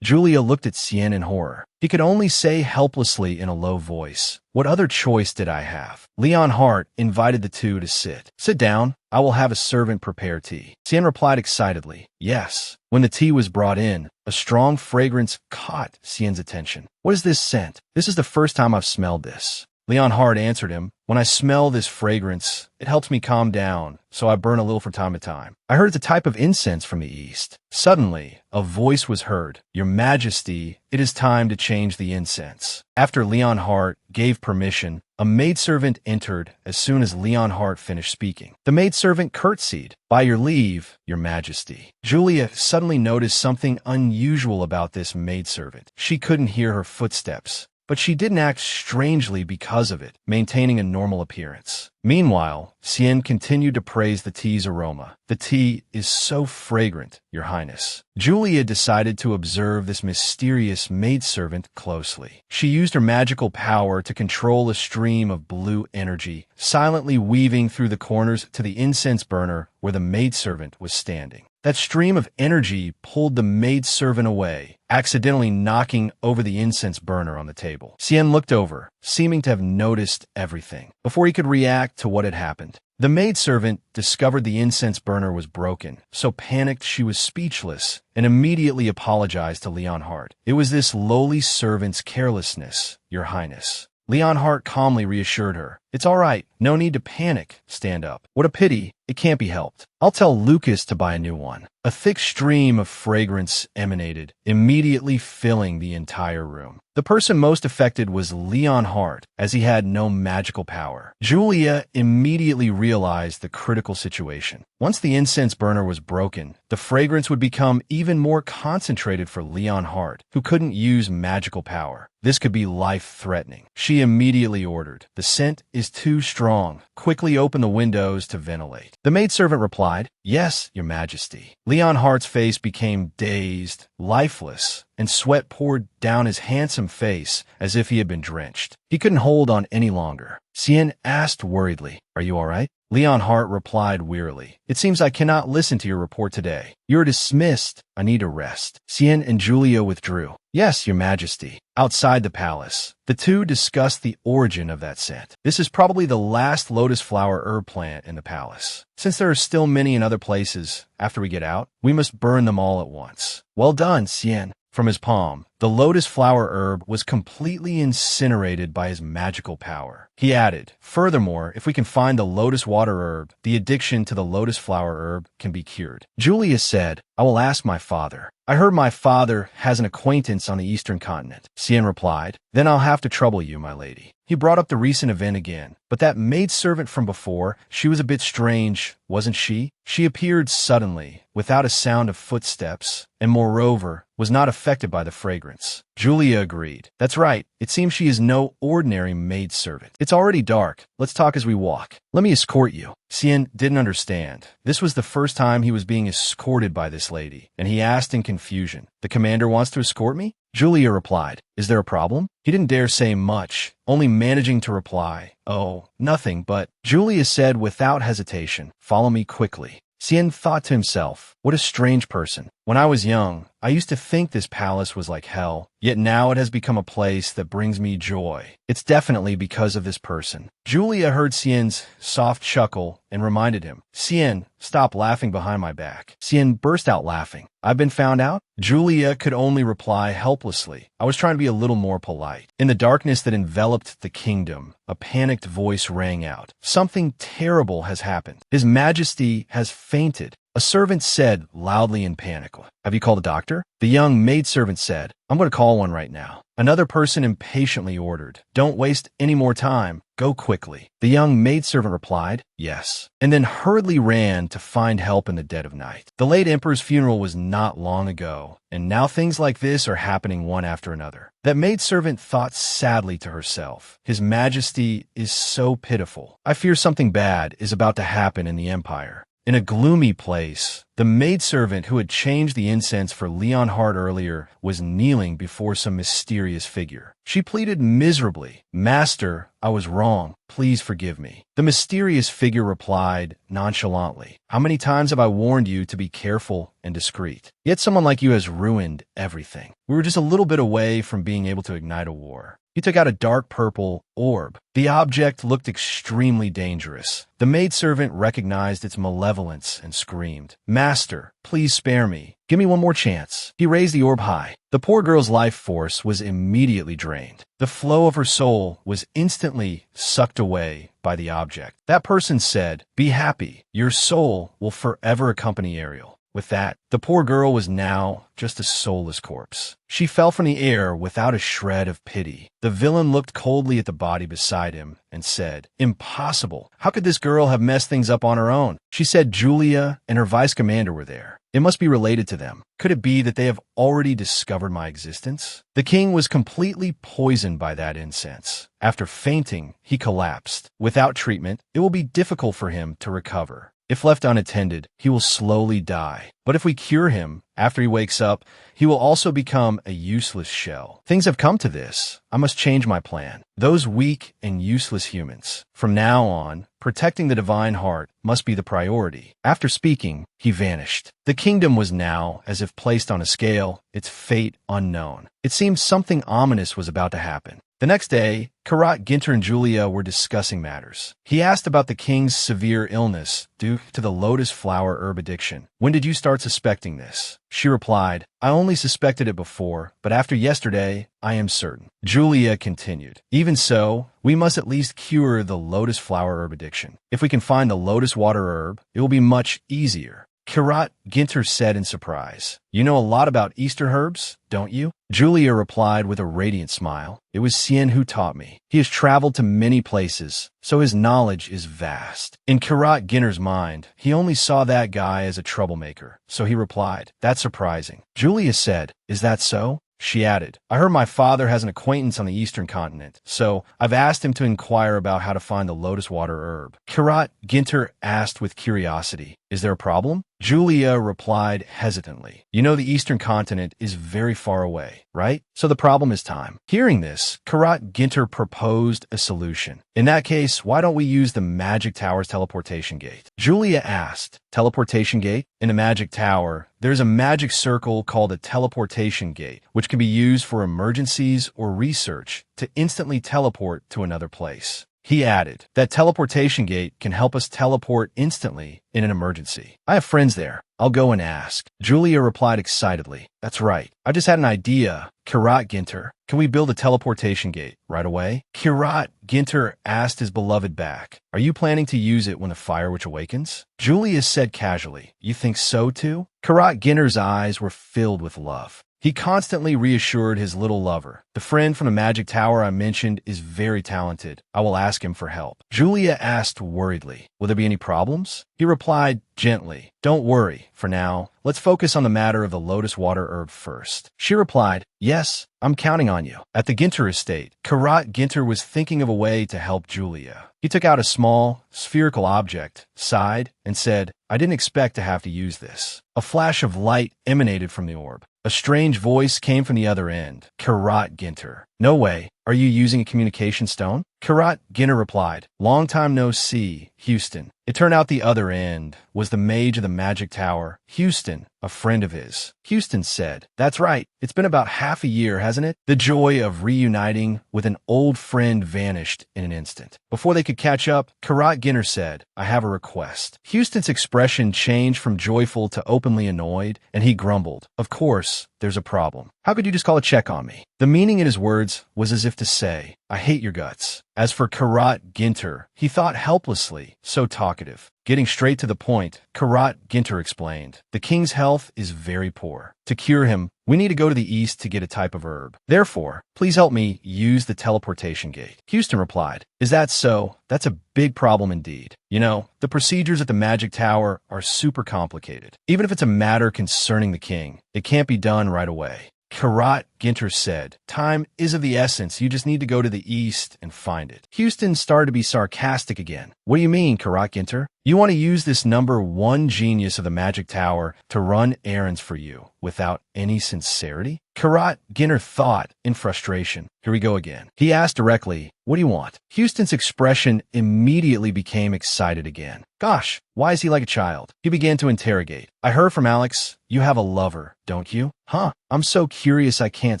Julia looked at Cien in horror. He could only say helplessly in a low voice, What other choice did I have? Leonhardt invited the two to sit. Sit down. I will have a servant prepare tea. Cien replied excitedly, Yes. When the tea was brought in, a strong fragrance caught Cien's attention. What is this scent? This is the first time I've smelled this. Leonhardt answered him, When I smell this fragrance, it helps me calm down, so I burn a little from time to time. I heard it's a type of incense from the east. Suddenly, a voice was heard. Your Majesty, it is time to change the incense. After Leonhardt gave permission, a maidservant entered as soon as Leonhardt finished speaking. The maidservant curtsied. By your leave, Your Majesty. Julia suddenly noticed something unusual about this maidservant. She couldn't hear her footsteps, but she didn't act strangely because of it, maintaining a normal appearance. Meanwhile, Cien continued to praise the tea's aroma. The tea is so fragrant, Your Highness. Julia decided to observe this mysterious maidservant closely. She used her magical power to control a stream of blue energy, silently weaving through the corners to the incense burner where the maidservant was standing. That stream of energy pulled the maidservant away, accidentally knocking over the incense burner on the table. Cien looked over, seeming to have noticed everything. Before he could react to what had happened, the maidservant discovered the incense burner was broken. So panicked she was speechless and immediately apologized to Leonhardt. It was this lowly servant's carelessness, Your Highness. Leonhardt calmly reassured her. It's all right. No need to panic. Stand up. What a pity. It can't be helped. I'll tell Lucas to buy a new one. A thick stream of fragrance emanated, immediately filling the entire room. The person most affected was Leonhardt, as he had no magical power. Julia immediately realized the critical situation. Once the incense burner was broken, the fragrance would become even more concentrated for Leonhardt, who couldn't use magical power. This could be life-threatening. She immediately ordered, The scent is too strong. Quickly open the windows to ventilate. The maidservant replied, Yes, Your Majesty. Leonhardt's face became dazed, lifeless, and sweat poured down his handsome face as if he had been drenched. He couldn't hold on any longer. Cien asked worriedly, Are you all right? Leonhardt replied wearily, It seems I cannot listen to your report today. You are dismissed. I need a rest. Cien and Julia withdrew. Yes, Your Majesty. Outside the palace, the two discussed the origin of that scent. This is probably the last lotus flower herb plant in the palace. Since there are still many in other places, after we get out, we must burn them all at once. Well done, Cien. From his palm, the lotus flower herb was completely incinerated by his magical power. He added, Furthermore, if we can find the lotus water herb, the addiction to the lotus flower herb can be cured. Julia said, I will ask my father. I heard my father has an acquaintance on the eastern continent. Cien replied, Then I'll have to trouble you, my lady. He brought up the recent event again. But that maidservant from before, she was a bit strange, wasn't she? She appeared suddenly, without a sound of footsteps, and moreover, was not affected by the fragrance. Julia agreed. That's right. It seems she is no ordinary maidservant. It's already dark. Let's talk as we walk. Let me escort you. Cien didn't understand. This was the first time he was being escorted by this lady, and he asked in confusion, The commander wants to escort me? Julia replied, Is there a problem? He didn't dare say much, only managing to reply, Oh, nothing, but Julia said without hesitation, Follow me quickly. Cien thought to himself, What a strange person. When I was young, I used to think this palace was like hell, yet now it has become a place that brings me joy. It's definitely because of this person. Julia heard Cien's soft chuckle and reminded him, Cien, stop laughing behind my back. Cien burst out laughing. I've been found out? Julia could only reply helplessly. I was trying to be a little more polite. In the darkness that enveloped the kingdom, a panicked voice rang out. Something terrible has happened. His Majesty has fainted. A servant said loudly in panic, Have you called a doctor? The young maidservant said, I'm going to call one right now. Another person impatiently ordered, "Don't waste any more time. Go quickly." The young maidservant replied, "Yes," and then hurriedly ran to find help in the dead of night. The late emperor's funeral was not long ago, and now things like this are happening one after another. That maidservant thought sadly to herself, "His Majesty is so pitiful. I fear something bad is about to happen in the empire." In a gloomy place, the maidservant who had changed the incense for Leonhard earlier was kneeling before some mysterious figure. She pleaded miserably, "Master, I was wrong. Please forgive me." The mysterious figure replied nonchalantly, "How many times have I warned you to be careful and discreet? Yet someone like you has ruined everything. We were just a little bit away from being able to ignite a war." He took out a dark purple orb. The object looked extremely dangerous. The maidservant recognized its malevolence and screamed, "Master, please spare me. Give me one more chance." He raised the orb high. The poor girl's life force was immediately drained. The flow of her soul was instantly sucked away by the object. That person said, "Be happy. Your soul will forever accompany Ariel." With that, the poor girl was now just a soulless corpse. She fell from the air without a shred of pity. The villain looked coldly at the body beside him and said, "Impossible. How could this girl have messed things up on her own?" She said Julia and her vice commander were there. It must be related to them. Could it be that they have already discovered my existence? The king was completely poisoned by that incense. After fainting, he collapsed. Without treatment, it will be difficult for him to recover. If left unattended, he will slowly die. But if we cure him, after he wakes up, he will also become a useless shell. Things have come to this. I must change my plan. Those weak and useless humans. From now on, protecting the divine heart must be the priority. After speaking, he vanished. The kingdom was now as if placed on a scale, its fate unknown. It seemed something ominous was about to happen. The next day, Karat, Ginter, and Julia were discussing matters. He asked about the king's severe illness due to the lotus flower herb addiction. "When did you start suspecting this?" She replied, "I only suspected it before, but after yesterday, I am certain." Julia continued, "Even so, we must at least cure the lotus flower herb addiction. If we can find the lotus water herb, it will be much easier." Karat, Ginter said in surprise, "You know a lot about Easter herbs, don't you?" Julia replied with a radiant smile, "It was Sien who taught me. He has traveled to many places, so his knowledge is vast." In Karat Ginter's mind, he only saw that guy as a troublemaker, so he replied, "That's surprising." Julia said, "Is that so?" She added, "I heard my father has an acquaintance on the eastern continent, so I've asked him to inquire about how to find the lotus water herb." Karat Ginter asked with curiosity, "Is there a problem?" Julia replied hesitantly, "You know the eastern continent is very far away, right? So the problem is time." Hearing this, Karat Ginter proposed a solution. "In that case, why don't we use the Magic Tower's teleportation gate?" Julia asked, "Teleportation gate?" In the Magic Tower, there's a magic circle called a teleportation gate, which can be used for emergencies or research to instantly teleport to another place. He added, "That teleportation gate can help us teleport instantly in an emergency. I have friends there. I'll go and ask." Julia replied excitedly, "That's right. I just had an idea. Karat Ginter, can we build a teleportation gate right away?" Karat Ginter asked his beloved back, "Are you planning to use it when the Fire Witch awakens?" Julia said casually, "You think so too?" Karat Ginter's eyes were filled with love. He constantly reassured his little lover, "The friend from the Magic Tower I mentioned is very talented. I will ask him for help." Julia asked worriedly, "Will there be any problems?" He replied gently, "Don't worry. For now, let's focus on the matter of the lotus water herb first." She replied, "Yes, I'm counting on you." At the Ginter estate, Karat Ginter was thinking of a way to help Julia. He took out a small, spherical object, sighed, and said, "I didn't expect to have to use this." A flash of light emanated from the orb. A strange voice came from the other end. "Karat Ginter." "No way. Are you using a communication stone?" Karat Ginter replied, "Long time no see, Houston." It turned out the other end was the mage of the Magic Tower, Houston, a friend of his. Houston said, "That's right. It's been about half a year, hasn't it?" The joy of reuniting with an old friend vanished in an instant. Before they could catch up, Karat Ginter said, "I have a request." Houston's expression changed from joyful to openly annoyed, and he grumbled, "Of course, there's a problem. How could you just call a check on me?" The meaning in his words was as if to say, "I hate your guts." As for Karat Ginter, he thought helplessly, so talkative. Getting straight to the point, Karat Ginter explained, the king's health is very poor. To cure him, we need to go to the east to get a type of herb. Therefore, please help me use the teleportation gate. Houston replied, is that so? That's a big problem indeed. You know, the procedures at the magic tower are super complicated. Even if it's a matter concerning the king, it can't be done right away. Karat Ginter said, time is of the essence. You just need to go to the east and find it. Houston started to be sarcastic again. What do you mean, Karat Ginter? You want to use this number one genius of the magic tower to run errands for you without any sincerity? Karat Ginter thought in frustration. Here we go again. He asked directly, what do you want? Houston's expression immediately became excited again. Gosh, why is he like a child? He began to interrogate. I heard from Alex, you have a lover, don't you? Huh, I'm so curious I can't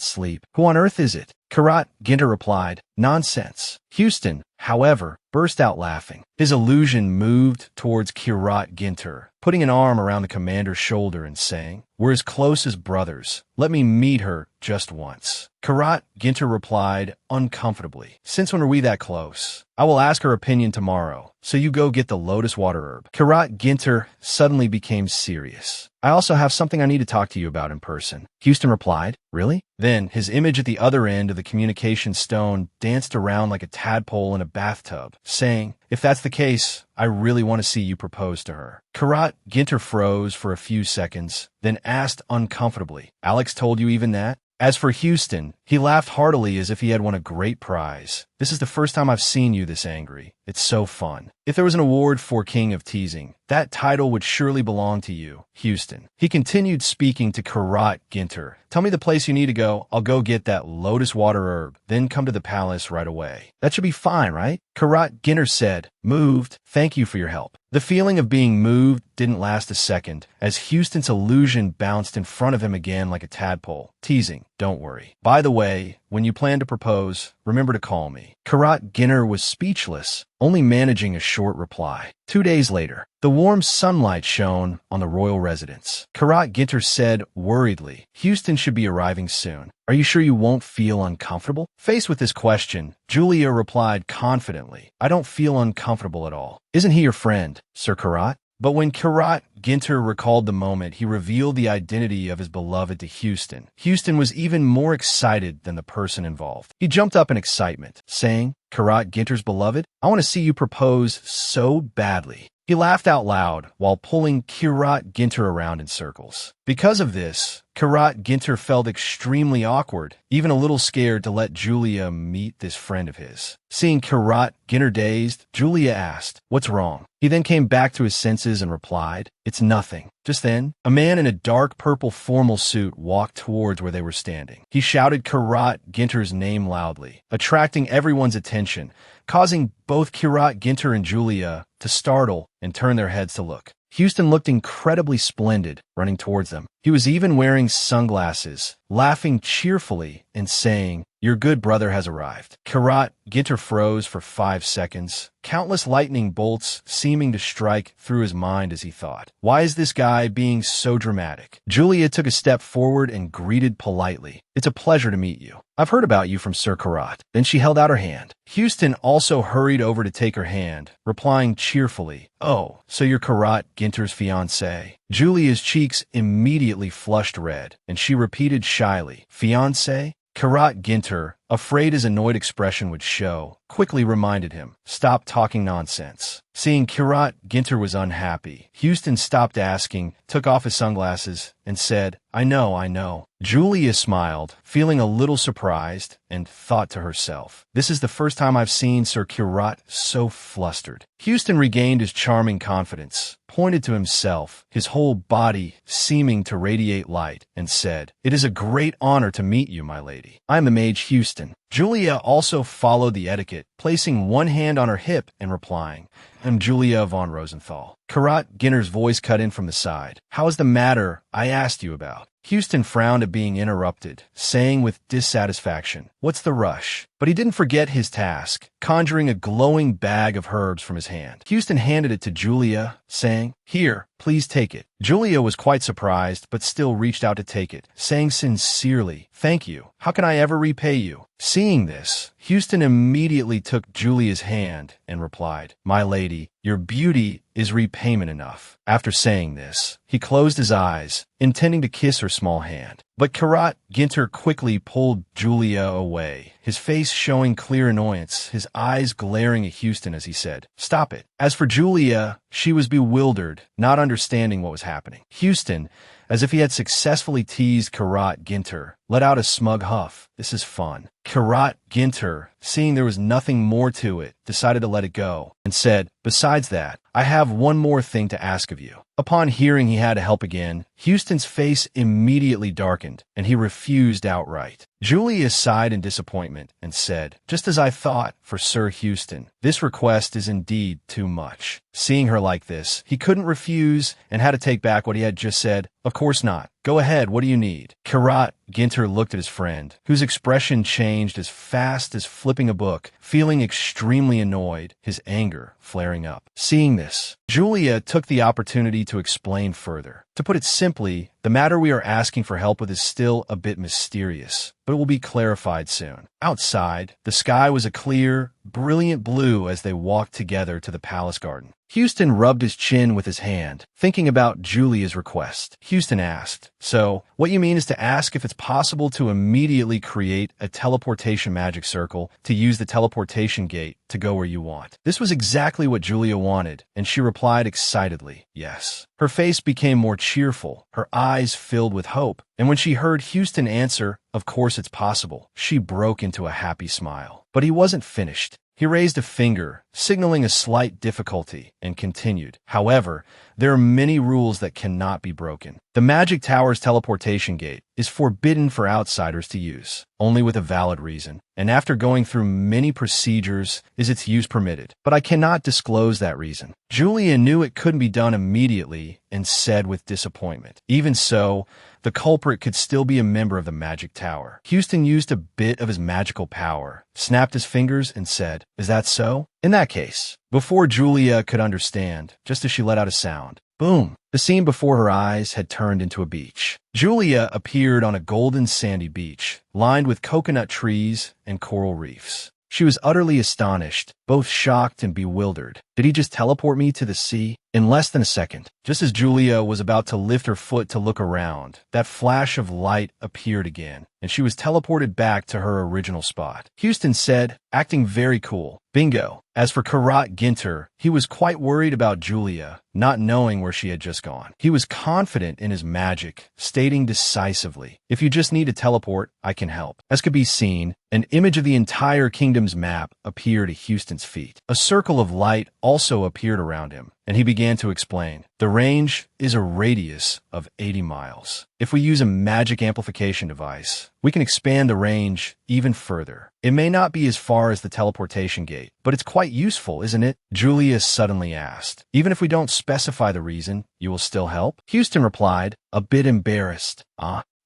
sleep. Who on earth is it? Karat Ginter replied, nonsense. Houston, however, burst out laughing. His illusion moved towards Karat Ginter, putting an arm around the commander's shoulder and saying, we're as close as brothers. Let me meet her just once. Karat Ginter replied uncomfortably, since when are we that close? I will ask her opinion tomorrow, so you go get the lotus water herb. Karat Ginter suddenly became serious. I also have something I need to talk to you about in person. Houston replied, really? Then his image at the other end of the communication stone danced around like a tadpole in a bathtub, saying, if that's the case, I really want to see you propose to her. Karat Ginter froze for a few seconds, then asked uncomfortably, Alex told you even that? As for Houston, he laughed heartily as if he had won a great prize. This is the first time I've seen you this angry. It's so fun. If there was an award for King of Teasing, that title would surely belong to you, Houston. He continued speaking to Karat Ginter. Tell me the place you need to go. I'll go get that lotus water herb, then come to the palace right away. That should be fine, right? Karat Ginter said, moved. Thank you for your help. The feeling of being moved didn't last a second, as Houston's illusion bounced in front of him again like a tadpole. Teasing, don't worry. By the way, when you plan to propose, remember to call me. Karat Ginter was speechless, only managing a short reply. 2 days later, the warm sunlight shone on the royal residence. Karat Ginter said worriedly, Houston should be arriving soon. Are you sure you won't feel uncomfortable? Faced with this question, Julia replied confidently, I don't feel uncomfortable at all. Isn't he your friend, Sir Karat? But when Karat Ginter recalled the moment he revealed the identity of his beloved to Houston, Houston was even more excited than the person involved. He jumped up in excitement, saying, Karat Ginter's beloved, I want to see you propose so badly. He laughed out loud while pulling Karat Ginter around in circles. Because of this, Karat Ginter felt extremely awkward, even a little scared to let Julia meet this friend of his. Seeing Karat Ginter dazed, Julia asked, what's wrong? He then came back to his senses and replied, it's nothing. Just then, a man in a dark purple formal suit walked towards where they were standing. He shouted Karat Ginter's name loudly, attracting everyone's attention, causing both Karat Ginter and Julia to startle and turn their heads to look. Houston looked incredibly splendid running towards them. He was even wearing sunglasses, laughing cheerfully and saying, your good brother has arrived. Karat Ginter froze for 5 seconds, countless lightning bolts seeming to strike through his mind as he thought, why is this guy being so dramatic? Julia took a step forward and greeted politely, it's a pleasure to meet you. I've heard about you from Sir Karat. Then she held out her hand. Houston also hurried over to take her hand, replying cheerfully, oh, so you're Karat Ginter's fiancé. Julia's cheeks immediately flushed red, and she repeated shyly, fiancé? Karat Ginter, afraid his annoyed expression would show, quickly reminded him, stop talking nonsense. Seeing Karat Ginter was unhappy, Houston stopped asking, took off his sunglasses, and said, I know. Julia smiled, feeling a little surprised, and thought to herself, this is the first time I've seen Sir Karat so flustered. Houston regained his charming confidence, pointed to himself, his whole body seeming to radiate light, and said, it is a great honor to meet you, my lady. I am the mage Houston. Julia also followed the etiquette, placing one hand on her hip and replying, I'm Julia von Rosenthal. Karat Ginter's voice cut in from the side. How is the matter I asked you about? Houston frowned at being interrupted, saying with dissatisfaction, what's the rush? But he didn't forget his task, conjuring a glowing bag of herbs from his hand. Houston handed it to Julia, saying, here, please take it. Julia was quite surprised, but still reached out to take it, saying sincerely, thank you. How can I ever repay you? Seeing this, Houston immediately took Julia's hand and replied, my lady, Your beauty is repayment enough. After saying this, he closed his eyes, intending to kiss her small hand. But Karat Ginter quickly pulled Julia away, his face showing clear annoyance, his eyes glaring at Houston as he said, "Stop it." As for Julia, she was bewildered, not understanding what was happening. Houston, as if he had successfully teased Karat Ginter, let out a smug huff. This is fun. Karat Ginter, seeing there was nothing more to it, decided to let it go, and said, "Besides that, I have one more thing to ask of you." Upon hearing he had to help again, Houston's face immediately darkened, and he refused outright. Julia sighed in disappointment and said, "Just as I thought, for Sir Houston. This request is indeed too much." Seeing her like this, he couldn't refuse and had to take back what he had just said. "Of course not. Go ahead, what do you need?" Karat Ginter looked at his friend, whose expression changed as fast as flipping a book, feeling extremely annoyed, his anger flaring up. Seeing this, Julia took the opportunity to explain further. To put it simply, the matter we are asking for help with is still a bit mysterious, but it will be clarified soon. Outside, the sky was a clear, brilliant blue as they walked together to the palace garden. Houston rubbed his chin with his hand, thinking about Julia's request. Houston asked, "So, what you mean is to ask if it's possible to immediately create a teleportation magic circle to use the teleportation gate to go where you want?" This was exactly what Julia wanted, and she replied excitedly, "Yes." Her face became more cheerful, her eyes filled with hope, and when she heard Houston answer, "Of course it's possible," she broke into a happy smile. But he wasn't finished. He raised a finger, signaling a slight difficulty, and continued, "However, there are many rules that cannot be broken. The Magic Tower's teleportation gate is forbidden for outsiders to use, only with a valid reason, and after going through many procedures is its use permitted. But I cannot disclose that reason." Julia knew it couldn't be done immediately and said with disappointment, "Even so, the culprit could still be a member of the Magic Tower." Houston used a bit of his magical power, snapped his fingers, and said, "Is that so? In that case." Before Julia could understand, just as she let out a sound, boom, the scene before her eyes had turned into a beach. Julia appeared on a golden sandy beach, lined with coconut trees and coral reefs. She was utterly astonished, both shocked and bewildered. Did he just teleport me to the sea? In less than a second, just as Julia was about to lift her foot to look around, that flash of light appeared again, and she was teleported back to her original spot. Houston said, acting very cool, "Bingo." As for Karat Ginter, he was quite worried about Julia, not knowing where she had just gone. He was confident in his magic, stating decisively, "If you just need to teleport, I can help." As could be seen, an image of the entire kingdom's map appeared at Houston's feet. A circle of light also appeared around him, and he began to explain. The range is a radius of 80 miles. If we use a magic amplification device, we can expand the range even further. It may not be as far as the teleportation gate, but it's quite useful, isn't it? Julia suddenly asked. "Even if we don't specify the reason, you will still help?" Houston replied, a bit embarrassed.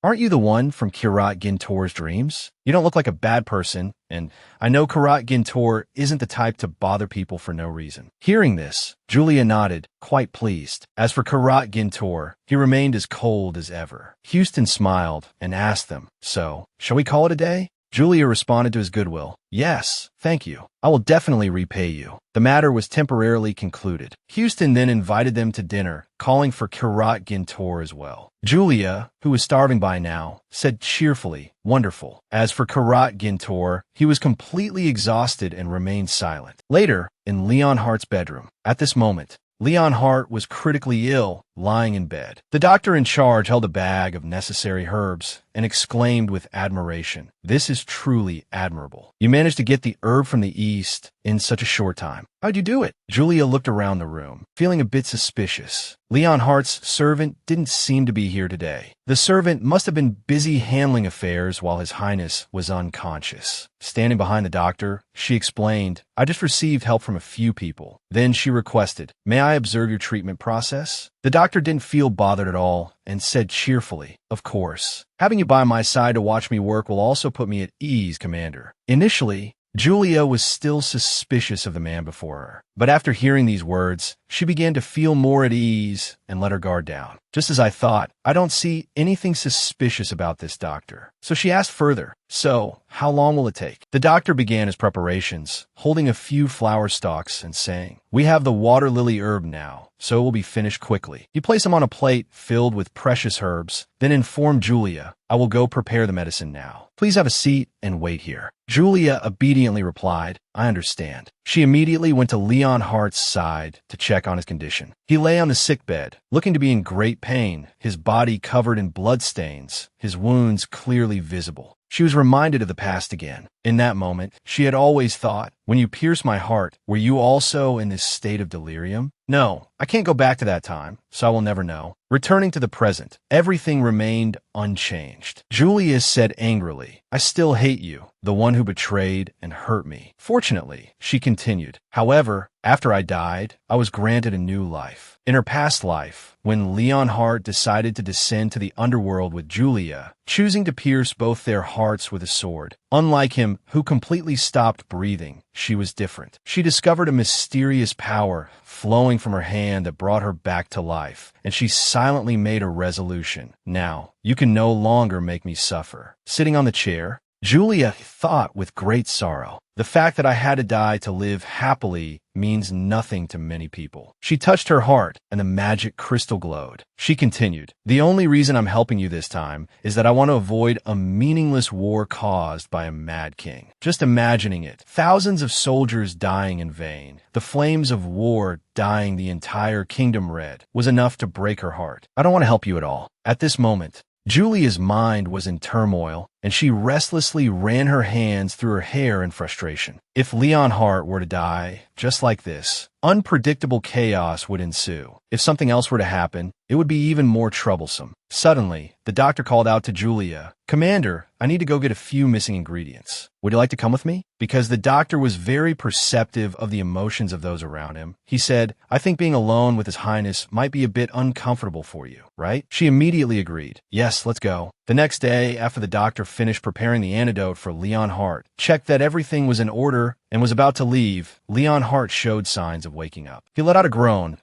Aren't you the one from Karat Gintor's dreams? You don't look like a bad person, and I know Karat Gintor isn't the type to bother people for no reason." Hearing this, Julia nodded, quite pleased. As for Karat Gintor, he remained as cold as ever. Houston smiled and asked them, "So, shall we call it a day?" Julia responded to his goodwill, "Yes, thank you. I will definitely repay you." The matter was temporarily concluded. Houston then invited them to dinner, calling for Karat Gintor as well. Julia, who was starving by now, said cheerfully, "Wonderful." As for Karat Gintor, he was completely exhausted and remained silent. Later, in Leon Hart's bedroom, at this moment, Leon Hart was critically ill, lying in bed. The doctor in charge held a bag of necessary herbs and exclaimed with admiration, "This is truly admirable. You managed to get the herb from the East in such a short time. How'd you do it?" Julia looked around the room, feeling a bit suspicious. Leon Hart's servant didn't seem to be here today. The servant must have been busy handling affairs while His Highness was unconscious. Standing behind the doctor, she explained, "I just received help from a few people." Then she requested, "May I observe your treatment process?" The doctor didn't feel bothered at all and said cheerfully, "Of course. Having you by my side to watch me work will also put me at ease, Commander." Initially, Julia was still suspicious of the man before her, but after hearing these words, she began to feel more at ease and let her guard down. Just as I thought, I don't see anything suspicious about this doctor. So she asked further, so, how long will it take? The doctor began his preparations, holding a few flower stalks and saying, we have the water lily herb now, so it will be finished quickly. He placed them on a plate filled with precious herbs, then informed Julia, I will go prepare the medicine now. Please have a seat and wait here. Julia obediently replied, I understand. She immediately went to Leon Hart's side to check on his condition. He lay on the sickbed, looking to be in great pain, his body covered in bloodstains, his wounds clearly visible. She was reminded of the past again. In that moment, she had always thought, when you pierced my heart, were you also in this state of delirium? No, I can't go back to that time, so I will never know. Returning to the present, everything remained unchanged. Julia said angrily, I still hate you, the one who betrayed and hurt me. Fortunately, she continued, however, after I died, I was granted a new life. In her past life, when Leon Hart decided to descend to the underworld with Julia, choosing to pierce both their hearts with a sword, unlike him, who completely stopped breathing, she was different. She discovered a mysterious power flowing from her hand that brought her back to life, and she silently made a resolution. Now, you can no longer make me suffer. Sitting on the chair, Julia thought with great sorrow, the fact that I had to die to live happily means nothing to many people. She touched her heart, and the magic crystal glowed. She continued, the only reason I'm helping you this time is that I want to avoid a meaningless war caused by a mad king. Just imagining it, thousands of soldiers dying in vain, the flames of war dyeing the entire kingdom red, was enough to break her heart. I don't want to help you at all. At this moment, Julia's mind was in turmoil, and she restlessly ran her hands through her hair in frustration. If Leon Hart were to die just like this, unpredictable chaos would ensue. If something else were to happen, it would be even more troublesome. Suddenly, the doctor called out to Julia, Commander, I need to go get a few missing ingredients. Would you like to come with me? Because the doctor was very perceptive of the emotions of those around him, he said, I think being alone with His Highness might be a bit uncomfortable for you, right? She immediately agreed. Yes, let's go. The next day, after the doctor finished preparing the antidote for Leon Hart, checked that everything was in order, and was about to leave, Leon Hart showed signs of waking up. He let out a groan,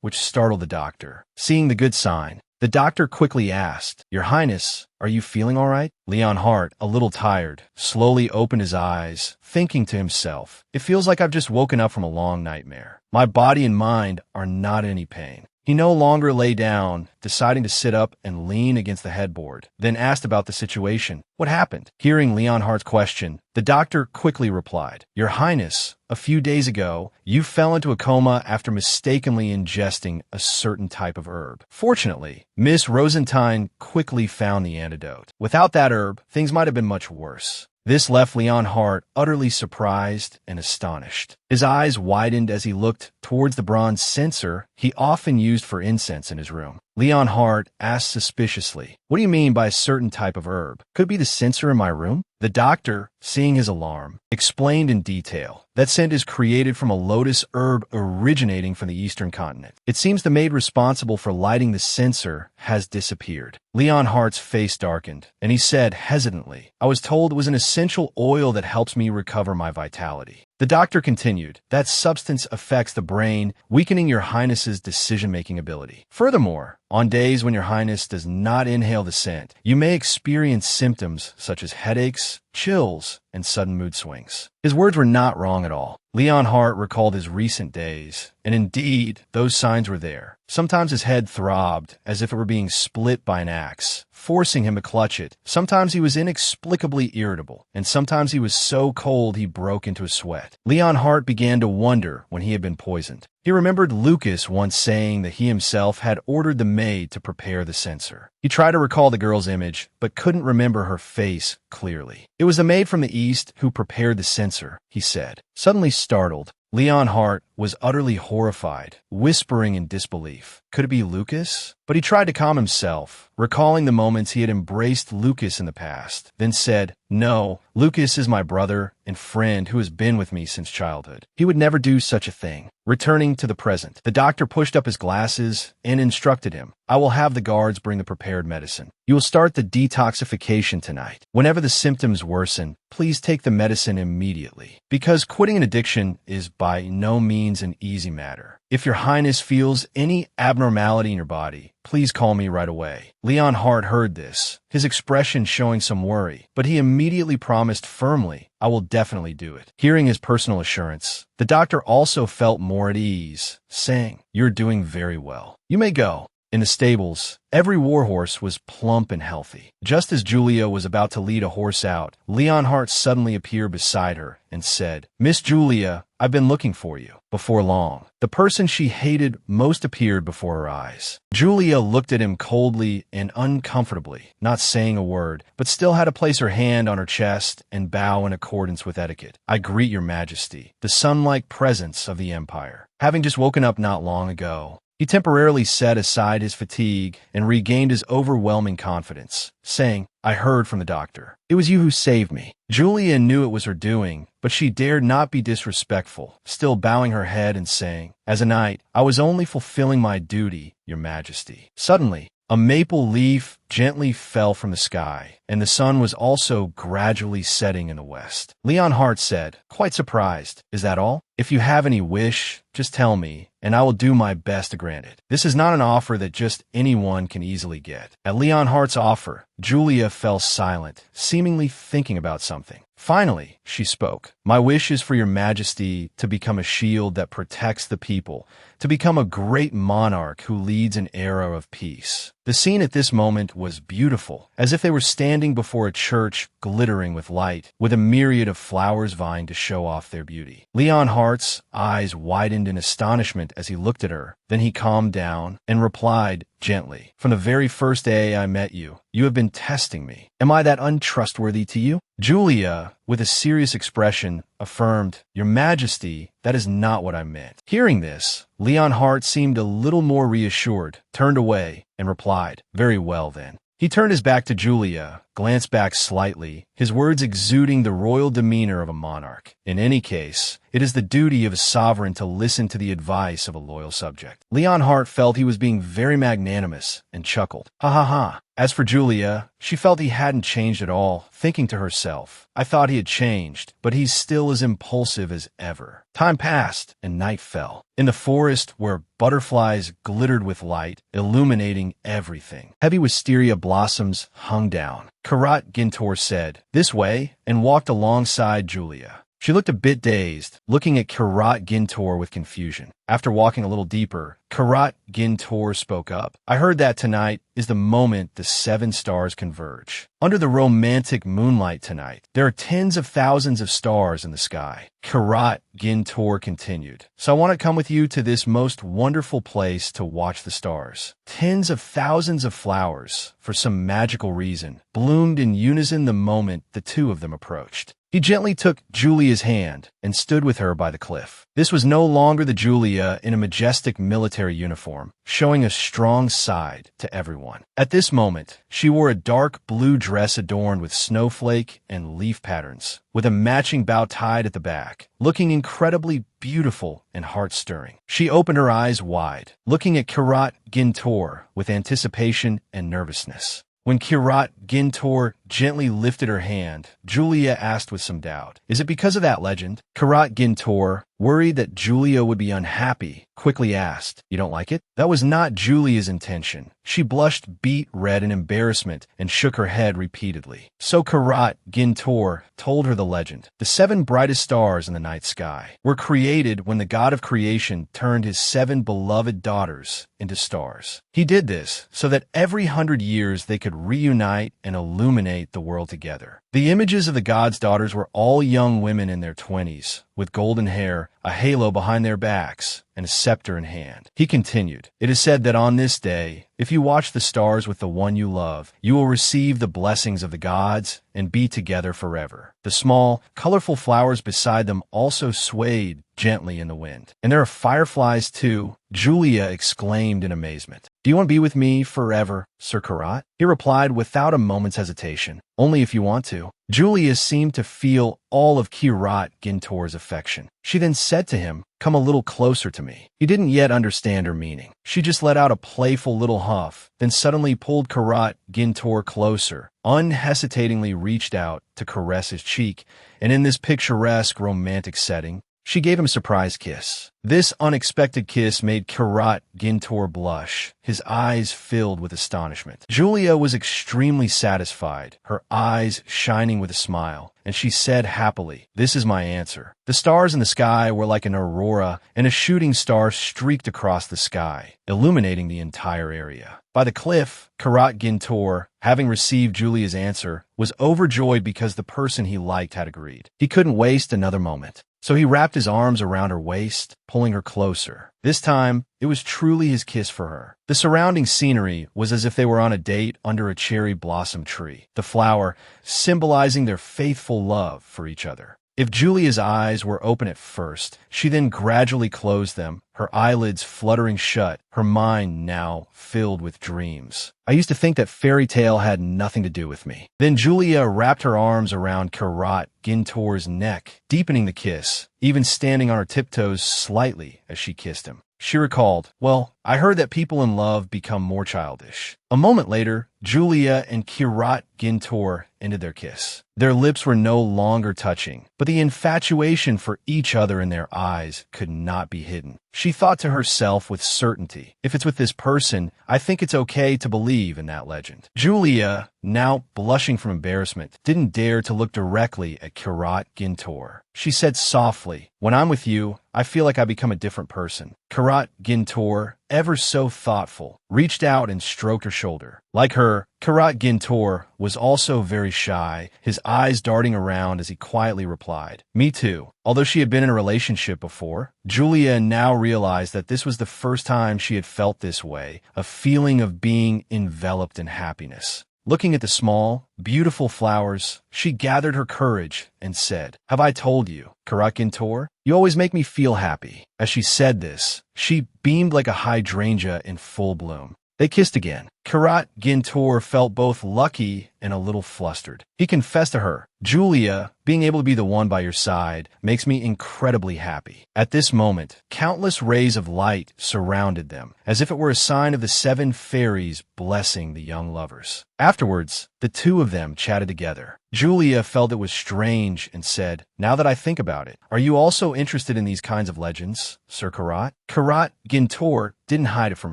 which startled the doctor. Seeing the good sign, the doctor quickly asked, Your Highness, are you feeling all right? Leon Hart, a little tired, slowly opened his eyes, thinking to himself, It feels like I've just woken up from a long nightmare. My body and mind are not in any pain. He no longer lay down, deciding to sit up and lean against the headboard, then asked about the situation. What happened? Hearing Leon Hart's question, the doctor quickly replied, Your Highness, a few days ago, you fell into a coma after mistakenly ingesting a certain type of herb. Fortunately, Miss Rosentine quickly found the antidote. Without that herb, things might have been much worse. This left Leon Hart utterly surprised and astonished. His eyes widened as he looked towards the bronze censer he often used for incense in his room. Leon Hart asked suspiciously, What do you mean by a certain type of herb? Could it be the censer in my room? The doctor, seeing his alarm, explained in detail. That scent is created from a lotus herb originating from the eastern continent. It seems the maid responsible for lighting the censer has disappeared. Leon Hart's face darkened, and he said hesitantly, I was told it was an essential oil that helps me recover my vitality. The doctor continued, That substance affects the brain, weakening your Highness's decision-making ability. Furthermore, on days when your Highness does not inhale the scent, you may experience symptoms such as headaches, chills, and sudden mood swings. His words were not wrong at all. Leon Hart recalled his recent days, and indeed, those signs were there. Sometimes his head throbbed as if it were being split by an axe, forcing him to clutch it. Sometimes he was inexplicably irritable, and sometimes he was so cold he broke into a sweat. Leon Hart began to wonder when he had been poisoned. He remembered Lucas once saying that he himself had ordered the maid to prepare the censer. He tried to recall the girl's image, but couldn't remember her face clearly. It was the maid from the east who prepared the censer, he said. Suddenly startled, Leon Hart was utterly horrified, whispering in disbelief. Could it be Lucas? But he tried to calm himself, recalling the moments he had embraced Lucas in the past, then said, No, Lucas is my brother and friend who has been with me since childhood. He would never do such a thing. Returning to the present, the doctor pushed up his glasses and instructed him, I will have the guards bring the prepared medicine. You will start the detoxification tonight. Whenever the symptoms worsen, please take the medicine immediately, because quitting an addiction is by no means an easy matter. If your highness feels any abnormality in your body, please call me right away. Leon Hart heard this, his expression showing some worry, but he immediately promised firmly, I will definitely do it. Hearing his personal assurance, the doctor also felt more at ease, saying, You're doing very well. You may go. In the stables, every warhorse was plump and healthy. Just as Julia was about to lead a horse out, Leon Hart suddenly appeared beside her and said, Miss Julia, I've been looking for you. Before long, the person she hated most appeared before her eyes. Julia looked at him coldly and uncomfortably, not saying a word, but still had to place her hand on her chest and bow in accordance with etiquette. I greet your majesty, the sun-like presence of the empire. Having just woken up not long ago, he temporarily set aside his fatigue and regained his overwhelming confidence, saying, I heard from the doctor. It was you who saved me. Julia knew it was her doing, but she dared not be disrespectful, still bowing her head and saying, As a knight, I was only fulfilling my duty, your majesty. Suddenly, a maple leaf gently fell from the sky, and the sun was also gradually setting in the west. Leon Hart said, quite surprised, Is that all? If you have any wish, just tell me, and I will do my best to grant it. This is not an offer that just anyone can easily get. At Leon Hart's offer, Julia fell silent, seemingly thinking about something. Finally, she spoke. My wish is for your majesty to become a shield that protects the people, to become a great monarch who leads an era of peace. The scene at this moment was beautiful, as if they were standing before a church glittering with light, with a myriad of flowers vying to show off their beauty. Leon Hart's eyes widened in astonishment as he looked at her. Then he calmed down and replied gently, From the very first day I met you, you have been testing me. Am I that untrustworthy to you? Julia, with a serious expression, affirmed, Your Majesty, that is not what I meant. Hearing this, Leon Hart seemed a little more reassured, turned away, and replied, Very well, then. He turned his back to Julia, glanced back slightly, his words exuding the royal demeanor of a monarch. In any case, it is the duty of a sovereign to listen to the advice of a loyal subject. Leon Hart felt he was being very magnanimous and chuckled. Ha ha ha. As for Julia, she felt he hadn't changed at all, thinking to herself, I thought he had changed, but he's still as impulsive as ever. Time passed, and night fell. In the forest, where butterflies glittered with light, illuminating everything, heavy wisteria blossoms hung down. Karat Gintor said, This way, and walked alongside Julia. She looked a bit dazed, looking at Karat Gintor with confusion. After walking a little deeper, Karat Gintor spoke up. I heard that tonight is the moment the 7 stars converge. Under the romantic moonlight tonight, there are tens of thousands of stars in the sky. Karat Gintor continued. So I want to come with you to this most wonderful place to watch the stars. Tens of thousands of flowers, for some magical reason, bloomed in unison the moment the two of them approached. He gently took Julia's hand and stood with her by the cliff. This was no longer the Julia in a majestic military uniform, showing a strong side to everyone. At this moment, she wore a dark blue dress adorned with snowflake and leaf patterns, with a matching bow tied at the back, looking incredibly beautiful and heart-stirring. She opened her eyes wide, looking at Karat Gintor with anticipation and nervousness. When Karat Gintor gently lifted her hand, Julia asked with some doubt, Is it because of that legend? Karat Gintor, worried that Julia would be unhappy, quickly asked, You don't like it? That was not Julia's intention. She blushed beet red in embarrassment and shook her head repeatedly. So Karat Gintor told her the legend. The 7 brightest stars in the night sky were created when the god of creation turned his 7 beloved daughters into stars. He did this so that every 100 years they could reunite and illuminate the world together. The images of the god's daughters were all young women in their 20s, with golden hair, a halo behind their backs, and a scepter in hand. He continued, It is said that on this day, if you watch the stars with the one you love, you will receive the blessings of the gods and be together forever. The small, colorful flowers beside them also swayed gently in the wind. And there are fireflies too, Julia exclaimed in amazement. Do you want to be with me forever, Sir Karat? He replied without a moment's hesitation. only if you want to. Julia seemed to feel all of Kirat Gintor's affection. She then said to him, "Come a little closer to me." He didn't yet understand her meaning. She just let out a playful little huff, then suddenly pulled Kirat Gintor closer, unhesitatingly reached out to caress his cheek, and in this picturesque romantic setting, she gave him a surprise kiss. This unexpected kiss made Kirat Gintor blush, his eyes filled with astonishment. Julia was extremely satisfied, her eyes shining with a smile, and she said happily, "This is my answer." The stars in the sky were like an aurora, and a shooting star streaked across the sky, illuminating the entire area. By the cliff, Kirat Gintor, having received Julia's answer, was overjoyed because the person he liked had agreed. He couldn't waste another moment. So he wrapped his arms around her waist, pulling her closer. This time, it was truly his kiss for her. The surrounding scenery was as if they were on a date under a cherry blossom tree, the flower symbolizing their faithful love for each other. If Julia's eyes were open at first, she then gradually closed them, her eyelids fluttering shut, her mind now filled with dreams. I used to think that fairy tale had nothing to do with me. Then Julia wrapped her arms around Kirat Gintor's neck, deepening the kiss, even standing on her tiptoes slightly as she kissed him. She recalled, "Well, I heard that people in love become more childish." A moment later, Julia and Kirat Gintor ended their kiss. Their lips were no longer touching, but the infatuation for each other in their eyes could not be hidden. She thought to herself with certainty, "If it's with this person, I think it's okay to believe in that legend." Julia, now blushing from embarrassment, didn't dare to look directly at Kirat Gintor. She said softly, "When I'm with you, I feel like I become a different person." Kirat Gintor, ever so thoughtful, reached out and stroked her shoulder. Like her, Kirat Gintor was also very shy, his eyes darting around as he quietly replied, "Me too." Although she had been in a relationship before, Julia now realized that this was the first time she had felt this way, a feeling of being enveloped in happiness. Looking at the small, beautiful flowers, she gathered her courage and said, "Have I told you, Kirat Gintor? You always make me feel happy." As she said this, she beamed like a hydrangea in full bloom. They kissed again. Kirat Gintor felt both lucky and a little flustered. He confessed to her, "Julia, being able to be the one by your side makes me incredibly happy." At this moment, countless rays of light surrounded them, as if it were a sign of the 7 fairies blessing the young lovers. Afterwards, the two of them chatted together. Julia felt it was strange and said, "Now that I think about it, are you also interested in these kinds of legends, Sir Kirat?" Kirat Gintor didn't hide it from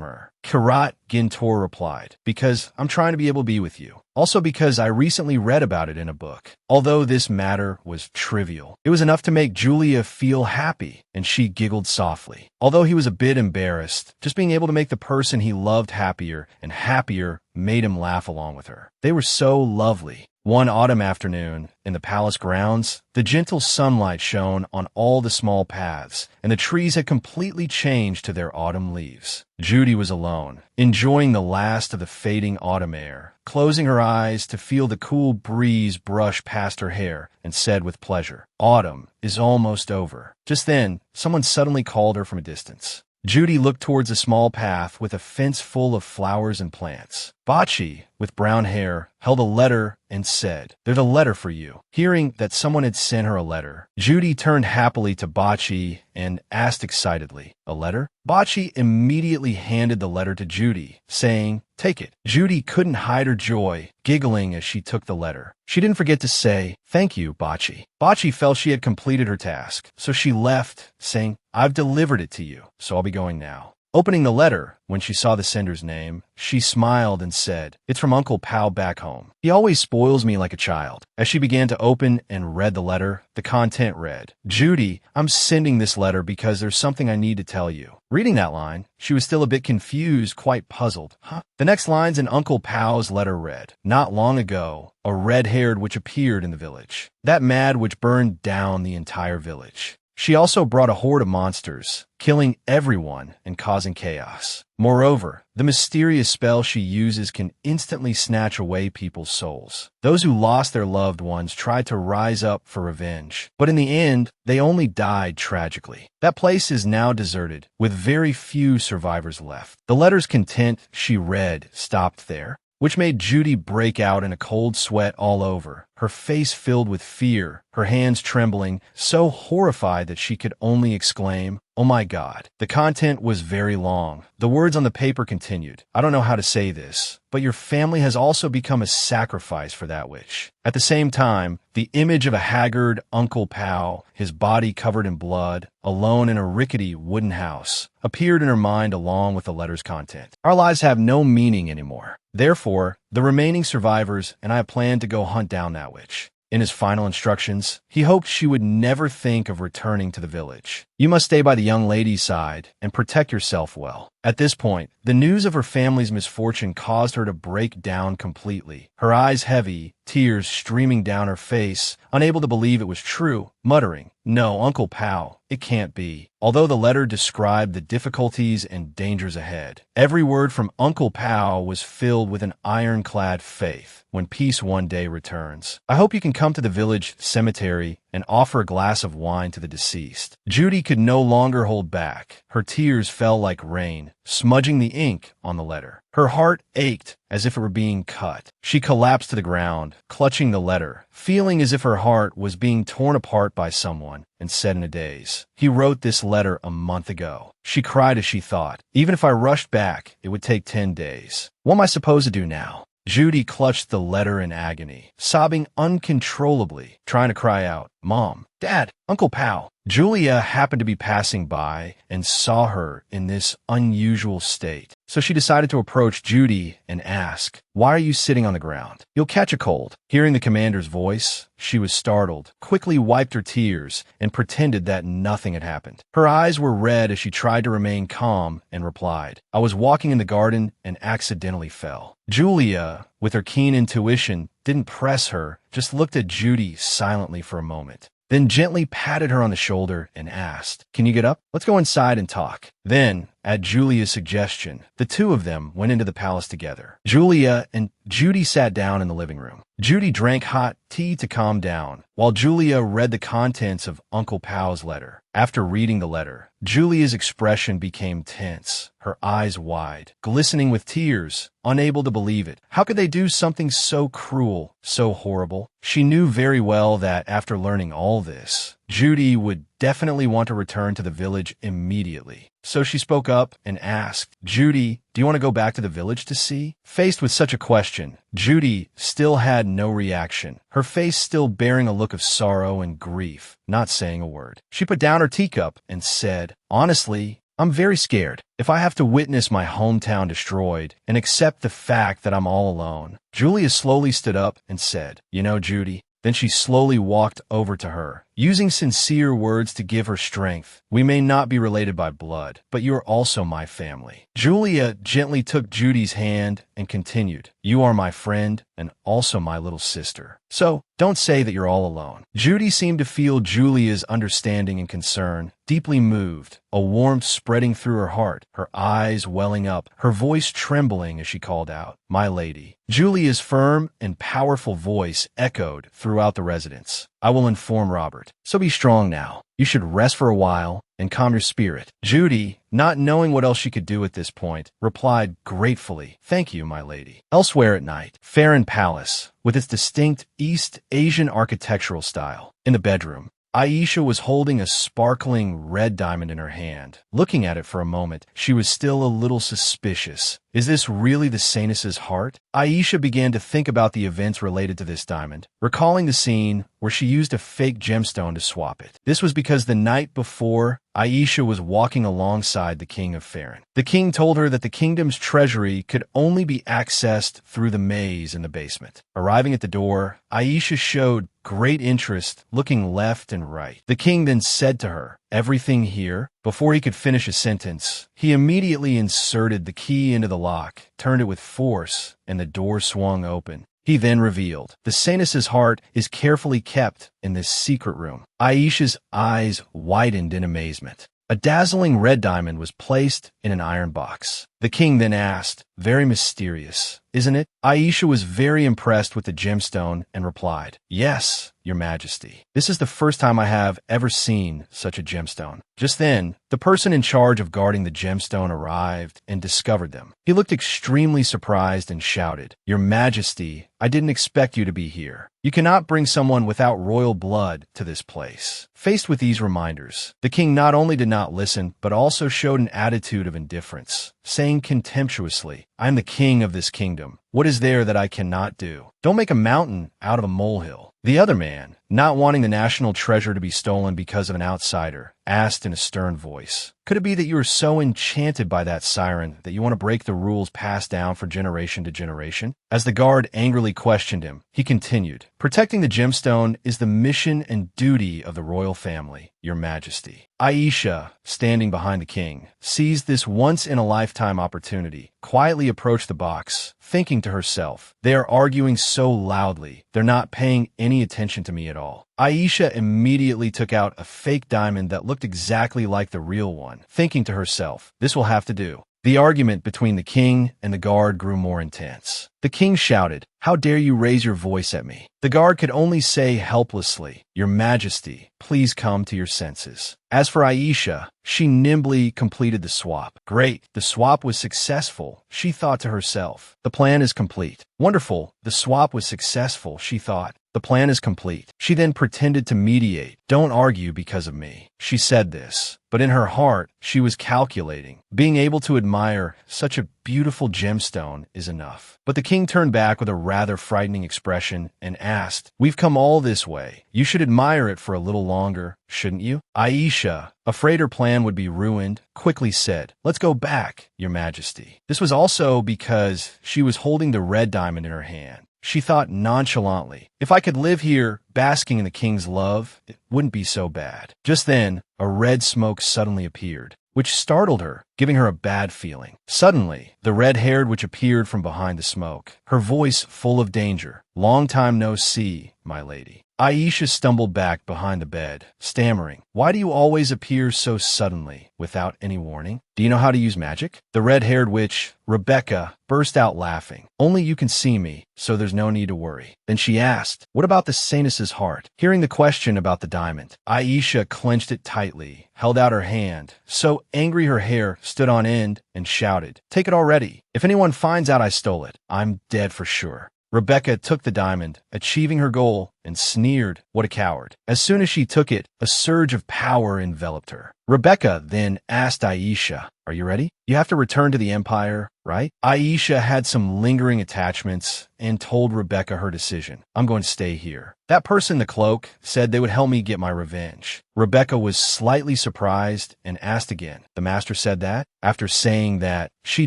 her. Kirat Gintor replied, "Because I'm trying to be able to be with you. Also because I recently read about it in a book." Although this matter was trivial, it was enough to make Julia feel happy, and she giggled softly. Although he was a bit embarrassed, just being able to make the person he loved happier and happier made him laugh along with her. They were so lovely. One autumn afternoon, in the palace grounds, the gentle sunlight shone on all the small paths, and the trees had completely changed to their autumn leaves. Judy was alone, enjoying the last of the fading autumn air, closing her eyes to feel the cool breeze brush past her hair, and said with pleasure, "Autumn is almost over." Just then, someone suddenly called her from a distance. Judy looked towards a small path with a fence full of flowers and plants. Bachi, with brown hair, held a letter and said, "There's a letter for you." Hearing that someone had sent her a letter, Judy turned happily to Bachi and asked excitedly, "A letter?" Bachi immediately handed the letter to Judy, saying, "Take it." Judy couldn't hide her joy, giggling as she took the letter. She didn't forget to say, "Thank you, Bachi." Bachi felt she had completed her task, so she left, saying, "I've delivered it to you, so I'll be going now." Opening the letter, when she saw the sender's name, she smiled and said, "It's from Uncle Pao back home. He always spoils me like a child." As she began to open and read the letter, the content read, "Judy, I'm sending this letter because there's something I need to tell you." Reading that line, she was still a bit confused, quite puzzled. The next lines in Uncle Pao's letter read, "Not long ago, a red-haired witch appeared in the village. That mad witch burned down the entire village. She also brought a horde of monsters, killing everyone and causing chaos. Moreover, the mysterious spell she uses can instantly snatch away people's souls. Those who lost their loved ones tried to rise up for revenge, but in the end, they only died tragically. That place is now deserted, with very few survivors left." The letter's content, she read, stopped there. which made Judy break out in a cold sweat all over, her face filled with fear, her hands trembling, so horrified that she could only exclaim, "Oh my God." The content was very long. The words on the paper continued, "I don't know how to say this, but your family has also become a sacrifice for that witch." At the same time, the image of a haggard Uncle Pow, his body covered in blood, alone in a rickety wooden house, appeared in her mind along with the letter's content. "Our lives have no meaning anymore. Therefore, the remaining survivors and I plan to go hunt down that witch." In his final instructions, he hoped she would never think of returning to the village. "You must stay by the young lady's side and protect yourself well." At this point, the news of her family's misfortune caused her to break down completely, her eyes heavy, tears streaming down her face, unable to believe it was true, muttering, "No, Uncle Pow, it can't be." Although the letter described the difficulties and dangers ahead, every word from Uncle Pow was filled with an ironclad faith. "When peace one day returns, I hope you can come to the village cemetery and offer a glass of wine to the deceased." Judy could no longer hold back. Her tears fell like rain, smudging the ink on the letter. Her heart ached as if it were being cut. She collapsed to the ground, clutching the letter, feeling as if her heart was being torn apart by someone, and said in a daze, "He wrote this letter a month ago." She cried as she thought, "Even if I rushed back, it would take 10 days. What am I supposed to do now?" Judy clutched the letter in agony, sobbing uncontrollably, trying to cry out, "Mom, Dad, Uncle Pow." Julia happened to be passing by and saw her in this unusual state. So she decided to approach Judy and ask, "Why are you sitting on the ground? You'll catch a cold." Hearing the commander's voice, she was startled, quickly wiped her tears, and pretended that nothing had happened. Her eyes were red as she tried to remain calm and replied, "I was walking in the garden and accidentally fell." Julia, with her keen intuition, didn't press her, just looked at Judy silently for a moment, then gently patted her on the shoulder and asked, "Can you get up? Let's go inside and talk." Then, at Julia's suggestion, the two of them went into the palace together. Julia and Judy sat down in the living room. Judy drank hot tea to calm down, while Julia read the contents of Uncle Pow's letter. After reading the letter, Julia's expression became tense, her eyes wide, glistening with tears, unable to believe it. How could they do something so cruel, so horrible? She knew very well that after learning all this, Judy would definitely want to return to the village immediately. So she spoke up and asked, "Judy, do you want to go back to the village to see?" Faced with such a question, Judy still had no reaction, her face still bearing a look of sorrow and grief, not saying a word. She put down her teacup and said, "Honestly, I'm very scared. If I have to witness my hometown destroyed and accept the fact that I'm all alone." Julia slowly stood up and said, "You know, Judy." Then she slowly walked over to her, using sincere words to give her strength. "We may not be related by blood, but you are also my family." Julia gently took Judy's hand and continued, "You are my friend and also my little sister. So don't say that you're all alone." Judy seemed to feel Julia's understanding and concern, deeply moved, a warmth spreading through her heart, her eyes welling up, her voice trembling as she called out, "My lady." Julia's firm and powerful voice echoed throughout the residence. "I will inform Robert. So be strong now. You should rest for a while and calm your spirit." Judy, not knowing what else she could do at this point, replied gratefully, "Thank you, my lady." Elsewhere at night, Farron Palace, with its distinct East Asian architectural style. In the bedroom, Aisha was holding a sparkling red diamond in her hand. Looking at it for a moment, she was still a little suspicious. Is this really the Saintess's heart? Aisha began to think about the events related to this diamond, recalling the scene where she used a fake gemstone to swap it. This was because the night before, Aisha was walking alongside the king of Farron. The king told her that the kingdom's treasury could only be accessed through the maze in the basement. Arriving at the door, Aisha showed great interest, looking left and right. The king then said to her, "Everything here?" Before he could finish a sentence, he immediately inserted the key into the lock, turned it with force, and the door swung open. He then revealed, "The Saintess's heart is carefully kept in this secret room." Aisha's eyes widened in amazement. A dazzling red diamond was placed in an iron box. The king then asked, "Very mysterious, isn't it?" Aisha was very impressed with the gemstone and replied, "Yes, Your Majesty. This is the first time I have ever seen such a gemstone." Just then, the person in charge of guarding the gemstone arrived and discovered them. He looked extremely surprised and shouted, "Your Majesty, I didn't expect you to be here. You cannot bring someone without royal blood to this place." Faced with these reminders, the king not only did not listen, but also showed an attitude of indifference, saying contemptuously, "I am the king of this kingdom. What is there that I cannot do? Don't make a mountain out of a molehill." The other man, not wanting the national treasure to be stolen because of an outsider, asked in a stern voice, "Could it be that you are so enchanted by that siren that you want to break the rules passed down for generation to generation?" As the guard angrily questioned him, he continued, "Protecting the gemstone is the mission and duty of the royal family, Your Majesty." Aisha, standing behind the king, seized this once-in-a-lifetime opportunity, quietly approached the box, thinking to herself, "They are arguing so loudly, they're not paying any attention to me at all." Aisha immediately took out a fake diamond that looked exactly like the real one, thinking to herself, "This will have to do." The argument between the king and the guard grew more intense. The king shouted, "How dare you raise your voice at me?" The guard could only say helplessly, "Your Majesty, please come to your senses." As for Aisha, she nimbly completed the swap. Great, the swap was successful, she thought to herself. The plan is complete. Wonderful, the swap was successful, she thought. The plan is complete. She then pretended to mediate. "Don't argue because of me." She said this, but in her heart, she was calculating. Being able to admire such a beautiful gemstone is enough. But the king turned back with a rather frightening expression and asked, "We've come all this way. You should admire it for a little longer, shouldn't you?" Aisha, afraid her plan would be ruined, quickly said, "Let's go back, Your Majesty." This was also because she was holding the red diamond in her hand. She thought nonchalantly, "If I could live here, basking in the king's love, it wouldn't be so bad." Just then, a red smoke suddenly appeared, which startled her, giving her a bad feeling. Suddenly, the red-haired witch appeared from behind the smoke, her voice full of danger. "Long time no see, my lady." Aisha stumbled back behind the bed, stammering, "Why do you always appear so suddenly, without any warning? Do you know how to use magic?" The red-haired witch, Rebecca, burst out laughing. "Only you can see me, so there's no need to worry." Then she asked, "What about the Saintess's heart?" Hearing the question about the diamond, Aisha clenched it tightly, held out her hand, so angry her hair stood on end, and shouted, "Take it already. If anyone finds out I stole it, I'm dead for sure." Rebecca took the diamond, achieving her goal, and sneered, "What a coward." As soon as she took it, a surge of power enveloped her. Rebecca then asked Aisha, "Are you ready? You have to return to the Empire, right?" Aisha had some lingering attachments and told Rebecca her decision. "I'm going to stay here. That person in the cloak said they would help me get my revenge." Rebecca was slightly surprised and asked again, "The master said that?" After saying that, she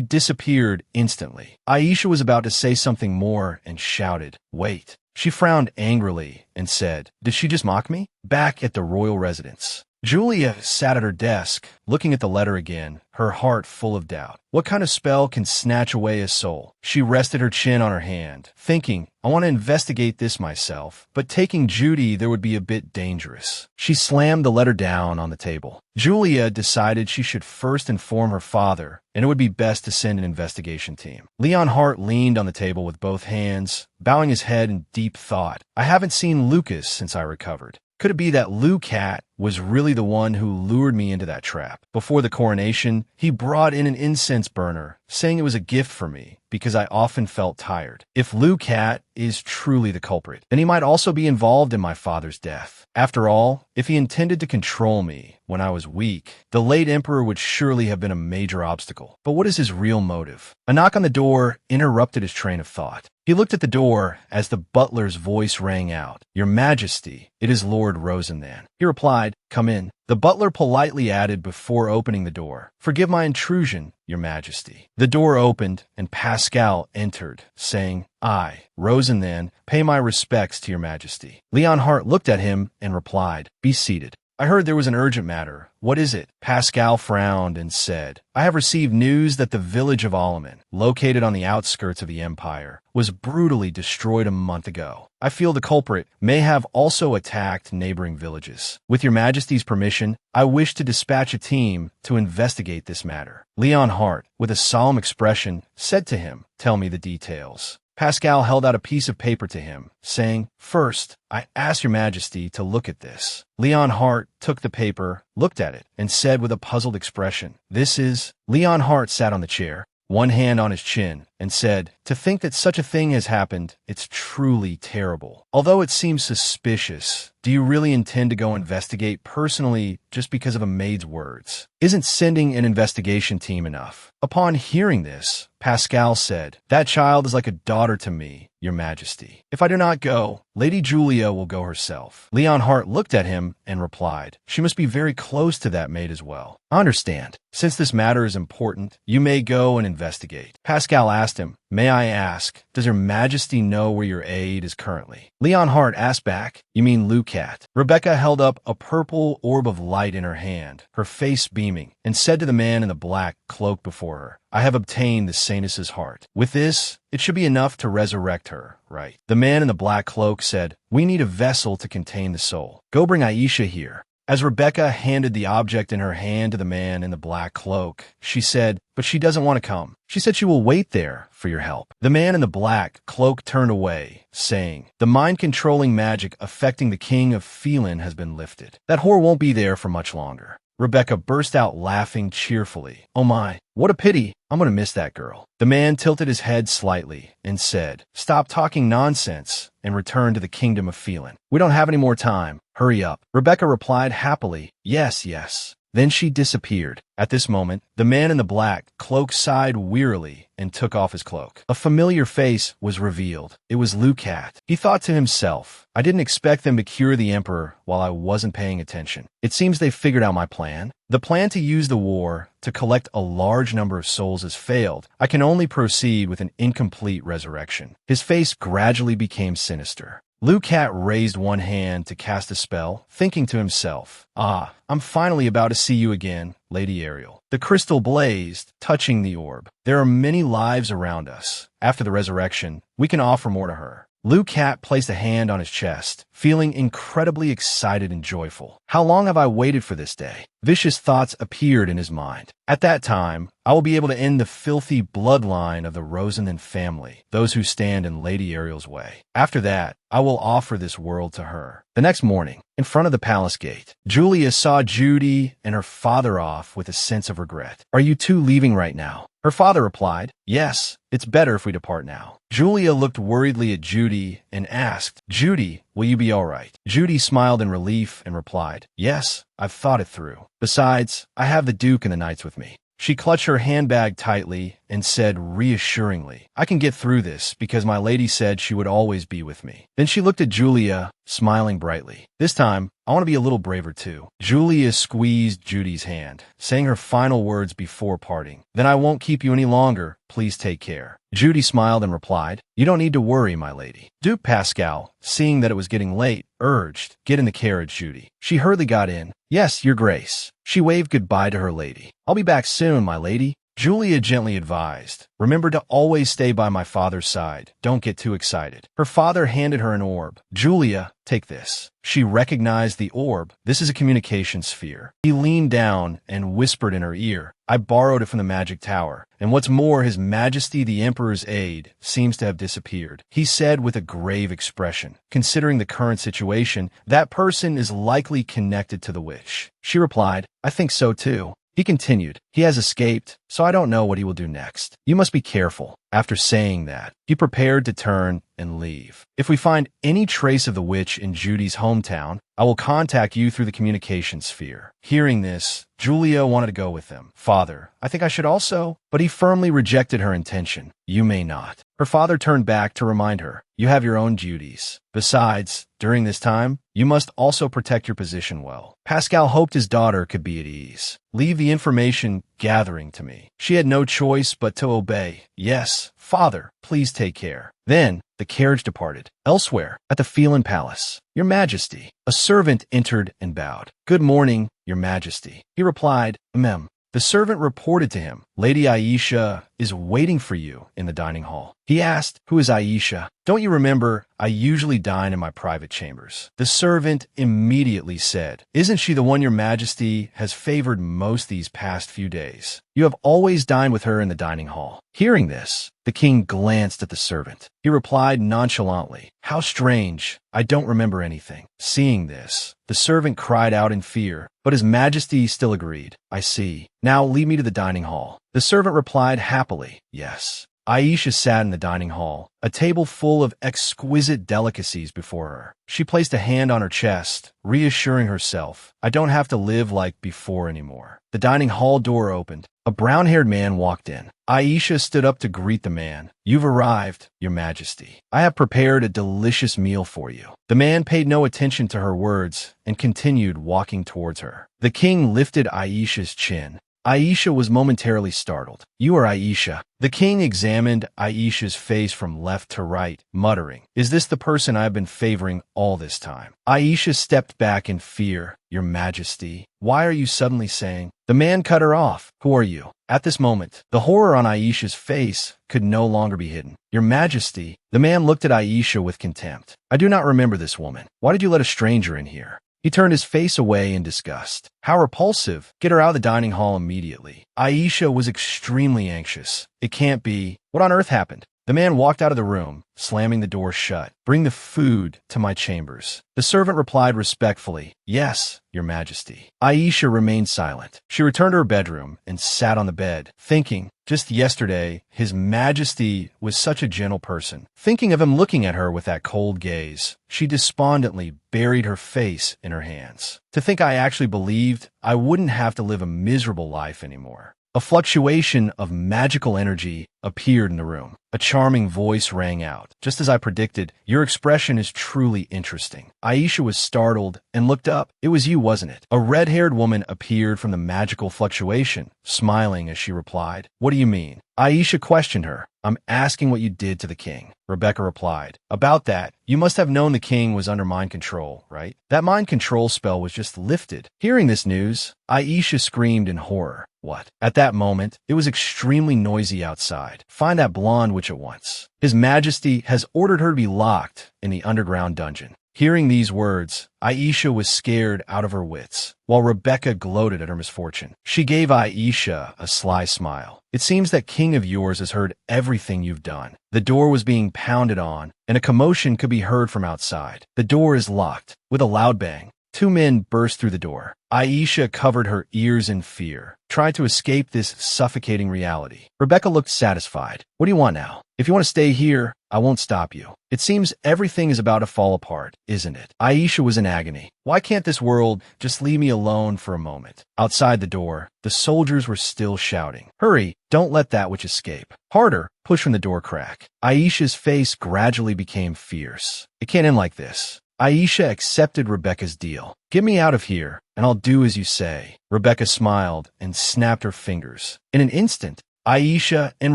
disappeared instantly. Aisha was about to say something more and shouted, "Wait." She frowned angrily and said, "Did she just mock me?" Back at the royal residence, Julia sat at her desk, looking at the letter again, her heart full of doubt. What kind of spell can snatch away a soul? She rested her chin on her hand, thinking, "I want to investigate this myself, but taking Judy there would be a bit dangerous." She slammed the letter down on the table. Julia decided she should first inform her father, and it would be best to send an investigation team. Leon Hart leaned on the table with both hands, bowing his head in deep thought. "I haven't seen Lucas since I recovered. Could it be that Lou Cat was really the one who lured me into that trap? Before the coronation, he brought in an incense burner, saying it was a gift for me because I often felt tired. If Lou Cat is truly the culprit, then he might also be involved in my father's death. After all, if he intended to control me when I was weak, the late emperor would surely have been a major obstacle. But what is his real motive?" A knock on the door interrupted his train of thought. He looked at the door as the butler's voice rang out, "Your Majesty, it is Lord Rosenthan." He replied, "Come in." The butler politely added before opening the door, "Forgive my intrusion, Your Majesty." The door opened, and Pascal entered, saying, "I, Rosenthan, pay my respects to Your Majesty." Leon Hart looked at him and replied, "Be seated." I heard there was an urgent matter. What is it? Pascal frowned and said, I have received news that the village of Alaman, located on the outskirts of the empire, was brutally destroyed a month ago. I feel the culprit may have also attacked neighboring villages. With your majesty's permission, I wish to dispatch a team to investigate this matter. Leon Hart, with a solemn expression, said to him, Tell me the details. Pascal held out a piece of paper to him, saying, First, I ask your majesty to look at this. Leon Hart took the paper, looked at it, and said with a puzzled expression, This is... Leon Hart sat on the chair, one hand on his chin, and said, To think that such a thing has happened, it's truly terrible. Although it seems suspicious, do you really intend to go investigate personally just because of a maid's words? Isn't sending an investigation team enough? Upon hearing this, Pascal said, That child is like a daughter to me, your majesty. If I do not go, Lady Julia will go herself. Leon Hart looked at him and replied, She must be very close to that maid as well. I understand. Since this matter is important, you may go and investigate. Pascal asked him, May I ask, does Her Majesty know where your aide is currently? Leon Hart asked back, You mean Lucat? Rebecca held up a purple orb of light in her hand, her face beaming, and said to the man in the black cloak before her, I have obtained the saintess's heart. With this, it should be enough to resurrect her, right? The man in the black cloak said, We need a vessel to contain the soul. Go bring Aisha here. As Rebecca handed the object in her hand to the man in the black cloak, she said, But she doesn't want to come. She said she will wait there for your help. The man in the black cloak turned away, saying, The mind-controlling magic affecting the king of Phelan has been lifted. That whore won't be there for much longer. Rebecca burst out laughing cheerfully. Oh my, what a pity. I'm going to miss that girl. The man tilted his head slightly and said, Stop talking nonsense and return to the kingdom of Phelan. We don't have any more time. Hurry up. Rebecca replied happily, Yes, yes. Then she disappeared. At this moment, the man in the black cloak sighed wearily and took off his cloak. A familiar face was revealed. It was Lucat. He thought to himself, I didn't expect them to cure the emperor while I wasn't paying attention. It seems they figured out my plan. The plan to use the war to collect a large number of souls has failed. I can only proceed with an incomplete resurrection. His face gradually became sinister. Lucat raised one hand to cast a spell, thinking to himself, Ah, I'm finally about to see you again, Lady Ariel. The crystal blazed, touching the orb. There are many lives around us. After the resurrection, we can offer more to her. Lucat placed a hand on his chest, feeling incredibly excited and joyful. How long have I waited for this day? Vicious thoughts appeared in his mind. At that time, I will be able to end the filthy bloodline of the Rosenden family, those who stand in Lady Ariel's way. After that, I will offer this world to her. The next morning, in front of the palace gate, Julia saw Judy and her father off with a sense of regret. Are you two leaving right now? Her father replied, Yes, it's better if we depart now. Julia looked worriedly at Judy and asked, Judy, will you be all right? Judy smiled in relief and replied, Yes, I've thought it through. Besides, I have the Duke and the knights with me. She clutched her handbag tightly and said reassuringly, I can get through this because my lady said she would always be with me. Then she looked at Julia, smiling brightly. This time, I want to be a little braver too. Julia squeezed Judy's hand, saying her final words before parting. Then I won't keep you any longer. Please take care. Judy smiled and replied, You don't need to worry, my lady. Duke Pascal, seeing that it was getting late, urged, Get in the carriage, Judy. She hurriedly got in. Yes, your grace. She waved goodbye to her lady. I'll be back soon, my lady. Julia gently advised, Remember to always stay by my father's side. Don't get too excited. Her father handed her an orb. Julia, take this. She recognized the orb. This is a communication sphere. He leaned down and whispered in her ear, I borrowed it from the magic tower. And what's more, His Majesty the Emperor's aide seems to have disappeared. He said with a grave expression, Considering the current situation, that person is likely connected to the witch. She replied, I think so too. He continued, He has escaped, so I don't know what he will do next. You must be careful. After saying that, he prepared to turn and leave. If we find any trace of the witch in Judy's hometown, I will contact you through the communication sphere. Hearing this, Julia wanted to go with him. Father, I think I should also, but he firmly rejected her intention. You may not. Her father turned back to remind her, "You have your own duties. Besides, during this time, you must also protect your position well." Pascal hoped his daughter could be at ease. "Leave the information gathering to me." She had no choice but to obey. "Yes, father, please take care." Then, the carriage departed. Elsewhere, at the Phelan Palace, "Your Majesty." A servant entered and bowed. "Good morning, Your Majesty." He replied, "Mem." The servant reported to him, "Lady Aisha is waiting for you in the dining hall." He asked, "Who is Aisha?" "Don't you remember, I usually dine in my private chambers." The servant immediately said, "Isn't she the one Your Majesty has favored most these past few days? You have always dined with her in the dining hall." Hearing this, the king glanced at the servant. He replied nonchalantly, "How strange, I don't remember anything." Seeing this, the servant cried out in fear, but His Majesty still agreed. "I see. Now lead me to the dining hall." The servant replied happily, "Yes." Aisha sat in the dining hall, a table full of exquisite delicacies before her. She placed a hand on her chest, reassuring herself, "I don't have to live like before anymore." The dining hall door opened. A brown-haired man walked in. Aisha stood up to greet the man. "You've arrived, Your Majesty. I have prepared a delicious meal for you." The man paid no attention to her words and continued walking towards her. The king lifted Aisha's chin. Aisha was momentarily startled. "You are Aisha." The king examined Aisha's face from left to right, muttering, "Is this the person I have been favoring all this time?" Aisha stepped back in fear. "Your Majesty, why are you suddenly saying—" The man cut her off. "Who are you?" At this moment, the horror on Aisha's face could no longer be hidden. "Your Majesty." The man looked at Aisha with contempt. "I do not remember this woman. Why did you let a stranger in here?" He turned his face away in disgust. "How repulsive. Get her out of the dining hall immediately." Aisha was extremely anxious. "It can't be. What on earth happened?" The man walked out of the room, slamming the door shut. "Bring the food to my chambers." The servant replied respectfully, "Yes, Your Majesty." Aisha remained silent. She returned to her bedroom and sat on the bed, thinking, just yesterday, His Majesty was such a gentle person. Thinking of him looking at her with that cold gaze, she despondently buried her face in her hands. To think I actually believed I wouldn't have to live a miserable life anymore. A fluctuation of magical energy appeared in the room. A charming voice rang out. "Just as I predicted, your expression is truly interesting." Aisha was startled and looked up. "It was you, wasn't it?" A red-haired woman appeared from the magical fluctuation, smiling as she replied, "What do you mean?" Aisha questioned her. "I'm asking what you did to the king." Rebecca replied, "About that, you must have known the king was under mind control, right? That mind control spell was just lifted." Hearing this news, Aisha screamed in horror. "What?" At that moment, it was extremely noisy outside. "Find that blonde witch at once. His Majesty has ordered her to be locked in the underground dungeon." Hearing these words, Aisha was scared out of her wits, while Rebecca gloated at her misfortune. She gave Aisha a sly smile. "It seems that king of yours has heard everything you've done." The door was being pounded on, and a commotion could be heard from outside. "The door is locked." With a loud bang, two men burst through the door. Aisha covered her ears in fear, tried to escape this suffocating reality. Rebecca looked satisfied. "What do you want now? If you want to stay here, I won't stop you." "It seems everything is about to fall apart, isn't it?" Aisha was in agony. "Why can't this world just leave me alone for a moment?" Outside the door, the soldiers were still shouting, "Hurry, don't let that witch escape." "Harder, push from the door crack." Aisha's face gradually became fierce. "It can't end like this." Aisha accepted Rebecca's deal. "Get me out of here, and I'll do as you say." Rebecca smiled and snapped her fingers. In an instant, Aisha and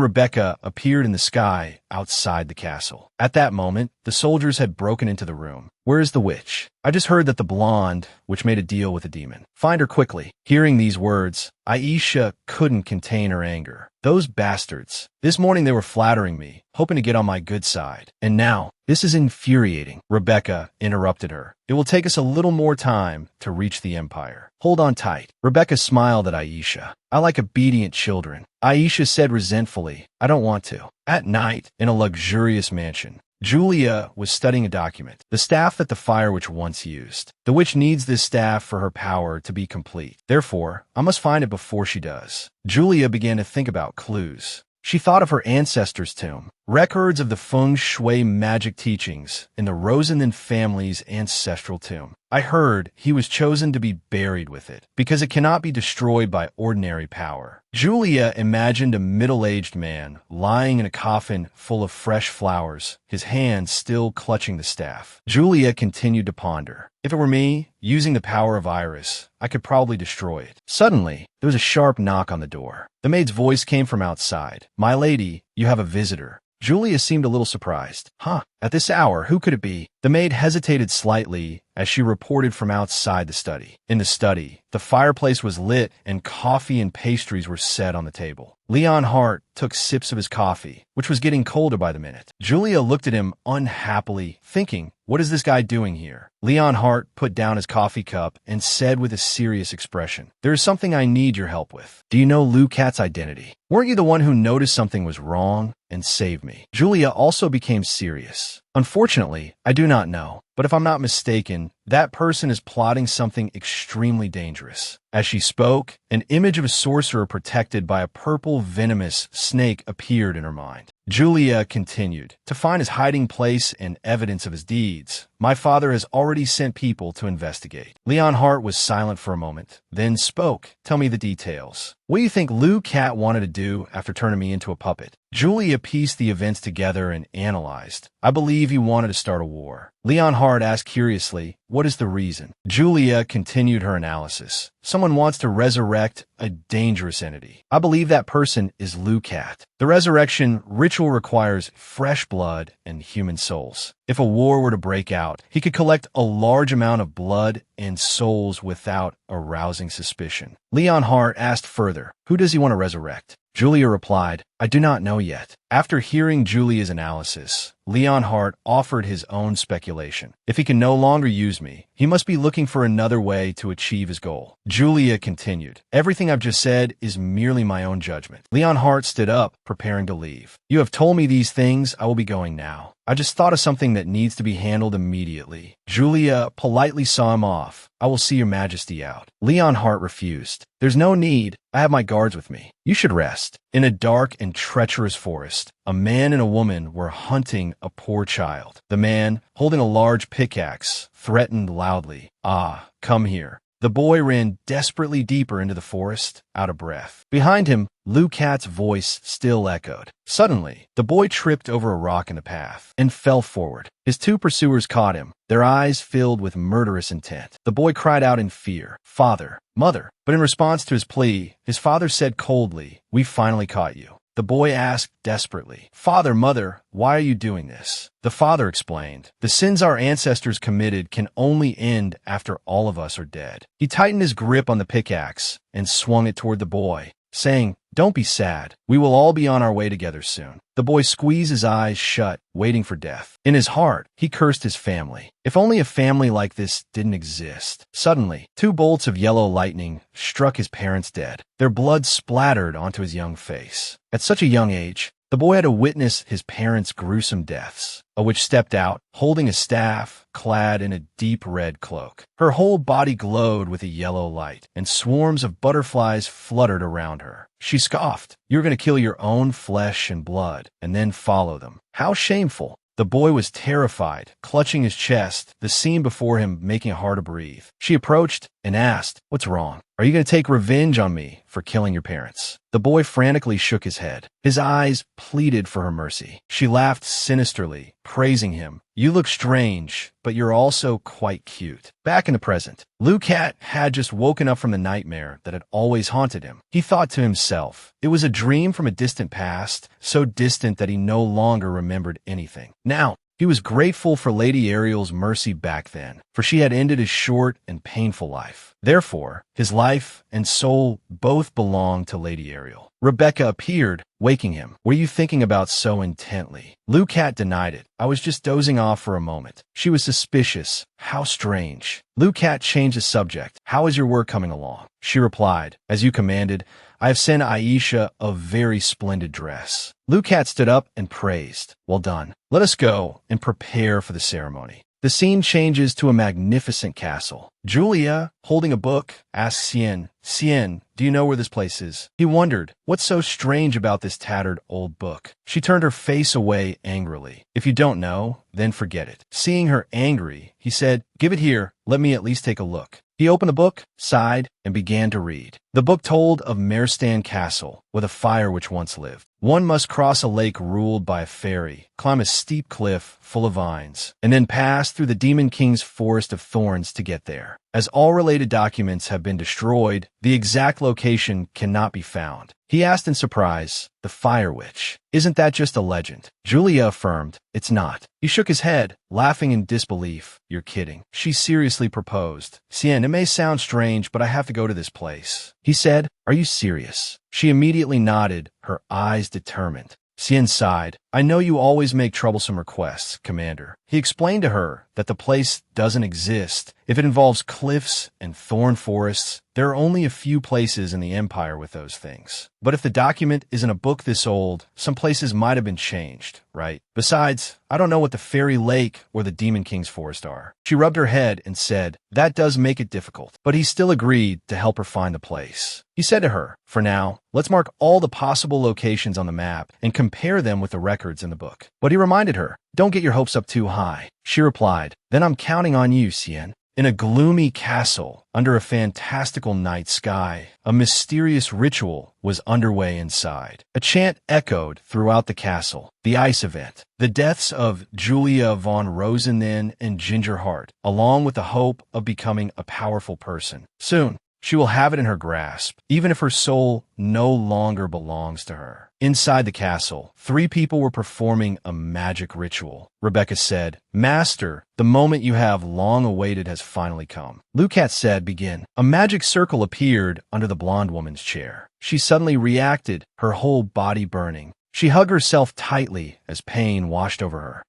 Rebecca appeared in the sky outside the castle. At that moment, the soldiers had broken into the room. "Where is the witch?" "I just heard that the blonde, which made a deal with the demon. Find her quickly." Hearing these words, Aisha couldn't contain her anger. "Those bastards. This morning they were flattering me, hoping to get on my good side. And now, this is infuriating." Rebecca interrupted her. "It will take us a little more time to reach the empire. Hold on tight." Rebecca smiled at Aisha. "I like obedient children." Aisha said resentfully, "I don't want to." At night, in a luxurious mansion, Julia was studying a document, the staff that the fire witch once used. The witch needs this staff for her power to be complete. Therefore, I must find it before she does. Julia began to think about clues. She thought of her ancestor's tomb. records of the feng shui magic teachings in the Rosenan family's ancestral tomb. I heard he was chosen to be buried with it because it cannot be destroyed by ordinary power. Julia imagined a middle-aged man lying in a coffin full of fresh flowers, his hands still clutching the staff. Julia continued to ponder. If it were me, using the power of Iris, I could probably destroy it. Suddenly, there was a sharp knock on the door. The maid's voice came from outside. "My lady, you have a visitor." Julia seemed a little surprised. "Huh, at this hour, who could it be?" The maid hesitated slightly as she reported from outside the study. In the study, the fireplace was lit and coffee and pastries were set on the table. Leon Hart took sips of his coffee, which was getting colder by the minute. Julia looked at him unhappily, thinking, what is this guy doing here? Leon Hart put down his coffee cup and said with a serious expression, "There is something I need your help with. Do you know Lou Cat's identity? Weren't you the one who noticed something was wrong and saved me?" Julia also became serious. "Unfortunately, I do not know, but if I'm not mistaken, that person is plotting something extremely dangerous." As she spoke, an image of a sorcerer protected by a purple venomous snake appeared in her mind. Julia continued, "To find his hiding place and evidence of his deeds, my father has already sent people to investigate." Leon Hart was silent for a moment, then spoke. "Tell me the details. What do you think Lou Cat wanted to do after turning me into a puppet?" Julia pieced the events together and analyzed. "I believe he wanted to start a war." Leon Hart asked curiously, "What is the reason?" Julia continued her analysis. "Someone wants to resurrect a dangerous entity. I believe that person is Lou Cat. The resurrection ritual requires fresh blood and human souls. If a war were to break out, he could collect a large amount of blood and souls without arousing suspicion." Leon Hart asked further, "Who does he want to resurrect?" Julia replied, "I do not know yet." After hearing Julia's analysis, Leon Hart offered his own speculation. "If he can no longer use me, he must be looking for another way to achieve his goal." Julia continued, "Everything I've just said is merely my own judgment." Leon Hart stood up, preparing to leave. "You have told me these things, I will be going now. I just thought of something that needs to be handled immediately." Julia politely saw him off. "I will see your majesty out." Leon Hart refused. "There's no need. I have my guards with me. You should rest." In a dark and treacherous forest, a man and a woman were hunting a poor child. The man, holding a large pickaxe, threatened loudly, "Ah, come here." The boy ran desperately deeper into the forest, out of breath. Behind him, Lou Cat's voice still echoed. Suddenly, the boy tripped over a rock in the path and fell forward. His two pursuers caught him, their eyes filled with murderous intent. The boy cried out in fear, "Father, mother." But in response to his plea, his father said coldly, "We finally caught you." The boy asked desperately, "Father, mother, why are you doing this?" The father explained, "The sins our ancestors committed can only end after all of us are dead." He tightened his grip on the pickaxe and swung it toward the boy, saying, "Don't be sad. We will all be on our way together soon." The boy squeezed his eyes shut, waiting for death. In his heart, he cursed his family. If only a family like this didn't exist. Suddenly, two bolts of yellow lightning struck his parents dead. Their blood splattered onto his young face. At such a young age, the boy had to witness his parents' gruesome deaths. A witch stepped out, holding a staff, clad in a deep red cloak. Her whole body glowed with a yellow light, and swarms of butterflies fluttered around her. She scoffed, "You're going to kill your own flesh and blood, and then follow them. How shameful." The boy was terrified, clutching his chest, the scene before him making it hard to breathe. She approached and asked, "What's wrong? Are you going to take revenge on me for killing your parents?" The boy frantically shook his head. His eyes pleaded for her mercy. She laughed sinisterly, praising him. "You look strange, but you're also quite cute." Back in the present, Lou Cat had just woken up from the nightmare that had always haunted him. He thought to himself, it was a dream from a distant past, so distant that he no longer remembered anything. Now, he was grateful for Lady Ariel's mercy back then, for she had ended his short and painful life. Therefore, his life and soul both belonged to Lady Ariel. Rebecca appeared, waking him. "What are you thinking about so intently?" Lou Cat denied it. "I was just dozing off for a moment." She was suspicious. "How strange." Lou Cat changed the subject. "How is your work coming along?" She replied, "As you commanded, I have sent Aisha a very splendid dress." Lou Cat stood up and praised. "Well done. Let us go and prepare for the ceremony." The scene changes to a magnificent castle. Julia, holding a book, asked Cien. Cien, do you know where this place is? He wondered, what's so strange about this tattered old book? She turned her face away angrily. If you don't know, then forget it. Seeing her angry, he said, give it here, let me at least take a look. He opened the book, sighed, and began to read. The book told of Merstan Castle, with a fire which once lived. One must cross a lake ruled by a fairy, climb a steep cliff full of vines, and then pass through the Demon King's forest of thorns to get there. As all related documents have been destroyed, the exact location cannot be found. He asked in surprise, the Fire Witch. Isn't that just a legend? Julia affirmed, it's not. He shook his head, laughing in disbelief. You're kidding. She seriously proposed. Cien, it may sound strange, but I have to go to this place. He said, are you serious? She immediately nodded, her eyes determined. Cien sighed. I know you always make troublesome requests, Commander. He explained to her that the place doesn't exist. If it involves cliffs and thorn forests, there are only a few places in the Empire with those things. But if the document isn't a book this old, some places might have been changed, right? Besides, I don't know what the Fairy Lake or the Demon King's forest are. She rubbed her head and said, that does make it difficult. But he still agreed to help her find the place. He said to her, for now, let's mark all the possible locations on the map and compare them with the records in the book. But he reminded her, don't get your hopes up too high. She replied, then I'm counting on you, Cien. In a gloomy castle, under a fantastical night sky, a mysterious ritual was underway inside. A chant echoed throughout the castle. The ice event. The deaths of Julia von Rosenden and Ginger Hart, along with the hope of becoming a powerful person. Soon, she will have it in her grasp, even if her soul no longer belongs to her. Inside the castle, 3 people were performing a magic ritual. Rebecca said, Master, the moment you have long awaited has finally come. Lucat said, begin. A magic circle appeared under the blonde woman's chair. She suddenly reacted, her whole body burning. She hugged herself tightly as pain washed over her.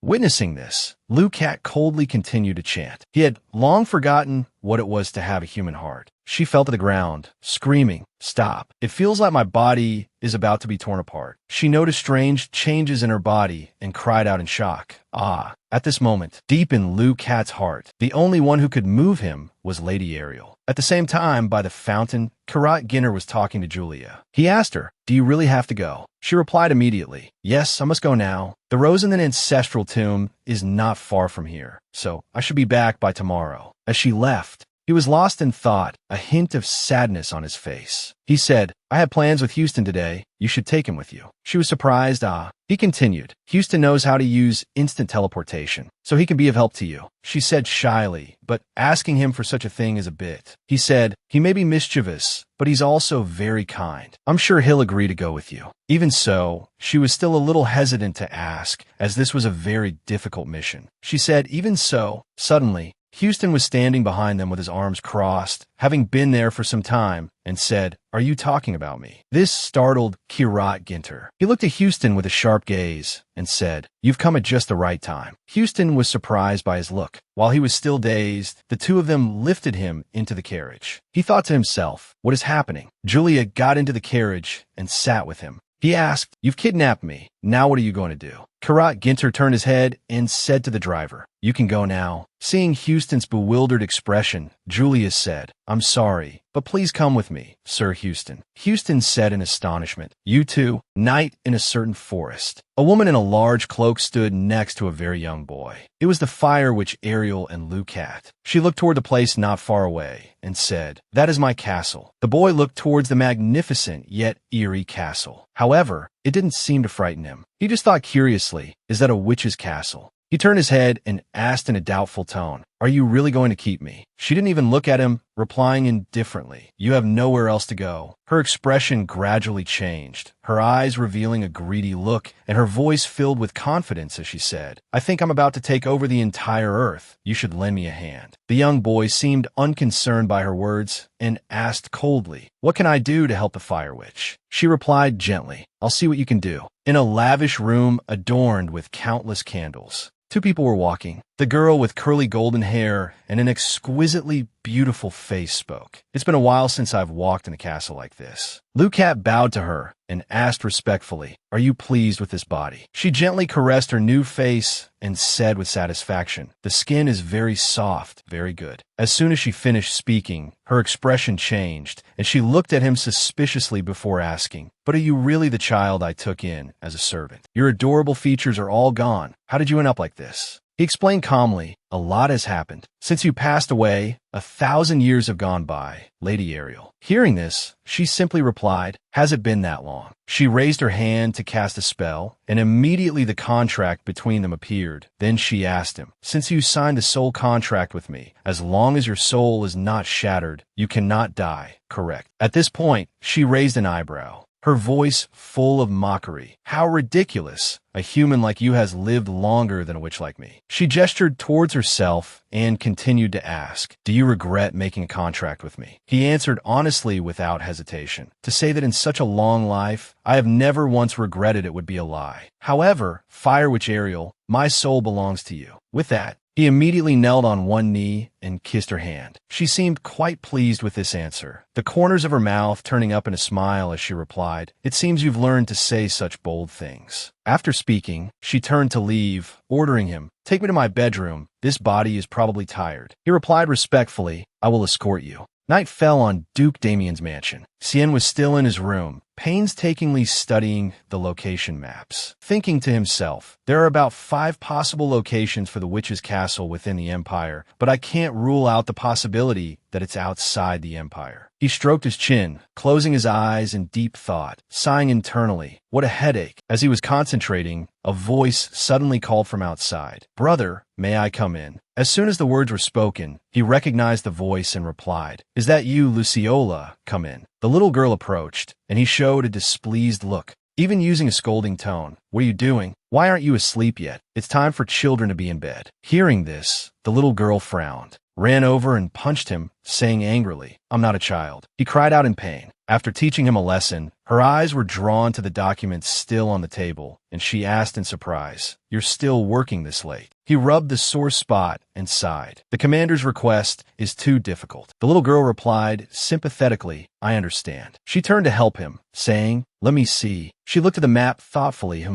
Witnessing this, Lucat coldly continued to chant. He had long forgotten what it was to have a human heart. She fell to the ground, screaming, Stop. It feels like my body is about to be torn apart. She noticed strange changes in her body and cried out in shock. At this moment, deep in Lucat's heart, the only one who could move him was Lady Ariel. At the same time, by the fountain, Karat Ginner was talking to Julia. He asked her, Do you really have to go? She replied immediately, Yes, I must go now. The Rosenden ancestral tomb is not far from here, so I should be back by tomorrow. As she left, he was lost in thought, a hint of sadness on his face. He said, I had plans with Houston today. You should take him with you. She was surprised. He continued, Houston knows how to use instant teleportation, so he can be of help to you. She said shyly, but asking him for such a thing is a bit. He said, he may be mischievous, but he's also very kind. I'm sure he'll agree to go with you. Even so, she was still a little hesitant to ask, as this was a very difficult mission. She said, even so, suddenly, Houston was standing behind them with his arms crossed, having been there for some time, and said, Are you talking about me? This startled Kirat Ginter. He looked at Houston with a sharp gaze and said, You've come at just the right time. Houston was surprised by his look. While he was still dazed, the two of them lifted him into the carriage. He thought to himself, What is happening? Julia got into the carriage and sat with him. He asked, You've kidnapped me. Now what are you going to do? Karat Ginter turned his head and said to the driver, You can go now. Seeing Houston's bewildered expression, Julia said, I'm sorry, but please come with me, Sir Houston. Houston said in astonishment, You too? Night in a certain forest. A woman in a large cloak stood next to a very young boy. It was the Fire Witch Ariel and Lucat. She looked toward the place not far away and said, That is my castle. The boy looked towards the magnificent yet eerie castle. However, it didn't seem to frighten him. He just thought curiously, Is that a witch's castle? He turned his head and asked in a doubtful tone, Are you really going to keep me? She didn't even look at him, replying indifferently, You have nowhere else to go. Her expression gradually changed, her eyes revealing a greedy look, and her voice filled with confidence as she said, I think I'm about to take over the entire earth. You should lend me a hand. The young boy seemed unconcerned by her words and asked coldly, What can I do to help the Fire Witch? She replied gently, I'll see what you can do. In a lavish room adorned with countless candles, 2 people were walking. The girl with curly golden hair and an exquisitely beautiful face spoke. It's been a while since I've walked in a castle like this. Lucat bowed to her and asked respectfully, "Are you pleased with this body?" She gently caressed her new face and said with satisfaction, "The skin is very soft, very good." As soon as she finished speaking, her expression changed, and she looked at him suspiciously before asking, "But are you really the child I took in as a servant? Your adorable features are all gone. How did you end up like this?" He explained calmly, "A lot has happened. Since you passed away, 1,000 years have gone by, Lady Ariel." Hearing this, she simply replied, "Has it been that long?" She raised her hand to cast a spell, and immediately the contract between them appeared. Then she asked him, "Since you signed a soul contract with me, as long as your soul is not shattered, you cannot die, correct?" At this point, she raised an eyebrow, her voice full of mockery. "How ridiculous! A human like you has lived longer than a witch like me." She gestured towards herself and continued to ask, "Do you regret making a contract with me?" He answered honestly without hesitation. "To say that in such a long life, I have never once regretted it would be a lie. However, Fire Witch Ariel, my soul belongs to you." With that, he immediately knelt on one knee and kissed her hand. She seemed quite pleased with this answer, the corners of her mouth turning up in a smile as she replied, "It seems you've learned to say such bold things." After speaking, she turned to leave, ordering him, "Take me to my bedroom. This body is probably tired." He replied respectfully, "I will escort you." Night fell on Duke Damien's mansion. Cien was still in his room, painstakingly studying the location maps, thinking to himself, "There are about 5 possible locations for the witch's castle within the Empire, but I can't rule out the possibility that it's outside the Empire." He stroked his chin, closing his eyes in deep thought, sighing internally, "What a headache." As he was concentrating, a voice suddenly called from outside, "Brother, may I come in?" As soon as the words were spoken, he recognized the voice and replied, "Is that you, Luciola? Come in." The little girl approached, and he showed a displeased look, even using a scolding tone. "What are you doing? Why aren't you asleep yet? It's time for children to be in bed." Hearing this, the little girl frowned, ran over and punched him, saying angrily, "I'm not a child." He cried out in pain. After teaching him a lesson, her eyes were drawn to the documents still on the table, and she asked in surprise, "You're still working this late?" He rubbed the sore spot and sighed. "The commander's request is too difficult." The little girl replied sympathetically, "I understand." She turned to help him, saying, "Let me see." She looked at the map thoughtfully,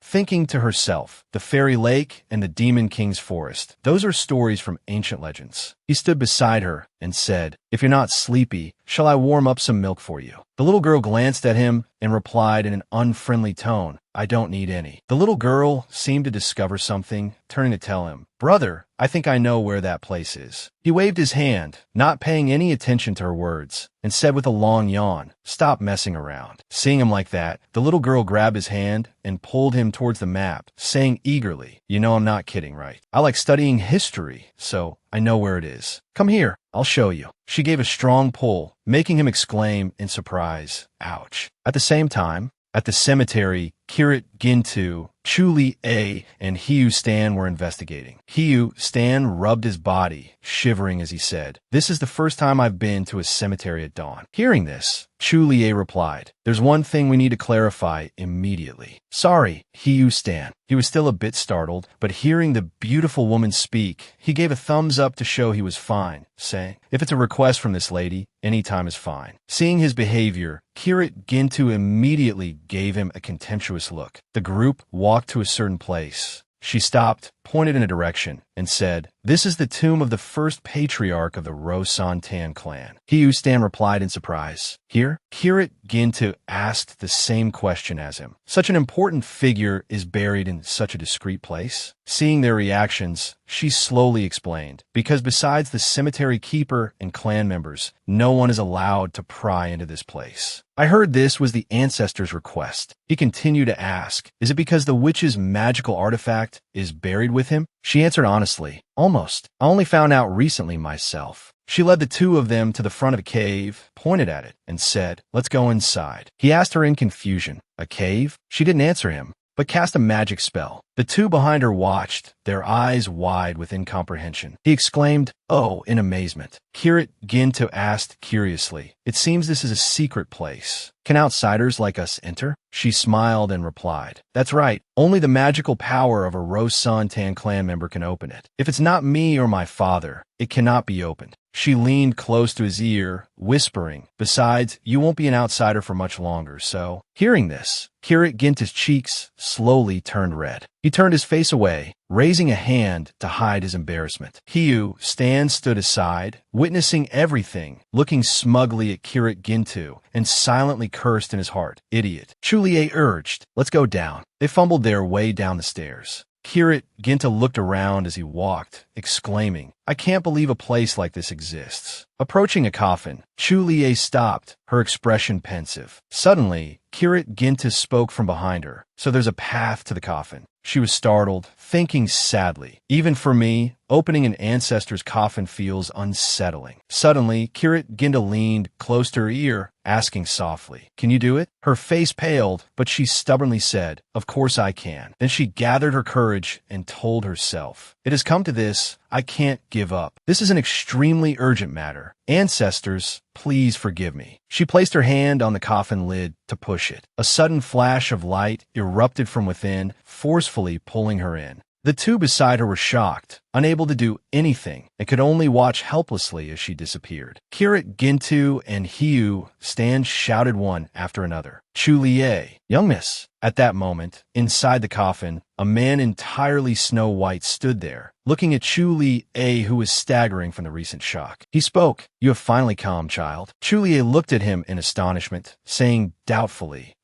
thinking to herself, "The fairy lake and the demon king's forest. Those are stories from ancient legends." He stood beside her and said, "If you're not sleepy, shall I warm up some milk for you?" The little girl glanced at him and replied in an unfriendly tone, "I don't need any." The little girl seemed to discover something, turning to tell him, "Brother, I think I know where that place is." He waved his hand, not paying any attention to her words, and said with a long yawn, "Stop messing around." Seeing him like that, the little girl grabbed his hand and pulled him towards the map, saying eagerly, "You know I'm not kidding, right? I like studying history, so I know where it is. Come here, I'll show you." She gave a strong pull, making him exclaim in surprise, "Ouch." At the same time, at the cemetery, Kirit Gintu, Chuli A, and Hiu Stan were investigating. Hiu Stan rubbed his body, shivering as he said, "This is the first time I've been to a cemetery at dawn." Hearing this, Chuli A replied, "There's one thing we need to clarify immediately." "Sorry, Hiu Stan." He was still a bit startled, but hearing the beautiful woman speak, he gave a thumbs up to show he was fine, saying, "If it's a request from this lady, any time is fine." Seeing his behavior, Kirit Gintu immediately gave him a contemptuous look. The group walked to a certain place. She stopped, pointed in a direction, and said, "This is the tomb of the first patriarch of the Rosantan clan." Hiu Stan replied in surprise, "Here?" Kirit Gintu asked the same question as him. "Such an important figure is buried in such a discreet place?" Seeing their reactions, she slowly explained, "Because besides the cemetery keeper and clan members, no one is allowed to pry into this place." I heard this was the ancestor's request. He continued to ask, "Is it because the witch's magical artifact is buried with him?" She answered honestly, "Almost. I only found out recently myself." She led the two of them to the front of a cave, pointed at it, and said, "Let's go inside." He asked her in confusion, "A cave?" She didn't answer him, but cast a magic spell. The two behind her watched, their eyes wide with incomprehension. He exclaimed, "Oh," in amazement. Kirit Gintu asked curiously, "It seems this is a secret place. Can outsiders like us enter? She smiled and replied, That's right. Only the magical power of a Rose-San-Tan clan member can open it. If it's not me or my father, it cannot be opened. She leaned close to his ear, whispering, Besides, you won't be an outsider for much longer, so... Hearing this, Kirit Ginta's cheeks slowly turned red. He turned his face away, raising a hand to hide his embarrassment. Hiyu, Stan stood aside, witnessing everything, looking smugly at Kirit Gintu, and silently cursed in his heart. Idiot. Chulie urged, Let's go down. They fumbled their way down the stairs. Kirit Ginta looked around as he walked, exclaiming, I can't believe a place like this exists. Approaching a coffin, Chulie stopped, her expression pensive. Suddenly, Kirit Ginta spoke from behind her, So there's a path to the coffin. She was startled, thinking sadly, Even for me, opening an ancestor's coffin feels unsettling. Suddenly, Kirit Ginta leaned close to her ear, asking softly, Can you do it? Her face paled, but she stubbornly said, Of course I can. Then she gathered her courage and told herself, It has come to this, I can't give up. This is an extremely urgent matter. Ancestors, please forgive me. She placed her hand on the coffin lid to push it. A sudden flash of light erupted from within, forcefully pulling her in. The two beside her were shocked, unable to do anything, and could only watch helplessly as she disappeared. Kirit Gintu and Hiyu Stan shouted one after another. Chulie, young miss. At that moment, inside the coffin, a man entirely snow white stood there, looking at Chulie, who was staggering from the recent shock. He spoke, You have finally come, child. Chulie looked at him in astonishment, saying doubtfully,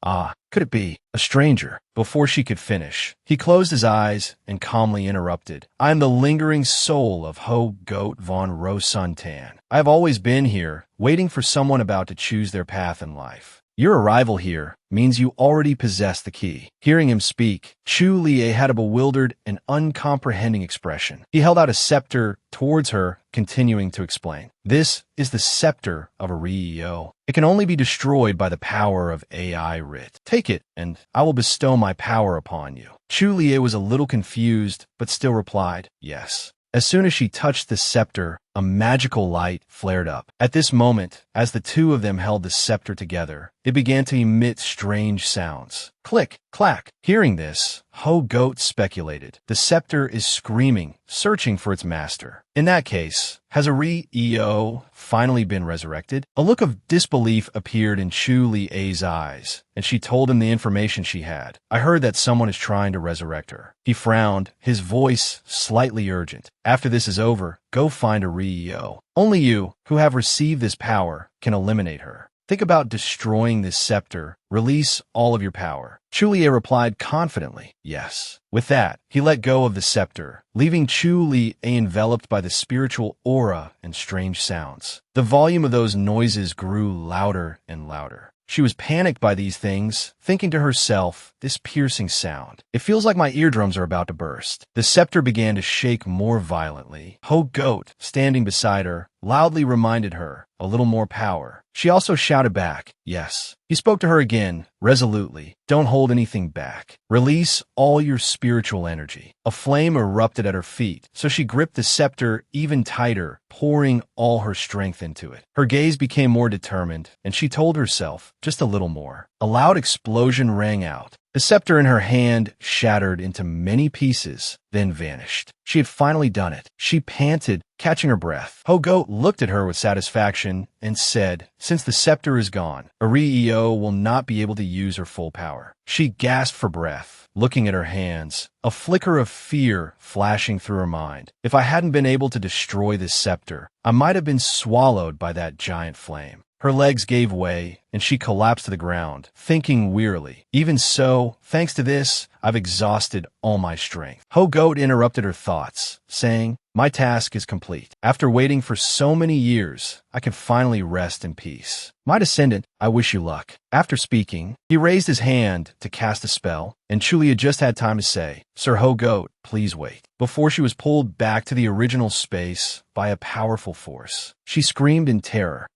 could it be a stranger? Before she could finish, he closed his eyes and calmly interrupted, I am the lingering soul of Ho Goat von Rose-San-Tan. I have always been here, waiting for someone about to choose their path in life. Your arrival here means you already possess the key. Hearing him speak, Chulie had a bewildered and uncomprehending expression. He held out a scepter towards her, continuing to explain. This is the scepter of a Ryo. It can only be destroyed by the power of AI writ. Take it, and I will bestow my power upon you. Chulie was a little confused, but still replied, Yes. As soon as she touched the scepter, a magical light flared up. At this moment, as the two of them held the scepter together, it began to emit strange sounds. Click, clack. Hearing this, Ho Goat speculated. The scepter is screaming, searching for its master. In that case, has a Ryo finally been resurrected? A look of disbelief appeared in Chulie's eyes, and she told him the information she had. I heard that someone is trying to resurrect her. He frowned, his voice slightly urgent. After this is over, go find a Ryo. Only you, who have received this power, can eliminate her. Think about destroying this scepter. Release all of your power. Chulie replied confidently, Yes. With that, he let go of the scepter, leaving Chulie enveloped by the spiritual aura and strange sounds. The volume of those noises grew louder and louder. She was panicked by these things, thinking to herself, this piercing sound. It feels like my eardrums are about to burst. The scepter began to shake more violently. Ho Goat, standing beside her, loudly reminded her, a little more power. She also shouted back, Yes. He spoke to her again, resolutely. Don't hold anything back. Release all your spiritual energy. A flame erupted at her feet, so she gripped the scepter even tighter, pouring all her strength into it. Her gaze became more determined, and she told herself, just a little more. A loud explosion rang out. The scepter in her hand shattered into many pieces, then vanished. She had finally done it. She panted, catching her breath. Ho Goat looked at her with satisfaction and said, Since the scepter is gone, Ryo will not be able to use her full power. She gasped for breath, looking at her hands, a flicker of fear flashing through her mind. If I hadn't been able to destroy this scepter, I might have been swallowed by that giant flame. Her legs gave way, and she collapsed to the ground, thinking wearily. Even so, thanks to this, I've exhausted all my strength. Ho Goat interrupted her thoughts, saying, My task is complete. After waiting for so many years, I can finally rest in peace. My descendant, I wish you luck. After speaking, he raised his hand to cast a spell, and Chulie just had time to say, Sir Ho Goat, please wait, before she was pulled back to the original space by a powerful force. She screamed in terror.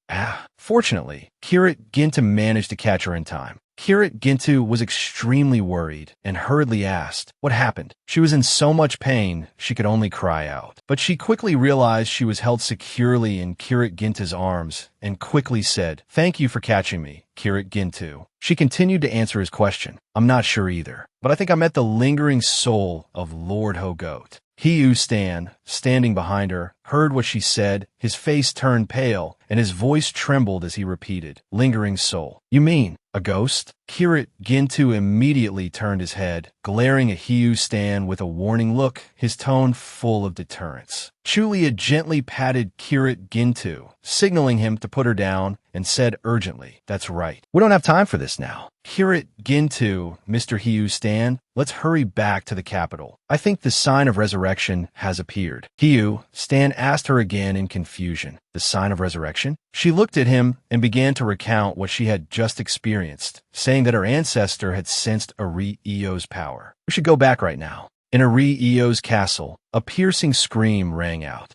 Fortunately, Kirit Ginta managed to catch her in time. Kirit Gintu was extremely worried and hurriedly asked, "What happened?" She was in so much pain she could only cry out. But she quickly realized she was held securely in Kirit Gintu's arms and quickly said, "Thank you for catching me, Kirit Gintu." She continued to answer his question. "I'm not sure either, but I think I met the lingering soul of Lord Hogoat." Hiyu Stan, standing behind her, heard what she said. His face turned pale, and his voice trembled as he repeated, "Lingering soul. You mean a ghost?" Kirit Gintu immediately turned his head, glaring at Hiyu Stan with a warning look, his tone full of deterrence. Chulia gently patted Kirit Gintu, signaling him to put her down, and said urgently, "That's right. We don't have time for this now. Kirit Gintu, Mr. Hiyu Stan, let's hurry back to the capital. I think the sign of resurrection has appeared." Hiyu Stan asked her again in confusion. The sign of resurrection? She looked at him and began to recount what she had just experienced, saying that her ancestor had sensed Ari-Eo's power. "We should go back right now." In Ari-Eo's castle, a piercing scream rang out.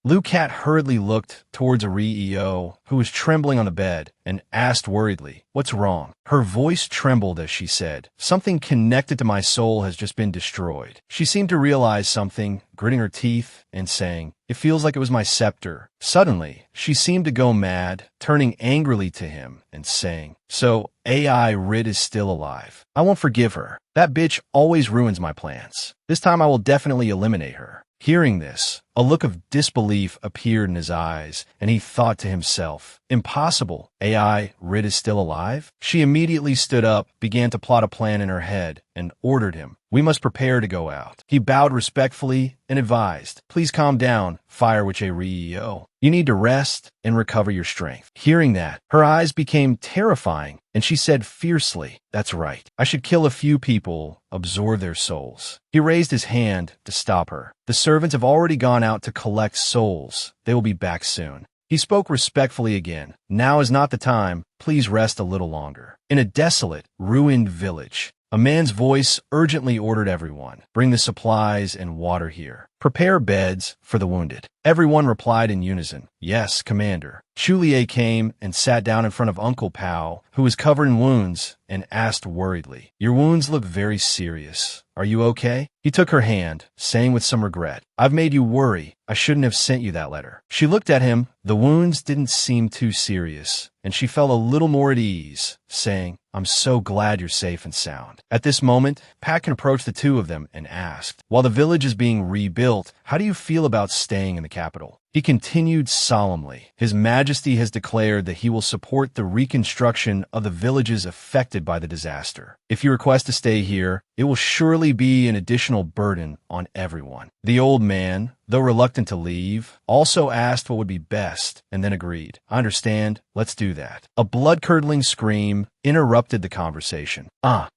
Lu Cat hurriedly looked towards Ari-Eo, who was trembling on the bed, and asked worriedly, "What's wrong?" Her voice trembled as she said, "Something connected to my soul has just been destroyed." She seemed to realize something, gritting her teeth and saying, "It feels like it was my scepter." Suddenly, she seemed to go mad, turning angrily to him and saying, "So AI Rid is still alive. I won't forgive her. That bitch always ruins my plans. This time I will definitely eliminate her." Hearing this, a look of disbelief appeared in his eyes, and he thought to himself, "Impossible. AI Rid is still alive?" She immediately stood up, began to plot a plan in her head, and ordered him, "We must prepare to go out." He bowed respectfully and advised, "Please calm down, Fire Witch Ari-Eo. You need to rest and recover your strength." Hearing that, her eyes became terrifying, and she said fiercely, "That's right. I should kill a few people, absorb their souls." He raised his hand to stop her. "The servants have already gone out to collect souls. They will be back soon." He spoke respectfully again. "Now is not the time. Please rest a little longer." In a desolate, ruined village, a man's voice urgently ordered everyone, "Bring the supplies and water here. Prepare beds for the wounded." Everyone replied in unison, "Yes, Commander." Chulier came and sat down in front of Uncle Pao, who was covered in wounds, and asked worriedly, "Your wounds look very serious. Are you okay?" He took her hand, saying with some regret, "I've made you worry. I shouldn't have sent you that letter." She looked at him. The wounds didn't seem too serious, and she felt a little more at ease, saying, "I'm so glad you're safe and sound." At this moment, Patkin approached the two of them and asked, "While the village is being rebuilt, how do you feel about staying in the capital?" He continued solemnly, "His Majesty has declared that he will support the reconstruction of the villages affected by the disaster. If you request to stay here, it will surely be an additional burden on everyone." The old man, though reluctant to leave, also asked what would be best, and then agreed. "I understand. Let's do that." A blood-curdling scream interrupted the conversation.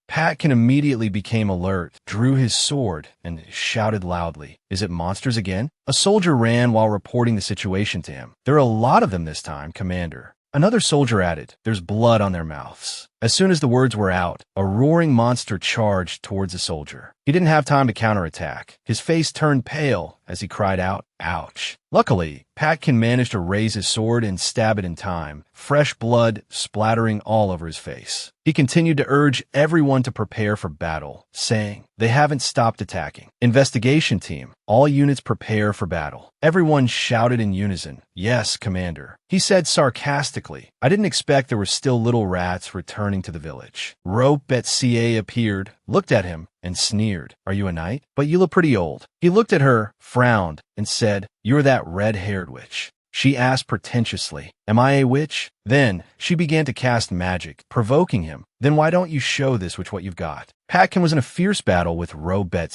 Patkin immediately became alert, drew his sword, and shouted loudly, "Is it monsters again?" A soldier ran while reporting the situation to him. "There are a lot of them this time, Commander." Another soldier added, "There's blood on their mouths." As soon as the words were out, a roaring monster charged towards the soldier. He didn't have time to counterattack. His face turned pale as he cried out, "Ouch." Luckily, Patkin managed to raise his sword and stab it in time, fresh blood splattering all over his face. He continued to urge everyone to prepare for battle, saying, "They haven't stopped attacking. Investigation team, all units prepare for battle." Everyone shouted in unison, "Yes, Commander." He said sarcastically, "I didn't expect there were still little rats returning to the village." Rope Betsie appeared, looked at him, and sneered, "Are you a knight? But you look pretty old." He looked at her, frowned, and said, "You're that red-haired witch." She asked pretentiously, "Am I a witch?" Then she began to cast magic, provoking him. "Then why don't you show this with what you've got?" Patkin was in a fierce battle with Robet.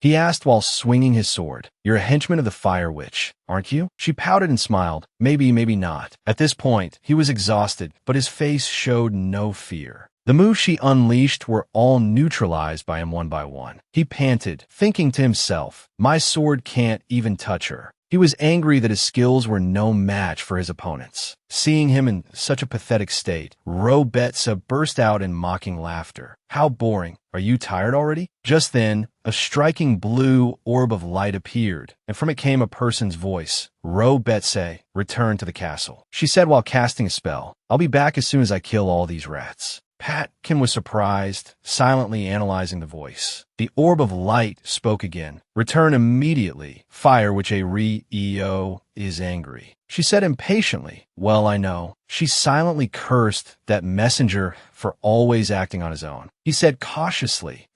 He asked while swinging his sword, "You're a henchman of the Fire Witch, aren't you?" She pouted and smiled. Maybe, maybe not. At this point, he was exhausted, but his face showed no fear. The moves she unleashed were all neutralized by him one by one. He panted, thinking to himself, "My sword can't even touch her." He was angry that his skills were no match for his opponents. Seeing him in such a pathetic state, Robetsa burst out in mocking laughter. "How boring. Are you tired already?" Just then, a striking blue orb of light appeared, and from it came a person's voice. Robetse returned to the castle. She said while casting a spell, "I'll be back as soon as I kill all these rats." Pat Kim was surprised, silently analyzing the voice. The orb of light spoke again. Return immediately. Fire which a re-eo is angry. She said impatiently, well, I know. She silently cursed that messenger for always acting on his own. He said cautiously,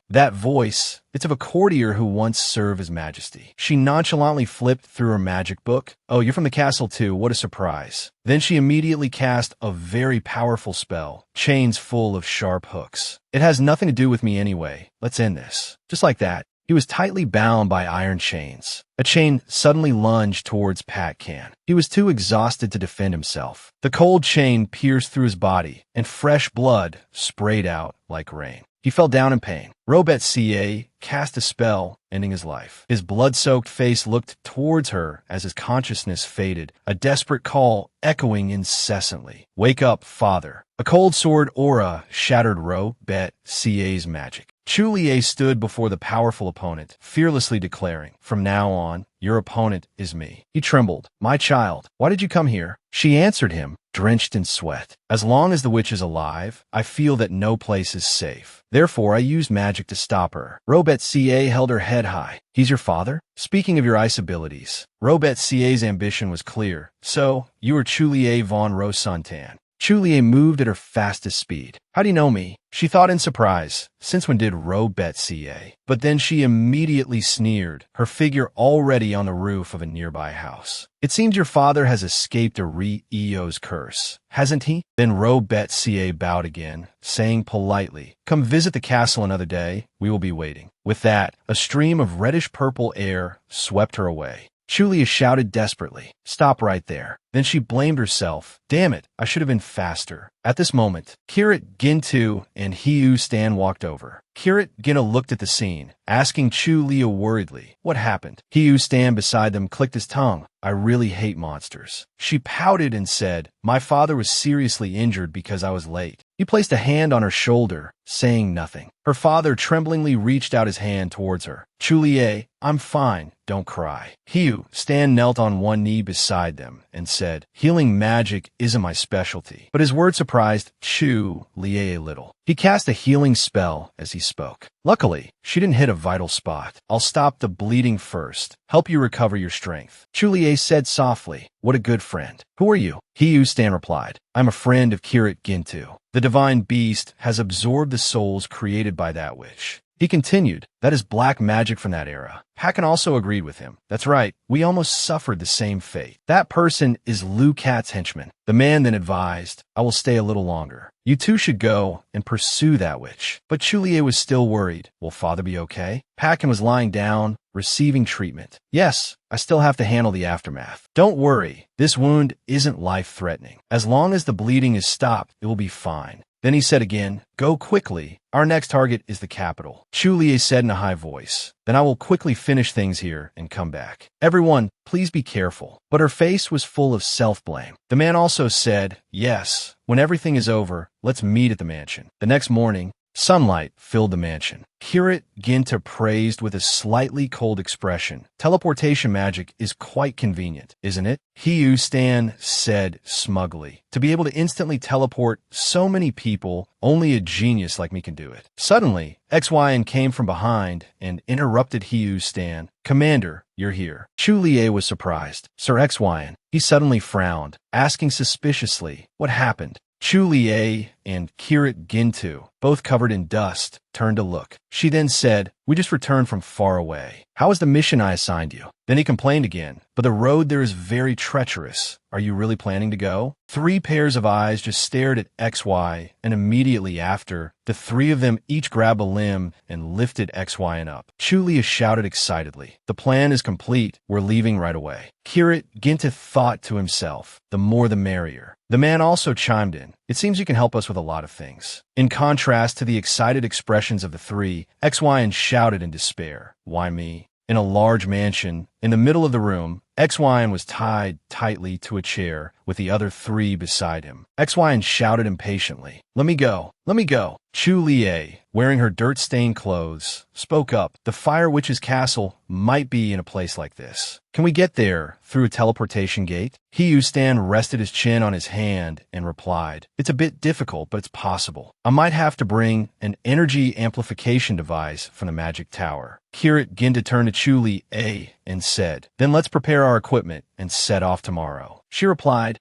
that voice, it's of a courtier who once served his majesty. She nonchalantly flipped through her magic book. Oh, you're from the castle too, what a surprise. Then she immediately cast a very powerful spell, chains full of sharp hooks. It has nothing to do with me anyway. Let's end this. Just like that. He was tightly bound by iron chains. A chain suddenly lunged towards Pat Can. He was too exhausted to defend himself. The cold chain pierced through his body, and fresh blood sprayed out like rain. He fell down in pain. Robet Ca cast a spell, ending his life. His blood-soaked face looked towards her as his consciousness faded, a desperate call echoing incessantly. Wake up, father. A cold sword aura shattered Robet Ca's magic. Chulie stood before the powerful opponent, fearlessly declaring, from now on, your opponent is me. He trembled. My child, why did you come here? She answered him, drenched in sweat. As long as the witch is alive, I feel that no place is safe. Therefore, I used magic to stop her. Robet Ca held her head high. He's your father? Speaking of your ice abilities, Robet Ca's ambition was clear. So, you are Chulie von Rosantan. Chulie moved at her fastest speed. How do you know me? She thought in surprise. Since when did Robet Ca? But then she immediately sneered, her figure already on the roof of a nearby house. It seems your father has escaped a re-eo's curse, hasn't he? Then Robet Ca bowed again, saying politely, come visit the castle another day. We will be waiting. With that, a stream of reddish-purple air swept her away. Chulia shouted desperately, stop right there. Then she blamed herself. Damn it, I should have been faster. At this moment, Kirit Gintu and Hiu Stan walked over. Kirit Gina looked at the scene, asking Chulia worriedly, what happened? Hiu Stan beside them clicked his tongue. I really hate monsters. She pouted and said, my father was seriously injured because I was late. He placed a hand on her shoulder, saying nothing. Her father tremblingly reached out his hand towards her. Chulie, I'm fine, don't cry. Hiu Stan knelt on one knee beside them and said, healing magic isn't my specialty. But his word surprised Chulie a little. He cast a healing spell as he spoke. Luckily, she didn't hit a vital spot. I'll stop the bleeding first, help you recover your strength. Chulie said softly, what a good friend. Who are you? Hiu Stan replied, I'm a friend of Kirit Gintu. The divine beast has absorbed the souls created by that witch. He continued, that is black magic from that era. Hakan also agreed with him. That's right, we almost suffered the same fate. That person is Lu Cat's henchman. The man then advised, I will stay a little longer. You two should go and pursue that witch. But Chulie was still worried. Will father be okay? Hakan was lying down, receiving treatment. Yes, I still have to handle the aftermath. Don't worry, this wound isn't life-threatening. As long as the bleeding is stopped, it will be fine. Then he said again, go quickly. Our next target is the capital. Chulie said in a high voice. Then I will quickly finish things here and come back. Everyone, please be careful. But her face was full of self-blame. The man also said, yes, when everything is over, let's meet at the mansion. The next morning, sunlight filled the mansion. Kirit Ginta praised with a slightly cold expression. Teleportation magic is quite convenient, isn't it? Hiu Stan said smugly. To be able to instantly teleport so many people, only a genius like me can do it. Suddenly, Xyn came from behind and interrupted Hiu Stan. Commander, you're here. Chulie was surprised. Sir Xyn. He suddenly frowned, asking suspiciously, what happened? Chulie and Kirit Gintu, both covered in dust, turned to look. She then said, we just returned from far away. How was the mission I assigned you? Then he complained again, but the road there is very treacherous. Are you really planning to go? 3 pairs of eyes just stared at XY, and immediately after, the 3 of them each grabbed a limb and lifted XY up. Chulia shouted excitedly, the plan is complete. We're leaving right away. Kirit Ginta thought to himself, the more the merrier. The man also chimed in, it seems you can help us with a lot of things. In contrast to the excited expressions of the 3, Xyn shouted in despair, why me? In a large mansion, in the middle of the room, Xyn was tied tightly to a chair with the other three beside him. Xyan shouted impatiently, "Let me go! Let me go!" Chu Lie, wearing her dirt-stained clothes, spoke up. "The Fire Witch's castle might be in a place like this. Can we get there through a teleportation gate?" Hiyu Stan rested his chin on his hand and replied, "It's a bit difficult, but it's possible. I might have to bring an energy amplification device from the magic tower." Kirit Ginta turned to Chu Lie and said, "Then let's prepare our equipment and set off tomorrow." She replied,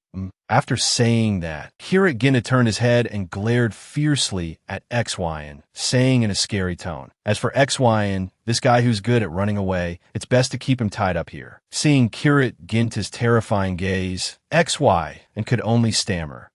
After saying that, Kirit Ginta turned his head and glared fiercely at Xyan, saying in a scary tone, "As for Xyan, this guy who's good at running away, it's best to keep him tied up here." Seeing Kirit Ginta's terrifying gaze, Xyan could only stammer,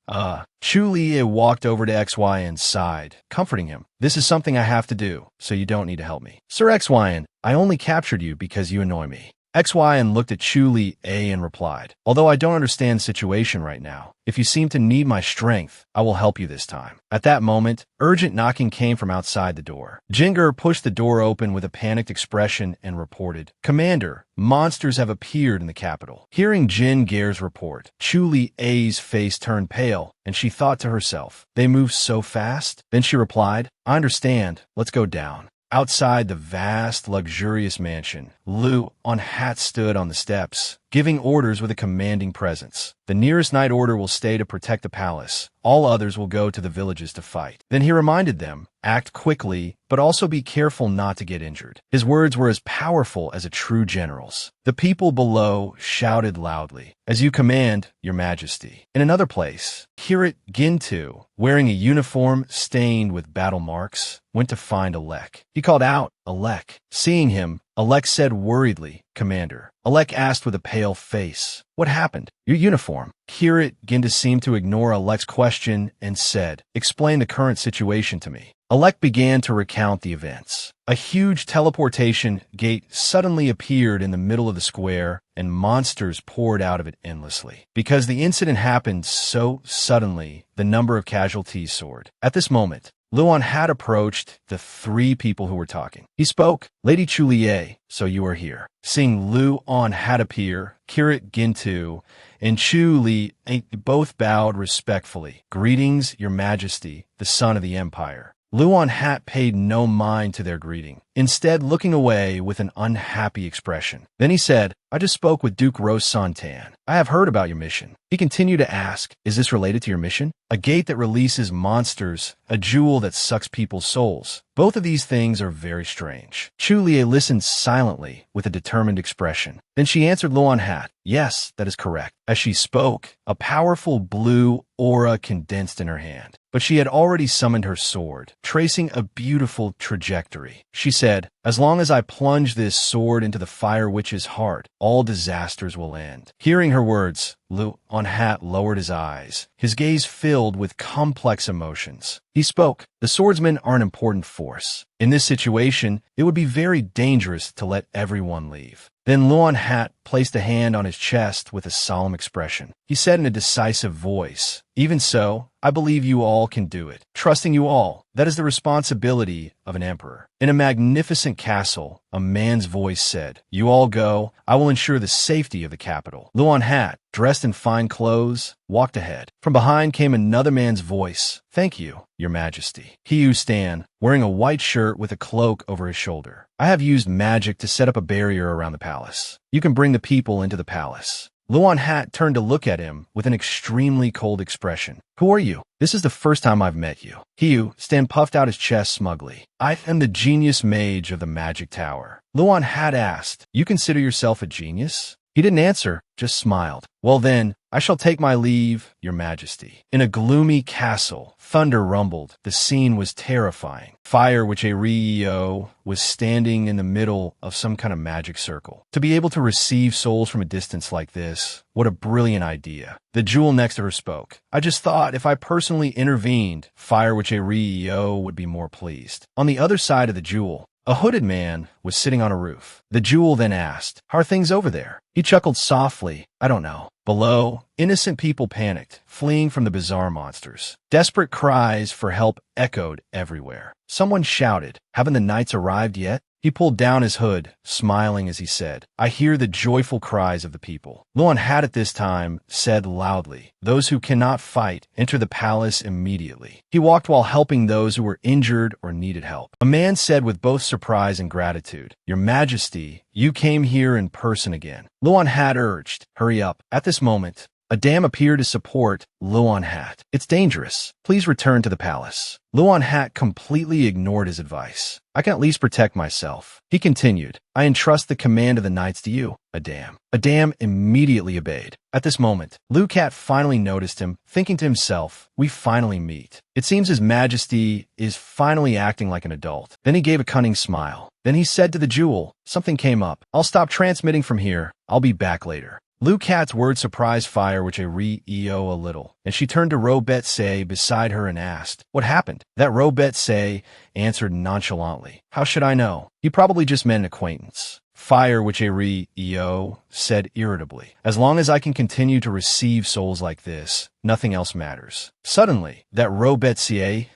Chu Lie walked over to Xyan's side, comforting him. "This is something I have to do, so you don't need to help me." "Sir Xyan, I only captured you because you annoy me." Xyan looked at Chu Lie and replied, "Although I don't understand the situation right now, if you seem to need my strength, I will help you this time." At that moment, urgent knocking came from outside the door. Jinger pushed the door open with a panicked expression and reported, "Commander, monsters have appeared in the capital." Hearing Jin Gare's report, Chu Lie's face turned pale, and she thought to herself, "They move so fast?" Then she replied, "I understand. Let's go down." Outside the vast, luxurious mansion, Lu on hat stood on the steps, giving orders with a commanding presence. "The nearest night order will stay to protect the palace. All others will go to the villages to fight." Then he reminded them, "Act quickly, but also be careful not to get injured." His words were as powerful as a true general's. The people below shouted loudly, "As you command, Your Majesty." In another place, Kirit Gintu, wearing a uniform stained with battle marks, went to find Alek. He called out, "Alek." Seeing him, Alek said worriedly, "Commander." Alek asked with a pale face, "What happened?" "Your uniform." Kirit Ginta seemed to ignore Alek's question and said, "Explain the current situation to me." Alek began to recount the events. A huge teleportation gate suddenly appeared in the middle of the square, and monsters poured out of it endlessly. Because the incident happened so suddenly, the number of casualties soared. At this moment, Luan had approached the three people who were talking. He spoke, "Lady Chu Lie, so you are here." Seeing Luan had appear, Kirit Gintu and Chu Lie both bowed respectfully. "Greetings, Your Majesty, the son of the Empire." Luan Hat paid no mind to their greeting, instead looking away with an unhappy expression. Then he said, "I just spoke with Duke Rose Santan. I have heard about your mission." He continued to ask, "Is this related to your mission?" "A gate that releases monsters, a jewel that sucks people's souls. Both of these things are very strange." Chu Lie listened silently with a determined expression. Then she answered Luan Hat, "Yes, that is correct." As she spoke, a powerful blue aura condensed in her hand. But she had already summoned her sword, tracing a beautiful trajectory. She said, "As long as I plunge this sword into the Fire Witch's heart, all disasters will end." Hearing her words, Luan Hat lowered his eyes, his gaze filled with complex emotions. He spoke, "The swordsmen are an important force. In this situation, it would be very dangerous to let everyone leave." Then Luan Hat placed a hand on his chest with a solemn expression. He said in a decisive voice, "Even so, I believe you all can do it. Trusting you all, that is the responsibility of an emperor." In a magnificent castle, a man's voice said, "You all go. I will ensure the safety of the capital." Luan Hat, dressed in fine clothes, walked ahead. From behind came another man's voice, "Thank you, Your Majesty." Hiyu Stan, wearing a white shirt with a cloak over his shoulder. "I have used magic to set up a barrier around the palace. You can bring the people into the palace." Luan Hat turned to look at him with an extremely cold expression. "Who are you?" "This is the first time I've met you." Hiyu Stan puffed out his chest smugly. "I am the genius mage of the magic tower." Luan Hat asked, "You consider yourself a genius?" He didn't answer, just smiled. "Well then, I shall take my leave, Your Majesty." In a gloomy castle, thunder rumbled. The scene was terrifying. Fire Witch Rio was standing in the middle of some kind of magic circle. To be able to receive souls from a distance like this, what a brilliant idea. The jewel next to her spoke. "I just thought if I personally intervened, Fire Witch Rio would be more pleased." On the other side of the jewel, a hooded man was sitting on a roof. The jewel then asked, "How are things over there?" He chuckled softly, "I don't know." Below, innocent people panicked, fleeing from the bizarre monsters. Desperate cries for help echoed everywhere. Someone shouted, "Haven't the knights arrived yet?" He pulled down his hood, smiling as he said, I hear the joyful cries of the people. Luan had at this time said loudly, those who cannot fight enter the palace immediately. He walked while helping those who were injured or needed help. A man said with both surprise and gratitude, Your Majesty, you came here in person again. Luan had urged, hurry up. At this moment, a dam appeared to support Luan Hat. It's dangerous. Please return to the palace. Luan Hat completely ignored his advice. I can at least protect myself. He continued, I entrust the command of the knights to you, Adam. Adam immediately obeyed. At this moment, Lu Cat finally noticed him, thinking to himself, we finally meet. It seems His Majesty is finally acting like an adult. Then he gave a cunning smile. Then he said to the jewel, something came up. I'll stop transmitting from here. I'll be back later. Lu Cat's words surprised Fire Witch Eo a little, and she turned to Robet Say beside her and asked, what happened? That Robet Say answered nonchalantly, how should I know? He probably just meant an acquaintance. Fire Witch Eo said irritably, as long as I can continue to receive souls like this, nothing else matters. Suddenly, that Robet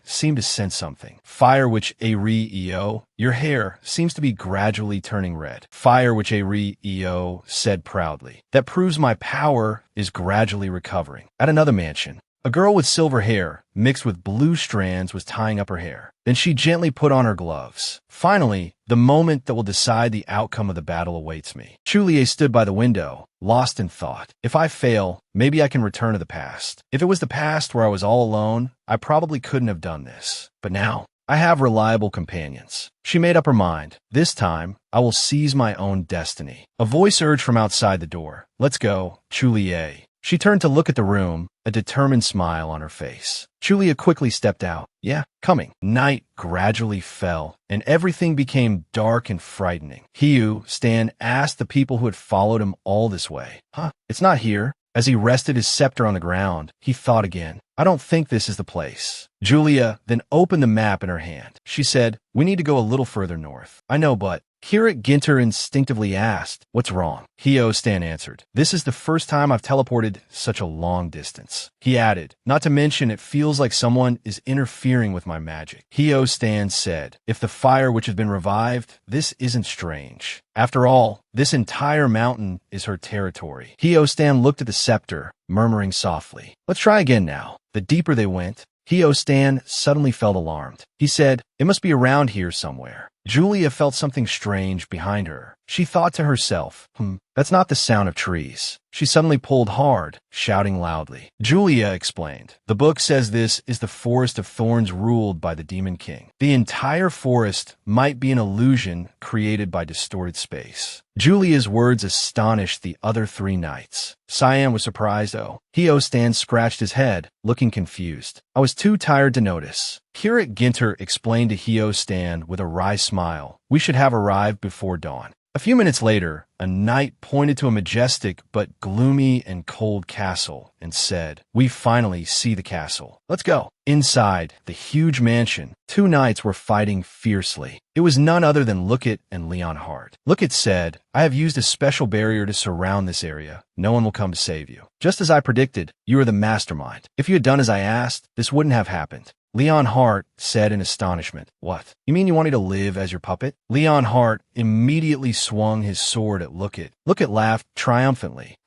seemed to sense something. Fire Witch Eo, your hair seems to be gradually turning red. Fire Witch Eo said proudly, that proves my power is gradually recovering. At another mansion, a girl with silver hair mixed with blue strands was tying up her hair. Then she gently put on her gloves. Finally, the moment that will decide the outcome of the battle awaits me. Chulier stood by the window, lost in thought. If I fail, maybe I can return to the past. If it was the past where I was all alone, I probably couldn't have done this. But now, I have reliable companions. She made up her mind. This time, I will seize my own destiny. A voice urged from outside the door. Let's go, Chulier. She turned to look at the room, a determined smile on her face. Julia quickly stepped out. Yeah, coming. Night gradually fell, and everything became dark and frightening. Stan asked the people who had followed him all this way. It's not here. As he rested his scepter on the ground, he thought again. I don't think this is the place. Julia then opened the map in her hand. She said, we need to go a little further north. I know, but Kirit Ginter instinctively asked, what's wrong? Stan answered, this is the first time I've teleported such a long distance. He added, not to mention it feels like someone is interfering with my magic. Stan said, if the fire which has been revived, this isn't strange. After all, this entire mountain is her territory. Stan looked at the scepter, murmuring softly, let's try again now. The deeper they went, Stan suddenly felt alarmed. He said, it must be around here somewhere. Julia felt something strange behind her. She thought to herself, that's not the sound of trees. She suddenly pulled hard, shouting loudly. Julia explained, the book says this is the forest of thorns ruled by the Demon King. The entire forest might be an illusion created by distorted space. Julia's words astonished the other three knights. Cyan was surprised though. Stan scratched his head, looking confused. I was too tired to notice. Kirit Ginter explained to Stan with a wry smile, we should have arrived before dawn. A few minutes later, a knight pointed to a majestic but gloomy and cold castle and said, we finally see the castle. Let's go. Inside the huge mansion, two knights were fighting fiercely. It was none other than Lookit and Leon Hart. Lookit said, I have used a special barrier to surround this area. No one will come to save you. Just as I predicted, you are the mastermind. If you had done as I asked, this wouldn't have happened. Leon Hart said in astonishment, what? You mean you want me to live as your puppet? Leon Hart immediately swung his sword at Lookit. Lookit laughed triumphantly.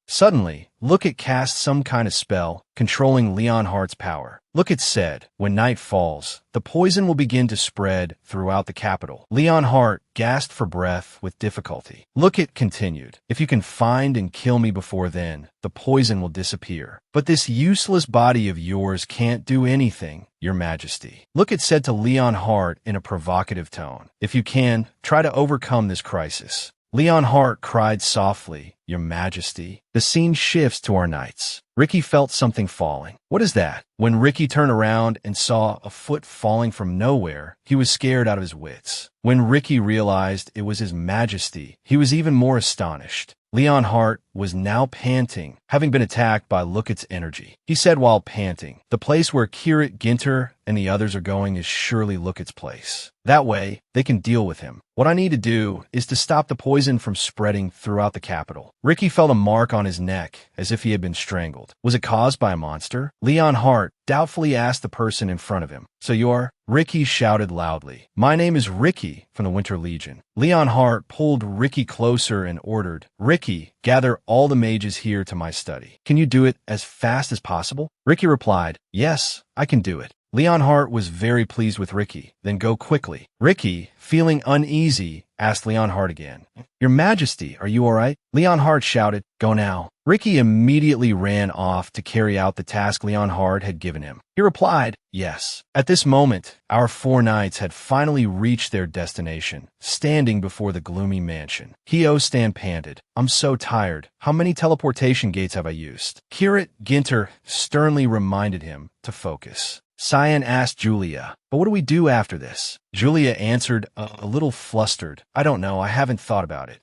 Suddenly, Lookit cast some kind of spell, controlling Leon Hart's power. Lookit said, when night falls, the poison will begin to spread throughout the capital. Leon Hart gasped for breath with difficulty. Lookit continued, if you can find and kill me before then, the poison will disappear. But this useless body of yours can't do anything, Your Majesty. Lookit said to Leon Hart in a provocative tone, if you can, try to overcome this crisis. Leon Hart cried softly, Your Majesty. The scene shifts to our knights. Ricky felt something falling. What is that? When Ricky turned around and saw a foot falling from nowhere, he was scared out of his wits. When Ricky realized it was His Majesty, he was even more astonished. Leon Hart was now panting, having been attacked by Lookit's energy. He said while panting, the place where Kirit Ginter and the others are going is surely Lookit's place. That way, they can deal with him. What I need to do is to stop the poison from spreading throughout the capital. Ricky felt a mark on his neck, as if he had been strangled. Was it caused by a monster? Leon Hart doubtfully asked the person in front of him. So you're Ricky shouted loudly. My name is Ricky from the Winter Legion. Leonhardt pulled Ricky closer and ordered, Ricky, gather all the mages here to my study. Can you do it as fast as possible? Ricky replied, yes, I can do it. Leonhardt was very pleased with Ricky. Then go quickly. Ricky, feeling uneasy, asked Leonhardt again. Your Majesty, are you all right? Leonhardt shouted, go now. Ricky immediately ran off to carry out the task Leonhardt had given him. He replied, yes. At this moment, our 4 knights had finally reached their destination, standing before the gloomy mansion. Stan panted, I'm so tired. How many teleportation gates have I used? Kirit Ginter sternly reminded him to focus. Cyan asked Julia, but what do we do after this? Julia answered, a little flustered. I don't know, I haven't thought about it.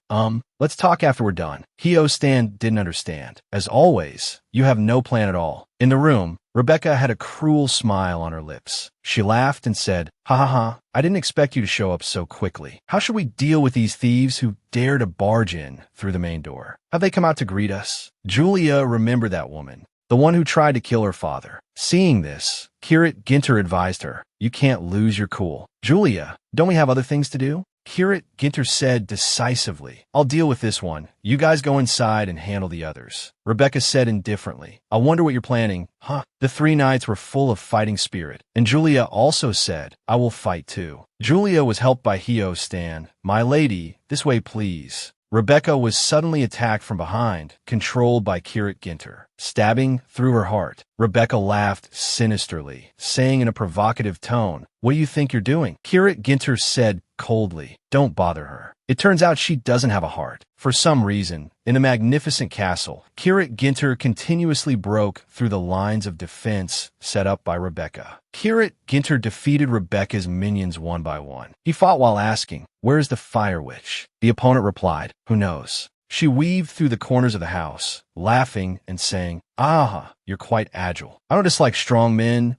Let's talk after we're done. Stan didn't understand. As always, you have no plan at all. In the room, Rebecca had a cruel smile on her lips. She laughed and said, ha ha ha, I didn't expect you to show up so quickly. How should we deal with these thieves who dare to barge in through the main door? Have they come out to greet us? Julia remembered that woman, the one who tried to kill her father. Seeing this, Kirit Ginter advised her, you can't lose your cool. Julia, don't we have other things to do? Kirit Ginter said decisively, I'll deal with this one. You guys go inside and handle the others. Rebecca said indifferently, I wonder what you're planning, huh? The 3 knights were full of fighting spirit, and Julia also said, I will fight too. Julia was helped by Stan. My lady, this way please. Rebecca was suddenly attacked from behind, controlled by Kirit Ginter, stabbing through her heart. Rebecca laughed sinisterly, saying in a provocative tone, what do you think you're doing? Kirit Ginter said coldly, don't bother her. It turns out she doesn't have a heart. For some reason, in a magnificent castle, Kirit Ginter continuously broke through the lines of defense set up by Rebecca. Kirit Ginter defeated Rebecca's minions one by one. He fought while asking, where's the fire witch? The opponent replied, who knows? She weaved through the corners of the house, laughing and saying, ah, you're quite agile. I don't dislike strong men.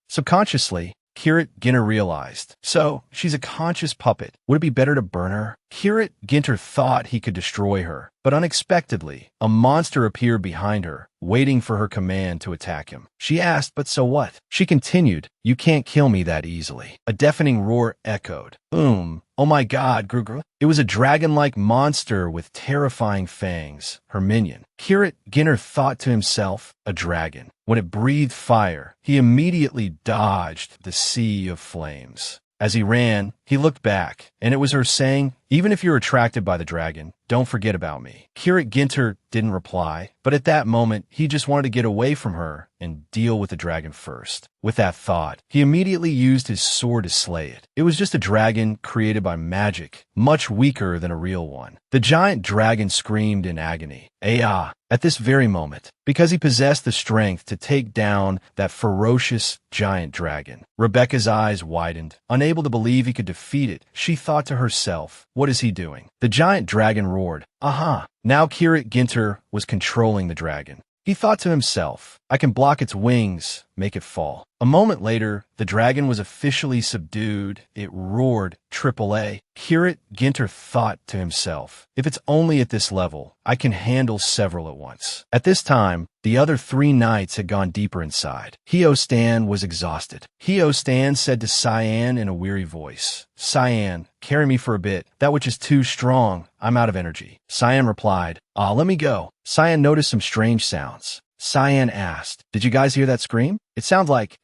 Subconsciously, Kirit Ginter realized. So, she's a conscious puppet. Would it be better to burn her? Kirit Ginter thought he could destroy her, but unexpectedly, a monster appeared behind her, waiting for her command to attack him. She asked, but so what? She continued, you can't kill me that easily. A deafening roar echoed. Boom. Oh my god, Grugru. It was a dragon-like monster with terrifying fangs, her minion. Kirit Ginter thought to himself, a dragon. When it breathed fire, he immediately dodged the sea of flames. As he ran, he looked back, and it was her saying, even if you're attracted by the dragon, don't forget about me. Kirit Ginter didn't reply, but at that moment, he just wanted to get away from her and deal with the dragon first. With that thought, he immediately used his sword to slay it. It was just a dragon created by magic, much weaker than a real one. The giant dragon screamed in agony. Aya! At this very moment, because he possessed the strength to take down that ferocious giant dragon. Rebecca's eyes widened. Unable to believe he could defeat it, she thought to herself, what is he doing? The giant dragon roared. Aha! Now Kirit Ginter was controlling the dragon. He thought to himself, I can block its wings, make it fall. A moment later, the dragon was officially subdued. It roared, AAA. Kirit Ginter thought to himself, if it's only at this level, I can handle several at once. At this time, the other 3 knights had gone deeper inside. Stan was exhausted. Stan said to Cyan in a weary voice, Cyan, carry me for a bit. That which is too strong. I'm out of energy. Cyan replied, let me go. Cyan noticed some strange sounds. Cyan asked, did you guys hear that scream? It sounds like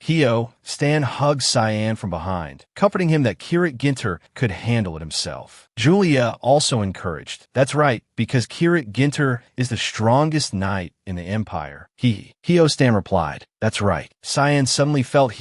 Stan hugged Cyan from behind, comforting him that Kirit Ginter could handle it himself. Julia also encouraged. That's right, because Kirit Ginter is the strongest knight in the Empire. Stan replied, that's right. Cyan suddenly felt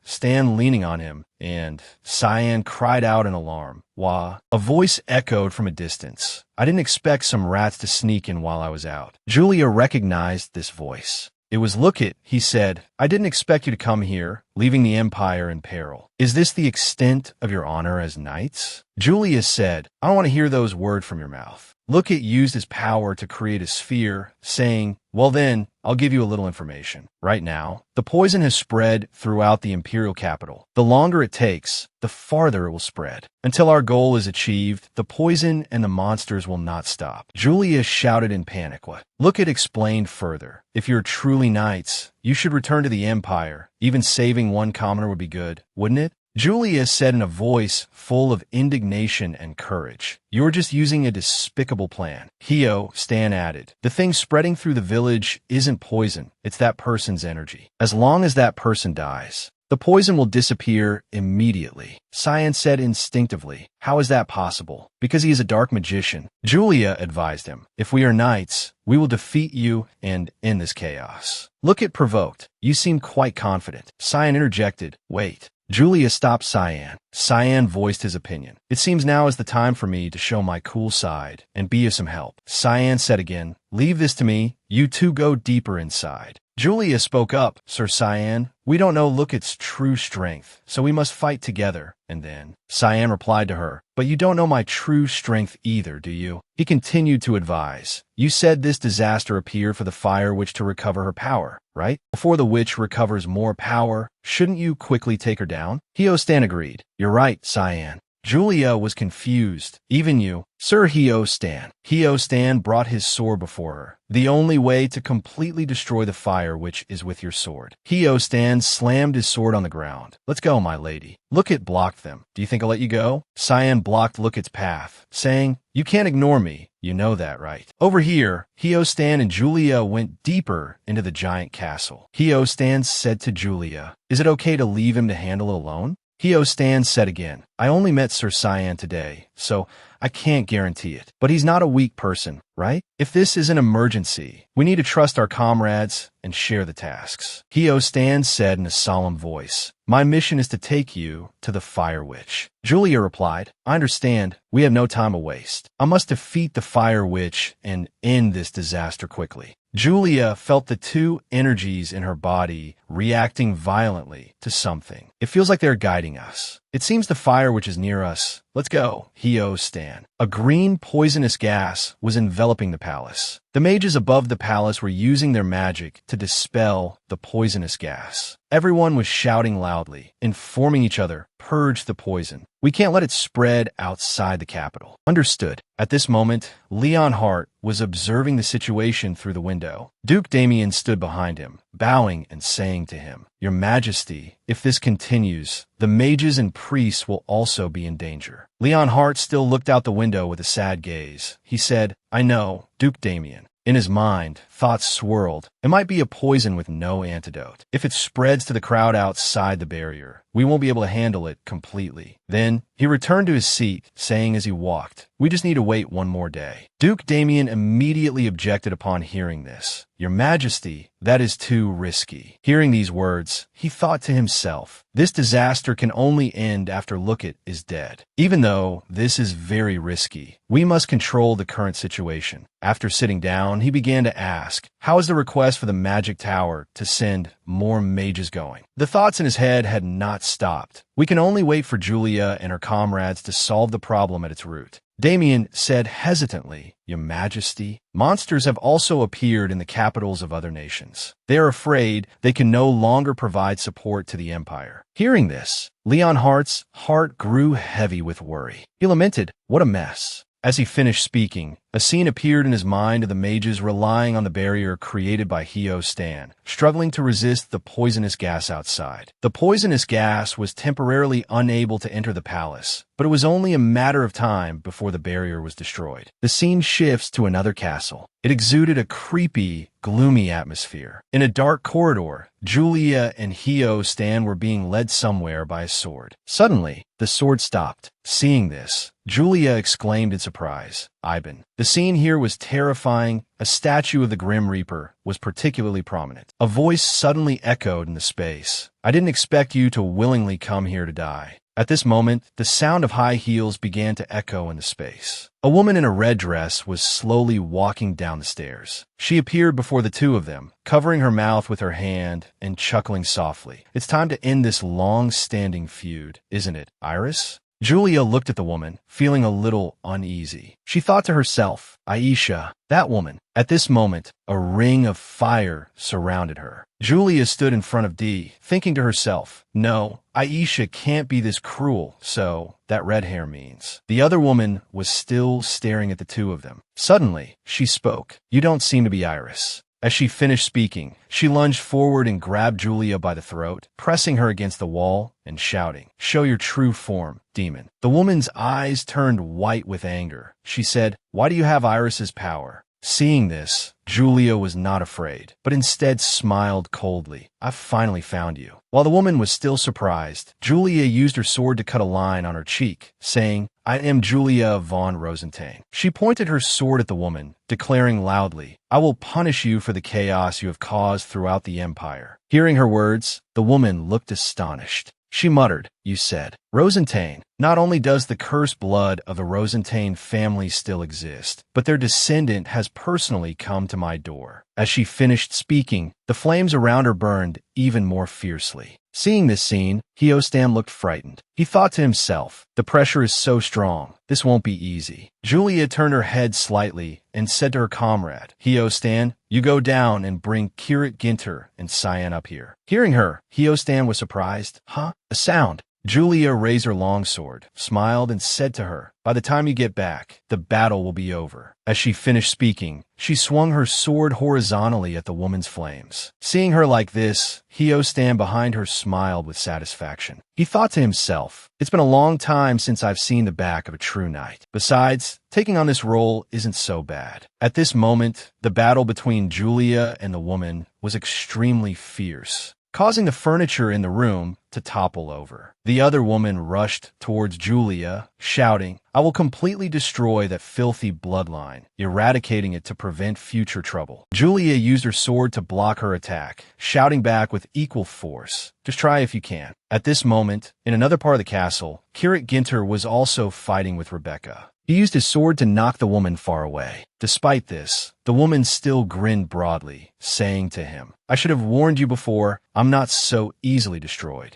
Stan leaning on him, and Cyan cried out in alarm. Wah. A voice echoed from a distance. I didn't expect some rats to sneak in while I was out. Julia recognized this voice. It was Lookit, he said. I didn't expect you to come here, leaving the Empire in peril. Is this the extent of your honor as knights? Julia said, I don't want to hear those words from your mouth. Lookit used his power to create a sphere, saying, well then, I'll give you a little information. Right now, the poison has spread throughout the imperial capital. The longer it takes, the farther it will spread. Until our goal is achieved, the poison and the monsters will not stop. Julia shouted in panic. What? Lookit explained further. If you're truly knights, You should return to the Empire. Even saving one commoner would be good, wouldn't it? Julia said in a voice full of indignation and courage. You're just using a despicable plan. Hio, Stan added. The thing spreading through the village isn't poison. It's that person's energy. As long as that person dies, the poison will disappear immediately. Cyan said instinctively. How is that possible? Because he is a dark magician. Julia advised him. If we are knights, we will defeat you and end this chaos. Look at Provoked. You seem quite confident. Cyan interjected. Wait. Julia stopped Cyan. Cyan voiced his opinion. It seems now is the time for me to show my cool side and be of some help. Cyan said again, leave this to me. You two go deeper inside. Julia spoke up. Sir Cyan, we don't know Lookit's true strength, so we must fight together. And then Cyan replied to her, but you don't know my true strength either, do you? He continued to advise. You said this disaster appeared for the Fire Witch to recover her power, right? Before the witch recovers more power, shouldn't you quickly take her down? Hio Stan agreed. You're right, Cyan. Julia was confused. Even you, Sir Hio Stan. Hio Stan brought his sword before her. The only way to completely destroy the Fire Witch is with your sword. Hio Stan slammed his sword on the ground. Let's go, my lady. Lookit blocked them. Do you think I'll let you go? Cyan blocked Lookit's path, saying, you can't ignore me. You know that, right? Over here, Hio Stan and Julia went deeper into the giant castle. Hio Stan said to Julia, is it okay to leave him to handle it alone? Hio Stan said again, I only met Sir Cyan today, so I can't guarantee it. But he's not a weak person, right? If this is an emergency, we need to trust our comrades and share the tasks. Hio Stan said in a solemn voice, my mission is to take you to the Fire Witch. Julia replied, I understand. We have no time to waste. I must defeat the Fire Witch and end this disaster quickly. Julia felt the two energies in her body reacting violently to something. It feels like they're guiding us. It seems the Fire Witch is near us. Let's go, Hio Stan. A green poisonous gas was enveloping the palace. The mages above the palace were using their magic to dispel the poisonous gas. Everyone was shouting loudly, informing each other, purge the poison. We can't let it spread outside the capital. Understood. At this moment, Leon Hart was observing the situation through the window. Duke Damien stood behind him, bowing and saying to him, Your Majesty, if this continues, the mages and priests will also be in danger. Leon Hart still looked out the window with a sad gaze. He said, I know, Duke Damien. In his mind, thoughts swirled. It might be a poison with no antidote. If it spreads to the crowd outside the barrier, we won't be able to handle it completely. Then, he returned to his seat, saying as he walked, we just need to wait one more day. Duke Damien immediately objected upon hearing this. Your Majesty, that is too risky. Hearing these words, he thought to himself, this disaster can only end after Lookit is dead. Even though this is very risky, we must control the current situation. After sitting down, he began to ask, how is the request for the magic tower to send more mages going? The thoughts in his head had not stopped. We can only wait for Julia and her comrades to solve the problem at its root. Damien said hesitantly, Your Majesty, monsters have also appeared in the capitals of other nations. They are afraid they can no longer provide support to the Empire. Hearing this, Leon Hart's heart grew heavy with worry. He lamented, what a mess. As he finished speaking, a scene appeared in his mind of the mages relying on the barrier created by Hio Stan, struggling to resist the poisonous gas outside. The poisonous gas was temporarily unable to enter the palace, but it was only a matter of time before the barrier was destroyed. The scene shifts to another castle. It exuded a creepy, gloomy atmosphere. In a dark corridor, Julia and Hio Stan were being led somewhere by a sword. Suddenly, the sword stopped. Seeing this, Julia exclaimed in surprise, Ivan. The scene here was terrifying. A statue of the Grim Reaper was particularly prominent. A voice suddenly echoed in the space. I didn't expect you to willingly come here to die. At this moment, the sound of high heels began to echo in the space. A woman in a red dress was slowly walking down the stairs. She appeared before the two of them, covering her mouth with her hand and chuckling softly. It's time to end this long-standing feud, isn't it, Iris? Julia looked at the woman, feeling a little uneasy. She thought to herself, Aisha, that woman. At this moment, a ring of fire surrounded her. Julia stood in front of Dee, thinking to herself, no, Aisha can't be this cruel, so that red hair means. The other woman was still staring at the two of them. Suddenly, she spoke. You don't seem to be Iris. As she finished speaking, she lunged forward and grabbed Julia by the throat, pressing her against the wall and shouting, "Show your true form, demon." The woman's eyes turned white with anger. She said, "Why do you have Iris's power?" Seeing this, Julia was not afraid, but instead smiled coldly. "I've finally found you." While the woman was still surprised, Julia used her sword to cut a line on her cheek, saying, "I am Julia von Rosentain." She pointed her sword at the woman, declaring loudly, "I will punish you for the chaos you have caused throughout the Empire." Hearing her words, the woman looked astonished. She muttered, "You said Rosentain. Not only does the cursed blood of the Rosentain family still exist, but their descendant has personally come to my door." As she finished speaking, the flames around her burned even more fiercely. Seeing this scene, Hiostan looked frightened. He thought to himself, "The pressure is so strong. This won't be easy." Julia turned her head slightly and said to her comrade, "Hiostan, you go down and bring Kirit Ginter and Cyan up here." Hearing her, Hiostan was surprised. "Huh? A sound." Julia raised her longsword, smiled, and said to her, "By the time you get back, the battle will be over." As she finished speaking, she swung her sword horizontally at the woman's flames. Seeing her like this, Hiostan behind her smiled with satisfaction. He thought to himself, "It's been a long time since I've seen the back of a true knight. Besides, taking on this role isn't so bad." At this moment, the battle between Julia and the woman was extremely fierce, causing the furniture in the room to topple over. The other woman rushed towards Julia, shouting, "I will completely destroy that filthy bloodline, eradicating it to prevent future trouble." Julia used her sword to block her attack, shouting back with equal force, "Just try if you can." At this moment, in another part of the castle, Kirit Ginter was also fighting with Rebecca. He used his sword to knock the woman far away. Despite this, the woman still grinned broadly, saying to him, "I should have warned you before. I'm not so easily destroyed."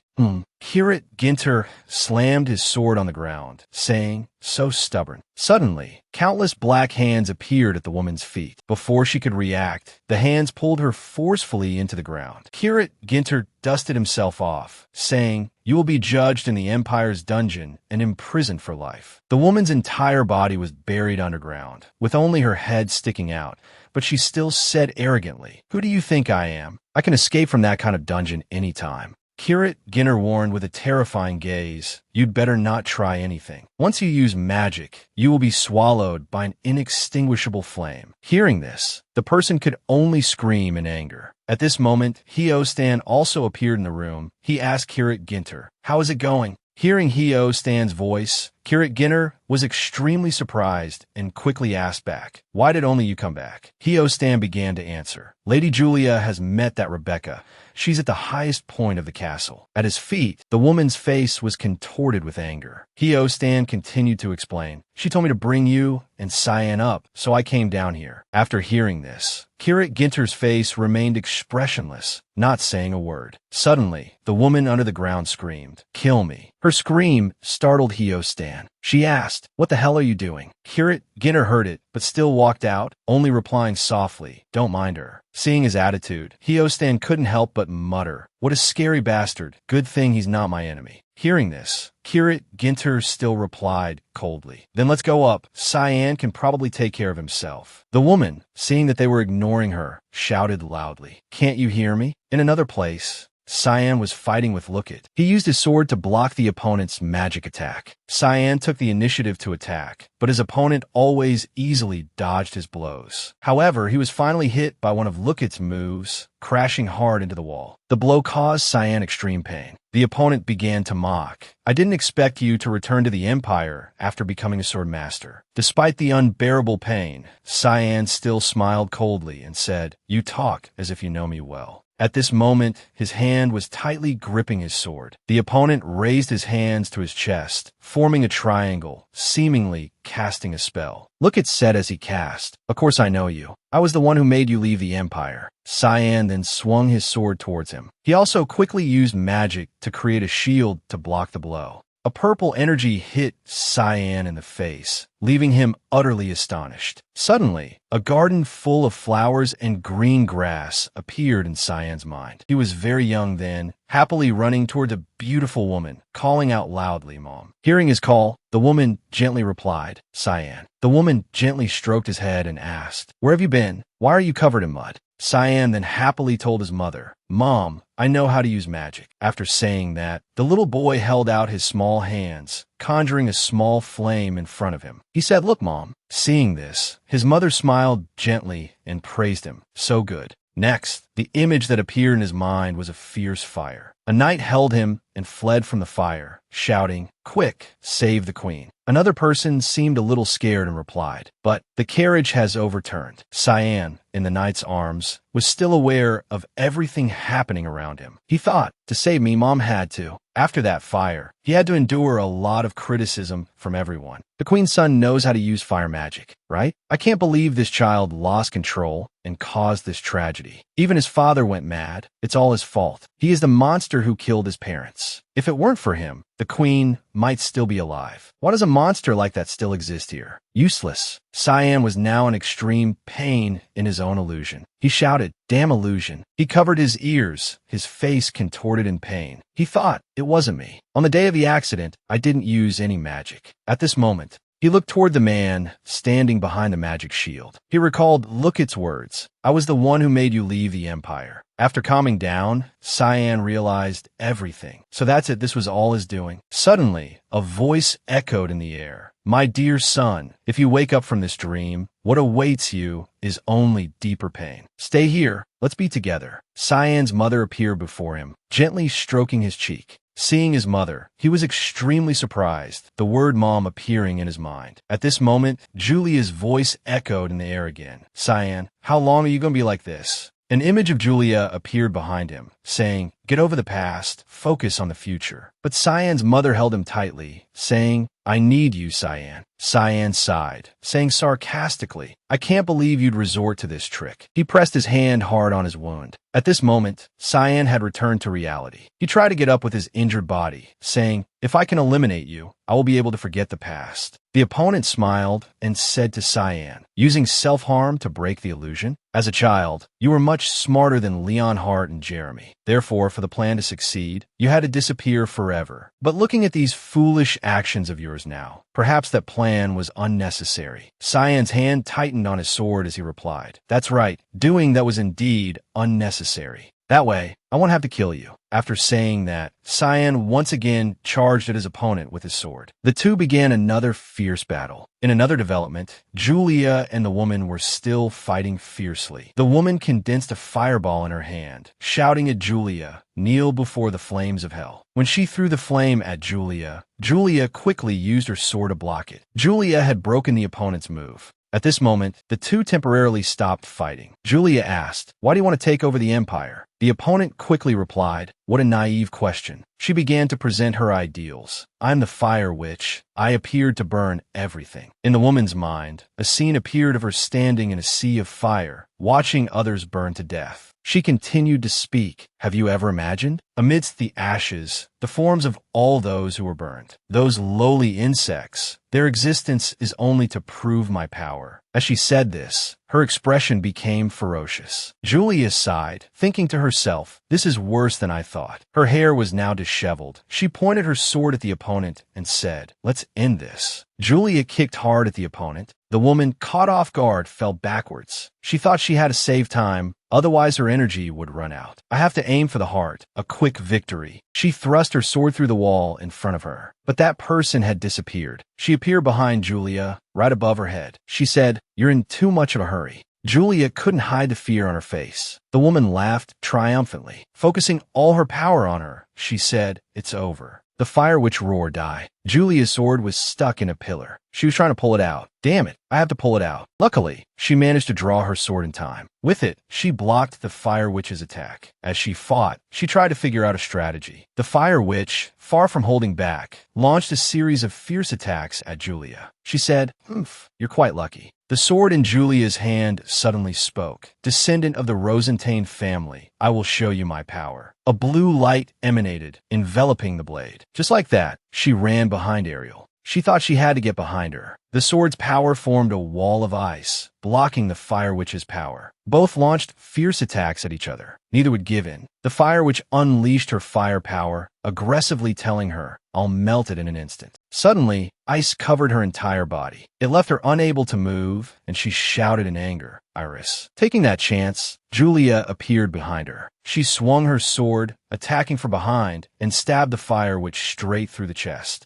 Kirit Ginter slammed his sword on the ground, saying, "So stubborn." Suddenly, countless black hands appeared at the woman's feet. Before she could react, the hands pulled her forcefully into the ground. Kirit Ginter dusted himself off, saying, "You will be judged in the Empire's dungeon and imprisoned for life." The woman's entire body was buried underground, with only her head sticking out, but she still said arrogantly, "Who do you think I am? I can escape from that kind of dungeon anytime." Kirit Ginter warned with a terrifying gaze, "You'd better not try anything. Once you use magic, you will be swallowed by an inextinguishable flame." Hearing this, the person could only scream in anger. At this moment, Hiostan also appeared in the room. He asked Kirit Ginter, "How is it going?" Hearing Hiostan's voice, Kirit Ginter was extremely surprised and quickly asked back, "Why did only you come back?" Hiostan began to answer, "Lady Julia has met that Rebecca. She's at the highest point of the castle." At his feet, the woman's face was contorted with anger. Hiostan continued to explain, "She told me to bring you and Cyan up, so I came down here." After hearing this, Kirit Ginter's face remained expressionless, not saying a word. Suddenly, the woman under the ground screamed, "Kill me." Her scream startled Hiostan. She asked, "What the hell are you doing?" Kirit Ginter heard it, but still walked out, only replying softly, "Don't mind her." Seeing his attitude, Hiostan couldn't help but mutter, "What a scary bastard. Good thing he's not my enemy." Hearing this, Kirit Ginter still replied coldly, "Then let's go up. Cyan can probably take care of himself." The woman, seeing that they were ignoring her, shouted loudly, "Can't you hear me?" In another place, Cyan was fighting with Lookit. He used his sword to block the opponent's magic attack. Cyan took the initiative to attack, but his opponent always easily dodged his blows. However, he was finally hit by one of Lookit's moves, crashing hard into the wall. The blow caused Cyan extreme pain. The opponent began to mock, "I didn't expect you to return to the Empire after becoming a sword master." Despite the unbearable pain, Cyan still smiled coldly and said, "You talk as if you know me well." At this moment, his hand was tightly gripping his sword. The opponent raised his hands to his chest, forming a triangle, seemingly casting a spell. Lookit said as he cast, "Of course I know you. I was the one who made you leave the Empire." Cyan then swung his sword towards him. He also quickly used magic to create a shield to block the blow. A purple energy hit Cyan in the face, leaving him utterly astonished. Suddenly, a garden full of flowers and green grass appeared in Cyan's mind. He was very young then, happily running toward a beautiful woman, calling out loudly, "Mom." Hearing his call, the woman gently replied, "Cyan." The woman gently stroked his head and asked, "Where have you been? Why are you covered in mud?" Cyan then happily told his mother, "Mom, I know how to use magic." After saying that, the little boy held out his small hands, conjuring a small flame in front of him. He said, "Look, Mom." Seeing this, his mother smiled gently and praised him. So good. Next, the image that appeared in his mind was a fierce fire. A knight held him and fled from the fire, shouting, "Quick, save the queen." Another person seemed a little scared and replied, "But the carriage has overturned." Cyan, in the knight's arms, was still aware of everything happening around him. He thought, to save me, Mom had to. After that fire, he had to endure a lot of criticism from everyone. The queen's son knows how to use fire magic, right? I can't believe this child lost control and caused this tragedy. Even his father went mad. It's all his fault. He is the monster who killed his parents. If it weren't for him, the queen might still be alive. Why does a monster like that still exist here? Useless. Cyan was now in extreme pain in his own illusion. He shouted, "Damn illusion." He covered his ears, his face contorted in pain. He thought, "It wasn't me. On the day of the accident, I didn't use any magic." At this moment, he looked toward the man standing behind the magic shield. He recalled Lookit's words, "I was the one who made you leave the Empire." After calming down, Cyan realized everything. So that's it, this was all his doing. Suddenly, a voice echoed in the air. "My dear son, if you wake up from this dream, what awaits you is only deeper pain. Stay here, let's be together." Cyan's mother appeared before him, gently stroking his cheek. Seeing his mother, he was extremely surprised, the word mom appearing in his mind. At this moment, Julia's voice echoed in the air again. "Cyan, how long are you going to be like this?" An image of Julia appeared behind him, saying, "Get over the past, focus on the future." But Cyan's mother held him tightly, saying, "I need you, Cyan." Cyan sighed, saying sarcastically, "I can't believe you'd resort to this trick." He pressed his hand hard on his wound. At this moment, Cyan had returned to reality. He tried to get up with his injured body, saying, "If I can eliminate you, I will be able to forget the past." The opponent smiled and said to Cyan, "Using self-harm to break the illusion? As a child, you were much smarter than Leon Hart and Jeremy. Therefore, for the plan to succeed, you had to disappear forever. But looking at these foolish actions of yours now, perhaps that plan was unnecessary." Cyan's hand tightened on his sword as he replied, "That's right, doing that was indeed unnecessary. That way, I won't have to kill you." After saying that, Cyan once again charged at his opponent with his sword. The two began another fierce battle. In another development, Julia and the woman were still fighting fiercely. The woman condensed a fireball in her hand, shouting at Julia, "Kneel before the flames of hell." When she threw the flame at Julia, Julia quickly used her sword to block it. Julia had broken the opponent's move. At this moment, the two temporarily stopped fighting. Julia asked, "Why do you want to take over the empire?" The opponent quickly replied, "What a naive question." She began to present her ideals. "I'm the fire witch. I appeared to burn everything." In the woman's mind, a scene appeared of her standing in a sea of fire, watching others burn to death. She continued to speak. "Have you ever imagined? Amidst the ashes, the forms of all those who were burned, those lowly insects, their existence is only to prove my power." As she said this, her expression became ferocious. Julia sighed, thinking to herself, "This is worse than I thought." Her hair was now disheveled. She pointed her sword at the opponent and said, "Let's end this." Julia kicked hard at the opponent. The woman, caught off guard, fell backwards. She thought she had to save time, otherwise her energy would run out. "I have to aim for the heart. A quick victory." She thrust her sword through the wall in front of her. But that person had disappeared. She appeared behind Julia, right above her head. She said, "You're in too much of a hurry." Julia couldn't hide the fear on her face. The woman laughed triumphantly. Focusing all her power on her, she said, "It's over." The fire witch roared, "Die." Julia's sword was stuck in a pillar. She was trying to pull it out. "Damn it, I have to pull it out." Luckily, she managed to draw her sword in time. With it, she blocked the fire witch's attack. As she fought, she tried to figure out a strategy. The fire witch, far from holding back, launched a series of fierce attacks at Julia. She said, "Humph, you're quite lucky." The sword in Julia's hand suddenly spoke. "Descendant of the Rosentain family, I will show you my power." A blue light emanated, enveloping the blade. Just like that, she ran behind Ariel. She thought she had to get behind her. The sword's power formed a wall of ice, blocking the fire witch's power. Both launched fierce attacks at each other. Neither would give in. The fire witch unleashed her fire power, aggressively telling her, "I'll melt it in an instant." Suddenly, ice covered her entire body. It left her unable to move, and she shouted in anger, "Iris." Taking that chance, Julia appeared behind her. She swung her sword, attacking from behind, and stabbed the fire witch straight through the chest.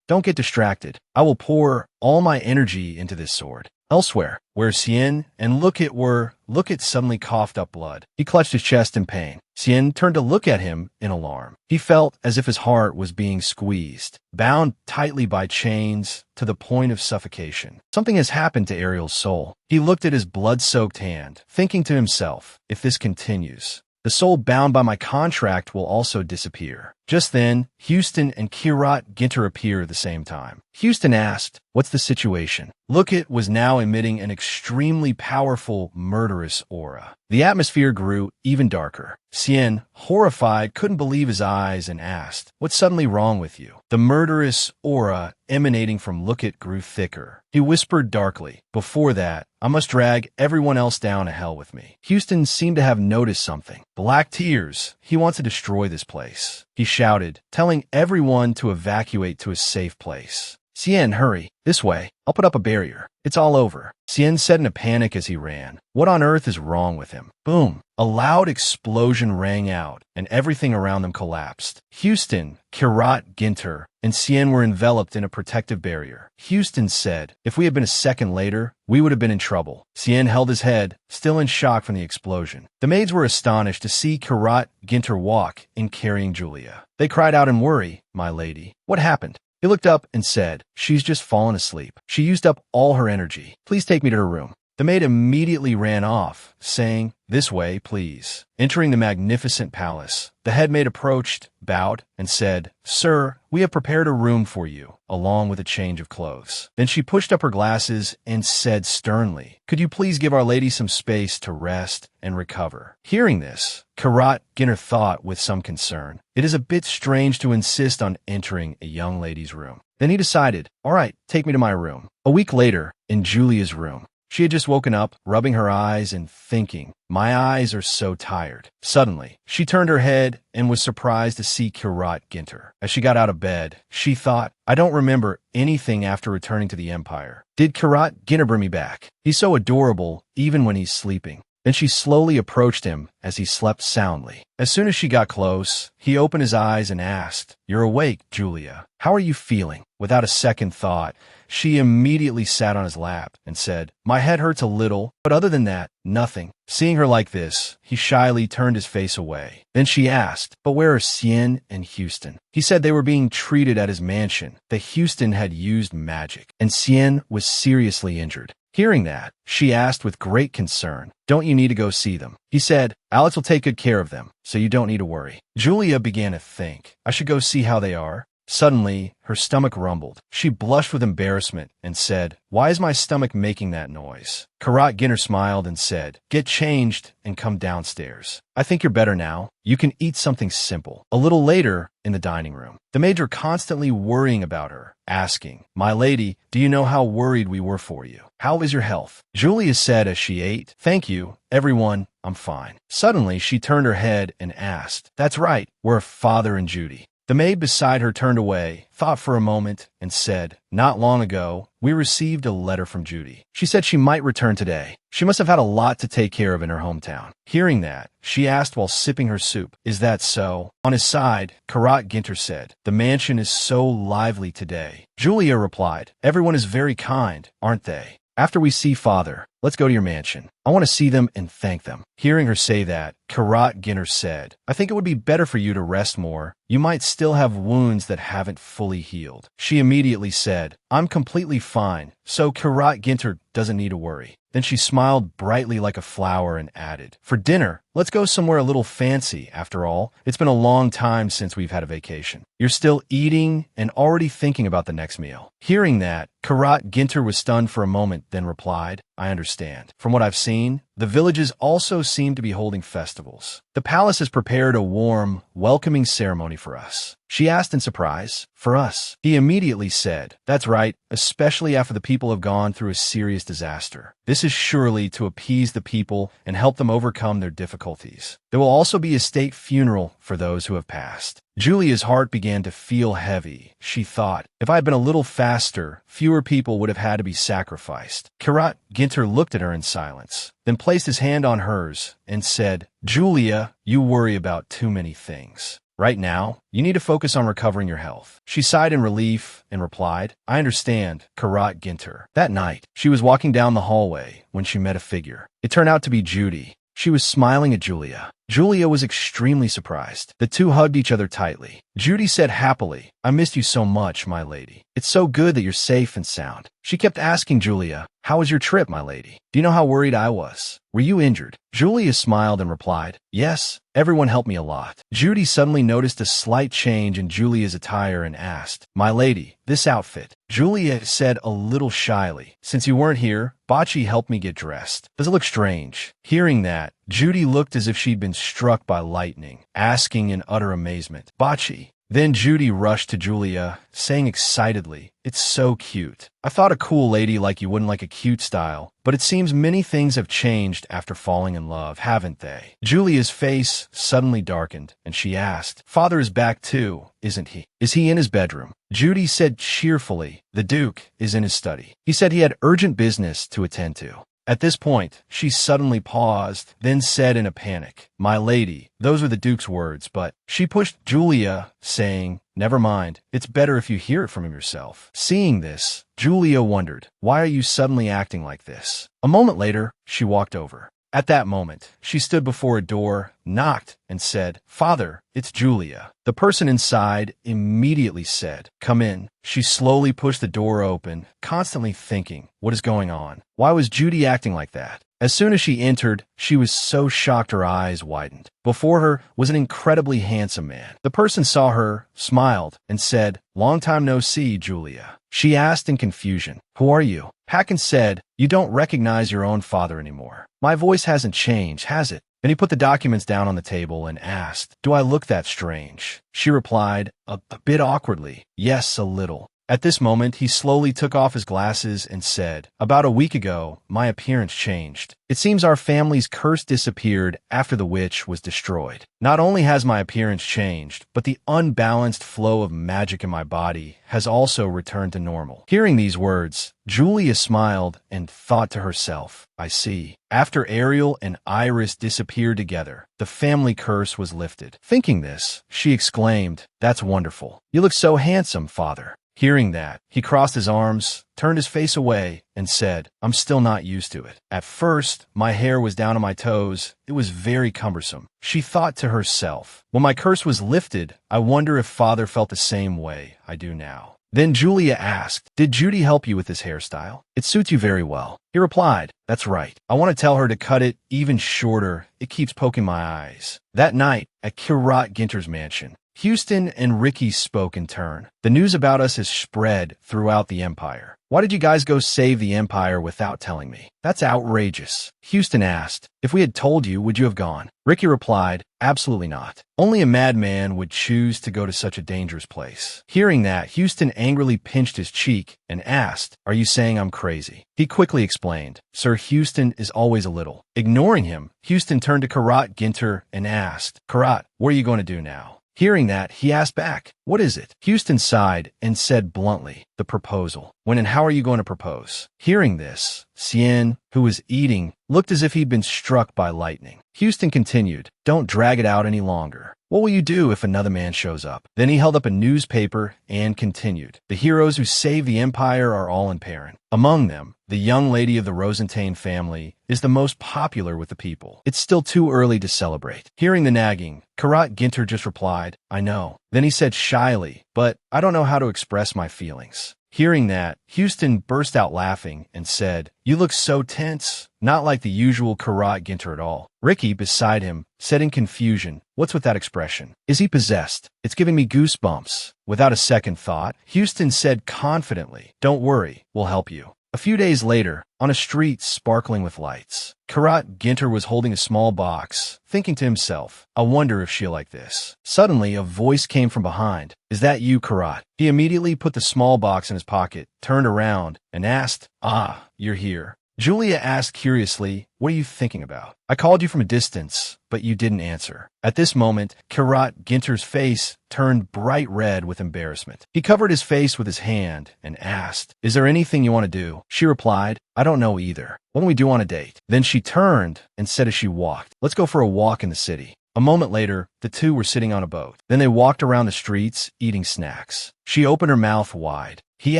Don't get distracted. I will pour all my energy into this sword. Elsewhere, where Xian and Look It suddenly coughed up blood. He clutched his chest in pain. Xian turned to look at him in alarm. He felt as if his heart was being squeezed, bound tightly by chains to the point of suffocation. Something has happened to Ariel's soul. He looked at his blood-soaked hand, thinking to himself, if this continues, the soul bound by my contract will also disappear. Just then, Houston and Kirat Ginter appear at the same time. Houston asked, "What's the situation?" Look It was now emitting an extremely powerful, murderous aura. The atmosphere grew even darker. Xian, horrified, couldn't believe his eyes and asked, "What's suddenly wrong with you?" The murderous aura emanating from Look It grew thicker. He whispered darkly, "Before that, I must drag everyone else down to hell with me." Houston seemed to have noticed something. Black tears. He wants to destroy this place. He shouted, telling everyone to evacuate to a safe place. "Xian, hurry. This way. I'll put up a barrier. It's all over." Xian said in a panic as he ran. What on earth is wrong with him? Boom. A loud explosion rang out, and everything around them collapsed. Houston, Kirat Ginter, and Xian were enveloped in a protective barrier. Houston said, "If we had been a second later, we would have been in trouble." Xian held his head, still in shock from the explosion. The maids were astonished to see Kirat Ginter walk in carrying Julia. They cried out in worry, "My lady, what happened?" He looked up and said, "She's just fallen asleep. She used up all her energy. Please take me to her room." The maid immediately ran off, saying, "This way, please." Entering the magnificent palace, the head maid approached, bowed, and said, "Sir, we have prepared a room for you, along with a change of clothes." Then she pushed up her glasses and said sternly, "Could you please give Our Lady some space to rest and recover?" Hearing this, Kirat Ginter thought with some concern, it is a bit strange to insist on entering a young lady's room. Then he decided, "All right, take me to my room." A week later, in Julia's room, she had just woken up, rubbing her eyes and thinking, "My eyes are so tired." Suddenly, she turned her head and was surprised to see Kirat Ginter. As she got out of bed, she thought, "I don't remember anything after returning to the Empire. Did Kirat Ginter bring me back? He's so adorable, even when he's sleeping." Then she slowly approached him as he slept soundly. As soon as she got close, he opened his eyes and asked, "You're awake, Julia. How are you feeling?" Without a second thought, she immediately sat on his lap and said, "My head hurts a little, but other than that, nothing." Seeing her like this, he shyly turned his face away. Then she asked, "But where are Xian and Houston?" He said they were being treated at his mansion, that Houston had used magic, and Xian was seriously injured. Hearing that, she asked with great concern, "Don't you need to go see them?" He said, "Alex will take good care of them, so you don't need to worry." Julia began to think, "I should go see how they are." Suddenly, her stomach rumbled. She blushed with embarrassment and said, "Why is my stomach making that noise?" Kirat Ginter smiled and said, "Get changed and come downstairs. I think you're better now. You can eat something simple." A little later, in the dining room, the maids were constantly worrying about her, asking, "My lady, do you know how worried we were for you? How is your health?" Julia said as she ate, "Thank you, everyone, I'm fine." Suddenly, she turned her head and asked, "That's right, we're father and Judy." The maid beside her turned away, thought for a moment, and said, "Not long ago, we received a letter from Judy. She said she might return today. She must have had a lot to take care of in her hometown." Hearing that, she asked while sipping her soup, "Is that so?" On his side, Kirat Ginter said, "The mansion is so lively today." Julia replied, "Everyone is very kind, aren't they? After we see father, let's go to your mansion. I want to see them and thank them." Hearing her say that, Kirat Ginter said, "I think it would be better for you to rest more. You might still have wounds that haven't fully healed." She immediately said, "I'm completely fine, so Kirat Ginter doesn't need to worry." Then she smiled brightly like a flower and added, "For dinner, let's go somewhere a little fancy. After all, it's been a long time since we've had a vacation." You're still eating and already thinking about the next meal. Hearing that, Kirat Ginter was stunned for a moment, then replied, "I understand. From what I've seen, The villages also seem to be holding festivals. The palace has prepared a warm, welcoming ceremony for us. She asked in surprise. For us. He immediately said, that's right, especially after the people have gone through a serious disaster. This is surely to appease the people and help them overcome their difficulties. There will also be a state funeral for those who have passed. Julia's heart began to feel heavy. She thought, if I had been a little faster, fewer people would have had to be sacrificed. Kirat Ginter looked at her in silence, then placed his hand on hers and said, Julia, you worry about too many things. Right now, you need to focus on recovering your health. She sighed in relief and replied, I understand, Kirat Ginter. That night, she was walking down the hallway when she met a figure. It turned out to be Judy. She was smiling at Julia. Julia was extremely surprised. The two hugged each other tightly. Judy said happily, I missed you so much, my lady. It's so good that you're safe and sound. She kept asking Julia, how was your trip, my lady? Do you know how worried I was? Were you injured? Julia smiled and replied, yes, everyone helped me a lot. Judy suddenly noticed a slight change in Julia's attire and asked, my lady, this outfit. Julia said a little shyly, since you weren't here, Bachi helped me get dressed. Does it look strange? Hearing that, Judy looked as if she'd been struck by lightning, asking in utter amazement, Bachi. Then Judy rushed to Julia, saying excitedly, it's so cute. I thought a cool lady like you wouldn't like a cute style, but it seems many things have changed after falling in love, haven't they? Julia's face suddenly darkened, and she asked, Father is back too, isn't he? Is he in his bedroom? Judy said cheerfully, the Duke is in his study. He said he had urgent business to attend to. At this point, she suddenly paused, then said in a panic, my lady, those were the Duke's words, but she pushed Julia, saying, never mind, it's better if you hear it from him yourself. Seeing this, Julia wondered, why are you suddenly acting like this? A moment later, she walked over. At that moment, she stood before a door, knocked, and said, Father, it's Julia. The person inside immediately said, come in. She slowly pushed the door open, constantly thinking, what is going on? Why was Judy acting like that? As soon as she entered, she was so shocked her eyes widened. Before her was an incredibly handsome man. The person saw her, smiled, and said, long time no see, Julia. She asked in confusion, who are you? Hakan said, you don't recognize your own father anymore. My voice hasn't changed, has it? Then he put the documents down on the table and asked, do I look that strange? She replied, a bit awkwardly, yes, a little. At this moment, he slowly took off his glasses and said, about a week ago, my appearance changed. It seems our family's curse disappeared after the witch was destroyed. Not only has my appearance changed, but the unbalanced flow of magic in my body has also returned to normal. Hearing these words, Julia smiled and thought to herself, I see. After Ariel and Iris disappeared together, the family curse was lifted. Thinking this, she exclaimed, that's wonderful. You look so handsome, father. Hearing that, he crossed his arms, turned his face away, and said, I'm still not used to it. At first, my hair was down to my toes. It was very cumbersome. She thought to herself, when my curse was lifted, I wonder if father felt the same way I do now. Then Julia asked, did Judy help you with this hairstyle? It suits you very well. He replied, that's right. I want to tell her to cut it even shorter. It keeps poking my eyes. That night, at Kirat Ginter's mansion, Houston and Ricky spoke in turn. The news about us has spread throughout the empire. Why did you guys go save the empire without telling me? That's outrageous. Houston asked, if we had told you, would you have gone? Ricky replied, absolutely not. Only a madman would choose to go to such a dangerous place. Hearing that, Houston angrily pinched his cheek and asked, are you saying I'm crazy? He quickly explained, Sir Houston is always a little. Ignoring him, Houston turned to Kirat Ginter and asked, Kirat, what are you going to do now? Hearing that, he asked back, what is it? Houston sighed and said bluntly, the proposal. When and how are you going to propose? Hearing this, Sien, who was eating, looked as if he'd been struck by lightning. Houston continued, don't drag it out any longer. What will you do if another man shows up? Then he held up a newspaper and continued, the heroes who saved the empire are all in Perrin. Among them, the young lady of the Rosentain family is the most popular with the people. It's still too early to celebrate. Hearing the nagging, Kirat Ginter just replied, I know. Then he said shyly, but I don't know how to express my feelings. Hearing that, Houston burst out laughing and said, you look so tense. Not like the usual Kirat Ginter at all. Ricky, beside him, said in confusion, what's with that expression? Is he possessed? It's giving me goosebumps. Without a second thought, Houston said confidently, don't worry, we'll help you. A few days later, on a street sparkling with lights, Karat Ginter was holding a small box, thinking to himself, I wonder if she'll like this. Suddenly, a voice came from behind. Is that you, Karat? He immediately put the small box in his pocket, turned around, and asked, Ah, you're here. Julia asked curiously, What are you thinking about? I called you from a distance, but you didn't answer. At this moment, Karat Ginter's face turned bright red with embarrassment. He covered his face with his hand and asked, Is there anything you want to do? She replied, I don't know either. What can we do on a date? Then she turned and said as she walked, Let's go for a walk in the city. A moment later, the two were sitting on a boat. Then they walked around the streets, eating snacks. She opened her mouth wide. He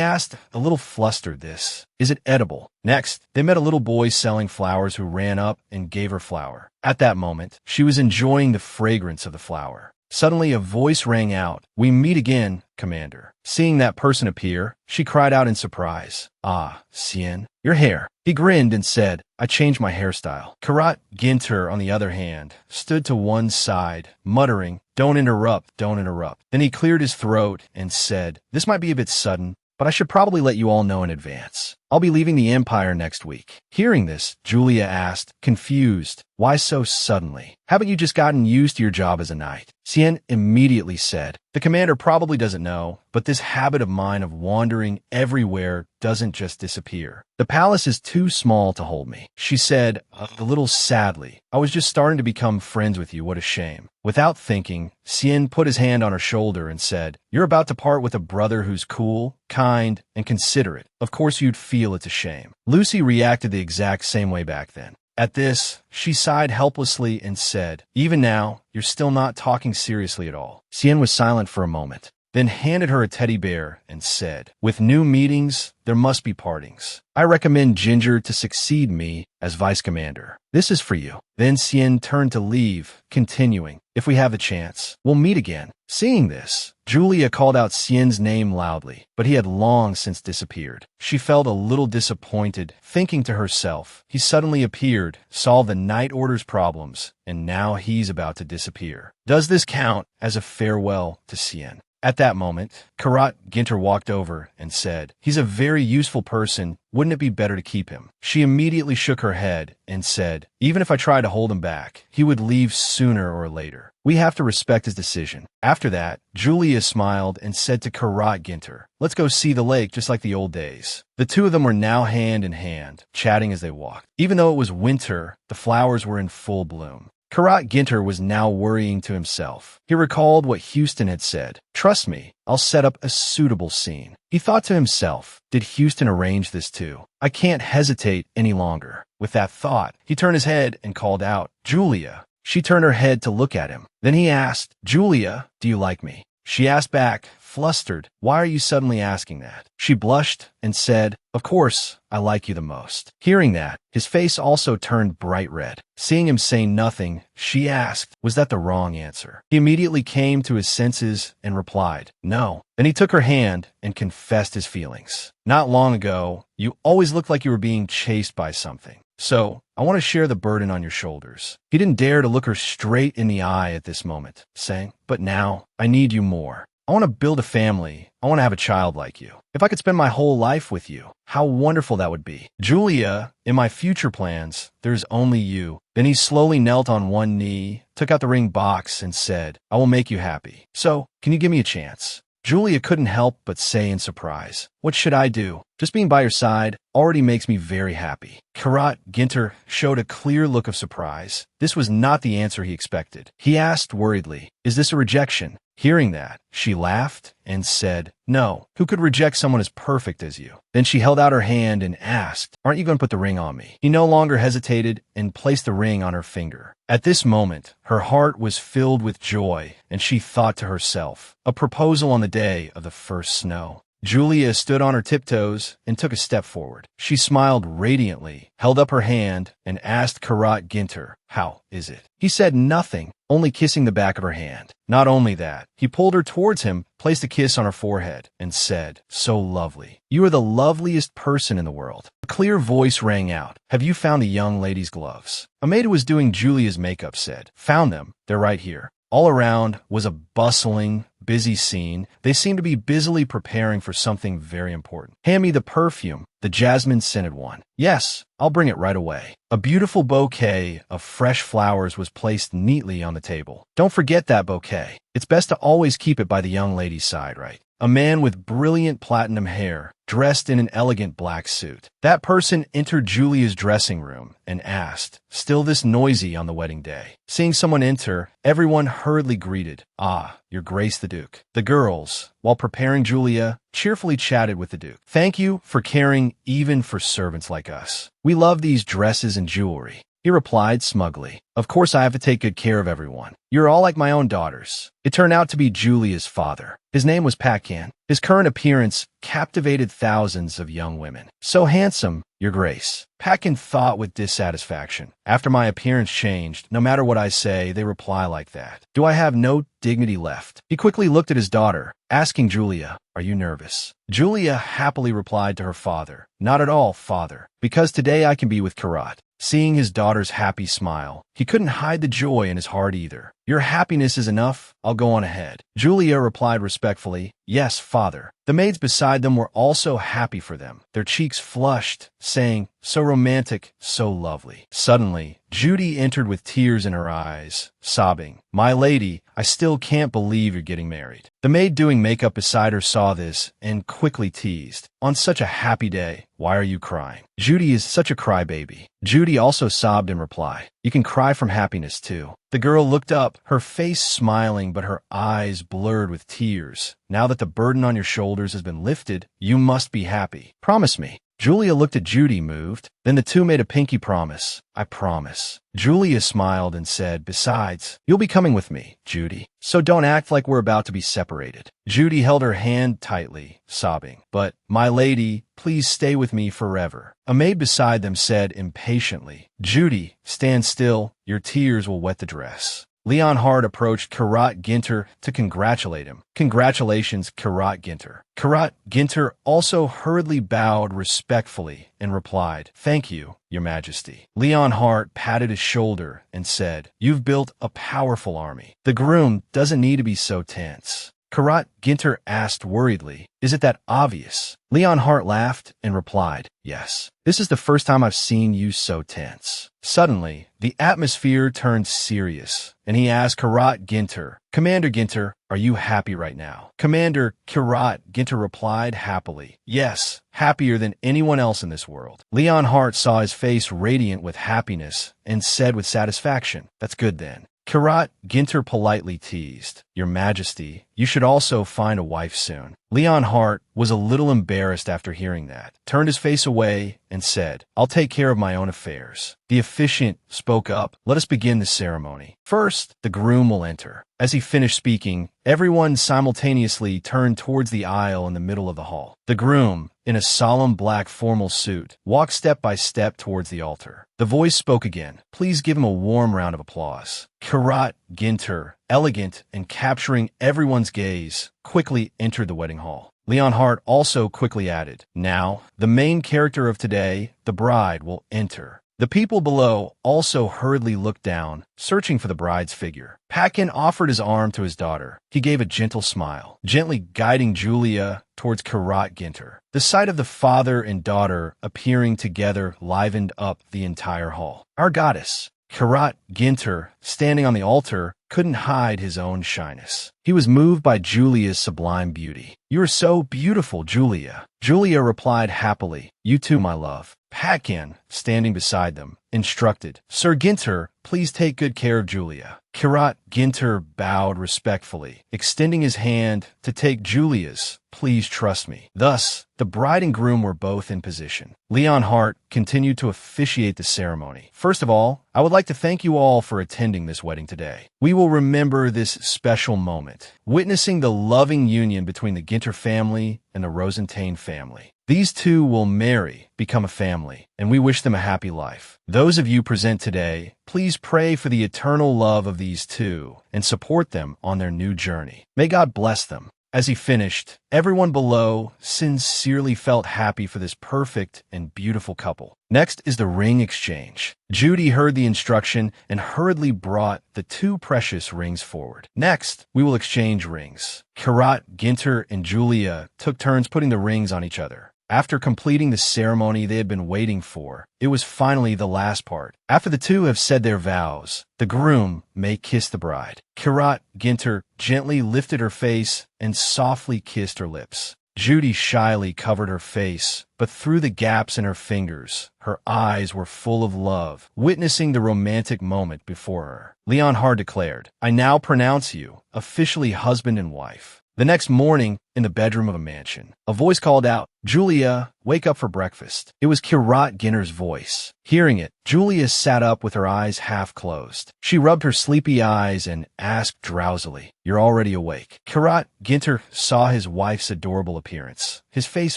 asked, a little flustered, Is it edible? Next, they met a little boy selling flowers who ran up and gave her flower. At that moment, she was enjoying the fragrance of the flower. Suddenly, a voice rang out, We meet again, Commander. Seeing that person appear, she cried out in surprise, Ah, Sien, your hair. He grinned and said, I changed my hairstyle. Karat Ginter, on the other hand, stood to one side, muttering, Don't interrupt, don't interrupt. Then he cleared his throat and said, This might be a bit sudden, but I should probably let you all know in advance. I'll be leaving the Empire next week. Hearing this, Julia asked, confused, Why so suddenly? Haven't you just gotten used to your job as a knight? Sien immediately said, The commander probably doesn't know, but this habit of mine of wandering everywhere doesn't just disappear. The palace is too small to hold me. She said, a little sadly, I was just starting to become friends with you, what a shame. Without thinking, Sien put his hand on her shoulder and said, You're about to part with a brother who's cool, kind, and considerate. Of course you'd feel it's a shame. Lucy reacted the exact same way back then. At this, she sighed helplessly and said, Even now, you're still not talking seriously at all. Sien was silent for a moment, then handed her a teddy bear and said, With new meetings, there must be partings. I recommend Ginger to succeed me as vice commander. This is for you. Then Sien turned to leave, continuing, If we have the chance, we'll meet again. Seeing this, Julia called out Sien's name loudly, but he had long since disappeared. She felt a little disappointed, thinking to herself, he suddenly appeared, solved the night order's problems, and now he's about to disappear. Does this count as a farewell to Sien? At that moment, Karat Ginter walked over and said, He's a very useful person. Wouldn't it be better to keep him? She immediately shook her head and said, Even if I tried to hold him back, he would leave sooner or later. We have to respect his decision. After that, Julia smiled and said to Karat Ginter, Let's go see the lake just like the old days. The two of them were now hand in hand, chatting as they walked. Even though it was winter, the flowers were in full bloom. Karat Ginter was now worrying to himself. He recalled what Houston had said. Trust me, I'll set up a suitable scene. He thought to himself, did Houston arrange this too? I can't hesitate any longer. With that thought, he turned his head and called out, Julia. She turned her head to look at him. Then he asked, Julia, do you like me? She asked back, flustered, Why are you suddenly asking that? She blushed and said, Of course, I like you the most. Hearing that, his face also turned bright red. Seeing him say nothing, she asked, Was that the wrong answer? He immediately came to his senses and replied, No. Then he took her hand and confessed his feelings. Not long ago, you always looked like you were being chased by something. So, I want to share the burden on your shoulders. He didn't dare to look her straight in the eye at this moment, saying, But now, I need you more. I want to build a family. I want to have a child like you. If I could spend my whole life with you, how wonderful that would be. Julia, in my future plans, there's only you. Then he slowly knelt on one knee, took out the ring box, and said, I will make you happy. So, can you give me a chance? Julia couldn't help but say in surprise, What should I do? Just being by your side already makes me very happy. Karat Ginter showed a clear look of surprise. This was not the answer he expected. He asked worriedly, Is this a rejection? Hearing that, she laughed and said, No, who could reject someone as perfect as you? Then she held out her hand and asked, Aren't you going to put the ring on me? He no longer hesitated and placed the ring on her finger. At this moment, her heart was filled with joy, and she thought to herself, a proposal on the day of the first snow. Julia stood on her tiptoes and took a step forward. She smiled radiantly, held up her hand, and asked Karat Ginter, How is it? He said nothing, only kissing the back of her hand. Not only that, he pulled her towards him, placed a kiss on her forehead, and said, So lovely. You are the loveliest person in the world. A clear voice rang out, Have you found the young lady's gloves? A maid who was doing Julia's makeup said, Found them. They're right here. All around was a bustling, busy scene, they seem to be busily preparing for something very important. Hand me the perfume, the jasmine-scented one. Yes, I'll bring it right away. A beautiful bouquet of fresh flowers was placed neatly on the table. Don't forget that bouquet. It's best to always keep it by the young lady's side, right? A man with brilliant platinum hair, dressed in an elegant black suit. That person entered Julia's dressing room and asked, still this noisy on the wedding day. Seeing someone enter, everyone hurriedly greeted, "Ah, your Grace the Duke." The girls, while preparing Julia, cheerfully chatted with the Duke. "Thank you for caring even for servants like us. We love these dresses and jewelry." He replied smugly, "Of course I have to take good care of everyone. You're all like my own daughters." It turned out to be Julia's father. His name was Pacan. His current appearance captivated thousands of young women. "So handsome, Your Grace." Pacan thought with dissatisfaction. "After my appearance changed, no matter what I say, they reply like that. Do I have no dignity left?" He quickly looked at his daughter, asking Julia, "Are you nervous?" Julia happily replied to her father, "Not at all, father, because today I can be with Karat." Seeing his daughter's happy smile, he couldn't hide the joy in his heart either. "Your happiness is enough. I'll go on ahead." Julia replied respectfully, "Yes, father." The maids beside them were also happy for them. Their cheeks flushed, saying, "So romantic, so lovely." Suddenly, Judy entered with tears in her eyes, sobbing, "My lady, I still can't believe you're getting married." The maid doing makeup beside her saw this and quickly teased, "On such a happy day, why are you crying? Judy is such a crybaby." Judy also sobbed in reply, "You can cry from happiness too." The girl looked up, her face smiling but her eyes blurred with tears. "Now that the burden on your shoulders has been lifted, you must be happy. Promise me." Julia looked at Judy, moved. Then the two made a pinky promise. "I promise." Julia smiled and said, "Besides, you'll be coming with me, Judy, so don't act like we're about to be separated." Judy held her hand tightly, sobbing, "But, my lady, please stay with me forever." A maid beside them said impatiently, "Judy, stand still. Your tears will wet the dress." Leon Hart approached Karat Ginter to congratulate him. "Congratulations, Karat Ginter." Karat Ginter also hurriedly bowed respectfully and replied, "Thank you, Your Majesty." Leon Hart patted his shoulder and said, "You've built a powerful army. The groom doesn't need to be so tense." Karat Ginter asked worriedly, "Is it that obvious?" Leon Hart laughed and replied, "Yes. This is the first time I've seen you so tense." Suddenly, the atmosphere turned serious, and he asked Karat Ginter, "Commander Ginter, are you happy right now?" Commander Karat Ginter replied happily, "Yes, happier than anyone else in this world." Leon Hart saw his face radiant with happiness and said with satisfaction, "That's good then." Karat Ginter politely teased, "Your Majesty, you should also find a wife soon." Leon Hart was a little embarrassed after hearing that, turned his face away, and said, "I'll take care of my own affairs." The officiant spoke up, "Let us begin the ceremony. First, the groom will enter." As he finished speaking, everyone simultaneously turned towards the aisle in the middle of the hall. The groom, in a solemn black formal suit, walked step by step towards the altar. The voice spoke again, "Please give him a warm round of applause." Karat Ginter, elegant and capturing everyone's gaze, quickly entered the wedding hall. Leon Hart also quickly added, "Now, the main character of today, the bride, will enter." The people below also hurriedly looked down, searching for the bride's figure. Pacan offered his arm to his daughter. He gave a gentle smile, gently guiding Julia towards Karat Ginter. The sight of the father and daughter appearing together livened up the entire hall. Our goddess, Karat Ginter, standing on the altar, couldn't hide his own shyness. He was moved by Julia's sublime beauty. "You are so beautiful, Julia." Julia replied happily, "You too, my love." Pacan, standing beside them, instructed, "Sir Ginter, please take good care of Julia." Karat Ginter bowed respectfully, extending his hand to take Julia's. "Please trust me." Thus, the bride and groom were both in position. Leon Hart continued to officiate the ceremony. "First of all, I would like to thank you all for attending this wedding today. We will remember this special moment, witnessing the loving union between the Ginter family and the Rosentain family. These two will marry, become a family, and we wish them a happy life. Those of you present today, please pray for the eternal love of these two and support them on their new journey. May God bless them. As he finished, everyone below sincerely felt happy for this perfect and beautiful couple. Next is the ring exchange. Judy heard the instruction and hurriedly brought the two precious rings forward. Next, we will exchange rings. Kirat, Ginter, and Julia took turns putting the rings on each other. After completing the ceremony they had been waiting for, it was finally the last part. After the two have said their vows, the groom may kiss the bride. Kirat, Ginter gently lifted her face and softly kissed her lips. Judy shyly covered her face, but through the gaps in her fingers, her eyes were full of love, witnessing the romantic moment before her. Leonhard declared, "I now pronounce you officially husband and wife." The next morning, in the bedroom of a mansion, a voice called out, "Julia, wake up for breakfast." It was Kirat Ginter's voice. Hearing it, Julia sat up with her eyes half closed. She rubbed her sleepy eyes and asked drowsily, "You're already awake?" Kirat Ginter saw his wife's adorable appearance. His face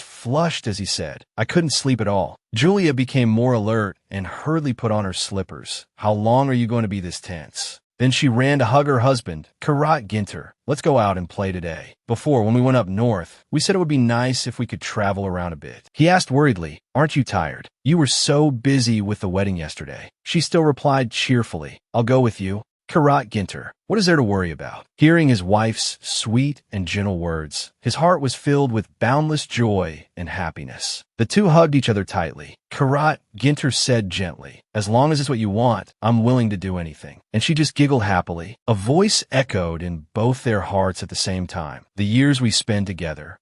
flushed as he said, "I couldn't sleep at all." Julia became more alert and hurriedly put on her slippers. "How long are you going to be this tense?" Then she ran to hug her husband. "Kirat Ginter, let's go out and play today. Before, when we went up north, we said it would be nice if we could travel around a bit." He asked worriedly, "Aren't you tired? You were so busy with the wedding yesterday." She still replied cheerfully, "I'll go with you." Kirat Ginter, what is there to worry about? Hearing his wife's sweet and gentle words, his heart was filled with boundless joy and happiness. The two hugged each other tightly. Kirat Ginter said gently, "As long as it's what you want, I'm willing to do anything." And she just giggled happily. A voice echoed in both their hearts at the same time. "The years we spend together,